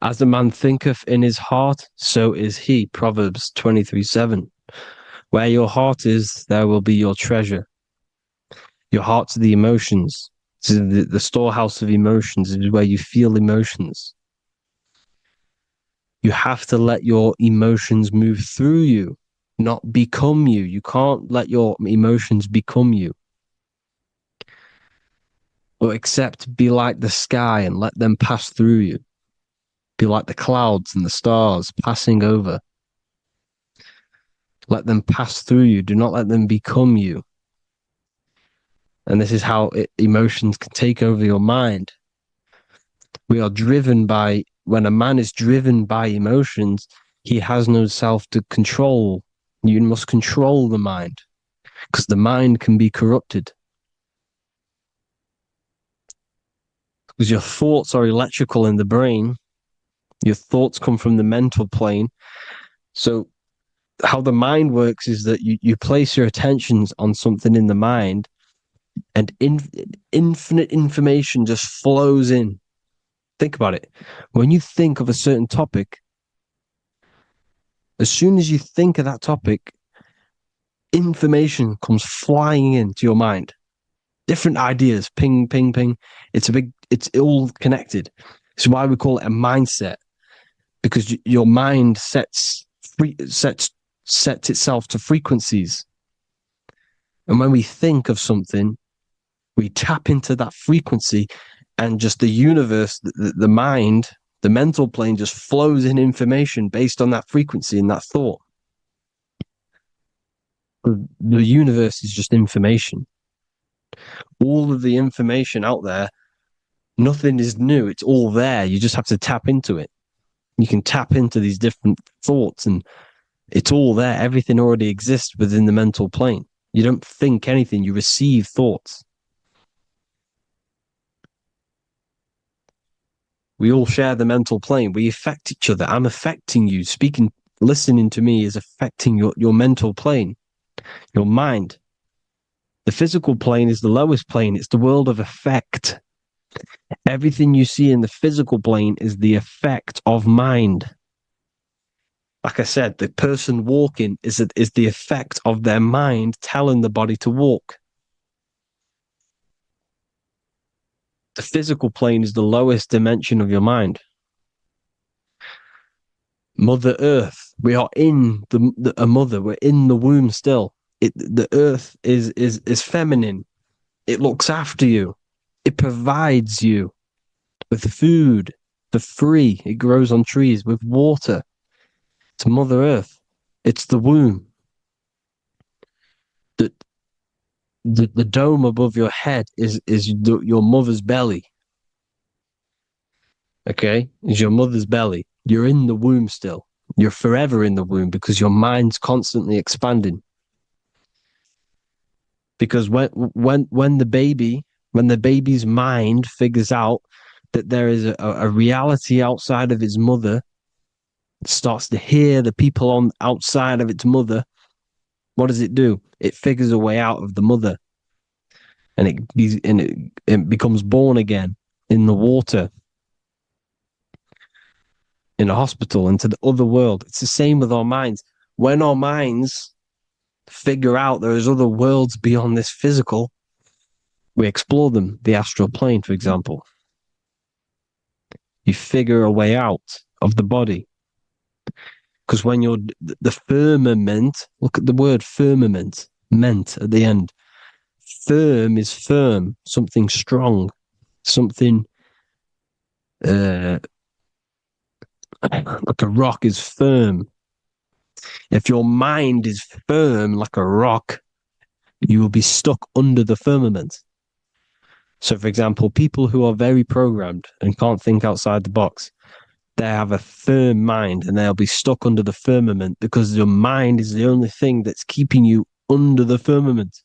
As a man thinketh in his heart, so is he. Proverbs 23:7. Where your heart is, there will be your treasure. Your heart's the emotions. This is the storehouse of emotions. It is where you feel emotions. You have to let your emotions move through you, not become you. You can't let your emotions become you. Or except be like the sky and let them pass through you. Be like the clouds and the stars passing over. Let them pass through you. Do not let them become you. And this is how emotions can take over your mind. We are driven by, when a man is driven by emotions, he has no self to control. You must control the mind, because the mind can be corrupted. Because your thoughts are electrical in the brain. Your thoughts come from the mental plane. So how the mind works is that you place your attentions on something in the mind, and infinite information just flows in. Think about it. When you think of a certain topic, as soon as you think of that topic, information comes flying into your mind. Different ideas, ping, ping, ping. It's all connected. It's why we call it a mindset, because your mind sets itself to frequencies. And when we think of something, we tap into that frequency, and just the universe, the mind, the mental plane just flows in information based on that frequency and that thought. The universe is just information. All of the information out there, nothing is new. It's all there. You just have to tap into it. You can tap into these different thoughts, and it's all there. Everything already exists within the mental plane. You don't think anything. You receive thoughts. We all share the mental plane. We affect each other. I'm affecting you. Listening to me is affecting your mental plane, your mind. The physical plane is the lowest plane. It's the world of effect. Everything you see in the physical plane is the effect of mind. Like I said, the person walking is the effect of their mind telling the body to walk. The physical plane is the lowest dimension of your mind. Mother Earth. We are in a mother. We're in the womb still. The earth is feminine. It looks after you. It provides you with food for free. It grows on trees with water. It's Mother Earth. It's the womb. The dome above your head is your mother's belly. Okay? Is your mother's belly. You're in the womb still. You're forever in the womb because your mind's constantly expanding. Because when the baby's mind figures out that there is a reality outside of its mother, it starts to hear the people on outside of its mother, what does it do? It figures a way out of the mother, and it becomes born again in the water, in a hospital, into the other world. It's the same with our minds. When our minds figure out there is other worlds beyond this physical, we explore them. The astral plane, for example. You figure a way out of the body. Because when you're the firmament, look at the word firmament, meant at the end. Firm is firm, something strong, something like a rock is firm. If your mind is firm like a rock, you will be stuck under the firmament. So, for example, people who are very programmed and can't think outside the box, they have a firm mind and they'll be stuck under the firmament because your mind is the only thing that's keeping you under the firmament.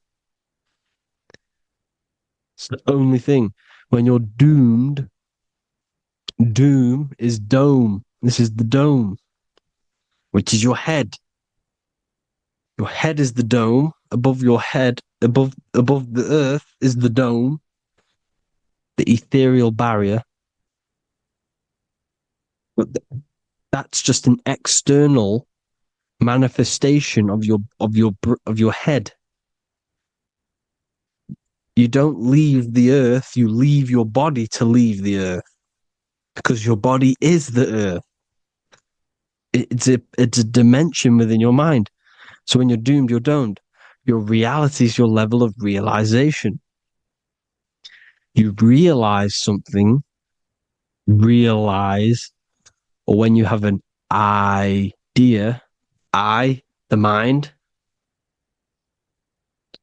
It's the only thing. When you're doomed, doom is dome. This is the dome, which is your head. Your head is the dome. Above your head, above the earth is the dome, the ethereal barrier. But that's just an external manifestation of your head. You don't leave the earth, you leave your body to leave the earth. Because your body is the earth. It's a dimension within your mind. So when you're doomed, you're domed. Your reality is your level of realization. You realize something, or when you have an idea, the mind,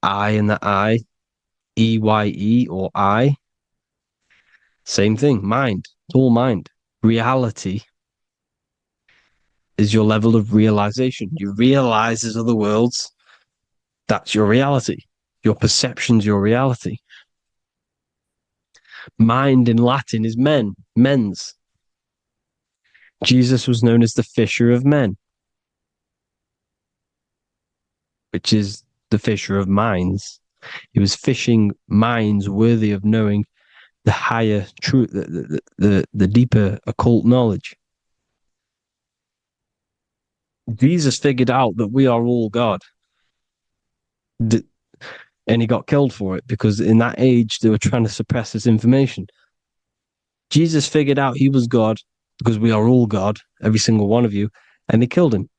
in the eye, EYE or I, same thing, mind, it's all mind. Reality is your level of realization. You realize there's other worlds. That's your reality. Your perception's your reality. Mind in Latin is mens. Jesus was known as the fisher of men, which is the fisher of minds. He was fishing minds worthy of knowing the higher truth, the deeper occult knowledge. Jesus figured out that we are all God. And he got killed for it because in that age they were trying to suppress this information. Jesus figured out he was God because we are all God, every single one of you, and they killed him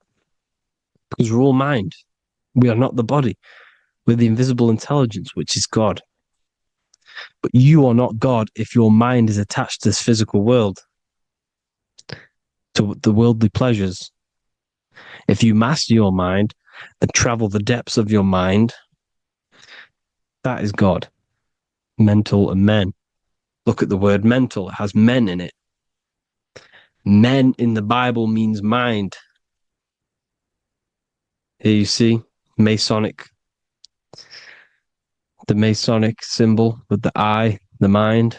because we're all mind. We are not the body. We're the invisible intelligence, which is God. But you are not God if your mind is attached to this physical world, to the worldly pleasures. If you master your mind and travel the depths of your mind, that is God. Mental and men. Look at the word mental. It has men in it. Men in the Bible means mind. Here you see Masonic. The Masonic symbol with the eye, the mind.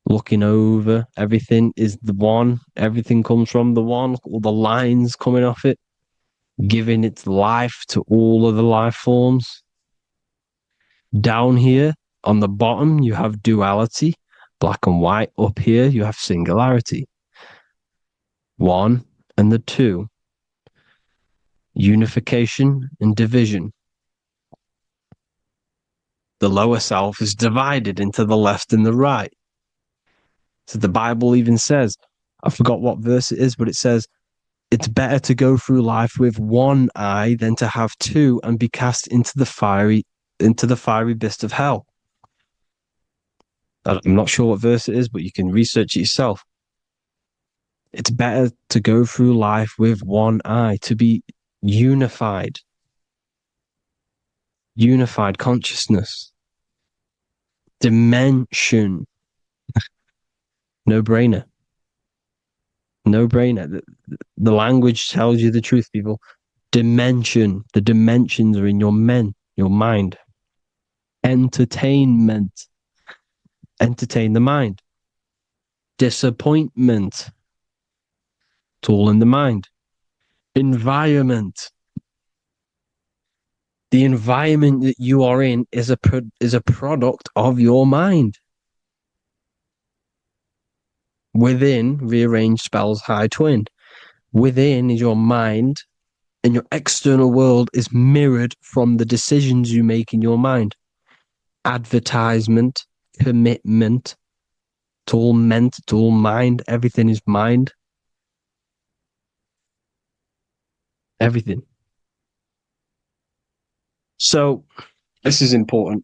Looking over, everything is the one. Everything comes from the one. All the lines coming off it. Giving its life to all of the life forms. Down here, on the bottom, you have duality, black and white. Up here, you have singularity. One and the two. Unification and division. The lower self is divided into the left and the right. So the Bible even says, I forgot what verse it is, but it says, it's better to go through life with one eye than to have two and be cast into the fiery abyss of hell. I'm not sure what verse it is, but you can research it yourself. It's better to go through life with one eye, to be unified consciousness, dimension. No brainer. The language tells you the truth, people. Dimension. The dimensions are in your mind. Entertainment. Entertain the mind. Disappointment. It's all in the mind. Environment. The environment that you are in is a product of your mind. Within, rearranged spells high twin. Within is your mind, and your external world is mirrored from the decisions you make in your mind. Advertisement, commitment, it's all mind, everything is mind. Everything. So, this is important.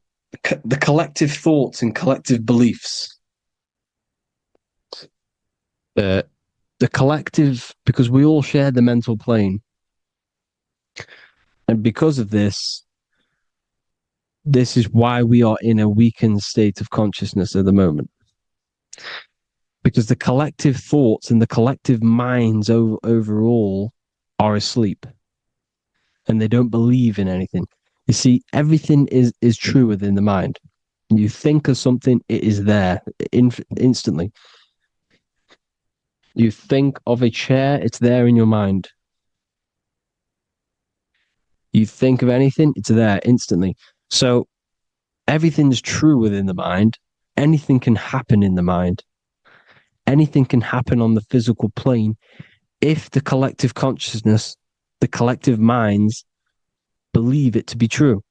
The collective thoughts and collective beliefs. The collective, because we all share the mental plane. And because of this is why we are in a weakened state of consciousness at the moment. Because the collective thoughts and the collective minds overall are asleep. And they don't believe in anything. You see, everything is true within the mind. You think of something, it is there instantly. You think of a chair, it's there in your mind. You think of anything, it's there instantly. So everything's true within the mind. Anything can happen in the mind. Anything can happen on the physical plane if the collective consciousness, the collective minds, believe it to be true.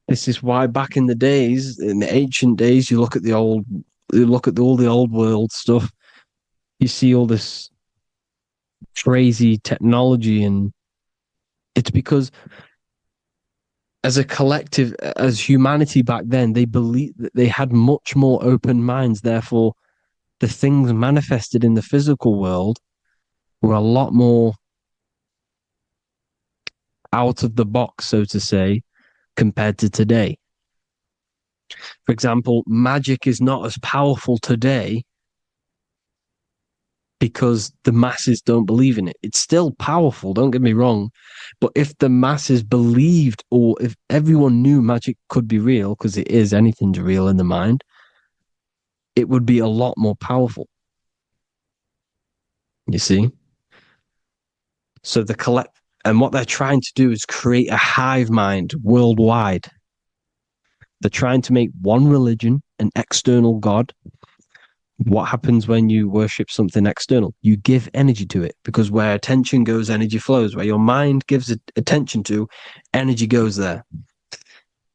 This is why back in the days, in the ancient days, you look at all the old world stuff, you see all this crazy technology, and it's because as a collective, as humanity back then, they believed that they had much more open minds. Therefore, the things manifested in the physical world were a lot more out of the box, so to say, compared to today. For example, magic is not as powerful today because the masses don't believe in it. It's still powerful, don't get me wrong, but if the masses believed, or if everyone knew magic could be real, because it is, anything's real in the mind, it would be a lot more powerful. You see? So and what they're trying to do is create a hive mind worldwide. They're trying to make one religion, an external God. What happens when you worship something external? You give energy to it, because where attention goes, energy flows. Where your mind gives attention to, energy goes there.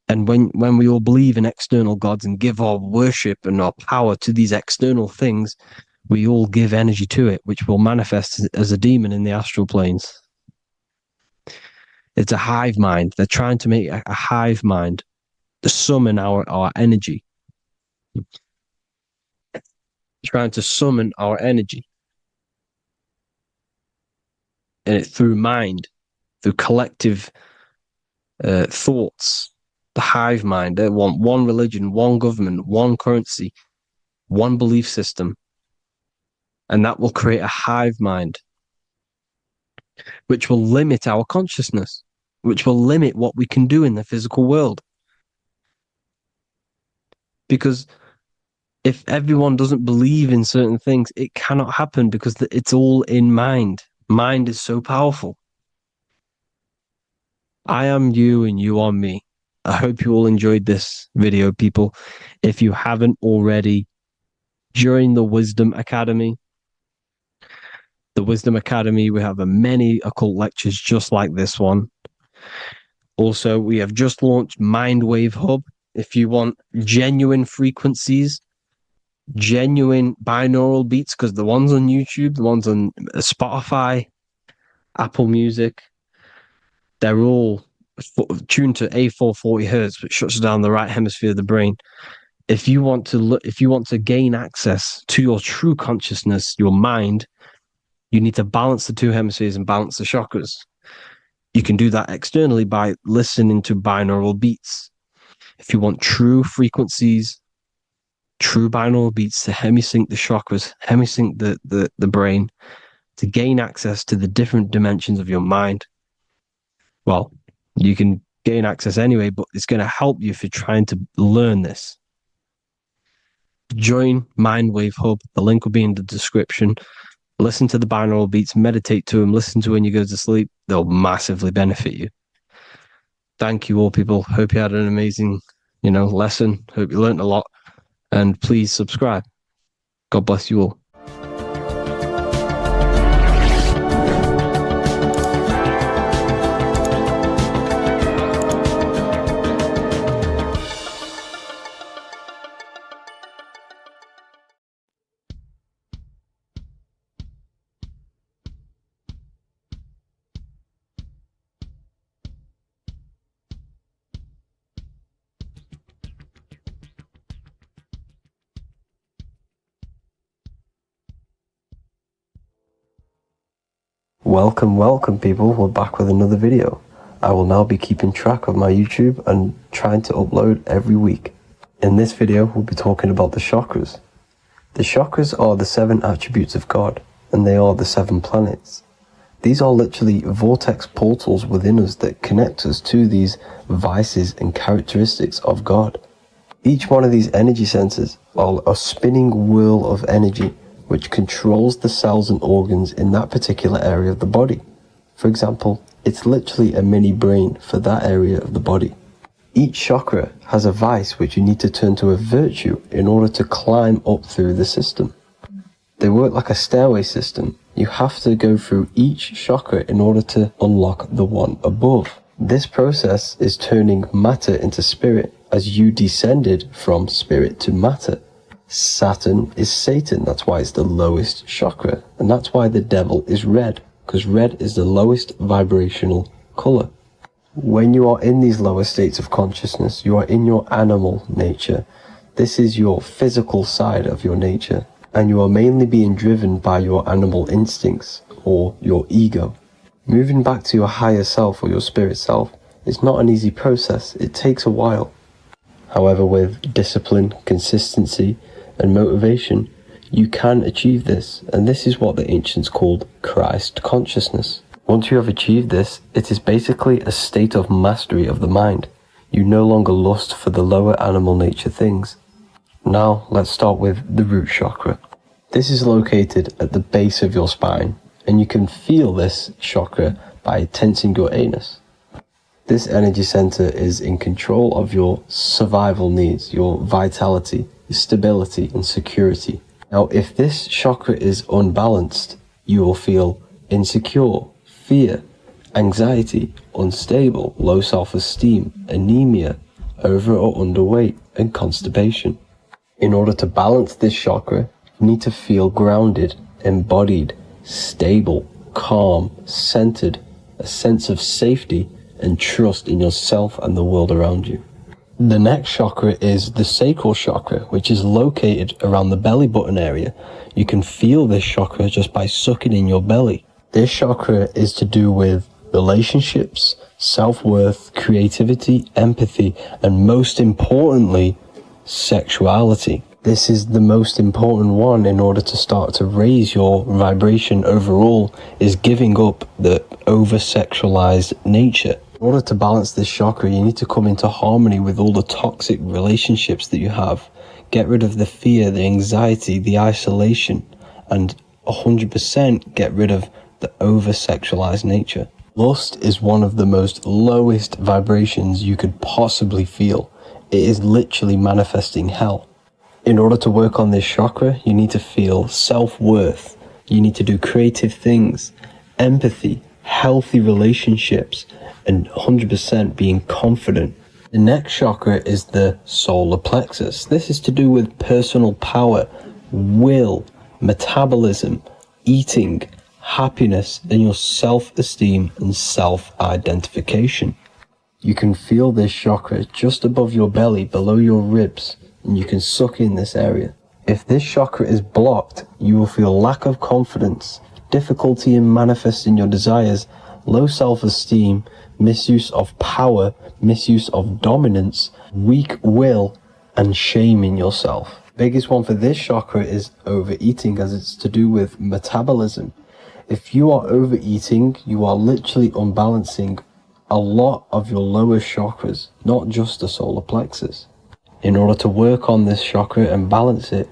And when we all believe in external gods and give our worship and our power to these external things, we all give energy to it, which will manifest as a demon in the astral planes. It's a hive mind. They're trying to make a hive mind to summon our energy. Trying to summon our energy. And it through mind, through collective thoughts. The hive mind. They want one religion, one government, one currency, one belief system. And that will create a hive mind, which will limit our consciousness, which will limit what we can do in the physical world. Because if everyone doesn't believe in certain things, it cannot happen, because it's all in mind. Mind is so powerful. I am you and you are me. I hope you all enjoyed this video, people. If you haven't already, join the Wisdom Academy. The Wisdom Academy, we have many occult lectures just like this one. Also, we have just launched Mindwave Hub. If you want genuine frequencies genuine binaural beats, because the ones on YouTube, the ones on Spotify, Apple Music, they're all tuned to A440 hertz, which shuts down the right hemisphere of the brain. If you want to gain access to your true consciousness, your mind, you need to balance the two hemispheres and balance the chakras. You can do that externally by listening to binaural beats. If you want true frequencies, true binaural beats to hemisync the chakras, hemisync the brain, to gain access to the different dimensions of your mind, well, you can gain access anyway, but it's going to help you if you're trying to learn this. Join Mindwave Hub. The link will be in the description. Listen to the binaural beats, meditate to them, listen to when you go to sleep. They'll massively benefit you. Thank you all, people. Hope you had an amazing, lesson. Hope you learned a lot. And please subscribe. God bless you all. Welcome people, we're back with another video. I will now be keeping track of my YouTube and trying to upload every week. In this video, we'll be talking about the chakras. The chakras are the 7 attributes of God, and they are the 7 planets. These are literally vortex portals within us that connect us to these vices and characteristics of God. Each one of these energy centers are a spinning wheel of energy which controls the cells and organs in that particular area of the body. For example, it's literally a mini brain for that area of the body. Each chakra has a vice which you need to turn to a virtue in order to climb up through the system. They work like a stairway system. You have to go through each chakra in order to unlock the one above. This process is turning matter into spirit as you descended from spirit to matter. Saturn is Satan, that's why it's the lowest chakra, and that's why the devil is red, because red is the lowest vibrational color. When you are in these lower states of consciousness, you are in your animal nature. This is your physical side of your nature, and you are mainly being driven by your animal instincts, or your ego. Moving back to your higher self or your spirit self is not an easy process, it takes a while. However, with discipline, consistency, and motivation, you can achieve this, and this is what the ancients called Christ consciousness. Once you have achieved this, it is basically a state of mastery of the mind. You no longer lust for the lower animal nature things. Now, let's start with the root chakra. This is located at the base of your spine, and you can feel this chakra by tensing your anus. This energy center is in control of your survival needs, your vitality, stability and security. Now, if this chakra is unbalanced, you will feel insecure, fear, anxiety, unstable, low self-esteem, anemia, over or underweight, and constipation. In order to balance this chakra, you need to feel grounded, embodied, stable, calm, centered, a sense of safety and trust in yourself and the world around you. The next chakra is the sacral chakra, which is located around the belly button area. You can feel this chakra just by sucking in your belly. This chakra is to do with relationships, self-worth, creativity, empathy, and most importantly, sexuality. This is the most important one in order to start to raise your vibration overall, is giving up the over-sexualized nature. In order to balance this chakra, you need to come into harmony with all the toxic relationships that you have. Get rid of the fear, the anxiety, the isolation, and 100% get rid of the over-sexualized nature. Lust is one of the most lowest vibrations you could possibly feel. It is literally manifesting hell. In order to work on this chakra, you need to feel self-worth. You need to do creative things, empathy, healthy relationships, and 100% being confident. The next chakra is the solar plexus. This is to do with personal power, will, metabolism, eating, happiness, and your self-esteem and self-identification. You can feel this chakra just above your belly, below your ribs, and you can suck in this area. If this chakra is blocked, you will feel lack of confidence, difficulty in manifesting your desires, low self-esteem, misuse of power, misuse of dominance, weak will, and shame in yourself. Biggest one for this chakra is overeating, as it's to do with metabolism. If you are overeating, you are literally unbalancing a lot of your lower chakras, not just the solar plexus. In order to work on this chakra and balance it,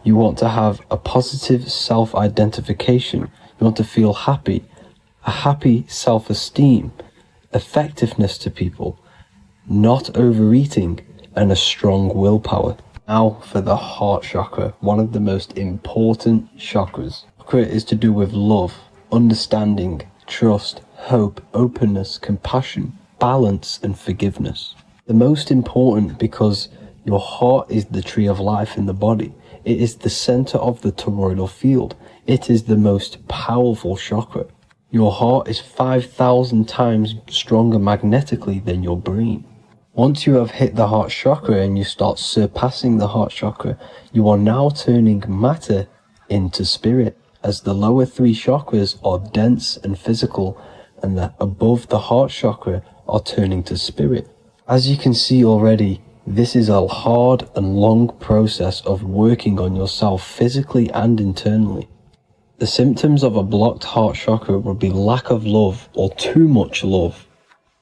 you want to have a positive self-identification. You want to feel happy, a happy self-esteem, effectiveness to people, not overeating, and a strong willpower. Now for the heart chakra, one of the most important chakras. Chakra is to do with love, understanding, trust, hope, openness, compassion, balance, and forgiveness. The most important because your heart is the tree of life in the body. It is the center of the toroidal field. It is the most powerful chakra. Your heart is 5,000 times stronger magnetically than your brain. Once you have hit the heart chakra and you start surpassing the heart chakra, you are now turning matter into spirit, as the lower three chakras are dense and physical, and the above the heart chakra are turning to spirit. As you can see already, this is a hard and long process of working on yourself physically and internally. The symptoms of a blocked heart chakra would be lack of love or too much love,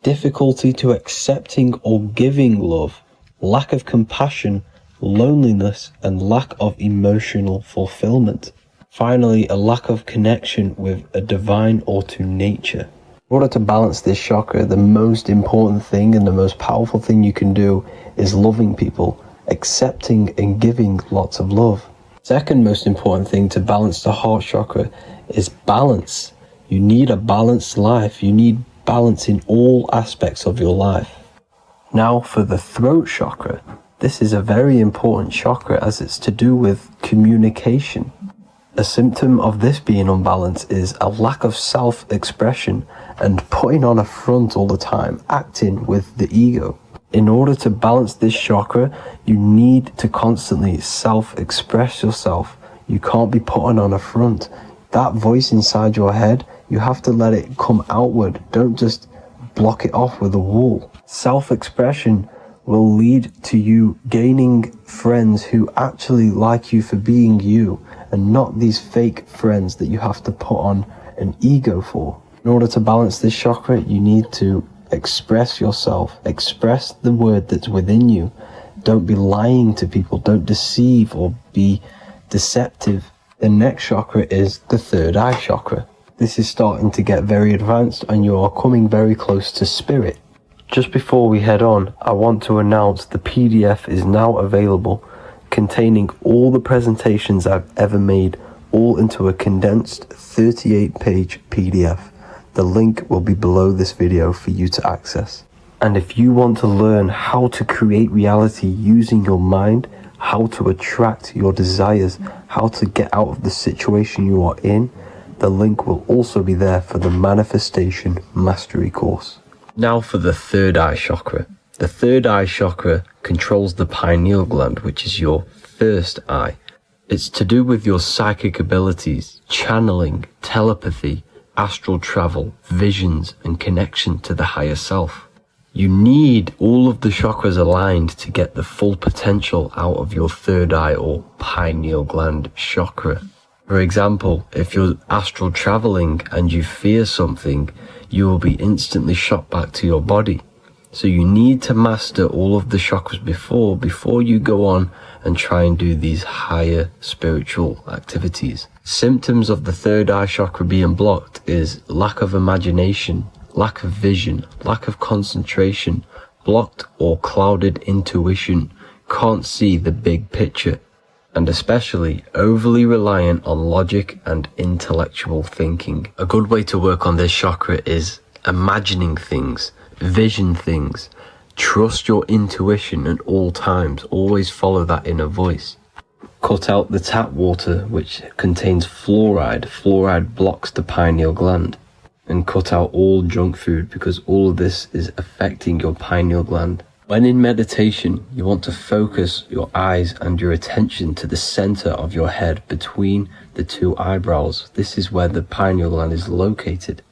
difficulty to accepting or giving love, lack of compassion, loneliness, and lack of emotional fulfillment. Finally, a lack of connection with a divine or to nature. In order to balance this chakra, the most important thing and the most powerful thing you can do is loving people, accepting and giving lots of love. Second most important thing to balance the heart chakra is balance. You need a balanced life. You need balance in all aspects of your life. Now for the throat chakra. This is a very important chakra as it's to do with communication. A symptom of this being unbalanced is a lack of self-expression and putting on a front all the time, acting with the ego. In order to balance this chakra, you need to constantly self-express yourself. You can't be putting on a front. That voice inside your head, you have to let it come outward. Don't just block it off with a wall. Self-expression will lead to you gaining friends who actually like you for being you, and not these fake friends that you have to put on an ego for. In order to balance this chakra, you need to express yourself, express the word that's within you. Don't be lying to people, don't deceive or be deceptive. The next chakra is the third eye chakra. This is starting to get very advanced and you are coming very close to spirit. Just before we head on, I want to announce the PDF is now available, containing all the presentations I've ever made, all into a condensed 38-page PDF. The link will be below this video for you to access. And if you want to learn how to create reality using your mind, how to attract your desires, how to get out of the situation you are in, the link will also be there for the Manifestation Mastery course. Now for the third eye chakra. The third eye chakra controls the pineal gland, which is your first eye. It's to do with your psychic abilities, channeling, telepathy, astral travel, visions, and connection to the higher self. You need all of the chakras aligned to get the full potential out of your third eye or pineal gland chakra. For example, if you're astral traveling and you fear something, you will be instantly shot back to your body. So you need to master all of the chakras before you go on and try and do these higher spiritual activities. Symptoms of the third eye chakra being blocked is lack of imagination, lack of vision, lack of concentration, blocked or clouded intuition, can't see the big picture, and especially overly reliant on logic and intellectual thinking. A good way to work on this chakra is imagining things, vision things, Trust your intuition at all times. Always follow that inner voice. Cut out the tap water which contains fluoride. Fluoride blocks the pineal gland. And cut out all junk food because all of this is affecting your pineal gland. When in meditation, you want to focus your eyes and your attention to the center of your head between the two eyebrows. This is where the pineal gland is located.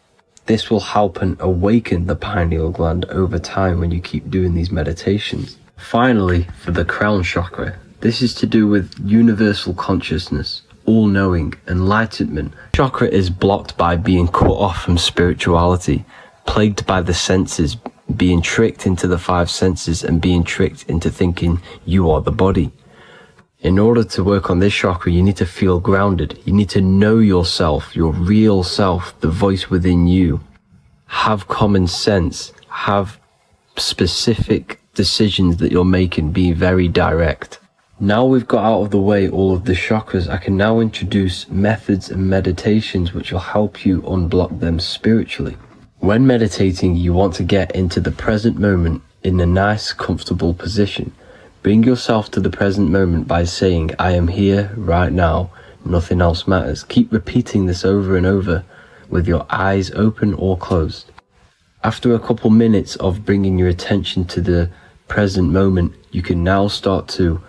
This will help and awaken the pineal gland over time when you keep doing these meditations. Finally, for the crown chakra, this is to do with universal consciousness, all-knowing, enlightenment. Chakra is blocked by being cut off from spirituality, plagued by the senses, being tricked into the five senses and being tricked into thinking you are the body. In order to work on this chakra, you need to feel grounded. You need to know yourself, your real self, the voice within you. Have common sense, have specific decisions that you're making, be very direct. Now we've got out of the way all of the chakras, I can now introduce methods and meditations which will help you unblock them spiritually. When meditating, you want to get into the present moment in a nice, comfortable position. Bring yourself to the present moment by saying, I am here right now, nothing else matters. Keep repeating this over and over with your eyes open or closed. After a couple minutes of bringing your attention to the present moment, you can now start to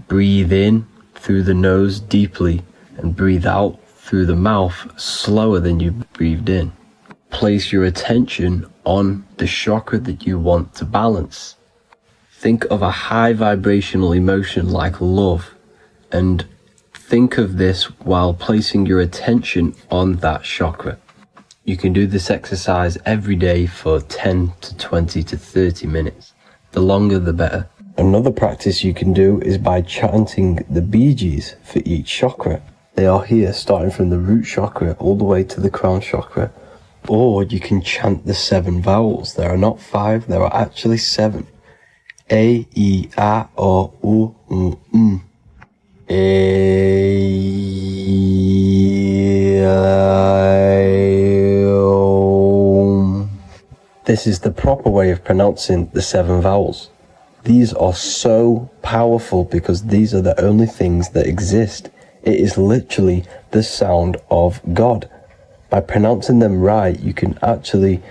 breathe in through the nose deeply and breathe out through the mouth slower than you breathed in. Place your attention on the chakra that you want to balance. Think of a high vibrational emotion like love, and think of this while placing your attention on that chakra. You can do this exercise every day for 10 to 20 to 30 minutes. The longer the better. Another practice you can do is by chanting the Bijis for each chakra. They are here starting from the root chakra all the way to the crown chakra. Or you can chant the 7 vowels. There are not 5, there are actually 7. A, I, A, O, U, M. A, I, O. This is the proper way of pronouncing the 7 vowels. These are so powerful because these are the only things that exist. It is literally the sound of God. By pronouncing them right, you can actually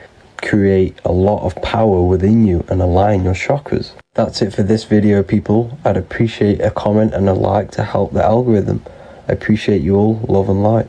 create a lot of power within you and align your chakras. That's it for this video, people. I'd appreciate a comment and a like to help the algorithm. I appreciate you all. Love and light.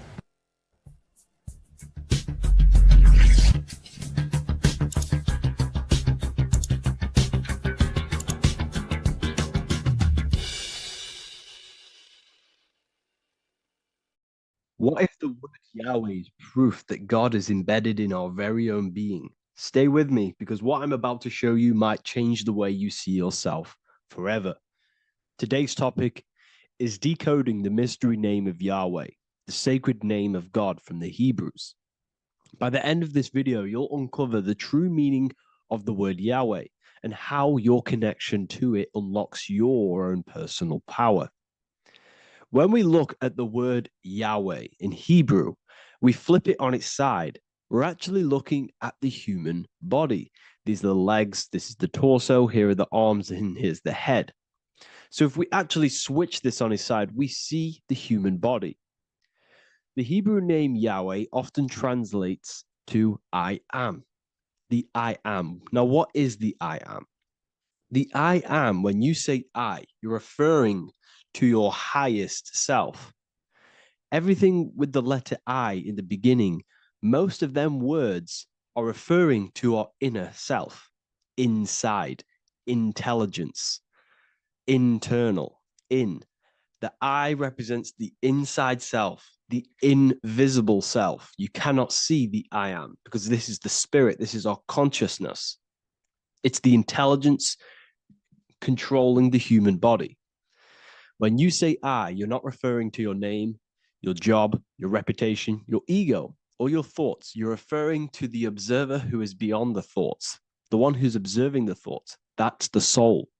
What if the word Yahweh is proof that God is embedded in our very own being? Stay with me, because what I'm about to show you might change the way you see yourself forever. Today's topic is decoding the mystery name of Yahweh, the sacred name of God from the Hebrews. By the end of this video, you'll uncover the true meaning of the word Yahweh and how your connection to it unlocks your own personal power. When we look at the word Yahweh in Hebrew, we flip it on its side. We're actually looking at the human body. These are the legs, this is the torso, here are the arms, and here's the head. So if we actually switch this on its side, we see the human body. The Hebrew name Yahweh often translates to I am, the I am. Now, what is the I am? The I am, when you say I, you're referring to your highest self. Everything with the letter I in the beginning, most of them words are referring to our inner self, inside, intelligence, internal, in. The I represents the inside self, the invisible self. You cannot see the I am because this is the spirit, this is our consciousness. It's the intelligence controlling the human body. When you say I, you're not referring to your name, your job, your reputation, your ego, or your thoughts. You're referring to the observer who is beyond the thoughts, the one who's observing the thoughts. That's the soul.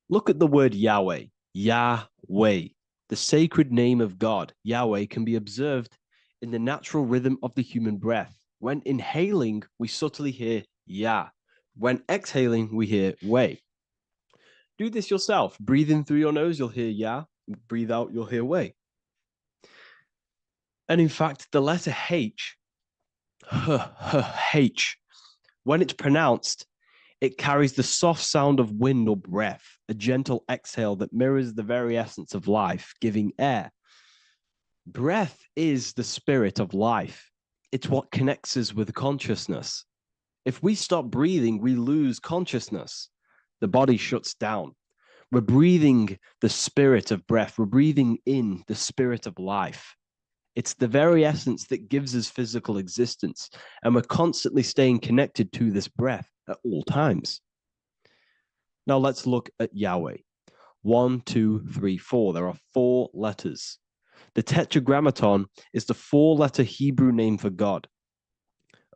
Look at the word Yahweh, Yahweh, the sacred name of God. Yahweh can be observed in the natural rhythm of the human breath. When inhaling, we subtly hear Yah. When exhaling, we hear way. Do this yourself. Breathe in through your nose, you'll hear ya. Breathe out, you'll hear way. And in fact, the letter H, H, when it's pronounced, it carries the soft sound of wind or breath, a gentle exhale that mirrors the very essence of life, giving air. Breath is the spirit of life. It's what connects us with consciousness. If we stop breathing, we lose consciousness. The body shuts down. We're breathing the spirit of breath. We're breathing in the spirit of life. It's the very essence that gives us physical existence, and we're constantly staying connected to this breath at all times. Now let's look at Yahweh. 1, 2, 3, 4. There are 4 letters. The Tetragrammaton is the 4-letter Hebrew name for God.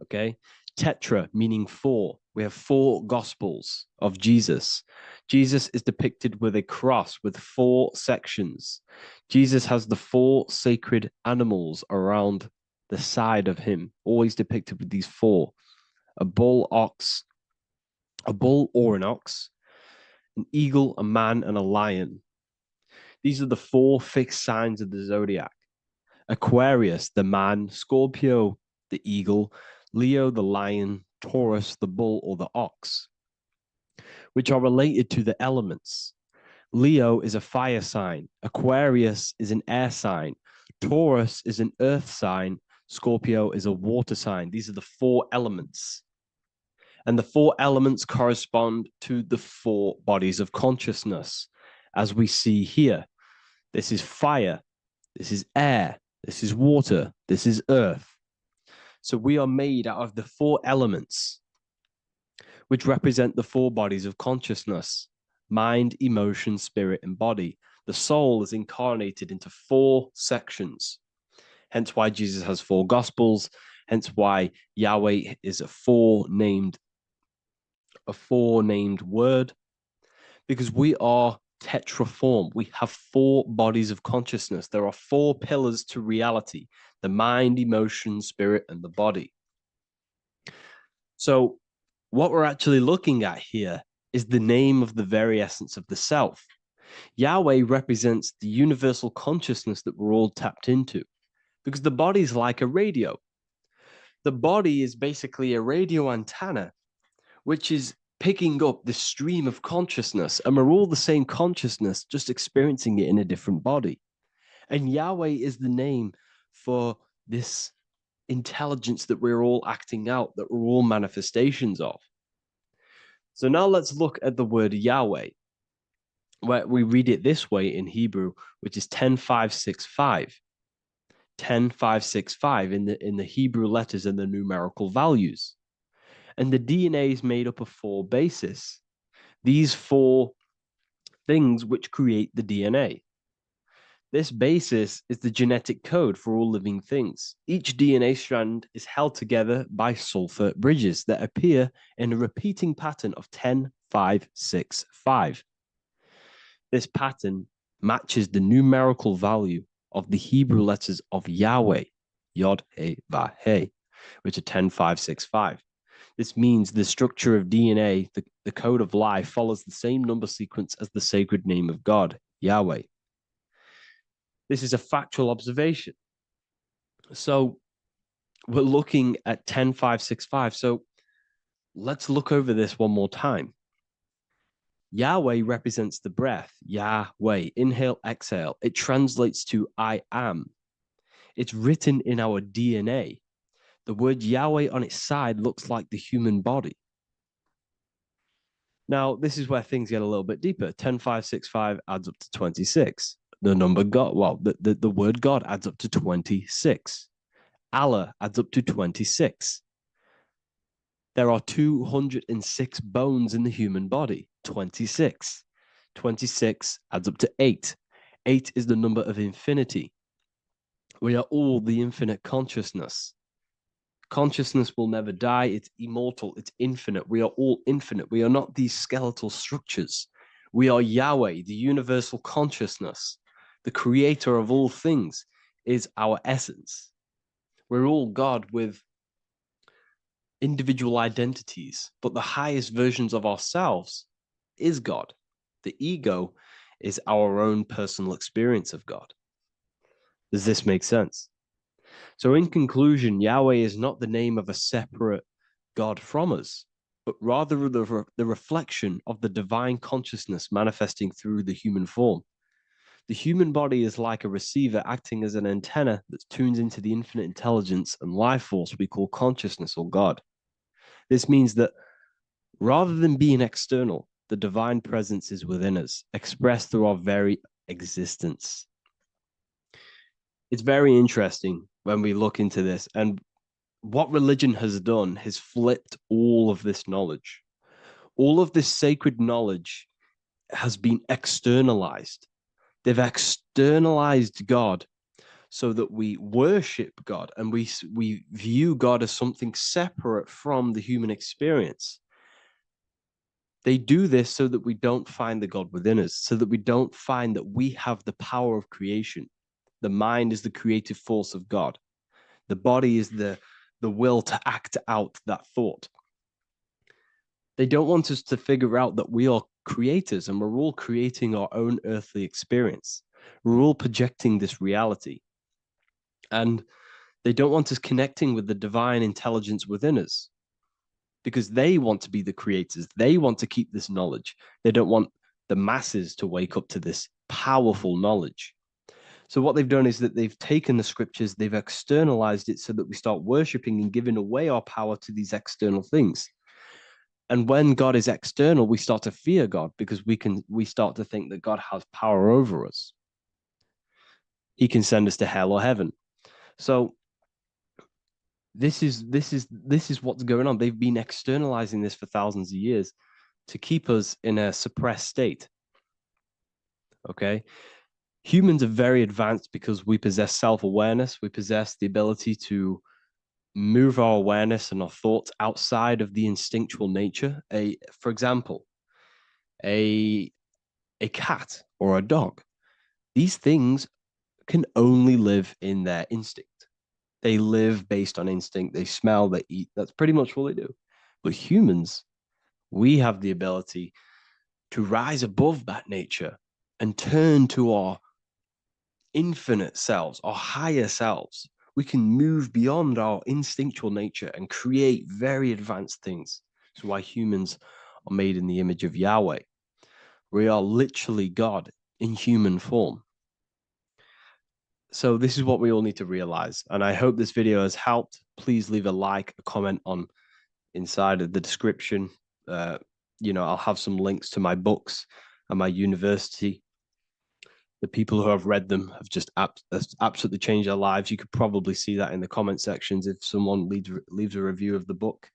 Okay? Tetra meaning 4. We have 4 gospels of Jesus. Jesus is depicted with a cross with 4 sections. Jesus has the 4 sacred animals around the side of him, always depicted with these 4. A bull or an ox, an eagle, a man, and a lion. These are the 4 fixed signs of the zodiac. Aquarius, the man, Scorpio, the eagle, Leo, the lion, Taurus, the bull or the ox, which are related to the elements. Leo is a fire sign. Aquarius is an air sign. Taurus is an earth sign. Scorpio is a water sign. These are the 4 elements. And the 4 elements correspond to the 4 bodies of consciousness, as we see here. This is fire. This is air. This is water. This is earth. So we are made out of the 4 elements, which represent the 4 bodies of consciousness: mind, emotion, spirit, and body. The soul is incarnated into 4 sections. Hence why Jesus has 4 gospels. Hence why Yahweh is a 4-named word, because we are tetraform. We have 4 bodies of consciousness. There are 4 pillars to reality: the mind, emotion, spirit, and the body. So what we're actually looking at here is the name of the very essence of the self. Yahweh represents the universal consciousness that we're all tapped into, because the body is like a radio. The body is basically a radio antenna, which is picking up the stream of consciousness, and we're all the same consciousness, just experiencing it in a different body. And Yahweh is the name for this intelligence that we're all acting out, that we're all manifestations of. So now let's look at the word Yahweh, where we read it this way in Hebrew, which is 10565. 10565 in the Hebrew letters and the numerical values. And the DNA is made up of 4 bases. These 4 things which create the DNA. This basis is the genetic code for all living things. Each DNA strand is held together by sulfur bridges that appear in a repeating pattern of 10565. This pattern matches the numerical value of the Hebrew letters of Yahweh, Yod, He, Vah, He, which are 10565. This means the structure of DNA, the code of life, follows the same number sequence as the sacred name of God, Yahweh. This is a factual observation. So we're looking at 10565. So let's look over this one more time. Yahweh represents the breath. Yahweh, inhale, exhale. It translates to I am. It's written in our DNA. The word Yahweh on its side looks like the human body. Now, this is where things get a little bit deeper. 10565 adds up to 26. The number God, well, the word God adds up to 26. Allah adds up to 26. There are 206 bones in the human body, 26. 26 adds up to 8. 8 is the number of infinity. We are all the infinite consciousness. Consciousness will never die. It's immortal. It's infinite. We are all infinite. We are not these skeletal structures. We are Yahweh, the universal consciousness. The creator of all things is our essence. We're all God with individual identities, but the highest versions of ourselves is God. The ego is our own personal experience of God. Does this make sense? So in conclusion, Yahweh is not the name of a separate God from us, but rather the reflection of the divine consciousness manifesting through the human form. The human body is like a receiver acting as an antenna that tunes into the infinite intelligence and life force we call consciousness or God. This means that rather than being external, the divine presence is within us, expressed through our very existence. It's very interesting when we look into this, and what religion has done is flipped all of this knowledge. All of this sacred knowledge has been externalized. They've externalized God so that we worship God and we view God as something separate from the human experience. They do this so that we don't find the God within us, so that we don't find that we have the power of creation. The mind is the creative force of God. The body is the will to act out that thought. They don't want us to figure out that we are creators and we're all creating our own earthly experience. We're all projecting this reality. And they don't want us connecting with the divine intelligence within us because they want to be the creators. They want to keep this knowledge. They don't want the masses to wake up to this powerful knowledge. So what they've done is that they've taken the scriptures, they've externalized it so that we start worshiping and giving away our power to these external things. And when God is external, we start to fear God because we start to think that God has power over us. He can send us to hell or heaven. So this is what's going on. They've been externalizing this for thousands of years to keep us in a suppressed state. Okay? Humans are very advanced because we possess self-awareness. We possess the ability to move our awareness and our thoughts outside of the instinctual nature. For example, a cat or a dog. These things can only live in their instinct. They live based on instinct. They smell, they eat. That's pretty much all they do. But humans, we have the ability to rise above that nature and turn to our infinite selves, our higher selves. We can move beyond our instinctual nature and create very advanced things. That's why humans are made in the image of Yahweh. We are literally God in human form. So this is what we all need to realize. And I hope this video has helped. Please leave a like, a comment on inside of the description. I'll have some links to my books and my university. The people who have read them have just absolutely changed their lives. You could probably see that in the comment sections if someone leaves a review of the book.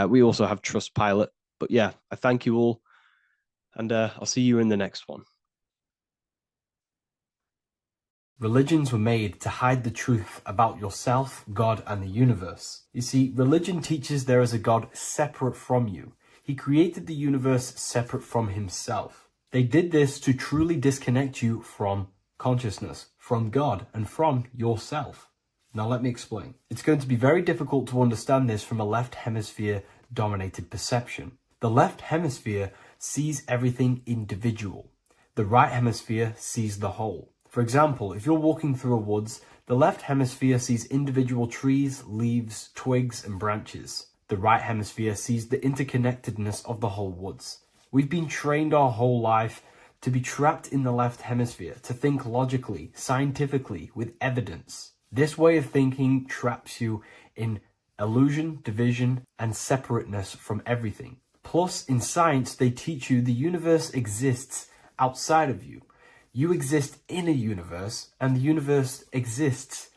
We also have Trustpilot. But yeah, I thank you all. And I'll see you in the next one. Religions were made to hide the truth about yourself, God, and the universe. You see, religion teaches there is a God separate from you. He created the universe separate from himself. They did this to truly disconnect you from consciousness, from God, and from yourself. Now let me explain. It's going to be very difficult to understand this from a left hemisphere dominated perception. The left hemisphere sees everything individual. The right hemisphere sees the whole. For example, if you're walking through a woods, the left hemisphere sees individual trees, leaves, twigs, and branches. The right hemisphere sees the interconnectedness of the whole woods. We've been trained our whole life to be trapped in the left hemisphere, to think logically, scientifically, with evidence. This way of thinking traps you in illusion, division, and separateness from everything. Plus, in science, they teach you the universe exists outside of you. You exist in a universe, and the universe exists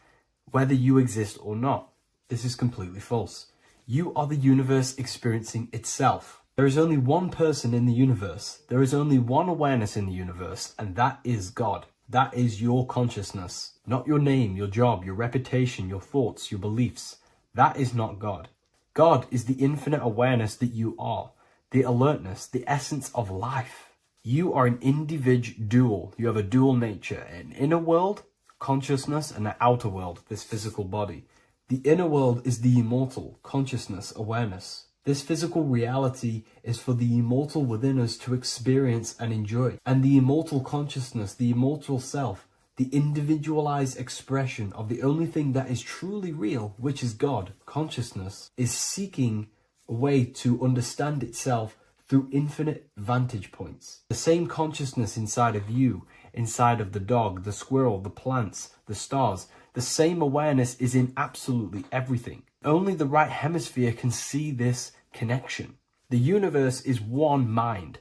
whether you exist or not. This is completely false. You are the universe experiencing itself. There is only one person in the universe. There is only one awareness in the universe, and that is God. That is your consciousness. Not your name, your job, your reputation, your thoughts, your beliefs. That is not God. God is the infinite awareness that you are, the alertness, the essence of life. You are an individual. You have a dual nature, an inner world, consciousness, and an outer world, this physical body. The inner world is the immortal consciousness awareness. This physical reality is for the immortal within us to experience and enjoy. And the immortal consciousness, the immortal self, the individualized expression of the only thing that is truly real, which is God, consciousness, is seeking a way to understand itself through infinite vantage points. The same consciousness inside of you, inside of the dog, the squirrel, the plants, the stars, the same awareness is in absolutely everything. Only the right hemisphere can see this connection. The universe is one mind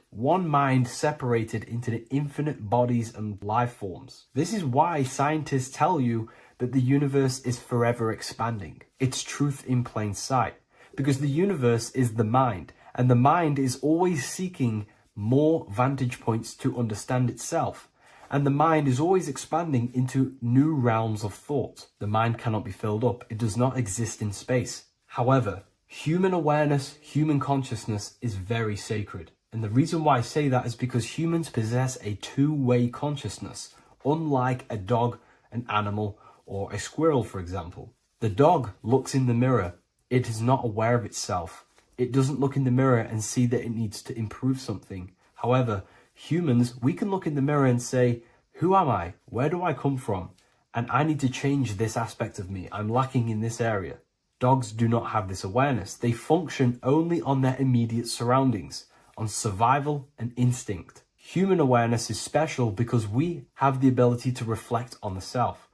separated into the infinite bodies and life forms. This is why scientists tell you that the universe is forever expanding. It's truth in plain sight, because the universe is the mind, and the mind is always seeking more vantage points to understand itself. And the mind is always expanding into new realms of thought. The mind cannot be filled up. It does not exist in space. However, human awareness, human consciousness is very sacred. And the reason why I say that is because humans possess a two-way consciousness, unlike a dog, an animal, or a squirrel, for example. The dog looks in the mirror. It is not aware of itself. It doesn't look in the mirror and see that it needs to improve something. However, humans, we can look in the mirror and say, who am I? Where do I come from? And I need to change this aspect of me. I'm lacking in this area. Dogs do not have this awareness. They function only on their immediate surroundings, on survival and instinct. Human awareness is special because we have the ability to reflect on the self.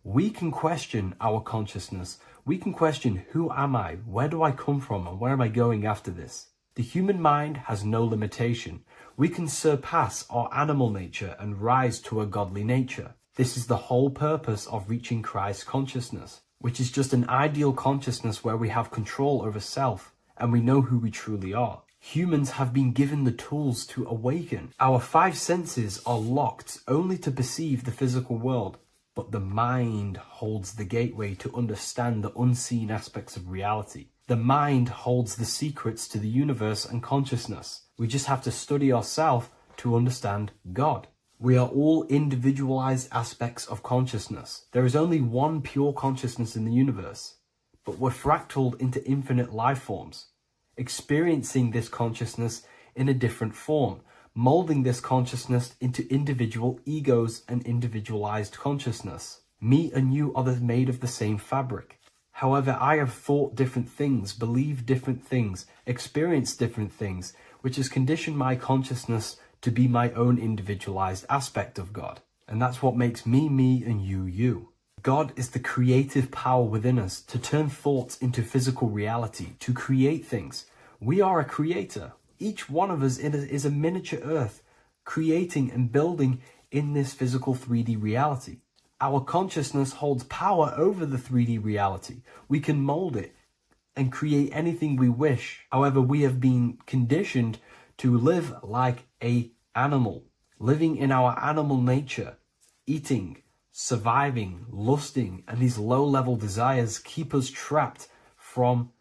We can question our consciousness. We can question, who am I? Where do I come from? And where am I going after this? The human mind has no limitation. We can surpass our animal nature and rise to a godly nature. This is the whole purpose of reaching Christ consciousness, which is just an ideal consciousness where we have control over self and we know who we truly are. Humans have been given the tools to awaken. Our five senses are locked only to perceive the physical world, but the mind holds the gateway to understand the unseen aspects of reality. The mind holds the secrets to the universe and consciousness. We just have to study ourselves to understand God. We are all individualized aspects of consciousness. There is only one pure consciousness in the universe, but we're fractaled into infinite life forms, experiencing this consciousness in a different form, molding this consciousness into individual egos and individualized consciousness. Me and you are made of the same fabric. However, I have thought different things, believed different things, experienced different things, which has conditioned my consciousness to be my own individualized aspect of God. And that's what makes me, me, and you, you. God is the creative power within us to turn thoughts into physical reality, to create things. We are a creator. Each one of us is a miniature earth, creating and building in this physical 3D reality. Our consciousness holds power over the 3D reality. We can mold it and create anything we wish. However, we have been conditioned to live like an animal, living in our animal nature, eating, surviving, lusting, and these low-level desires keep us trapped from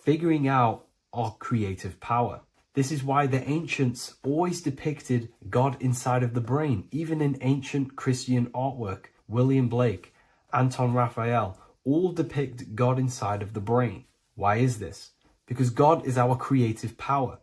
figuring out our creative power. This is why the ancients always depicted God inside of the brain. Even in ancient Christian artwork, William Blake, Anton Raphael, all depict God inside of the brain. Why is this? Because God is our creative power.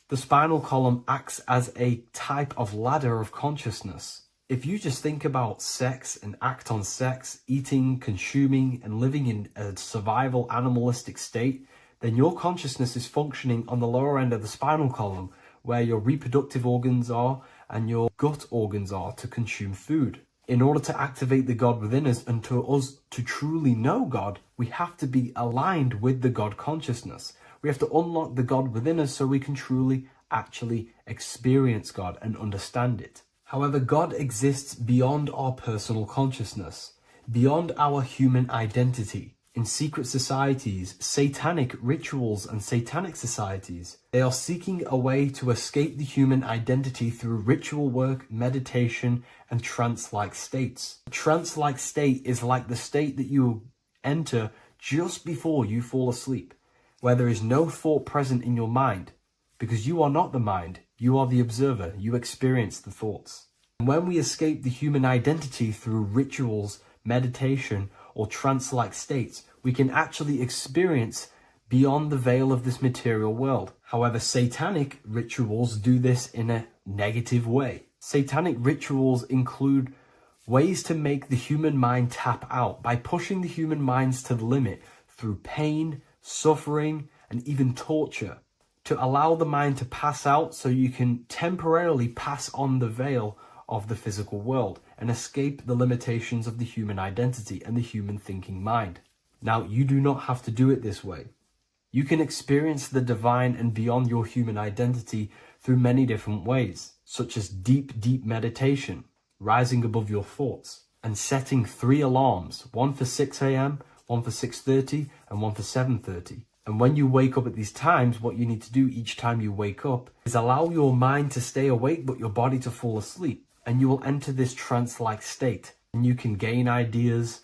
The spinal column acts as a type of ladder of consciousness. If you just think about sex and act on sex, eating, consuming, and living in a survival animalistic state, then your consciousness is functioning on the lower end of the spinal column, where your reproductive organs are and your gut organs are to consume food. In order to activate the God within us and to us to truly know God, we have to be aligned with the God consciousness. We have to unlock the God within us so we can truly actually experience God and understand it. However, God exists beyond our personal consciousness, beyond our human identity. In secret societies, satanic rituals and satanic societies, they are seeking a way to escape the human identity through ritual work, meditation, and trance-like states. A trance-like state is like the state that you enter just before you fall asleep, where there is no thought present in your mind, because you are not the mind, you are the observer, you experience the thoughts. And when we escape the human identity through rituals, meditation, or trance-like states, We can actually experience beyond the veil of this material world. However, satanic rituals do this in a negative way. Satanic rituals include ways to make the human mind tap out by pushing the human minds to the limit through pain, suffering, and even torture, to allow the mind to pass out so you can temporarily pass on the veil of the physical world and escape the limitations of the human identity and the human thinking mind. Now, you do not have to do it this way. You can experience the divine and beyond your human identity through many different ways, such as deep, deep meditation, rising above your thoughts, and setting 3 alarms, one for 6 a.m., one for 6:30, and one for 7:30. And when you wake up at these times, what you need to do each time you wake up is allow your mind to stay awake but your body to fall asleep. And you will enter this trance-like state. And you can gain ideas,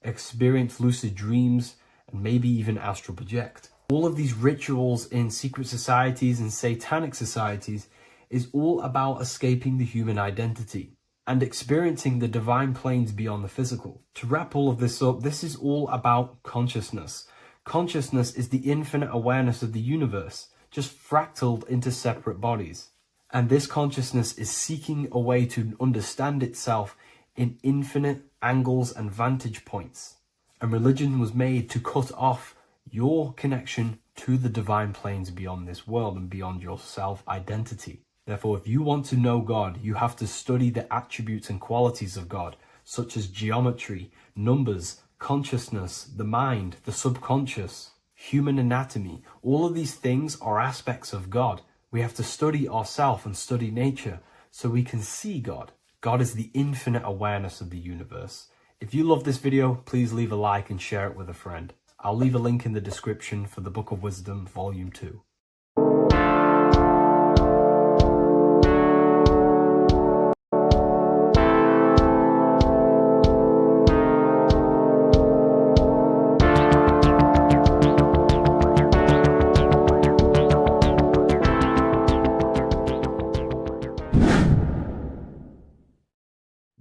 experience lucid dreams, and maybe even astral project. All of these rituals in secret societies and satanic societies is all about escaping the human identity and experiencing the divine planes beyond the physical. To wrap all of this up, this is all about consciousness. Consciousness is the infinite awareness of the universe, just fractaled into separate bodies. And this consciousness is seeking a way to understand itself in infinite angles and vantage points. And religion was made to cut off your connection to the divine planes beyond this world and beyond your self-identity. Therefore, if you want to know God, you have to study the attributes and qualities of God, such as geometry, numbers, consciousness, the mind, the subconscious, human anatomy. All of these things are aspects of God. We have to study ourselves and study nature so we can see God. God is the infinite awareness of the universe. If you love this video, please leave a like and share it with a friend. I'll leave a link in the description for the Book of Wisdom, Volume 2.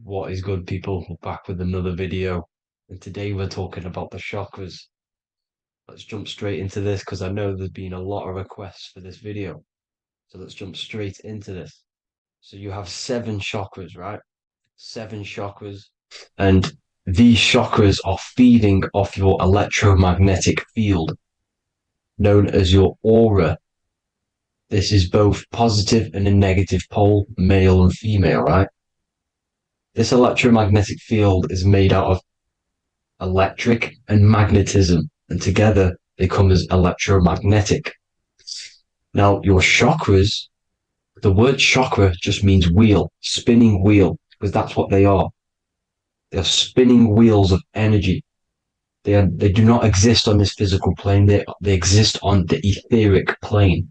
What is good, people? We're back with another video, and today we're talking about the chakras. Let's jump straight into this because I know there's been a lot of requests for this video. So let's jump straight into this. So you have 7 chakras, right? 7 chakras, and these chakras are feeding off your electromagnetic field, known as your aura. This is both positive and a negative pole, male and female, right? This electromagnetic field is made out of electric and magnetism, and together they come as electromagnetic. Now, your chakras, the word chakra just means wheel, spinning wheel, because that's what they are. They are spinning wheels of energy. They do not exist on this physical plane. They exist on the etheric plane.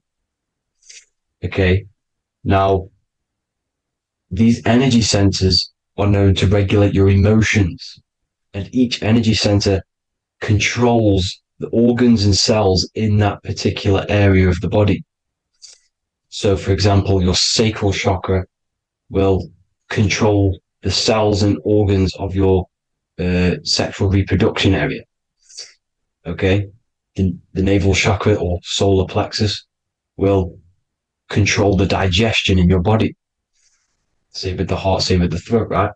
Okay. Now, these energy centers are known to regulate your emotions, and each energy center controls the organs and cells in that particular area of the body. So, for example, your sacral chakra will control the cells and organs of your sexual reproduction area. Okay, the navel chakra or solar plexus will control the digestion in your body. Same with the heart, same with the throat, right?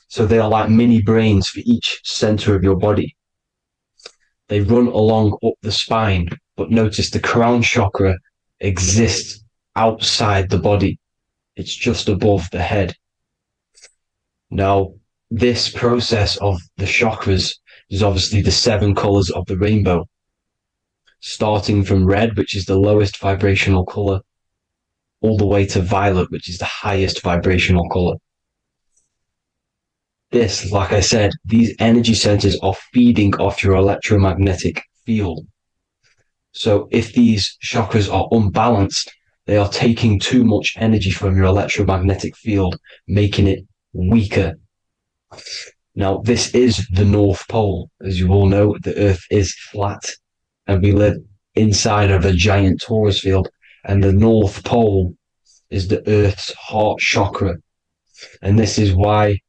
So they are like mini brains for each center of your body. They run along up the spine, but notice the crown chakra exists outside the body. It's just above the head. Now, this process of the chakras is obviously the 7 colors of the rainbow, starting from red, which is the lowest vibrational color, all the way to violet, which is the highest vibrational color. This, like I said, these energy centers are feeding off your electromagnetic field. So if these chakras are unbalanced, they are taking too much energy from your electromagnetic field, making it weaker. Now, this is the North Pole. As you all know, the Earth is flat, and we live inside of a giant torus field, and the North Pole is the Earth's heart chakra. And this is why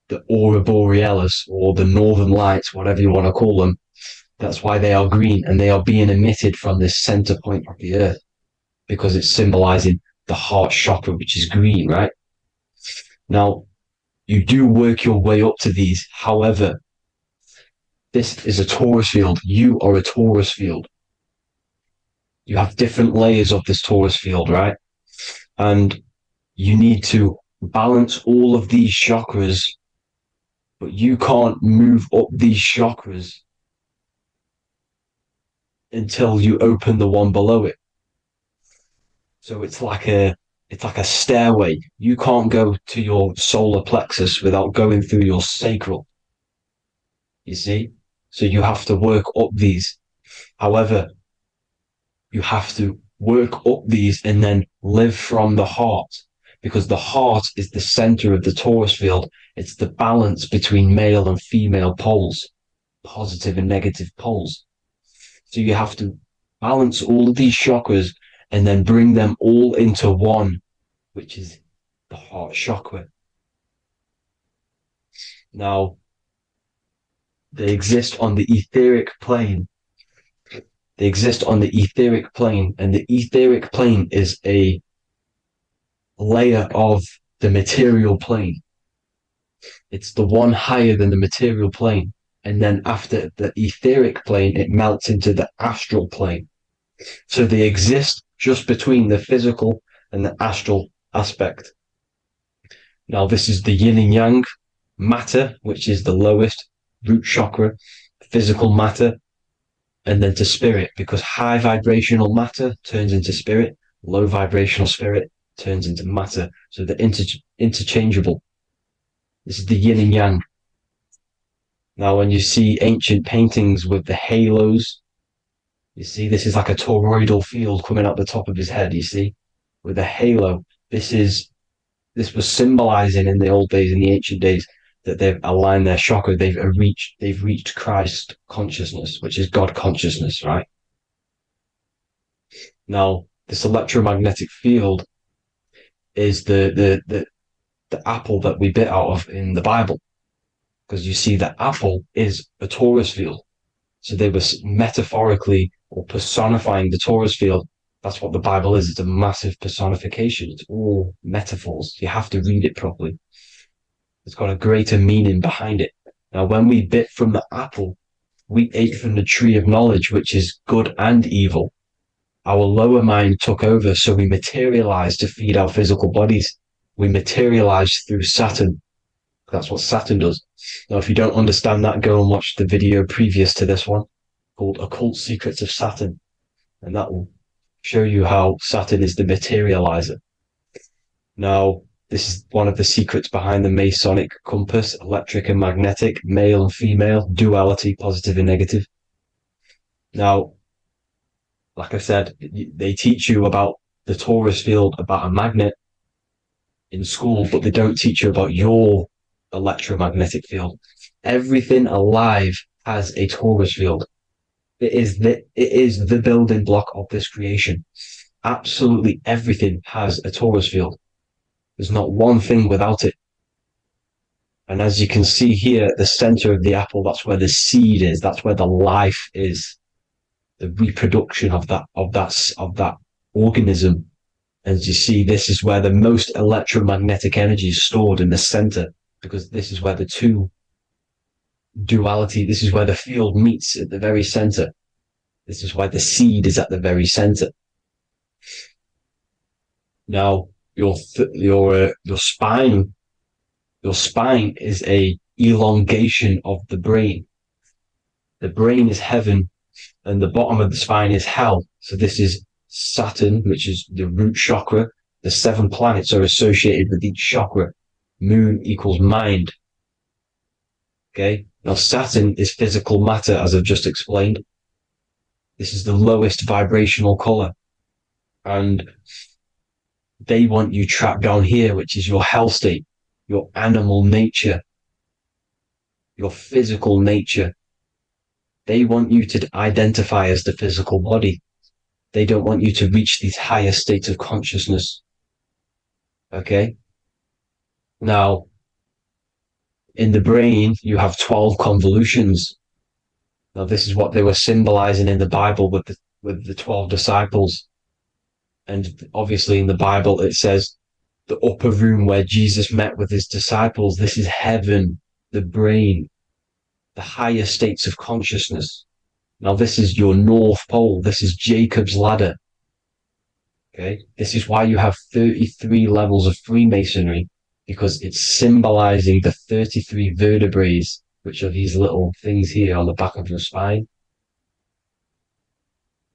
the aurora borealis or the northern lights, whatever you want to call them. That's why they are green, and they are being emitted from this center point of the earth because it's symbolizing the heart chakra, which is green, right? Now, you do work your way up to these. However, this is a torus field. You are a torus field. You have different layers of this torus field, right? And you need to balance all of these chakras, but you can't move up these chakras until you open the one below it. So it's like a stairway. You can't go to your solar plexus without going through your sacral. You see? So you have to work up these. However, you have to work up these and then live from the heart, because the heart is the center of the torus field. It's the balance between male and female poles, positive and negative poles. So you have to balance all of these chakras and then bring them all into one, which is the heart chakra. Now, they exist on the etheric plane. They exist on the etheric plane, and the etheric plane is a layer of the material plane. It's the one higher than the material plane. And then after the etheric plane, it melts into the astral plane. So they exist just between the physical and the astral aspect. Now, this is the yin and yang matter, which is the lowest root chakra, physical matter, and then to spirit, because high vibrational matter turns into spirit, low vibrational spirit turns into matter. So they're interchangeable. This is the yin and yang. Now, when you see ancient paintings with the halos, you see this is like a toroidal field coming out the top of his head, you see, with a halo. This was symbolizing in the old days, in the ancient days, that they've aligned their chakra, they've reached Christ consciousness, which is God consciousness, right? Now, this electromagnetic field is the apple that we bit out of in the Bible, because you see that apple is a torus field. So they were metaphorically or personifying the torus field. That's what the Bible is. It's a massive personification. It's all metaphors. You have to read it properly. It's got a greater meaning behind it. Now, when we bit from the apple, we ate from the tree of knowledge, which is good and evil. Our lower mind took over, so we materialized to feed our physical bodies. We materialized through Saturn. That's what Saturn does. Now, if you don't understand that, go and watch the video previous to this one called Occult Secrets of Saturn. And that will show you how Saturn is the materializer. Now, this is one of the secrets behind the Masonic compass, electric and magnetic, male and female, duality, positive and negative. Now, like I said, they teach you about the torus field, about a magnet in school, but they don't teach you about your electromagnetic field. Everything alive has a torus field. It is the building block of this creation. Absolutely everything has a torus field. There's not one thing without it. And as you can see here at the center of the apple, that's where the seed is. That's where the life is. The reproduction of that organism. As you see, this is where the most electromagnetic energy is stored, in the center, because this is where the two duality, this is where the field meets at the very center. This is why the seed is at the very center. Now, your spine is a elongation of the brain. The brain is heaven, and the bottom of the spine is hell. So this is Saturn, which is the root chakra. The 7 planets are associated with each chakra. Moon equals mind. Okay. Now, Saturn is physical matter, as I've just explained. This is the lowest vibrational color. And they want you trapped down here, which is your hell state, your animal nature, your physical nature. They want you to identify as the physical body. They don't want you to reach these higher states of consciousness. Okay? Now, in the brain, you have 12 convolutions. Now, this is what they were symbolizing in the Bible with the 12 disciples. And obviously in the Bible, it says the upper room where Jesus met with his disciples. This is heaven, the brain, the higher states of consciousness. Now, this is your North Pole. This is Jacob's ladder. Okay. This is why you have 33 levels of Freemasonry, because it's symbolizing the 33 vertebrae, which are these little things here on the back of your spine.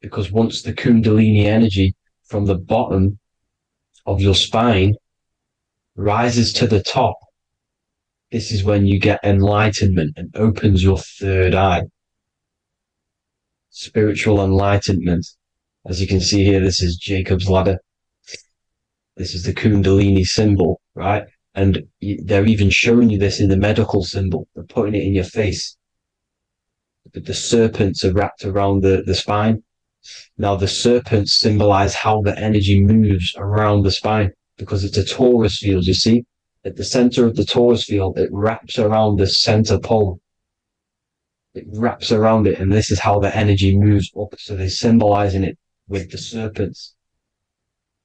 Because once the Kundalini energy from the bottom of your spine rises to the top, this is when you get enlightenment and opens your third eye. Spiritual enlightenment. As you can see here, this is Jacob's ladder. This is the Kundalini symbol, right? And they're even showing you this in the medical symbol. They're putting it in your face. The serpents are wrapped around the spine. Now, the serpents symbolize how the energy moves around the spine, because it's a torus field, you see? At the center of the torus field, it wraps around the center pole. It wraps around it, and this is how the energy moves up. So they're symbolizing it with the serpents.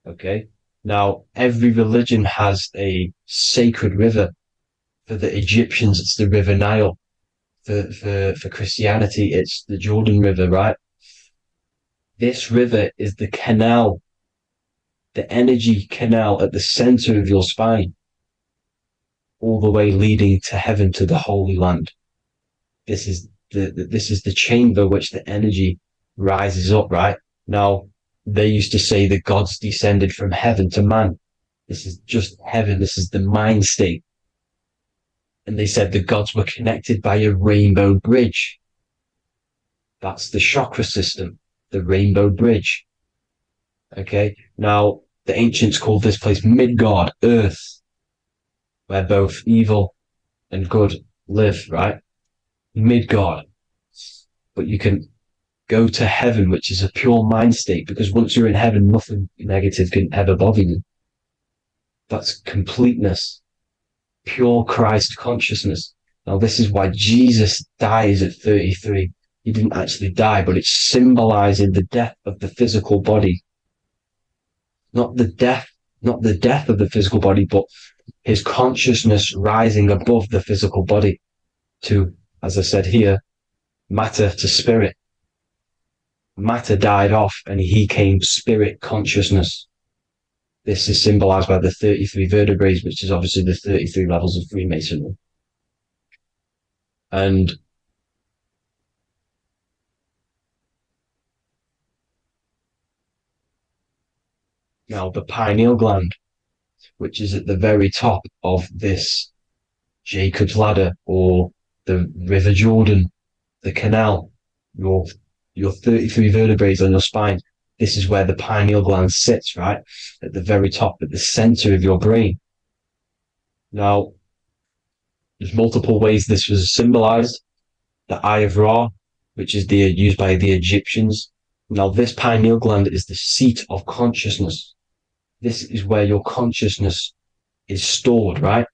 Okay? Now, every religion has a sacred river. For the Egyptians, it's the River Nile. For Christianity, it's the Jordan River, right? This river is the canal, the energy canal at the center of your spine, all the way leading to heaven, to the Holy Land. This is the chamber which the energy rises up, right? Now, they used to say the gods descended from heaven to man. This is just heaven. This is the mind state. And they said the gods were connected by a rainbow bridge. That's the chakra system, the rainbow bridge. Okay. Now, the ancients called this place Midgard, Earth, where both evil and good live, right? Midgard. But you can go to heaven, which is a pure mind state, because once you're in heaven, nothing negative can ever bother you. That's completeness, pure Christ consciousness. Now, this is why Jesus dies at 33. He didn't actually die, but it's symbolizing the death of the physical body. Not the death of the physical body, but his consciousness rising above the physical body to, as I said here, matter to spirit. Matter died off and he came spirit consciousness. This is symbolized by the 33 vertebrae, which is obviously the 33 levels of Freemasonry. And now the pineal gland, which is at the very top of this Jacob's ladder, or the River Jordan, the canal, your 33 vertebrae on your spine. This is where the pineal gland sits, right? At the very top, at the center of your brain. Now, there's multiple ways this was symbolized. The Eye of Ra, which is used by the Egyptians. Now, this pineal gland is the seat of consciousness. This is where your consciousness is stored, right?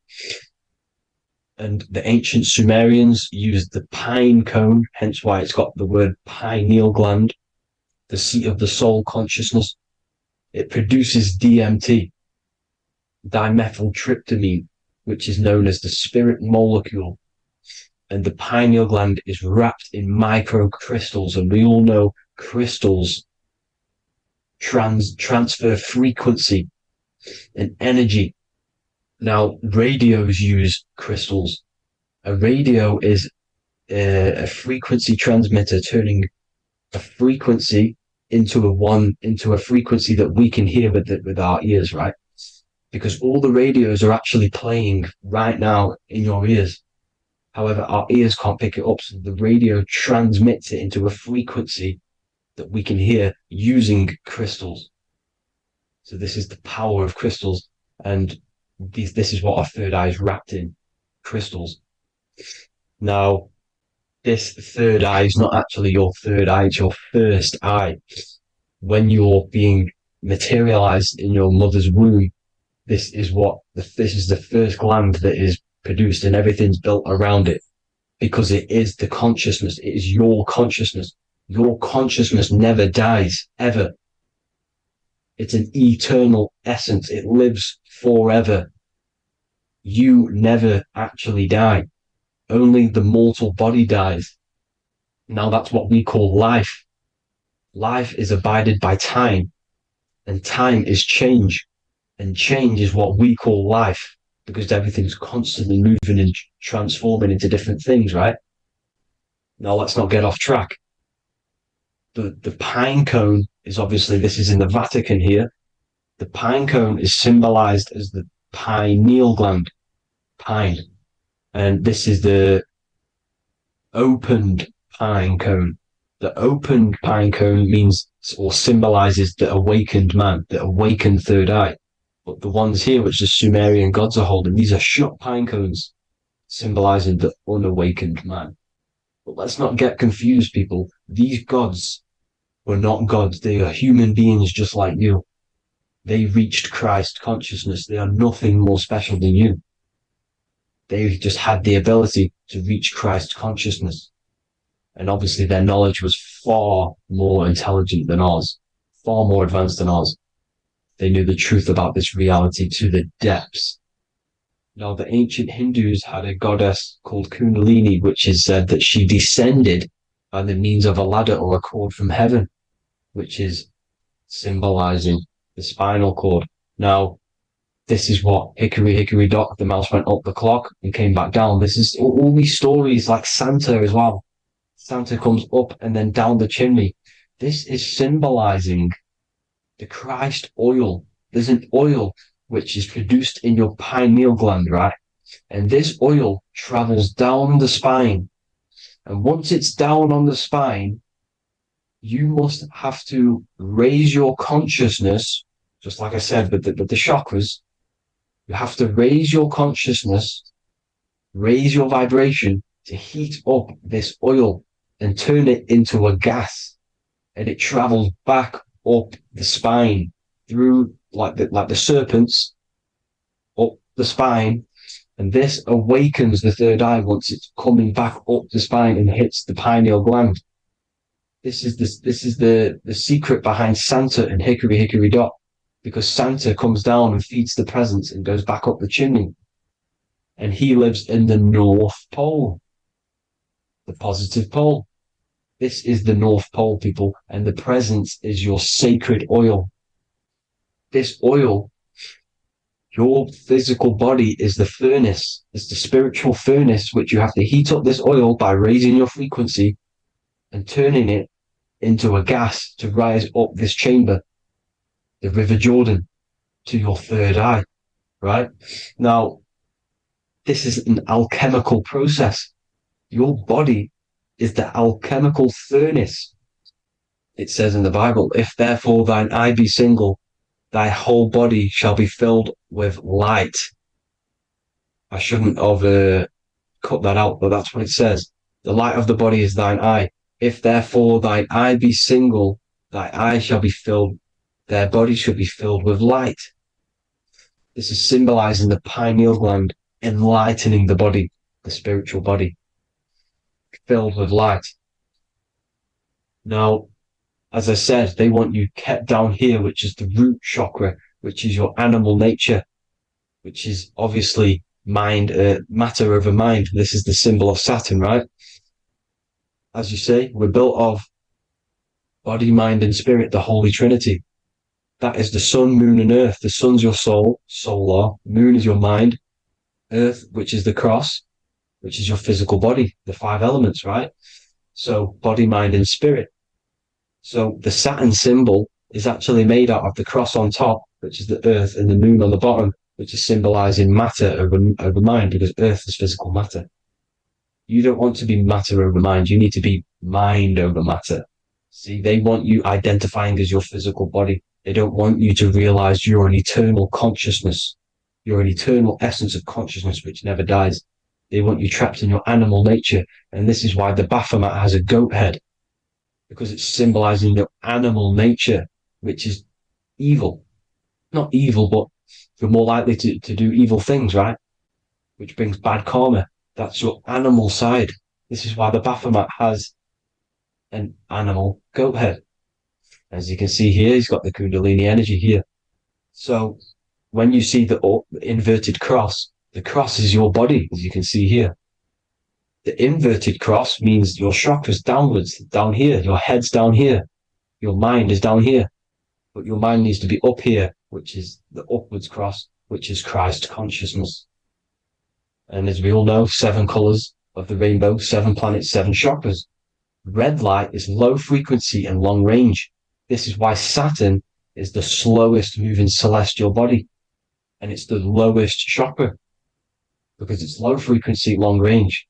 And the ancient Sumerians used the pine cone, hence why it's got the word pineal gland, the seat of the soul consciousness. It produces DMT, dimethyltryptamine, which is known as the spirit molecule. And the pineal gland is wrapped in microcrystals, and we all know crystals transfer frequency and energy. Now, radios use crystals. A radio is a frequency transmitter, turning a frequency into a frequency that we can hear with our ears, right? Because all the radios are actually playing right now in your ears. However, our ears can't pick it up, so the radio transmits it into a frequency that we can hear using crystals. So this is the power of crystals, and this is what our third eye is wrapped in, crystals. Now, this third eye is not actually your third eye, it's your first eye. When you're being materialized in your mother's womb, this is the first gland that is produced and everything's built around it, because it is the consciousness. It is your consciousness. Your consciousness never dies, ever. It's an eternal essence. It lives forever. You never actually die. Only the mortal body dies. Now that's what we call life. Life is abided by time, and time is change. And change is what we call life, because everything's constantly moving and transforming into different things, right? Now let's not get off track. The pine cone is obviously, this is in the Vatican here. The pine cone is symbolized as the pineal gland, pine. And this is the opened pine cone. The opened pine cone means, or symbolizes, the awakened man, the awakened third eye. But the ones here, which the Sumerian gods are holding, these are shut pine cones, symbolizing the unawakened man. But let's not get confused, people. These gods were not gods. They are human beings just like you. They reached Christ consciousness. They are nothing more special than you. They just had the ability to reach Christ consciousness. And obviously their knowledge was far more intelligent than ours, far more advanced than ours. They knew the truth about this reality to the depths. Now, the ancient Hindus had a goddess called Kundalini, which is said that she descended by the means of a ladder or a cord from heaven, which is symbolizing the spinal cord. Now, this is what hickory hickory dock, the mouse went up the clock and came back down. This is all these stories, like Santa as well. Santa comes up and then down the chimney. This is symbolizing the Christ oil. There's an oil which is produced in your pineal gland, right? And this oil travels down the spine. And once it's down on the spine, you must have to raise your consciousness, just like I said, with the chakras. You have to raise your consciousness, raise your vibration to heat up this oil and turn it into a gas. And it travels back up the spine through like the serpents up the spine, and this awakens the third eye once it's coming back up the spine and hits the pineal gland. This is the secret behind Santa and hickory hickory dock, because Santa comes down and feeds the presents and goes back up the chimney, and he lives in the North Pole, the positive pole. This is the North Pole, people, and the presence is your sacred oil. This oil, your physical body, is the furnace. It's the spiritual furnace, which you have to heat up this oil by raising your frequency and turning it into a gas to rise up this chamber, the River Jordan, to your third eye, right? Now, this is an alchemical process. Your body is the alchemical furnace. It says in the Bible, if therefore thine eye be single, thy whole body shall be filled with light. I shouldn't have cut that out, but that's what it says. The light of the body is thine eye. If therefore thine eye be single, thy eye shall be filled, their body shall be filled with light. This is symbolizing the pineal gland, enlightening the body, the spiritual body, filled with light. Now, as I said, they want you kept down here, which is the root chakra, which is your animal nature, which is obviously mind, matter over mind. This is the symbol of Saturn, right? As you say, we're built of body, mind, and spirit, the Holy Trinity. That is the sun, moon, and earth. The sun's your soul, solar. Moon is your mind. Earth, which is the cross, which is your physical body, the 5 elements, right? So body, mind, and spirit. So the Saturn symbol is actually made out of the cross on top, which is the earth, and the moon on the bottom, which is symbolizing matter over mind, because earth is physical matter. You don't want to be matter over mind. You need to be mind over matter. See, they want you identifying as your physical body. They don't want you to realize you're an eternal consciousness. You're an eternal essence of consciousness which never dies. They want you trapped in your animal nature. And this is why the Baphomet has a goat head, because it's symbolizing your animal nature, which is evil. Not evil, but you're more likely to do evil things, right? which brings bad karma. That's your animal side. This is why the Baphomet has an animal goat head. As you can see here, he's got the Kundalini energy here. So when you see the inverted cross, the cross is your body, as you can see here. The inverted cross means your chakra's downwards, down here. Your head's down here. Your mind is down here. But your mind needs to be up here, which is the upwards cross, which is Christ consciousness. And as we all know, 7 colors of the rainbow, 7 planets, 7 chakras. Red light is low frequency and long range. This is why Saturn is the slowest moving celestial body. And it's the lowest chakra, because it's low frequency, long range.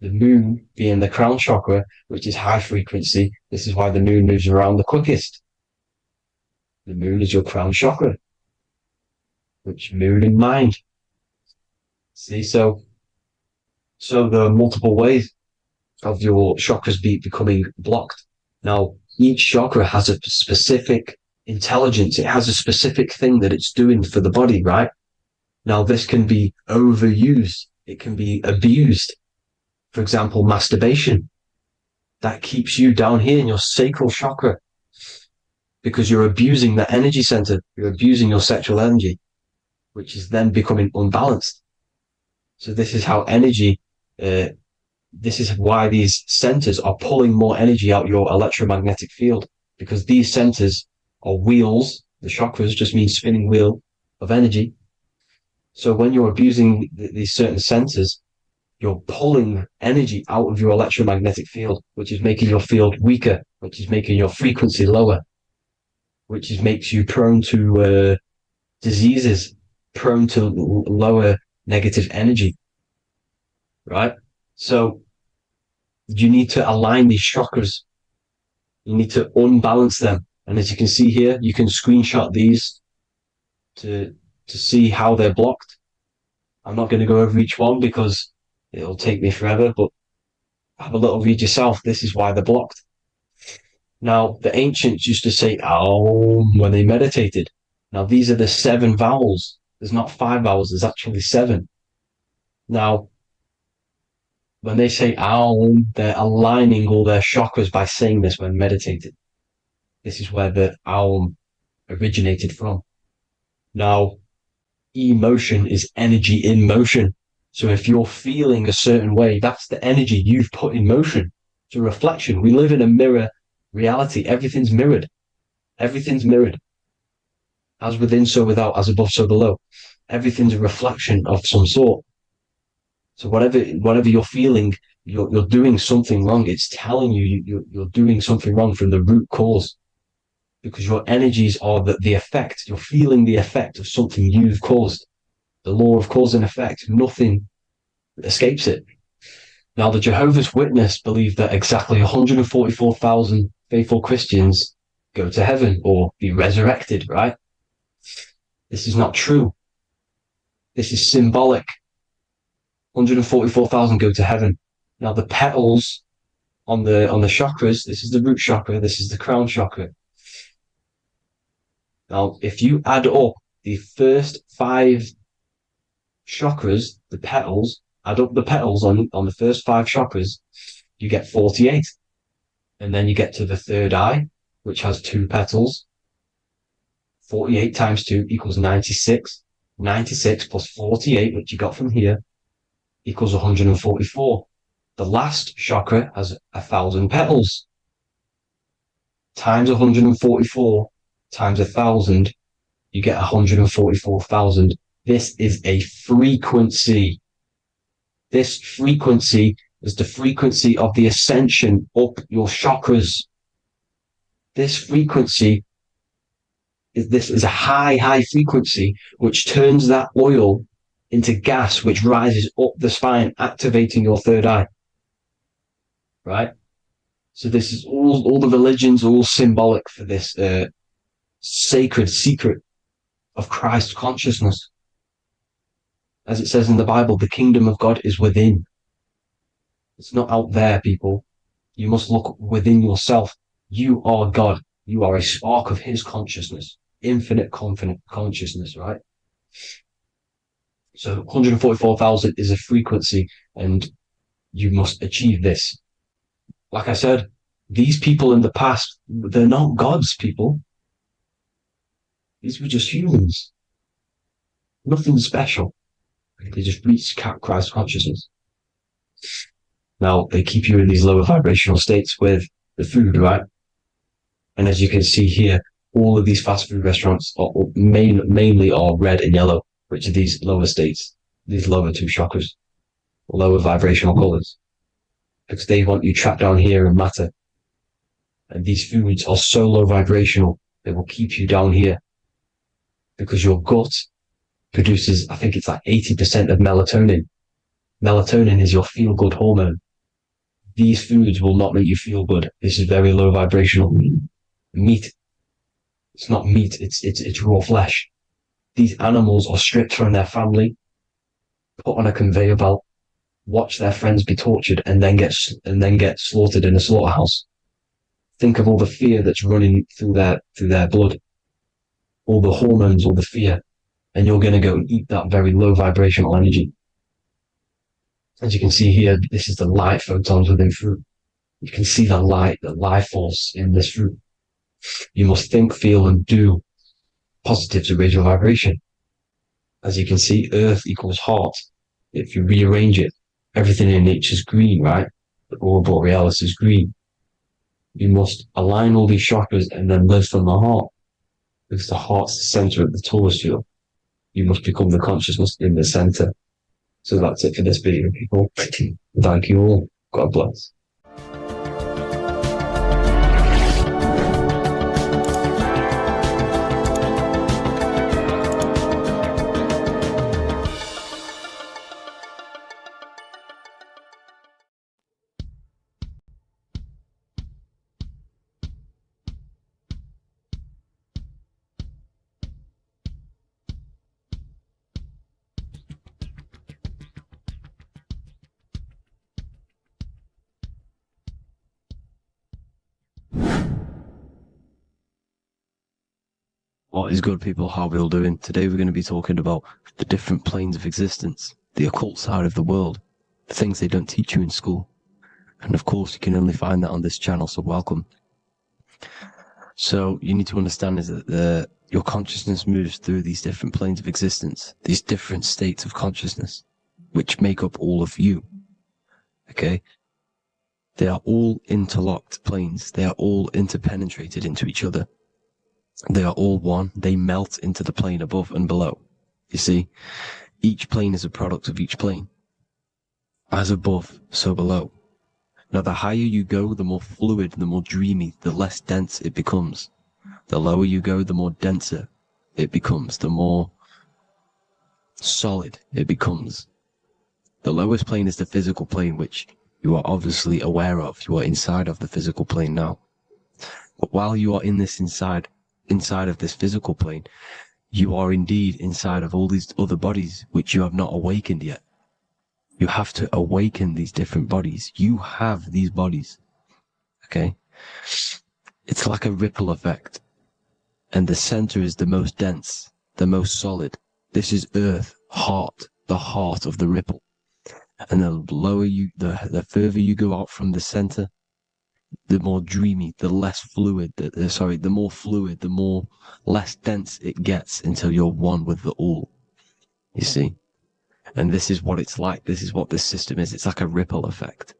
The moon being the crown chakra, which is high frequency. This is why the moon moves around the quickest. The moon is your crown chakra, which moon in mind. See, so there are multiple ways of your chakras becoming blocked. Now, each chakra has a specific intelligence. It has a specific thing that it's doing for the body, right? Now, this can be overused. It can be abused. For example, masturbation. That keeps you down here in your sacral chakra because you're abusing that energy center. You're abusing your sexual energy, which is then becoming unbalanced. So this is how energy, this is why these centers are pulling more energy out your electromagnetic field, because these centers are wheels. The chakras just mean spinning wheel of energy. So when you're abusing these certain centers, you're pulling energy out of your electromagnetic field, which is making your field weaker, which is making your frequency lower, which makes you prone to diseases, prone to lower negative energy, right? So you need to align these chakras. You need to unbalance them. And as you can see here, you can screenshot these to see how they're blocked. I'm not going to go over each one because it'll take me forever, but have a little read yourself. This is why they're blocked. Now, the ancients used to say Aum when they meditated. Now, these are the 7 vowels. There's not 5 vowels, there's actually 7. Now, when they say Aum, they're aligning all their chakras by saying this when meditated. This is where the Aum originated from. Now, emotion is energy in motion. So if you're feeling a certain way, that's the energy you've put in motion. It's a reflection. We live in a mirror reality. Everything's mirrored. Everything's mirrored. As within, so without, as above, so below. Everything's a reflection of some sort. So whatever you're feeling, you're doing something wrong. It's telling you you're doing something wrong from the root cause. Because your energies are the effect. You're feeling the effect of something you've caused. The law of cause and effect. Nothing escapes it. Now, the Jehovah's Witness believe that exactly 144,000 faithful Christians go to heaven or be resurrected, right? This is not true. This is symbolic. 144,000 go to heaven. Now, the petals on the chakras, this is the root chakra, this is the crown chakra. Now, if you add up the first 5 chakras, the petals, add up the petals on the first 5 chakras, you get 48. And then you get to the third eye, which has 2 petals. 48 times 2 equals 96. 96 plus 48, which you got from here, equals 144. The last chakra has 1,000 petals. Times 144 times 1,000, you get 144,000. This is a frequency. This frequency is the frequency of the ascension up your chakras. This frequency is a high frequency, which turns that oil into gas, which rises up the spine, activating your third eye. Right? So this is all the religions are all symbolic for this sacred secret of Christ consciousness. As it says in the Bible, the kingdom of God is within. It's not out there, people. You must look within yourself. You are God. You are a spark of his consciousness, infinite consciousness, right? So 144,000 is a frequency, and you must achieve this. Like I said, these people in the past, they're not gods, people. These were just humans. Nothing special. They just reached Christ consciousness. Now, they keep you in these lower vibrational states with the food, right? And as you can see here, all of these fast food restaurants are mainly are red and yellow, which are these lower states, these lower two chakras, lower vibrational colors, because they want you trapped down here in matter. And these foods are so low vibrational, they will keep you down here, because your gut produces, I think it's like 80% of melatonin. Melatonin is your feel-good hormone. These foods will not make you feel good. This is very low vibrational. Meat. It's not meat, it's raw flesh. These animals are stripped from their family, put on a conveyor belt, watch their friends be tortured, and then get slaughtered in a slaughterhouse. Think of all the fear that's running through their blood, all the hormones, all the fear, and you're going to go and eat that very low vibrational energy. As you can see here, this is the light photons within fruit. You can see the life force in this fruit. You must think, feel, and do positive to raise your vibration. As you can see, earth equals heart. If you rearrange it, everything in nature is green, right? The aurora borealis is green. You must align all these chakras and then live from the heart, because the heart's the center of the Taurus field. You must become the consciousness in the center. So that's it for this video, people. Thank you all. God bless. What is good, people? How are we all doing? Today we're going to be talking about the different planes of existence, the occult side of the world, the things they don't teach you in school. And of course, you can only find that on this channel, so welcome. So you need to understand is that your consciousness moves through these different planes of existence, these different states of consciousness, which make up all of you. Okay? They are all interlocked planes. They are all interpenetrated into each other. They are all one. They melt into the plane above and below. You see, each plane is a product of each plane. As above, so below. Now, the higher you go, the more fluid, the more dreamy, the less dense it becomes. The lower you go, the more denser it becomes, the more solid it becomes. The lowest plane is the physical plane, which you are obviously aware of. You are inside of the physical plane now. But while you are in this inside of this physical plane, you are indeed inside of all these other bodies which you have not awakened yet. You have to awaken these different bodies. You have these bodies. Okay? It's like a ripple effect. And the center is the most dense, the most solid. This is earth, heart, the heart of the ripple. And the lower you, the further you go out from the center, the more dreamy, the less fluid, the more fluid, the more less dense it gets until you're one with the all. You see? And this is what it's like. This is what this system is. It's like a ripple effect.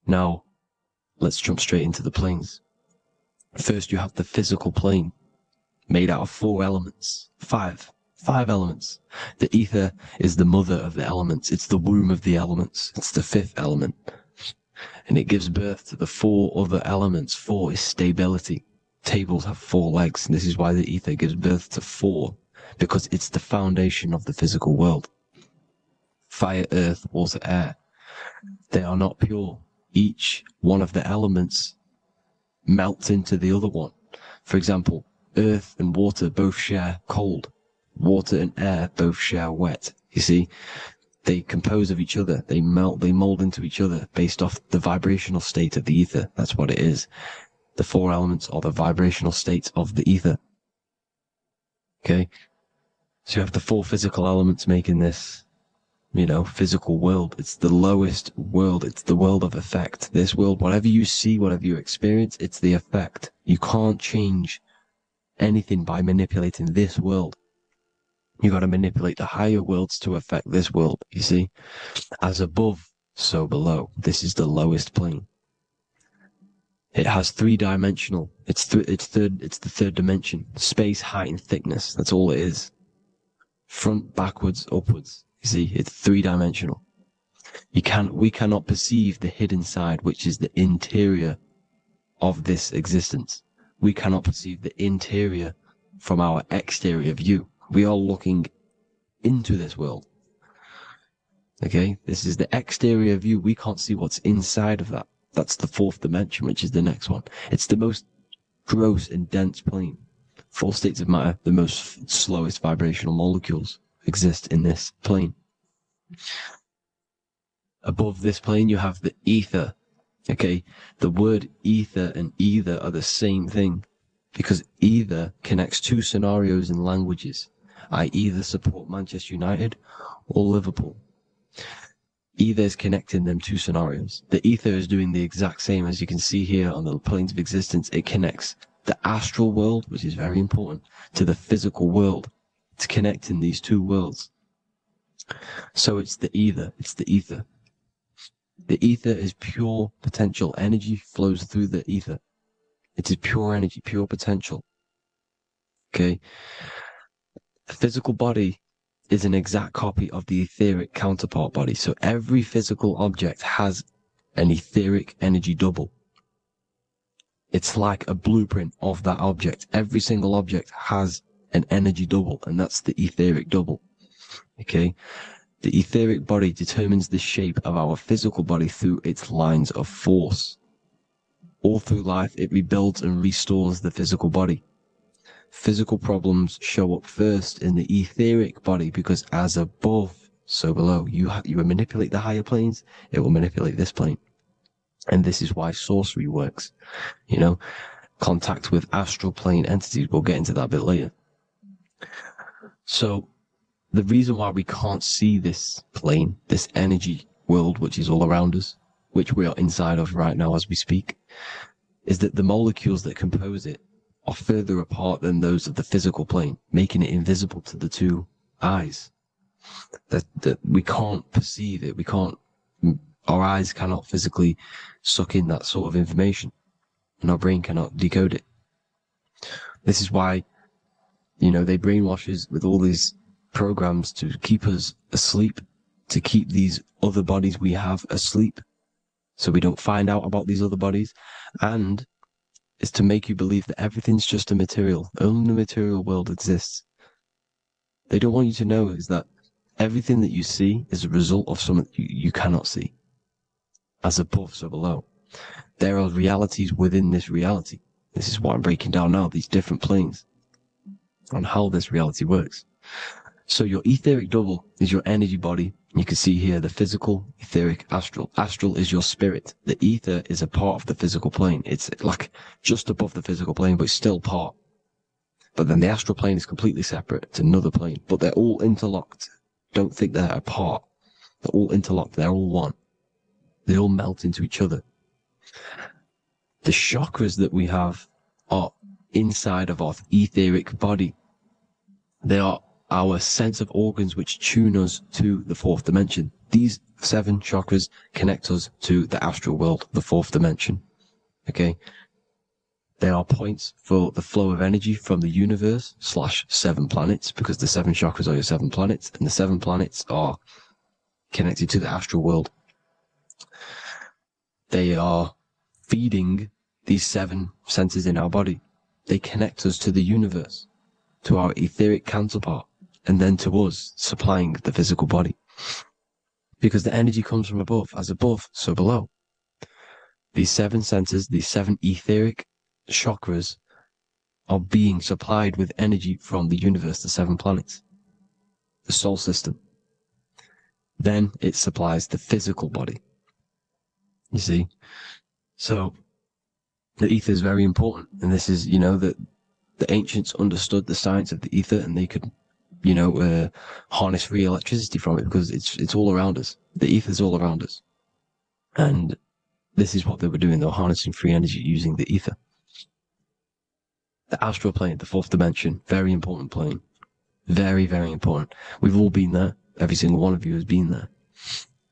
Now, let's jump straight into the planes. First, you have the physical plane, made out of 4 elements. 5 elements. The ether is the mother of the elements. It's the womb of the elements. It's the 5th element. And it gives birth to the 4 other elements. 4 is stability. Tables have 4 legs, and this is why the ether gives birth to 4, because it's the foundation of the physical world. Fire, earth, water, air. They are not pure. Each one of the elements melts into the other one. For example, earth and water both share cold. Water and air both share wet. You see? They compose of each other. They melt, they mold into each other based off the vibrational state of the ether. That's what it is. The 4 elements are the vibrational states of the ether. Okay? So you have the four physical elements making this, you know, physical world. It's the lowest world. It's the world of effect. This world, whatever you see, whatever you experience, it's the effect. You can't change anything by manipulating this world. You got to manipulate the higher worlds to affect this world, you see? As above, so below. This is the lowest plane. It has three-dimensional. It's the third dimension. Space, height, and thickness. That's all it is. Front, backwards, upwards. You see, it's three-dimensional. We cannot perceive the hidden side, which is the interior of this existence. We cannot perceive the interior from our exterior view. We are looking into this world. Okay, this is the exterior view. We can't see what's inside of that. That's the fourth dimension, which is the next one. It's the most gross and dense plane. Four states of matter, the most slowest vibrational molecules exist in this plane. Above this plane, you have the ether. Okay, the word ether and either are the same thing, because either connects two scenarios in languages. I either support Manchester United or Liverpool. Either is connecting them two scenarios. The ether is doing the exact same, as you can see here on the planes of existence. It connects the astral world, which is very important, to the physical world. It's connecting these two worlds. So it's the ether. It's the ether. The ether is pure potential. Energy flows through the ether. It is pure energy, pure potential. Okay? The physical body is an exact copy of the etheric counterpart body. So every physical object has an etheric energy double. It's like a blueprint of that object. Every single object has an energy double, and that's the etheric double. Okay? The etheric body determines the shape of our physical body through its lines of force. All through life, it rebuilds and restores the physical body. Physical problems show up first in the etheric body, because as above, so below. You manipulate the higher planes, it will manipulate this plane. And this is why sorcery works. You know, contact with astral plane entities. We'll get into that a bit later. So the reason why we can't see this plane, this energy world, which is all around us, which we are inside of right now as we speak, is that the molecules that compose it are further apart than those of the physical plane, making it invisible to the two eyes. That we can't perceive it. Our eyes cannot physically suck in that sort of information, and our brain cannot decode it. This is why, you know, they brainwash us with all these programs to keep us asleep, to keep these other bodies we have asleep, so we don't find out about these other bodies, and is to make you believe that everything's just a material. Only the material world exists. They don't want you to know is that everything that you see is a result of something you cannot see. As above, so below. There are realities within this reality. This is what I'm breaking down now, these different planes, on how this reality works. So your etheric double is your energy body. You can see here the physical, etheric, astral. Astral is your spirit. The ether is a part of the physical plane. It's like just above the physical plane, but it's still part. But then the astral plane is completely separate. It's another plane, but they're all interlocked. Don't think they're apart. They're all interlocked. They're all one. They all melt into each other. The chakras that we have are inside of our etheric body. They are our sense of organs which tune us to the fourth dimension. These 7 chakras connect us to the astral world, the fourth dimension. Okay? They are points for the flow of energy from the universe / 7 planets, because the 7 chakras are your 7 planets, and the 7 planets are connected to the astral world. They are feeding these 7 centers in our body. They connect us to the universe, to our etheric counterpart, and then to us, supplying the physical body. Because the energy comes from above. As above, so below. These 7 centers, these 7 etheric chakras, are being supplied with energy from the universe, the 7 planets, the solar system. Then it supplies the physical body. You see? So, the ether is very important. And this is, you know, that the ancients understood the science of the ether, and they could harness free electricity from it, because it's all around us. The ether's all around us. And this is what they were doing. They were harnessing free energy using the ether. The astral plane, the fourth dimension, very important plane. Very, very important. We've all been there. Every single one of you has been there.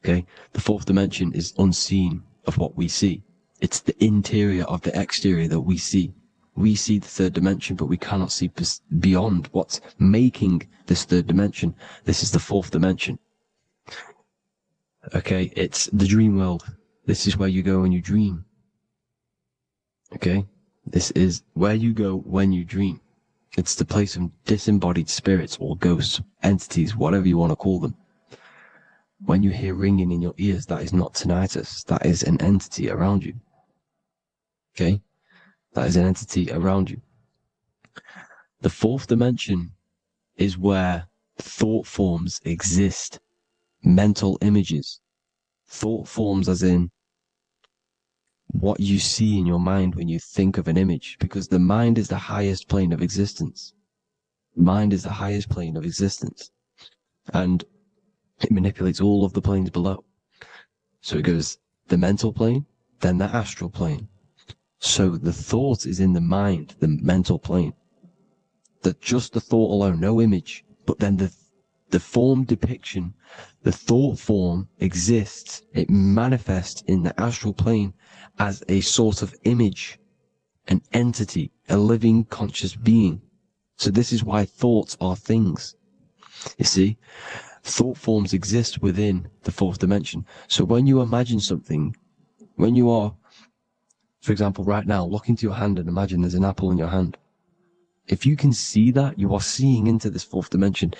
Okay? The fourth dimension is unseen of what we see. It's the interior of the exterior that we see. We see the third dimension, but we cannot see beyond what's making this third dimension. This is the fourth dimension. Okay? It's the dream world. This is where you go when you dream. Okay? This is where you go when you dream. It's the place of disembodied spirits or ghosts, entities, whatever you want to call them. When you hear ringing in your ears, that is not tinnitus. That is an entity around you. Okay? That is an entity around you. The fourth dimension is where thought forms exist. Mental images. Thought forms as in what you see in your mind when you think of an image, because the mind is the highest plane of existence. Mind is the highest plane of existence. And it manipulates all of the planes below. So it goes the mental plane, then the astral plane. So the thought is in the mind, the mental plane. Just the thought alone, no image. But then the form depiction, the thought form exists. It manifests in the astral plane as a sort of image, an entity, a living conscious being. So this is why thoughts are things. You see, thought forms exist within the fourth dimension. So when you imagine something, when you are, for example, right now, look into your hand and imagine there's an apple in your hand. If you can see that, you are seeing into this fourth dimension.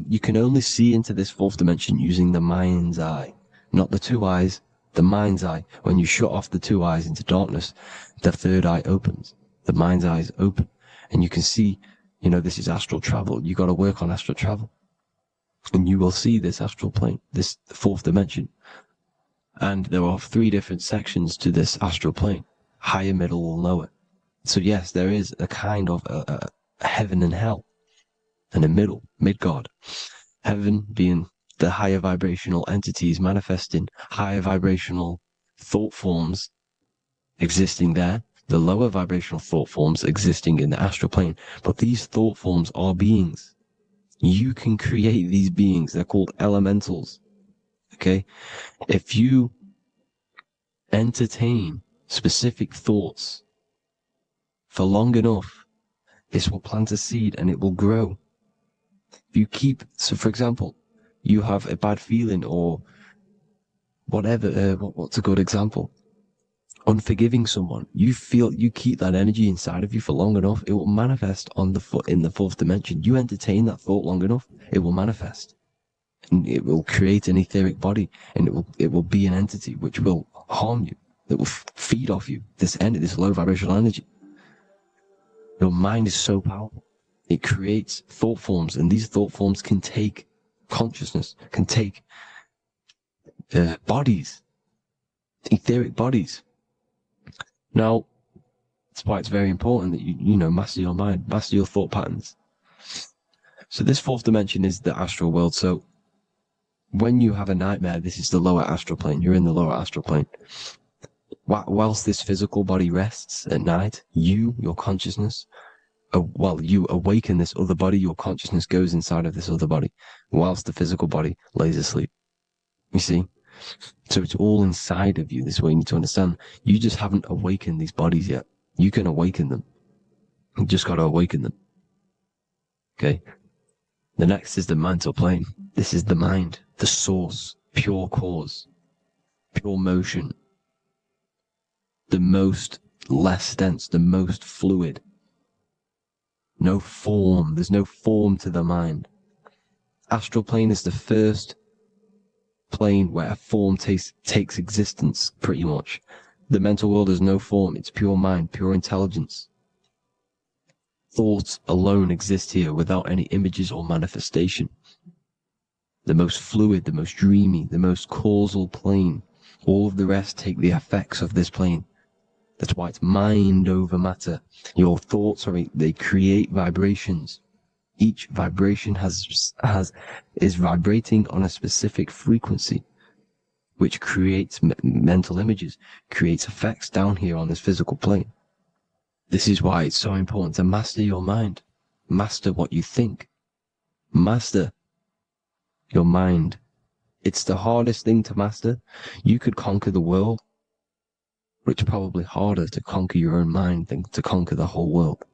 You can only see into this fourth dimension using the mind's eye, not the two eyes, the mind's eye. When you shut off the two eyes into darkness, the third eye opens. The mind's eye is open. And you can see, this is astral travel. You got to work on astral travel. And you will see this astral plane, this fourth dimension. And there are 3 different sections to this astral plane. Higher, middle, or lower. So yes, there is a kind of a heaven and hell. And a middle, mid-God. Heaven being the higher vibrational entities manifesting higher vibrational thought forms existing there. The lower vibrational thought forms existing in the astral plane. But these thought forms are beings. You can create these beings. They're called elementals. Okay? If you entertain specific thoughts for long enough, this will plant a seed and it will grow. If you so for example, you have a bad feeling or whatever, what's a good example? Unforgiving someone. You keep that energy inside of you for long enough, it will manifest in the fourth dimension. You entertain that thought long enough, it will manifest. And it will create an etheric body, and it will be an entity which will harm you. It will feed off you, this low vibrational energy. Your mind is so powerful. It creates thought forms, and these thought forms can take consciousness, can take bodies, etheric bodies. Now, that's why it's very important that you master your mind, master your thought patterns. So this fourth dimension is the astral world. So when you have a nightmare, this is the lower astral plane. You're in the lower astral plane. Whilst this physical body rests at night, your consciousness, you awaken this other body, your consciousness goes inside of this other body, whilst the physical body lays asleep. You see? So it's all inside of you. This is what you need to understand. You just haven't awakened these bodies yet. You can awaken them. You just got to awaken them. Okay? The next is the mental plane. This is the mind, the source, pure cause, pure motion. The most less dense, the most fluid. No form. There's no form to the mind. Astral plane is the first plane where a form takes existence, pretty much. The mental world has no form. It's pure mind, pure intelligence. Thoughts alone exist here without any images or manifestation. The most fluid, the most dreamy, the most causal plane. All of the rest take the effects of this plane. That's why it's mind over matter. Your thoughts they create vibrations. Each vibration is vibrating on a specific frequency, which creates mental images, creates effects down here on this physical plane. This is why it's so important to master your mind, master what you think, master your mind. It's the hardest thing to master. You could conquer the world, but it's probably harder to conquer your own mind than to conquer the whole world.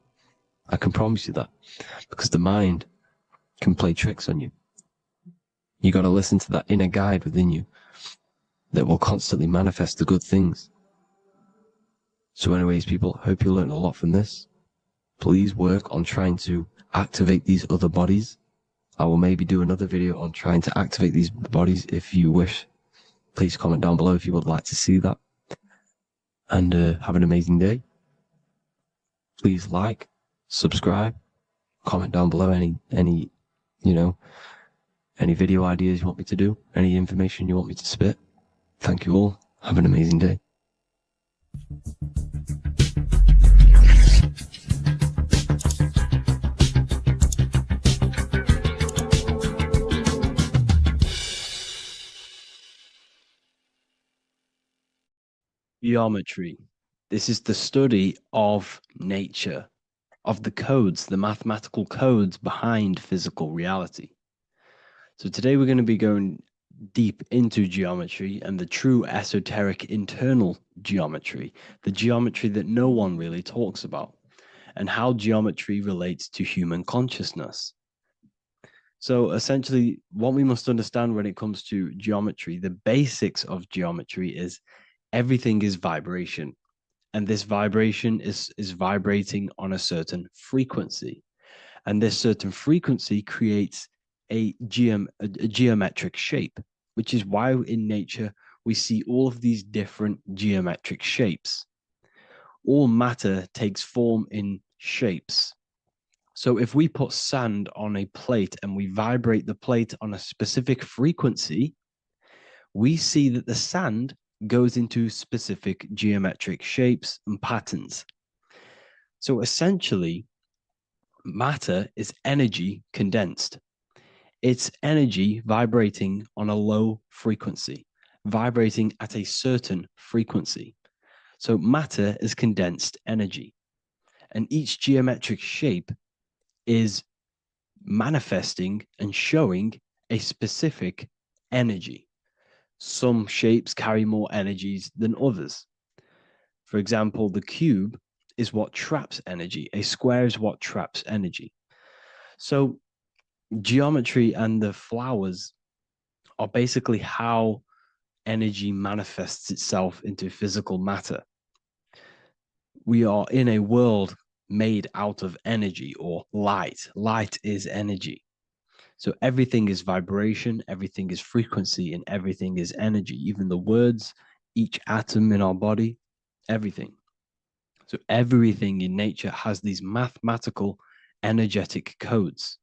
I can promise you that, because the mind can play tricks on you. You got to listen to that inner guide within you that will constantly manifest the good things. So anyways, people, hope you learned a lot from this. Please work on trying to activate these other bodies. I will maybe do another video on trying to activate these bodies if you wish. Please comment down below if you would like to see that. And have an amazing day. Please like, subscribe, comment down below any video ideas you want me to do, any information you want me to spit. Thank you all. Have an amazing day. Geometry. This is the study of nature, of the codes, the mathematical codes behind physical reality. So today we're going to be going deep into geometry and the true esoteric internal geometry, the geometry that no one really talks about, and how geometry relates to human consciousness. So essentially, what we must understand when it comes to geometry, the basics of geometry is everything is vibration. And this vibration is vibrating on a certain frequency. And this certain frequency creates a geometric shape, which is why in nature we see all of these different geometric shapes. All matter takes form in shapes. So if we put sand on a plate and we vibrate the plate on a specific frequency, we see that the sand goes into specific geometric shapes and patterns. So essentially, matter is energy condensed. It's energy vibrating on a low frequency, vibrating at a certain frequency. So matter is condensed energy. And each geometric shape is manifesting and showing a specific energy. Some shapes carry more energies than others. For example, the cube is what traps energy. A square is what traps energy. So geometry and the flowers are basically how energy manifests itself into physical matter. We are in a world made out of energy or light. Light is energy. So everything is vibration, everything is frequency, and everything is energy. Even the words, each atom in our body, everything. So everything in nature has these mathematical, energetic codes.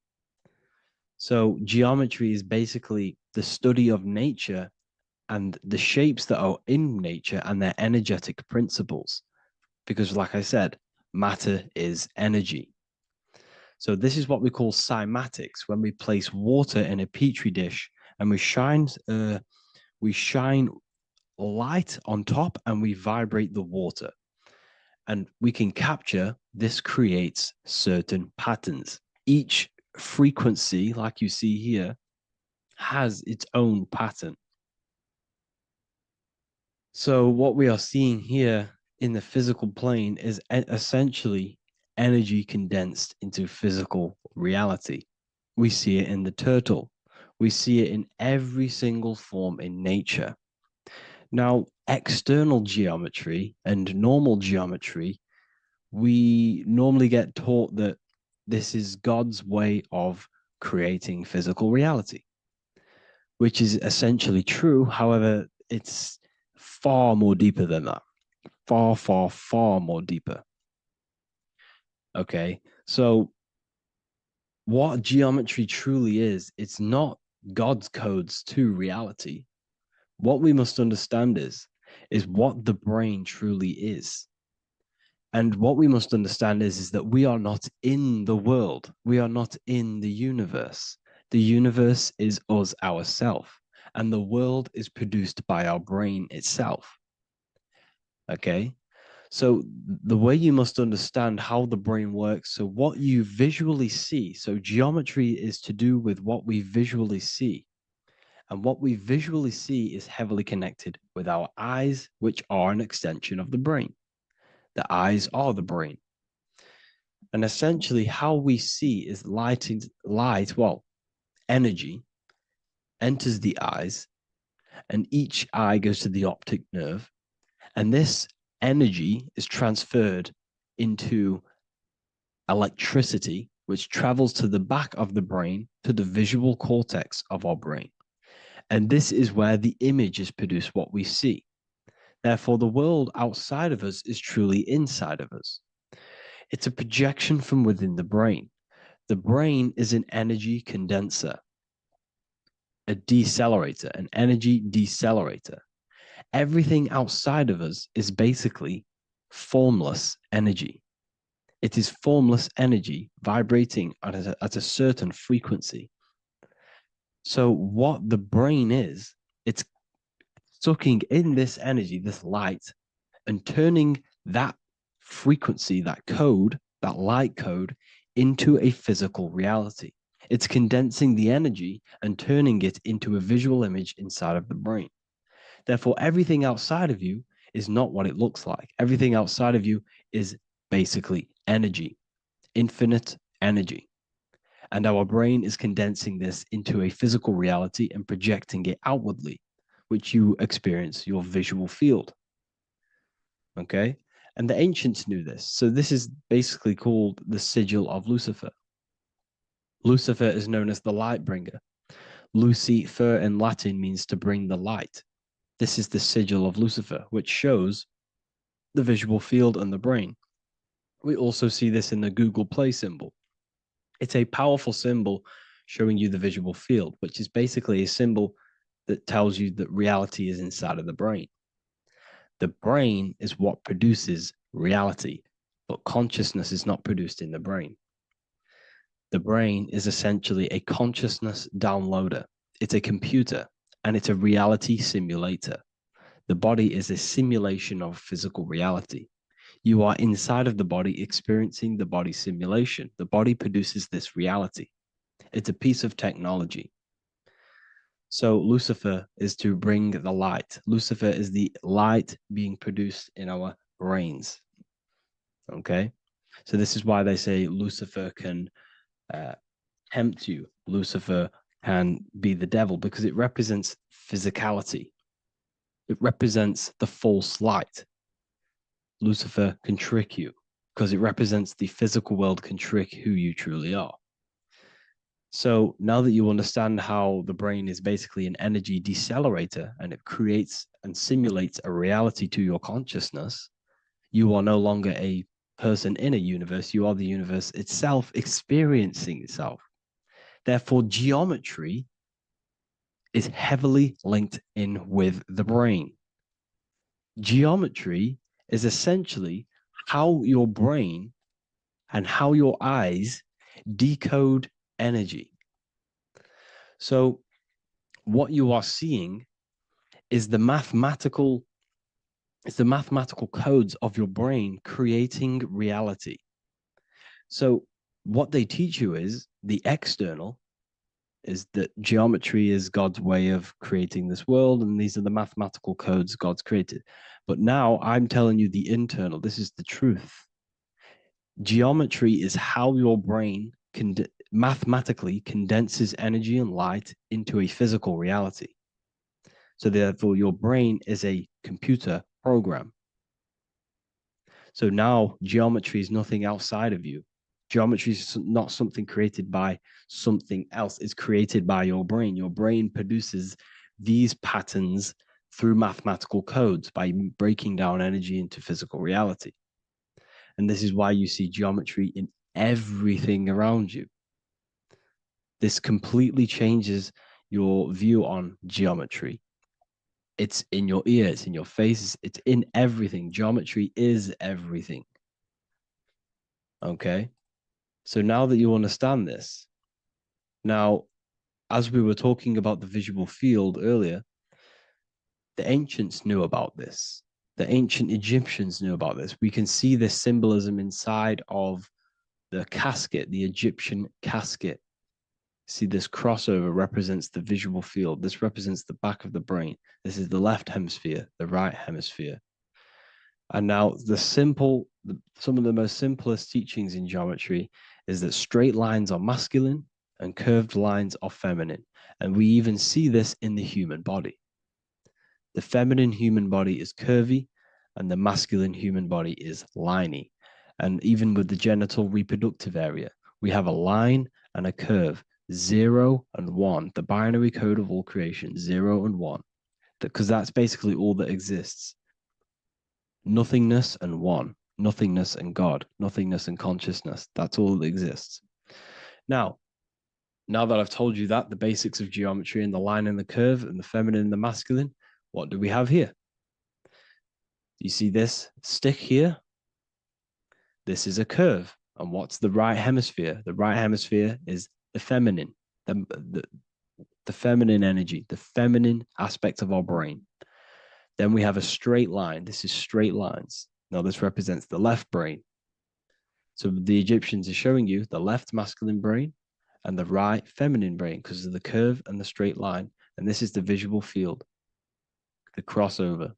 So geometry is basically the study of nature and the shapes that are in nature and their energetic principles. Because like I said, matter is energy. So this is what we call cymatics, when we place water in a petri dish and we shine light on top and we vibrate the water. And we can capture, this creates certain patterns. Each frequency, like you see here, has its own pattern. So what we are seeing here in the physical plane is essentially energy condensed into physical reality. We see it in the turtle. We see it in every single form in nature. Now, external geometry and normal geometry, we normally get taught that this is God's way of creating physical reality, which is essentially true. However, it's far more deeper than that. Far, far, far more deeper. Okay, so what geometry truly is, it's not God's codes to reality. What we must understand is what the brain truly is. And what we must understand is that we are not in the world. We are not in the universe. The universe is us ourselves, and the world is produced by our brain itself. Okay? So the way you must understand how the brain works, so what you visually see, so geometry is to do with what we visually see. And what we visually see is heavily connected with our eyes, which are an extension of the brain. The eyes are the brain. And essentially how we see is energy enters the eyes, and each eye goes to the optic nerve. And this energy is transferred into electricity, which travels to the back of the brain, to the visual cortex of our brain. And this is where the image is produced, what we see. Therefore, the world outside of us is truly inside of us. It's a projection from within the brain. The brain is an energy condenser, a decelerator, an energy decelerator. Everything outside of us is basically formless energy. It is formless energy vibrating at a certain frequency. So what the brain is, it's sucking in this energy, this light, and turning that frequency, that code, that light code, into a physical reality. It's condensing the energy and turning it into a visual image inside of the brain. Therefore, everything outside of you is not what it looks like. Everything outside of you is basically energy, infinite energy. And our brain is condensing this into a physical reality and projecting it outwardly, which you experience your visual field. Okay? And the ancients knew this. So this is basically called the sigil of Lucifer. Lucifer is known as the light bringer. Lucifer in Latin means to bring the light. This is the sigil of Lucifer, which shows the visual field and the brain. We also see this in the Google Play symbol. It's a powerful symbol showing you the visual field, which is basically a symbol that tells you that reality is inside of the brain. The brain is what produces reality, but consciousness is not produced in the brain. The brain is essentially a consciousness downloader. It's a computer, and it's a reality simulator. The body is a simulation of physical reality. You are inside of the body experiencing the body simulation. The body produces this reality. It's a piece of technology. So Lucifer is to bring the light. Lucifer is the light being produced in our brains. Okay? So this is why they say Lucifer can tempt you. Lucifer can be the devil because it represents physicality. It represents the false light. Lucifer can trick you because it represents the physical world can trick who you truly are. So now that you understand how the brain is basically an energy decelerator and it creates and simulates a reality to your consciousness, you are no longer a person in a universe. You are the universe itself experiencing itself. Therefore, geometry is heavily linked in with the brain. Geometry is essentially how your brain and how your eyes decode energy. So what you are seeing is the mathematical codes of your brain creating reality. So what they teach you is the external is that geometry is God's way of creating this world, and these are the mathematical codes God's created. But now I'm telling you the internal. This is the truth. Geometry is how your brain mathematically condenses energy and light into a physical reality. So therefore, your brain is a computer program. So now geometry is nothing outside of you. Geometry is not something created by something else. It's created by your brain. Your brain produces these patterns through mathematical codes by breaking down energy into physical reality. And this is why you see geometry in everything around you. This completely changes your view on geometry. It's in your ear, it's in your face, it's in everything. Geometry is everything. Okay. So now that you understand this, now, as we were talking about the visual field earlier, the ancients knew about this. The ancient Egyptians knew about this. We can see this symbolism inside of the casket, the Egyptian casket. See, this crossover represents the visual field. This represents the back of the brain. This is the left hemisphere, the right hemisphere. And now some of the most simplest teachings in geometry is that straight lines are masculine and curved lines are feminine. And we even see this in the human body. The feminine human body is curvy and the masculine human body is liney. And even with the genital reproductive area, we have a line and a curve, 0 and 1, the binary code of all creation, 0 and 1, because that's basically all that exists. Nothingness and one, nothingness and God, nothingness and consciousness. That's all that exists. Now that I've told you that, the basics of geometry and the line and the curve and the feminine and the masculine, what do we have here? You see this stick here? This is a curve. And what's the right hemisphere? The right hemisphere is the feminine, the feminine energy, the feminine aspect of our brain. Then we have a straight line. This is straight lines. Now this represents the left brain. So the Egyptians are showing you the left masculine brain and the right feminine brain because of the curve and the straight line. And this is the visual field, the crossover.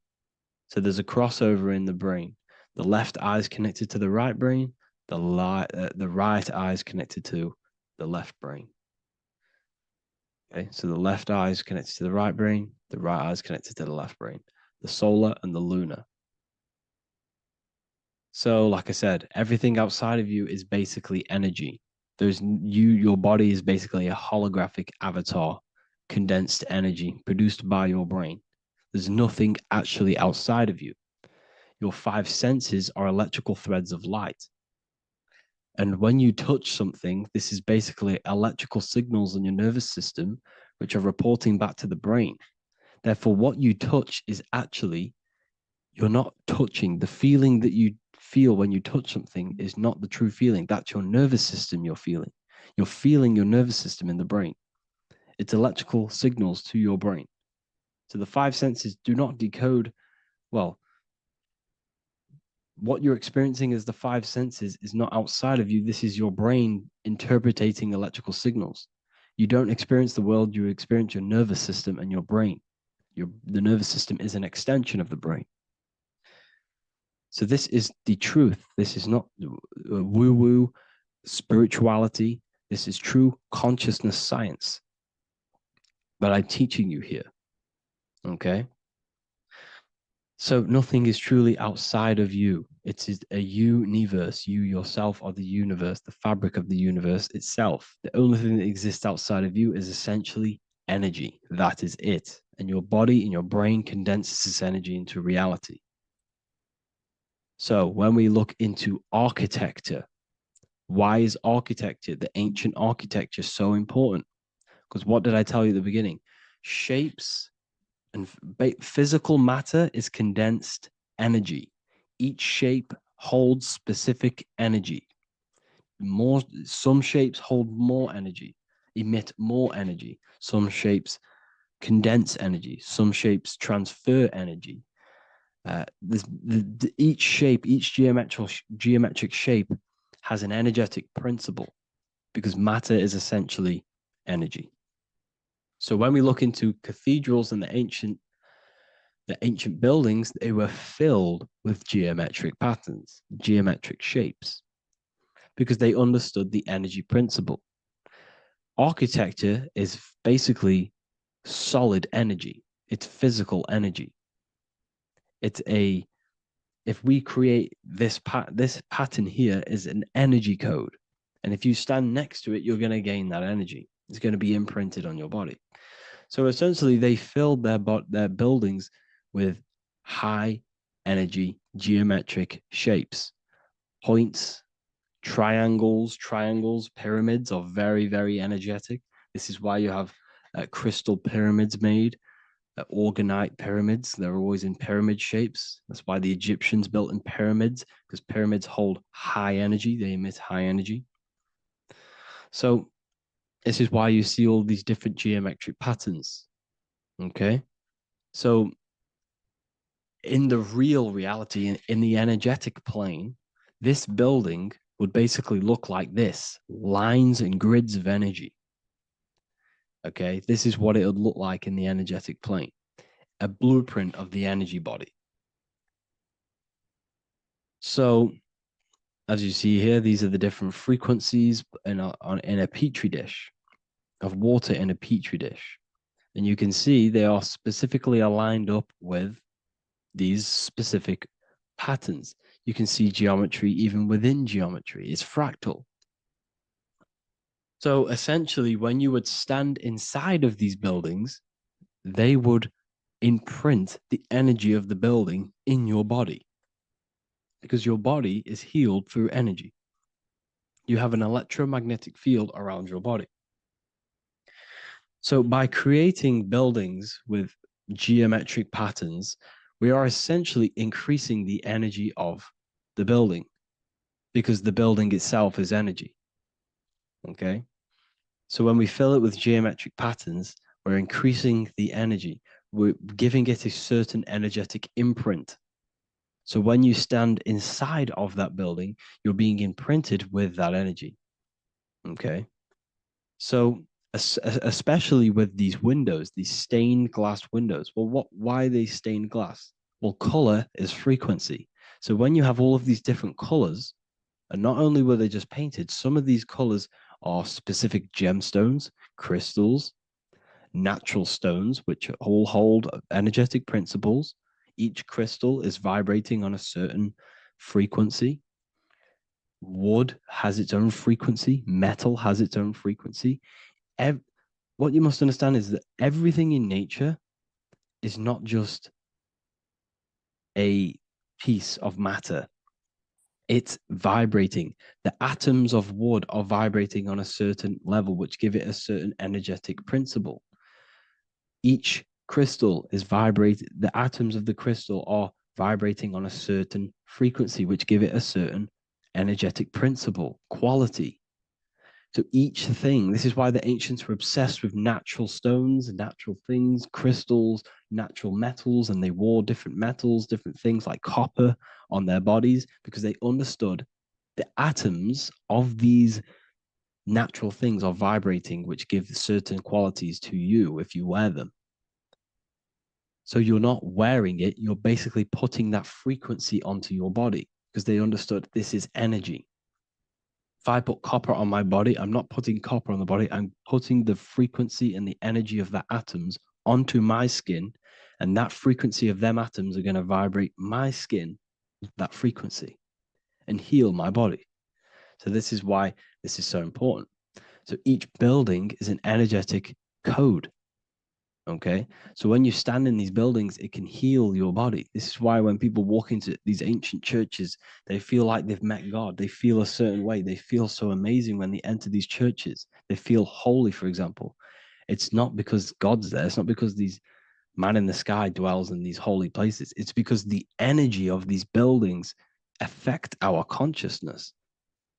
So there's a crossover in the brain. The left eye is connected to the right brain. The right eye is connected to the left brain. Okay, so the left eye is connected to the right brain. The right eye is connected to the left brain. The solar and the lunar. So, like I said, everything outside of you is basically energy. Your body is basically a holographic avatar, condensed energy produced by your brain. There's nothing actually outside of you. Your 5 senses are electrical threads of light. And when you touch something, this is basically electrical signals in your nervous system, which are reporting back to the brain. Therefore, what you touch is actually, you're not touching. The feeling that you feel when you touch something is not the true feeling. That's your nervous system you're feeling. You're feeling your nervous system in the brain. It's electrical signals to your brain. So the 5 senses do not decode, well, what you're experiencing as the 5 senses is not outside of you. This is your brain interpreting electrical signals. You don't experience the world, you experience your nervous system and your brain. The nervous system is an extension of the brain. So this is the truth. This is not woo-woo spirituality. This is true consciousness science that I'm teaching you here. Okay? So nothing is truly outside of you. It is a universe. You yourself are the universe, the fabric of the universe itself. The only thing that exists outside of you is essentially energy. That is it. And your body and your brain condenses this energy into reality. So when we look into architecture, why is architecture, the ancient architecture, so important? Because what did I tell you at the beginning? Shapes and physical matter is condensed energy. Each shape holds specific energy. Some shapes hold more energy, emit more energy. Some shapes condense energy. Some shapes transfer energy. Each shape, each geometric shape has an energetic principle because matter is essentially energy. So when we look into cathedrals and the ancient buildings, they were filled with geometric patterns, geometric shapes, because they understood the energy principle. Architecture is basically solid energy. It's physical energy. If we create this pattern here is an energy code. And if you stand next to it, you're going to gain that energy. It's going to be imprinted on your body. So essentially, they filled their buildings with high energy geometric shapes. Points, triangles, pyramids are very, very energetic. This is why you have crystal pyramids made Organite pyramids. They're always in pyramid shapes. That's why the Egyptians built in pyramids, because pyramids hold high energy. They emit high energy. So this is why you see all these different geometric patterns. Okay. So in the real reality, in the energetic plane, this building would basically look like this: lines and grids of energy. Okay, this is what it would look like in the energetic plane, a blueprint of the energy body. So as you see here, these are the different frequencies in a petri dish, of water in a petri dish. And you can see they are specifically aligned up with these specific patterns. You can see geometry even within geometry. It's fractal. So essentially, when you would stand inside of these buildings, they would imprint the energy of the building in your body, because your body is healed through energy. You have an electromagnetic field around your body. So by creating buildings with geometric patterns, we are essentially increasing the energy of the building, because the building itself is energy. Okay. So when we fill it with geometric patterns, we're increasing the energy. We're giving it a certain energetic imprint. So when you stand inside of that building, you're being imprinted with that energy. Okay. So especially with these windows, these stained glass windows. Well, why are they stained glass? Well, color is frequency. So when you have all of these different colors, and not only were they just painted, some of these colors are specific gemstones, crystals, natural stones, which all hold energetic principles. Each crystal is vibrating on a certain frequency. Wood has its own frequency. Metal has its own frequency. What you must understand is that everything in nature is not just a piece of matter. It's vibrating. The atoms of wood are vibrating on a certain level, which give it a certain energetic principle. Each crystal is vibrating. The atoms of the crystal are vibrating on a certain frequency, which give it a certain energetic principle, quality. So each thing, this is why the ancients were obsessed with natural stones, natural things, crystals, natural metals, and they wore different metals, different things like copper on their bodies, because they understood the atoms of these natural things are vibrating, which give certain qualities to you if you wear them. So you're not wearing it, you're basically putting that frequency onto your body, because they understood this is energy. If I put copper on my body, I'm not putting copper on the body. I'm putting the frequency and the energy of the atoms onto my skin. And that frequency of them atoms are going to vibrate my skin, that frequency, and heal my body. So this is why this is so important. So each building is an energetic code. Okay. So when you stand in these buildings, it can heal your body. This is why when people walk into these ancient churches, they feel like they've met God. They feel a certain way. They feel so amazing when they enter these churches. They feel holy, for example. It's not because God's there. It's not because these man in the sky dwells in these holy places. It's because the energy of these buildings affect our consciousness.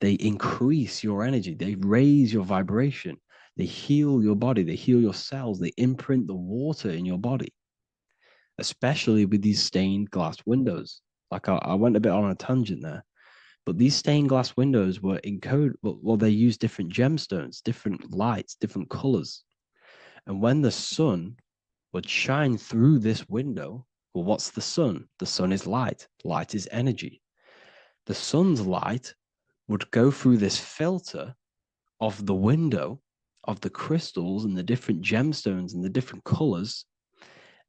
They increase your energy. They raise your vibration. They heal your body. They heal your cells. They imprint the water in your body, especially with these stained glass windows. Like I went a bit on a tangent there, but these stained glass windows were encoded. Well, they use different gemstones, different lights, different colors. And when the sun would shine through this window, well, what's the sun? The sun is light. Light is energy. The sun's light would go through this filter of the window, of the crystals and the different gemstones and the different colors,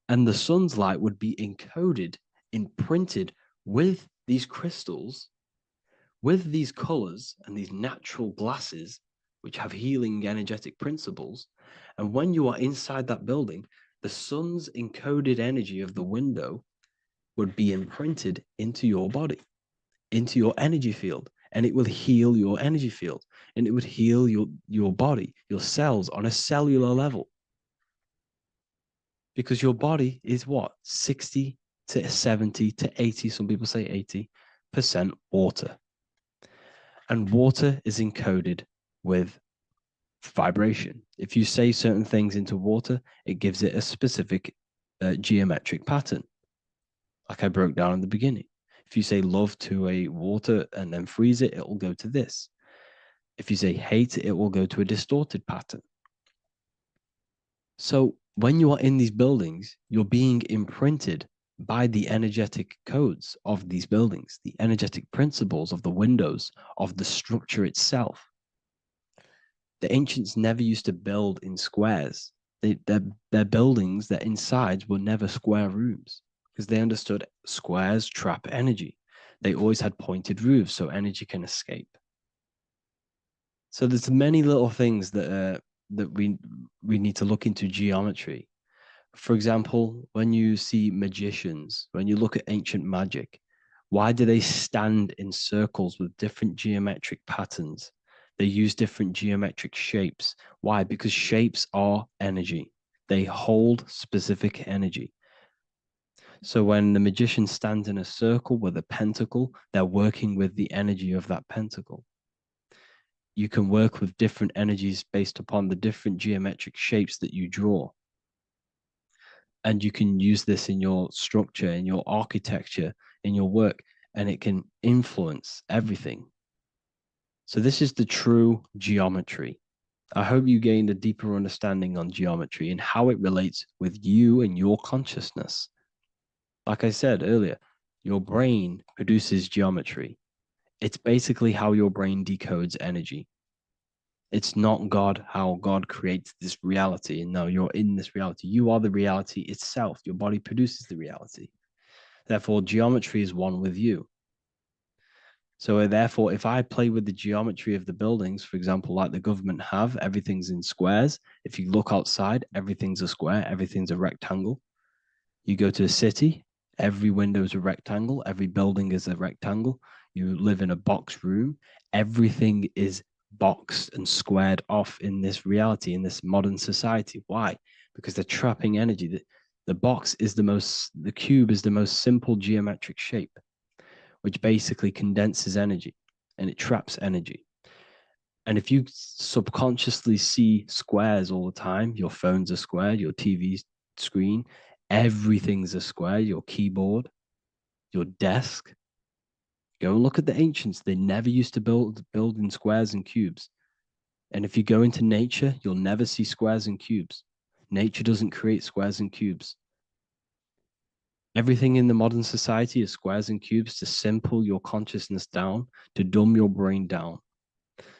and the sun's light would be encoded, imprinted with these crystals, with these colors and these natural glasses, which have healing energetic principles. And when you are inside that building, the sun's encoded energy of the window would be imprinted into your body, into your energy field, and it will heal your energy field, and it would heal your body, your cells on a cellular level. because your body is what? 60 to 70 to 80, some people say 80% water. And water is encoded with vibration. If you say certain things into water, it gives it a specific geometric pattern, like I broke down in the beginning. If you say love to a water and then freeze it, it will go to this. If you say hate, it will go to a distorted pattern. So when you are in these buildings, you're being imprinted by the energetic codes of these buildings, the energetic principles of the windows, of the structure itself. The ancients never used to build in squares. Their buildings, their insides were never square rooms because they understood squares trap energy. They always had pointed roofs so energy can escape. So there's many little things that we need to look into geometry. For example, when you see magicians, when you look at ancient magic, why do they stand in circles with different geometric patterns? They use different geometric shapes. Why? Because shapes are energy. They hold specific energy. So when the magician stands in a circle with a pentacle, they're working with the energy of that pentacle. You can work with different energies based upon the different geometric shapes that you draw. And you can use this in your structure, in your architecture, in your work, and it can influence everything. So this is the true geometry. I hope you gained a deeper understanding on geometry and how it relates with you and your consciousness. Like I said earlier, your brain produces geometry. It's basically how your brain decodes energy. It's not God, how God creates this reality. And no, you're in this reality. You are the reality itself. Your body produces the reality. Therefore, geometry is one with you. So therefore, if I play with the geometry of the buildings, for example, like the government have, everything's in squares. If you look outside, everything's a square, everything's a rectangle. You go to a city, every window is a rectangle, every building is a rectangle. You live in a box room, everything is boxed and squared off in this reality, in this modern society. Why? Because they're trapping energy. The box is the cube is the most simple geometric shape, which basically condenses energy and it traps energy. And if you subconsciously see squares all the time, your phone's a square, your TV screen, everything's a square, your keyboard, your desk. Go and look at the ancients. They never used to build in squares and cubes. And if you go into nature, you'll never see squares and cubes. Nature doesn't create squares and cubes. Everything in the modern society is squares and cubes to simple your consciousness down, to dumb your brain down.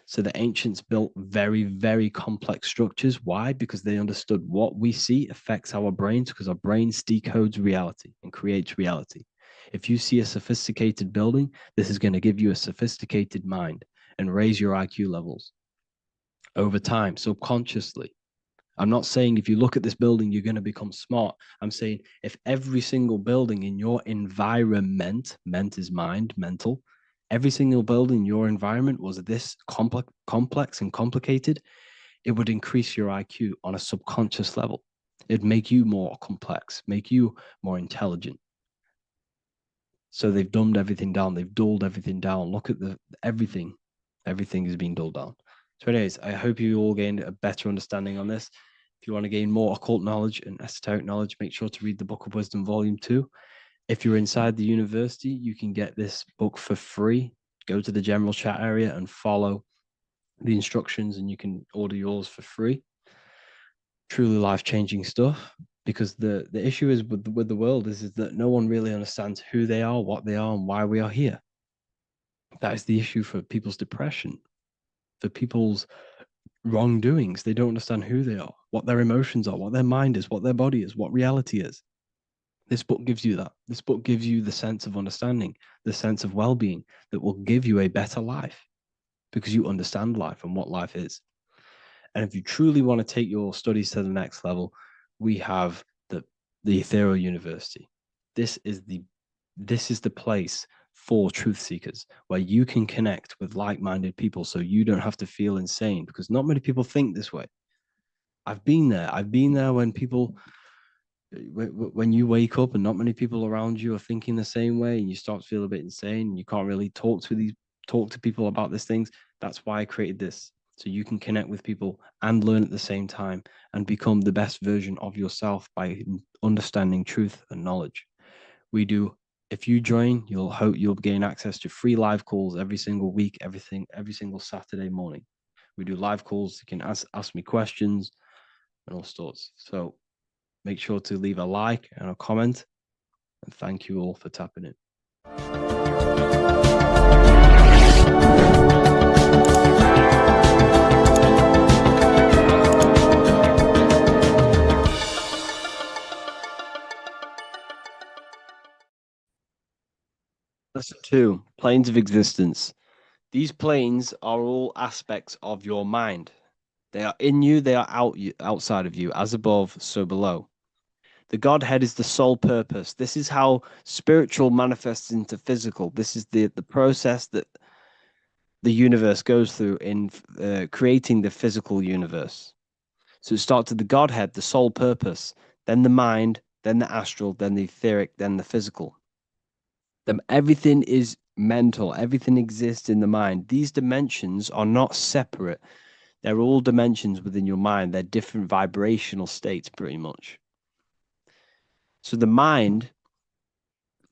So the ancients built very, very complex structures. Why? Because they understood what we see affects our brains, because our brains decodes reality and creates reality. If you see a sophisticated building, this is going to give you a sophisticated mind and raise your IQ levels over time, subconsciously. I'm not saying if you look at this building, you're going to become smart. I'm saying if every single building in your environment, ment is mind, mental, every single building in your environment was this complex and complicated, it would increase your IQ on a subconscious level. It'd make you more complex, make you more intelligent. So they've dumbed everything down. They've dulled everything down. Look at everything. Everything is being dulled down. So anyways, I hope you all gained a better understanding on this. If you want to gain more occult knowledge and esoteric knowledge, make sure to read the Book of Wisdom, Volume 2. If you're inside the university, you can get this book for free. Go to the general chat area and follow the instructions and you can order yours for free. Truly life-changing stuff. Because the issue is with the world is that no one really understands who they are, what they are, and why we are here. That is the issue for people's depression, for people's wrongdoings. They don't understand who they are, what their emotions are, what their mind is, what their body is, what reality is. This book gives you that. This book gives you the sense of understanding, the sense of well-being that will give you a better life because you understand life and what life is. And if you truly want to take your studies to the next level, we have the Ethereal University. This is the place for truth seekers where you can connect with like-minded people so you don't have to feel insane, because not many people think this way. I've been there when people when you wake up and not many people around you are thinking the same way, and you start to feel a bit insane, and you can't really talk to people about these things. That's why I created this, so you can connect with people and learn at the same time and become the best version of yourself by understanding truth and knowledge. If you join, you'll gain access to free live calls every single week, every single Saturday morning. We do live calls. You can ask me questions and all sorts. So make sure to leave a like and a comment. And thank you all for tapping in. Lesson 2, planes of existence. These planes are all aspects of your mind. They are in you, they are outside of you, as above, so below. The Godhead is the sole purpose. This is how spiritual manifests into physical. This is the process that the universe goes through in creating the physical universe. So it starts with the Godhead, the sole purpose, then the mind, then the astral, then the etheric, then the physical. Everything is mental. Everything exists in the mind. These dimensions are not separate. They're all dimensions within your mind. They're different vibrational states, pretty much. So the mind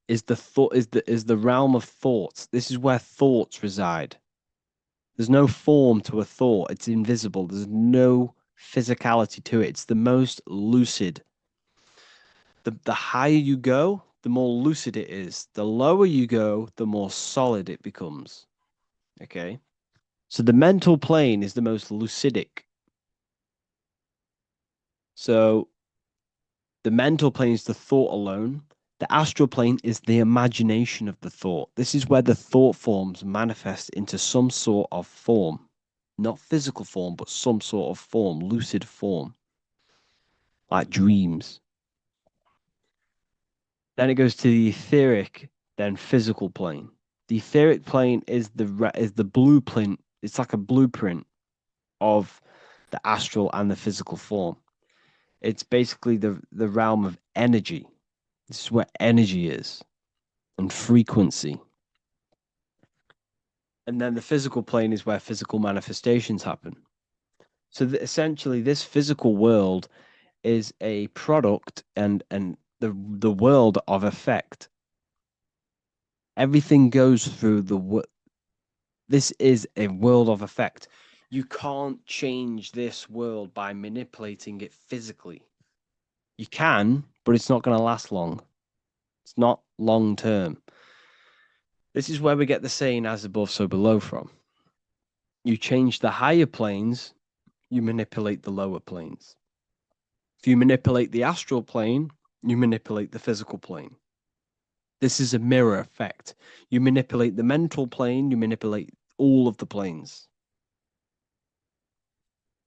is the realm of thoughts. This is where thoughts reside. There's no form to a thought. It's invisible. There's no physicality to it. It's the most lucid. The higher you go, the more lucid it is. The lower you go, the more solid it becomes. Okay? So the mental plane is the most lucidic. So the mental plane is the thought alone. The astral plane is the imagination of the thought. This is where the thought forms manifest into some sort of form. Not physical form, but some sort of form, lucid form. Like dreams. Then it goes to the etheric, then physical plane. The etheric plane is the blueprint. It's like a blueprint of the astral and the physical form. It's basically the realm of energy. This is where energy is and frequency. And then the physical plane is where physical manifestations happen. So essentially, this physical world is a product and the world of effect. Everything goes through this is a world of effect. You can't change this world by manipulating it physically. You can, but it's not going to last long. It's not long term. This is where we get the saying as above, so below from. You change the higher planes, you manipulate the lower planes. If you manipulate the astral plane, you manipulate the physical plane. This is a mirror effect. You manipulate the mental plane, you manipulate all of the planes.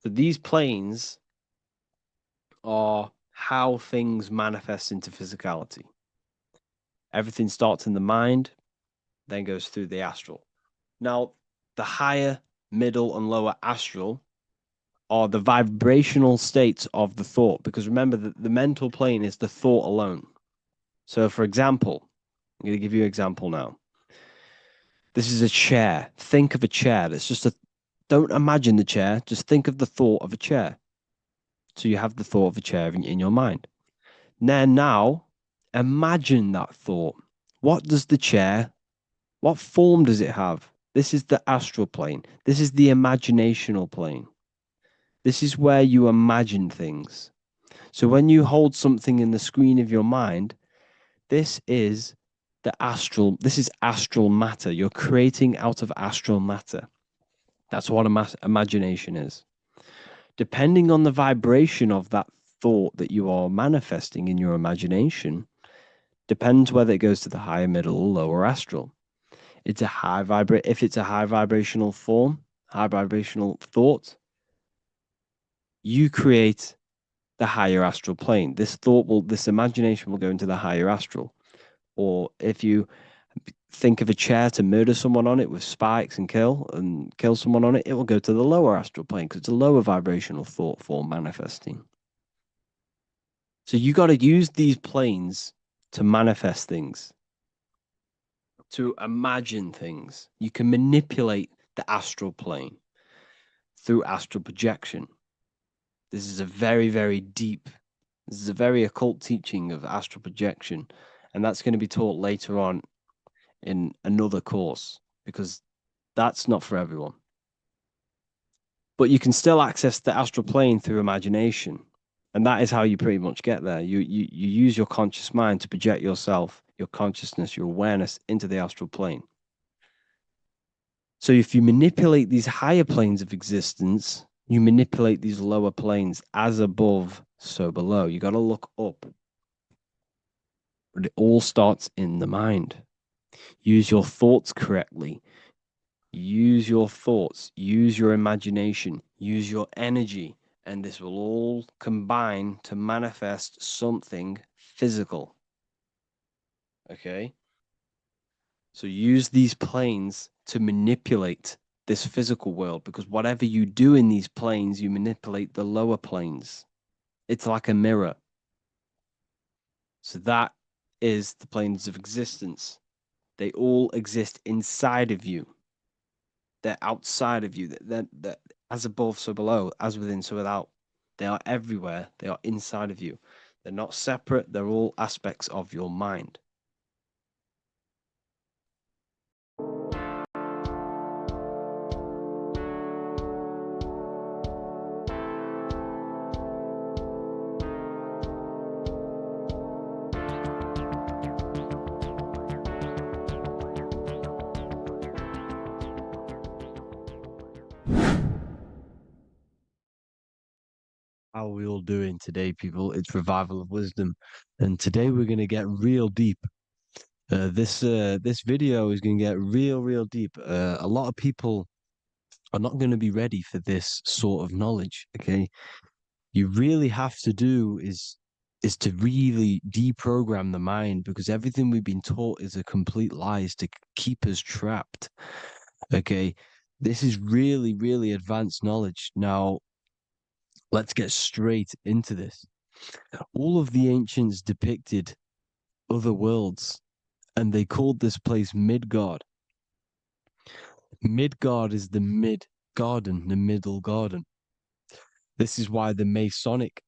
So these planes are how things manifest into physicality. Everything starts in the mind, then goes through the astral. Now, the higher, middle, and lower astral are the vibrational states of the thought, because remember that the mental plane is the thought alone. So, for example, I'm going to give you an example now. This is a chair. Think of a chair. Don't imagine the chair. Just think of the thought of a chair. So you have the thought of a chair in your mind. Then now, imagine that thought. What form does it have? This is the astral plane. This is the imaginational plane. This is where you imagine things. So when you hold something in the screen of your mind, this is astral matter. You're creating out of astral matter. That's what imagination is. Depending on the vibration of that thought that you are manifesting in your imagination, depends whether it goes to the higher, middle, or lower astral. If it's a high vibrational form, high vibrational thought, you create the higher astral plane. This imagination will go into the higher astral. Or if you think of a chair to murder someone on it with spikes and kill someone on it, it will go to the lower astral plane because it's a lower vibrational thought form manifesting. So you got to use these planes to manifest things, to imagine things. You can manipulate the astral plane through astral projection. This is a very, very deep, this is a very occult teaching of astral projection. And that's going to be taught later on in another course, because that's not for everyone. But you can still access the astral plane through imagination. And that is how you pretty much get there. You use your conscious mind to project yourself, your consciousness, your awareness into the astral plane. So if you manipulate these higher planes of existence, you manipulate these lower planes. As above, so below. You got to look up. But it all starts in the mind. Use your thoughts correctly. Use your thoughts. Use your imagination. Use your energy. And this will all combine to manifest something physical. Okay? So use these planes to manipulate this physical world, because whatever you do in these planes, you manipulate the lower planes. It's like a mirror. So that is the planes of existence. They all exist inside of you. They're outside of you. They're as above, so below, as within, so without. They are everywhere. They are inside of you. They're not separate. They're all aspects of your mind. How are we all doing today, people? It's Revival of Wisdom, and today we're going to get real deep. This video is going to get real deep. A lot of people are not going to be ready for this sort of knowledge. Okay, you really have to do is to really deprogram the mind, because everything we've been taught is a complete lie, is to keep us trapped. Okay, this is really advanced knowledge. Now, let's get straight into this. All of the ancients depicted other worlds, and they called this place Midgard. Midgard is the mid garden, the middle garden. This is why the Masonic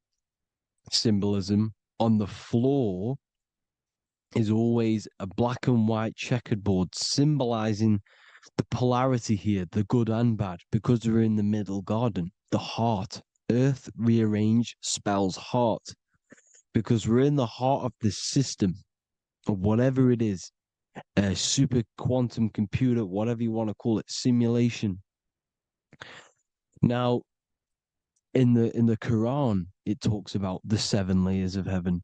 symbolism on the floor is always a black and white checkered board, symbolizing the polarity here, the good and bad, because we're in the middle garden, the heart. Earth rearranged spells heart, because we're in the heart of this system, of whatever it is, a super quantum computer, whatever you want to call it, simulation. Now, in the Quran, it talks about the 7 layers of heaven.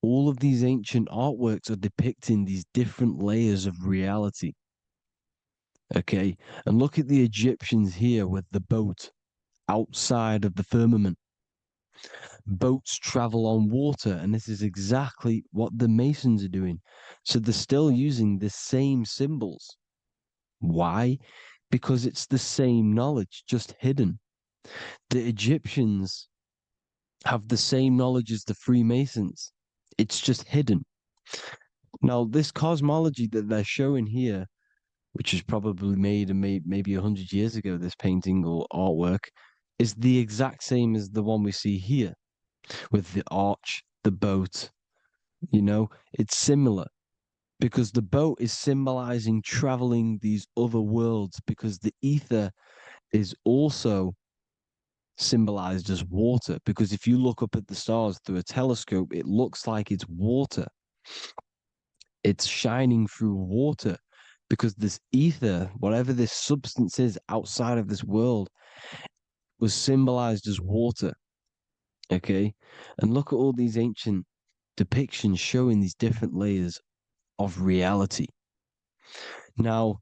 All of these ancient artworks are depicting these different layers of reality. Okay, and look at the Egyptians here with the boat outside of the firmament. Boats travel on water, and this is exactly what the Masons are doing. So they're still using the same symbols. Why? Because it's the same knowledge, just hidden. The Egyptians have the same knowledge as the Freemasons. It's just hidden. Now, this cosmology that they're showing here, which is probably made maybe 100 years ago, this painting or artwork, is the exact same as the one we see here, with the arch, the boat. You know, it's similar, because the boat is symbolizing traveling these other worlds, because the ether is also symbolized as water, because if you look up at the stars through a telescope, it looks like it's water. It's shining through water, because this ether, whatever this substance is outside of this world, was symbolized as water. Okay, and look at all these ancient depictions showing these different layers of reality. Now,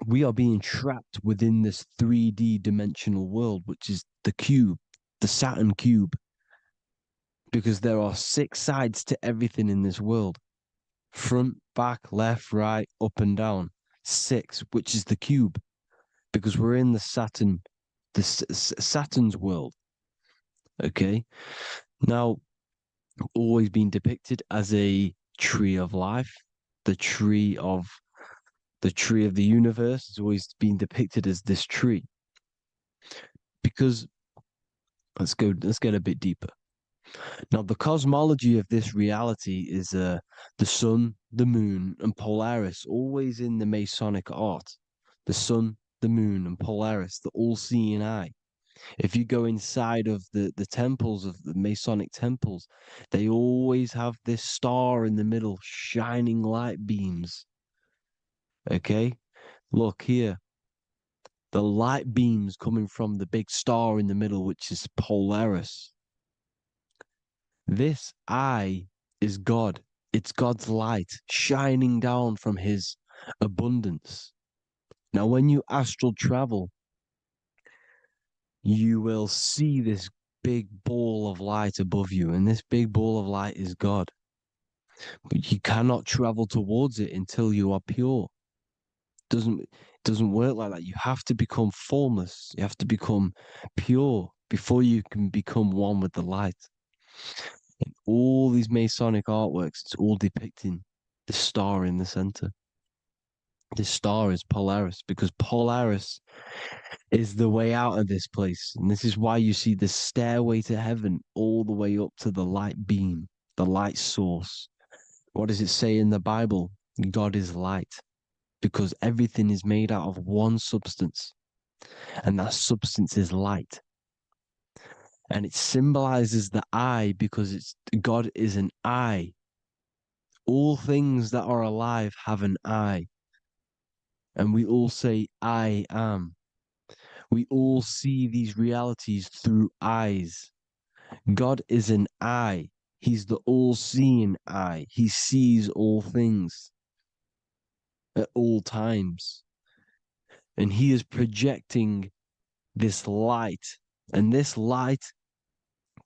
we are being trapped within this 3D dimensional world, which is the cube, the Saturn cube, because there are 6 sides to everything in this world: front, back, left, right, up and down. 6, which is the cube, because we're in the Saturn, Saturn's world. Okay, now always been depicted as a tree of life, the tree of the universe has always been depicted as this tree. Because let's get a bit deeper. Now, the cosmology of this reality is the sun, the moon, and Polaris, always in the Masonic art. The sun, the moon, and Polaris, the all-seeing eye. If you go inside of the temples of the Masonic temples, they always have this star in the middle, shining light beams. Okay? Look here. The light beams coming from the big star in the middle, which is Polaris. This eye is God. It's God's light shining down from his abundance. Now, when you astral travel, you will see this big ball of light above you, and this big ball of light is God. But you cannot travel towards it until you are pure. It doesn't work like that. You have to become formless. You have to become pure before you can become one with the light. In all these Masonic artworks, it's all depicting the star in the center. This star is Polaris, because Polaris is the way out of this place. And this is why you see the stairway to heaven all the way up to the light beam, the light source. What does it say in the Bible? God is light, because everything is made out of one substance, and that substance is light. And it symbolizes the eye because God is an eye. All things that are alive have an eye. And we all say, I am. We all see these realities through eyes. God is an eye. He's the all-seeing eye. He sees all things at all times. And he is projecting this light. And this light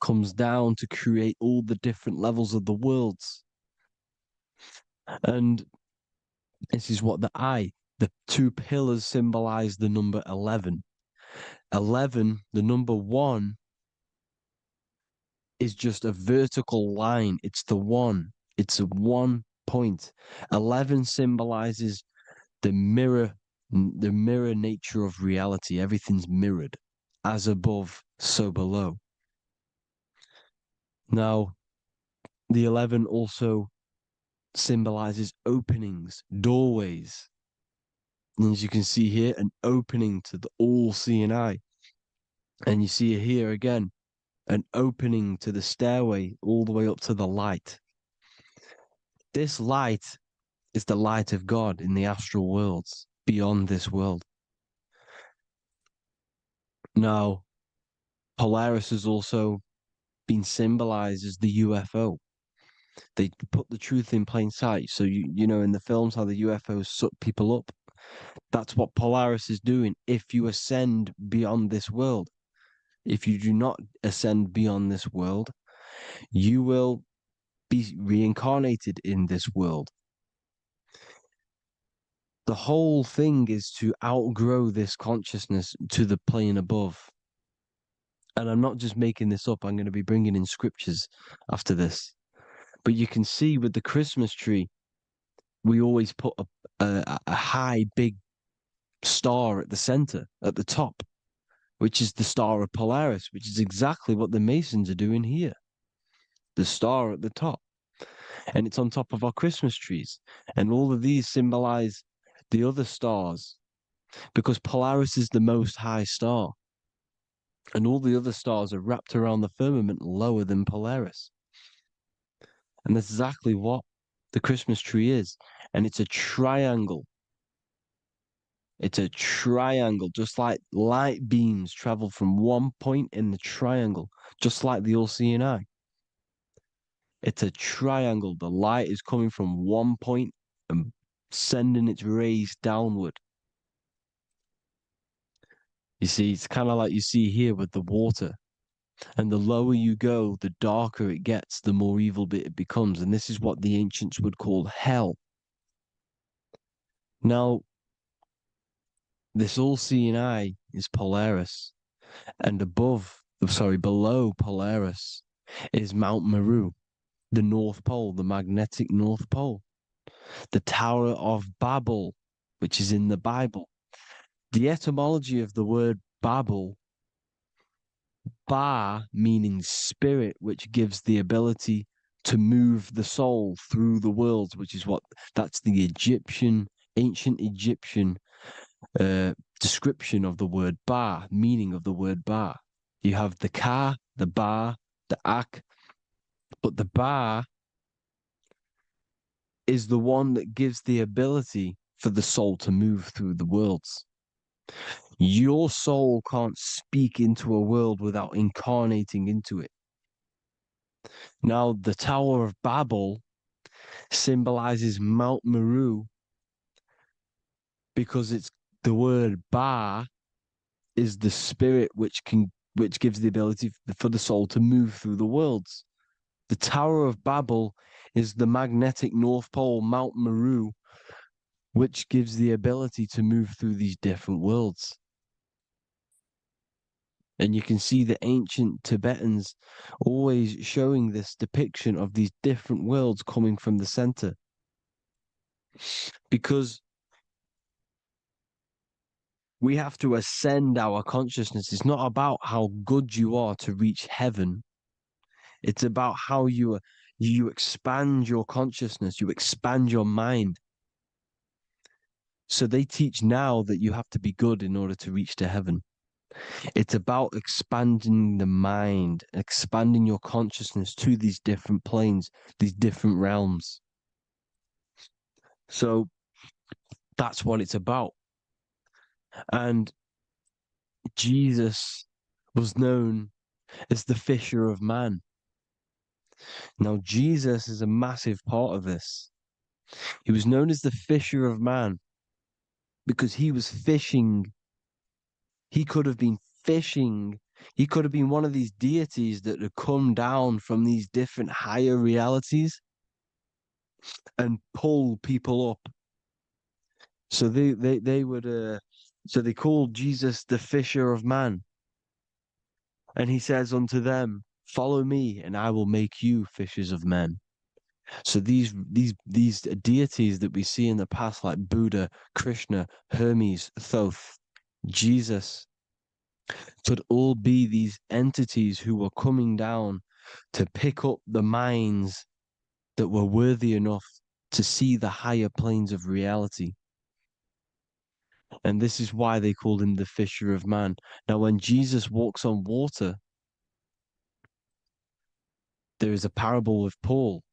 comes down to create all the different levels of the worlds. And this is what the two pillars symbolize the number 11. 11, the number 1, is just a vertical line. It's the one. It's a 1 point. 11 symbolizes the mirror nature of reality. Everything's mirrored. As above, so below. Now, the 11 also symbolizes openings, doorways. And as you can see here, an opening to the all-seeing eye. And you see here again, an opening to the stairway all the way up to the light. This light is the light of God in the astral worlds, beyond this world. Now, Polaris has also been symbolized as the UFO. They put the truth in plain sight. So, you know, in the films, how the UFOs suck people up. That's what Polaris is doing if you ascend beyond this world. If you do not ascend beyond this world, you will be reincarnated in this world. The whole thing is to outgrow this consciousness to the plane above. And I'm not just making this up. I'm going to be bringing in scriptures after this. But you can see with the Christmas tree, we always put a high, big star at the center, at the top, which is the star of Polaris, which is exactly what the Masons are doing here. The star at the top. And it's on top of our Christmas trees. And all of these symbolize the other stars, because Polaris is the most high star. And all the other stars are wrapped around the firmament lower than Polaris. And that's exactly what the Christmas tree is. And it's a triangle. It's a triangle, just like light beams travel from one point in the triangle, just like the all-seeing eye. It's a triangle. The light is coming from one point and sending its rays downward. You see, it's kind of like you see here with the water. And the lower you go, the darker it gets, the more evil it becomes. And this is what the ancients would call hell. Now, this all-seeing eye is Polaris. And below Polaris is Mount Meru. the North Pole, the magnetic North Pole. The Tower of Babel, which is in the Bible. The etymology of the word Babel, Ba meaning spirit, which gives the ability to move the soul through the worlds, which is that's the ancient Egyptian description of the word Ba, meaning of the word Ba. You have the Ka, the Ba, the Ak, but the Ba is the one that gives the ability for the soul to move through the worlds. Your soul can't speak into a world without incarnating into it. Now, the Tower of Babel symbolizes Mount Meru because it's the word Ba is the spirit which gives the ability for the soul to move through the worlds. The Tower of Babel is the magnetic North Pole, Mount Meru, which gives the ability to move through these different worlds. And you can see the ancient Tibetans always showing this depiction of these different worlds coming from the center. Because we have to ascend our consciousness. It's not about how good you are to reach heaven. It's about how you expand your consciousness, you expand your mind. So they teach now that you have to be good in order to reach to heaven. It's about expanding the mind, expanding your consciousness to these different planes, these different realms. So that's what it's about. And Jesus was known as the fisher of man. Now, Jesus is a massive part of this. He was known as the fisher of man because he was fishing. He could have been fishing. He could have been one of these deities that had come down from these different higher realities and pull people up. So they would so they called Jesus the fisher of man. And he says unto them, follow me and I will make you fishers of men. So these deities that we see in the past, like Buddha, Krishna, Hermes, Thoth, Jesus, could all be these entities who were coming down to pick up the minds that were worthy enough to see the higher planes of reality. And this is why they called him the fisher of man. Now, when Jesus walks on water, there is a parable with Paul.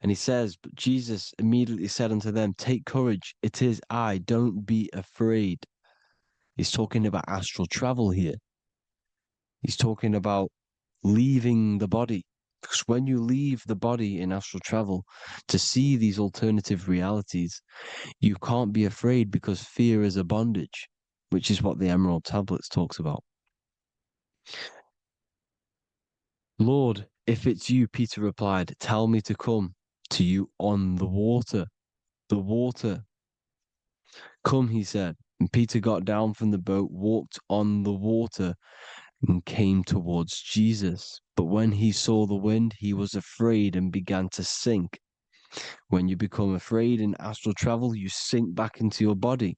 And he says, but Jesus immediately said unto them, take courage, it is I, don't be afraid. He's talking about astral travel here. He's talking about leaving the body. Because when you leave the body in astral travel to see these alternative realities, you can't be afraid because fear is a bondage, which is what the Emerald Tablets talks about. Lord, if it's you, Peter replied, tell me to come to you on the water. The water. Come, he said. And Peter got down from the boat, walked on the water, and came towards Jesus. But when he saw the wind, he was afraid and began to sink. When you become afraid in astral travel, you sink back into your body.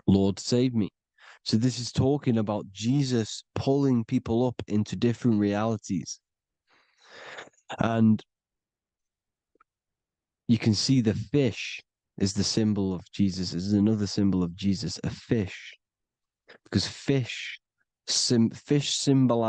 Lord, save me. So this is talking about Jesus pulling people up into different realities. And you can see the fish is the symbol of Jesus. Is another symbol of Jesus, a fish. Because fish symbolize